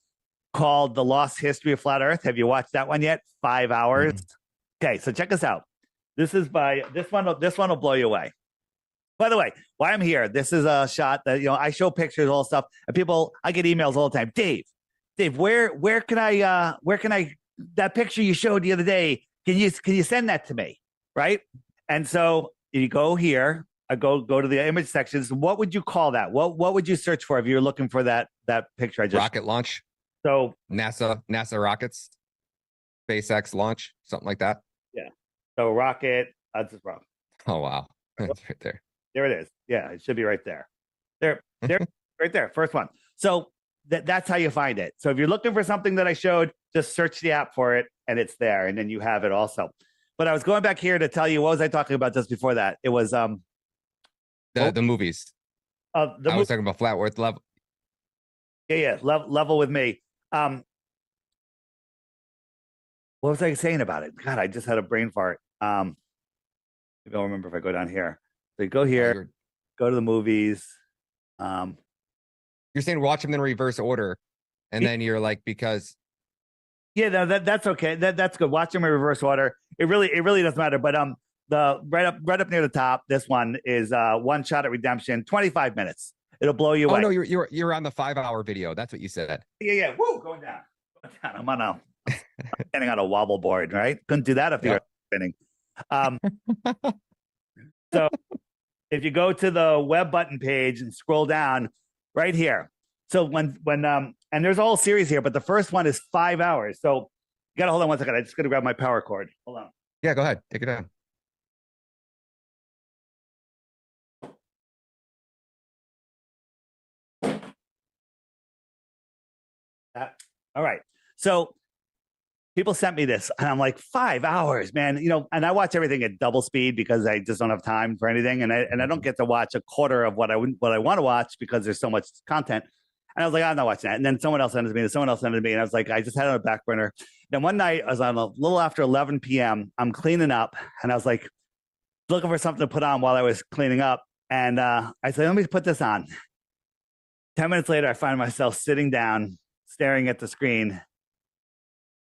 [SPEAKER 18] called The Lost History of Flat Earth. Have you watched that one yet? 5 hours. Okay, so check this out. This is by this one will blow you away. By the way, why I'm here, this is a shot that I show pictures, all stuff, and I get emails all the time. Dave, where can I that picture you showed the other day, can you send that to me? Right? And so you go here, I go to the image sections. What would you call that? What would you search for if you're looking for that picture I just
[SPEAKER 9] rocket launch?
[SPEAKER 18] So
[SPEAKER 9] NASA rockets, SpaceX launch, something like that.
[SPEAKER 18] Yeah. So rocket, that's just wrong.
[SPEAKER 9] Oh wow. That's right there.
[SPEAKER 18] There it is. Yeah, it should be right there. There, right there. First one. So that's how you find it. So if you're looking for something that I showed, just search the app for it, and it's there, and then you have it also. But I was going back here to tell you, what was I talking about just before that? It was
[SPEAKER 9] the movies. I was talking about Flat Earth Level.
[SPEAKER 18] Yeah. Level With Me. What was I saying about it? God, I just had a brain fart. Maybe I'll remember if I go down here. So you go here, go to the movies.
[SPEAKER 9] You're saying watch them in reverse order, and then you're like, because.
[SPEAKER 18] Yeah, that's okay. That's good. Watch them in reverse order. It really doesn't matter. But the right up near the top, this one is One Shot at Redemption, 25 minutes. It'll blow you away.
[SPEAKER 9] Oh no, you're on the 5 hour video. That's what you said.
[SPEAKER 18] Yeah. Woo, going down. I'm standing on a wobble board, right? Couldn't do that if you were spinning. So if you go to the web button page and scroll down right here. So when and there's a whole series here, but the first one is 5 hours. So you gotta hold on one second. I just gotta grab my power cord. Hold on.
[SPEAKER 9] Yeah, go ahead. Take it down.
[SPEAKER 18] All right. So people sent me this, and I'm like, 5 hours, man. And I watch everything at double speed because I just don't have time for anything, and I don't get to watch a quarter of what I want to watch because there's so much content. And I was like, I'm not watching that. And then someone else sent it to me, and someone else sent it to me, and I was like, I just had it on a back burner. Then one night, I was on a little after 11 p.m. I'm cleaning up, and I was like, looking for something to put on while I was cleaning up, and I said, let me put this on. 10 minutes later, I find myself sitting down, staring at the screen.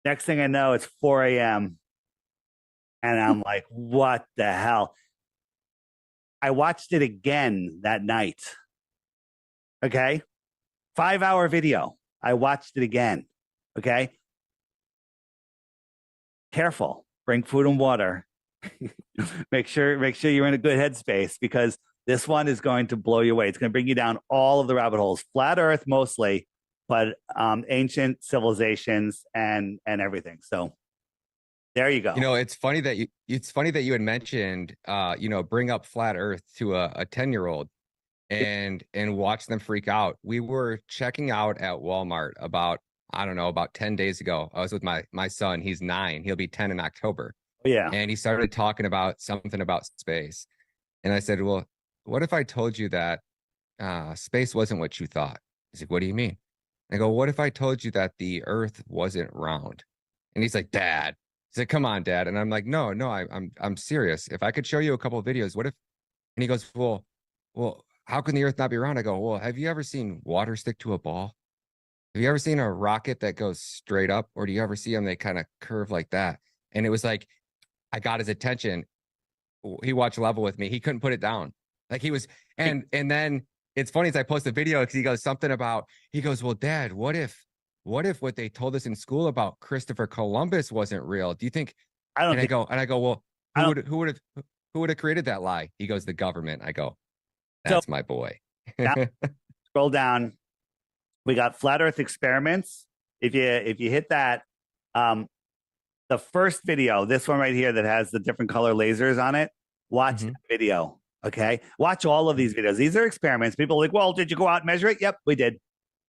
[SPEAKER 18] Next thing I know, it's 4 a.m. And I'm like, what the hell? I watched it again that night. Okay. 5-hour video. I watched it again. Okay. Careful. Bring food and water. make sure you're in a good headspace, because this one is going to blow you away. It's going to bring you down all of the rabbit holes. Flat Earth mostly, but ancient civilizations and everything. So there you go.
[SPEAKER 6] You know, it's funny that you had mentioned bring up flat Earth to a 10-year-old and watch them freak out. We were checking out at Walmart about 10 days ago. I was with my son. He's 9. He'll be 10 in October.
[SPEAKER 18] Yeah.
[SPEAKER 6] And he started talking about something about space. And I said, well, what if I told you that space wasn't what you thought? He's like, what do you mean? I go, what if I told you that the Earth wasn't round? And he's like, Dad. He's like, come on, Dad. And I'm like, no, I'm serious. If I could show you a couple of videos, what if? And he goes, well, how can the Earth not be round? I go, well, have you ever seen water stick to a ball? Have you ever seen a rocket that goes straight up, or do you ever see them? They kind of curve like that. And it was like, I got his attention. He watched Level with me. He couldn't put it down. Like he was, and then it's funny as I post the video, because he goes something about, he goes, well, Dad, what if what they told us in school about Christopher Columbus wasn't real? Do you think? I go, well, who would have created that lie? He goes, the government. I go, that's my boy.
[SPEAKER 18] Scroll down. We got Flat Earth Experiments. If you hit that, the first video, this one right here that has the different color lasers on it, watch that video. Okay. Watch all of these videos. These are experiments. People are like, well, did you go out and measure it? Yep, we did.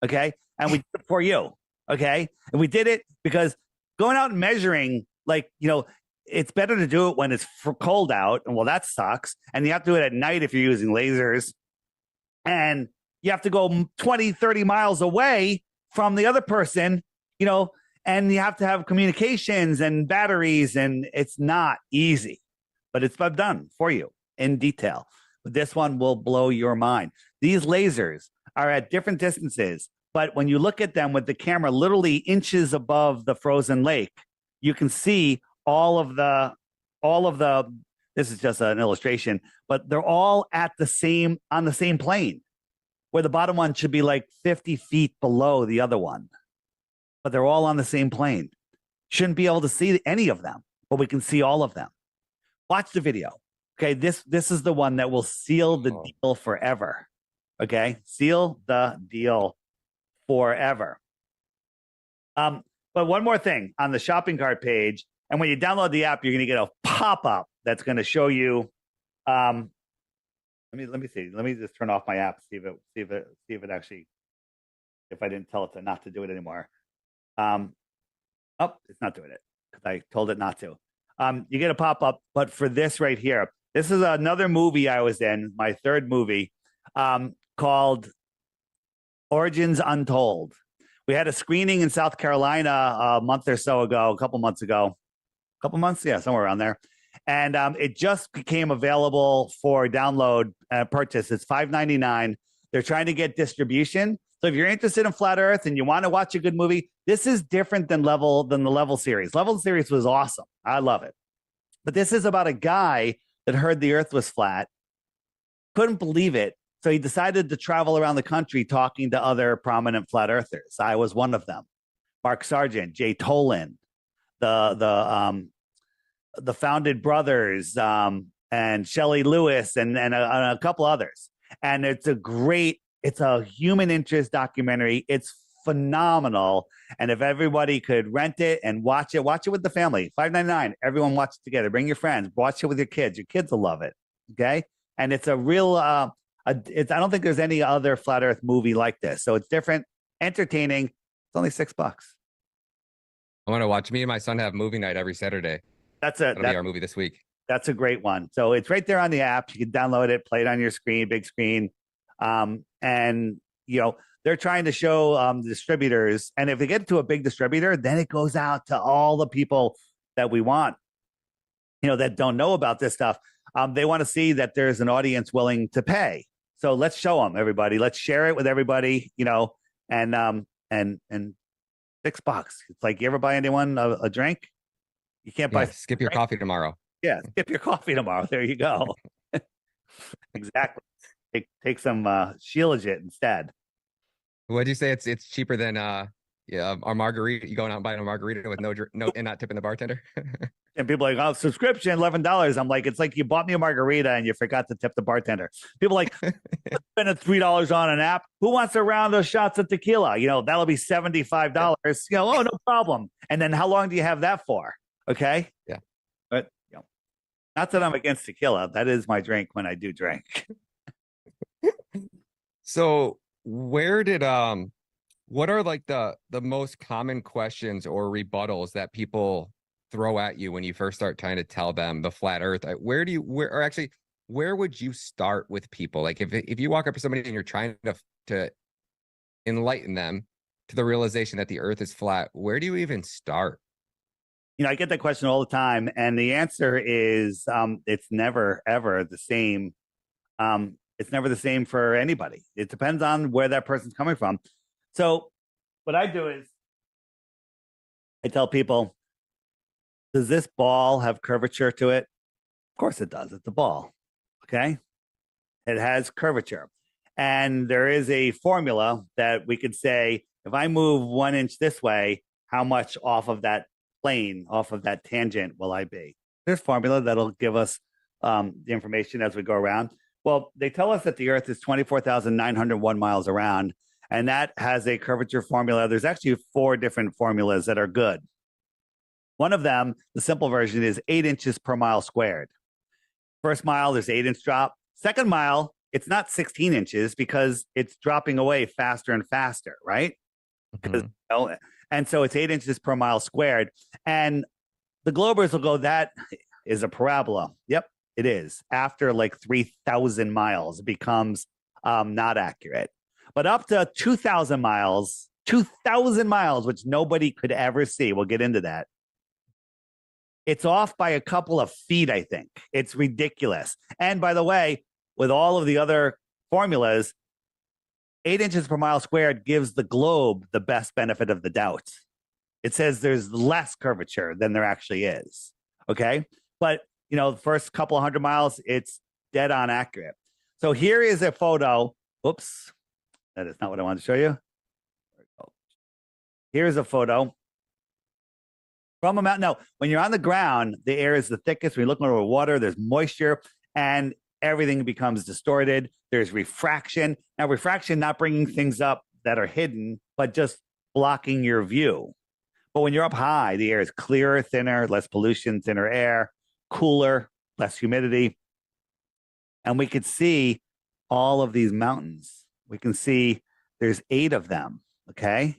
[SPEAKER 18] Okay. And we did it for you. Okay. And we did it because going out and measuring, it's better to do it when it's cold out. And well, that sucks. And you have to do it at night if you're using lasers. And you have to go 20, 30 miles away from the other person, and you have to have communications and batteries, and it's not easy, but it's done for you in detail. But this one will blow your mind. These lasers are at different distances, but when you look at them with the camera literally inches above the frozen lake, you can see all of the, this is just an illustration, but they're all on the same plane, where the bottom one should be like 50 feet below the other one. But they're all on the same plane. Shouldn't be able to see any of them, but we can see all of them. Watch the video. Okay, this is the one that will seal the deal forever. Okay, seal the deal forever. But one more thing on the shopping cart page, and when you download the app, you're going to get a pop-up that's going to show you. Let me see. Let me just turn off my app. See if it actually. If I didn't tell it not to do it anymore. It's not doing it because I told it not to. You get a pop-up, but for this right here, this is another movie I was in, my third movie, called Origins Untold. We had a screening in South Carolina a month or so ago, a couple months, yeah, somewhere around there. And it just became available for download and purchase. It's $5.99. They're trying to get distribution. So if you're interested in Flat Earth and you want to watch a good movie, this is different than the Level series. Level series was awesome. I love it. But this is about a guy that heard the Earth was flat, couldn't believe it. So he decided to travel around the country talking to other prominent flat earthers. I was one of them. Mark Sargent, Jay Tolan, the Founded Brothers, and Shelley Lewis, and a couple others. And it's a human interest documentary. It's phenomenal. And if everybody could rent it and watch it with the family, $5.99. Everyone watch it together. Bring your friends. Watch it with your kids. Your kids will love it. Okay. And it's a real, I don't think there's any other flat earth movie like this. So it's different, entertaining. It's only $6.
[SPEAKER 6] I want to watch. Me and my son have movie night every Saturday. That'll be our movie this week.
[SPEAKER 18] That's a great one. So it's right there on the app. You can download it, play it on your screen, big screen. And they're trying to show the distributors. And if they get to a big distributor, then it goes out to all the people that we want, that don't know about this stuff. They want to see that there's an audience willing to pay. So let's show them, everybody. Let's share it with everybody, you know, and $6. It's like, you ever buy anyone a drink? You can't buy.
[SPEAKER 9] Skip your coffee tomorrow.
[SPEAKER 18] Yeah, skip your coffee tomorrow. There you go. Exactly. Take some Shilajit instead.
[SPEAKER 9] What'd you say? It's cheaper than our margarita. You going out and buying a margarita with no and not tipping the bartender.
[SPEAKER 18] And people are like, oh, subscription, $11. I'm like, it's like you bought me a margarita and you forgot to tip the bartender. People are like, spending $3 on an app. Who wants a round of shots of tequila? You know, that'll be $75. You know, oh, no problem. And then how long do you have that for? Okay.
[SPEAKER 9] Yeah.
[SPEAKER 18] But, you know, not that I'm against tequila. That is my drink when I do drink.
[SPEAKER 9] So where did what are like the most common questions or rebuttals that people throw at you when you first start trying to tell them the flat earth? Where would you start with people? Like if you walk up to somebody and you're trying to enlighten them to the realization that the earth is flat, where do you even start?
[SPEAKER 18] You know, I get that question all the time, and the answer is it's never ever the same. It's never the same for anybody. It depends on where that person's coming from. So what I do is I tell people, does this ball have curvature to it? Of course it does. It's a ball. Okay. It has curvature. And there is a formula that we could say, if I move 1 inch this way, how much off of that plane, off of that tangent will I be? There's a formula that'll give us the information as we go around. Well, they tell us that the Earth is 24,901 miles around, and that has a curvature formula. There's actually 4 different formulas that are good. One of them, the simple version, is 8 inches per mile squared. First mile, there's 8-inch drop. Second mile, it's not 16 inches because it's dropping away faster and faster, right? Mm-hmm. And so it's 8 inches per mile squared. And the Globers will go, that is a parabola. Yep, it is. After like 3,000 miles, it becomes not accurate. But up to 2,000 miles, which nobody could ever see, we'll get into that. It's off by a couple of feet, I think. It's ridiculous. And by the way, with all of the other formulas, 8 inches per mile squared gives the globe the best benefit of the doubt. It says there's less curvature than there actually is. Okay. But, you know, the first couple of 100 miles, it's dead on accurate. So here is a photo. Oops. That is not what I wanted to show you. Here's a photo from a mountain. Now, when you're on the ground, the air is the thickest. When you look over water, there's moisture and everything becomes distorted. There's refraction. Now, refraction, not bringing things up that are hidden, but just blocking your view. But when you're up high, the air is clearer, thinner, less pollution, thinner air, cooler, less humidity. And we could see all of these mountains. We can see there's 8 of them, okay?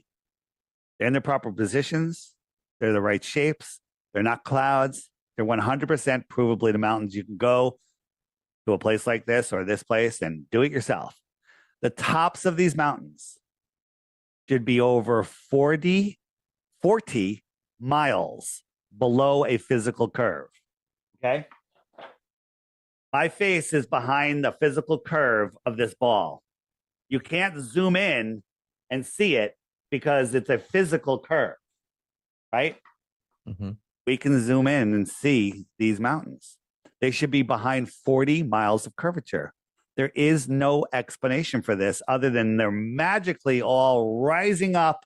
[SPEAKER 18] They're in their proper positions. They're the right shapes. They're not clouds. They're 100% provably the mountains. You can go to a place like this or this place and do it yourself. The tops of these mountains should be over 40 miles below a physical curve, okay? My face is behind the physical curve of this ball. You can't zoom in and see it because it's a physical curve, right?
[SPEAKER 9] Mm-hmm.
[SPEAKER 18] We can zoom in and see these mountains. They should be behind 40 miles of curvature. There is no explanation for this other than they're magically all rising up,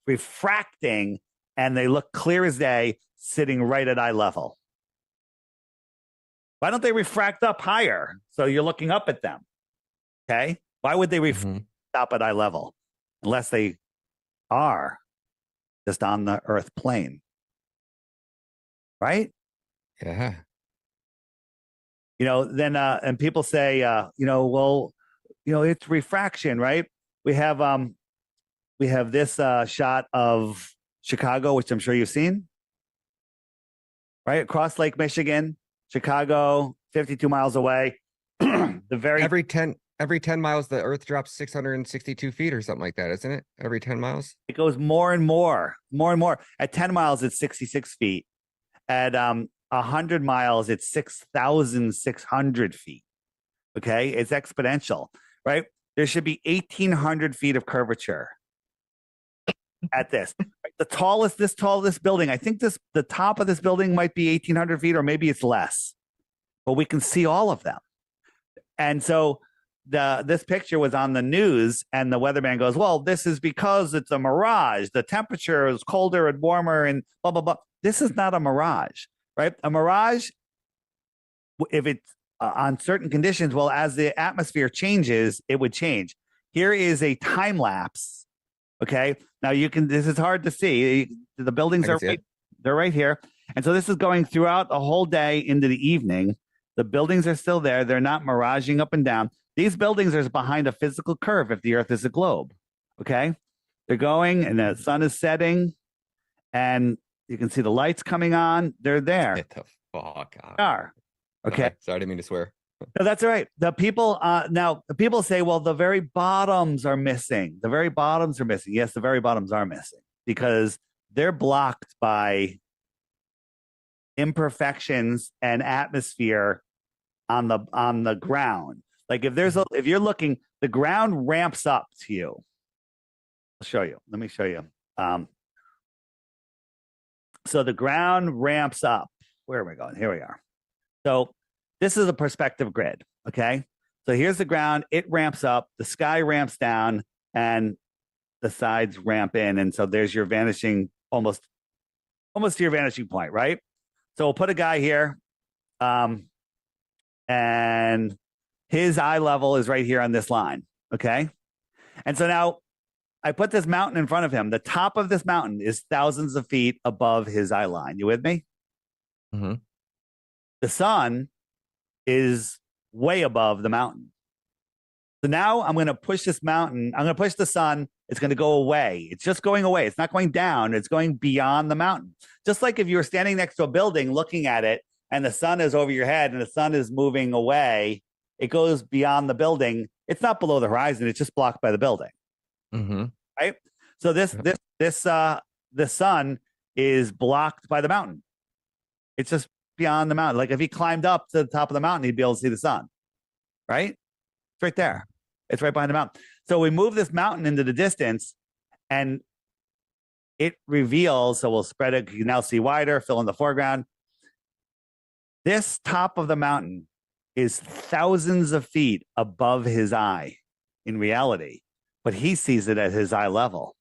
[SPEAKER 18] refracting, and they look clear as day, sitting right at eye level. Why don't they refract up higher so you're looking up at them? Okay? Why would they refract up at eye level unless they are just on the Earth plane? Right?
[SPEAKER 9] Yeah.
[SPEAKER 18] You know, then and people say, you know, well, you know, it's refraction, right? We have this shot of Chicago, which I'm sure you've seen, right? Across Lake Michigan, Chicago, 52 miles away.
[SPEAKER 9] Every 10 miles, the Earth drops 662 feet or something like that, isn't it? Every 10 miles,
[SPEAKER 18] it goes more and more. At 10 miles, it's 66 feet. At 100 miles, it's 6,600 feet. Okay, it's exponential, right? There should be 1,800 feet of curvature at this. The tallest, this building, I think the top of this building might be 1,800 feet, or maybe it's less, but we can see all of them. And so this picture was on the news, and the weatherman goes, well, this is because it's a mirage. The temperature is colder and warmer and blah, blah, blah. This is not a mirage, right? A mirage, if it's on certain conditions, well, as the atmosphere changes, it would change. Here is a time lapse. Okay. Now this is hard to see. The buildings they're right here. And so this is going throughout the whole day into the evening. The buildings are still there. They're not miraging up and down. These buildings are behind a physical curve if the earth is a globe. Okay. They're going and the sun is setting and you can see the lights coming on. They're there.
[SPEAKER 6] Get the fuck out.
[SPEAKER 18] They are. Okay.
[SPEAKER 6] Sorry, I didn't mean to swear.
[SPEAKER 18] No, that's all right. The people say, well, the very bottoms are missing. The very bottoms are missing. Yes, the very bottoms are missing because they're blocked by imperfections and atmosphere on the ground. Like if you're looking, the ground ramps up to you. I'll show you. Let me show you. So the ground ramps up. Where are we going? Here we are. So this is a perspective grid. Okay. So here's the ground. It ramps up. The sky ramps down and the sides ramp in. And so there's your vanishing, almost to your vanishing point, right? So we'll put a guy here. And his eye level is right here on this line. Okay. And so now I put this mountain in front of him. The top of this mountain is thousands of feet above his eye line. You with me?
[SPEAKER 6] Mm-hmm.
[SPEAKER 18] The sun is way above the mountain. So now I'm going to push this mountain. I'm going to push the sun. It's going to go away. It's just going away. It's not going down. It's going beyond the mountain. Just like if you were standing next to a building looking at it and the sun is over your head and the sun is moving away, it goes beyond the building. It's not below the horizon. It's just blocked by the building.
[SPEAKER 6] Mm-hmm.
[SPEAKER 18] Right. So the sun is blocked by the mountain. It's just beyond the mountain. Like if he climbed up to the top of the mountain, he'd be able to see the sun. Right. It's right there. It's right behind the mountain. So we move this mountain into the distance and it reveals. So we'll spread it. You can now see wider, fill in the foreground. This top of the mountain is thousands of feet above his eye in reality, but he sees it at his eye level.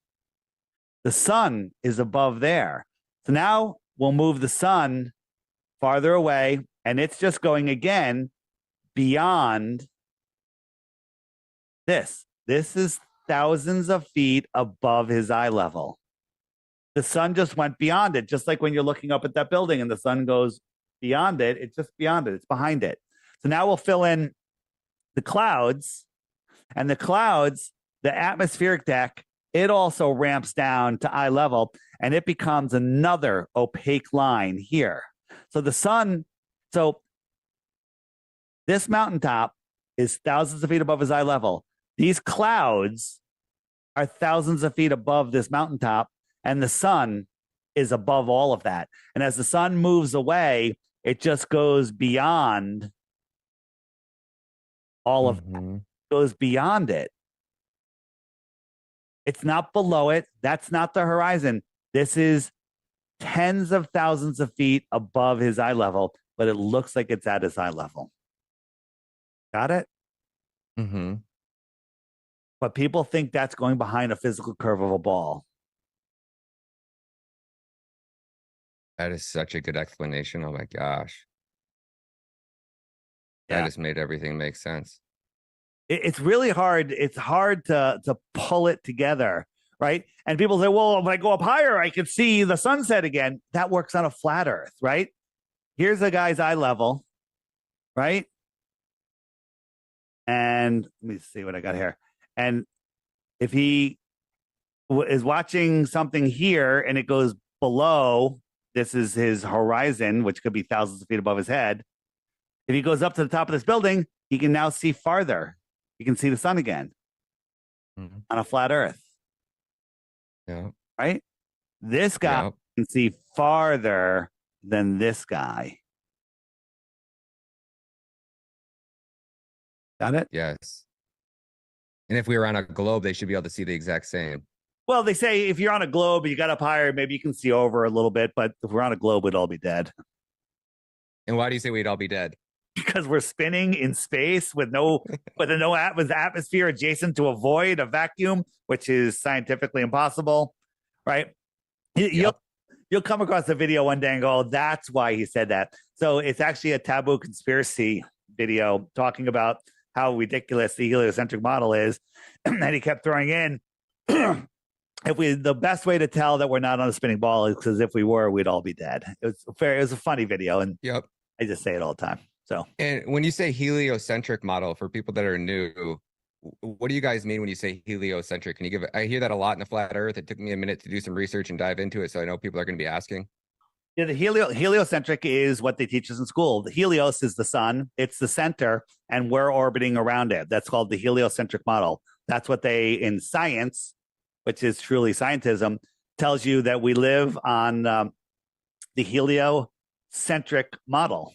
[SPEAKER 18] The sun is above there. So now we'll move the sun farther away and it's just going again beyond this. This is thousands of feet above his eye level. The sun just went beyond it, just like when you're looking up at that building and the sun goes beyond it, it's just beyond it. It's behind it. So now we'll fill in the clouds, and the clouds, the atmospheric deck, it also ramps down to eye level and it becomes another opaque line here. So the sun, so this mountaintop is thousands of feet above his eye level. These clouds are thousands of feet above this mountaintop, and the sun is above all of that. And as the sun moves away, it just goes beyond all of that. Goes beyond it. It's not below it. That's not the horizon. This is tens of thousands of feet above his eye level, but it looks like it's at his eye level. Got it?
[SPEAKER 6] Mm-hmm.
[SPEAKER 18] But people think that's going behind a physical curve of a ball.
[SPEAKER 6] That is such a good explanation. Oh my gosh. That just made everything make sense.
[SPEAKER 18] It's really hard. It's hard to pull it together, right? And people say, well, if I go up higher, I can see the sunset again. That works on a flat earth, right? Here's a guy's eye level, right? And let me see what I got here. And if he is watching something here and it goes below, this is his horizon, which could be thousands of feet above his head. If he goes up to the top of this building, he can now see farther. He can see the sun again on a flat earth.
[SPEAKER 6] Yeah.
[SPEAKER 18] Right? This guy can see farther than this guy.
[SPEAKER 3] Got it?
[SPEAKER 9] Yes. And if we were on a globe, they should be able to see the exact same.
[SPEAKER 18] Well, they say if you're on a globe, you got up higher, maybe you can see over a little bit. But if we're on a globe, we'd all be dead.
[SPEAKER 9] And why do you say we'd all be dead?
[SPEAKER 18] Because we're spinning in space with with atmosphere adjacent to a void, a vacuum, which is scientifically impossible, right? You'll come across a video one day and go, that's why he said that. So it's actually a taboo conspiracy video talking about how ridiculous the heliocentric model is. And he kept throwing in, the best way to tell that we're not on a spinning ball is because if we were, we'd all be dead. It was a funny video, and I just say it all the time. So,
[SPEAKER 9] and when you say heliocentric model, for people that are new, what do you guys mean when you say heliocentric? Can you give it? I hear that a lot in the flat Earth. It took me a minute to do some research and dive into it, so I know people are going to be asking.
[SPEAKER 18] Yeah, the heliocentric is what they teach us in school. The helios is the sun; it's the center, and we're orbiting around it. That's called the heliocentric model. That's what they, in science, which is truly scientism, tells you that we live on the heliocentric model.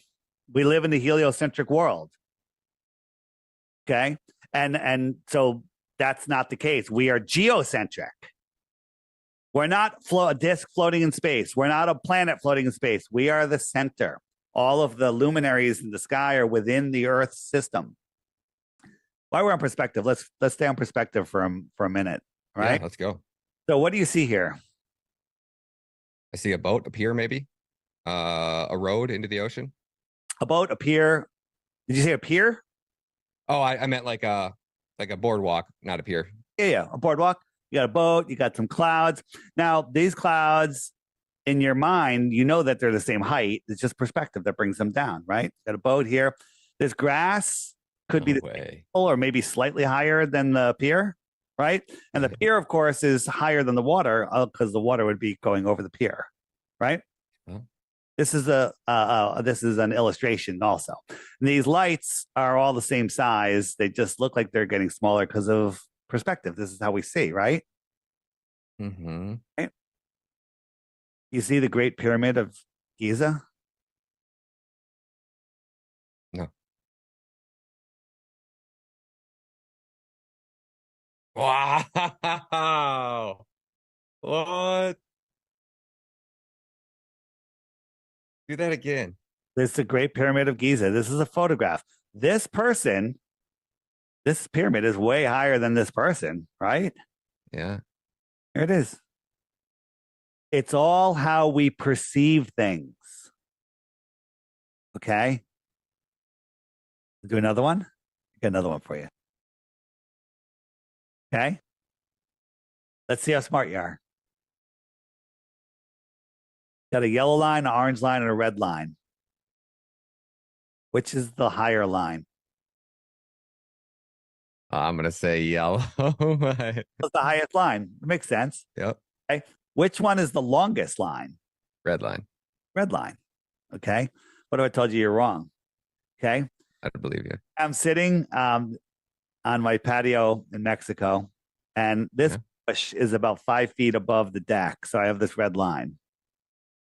[SPEAKER 18] We live in the heliocentric world. Okay. And so that's not the case. We are geocentric. We're not a disk floating in space. We're not a planet floating in space. We are the center. All of the luminaries in the sky are within the Earth system. While we're on perspective, let's stay on perspective for a minute. All right.
[SPEAKER 9] Yeah, let's go.
[SPEAKER 18] So what do you see here?
[SPEAKER 9] I see a boat, a pier, maybe a road into the ocean.
[SPEAKER 18] A boat, a pier. Did you say a pier?
[SPEAKER 9] Oh, I meant like a boardwalk, not a pier.
[SPEAKER 18] Yeah, a boardwalk. You got a boat, you got some clouds. Now, these clouds in your mind, you know that they're the same height. It's just perspective that brings them down, right? Got a boat here. There's grass, could be the same or maybe slightly higher than the pier, right? And the pier, of course, is higher than the water because the water would be going over the pier, right? This is an illustration also. And these lights are all the same size. They just look like they're getting smaller because of perspective. This is how we see, right?
[SPEAKER 9] Mm-hmm.
[SPEAKER 18] Right? You see the Great Pyramid of Giza?
[SPEAKER 9] No. Wow. What? Do that again.
[SPEAKER 18] This is the Great Pyramid of Giza. This is a photograph. This pyramid is way higher than this person, right?
[SPEAKER 9] Yeah.
[SPEAKER 18] Here it is. It's all how we perceive things. Okay. Do another one. Got another one for you. Okay. Let's see how smart you are. Got a yellow line, an orange line, and a red line. Which is the higher line?
[SPEAKER 9] I'm going to say yellow.
[SPEAKER 18] That's the highest line. It makes sense.
[SPEAKER 9] Yep.
[SPEAKER 18] Okay. Which one is the longest line?
[SPEAKER 9] Red line.
[SPEAKER 18] Red line. Okay. What if I told you you're wrong? Okay.
[SPEAKER 9] I don't believe you.
[SPEAKER 18] I'm sitting on my patio in Mexico, and this bush is about 5 feet above the deck. So I have this red line.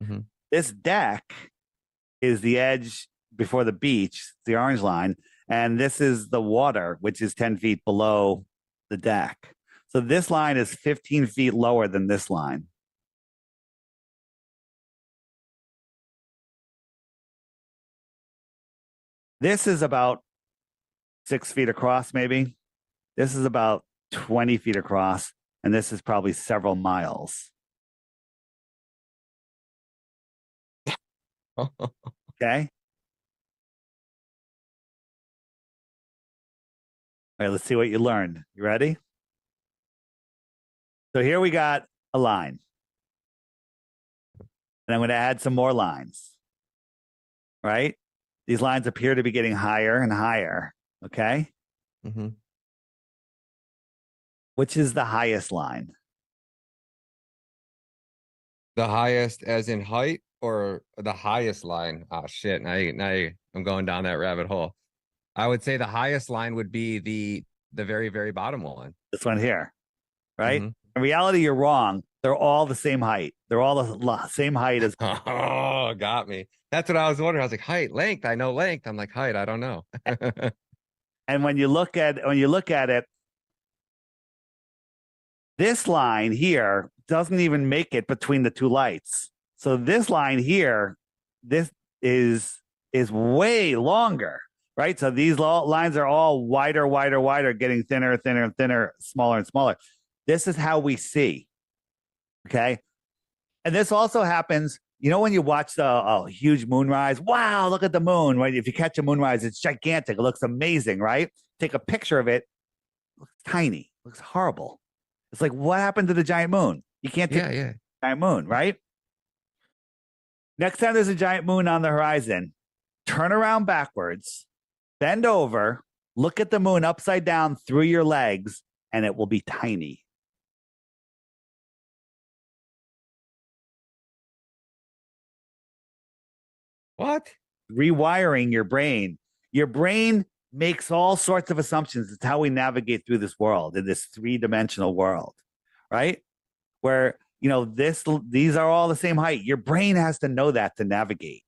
[SPEAKER 9] Mm-hmm.
[SPEAKER 18] This deck is the edge before the beach, the orange line, and this is the water, which is 10 feet below the deck. So this line is 15 feet lower than this line. This is about 6 feet across, maybe. This is about 20 feet across, and this is probably several miles. Okay. All right, let's see what you learned. You ready? So here we got a line. And I'm going to add some more lines. Right? These lines appear to be getting higher and higher. Okay?
[SPEAKER 9] Mm-hmm.
[SPEAKER 18] Which is the highest line?
[SPEAKER 9] The highest as in height or the highest line? Oh, shit. I'm going down that rabbit hole. I would say the highest line would be the very, very bottom one.
[SPEAKER 18] This one here, right?
[SPEAKER 9] Mm-hmm.
[SPEAKER 18] In reality, you're wrong. They're all the same height. They're all the same height as.
[SPEAKER 9] Oh, got me. That's what I was wondering. I was like, height, length. I know length. I'm like, height. I don't know.
[SPEAKER 18] And when you look at it, this line here doesn't even make it between the two lights. So this line here, this is way longer, right? So these lines are all wider, wider, wider, getting thinner, thinner, and thinner, smaller and smaller. This is how we see. Okay. And this also happens, you know, when you watch a huge moonrise, wow, look at the moon, right? If you catch a moonrise, it's gigantic. It looks amazing, right? Take a picture of it. It looks tiny. It looks horrible. It's like, what happened to the giant moon? You can't take a giant moon, right? Next time there's a giant moon on the horizon, turn around backwards, bend over, look at the moon upside down through your legs, and it will be tiny.
[SPEAKER 6] What?
[SPEAKER 18] Rewiring your brain. Your brain makes all sorts of assumptions. It's how we navigate through this world, in this three-dimensional world, right? Where, you know, these are all the same height. Your brain has to know that to navigate,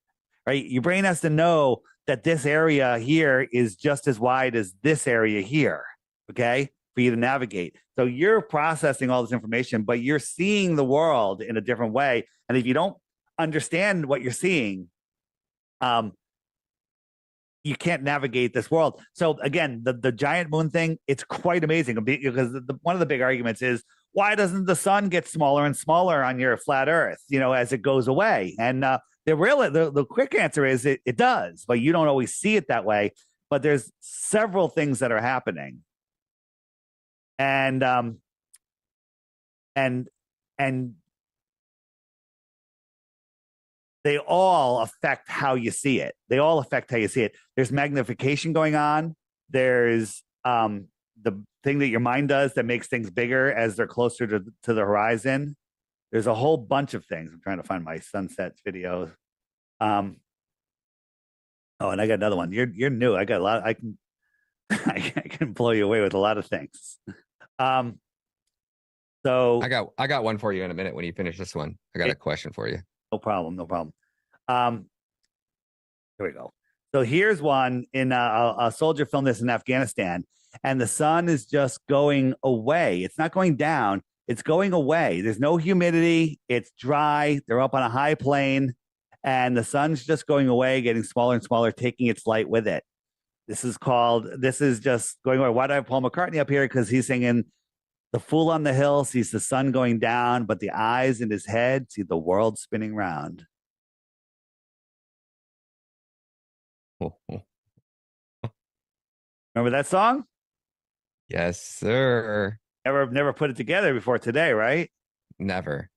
[SPEAKER 18] right? Your brain has to know that this area here is just as wide as this area here, okay, for you to navigate. So you're processing all this information, but you're seeing the world in a different way. And if you don't understand what you're seeing, you can't navigate this world. So again, the giant moon thing, it's quite amazing because one of the big arguments is, why doesn't the sun get smaller and smaller on your flat Earth, you know, as it goes away? And the quick answer is it does, but you don't always see it that way. But there's several things that are happening, and they all affect how you see it. They all affect how you see it. There's magnification going on. There's the thing that your mind does that makes things bigger as they're closer to the horizon. There's a whole bunch of things. I'm trying to find my sunsets video. Oh, and I got another one. You're new. I got a lot. I can blow you away with a lot of things. So
[SPEAKER 6] I got one for you in a minute when you finish this one. I got a question for you.
[SPEAKER 18] No problem. Here we go. So here's one in a soldier filmed this in Afghanistan, and the sun is just going away. It's not going down. It's going away. There's no humidity. It's dry. They're up on a high plane, and the sun's just going away, getting smaller and smaller, taking its light with it. This is just going away. Why do I have Paul McCartney up here? Because he's singing, "The fool on the hill sees the sun going down, but the eyes in his head see the world spinning round." Remember that song?
[SPEAKER 6] Yes, sir.
[SPEAKER 18] Never put it together before today, right?
[SPEAKER 6] Never.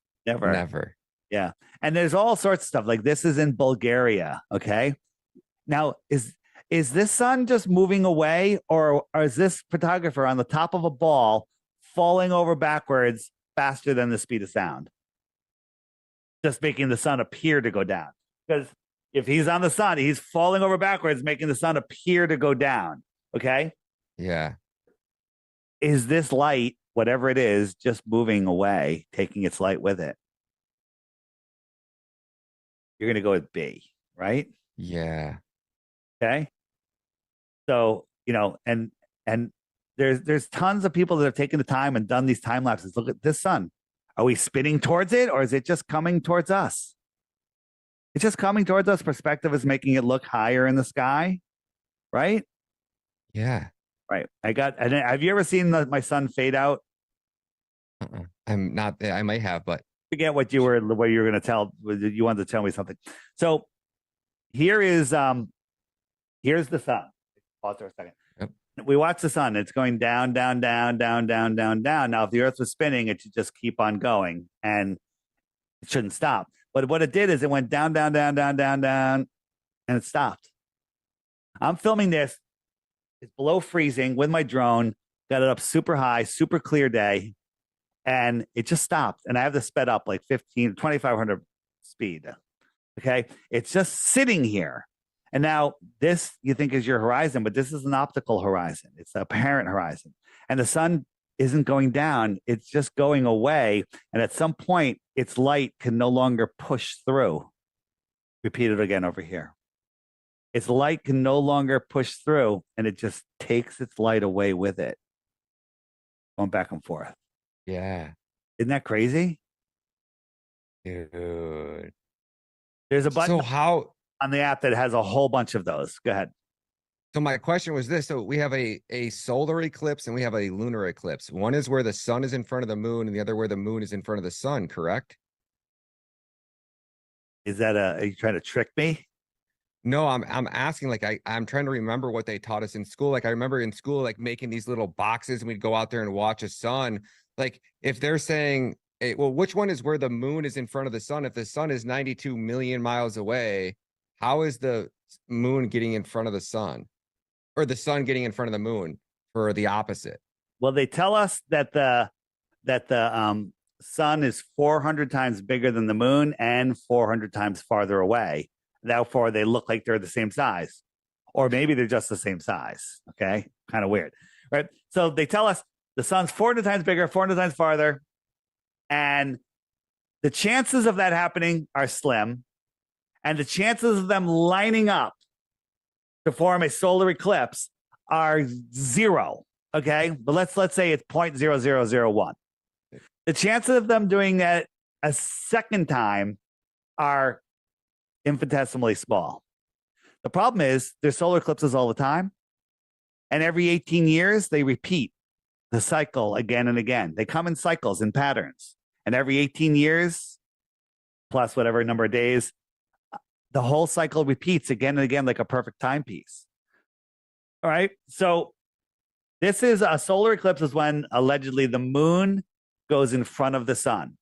[SPEAKER 18] Yeah. And there's all sorts of stuff. Like this is in Bulgaria. Okay. Now, is this sun just moving away, or is this photographer on the top of a ball falling over backwards faster than the speed of sound, just making the sun appear to go down? Because if he's on the sun, he's falling over backwards, making the sun appear to go down. Okay.
[SPEAKER 6] Yeah.
[SPEAKER 18] Is this light, whatever it is, just moving away, taking its light with it? You're going to go with B, right?
[SPEAKER 6] Yeah.
[SPEAKER 18] Okay. So, you know, and there's tons of people that have taken the time and done these time lapses. Look at this sun. Are we spinning towards it, or is it just coming towards us? It's just coming towards us. Perspective is making it look higher in the sky, right?
[SPEAKER 6] Yeah.
[SPEAKER 18] Right. Have you ever seen my sun fade out?
[SPEAKER 6] I'm not. I might have, but
[SPEAKER 18] forget what you were going to tell. You wanted to tell me something. So here's the sun. Pause for a second.
[SPEAKER 6] Yep.
[SPEAKER 18] We watch the sun. It's going down, down, down, down, down, down, down. Now, if the Earth was spinning, it should just keep on going, and it shouldn't stop. But what it did is it went down, down, down, down, down, down, and it stopped. I'm filming this. It's below freezing with my drone. Got it up super high, super clear day, and it just stopped. And I have this sped up like 2,500 speed. Okay, it's just sitting here. And now this you think is your horizon, but this is an optical horizon. It's a apparent horizon, and the sun isn't going down. It's just going away. And at some point, its light can no longer push through. Repeat it again over here. its light can no longer push through, and it just takes its light away with it. Going back and forth.
[SPEAKER 6] Yeah.
[SPEAKER 18] Isn't that crazy?
[SPEAKER 6] Dude.
[SPEAKER 18] There's a button
[SPEAKER 6] So how
[SPEAKER 18] on the app that has a whole bunch of those. Go ahead.
[SPEAKER 6] So my question was this. So we have a solar eclipse and we have a lunar eclipse. One is where the sun is in front of the moon and the other where the moon is in front of the sun, correct?
[SPEAKER 18] Is that are you trying to trick me?
[SPEAKER 6] No, I'm asking, like, I'm trying to remember what they taught us in school. Like I remember in school, like making these little boxes and we'd go out there and watch a sun. Like if they're saying, hey, well, which one is where the moon is in front of the sun? If the sun is 92 million miles away, how is the moon getting in front of the sun? Or the sun getting in front of the moon for the opposite?
[SPEAKER 18] Well, they tell us that the sun is 400 times bigger than the moon and 400 times farther away. Therefore, they look like they're the same size, or maybe they're just the same size. Okay, kind of weird, right? So they tell us the sun's 400 times bigger, 400 times farther, and the chances of that happening are slim, and the chances of them lining up to form a solar eclipse are 0. Okay, but let's say it's 0.0001. The chances of them doing that a second time are infinitesimally small. The problem is there's solar eclipses all the time, and every 18 years they repeat the cycle again and again. They come in cycles and patterns, and every 18 years plus whatever number of days, the whole cycle repeats again and again like a perfect timepiece. All right, so this is a solar eclipse is when allegedly the moon goes in front of the sun.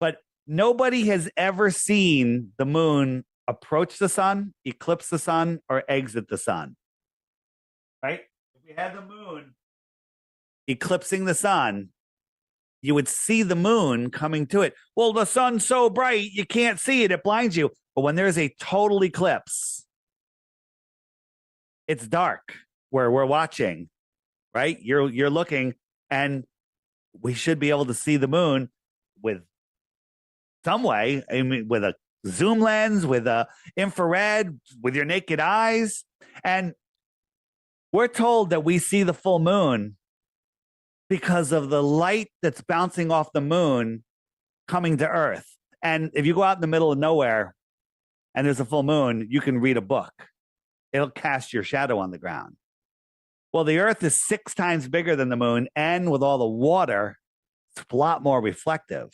[SPEAKER 18] But nobody has ever seen the moon approach the sun, eclipse the sun, or exit the sun. Right? If we had the moon eclipsing the sun, you would see the moon coming to it. Well, the sun's so bright, you can't see it. It blinds you. But when there's a total eclipse, it's dark where we're watching, right? You're looking, and we should be able to see the moon with some way. I mean, with a zoom lens, with a infrared, with your naked eyes. And we're told that we see the full moon because of the light that's bouncing off the moon coming to Earth. And if you go out in the middle of nowhere and there's a full moon, you can read a book. It'll cast your shadow on the ground. Well, the Earth is 6 times bigger than the moon, and with all the water, it's a lot more reflective.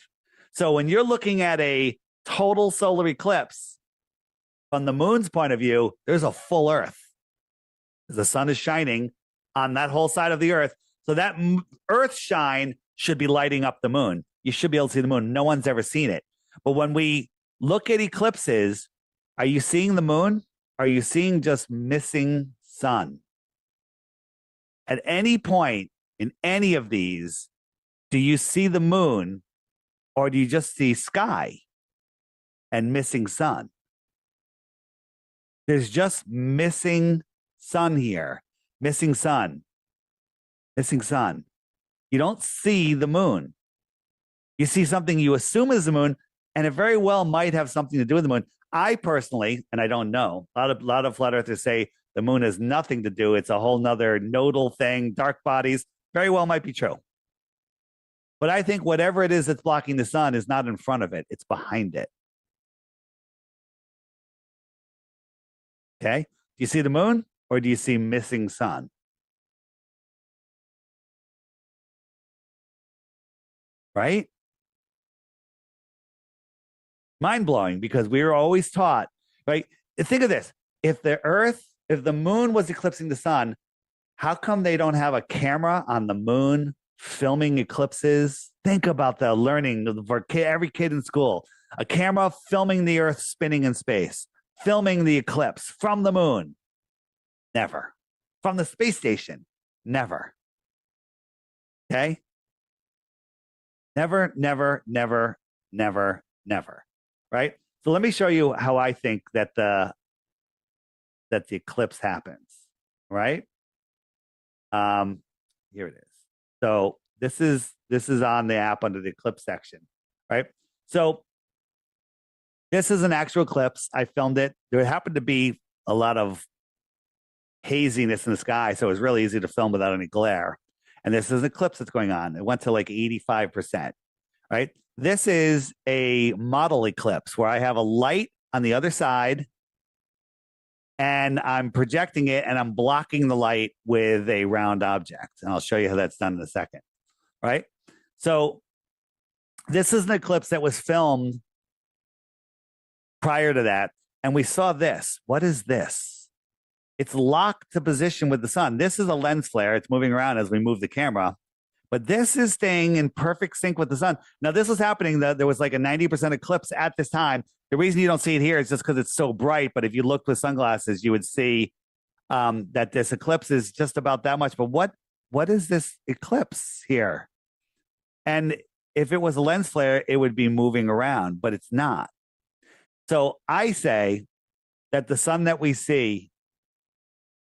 [SPEAKER 18] So when you're looking at a total solar eclipse, from the moon's point of view, there's a full Earth. The sun is shining on that whole side of the Earth. So that Earth shine should be lighting up the moon. You should be able to see the moon. No one's ever seen it. But when we look at eclipses, are you seeing the moon? Are you seeing just missing sun? At any point in any of these, do you see the moon, or do you just see sky and missing sun? There's just missing sun here. Missing sun. Missing sun. You don't see the moon. You see something you assume is the moon, and it very well might have something to do with the moon. I personally, and I don't know, a lot of flat earthers say the moon has nothing to do. It's a whole nother nodal thing, dark bodies. Very well might be true. But I think whatever it is that's blocking the sun is not in front of it. It's behind it. Okay? Do you see the moon, or do you see missing sun? Right? Mind-blowing, because we were always taught, right? Think of this. If the moon was eclipsing the sun, how come they don't have a camera on the moon filming eclipses? Think about the learning for every kid in school. A camera filming the Earth spinning in space, filming the eclipse from the moon. Never. From the space station. Never. Okay? Never, never, never, never, never. Right? So let me show you how I think that the eclipse happens. Right? Here it is. So this is on the app under the eclipse section. Right? So this is an actual eclipse. I filmed it. There happened to be a lot of haziness in the sky, so it was really easy to film without any glare. And this is an eclipse that's going on. It went to like 85%, right? This is a model eclipse where I have a light on the other side and I'm projecting it and I'm blocking the light with a round object. And I'll show you how that's done in a second, right? So this is an eclipse that was filmed prior to that. And we saw this. What is this? It's locked to position with the sun. This is a lens flare. It's moving around as we move the camera. But this is staying in perfect sync with the sun. Now, this was happening. There was like a 90% eclipse at this time. The reason you don't see it here is just because it's so bright. But if you looked with sunglasses, you would see that this eclipse is just about that much. But what is this eclipse here? And if it was a lens flare, it would be moving around, but it's not. So I say that the sun that we see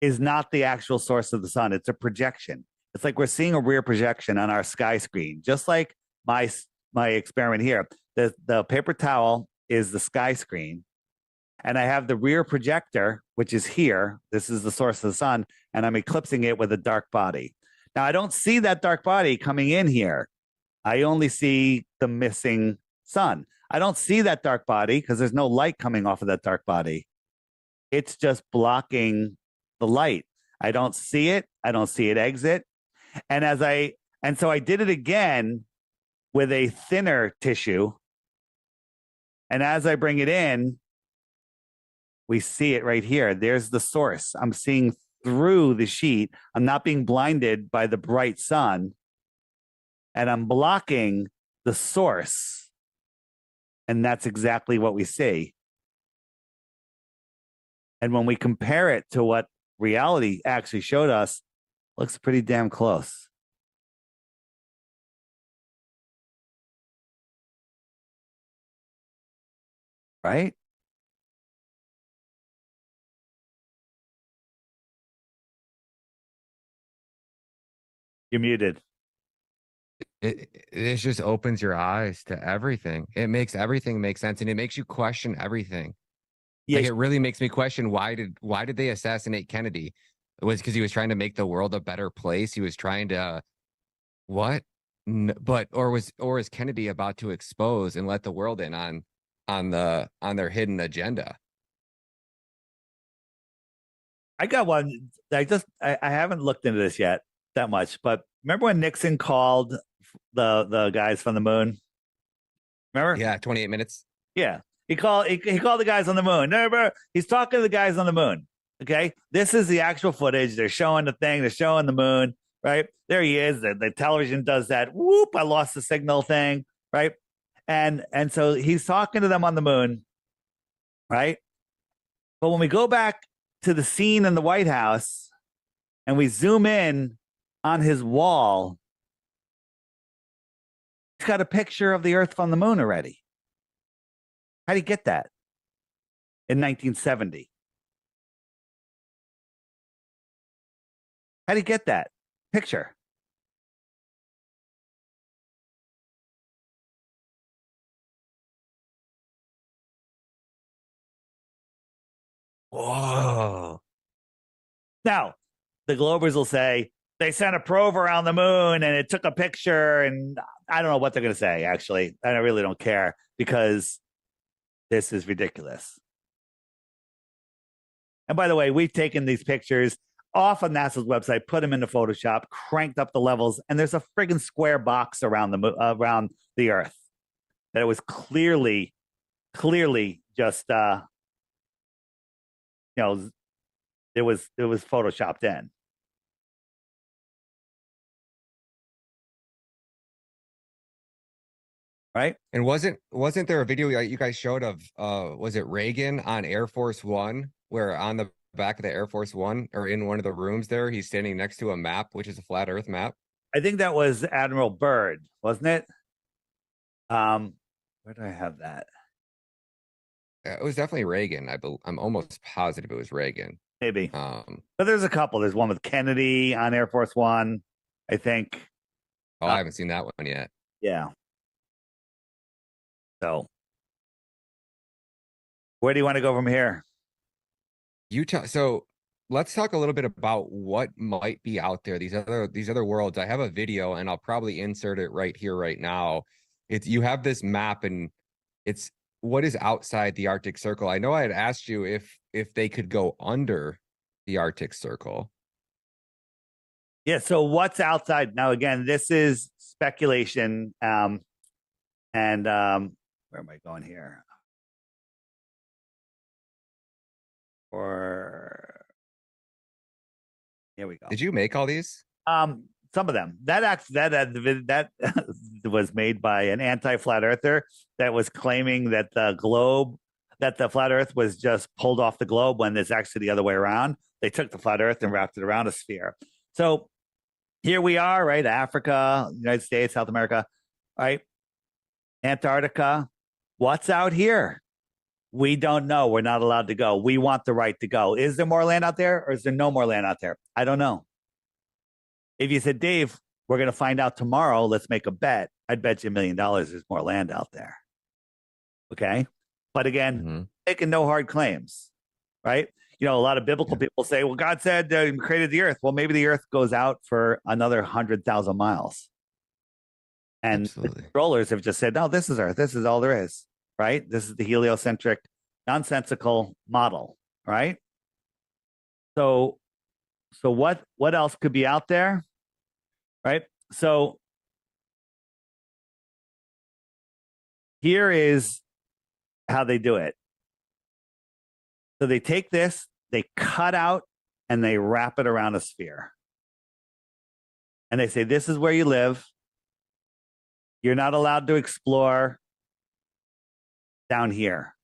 [SPEAKER 18] is not the actual source of the sun. It's a projection. It's like we're seeing a rear projection on our sky screen, just like my experiment here. The paper towel is the sky screen, and I have the rear projector, which is here. This is the source of the sun, and I'm eclipsing it with a dark body. Now, I don't see that dark body coming in here. I only see the missing sun. I don't see that dark body because there's no light coming off of that dark body. It's just blocking the light. I don't see it. I don't see it exit. And so I did it again with a thinner tissue. And as I bring it in, we see it right here. There's the source. I'm seeing through the sheet. I'm not being blinded by the bright sun. And I'm blocking the source. And that's exactly what we see. And when we compare it to what reality actually showed us, looks pretty damn close. Right? You're muted.
[SPEAKER 6] It just opens your eyes to everything. It makes everything make sense, and it makes you question everything.
[SPEAKER 18] Yes.
[SPEAKER 6] Like, it really makes me question why did they assassinate Kennedy? It was because he was trying to make the world a better place. He was trying to what? Or is Kennedy about to expose and let the world in on their hidden agenda?
[SPEAKER 18] I got one. I haven't looked into this yet that much, but remember when Nixon called the guys from the moon? Remember?
[SPEAKER 6] Yeah, 28 minutes.
[SPEAKER 18] Yeah. He called the guys on the moon. Remember? He's talking to the guys on the moon. Okay. This is the actual footage. They're showing the thing, they're showing the moon, right? There he is. The television does that whoop, I lost the signal thing, right? And so he's talking to them on the moon, right? But when we go back to the scene in the White House and we zoom in on his wall, he's got a picture of the Earth from the moon already. How do you get that in 1970? How do you get that picture? Whoa. Now, the Globers will say they sent a probe around the moon and it took a picture, and I don't know what they're going to say, actually. I really don't care because this is ridiculous. And by the way, we've taken these pictures off of NASA's website, put them into Photoshop, cranked up the levels, and there's a friggin' square box around the Earth that it was clearly just it was photoshopped in. Right?
[SPEAKER 6] And wasn't there a video you guys showed of was it Reagan on Air Force One, where on the back of the Air Force One or in one of the rooms there, he's standing next to a map, which is a flat Earth map?
[SPEAKER 18] I think that was Admiral Byrd, wasn't it? Where do I have that?
[SPEAKER 6] It was definitely Reagan. I'm almost positive it was Reagan.
[SPEAKER 18] Maybe. But there's a couple. There's one with Kennedy on Air Force One, I think.
[SPEAKER 6] Oh, I haven't seen that one yet.
[SPEAKER 18] Yeah. So, where do you want to go from here?
[SPEAKER 6] Utah. So let's talk a little bit about what might be out there. These other worlds. I have a video, and I'll probably insert it right here, right now. You have this map, and it's what is outside the Arctic Circle. I know I had asked you if they could go under the Arctic Circle.
[SPEAKER 18] Yeah. So what's outside now? Again, this is speculation. Where am I going here? Here we go.
[SPEAKER 6] Did you make all these?
[SPEAKER 18] Some of them. That was made by an anti-flat earther that was claiming that the flat Earth was just pulled off the globe when it's actually the other way around. They took the flat Earth and wrapped it around a sphere. So here we are, right? Africa, United States, South America, right? Antarctica. What's out here? We don't know. We're not allowed to go. We want the right to go. Is there more land out there, or is there no more land out there? I don't know. If you said, Dave, we're going to find out tomorrow, let's make a bet, I'd bet you $1 million there's more land out there. Okay? But again, making no hard claims, right? You know, a lot of biblical people say, well, God said he created the earth. Well, maybe the earth goes out for another 100,000 miles. And the controllers have just said, no, this is Earth. This is all there is, right? This is the heliocentric, nonsensical model, right? So what else could be out there, right? So here is how they do it. So they take this, they cut out, and they wrap it around a sphere. And they say, this is where you live. You're not allowed to explore down here.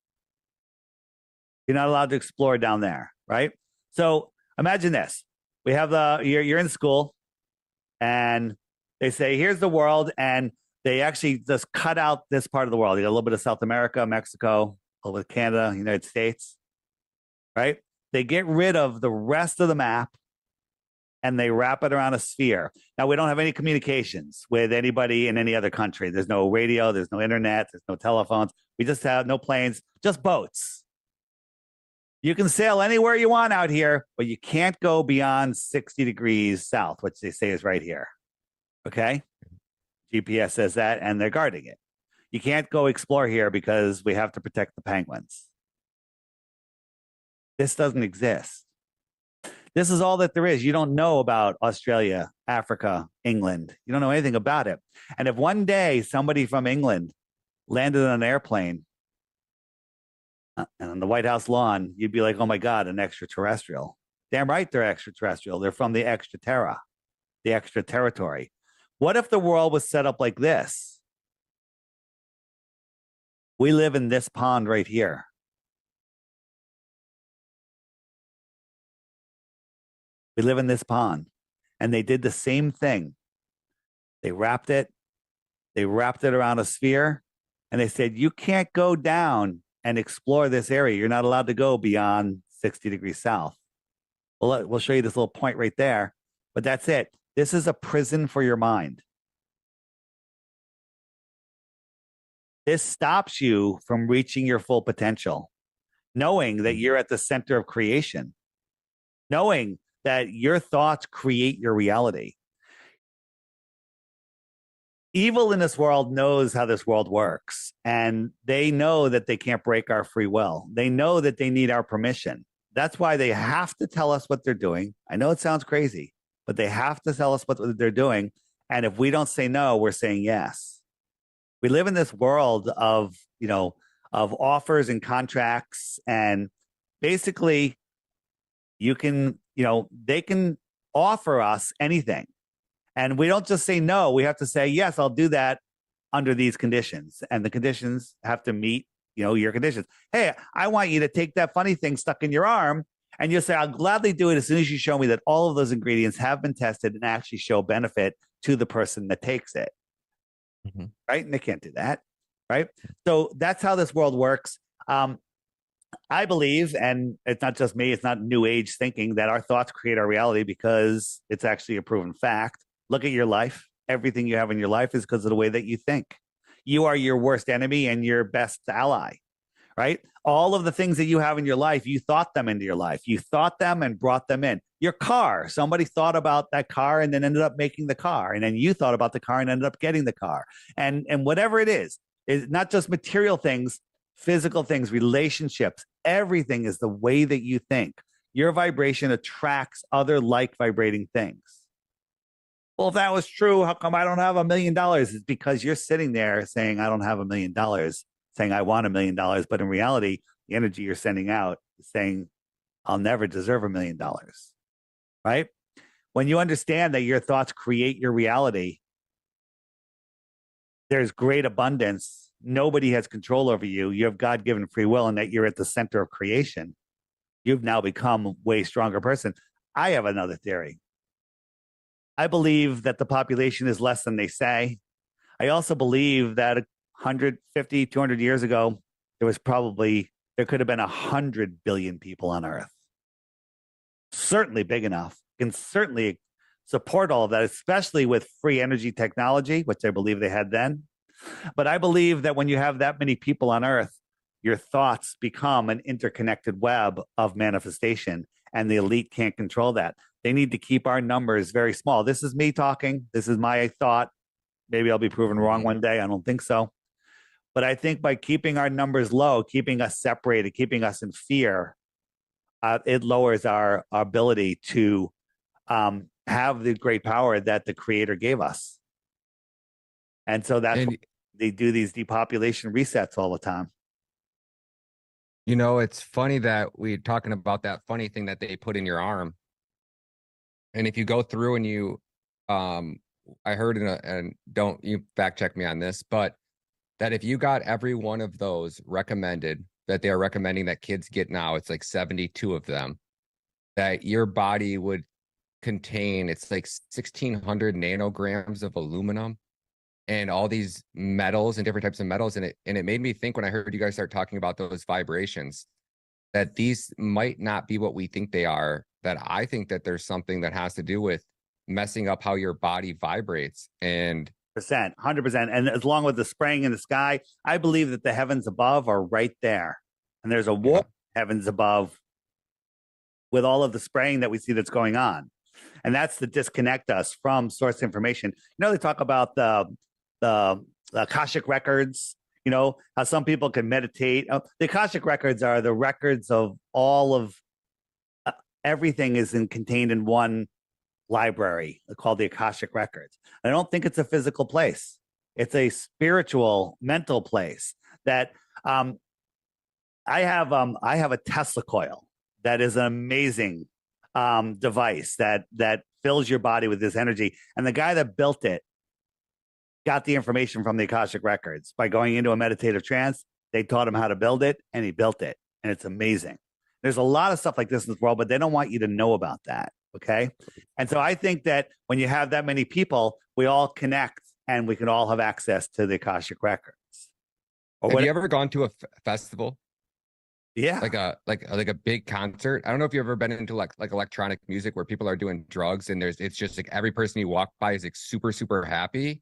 [SPEAKER 18] You're not allowed to explore down there, right? So imagine this. We have you're in school, and they say, here's the world, and they actually just cut out this part of the world. You got a little bit of South America, Mexico, a little bit of Canada, United States, right? They get rid of the rest of the map, and they wrap it around a sphere. Now, we don't have any communications with anybody in any other country. There's no radio, there's no internet, there's no telephones. We just have no planes, just boats. You can sail anywhere you want out here, but you can't go beyond 60 degrees south, which they say is right here. Okay? GPS says that, and they're guarding it. You can't go explore here because we have to protect the penguins. This doesn't exist. This is all that there is. You don't know about Australia, Africa, England. You don't know anything about it. And if one day somebody from England landed on an airplane on the White House lawn, you'd be like, oh my God, an extraterrestrial. Damn right they're extraterrestrial. They're from the extra terra, the extra territory. What if the world was set up like this? We live in this pond right here. We live in this pond. And they did the same thing. They wrapped it around a sphere, and they said, you can't go down and explore this area. You're not allowed to go beyond 60 degrees south. We'll show you this little point right there, but that's it. This is a prison for your mind. This stops you from reaching your full potential, knowing that you're at the center of creation, knowing that your thoughts create your reality. Evil in this world knows how this world works, and they know that they can't break our free will. They know that they need our permission. That's why they have to tell us what they're doing. I know it sounds crazy, but they have to tell us what they're doing. And if we don't say no, we're saying yes. We live in this world of offers and contracts, and basically they can offer us anything. And we don't just say no, we have to say, yes, I'll do that under these conditions. And the conditions have to meet, your conditions. Hey, I want you to take that funny thing stuck in your arm, and you'll say, I'll gladly do it as soon as you show me that all of those ingredients have been tested and actually show benefit to the person that takes it. Mm-hmm. Right? And they can't do that. Right? So that's how this world works. I believe, and it's not just me, it's not new age thinking, that our thoughts create our reality, because it's actually a proven fact. Look at your life. Everything you have in your life is because of the way that you think. You are your worst enemy and your best ally, right? All of the things that you have in your life, you thought them into your life. You thought them and brought them in. Your car, somebody thought about that car and then ended up making the car. And then you thought about the car and ended up getting the car. And whatever it is not just material things, physical things, relationships. Everything is the way that you think. Your vibration attracts other like vibrating things. Well, if that was true, how come I don't have $1 million? It's because you're sitting there saying, I don't have $1 million, saying I want $1 million. But in reality, the energy you're sending out is saying, I'll never deserve $1 million. Right? When you understand that your thoughts create your reality, there's great abundance. Nobody has control over you. You have God-given free will, and that you're at the center of creation. You've now become a way stronger person. I have another theory. I believe that the population is less than they say. I also believe that 150, 200 years ago, there could have been 100 billion people on Earth. Certainly big enough, can certainly support all of that, especially with free energy technology, which I believe they had then. But I believe that when you have that many people on Earth, your thoughts become an interconnected web of manifestation, and the elite can't control that. They need to keep our numbers very small. This is me talking. This is my thought. Maybe I'll be proven wrong one day. I don't think so. But I think by keeping our numbers low, keeping us separated, keeping us in fear, it lowers our ability to have the great power that the Creator gave us. And so that's why they do these depopulation resets all the time.
[SPEAKER 6] You know, it's funny that we're talking about that funny thing that they put in your arm. And if you go through and you, I heard and don't you fact check me on this, but that if you got every one of those recommended, that they are recommending that kids get now, it's like 72 of them, that your body would contain, it's like 1,600 nanograms of aluminum and all these metals and different types of metals. And it made me think when I heard you guys start talking about those vibrations, that these might not be what we think they are, that I think that there's something that has to do with messing up how your body vibrates. And
[SPEAKER 18] 100%. And as long with the spraying in the sky, I believe that the heavens above are right there. And there's a war heavens above with all of the spraying that we see that's going on. And that's to disconnect us from source information. You know, they talk about the Akashic records, you know, how some people can meditate. The Akashic records are the records of all of everything is contained in one library called the Akashic records. I don't think it's a physical place. It's a spiritual, mental place that I have a Tesla coil that is an amazing device that fills your body with this energy. And the guy that built it got the information from the Akashic records by going into a meditative trance. They taught him how to build it, and he built it, and it's amazing. There's a lot of stuff like this in this world, but they don't want you to know about that. Okay. And so I think that when you have that many people, we all connect and we can all have access to the Akashic records.
[SPEAKER 6] Have you ever gone to a festival?
[SPEAKER 18] Yeah.
[SPEAKER 6] Like a big concert. I don't know if you've ever been into like electronic music where people are doing drugs and it's just like every person you walk by is like super, super happy.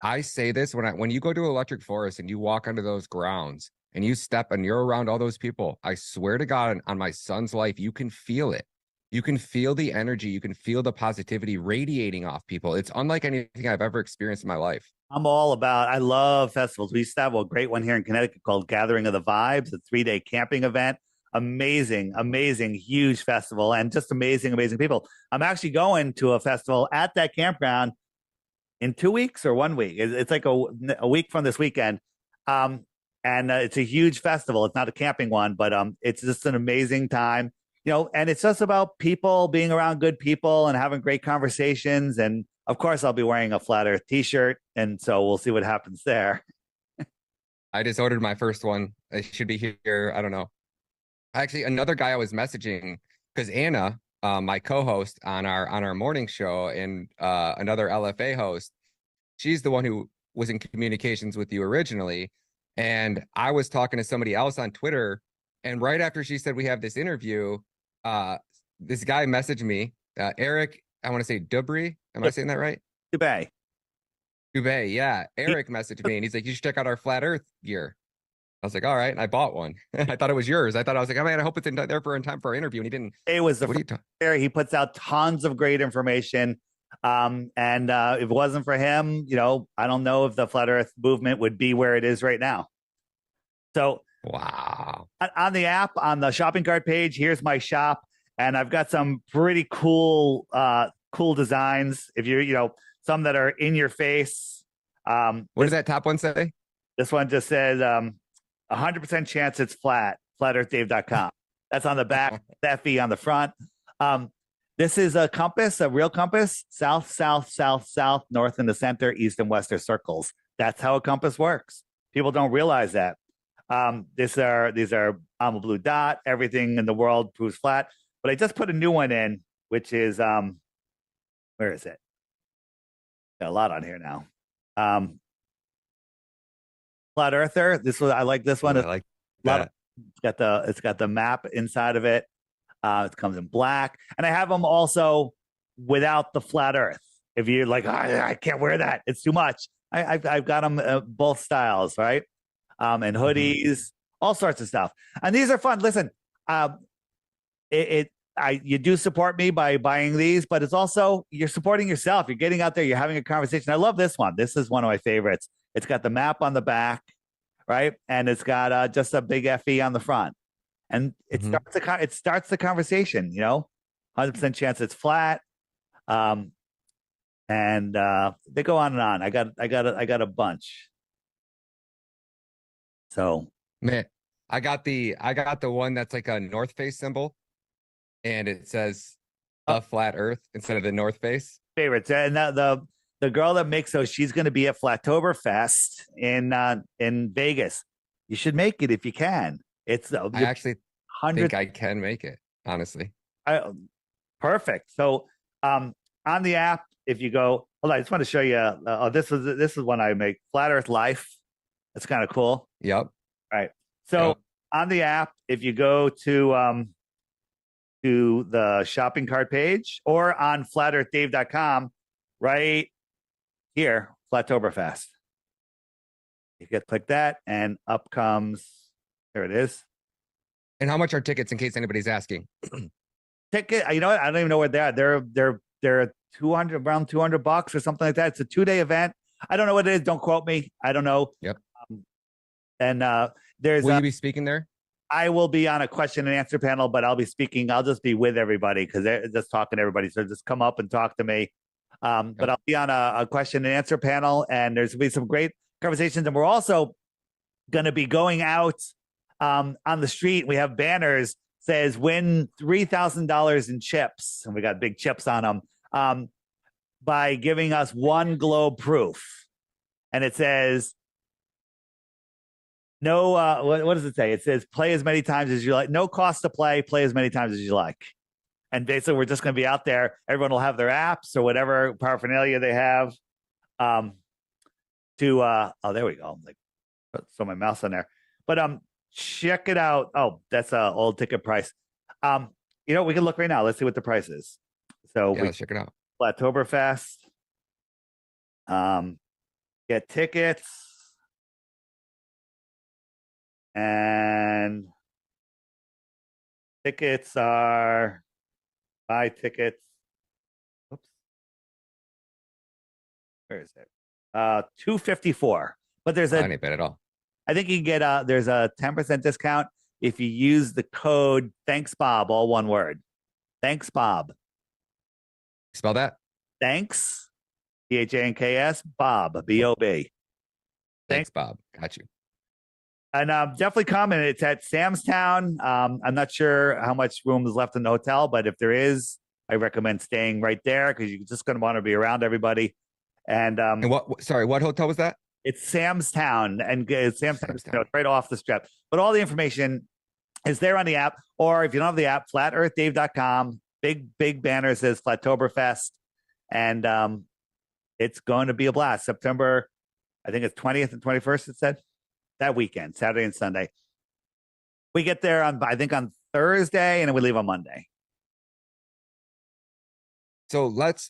[SPEAKER 6] I say this when you go to Electric Forest and you walk onto those grounds and you step and you're around all those people, I swear to God, on my son's life, you can feel it. You can feel the energy. You can feel the positivity radiating off people. It's unlike anything I've ever experienced in my life.
[SPEAKER 18] I love festivals. We used to have a great one here in Connecticut called Gathering of the Vibes, a 3-day camping event. Amazing, amazing, huge festival, and just amazing, amazing people. I'm actually going to a festival at that campground in 2 weeks or 1 week. It's like a week from this weekend. And it's a huge festival. It's not a camping one, but it's just an amazing time. You know, and it's just about people being around good people and having great conversations. And of course, I'll be wearing a Flat Earth t-shirt. And so we'll see what happens there.
[SPEAKER 6] I just ordered my first one. It should be here. I don't know. Actually, another guy I was messaging, because Anna, my co-host on our morning show, and another LFA host, she's the one who was in communications with you originally. And I was talking to somebody else on Twitter. And right after she said we have this interview, this guy messaged me, Eric, I want to say Dubry. Am I saying that right?
[SPEAKER 18] Dubay,
[SPEAKER 6] yeah. Eric messaged me and he's like, you should check out our Flat Earth gear.
[SPEAKER 9] I was like, all right. And I bought one. I thought it was yours. I was like, oh man, I hope it's in there in time for our interview. And he didn't.
[SPEAKER 18] It was the
[SPEAKER 9] What are you
[SPEAKER 18] first there. He puts out tons of great information. And if it wasn't for him, I don't know if the flat Earth movement would be where it is right now. So
[SPEAKER 9] wow.
[SPEAKER 18] On the app, on the shopping cart page, here's my shop, and I've got some pretty cool designs. If you're, some that are in your face.
[SPEAKER 9] What does that top one say?
[SPEAKER 18] This one just says 100% chance it's flat. FlatEarthDave.com. That's on the back. FE on the front. This is a compass, a real compass. South, south, south, south, north in the center, east and west are circles. That's how a compass works. People don't realize that. These are I'm a blue dot. Everything in the world proves flat. But I just put a new one in, which is where is it? Got a lot on here now. Flat Earther. I like this one.
[SPEAKER 9] I like that.
[SPEAKER 18] It's got the map inside of it. It comes in black, and I have them also without the flat Earth. If you're like, I can't wear that, it's too much. I've got them both styles, right? And hoodies, all sorts of stuff. And these are fun. Listen, you do support me by buying these, but it's also you're supporting yourself. You're getting out there. You're having a conversation. I love this one. This is one of my favorites. It's got the map on the back, right? And it's got just a big FE on the front. And it starts the conversation, 100% chance it's flat. And they go on and on. I got a bunch. So
[SPEAKER 9] man, I got the one that's like a North Face symbol, and it says the flat Earth instead of the North Face.
[SPEAKER 18] Favorites. And the girl that makes those, she's going to be at Flattoberfest in Vegas. You should make it if you can. It's
[SPEAKER 9] I actually think I can make it, honestly.
[SPEAKER 18] Perfect. So on the app, if you go, hold on, I just want to show you. This is one I make. Flat Earth Life. That's kind of cool.
[SPEAKER 9] Yep.
[SPEAKER 18] All right. So on the app, if you go to the shopping cart page or on FlatEarthDave.com, right here, Flattoberfest. You can click that, and up comes. There it is.
[SPEAKER 9] And how much are tickets, in case anybody's asking?
[SPEAKER 18] Ticket, you know what? I don't even know what they are. They're around $200 or something like that. It's a 2-day event. I don't know what it is. Don't quote me. I don't know.
[SPEAKER 9] Yep.
[SPEAKER 18] And there's.
[SPEAKER 9] Will you be speaking there?
[SPEAKER 18] I will be on a question and answer panel, but I'll be speaking. I'll just be with everybody because they're just talking to everybody. So just come up and talk to me. But I'll be on a question and answer panel, and there's going to be some great conversations. And we're also going to be going out on the street. We have banners says win $3,000 in chips, and we got big chips on them by giving us one globe proof. And it says no. What does it say? It says play as many times as you like. No cost to play. Play as many times as you like. And basically, we're just going to be out there. Everyone will have their apps or whatever paraphernalia they have. Oh, there we go. Like, throw my mouse on there. But check it out. Oh, that's a old ticket price. We can look right now. Let's see what the price is. So
[SPEAKER 9] let's check it out.
[SPEAKER 18] Flattoberfest. Get tickets. And tickets are buy tickets. Oops. Where is it? $254. But there's
[SPEAKER 9] That ain't bad at all.
[SPEAKER 18] I think you can get there's a 10% discount if you use the code Thanks Bob, all one word. Thanks Bob.
[SPEAKER 9] Spell that.
[SPEAKER 18] Thanks. THANKS Bob. B-O-B.
[SPEAKER 9] Thanks, Bob. Got you.
[SPEAKER 18] And definitely come. And it's at Sam's Town. I'm not sure how much room is left in the hotel, but if there is, I recommend staying right there because you're just going to want to be around everybody. And
[SPEAKER 9] what hotel was that?
[SPEAKER 18] It's Sam's Town, and Sam's Town is right off the strip. But all the information is there on the app, or if you don't have the app, FlatEarthDave.com. Big banner says Flattoberfest, and it's going to be a blast. September, I think it's 20th and 21st. It said that weekend, Saturday and Sunday. We get there on Thursday, and then we leave on Monday.
[SPEAKER 9] So let's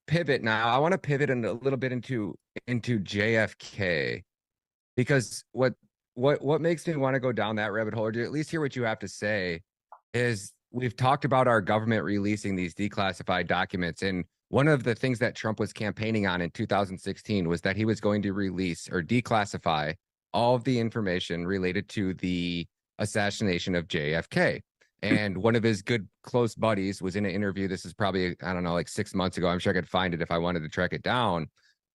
[SPEAKER 9] pivot now. I want to pivot a little bit into JFK, because what
[SPEAKER 6] what makes me want to go down that rabbit hole, or to at least hear what you have to say, is we've talked about our government releasing these declassified documents, and one of the things that Trump was campaigning on in 2016 was that he was going to release or declassify all of the information related to the assassination of JFK. And one of his good close buddies was in an interview. This is probably, I don't know, like 6 months ago. I'm sure I could find it if I wanted to track it down.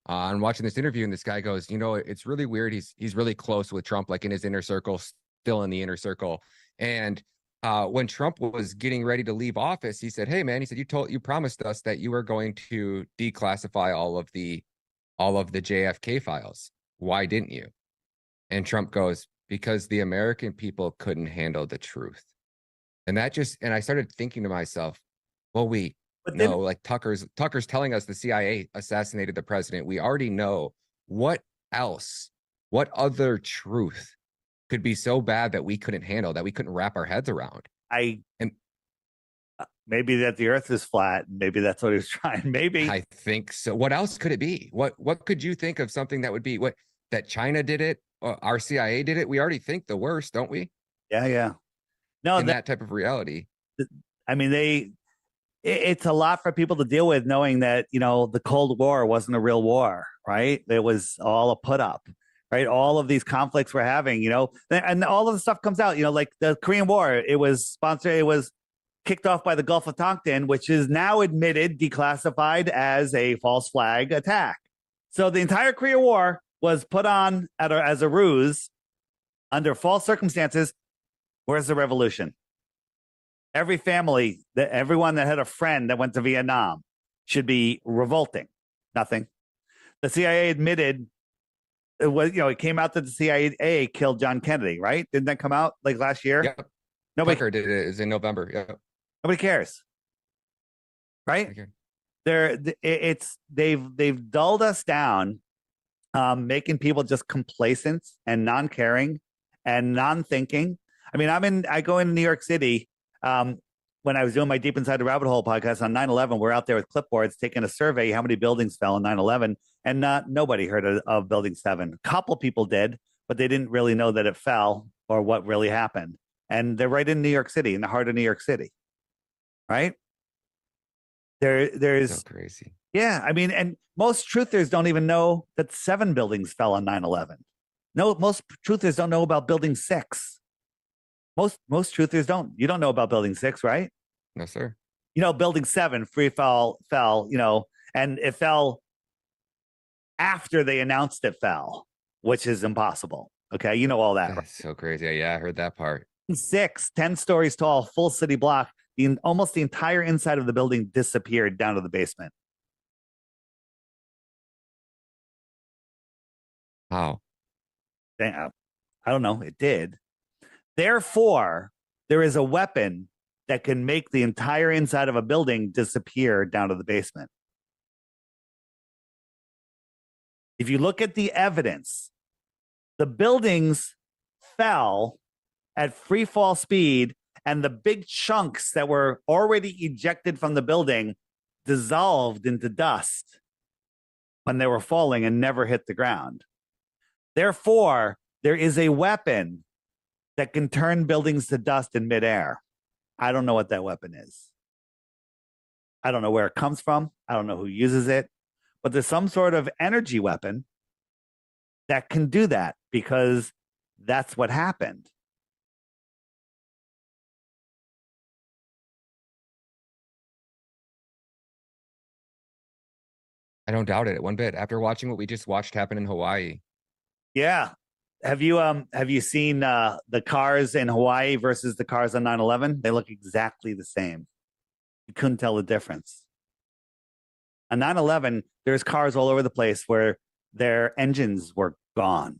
[SPEAKER 6] I'm watching this interview, and this guy goes, you know, it's really weird. He's really close with Trump, like in his inner circle, still in the inner circle. And when Trump was getting ready to leave office, he said, "Hey, man," he said, you promised us that you were going to declassify all of the JFK files. Why didn't you?" And Trump goes, "Because the American people couldn't handle the truth." And that just, and I started thinking to myself, well, no, like Tucker's telling us the CIA assassinated the president. We already know. What else? What other truth could be so bad that we couldn't handle, that we couldn't wrap our heads around?
[SPEAKER 18] Maybe that the earth is flat. Maybe that's what he was trying. Maybe.
[SPEAKER 6] I think so. What else could it be? What could you think of something that would be that China did it? Or our CIA did it? We already think the worst, don't we?
[SPEAKER 18] Yeah. No,
[SPEAKER 6] in that type of reality.
[SPEAKER 18] I mean, it's a lot for people to deal with, knowing that, you know, the Cold War wasn't a real war, right? It was all a put up, right? All of these conflicts we're having, you know, and all of the stuff comes out, you know, like the Korean War, it was kicked off by the Gulf of Tonkin, which is now admitted, declassified as a false flag attack. So the entire Korean War was put on as a ruse under false circumstances. Where's the revolution? Everyone that had a friend that went to Vietnam should be revolting. Nothing. The CIA admitted it was, you know, it came out that the CIA killed John Kennedy, right? Didn't that come out like last year?
[SPEAKER 6] Yep.
[SPEAKER 18] Nobody
[SPEAKER 6] did it. It's in November. Yeah.
[SPEAKER 18] Nobody cares, right? They've dulled us down, making people just complacent and non-caring and non-thinking. I mean, I go into New York City. When I was doing my Deep Inside the Rabbit Hole podcast on 9/11, we're out there with clipboards taking a survey how many buildings fell on 9/11, and nobody heard of Building 7. A couple people did, but they didn't really know that it fell or what really happened. And they're right in New York City, in the heart of New York City, right? There's
[SPEAKER 6] so crazy.
[SPEAKER 18] Yeah, I mean, and most truthers don't even know that 7 buildings fell on 9/11. No, most truthers don't know about Building 6. Most truthers don't. You don't know about Building 6, right?
[SPEAKER 6] No, sir.
[SPEAKER 18] You know, Building 7 fell, you know, and it fell after they announced it fell, which is impossible. Okay, you know all that.
[SPEAKER 6] That's so crazy. Yeah, I heard that part.
[SPEAKER 18] 6, 10 stories tall, full city block. Almost the entire inside of the building disappeared down to the basement.
[SPEAKER 6] How?
[SPEAKER 18] I don't know. It did. Therefore, there is a weapon that can make the entire inside of a building disappear down to the basement. If you look at the evidence, the buildings fell at free fall speed, and the big chunks that were already ejected from the building dissolved into dust when they were falling and never hit the ground. Therefore, there is a weapon that can turn buildings to dust in midair. I don't know what that weapon is. I don't know where it comes from. I don't know who uses it, but there's some sort of energy weapon that can do that, because that's what happened.
[SPEAKER 6] I don't doubt it one bit. After watching what we just watched happen in Hawaii.
[SPEAKER 18] Yeah. Have you seen the cars in Hawaii versus the cars on 9/11? They look exactly the same. You couldn't tell the difference. On 9/11, there's cars all over the place where their engines were gone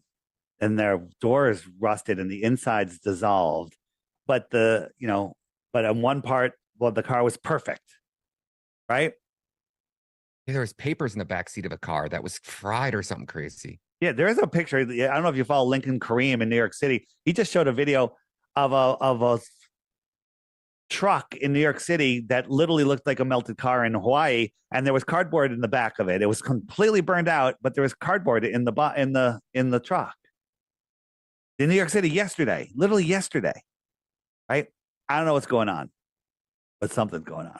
[SPEAKER 18] and their doors rusted and the insides dissolved. But on one part, well, the car was perfect, right?
[SPEAKER 6] Yeah, there was papers in the back seat of a car that was fried or something crazy.
[SPEAKER 18] Yeah, there is a picture. I don't know if you follow Lincoln Kareem in New York City. He just showed a video of a truck in New York City that literally looked like a melted car in Hawaii, and there was cardboard in the back of it. It was completely burned out, but there was cardboard in the truck. in New York City yesterday, literally yesterday, right? I don't know what's going on, but something's going on,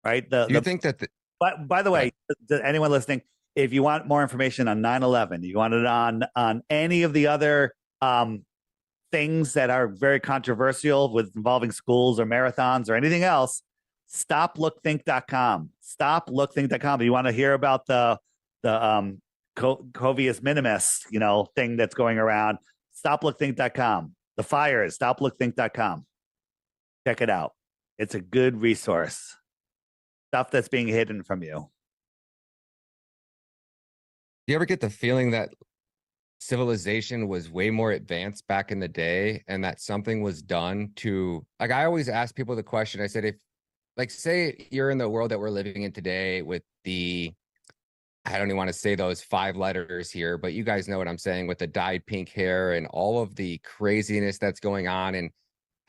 [SPEAKER 18] right?
[SPEAKER 9] Do you think that?
[SPEAKER 18] But by the way, to anyone listening, if you want more information on 9/11, you want it on any of the other things that are very controversial with involving schools or marathons or anything else, stoplookthink.com. Stoplookthink.com. If you want to hear about the Covius Minimus, thing that's going around, stoplookthink.com. The fires, stoplookthink.com. Check it out. It's a good resource. Stuff that's being hidden from you.
[SPEAKER 9] Do you ever get the feeling that civilization was way more advanced back in the day and that something was done to, like, I always ask people the question, I said, if, like, say you're in the world that we're living in today with the, I don't even want to say those 5 letters here, but you guys know what I'm saying, with the dyed pink hair and all of the craziness that's going on and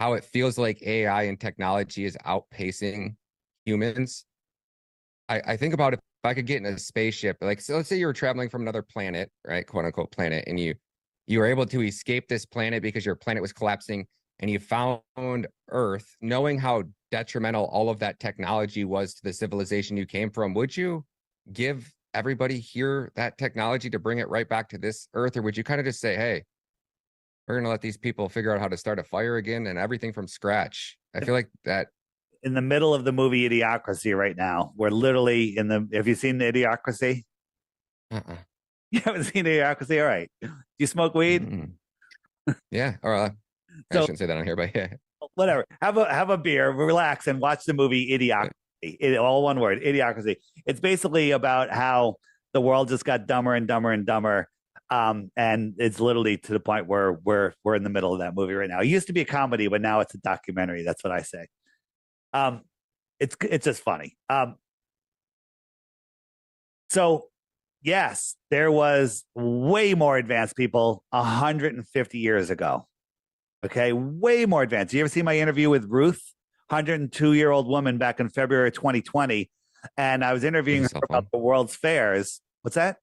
[SPEAKER 9] how it feels like AI and technology is outpacing humans. I think about if I could get in a spaceship, like, so let's say you were traveling from another planet, right, quote unquote planet, and you were able to escape this planet because your planet was collapsing, and you found Earth, knowing how detrimental all of that technology was to the civilization you came from. Would you give everybody here that technology to bring it right back to this Earth, or would you kind of just say, hey, we're going to let these people figure out how to start a fire again and everything from scratch? I feel like that.
[SPEAKER 18] In the middle of the movie Idiocracy right now. We're literally have you seen the Idiocracy? You haven't seen Idiocracy? All right. Do you smoke weed?
[SPEAKER 9] Yeah. Or I shouldn't say that on here, but yeah.
[SPEAKER 18] Whatever. Have a beer, relax, and watch the movie Idiocracy. All one word, Idiocracy. It's basically about how the world just got dumber and dumber and dumber. And it's literally to the point where we're in the middle of that movie right now. It used to be a comedy, but now it's a documentary. That's what I say. It's just funny. So yes, there was way more advanced people 150 years ago. Okay, way more advanced. You ever see my interview with Ruth, 102-year-old woman back in February 2020, and I was interviewing her about the World's Fairs. What's that?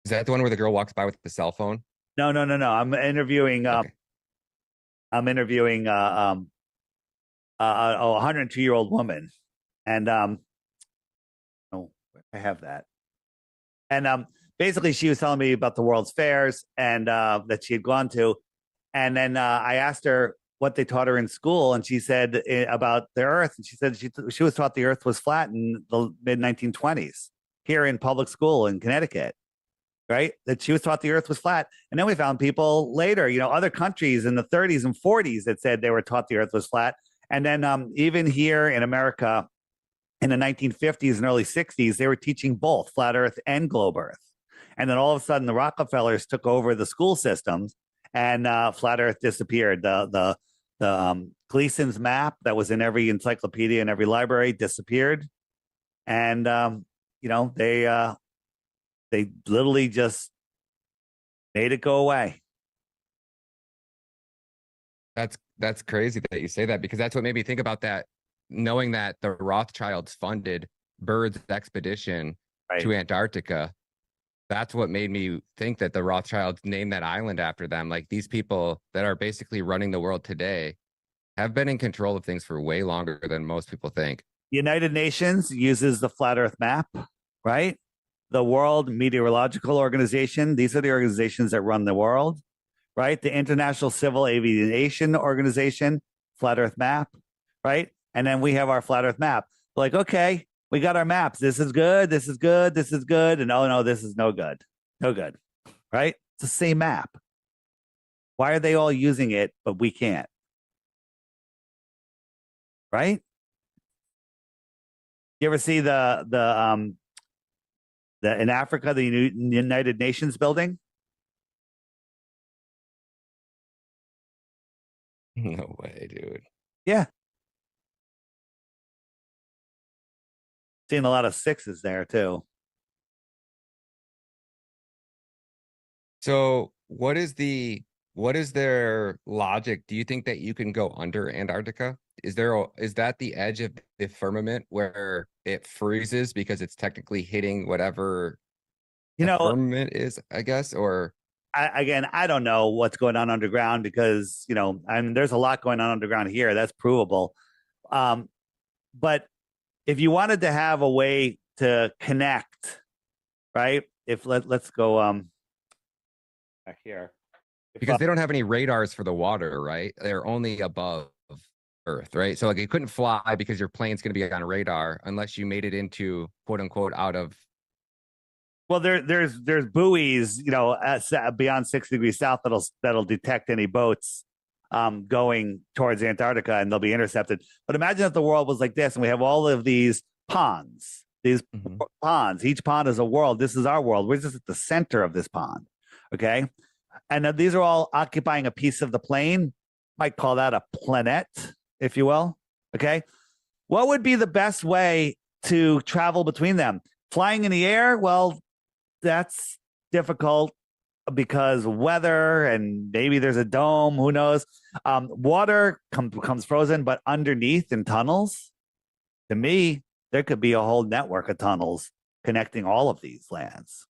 [SPEAKER 9] Is that the one where the girl walks by with the cell phone?
[SPEAKER 18] No. I'm interviewing.
[SPEAKER 9] Okay.
[SPEAKER 18] I'm interviewing a 102-year-old woman, and I have that. And basically, she was telling me about the World's Fairs and that she had gone to, and then I asked her what they taught her in school, and she said about the Earth, and she said she was taught the Earth was flat in the mid 1920s here in public school in Connecticut. Right, that she was taught the Earth was flat, and then we found people later, other countries in the 30s and 40s that said they were taught the Earth was flat. And then even here in America in the 1950s and early 60s, they were teaching both flat Earth and globe Earth. And then all of a sudden, the Rockefellers took over the school systems, and flat Earth disappeared. The Gleason's map that was in every encyclopedia and every library disappeared. And, they literally just made it go away.
[SPEAKER 9] That's crazy that you say that, because that's what made me think about that, knowing that the Rothschilds funded Byrd's expedition to Antarctica. That's what made me think that the Rothschilds named that island after them. Like, these people that are basically running the world today have been in control of things for way longer than most people think.
[SPEAKER 18] United Nations uses the flat Earth map, right? The World Meteorological Organization, these are the organizations that run the world, right? The International Civil Aviation Organization, flat Earth map, right? And then we have our flat Earth map. Like, okay, we got our maps. This is good. This is good. This is good. And oh no, this is no good. No good, right? It's the same map. Why are they all using it, but we can't? Right? You ever see the in Africa, the United Nations building?
[SPEAKER 9] No way, dude.
[SPEAKER 18] Yeah. Seeing a lot of sixes there too.
[SPEAKER 9] So what is their logic? Do you think that you can go under Antarctica? Is that the edge of the firmament where it freezes because it's technically hitting whatever the firmament is, I guess? Or
[SPEAKER 18] I don't know what's going on underground because, there's a lot going on underground here. That's provable. But if you wanted to have a way to connect, right? Let's go back here.
[SPEAKER 6] Because they don't have any radars for the water, right? They're only above Earth, right? So like you couldn't fly because your plane's going to be on radar unless you made it into quote unquote out of.
[SPEAKER 18] Well, there's buoys, beyond 6 degrees south that'll detect any boats going towards Antarctica, and they'll be intercepted. But imagine if the world was like this, and we have all of these ponds. Ponds. Each pond is a world. This is our world. We're just at the center of this pond. Okay. And these are all occupying a piece of the plane. Might call that a planet, if you will. Okay. What would be the best way to travel between them? Flying in the air? Well, that's difficult because weather and maybe there's a dome. Who knows? Water becomes frozen, but underneath in tunnels, to me, there could be a whole network of tunnels connecting all of these lands.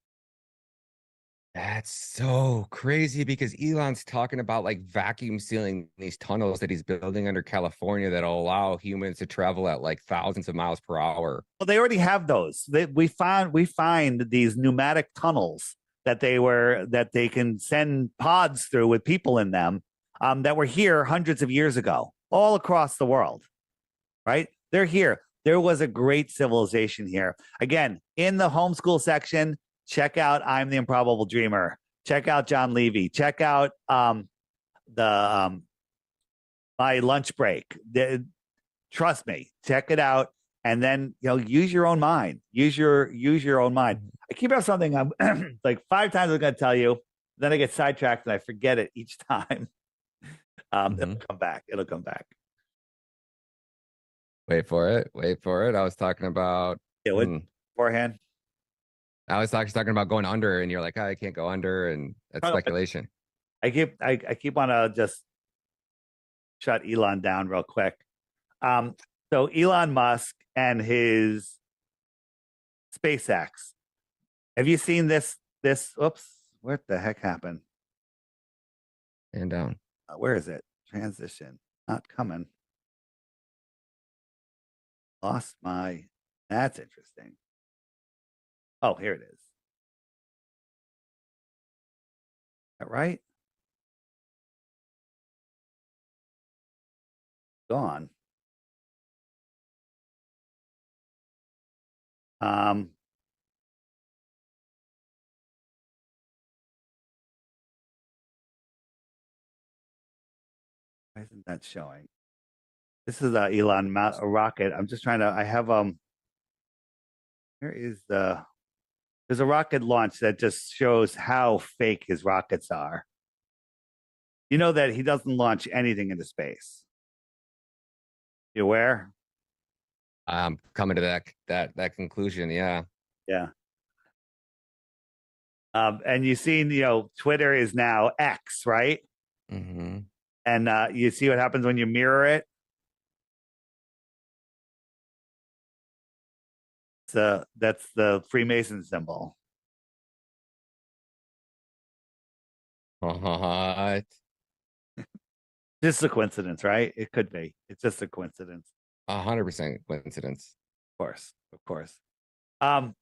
[SPEAKER 6] That's so crazy because Elon's talking about like vacuum sealing these tunnels that he's building under California that'll allow humans to travel at like thousands of miles per hour.
[SPEAKER 18] Well, they already have those. We find these pneumatic tunnels that they can send pods through with people in them that were here hundreds of years ago, all across the world. Right? They're here. There was a great civilization here. Again, in the homeschool section, check out I'm the Improbable Dreamer. Check out John Levy. Check out My Lunch Break. Trust me, check it out, and then use your own mind. Use your own mind. I keep out something I'm like 5 times I'm going to tell you, then I get sidetracked and I forget it each time. It'll come back. It'll come back.
[SPEAKER 6] Wait for it. I was talking about
[SPEAKER 18] beforehand.
[SPEAKER 6] I was talking about going under, and you're like, I can't go under, and that's speculation.
[SPEAKER 18] I keep want to just shut Elon down real quick. So Elon Musk and his SpaceX. Have you seen this? Oops, what the heck happened?
[SPEAKER 6] And down.
[SPEAKER 18] Where is it? Transition. Not coming. Lost my. That's interesting. Oh, here it is. Is that right? Gone. Why isn't that showing? This is Elon rocket. I'm just trying to. I have Where is the? There's a rocket launch that just shows how fake his rockets are. You know that he doesn't launch anything into space. You aware?
[SPEAKER 6] I'm coming to that conclusion. Yeah.
[SPEAKER 18] Yeah. And you've seen, Twitter is now X, right?
[SPEAKER 6] Mm-hmm.
[SPEAKER 18] And you see what happens when you mirror it. So that's the Freemason symbol.
[SPEAKER 6] What?
[SPEAKER 18] Just a coincidence, right? It could be. It's just a coincidence.
[SPEAKER 6] 100% coincidence.
[SPEAKER 18] Of course. And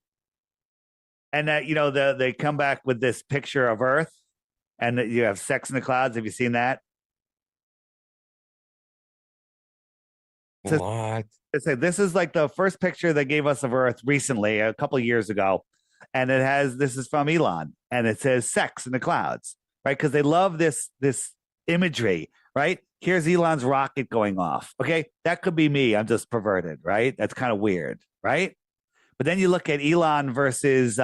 [SPEAKER 18] that they come back with this picture of Earth, and that you have sex in the clouds. Have you seen that?
[SPEAKER 6] What?
[SPEAKER 18] This is like the first picture they gave us of Earth recently, a couple of years ago, and this is from Elon, and it says "sex in the clouds," right? Because they love this imagery, right? Here's Elon's rocket going off. Okay, that could be me. I'm just perverted, right? That's kind of weird, right? But then you look at Elon versus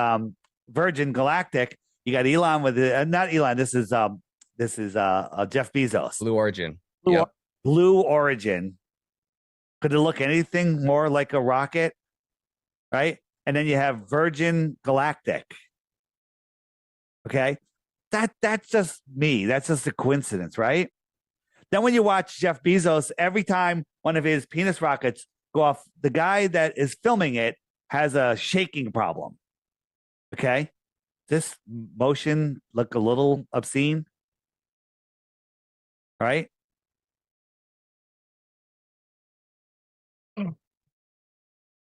[SPEAKER 18] Virgin Galactic. You got Elon with not Elon. This is Jeff Bezos.
[SPEAKER 6] Blue Origin.
[SPEAKER 18] Blue Origin. Could it look anything more like a rocket? Right? And then you have Virgin Galactic. Okay? That's just me. That's just a coincidence, right? Then when you watch Jeff Bezos, every time one of his penis rockets go off, the guy that is filming it has a shaking problem. Okay? this motion look a little obscene? Right?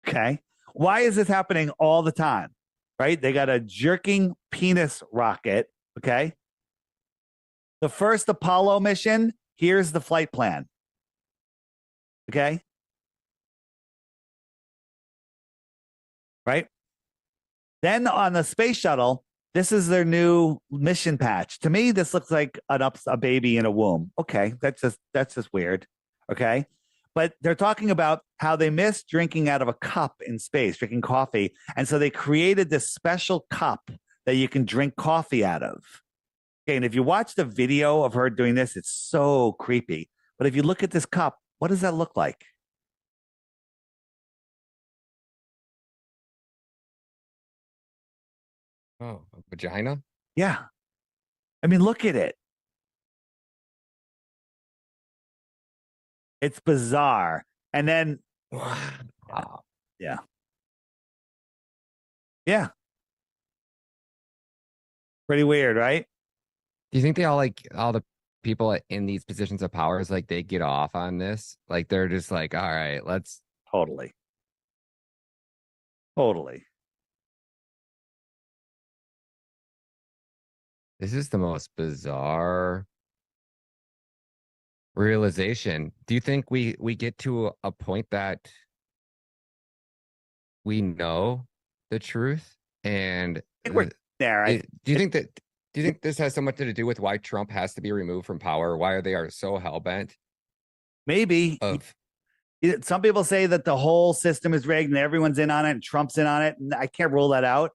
[SPEAKER 18] Okay. Why is this happening all the time? Right? They got a jerking penis rocket. Okay. The first Apollo mission, here's the flight plan. Okay. Right? Then on the space shuttle, this is their new mission patch. To me, this looks like a baby in a womb. Okay, that's just weird. Okay. But they're talking about how they miss drinking out of a cup in space, drinking coffee. And so they created this special cup that you can drink coffee out of. Okay, and if you watch the video of her doing this, it's so creepy. But if you look at this cup, what does that look like?
[SPEAKER 9] Oh, a vagina?
[SPEAKER 18] Yeah. I mean, look at it. It's bizarre. And then, wow. Yeah. Yeah. Pretty weird, right?
[SPEAKER 9] Do you think they all the people in these positions of power is like they get off on this? Like they're just like, all right, let's
[SPEAKER 18] Totally.
[SPEAKER 9] This is the most bizarre realization. Do you think we get to a point that we know the truth? And
[SPEAKER 18] I think we're there.
[SPEAKER 9] Do you think this has so much to do with why Trump has to be removed from power? Why they are so hell-bent?
[SPEAKER 18] Maybe. Some people say that the whole system is rigged and everyone's in on it and Trump's in on it. And I can't rule that out.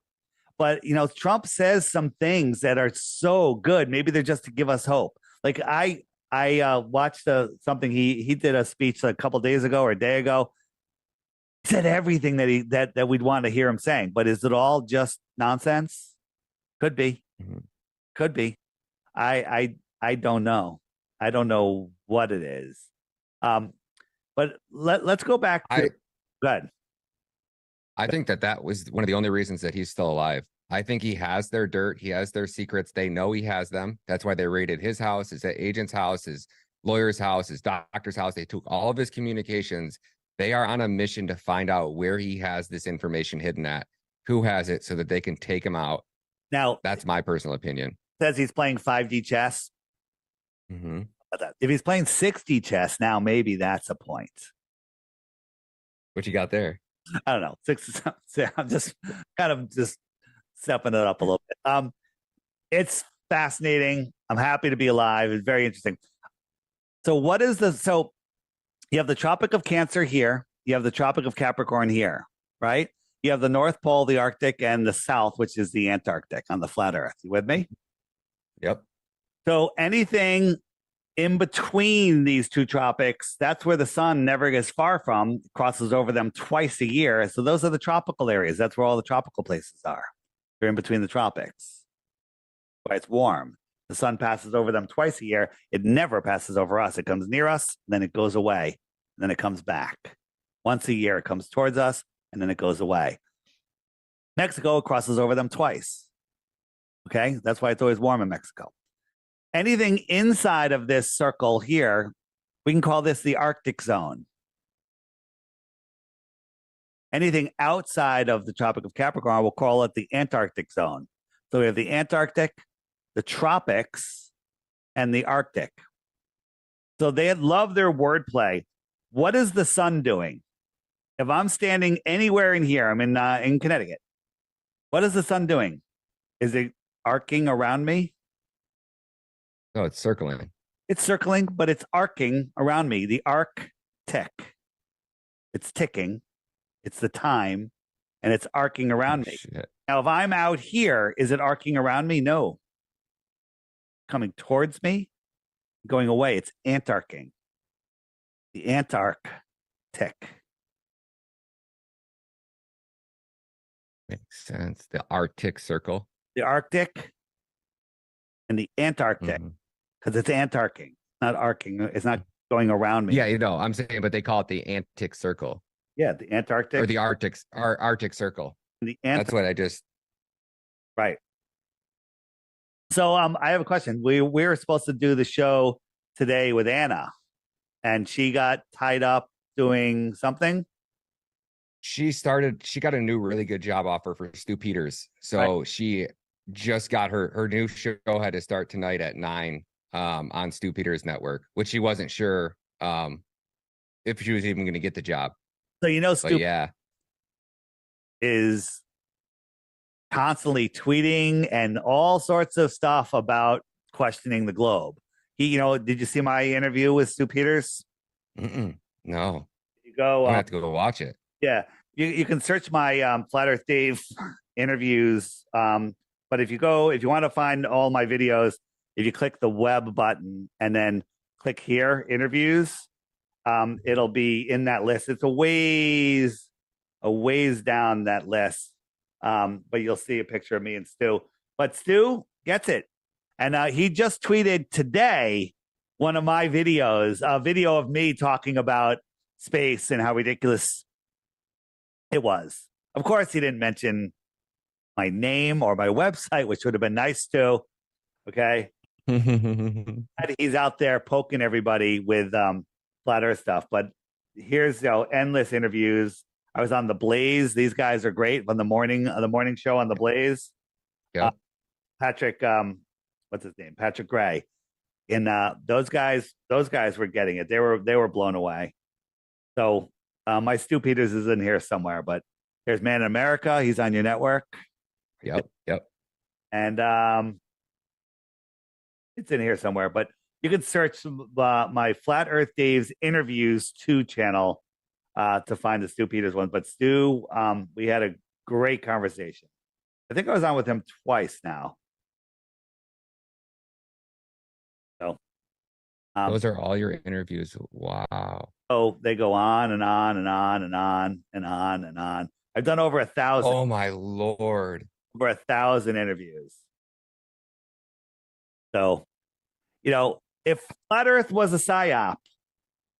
[SPEAKER 18] But, Trump says some things that are so good. Maybe they're just to give us hope. Like I watched something. He did a speech a couple days ago or a day ago. He said everything that we'd want to hear him saying. But is it all just nonsense? Could be.
[SPEAKER 9] Mm-hmm.
[SPEAKER 18] Could be. I don't know. I don't know what it is. But let's go back to good.
[SPEAKER 9] I think that was one of the only reasons that he's still alive. I think he has their dirt. He has their secrets. They know he has them. That's why they raided his house, his agent's house, his lawyer's house, his doctor's house. They took all of his communications. They are on a mission to find out where he has this information hidden at, who has it, so that they can take him out.
[SPEAKER 18] Now,
[SPEAKER 9] that's my personal opinion.
[SPEAKER 18] Says he's playing 5D chess.
[SPEAKER 9] Mm-hmm.
[SPEAKER 18] If he's playing 6D chess now, maybe that's a point.
[SPEAKER 9] What you got there?
[SPEAKER 18] I don't know. I'm just kind of stepping it up a little bit. It's fascinating. I'm happy to be alive. It's very interesting. So you have the Tropic of Cancer here. You have the Tropic of Capricorn here, right? You have the North Pole, the Arctic, and the South, which is the Antarctic on the flat Earth. You with me?
[SPEAKER 9] Yep.
[SPEAKER 18] So anything in between these two tropics, that's where the sun never gets far from, crosses over them twice a year. So those are the tropical areas. That's where all the tropical places are. They're in between the tropics. Why it's warm. The sun passes over them twice a year. It never passes over us. It comes near us, then it goes away, and then it comes back. Once a year, it comes towards us, and then it goes away. Mexico crosses over them twice. Okay? That's why it's always warm in Mexico. Anything inside of this circle here, we can call this the Arctic zone. Anything outside of the Tropic of Capricorn, we'll call it the Antarctic zone. So we have the Antarctic, the tropics, and the Arctic. So they love their wordplay. What is the sun doing? If I'm standing anywhere in here, I'm in Connecticut. What is the sun doing? Is it arcing around me?
[SPEAKER 9] No, it's circling.
[SPEAKER 18] It's circling, but it's arcing around me. The Arctic. It's ticking. It's the time, and it's arcing around me.
[SPEAKER 9] Shit.
[SPEAKER 18] Now, if I'm out here, is it arcing around me? No. Coming towards me, going away. It's antarcing. The Antarctic.
[SPEAKER 9] Makes sense. The Arctic Circle.
[SPEAKER 18] The Arctic and the Antarctic, because it's antarcing, not arcing. It's not going around me.
[SPEAKER 9] Yeah, I'm saying, but they call it the Antarctic Circle.
[SPEAKER 18] Yeah, the Antarctic.
[SPEAKER 9] Or the Arctic Circle.
[SPEAKER 18] The
[SPEAKER 9] That's what I just...
[SPEAKER 18] Right. So I have a question. We were supposed to do the show today with Anna, and she got tied up doing something.
[SPEAKER 6] She got a new really good job offer for Stu Peters. So she just got her new show had to start tonight at 9 on Stu Peters Network, which she wasn't sure if she was even going to get the job.
[SPEAKER 18] So Stu
[SPEAKER 6] yeah,
[SPEAKER 18] is constantly tweeting and all sorts of stuff about questioning the globe. He, did you see my interview with Stu Peters?
[SPEAKER 6] No.
[SPEAKER 18] You go.
[SPEAKER 6] I have to go watch it.
[SPEAKER 18] Yeah, you can search my Flat Earth Dave interviews. But if you want to find all my videos, if you click the web button and then click here, interviews, it'll be in that list. It's a ways down that list. But you'll see a picture of me and Stu. But Stu gets it. And he just tweeted today one of my videos, a video of me talking about space and how ridiculous it was. Of course, he didn't mention my name or my website, which would have been nice too. Okay. He's out there poking everybody with flat Earth stuff. But here's endless interviews. I was on The Blaze. These guys are great on the morning show on The Blaze.
[SPEAKER 6] Yeah.
[SPEAKER 18] Patrick, what's his name? Patrick Gray. And those guys were getting it. They were blown away. So my Stu Peters is in here somewhere, but there's Man in America. He's on your network.
[SPEAKER 6] Yep.
[SPEAKER 18] And it's in here somewhere, but you can search my Flat Earth Dave's Interviews 2 channel to find the Stu Peters one. But Stu, we had a great conversation. I think I was on with him twice now. So
[SPEAKER 6] those are all your interviews. Wow.
[SPEAKER 18] So they go on and on and on and on and on and on. I've done over 1,000.
[SPEAKER 6] Oh my Lord.
[SPEAKER 18] Over 1,000 interviews. So, if Flat Earth was a PSYOP,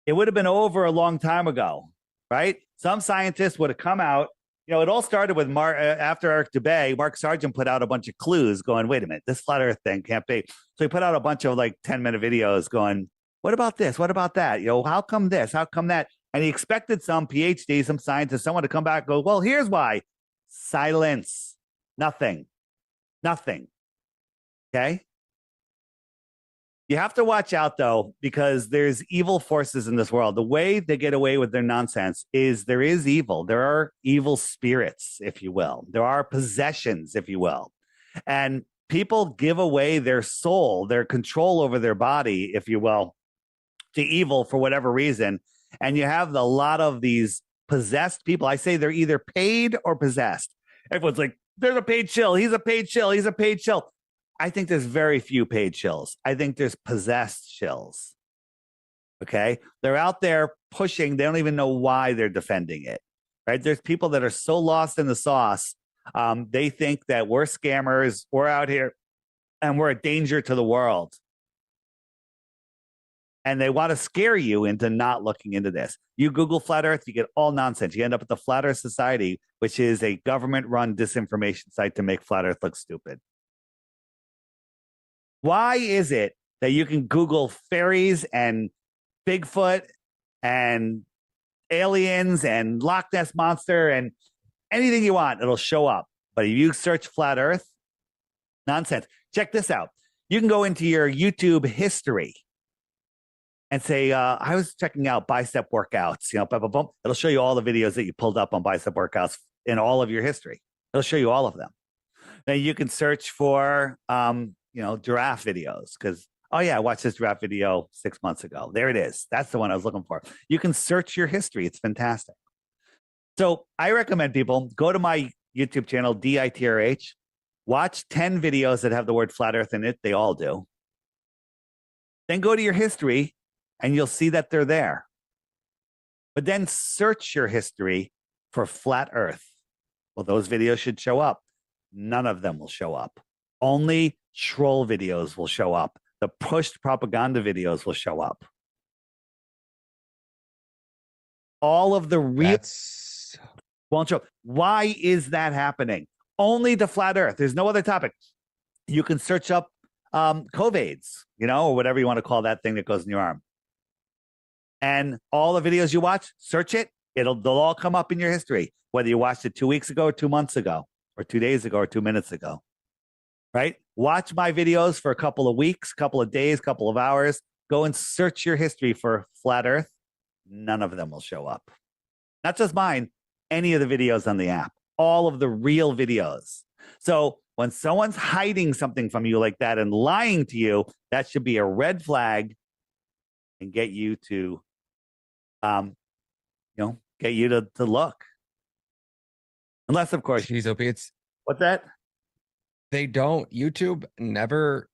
[SPEAKER 18] it would have been over a long time ago, right? Some scientists would have come out. It all started with after Eric Dubay. Mark Sargent put out a bunch of clues going, wait a minute, this Flat Earth thing can't be. So he put out a bunch of 10-minute videos going, what about this? What about that? How come this? How come that? And he expected some PhD, some scientist, someone to come back and go, well, here's why. Silence. Nothing. Okay? You have to watch out, though, because there's evil forces in this world. The way they get away with their nonsense is there is evil. There are evil spirits, if you will. There are possessions, if you will. And people give away their soul, their control over their body, if you will, to evil for whatever reason. And you have a lot of these possessed people. I say they're either paid or possessed. Everyone's like, there's a paid shill. He's a paid shill. He's a paid shill. I think there's very few paid shills. I think there's possessed shills. Okay? They're out there pushing. They don't even know why they're defending it. Right? There's people that are so lost in the sauce. They think that we're scammers. We're out here and we're a danger to the world. And they want to scare you into not looking into this. You Google Flat Earth, you get all nonsense. You end up at the Flat Earth Society, which is a government-run disinformation site to make Flat Earth look stupid. Why is it that you can Google fairies and Bigfoot and aliens and Loch Ness Monster and anything you want, it'll show up. But if you search Flat Earth, nonsense. Check this out. You can go into your YouTube history and say, I was checking out bicep workouts, It'll show you all the videos that you pulled up on bicep workouts in all of your history. It'll show you all of them. Then you can search for, giraffe videos because, oh yeah, I watched this giraffe video 6 months ago. There it is. That's the one I was looking for. You can search your history. It's fantastic. So I recommend people go to my YouTube channel, DITRH, watch 10 videos that have the word flat earth in it. They all do. Then go to your history and you'll see that they're there. But then search your history for flat earth. Well, those videos should show up. None of them will show up. Only troll videos will show up. The pushed propaganda videos will show up. All of the real won't show up. Why is that happening? Only the flat earth. There's no other topic. You can search up COVIDs, or whatever you want to call that thing that goes in your arm. And all the videos you watch, search it. They'll all come up in your history, whether you watched it 2 weeks ago or 2 months ago or 2 days ago or 2 minutes ago, right? Watch my videos for a couple of weeks, couple of days, couple of hours. Go and search your history for flat Earth. None of them will show up. Not just mine, any of the videos on the app, all of the real videos. So when someone's hiding something from you like that and lying to you, that should be a red flag and get you to, get you to look. Unless, of course,
[SPEAKER 6] Jeez, it's
[SPEAKER 18] what's that?
[SPEAKER 6] They don't. YouTube never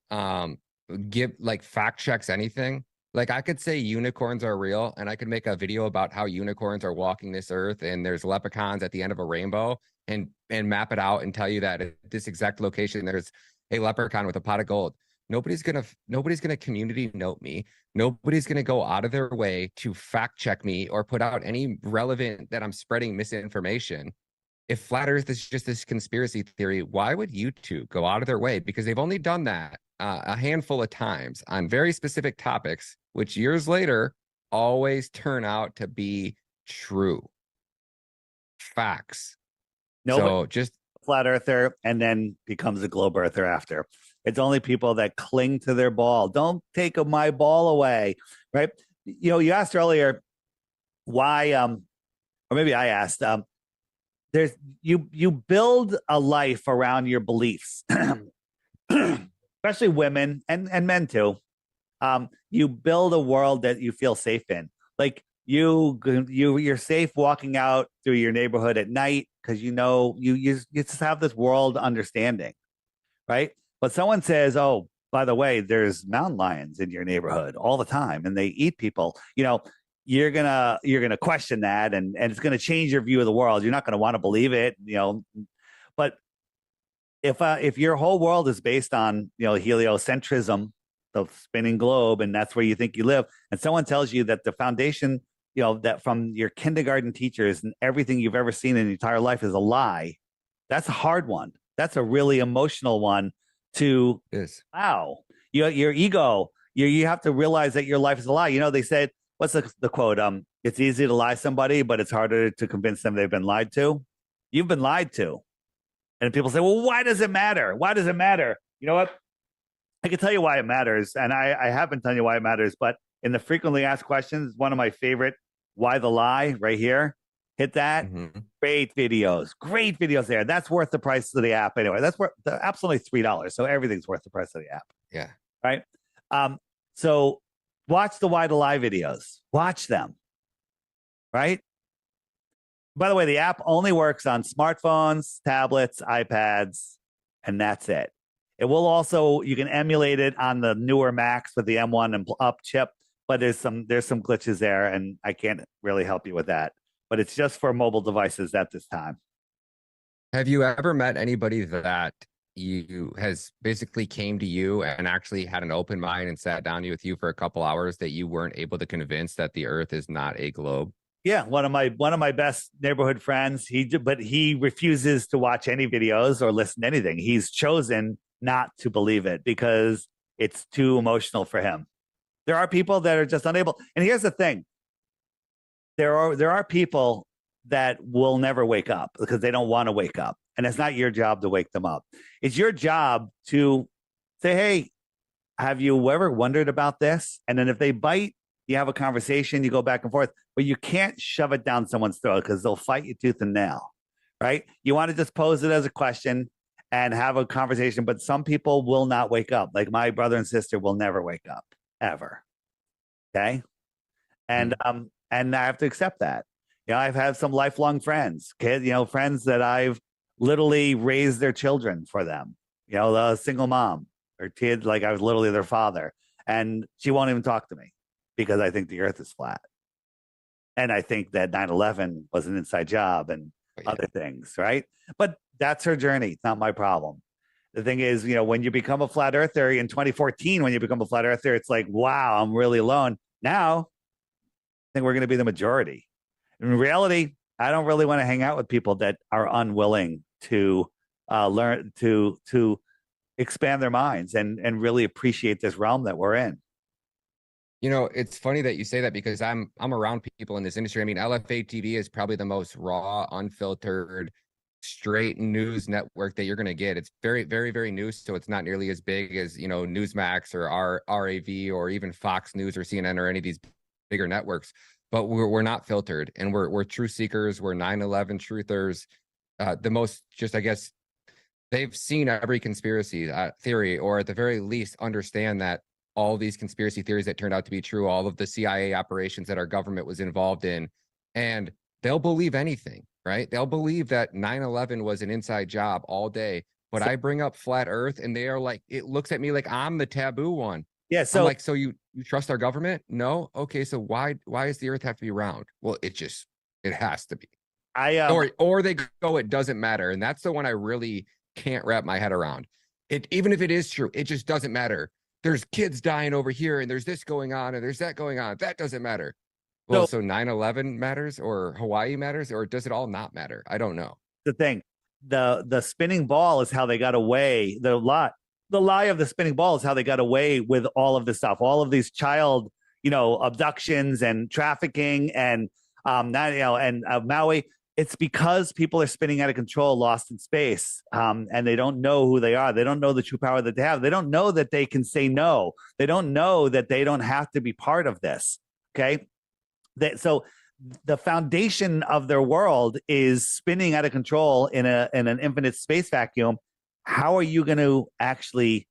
[SPEAKER 6] give fact checks anything. Like I could say unicorns are real, and I could make a video about how unicorns are walking this earth, and there's leprechauns at the end of a rainbow, and map it out and tell you that at this exact location there's a leprechaun with a pot of gold. Nobody's gonna community note me. Nobody's gonna go out of their way to fact check me or put out any relevant that I'm spreading misinformation. If flat Earth is just this conspiracy theory, why would YouTube go out of their way? Because they've only done that a handful of times on very specific topics, which years later always turn out to be true facts. So just
[SPEAKER 18] flat earther and then becomes a globe earther after. It's only people that cling to their ball. Don't take my ball away, right? You asked earlier why, or maybe I asked, there's you build a life around your beliefs, especially women and men too. You build a world that you feel safe in. Like you're safe walking out through your neighborhood at night because you just have this world understanding, right? But someone says, "Oh, by the way, there's mountain lions in your neighborhood all the time, and they eat people." You're gonna question that, and it's gonna change your view of the world. You're not gonna want to believe it, But if your whole world is based on heliocentrism, the spinning globe, and that's where you think you live, and someone tells you that the foundation, that from your kindergarten teachers and everything you've ever seen in your entire life is a lie, that's a hard one. That's a really emotional one. Wow, your ego. You have to realize that your life is a lie. They said. What's the quote? It's easy to lie to somebody, but it's harder to convince them they've been lied to. You've been lied to. And people say, well, why does it matter? Why does it matter? You know what? I can tell you why it matters. And I have been telling you why it matters. But in the frequently asked questions, one of my favorite, why the lie right here. Hit that. Mm-hmm. Great videos there. That's worth the price of the app anyway. That's worth the app's only $3. So everything's worth the price of the app.
[SPEAKER 6] Yeah.
[SPEAKER 18] Right. So watch the Why the Lie videos. Watch them. Right? By the way, the app only works on smartphones, tablets, iPads, and that's it. It will also, you can emulate it on the newer Macs with the M1 and up chip, but there's some glitches there, and I can't really help you with that. But it's just for mobile devices at this time.
[SPEAKER 6] Have you ever met anybody that has basically came to you and actually had an open mind and sat down with you for a couple hours that you weren't able to convince that the Earth is not a globe?
[SPEAKER 18] Yeah, one of my best neighborhood friends. But he refuses to watch any videos or listen to anything. He's chosen not to believe it because it's too emotional for him. There are people that are just unable. And here's the thing: there are people that will never wake up because they don't want to wake up. And it's not your job to wake them up. It's your job to say, hey, have you ever wondered about this? And then if they bite, you have a conversation, you go back and forth, but you can't shove it down someone's throat because they'll fight you tooth and nail, right? You want to just pose it as a question and have a conversation, but some people will not wake up. Like my brother and sister will never wake up, ever. Okay? And I have to accept that. I've had some lifelong friends, friends that I've literally raised their children for them. A single mom or kid, like I was literally their father. And she won't even talk to me because I think the Earth is flat. And I think that 9/11 was an inside job and other things, right? But that's her journey. It's not my problem. The thing is, when you become a flat earther in 2014, when you become a flat earther, it's like, wow, I'm really alone. Now, I think we're going to be the majority. In reality, I don't really want to hang out with people that are unwilling to learn to expand their minds and really appreciate this realm that we're in.
[SPEAKER 6] You know, it's funny that you say that because I'm around people in this industry. I mean, LFA TV is probably the most raw, unfiltered, straight news network that you're going to get. It's very, very, very new, so it's not nearly as big as, you know, Newsmax or RAV or even Fox News or CNN or any of these bigger networks. But we're not filtered, and we're truth seekers. We're 9/11 truthers. The most, just I guess, they've seen every conspiracy theory, or at the very least understand that all these conspiracy theories that turned out to be true, all of the CIA operations that our government was involved in, and they'll believe anything, right? They'll believe that 9/11 was an inside job all day. But I bring up flat Earth, and they are like, it looks at me like I'm the taboo one.
[SPEAKER 18] Yeah. So
[SPEAKER 6] I'm like, so you trust our government? No. Okay. So why does the Earth have to be round? Well, it has to be. Or they go, it doesn't matter, and that's the one I really can't wrap my head around. It, even if it is true, it just doesn't matter. There's kids dying over here, and there's this going on, and there's that going on. That doesn't matter. Well, so 9/11 matters, or Hawaii matters, or does it all not matter? I don't know.
[SPEAKER 18] The thing, the spinning ball is how they got away. The lie of the spinning ball is how they got away with all of this stuff, all of these child, abductions and trafficking and Maui. It's because people are spinning out of control, lost in space, and they don't know who they are. They don't know the true power that they have. They don't know that they can say no. They don't know that they don't have to be part of this. Okay, so the foundation of their world is spinning out of control in an infinite space vacuum. How are you going to actually,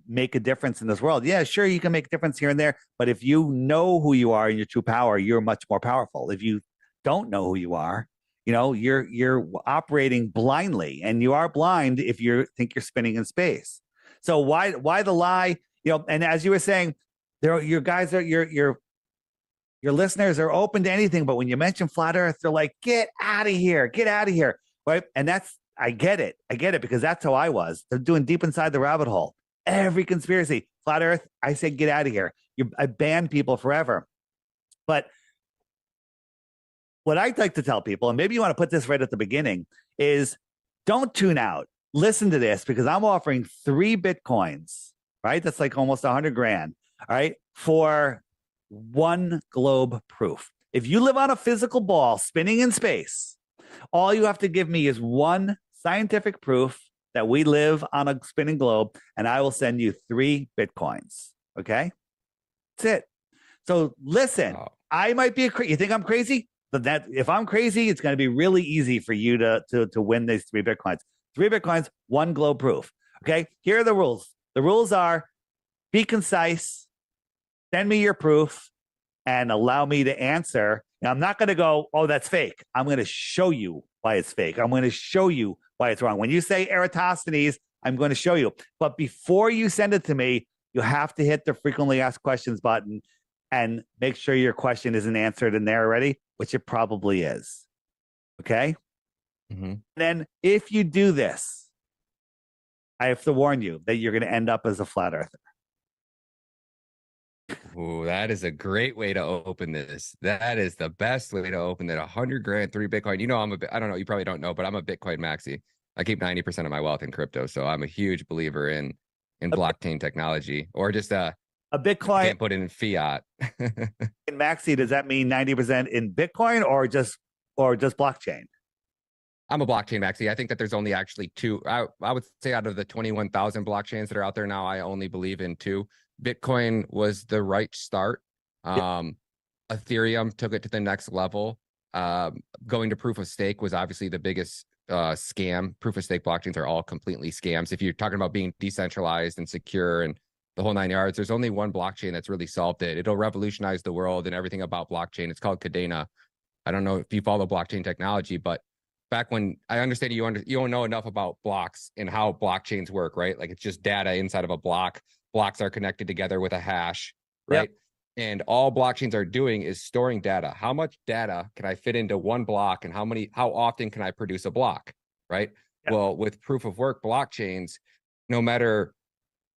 [SPEAKER 18] make a difference in this world? Yeah, sure, you can make a difference here and there, but if you know who you are and your true power, you're much more powerful. If you don't know who you are, you're operating blindly, and you are blind if you think you're spinning in space. So why the lie? And as you were saying, your listeners are open to anything, but when you mention flat Earth, they're like, get out of here, right? And I get it because that's how I was. They're doing deep inside the rabbit hole. Every conspiracy, flat Earth, I say, get out of here. I ban people forever. But what I'd like to tell people, and maybe you want to put this right at the beginning, is don't tune out. Listen to this, because I'm offering 3 Bitcoins, right? That's like almost 100 grand, all right, for 1 globe proof. If you live on a physical ball spinning in space, all you have to give me is 1 scientific proof that we live on a spinning globe, and I will send you 3 Bitcoins, okay? That's it. So listen, I might be you think I'm crazy? But that if I'm crazy, it's going to be really easy for you to win these 3 Bitcoins. 3 Bitcoins, 1 globe proof. Okay, here are the rules. The rules are: be concise, send me your proof, and allow me to answer. Now, I'm not going to go, oh, that's fake. I'm going to show you why it's fake. I'm going to show you why it's wrong. When you say Eratosthenes, I'm going to show you. But before you send it to me, you have to hit the frequently asked questions button and make sure your question isn't answered in there already, which it probably is. Okay?
[SPEAKER 6] Mm-hmm.
[SPEAKER 18] Then if you do this, I have to warn you that you're going to end up as a flat earther.
[SPEAKER 6] Ooh, that is a great way to open this. That is the best way to open it. 100 grand, 3 Bitcoin. I don't know, you probably don't know, but I'm a Bitcoin maxi. I keep 90% of my wealth in crypto. So I'm a huge believer in blockchain technology, or just a Bitcoin. Can't put it in fiat.
[SPEAKER 18] In maxi, does that mean 90% in Bitcoin or just blockchain?
[SPEAKER 6] I'm a blockchain maxi. I think that there's only actually 2. I would say out of the 21,000 blockchains that are out there now, I only believe in 2. Bitcoin was the right start. Ethereum took it to the next level. Going to proof of stake was obviously the biggest scam. Proof of stake blockchains are all completely scams. If you're talking about being decentralized and secure and the whole 9 yards, there's only one blockchain that's really solved it. It'll revolutionize the world and everything about blockchain. It's called Kadena. I don't know if you follow blockchain technology, but back when I understand you don't know enough about blocks and how blockchains work, right? Like, it's just data inside of a block. Blocks are connected together with a hash, right? Yep. And all blockchains are doing is storing data. How much data can I fit into one block, and how often can I produce a block, right? Yep. Well, with proof of work blockchains, no matter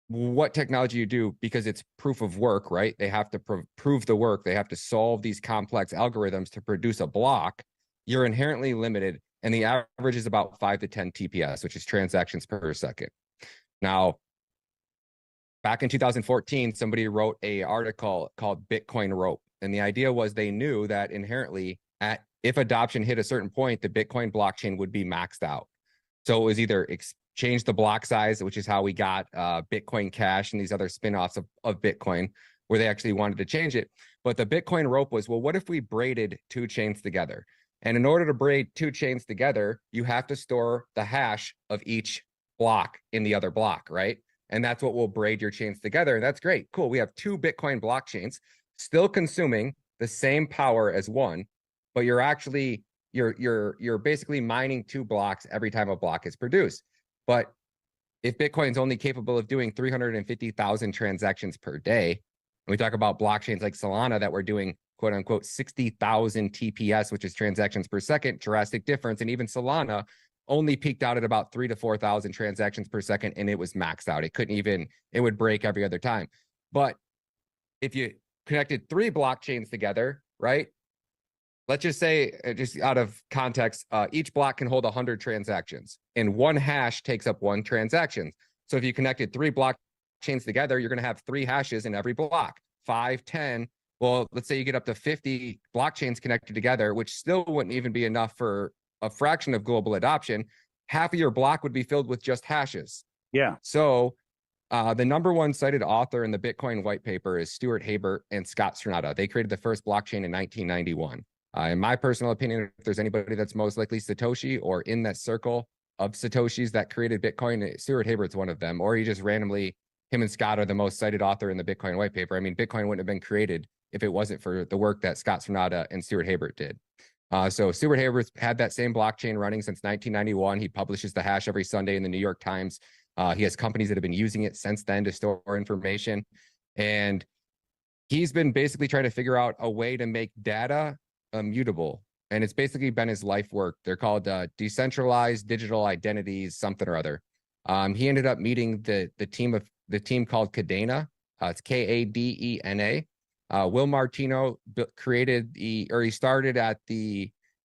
[SPEAKER 6] what technology you do, because it's proof of work, right? They have to prove the work. They have to solve these complex algorithms to produce a block. You're inherently limited, and the average is about 5 to 10 TPS, which is transactions per second. Now, back in 2014, somebody wrote a article called Bitcoin Rope. And the idea was they knew that inherently if adoption hit a certain point, the Bitcoin blockchain would be maxed out. So it was either change the block size, which is how we got Bitcoin Cash and these other spin-offs of Bitcoin, where they actually wanted to change it. But the Bitcoin Rope was, well, what if we braided two chains together? And in order to braid two chains together, you have to store the hash of each block in the other block, right? And that's what will braid your chains together. And that's great. Cool. We have two Bitcoin blockchains still consuming the same power as one, but you're actually you're basically mining two blocks every time a block is produced. But if Bitcoin's only capable of doing 350,000 transactions per day, and we talk about blockchains like Solana that were doing quote unquote 60,000 TPS, which is transactions per second, drastic difference. And even Solana only peaked out at about 3,000 to 4,000 transactions per second, and it was maxed out. It couldn't even, it would break every other time. But if you connected three blockchains together, right? Let's just say, just out of context, each block can hold 100 transactions, and one hash takes up one transaction. So if you connected three blockchains together, you're going to have three hashes in every block, 5, 10. Well, let's say you get up to 50 blockchains connected together, which still wouldn't even be enough for a fraction of global adoption. Half of your block would be filled with just hashes.
[SPEAKER 18] Yeah.
[SPEAKER 6] So the number one cited author in the Bitcoin white paper is Stuart Habert and Scott Stronada. They created the first blockchain in 1991. In my personal opinion, if there's anybody that's most likely Satoshi or in that circle of Satoshis that created Bitcoin, Stuart Habert's one of them, or he just randomly, him and Scott are the most cited author in the Bitcoin white paper. I mean, Bitcoin wouldn't have been created if it wasn't for the work that Scott Stronada and Stuart Habert did. So Stuart Habert's had that same blockchain running since 1991. He publishes the hash every Sunday in the New York Times. He has companies that have been using it since then to store information. And he's been basically trying to figure out a way to make data immutable. And it's basically been his life work. They're called decentralized digital identities, something or other. He ended up meeting the team called Kadena. It's Kadena. Will Martino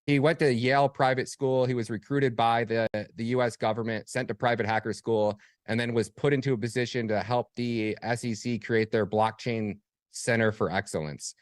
[SPEAKER 6] he went to Yale private school. He was recruited by the US government, sent to private hacker school, and then was put into a position to help the SEC create their blockchain center for excellence.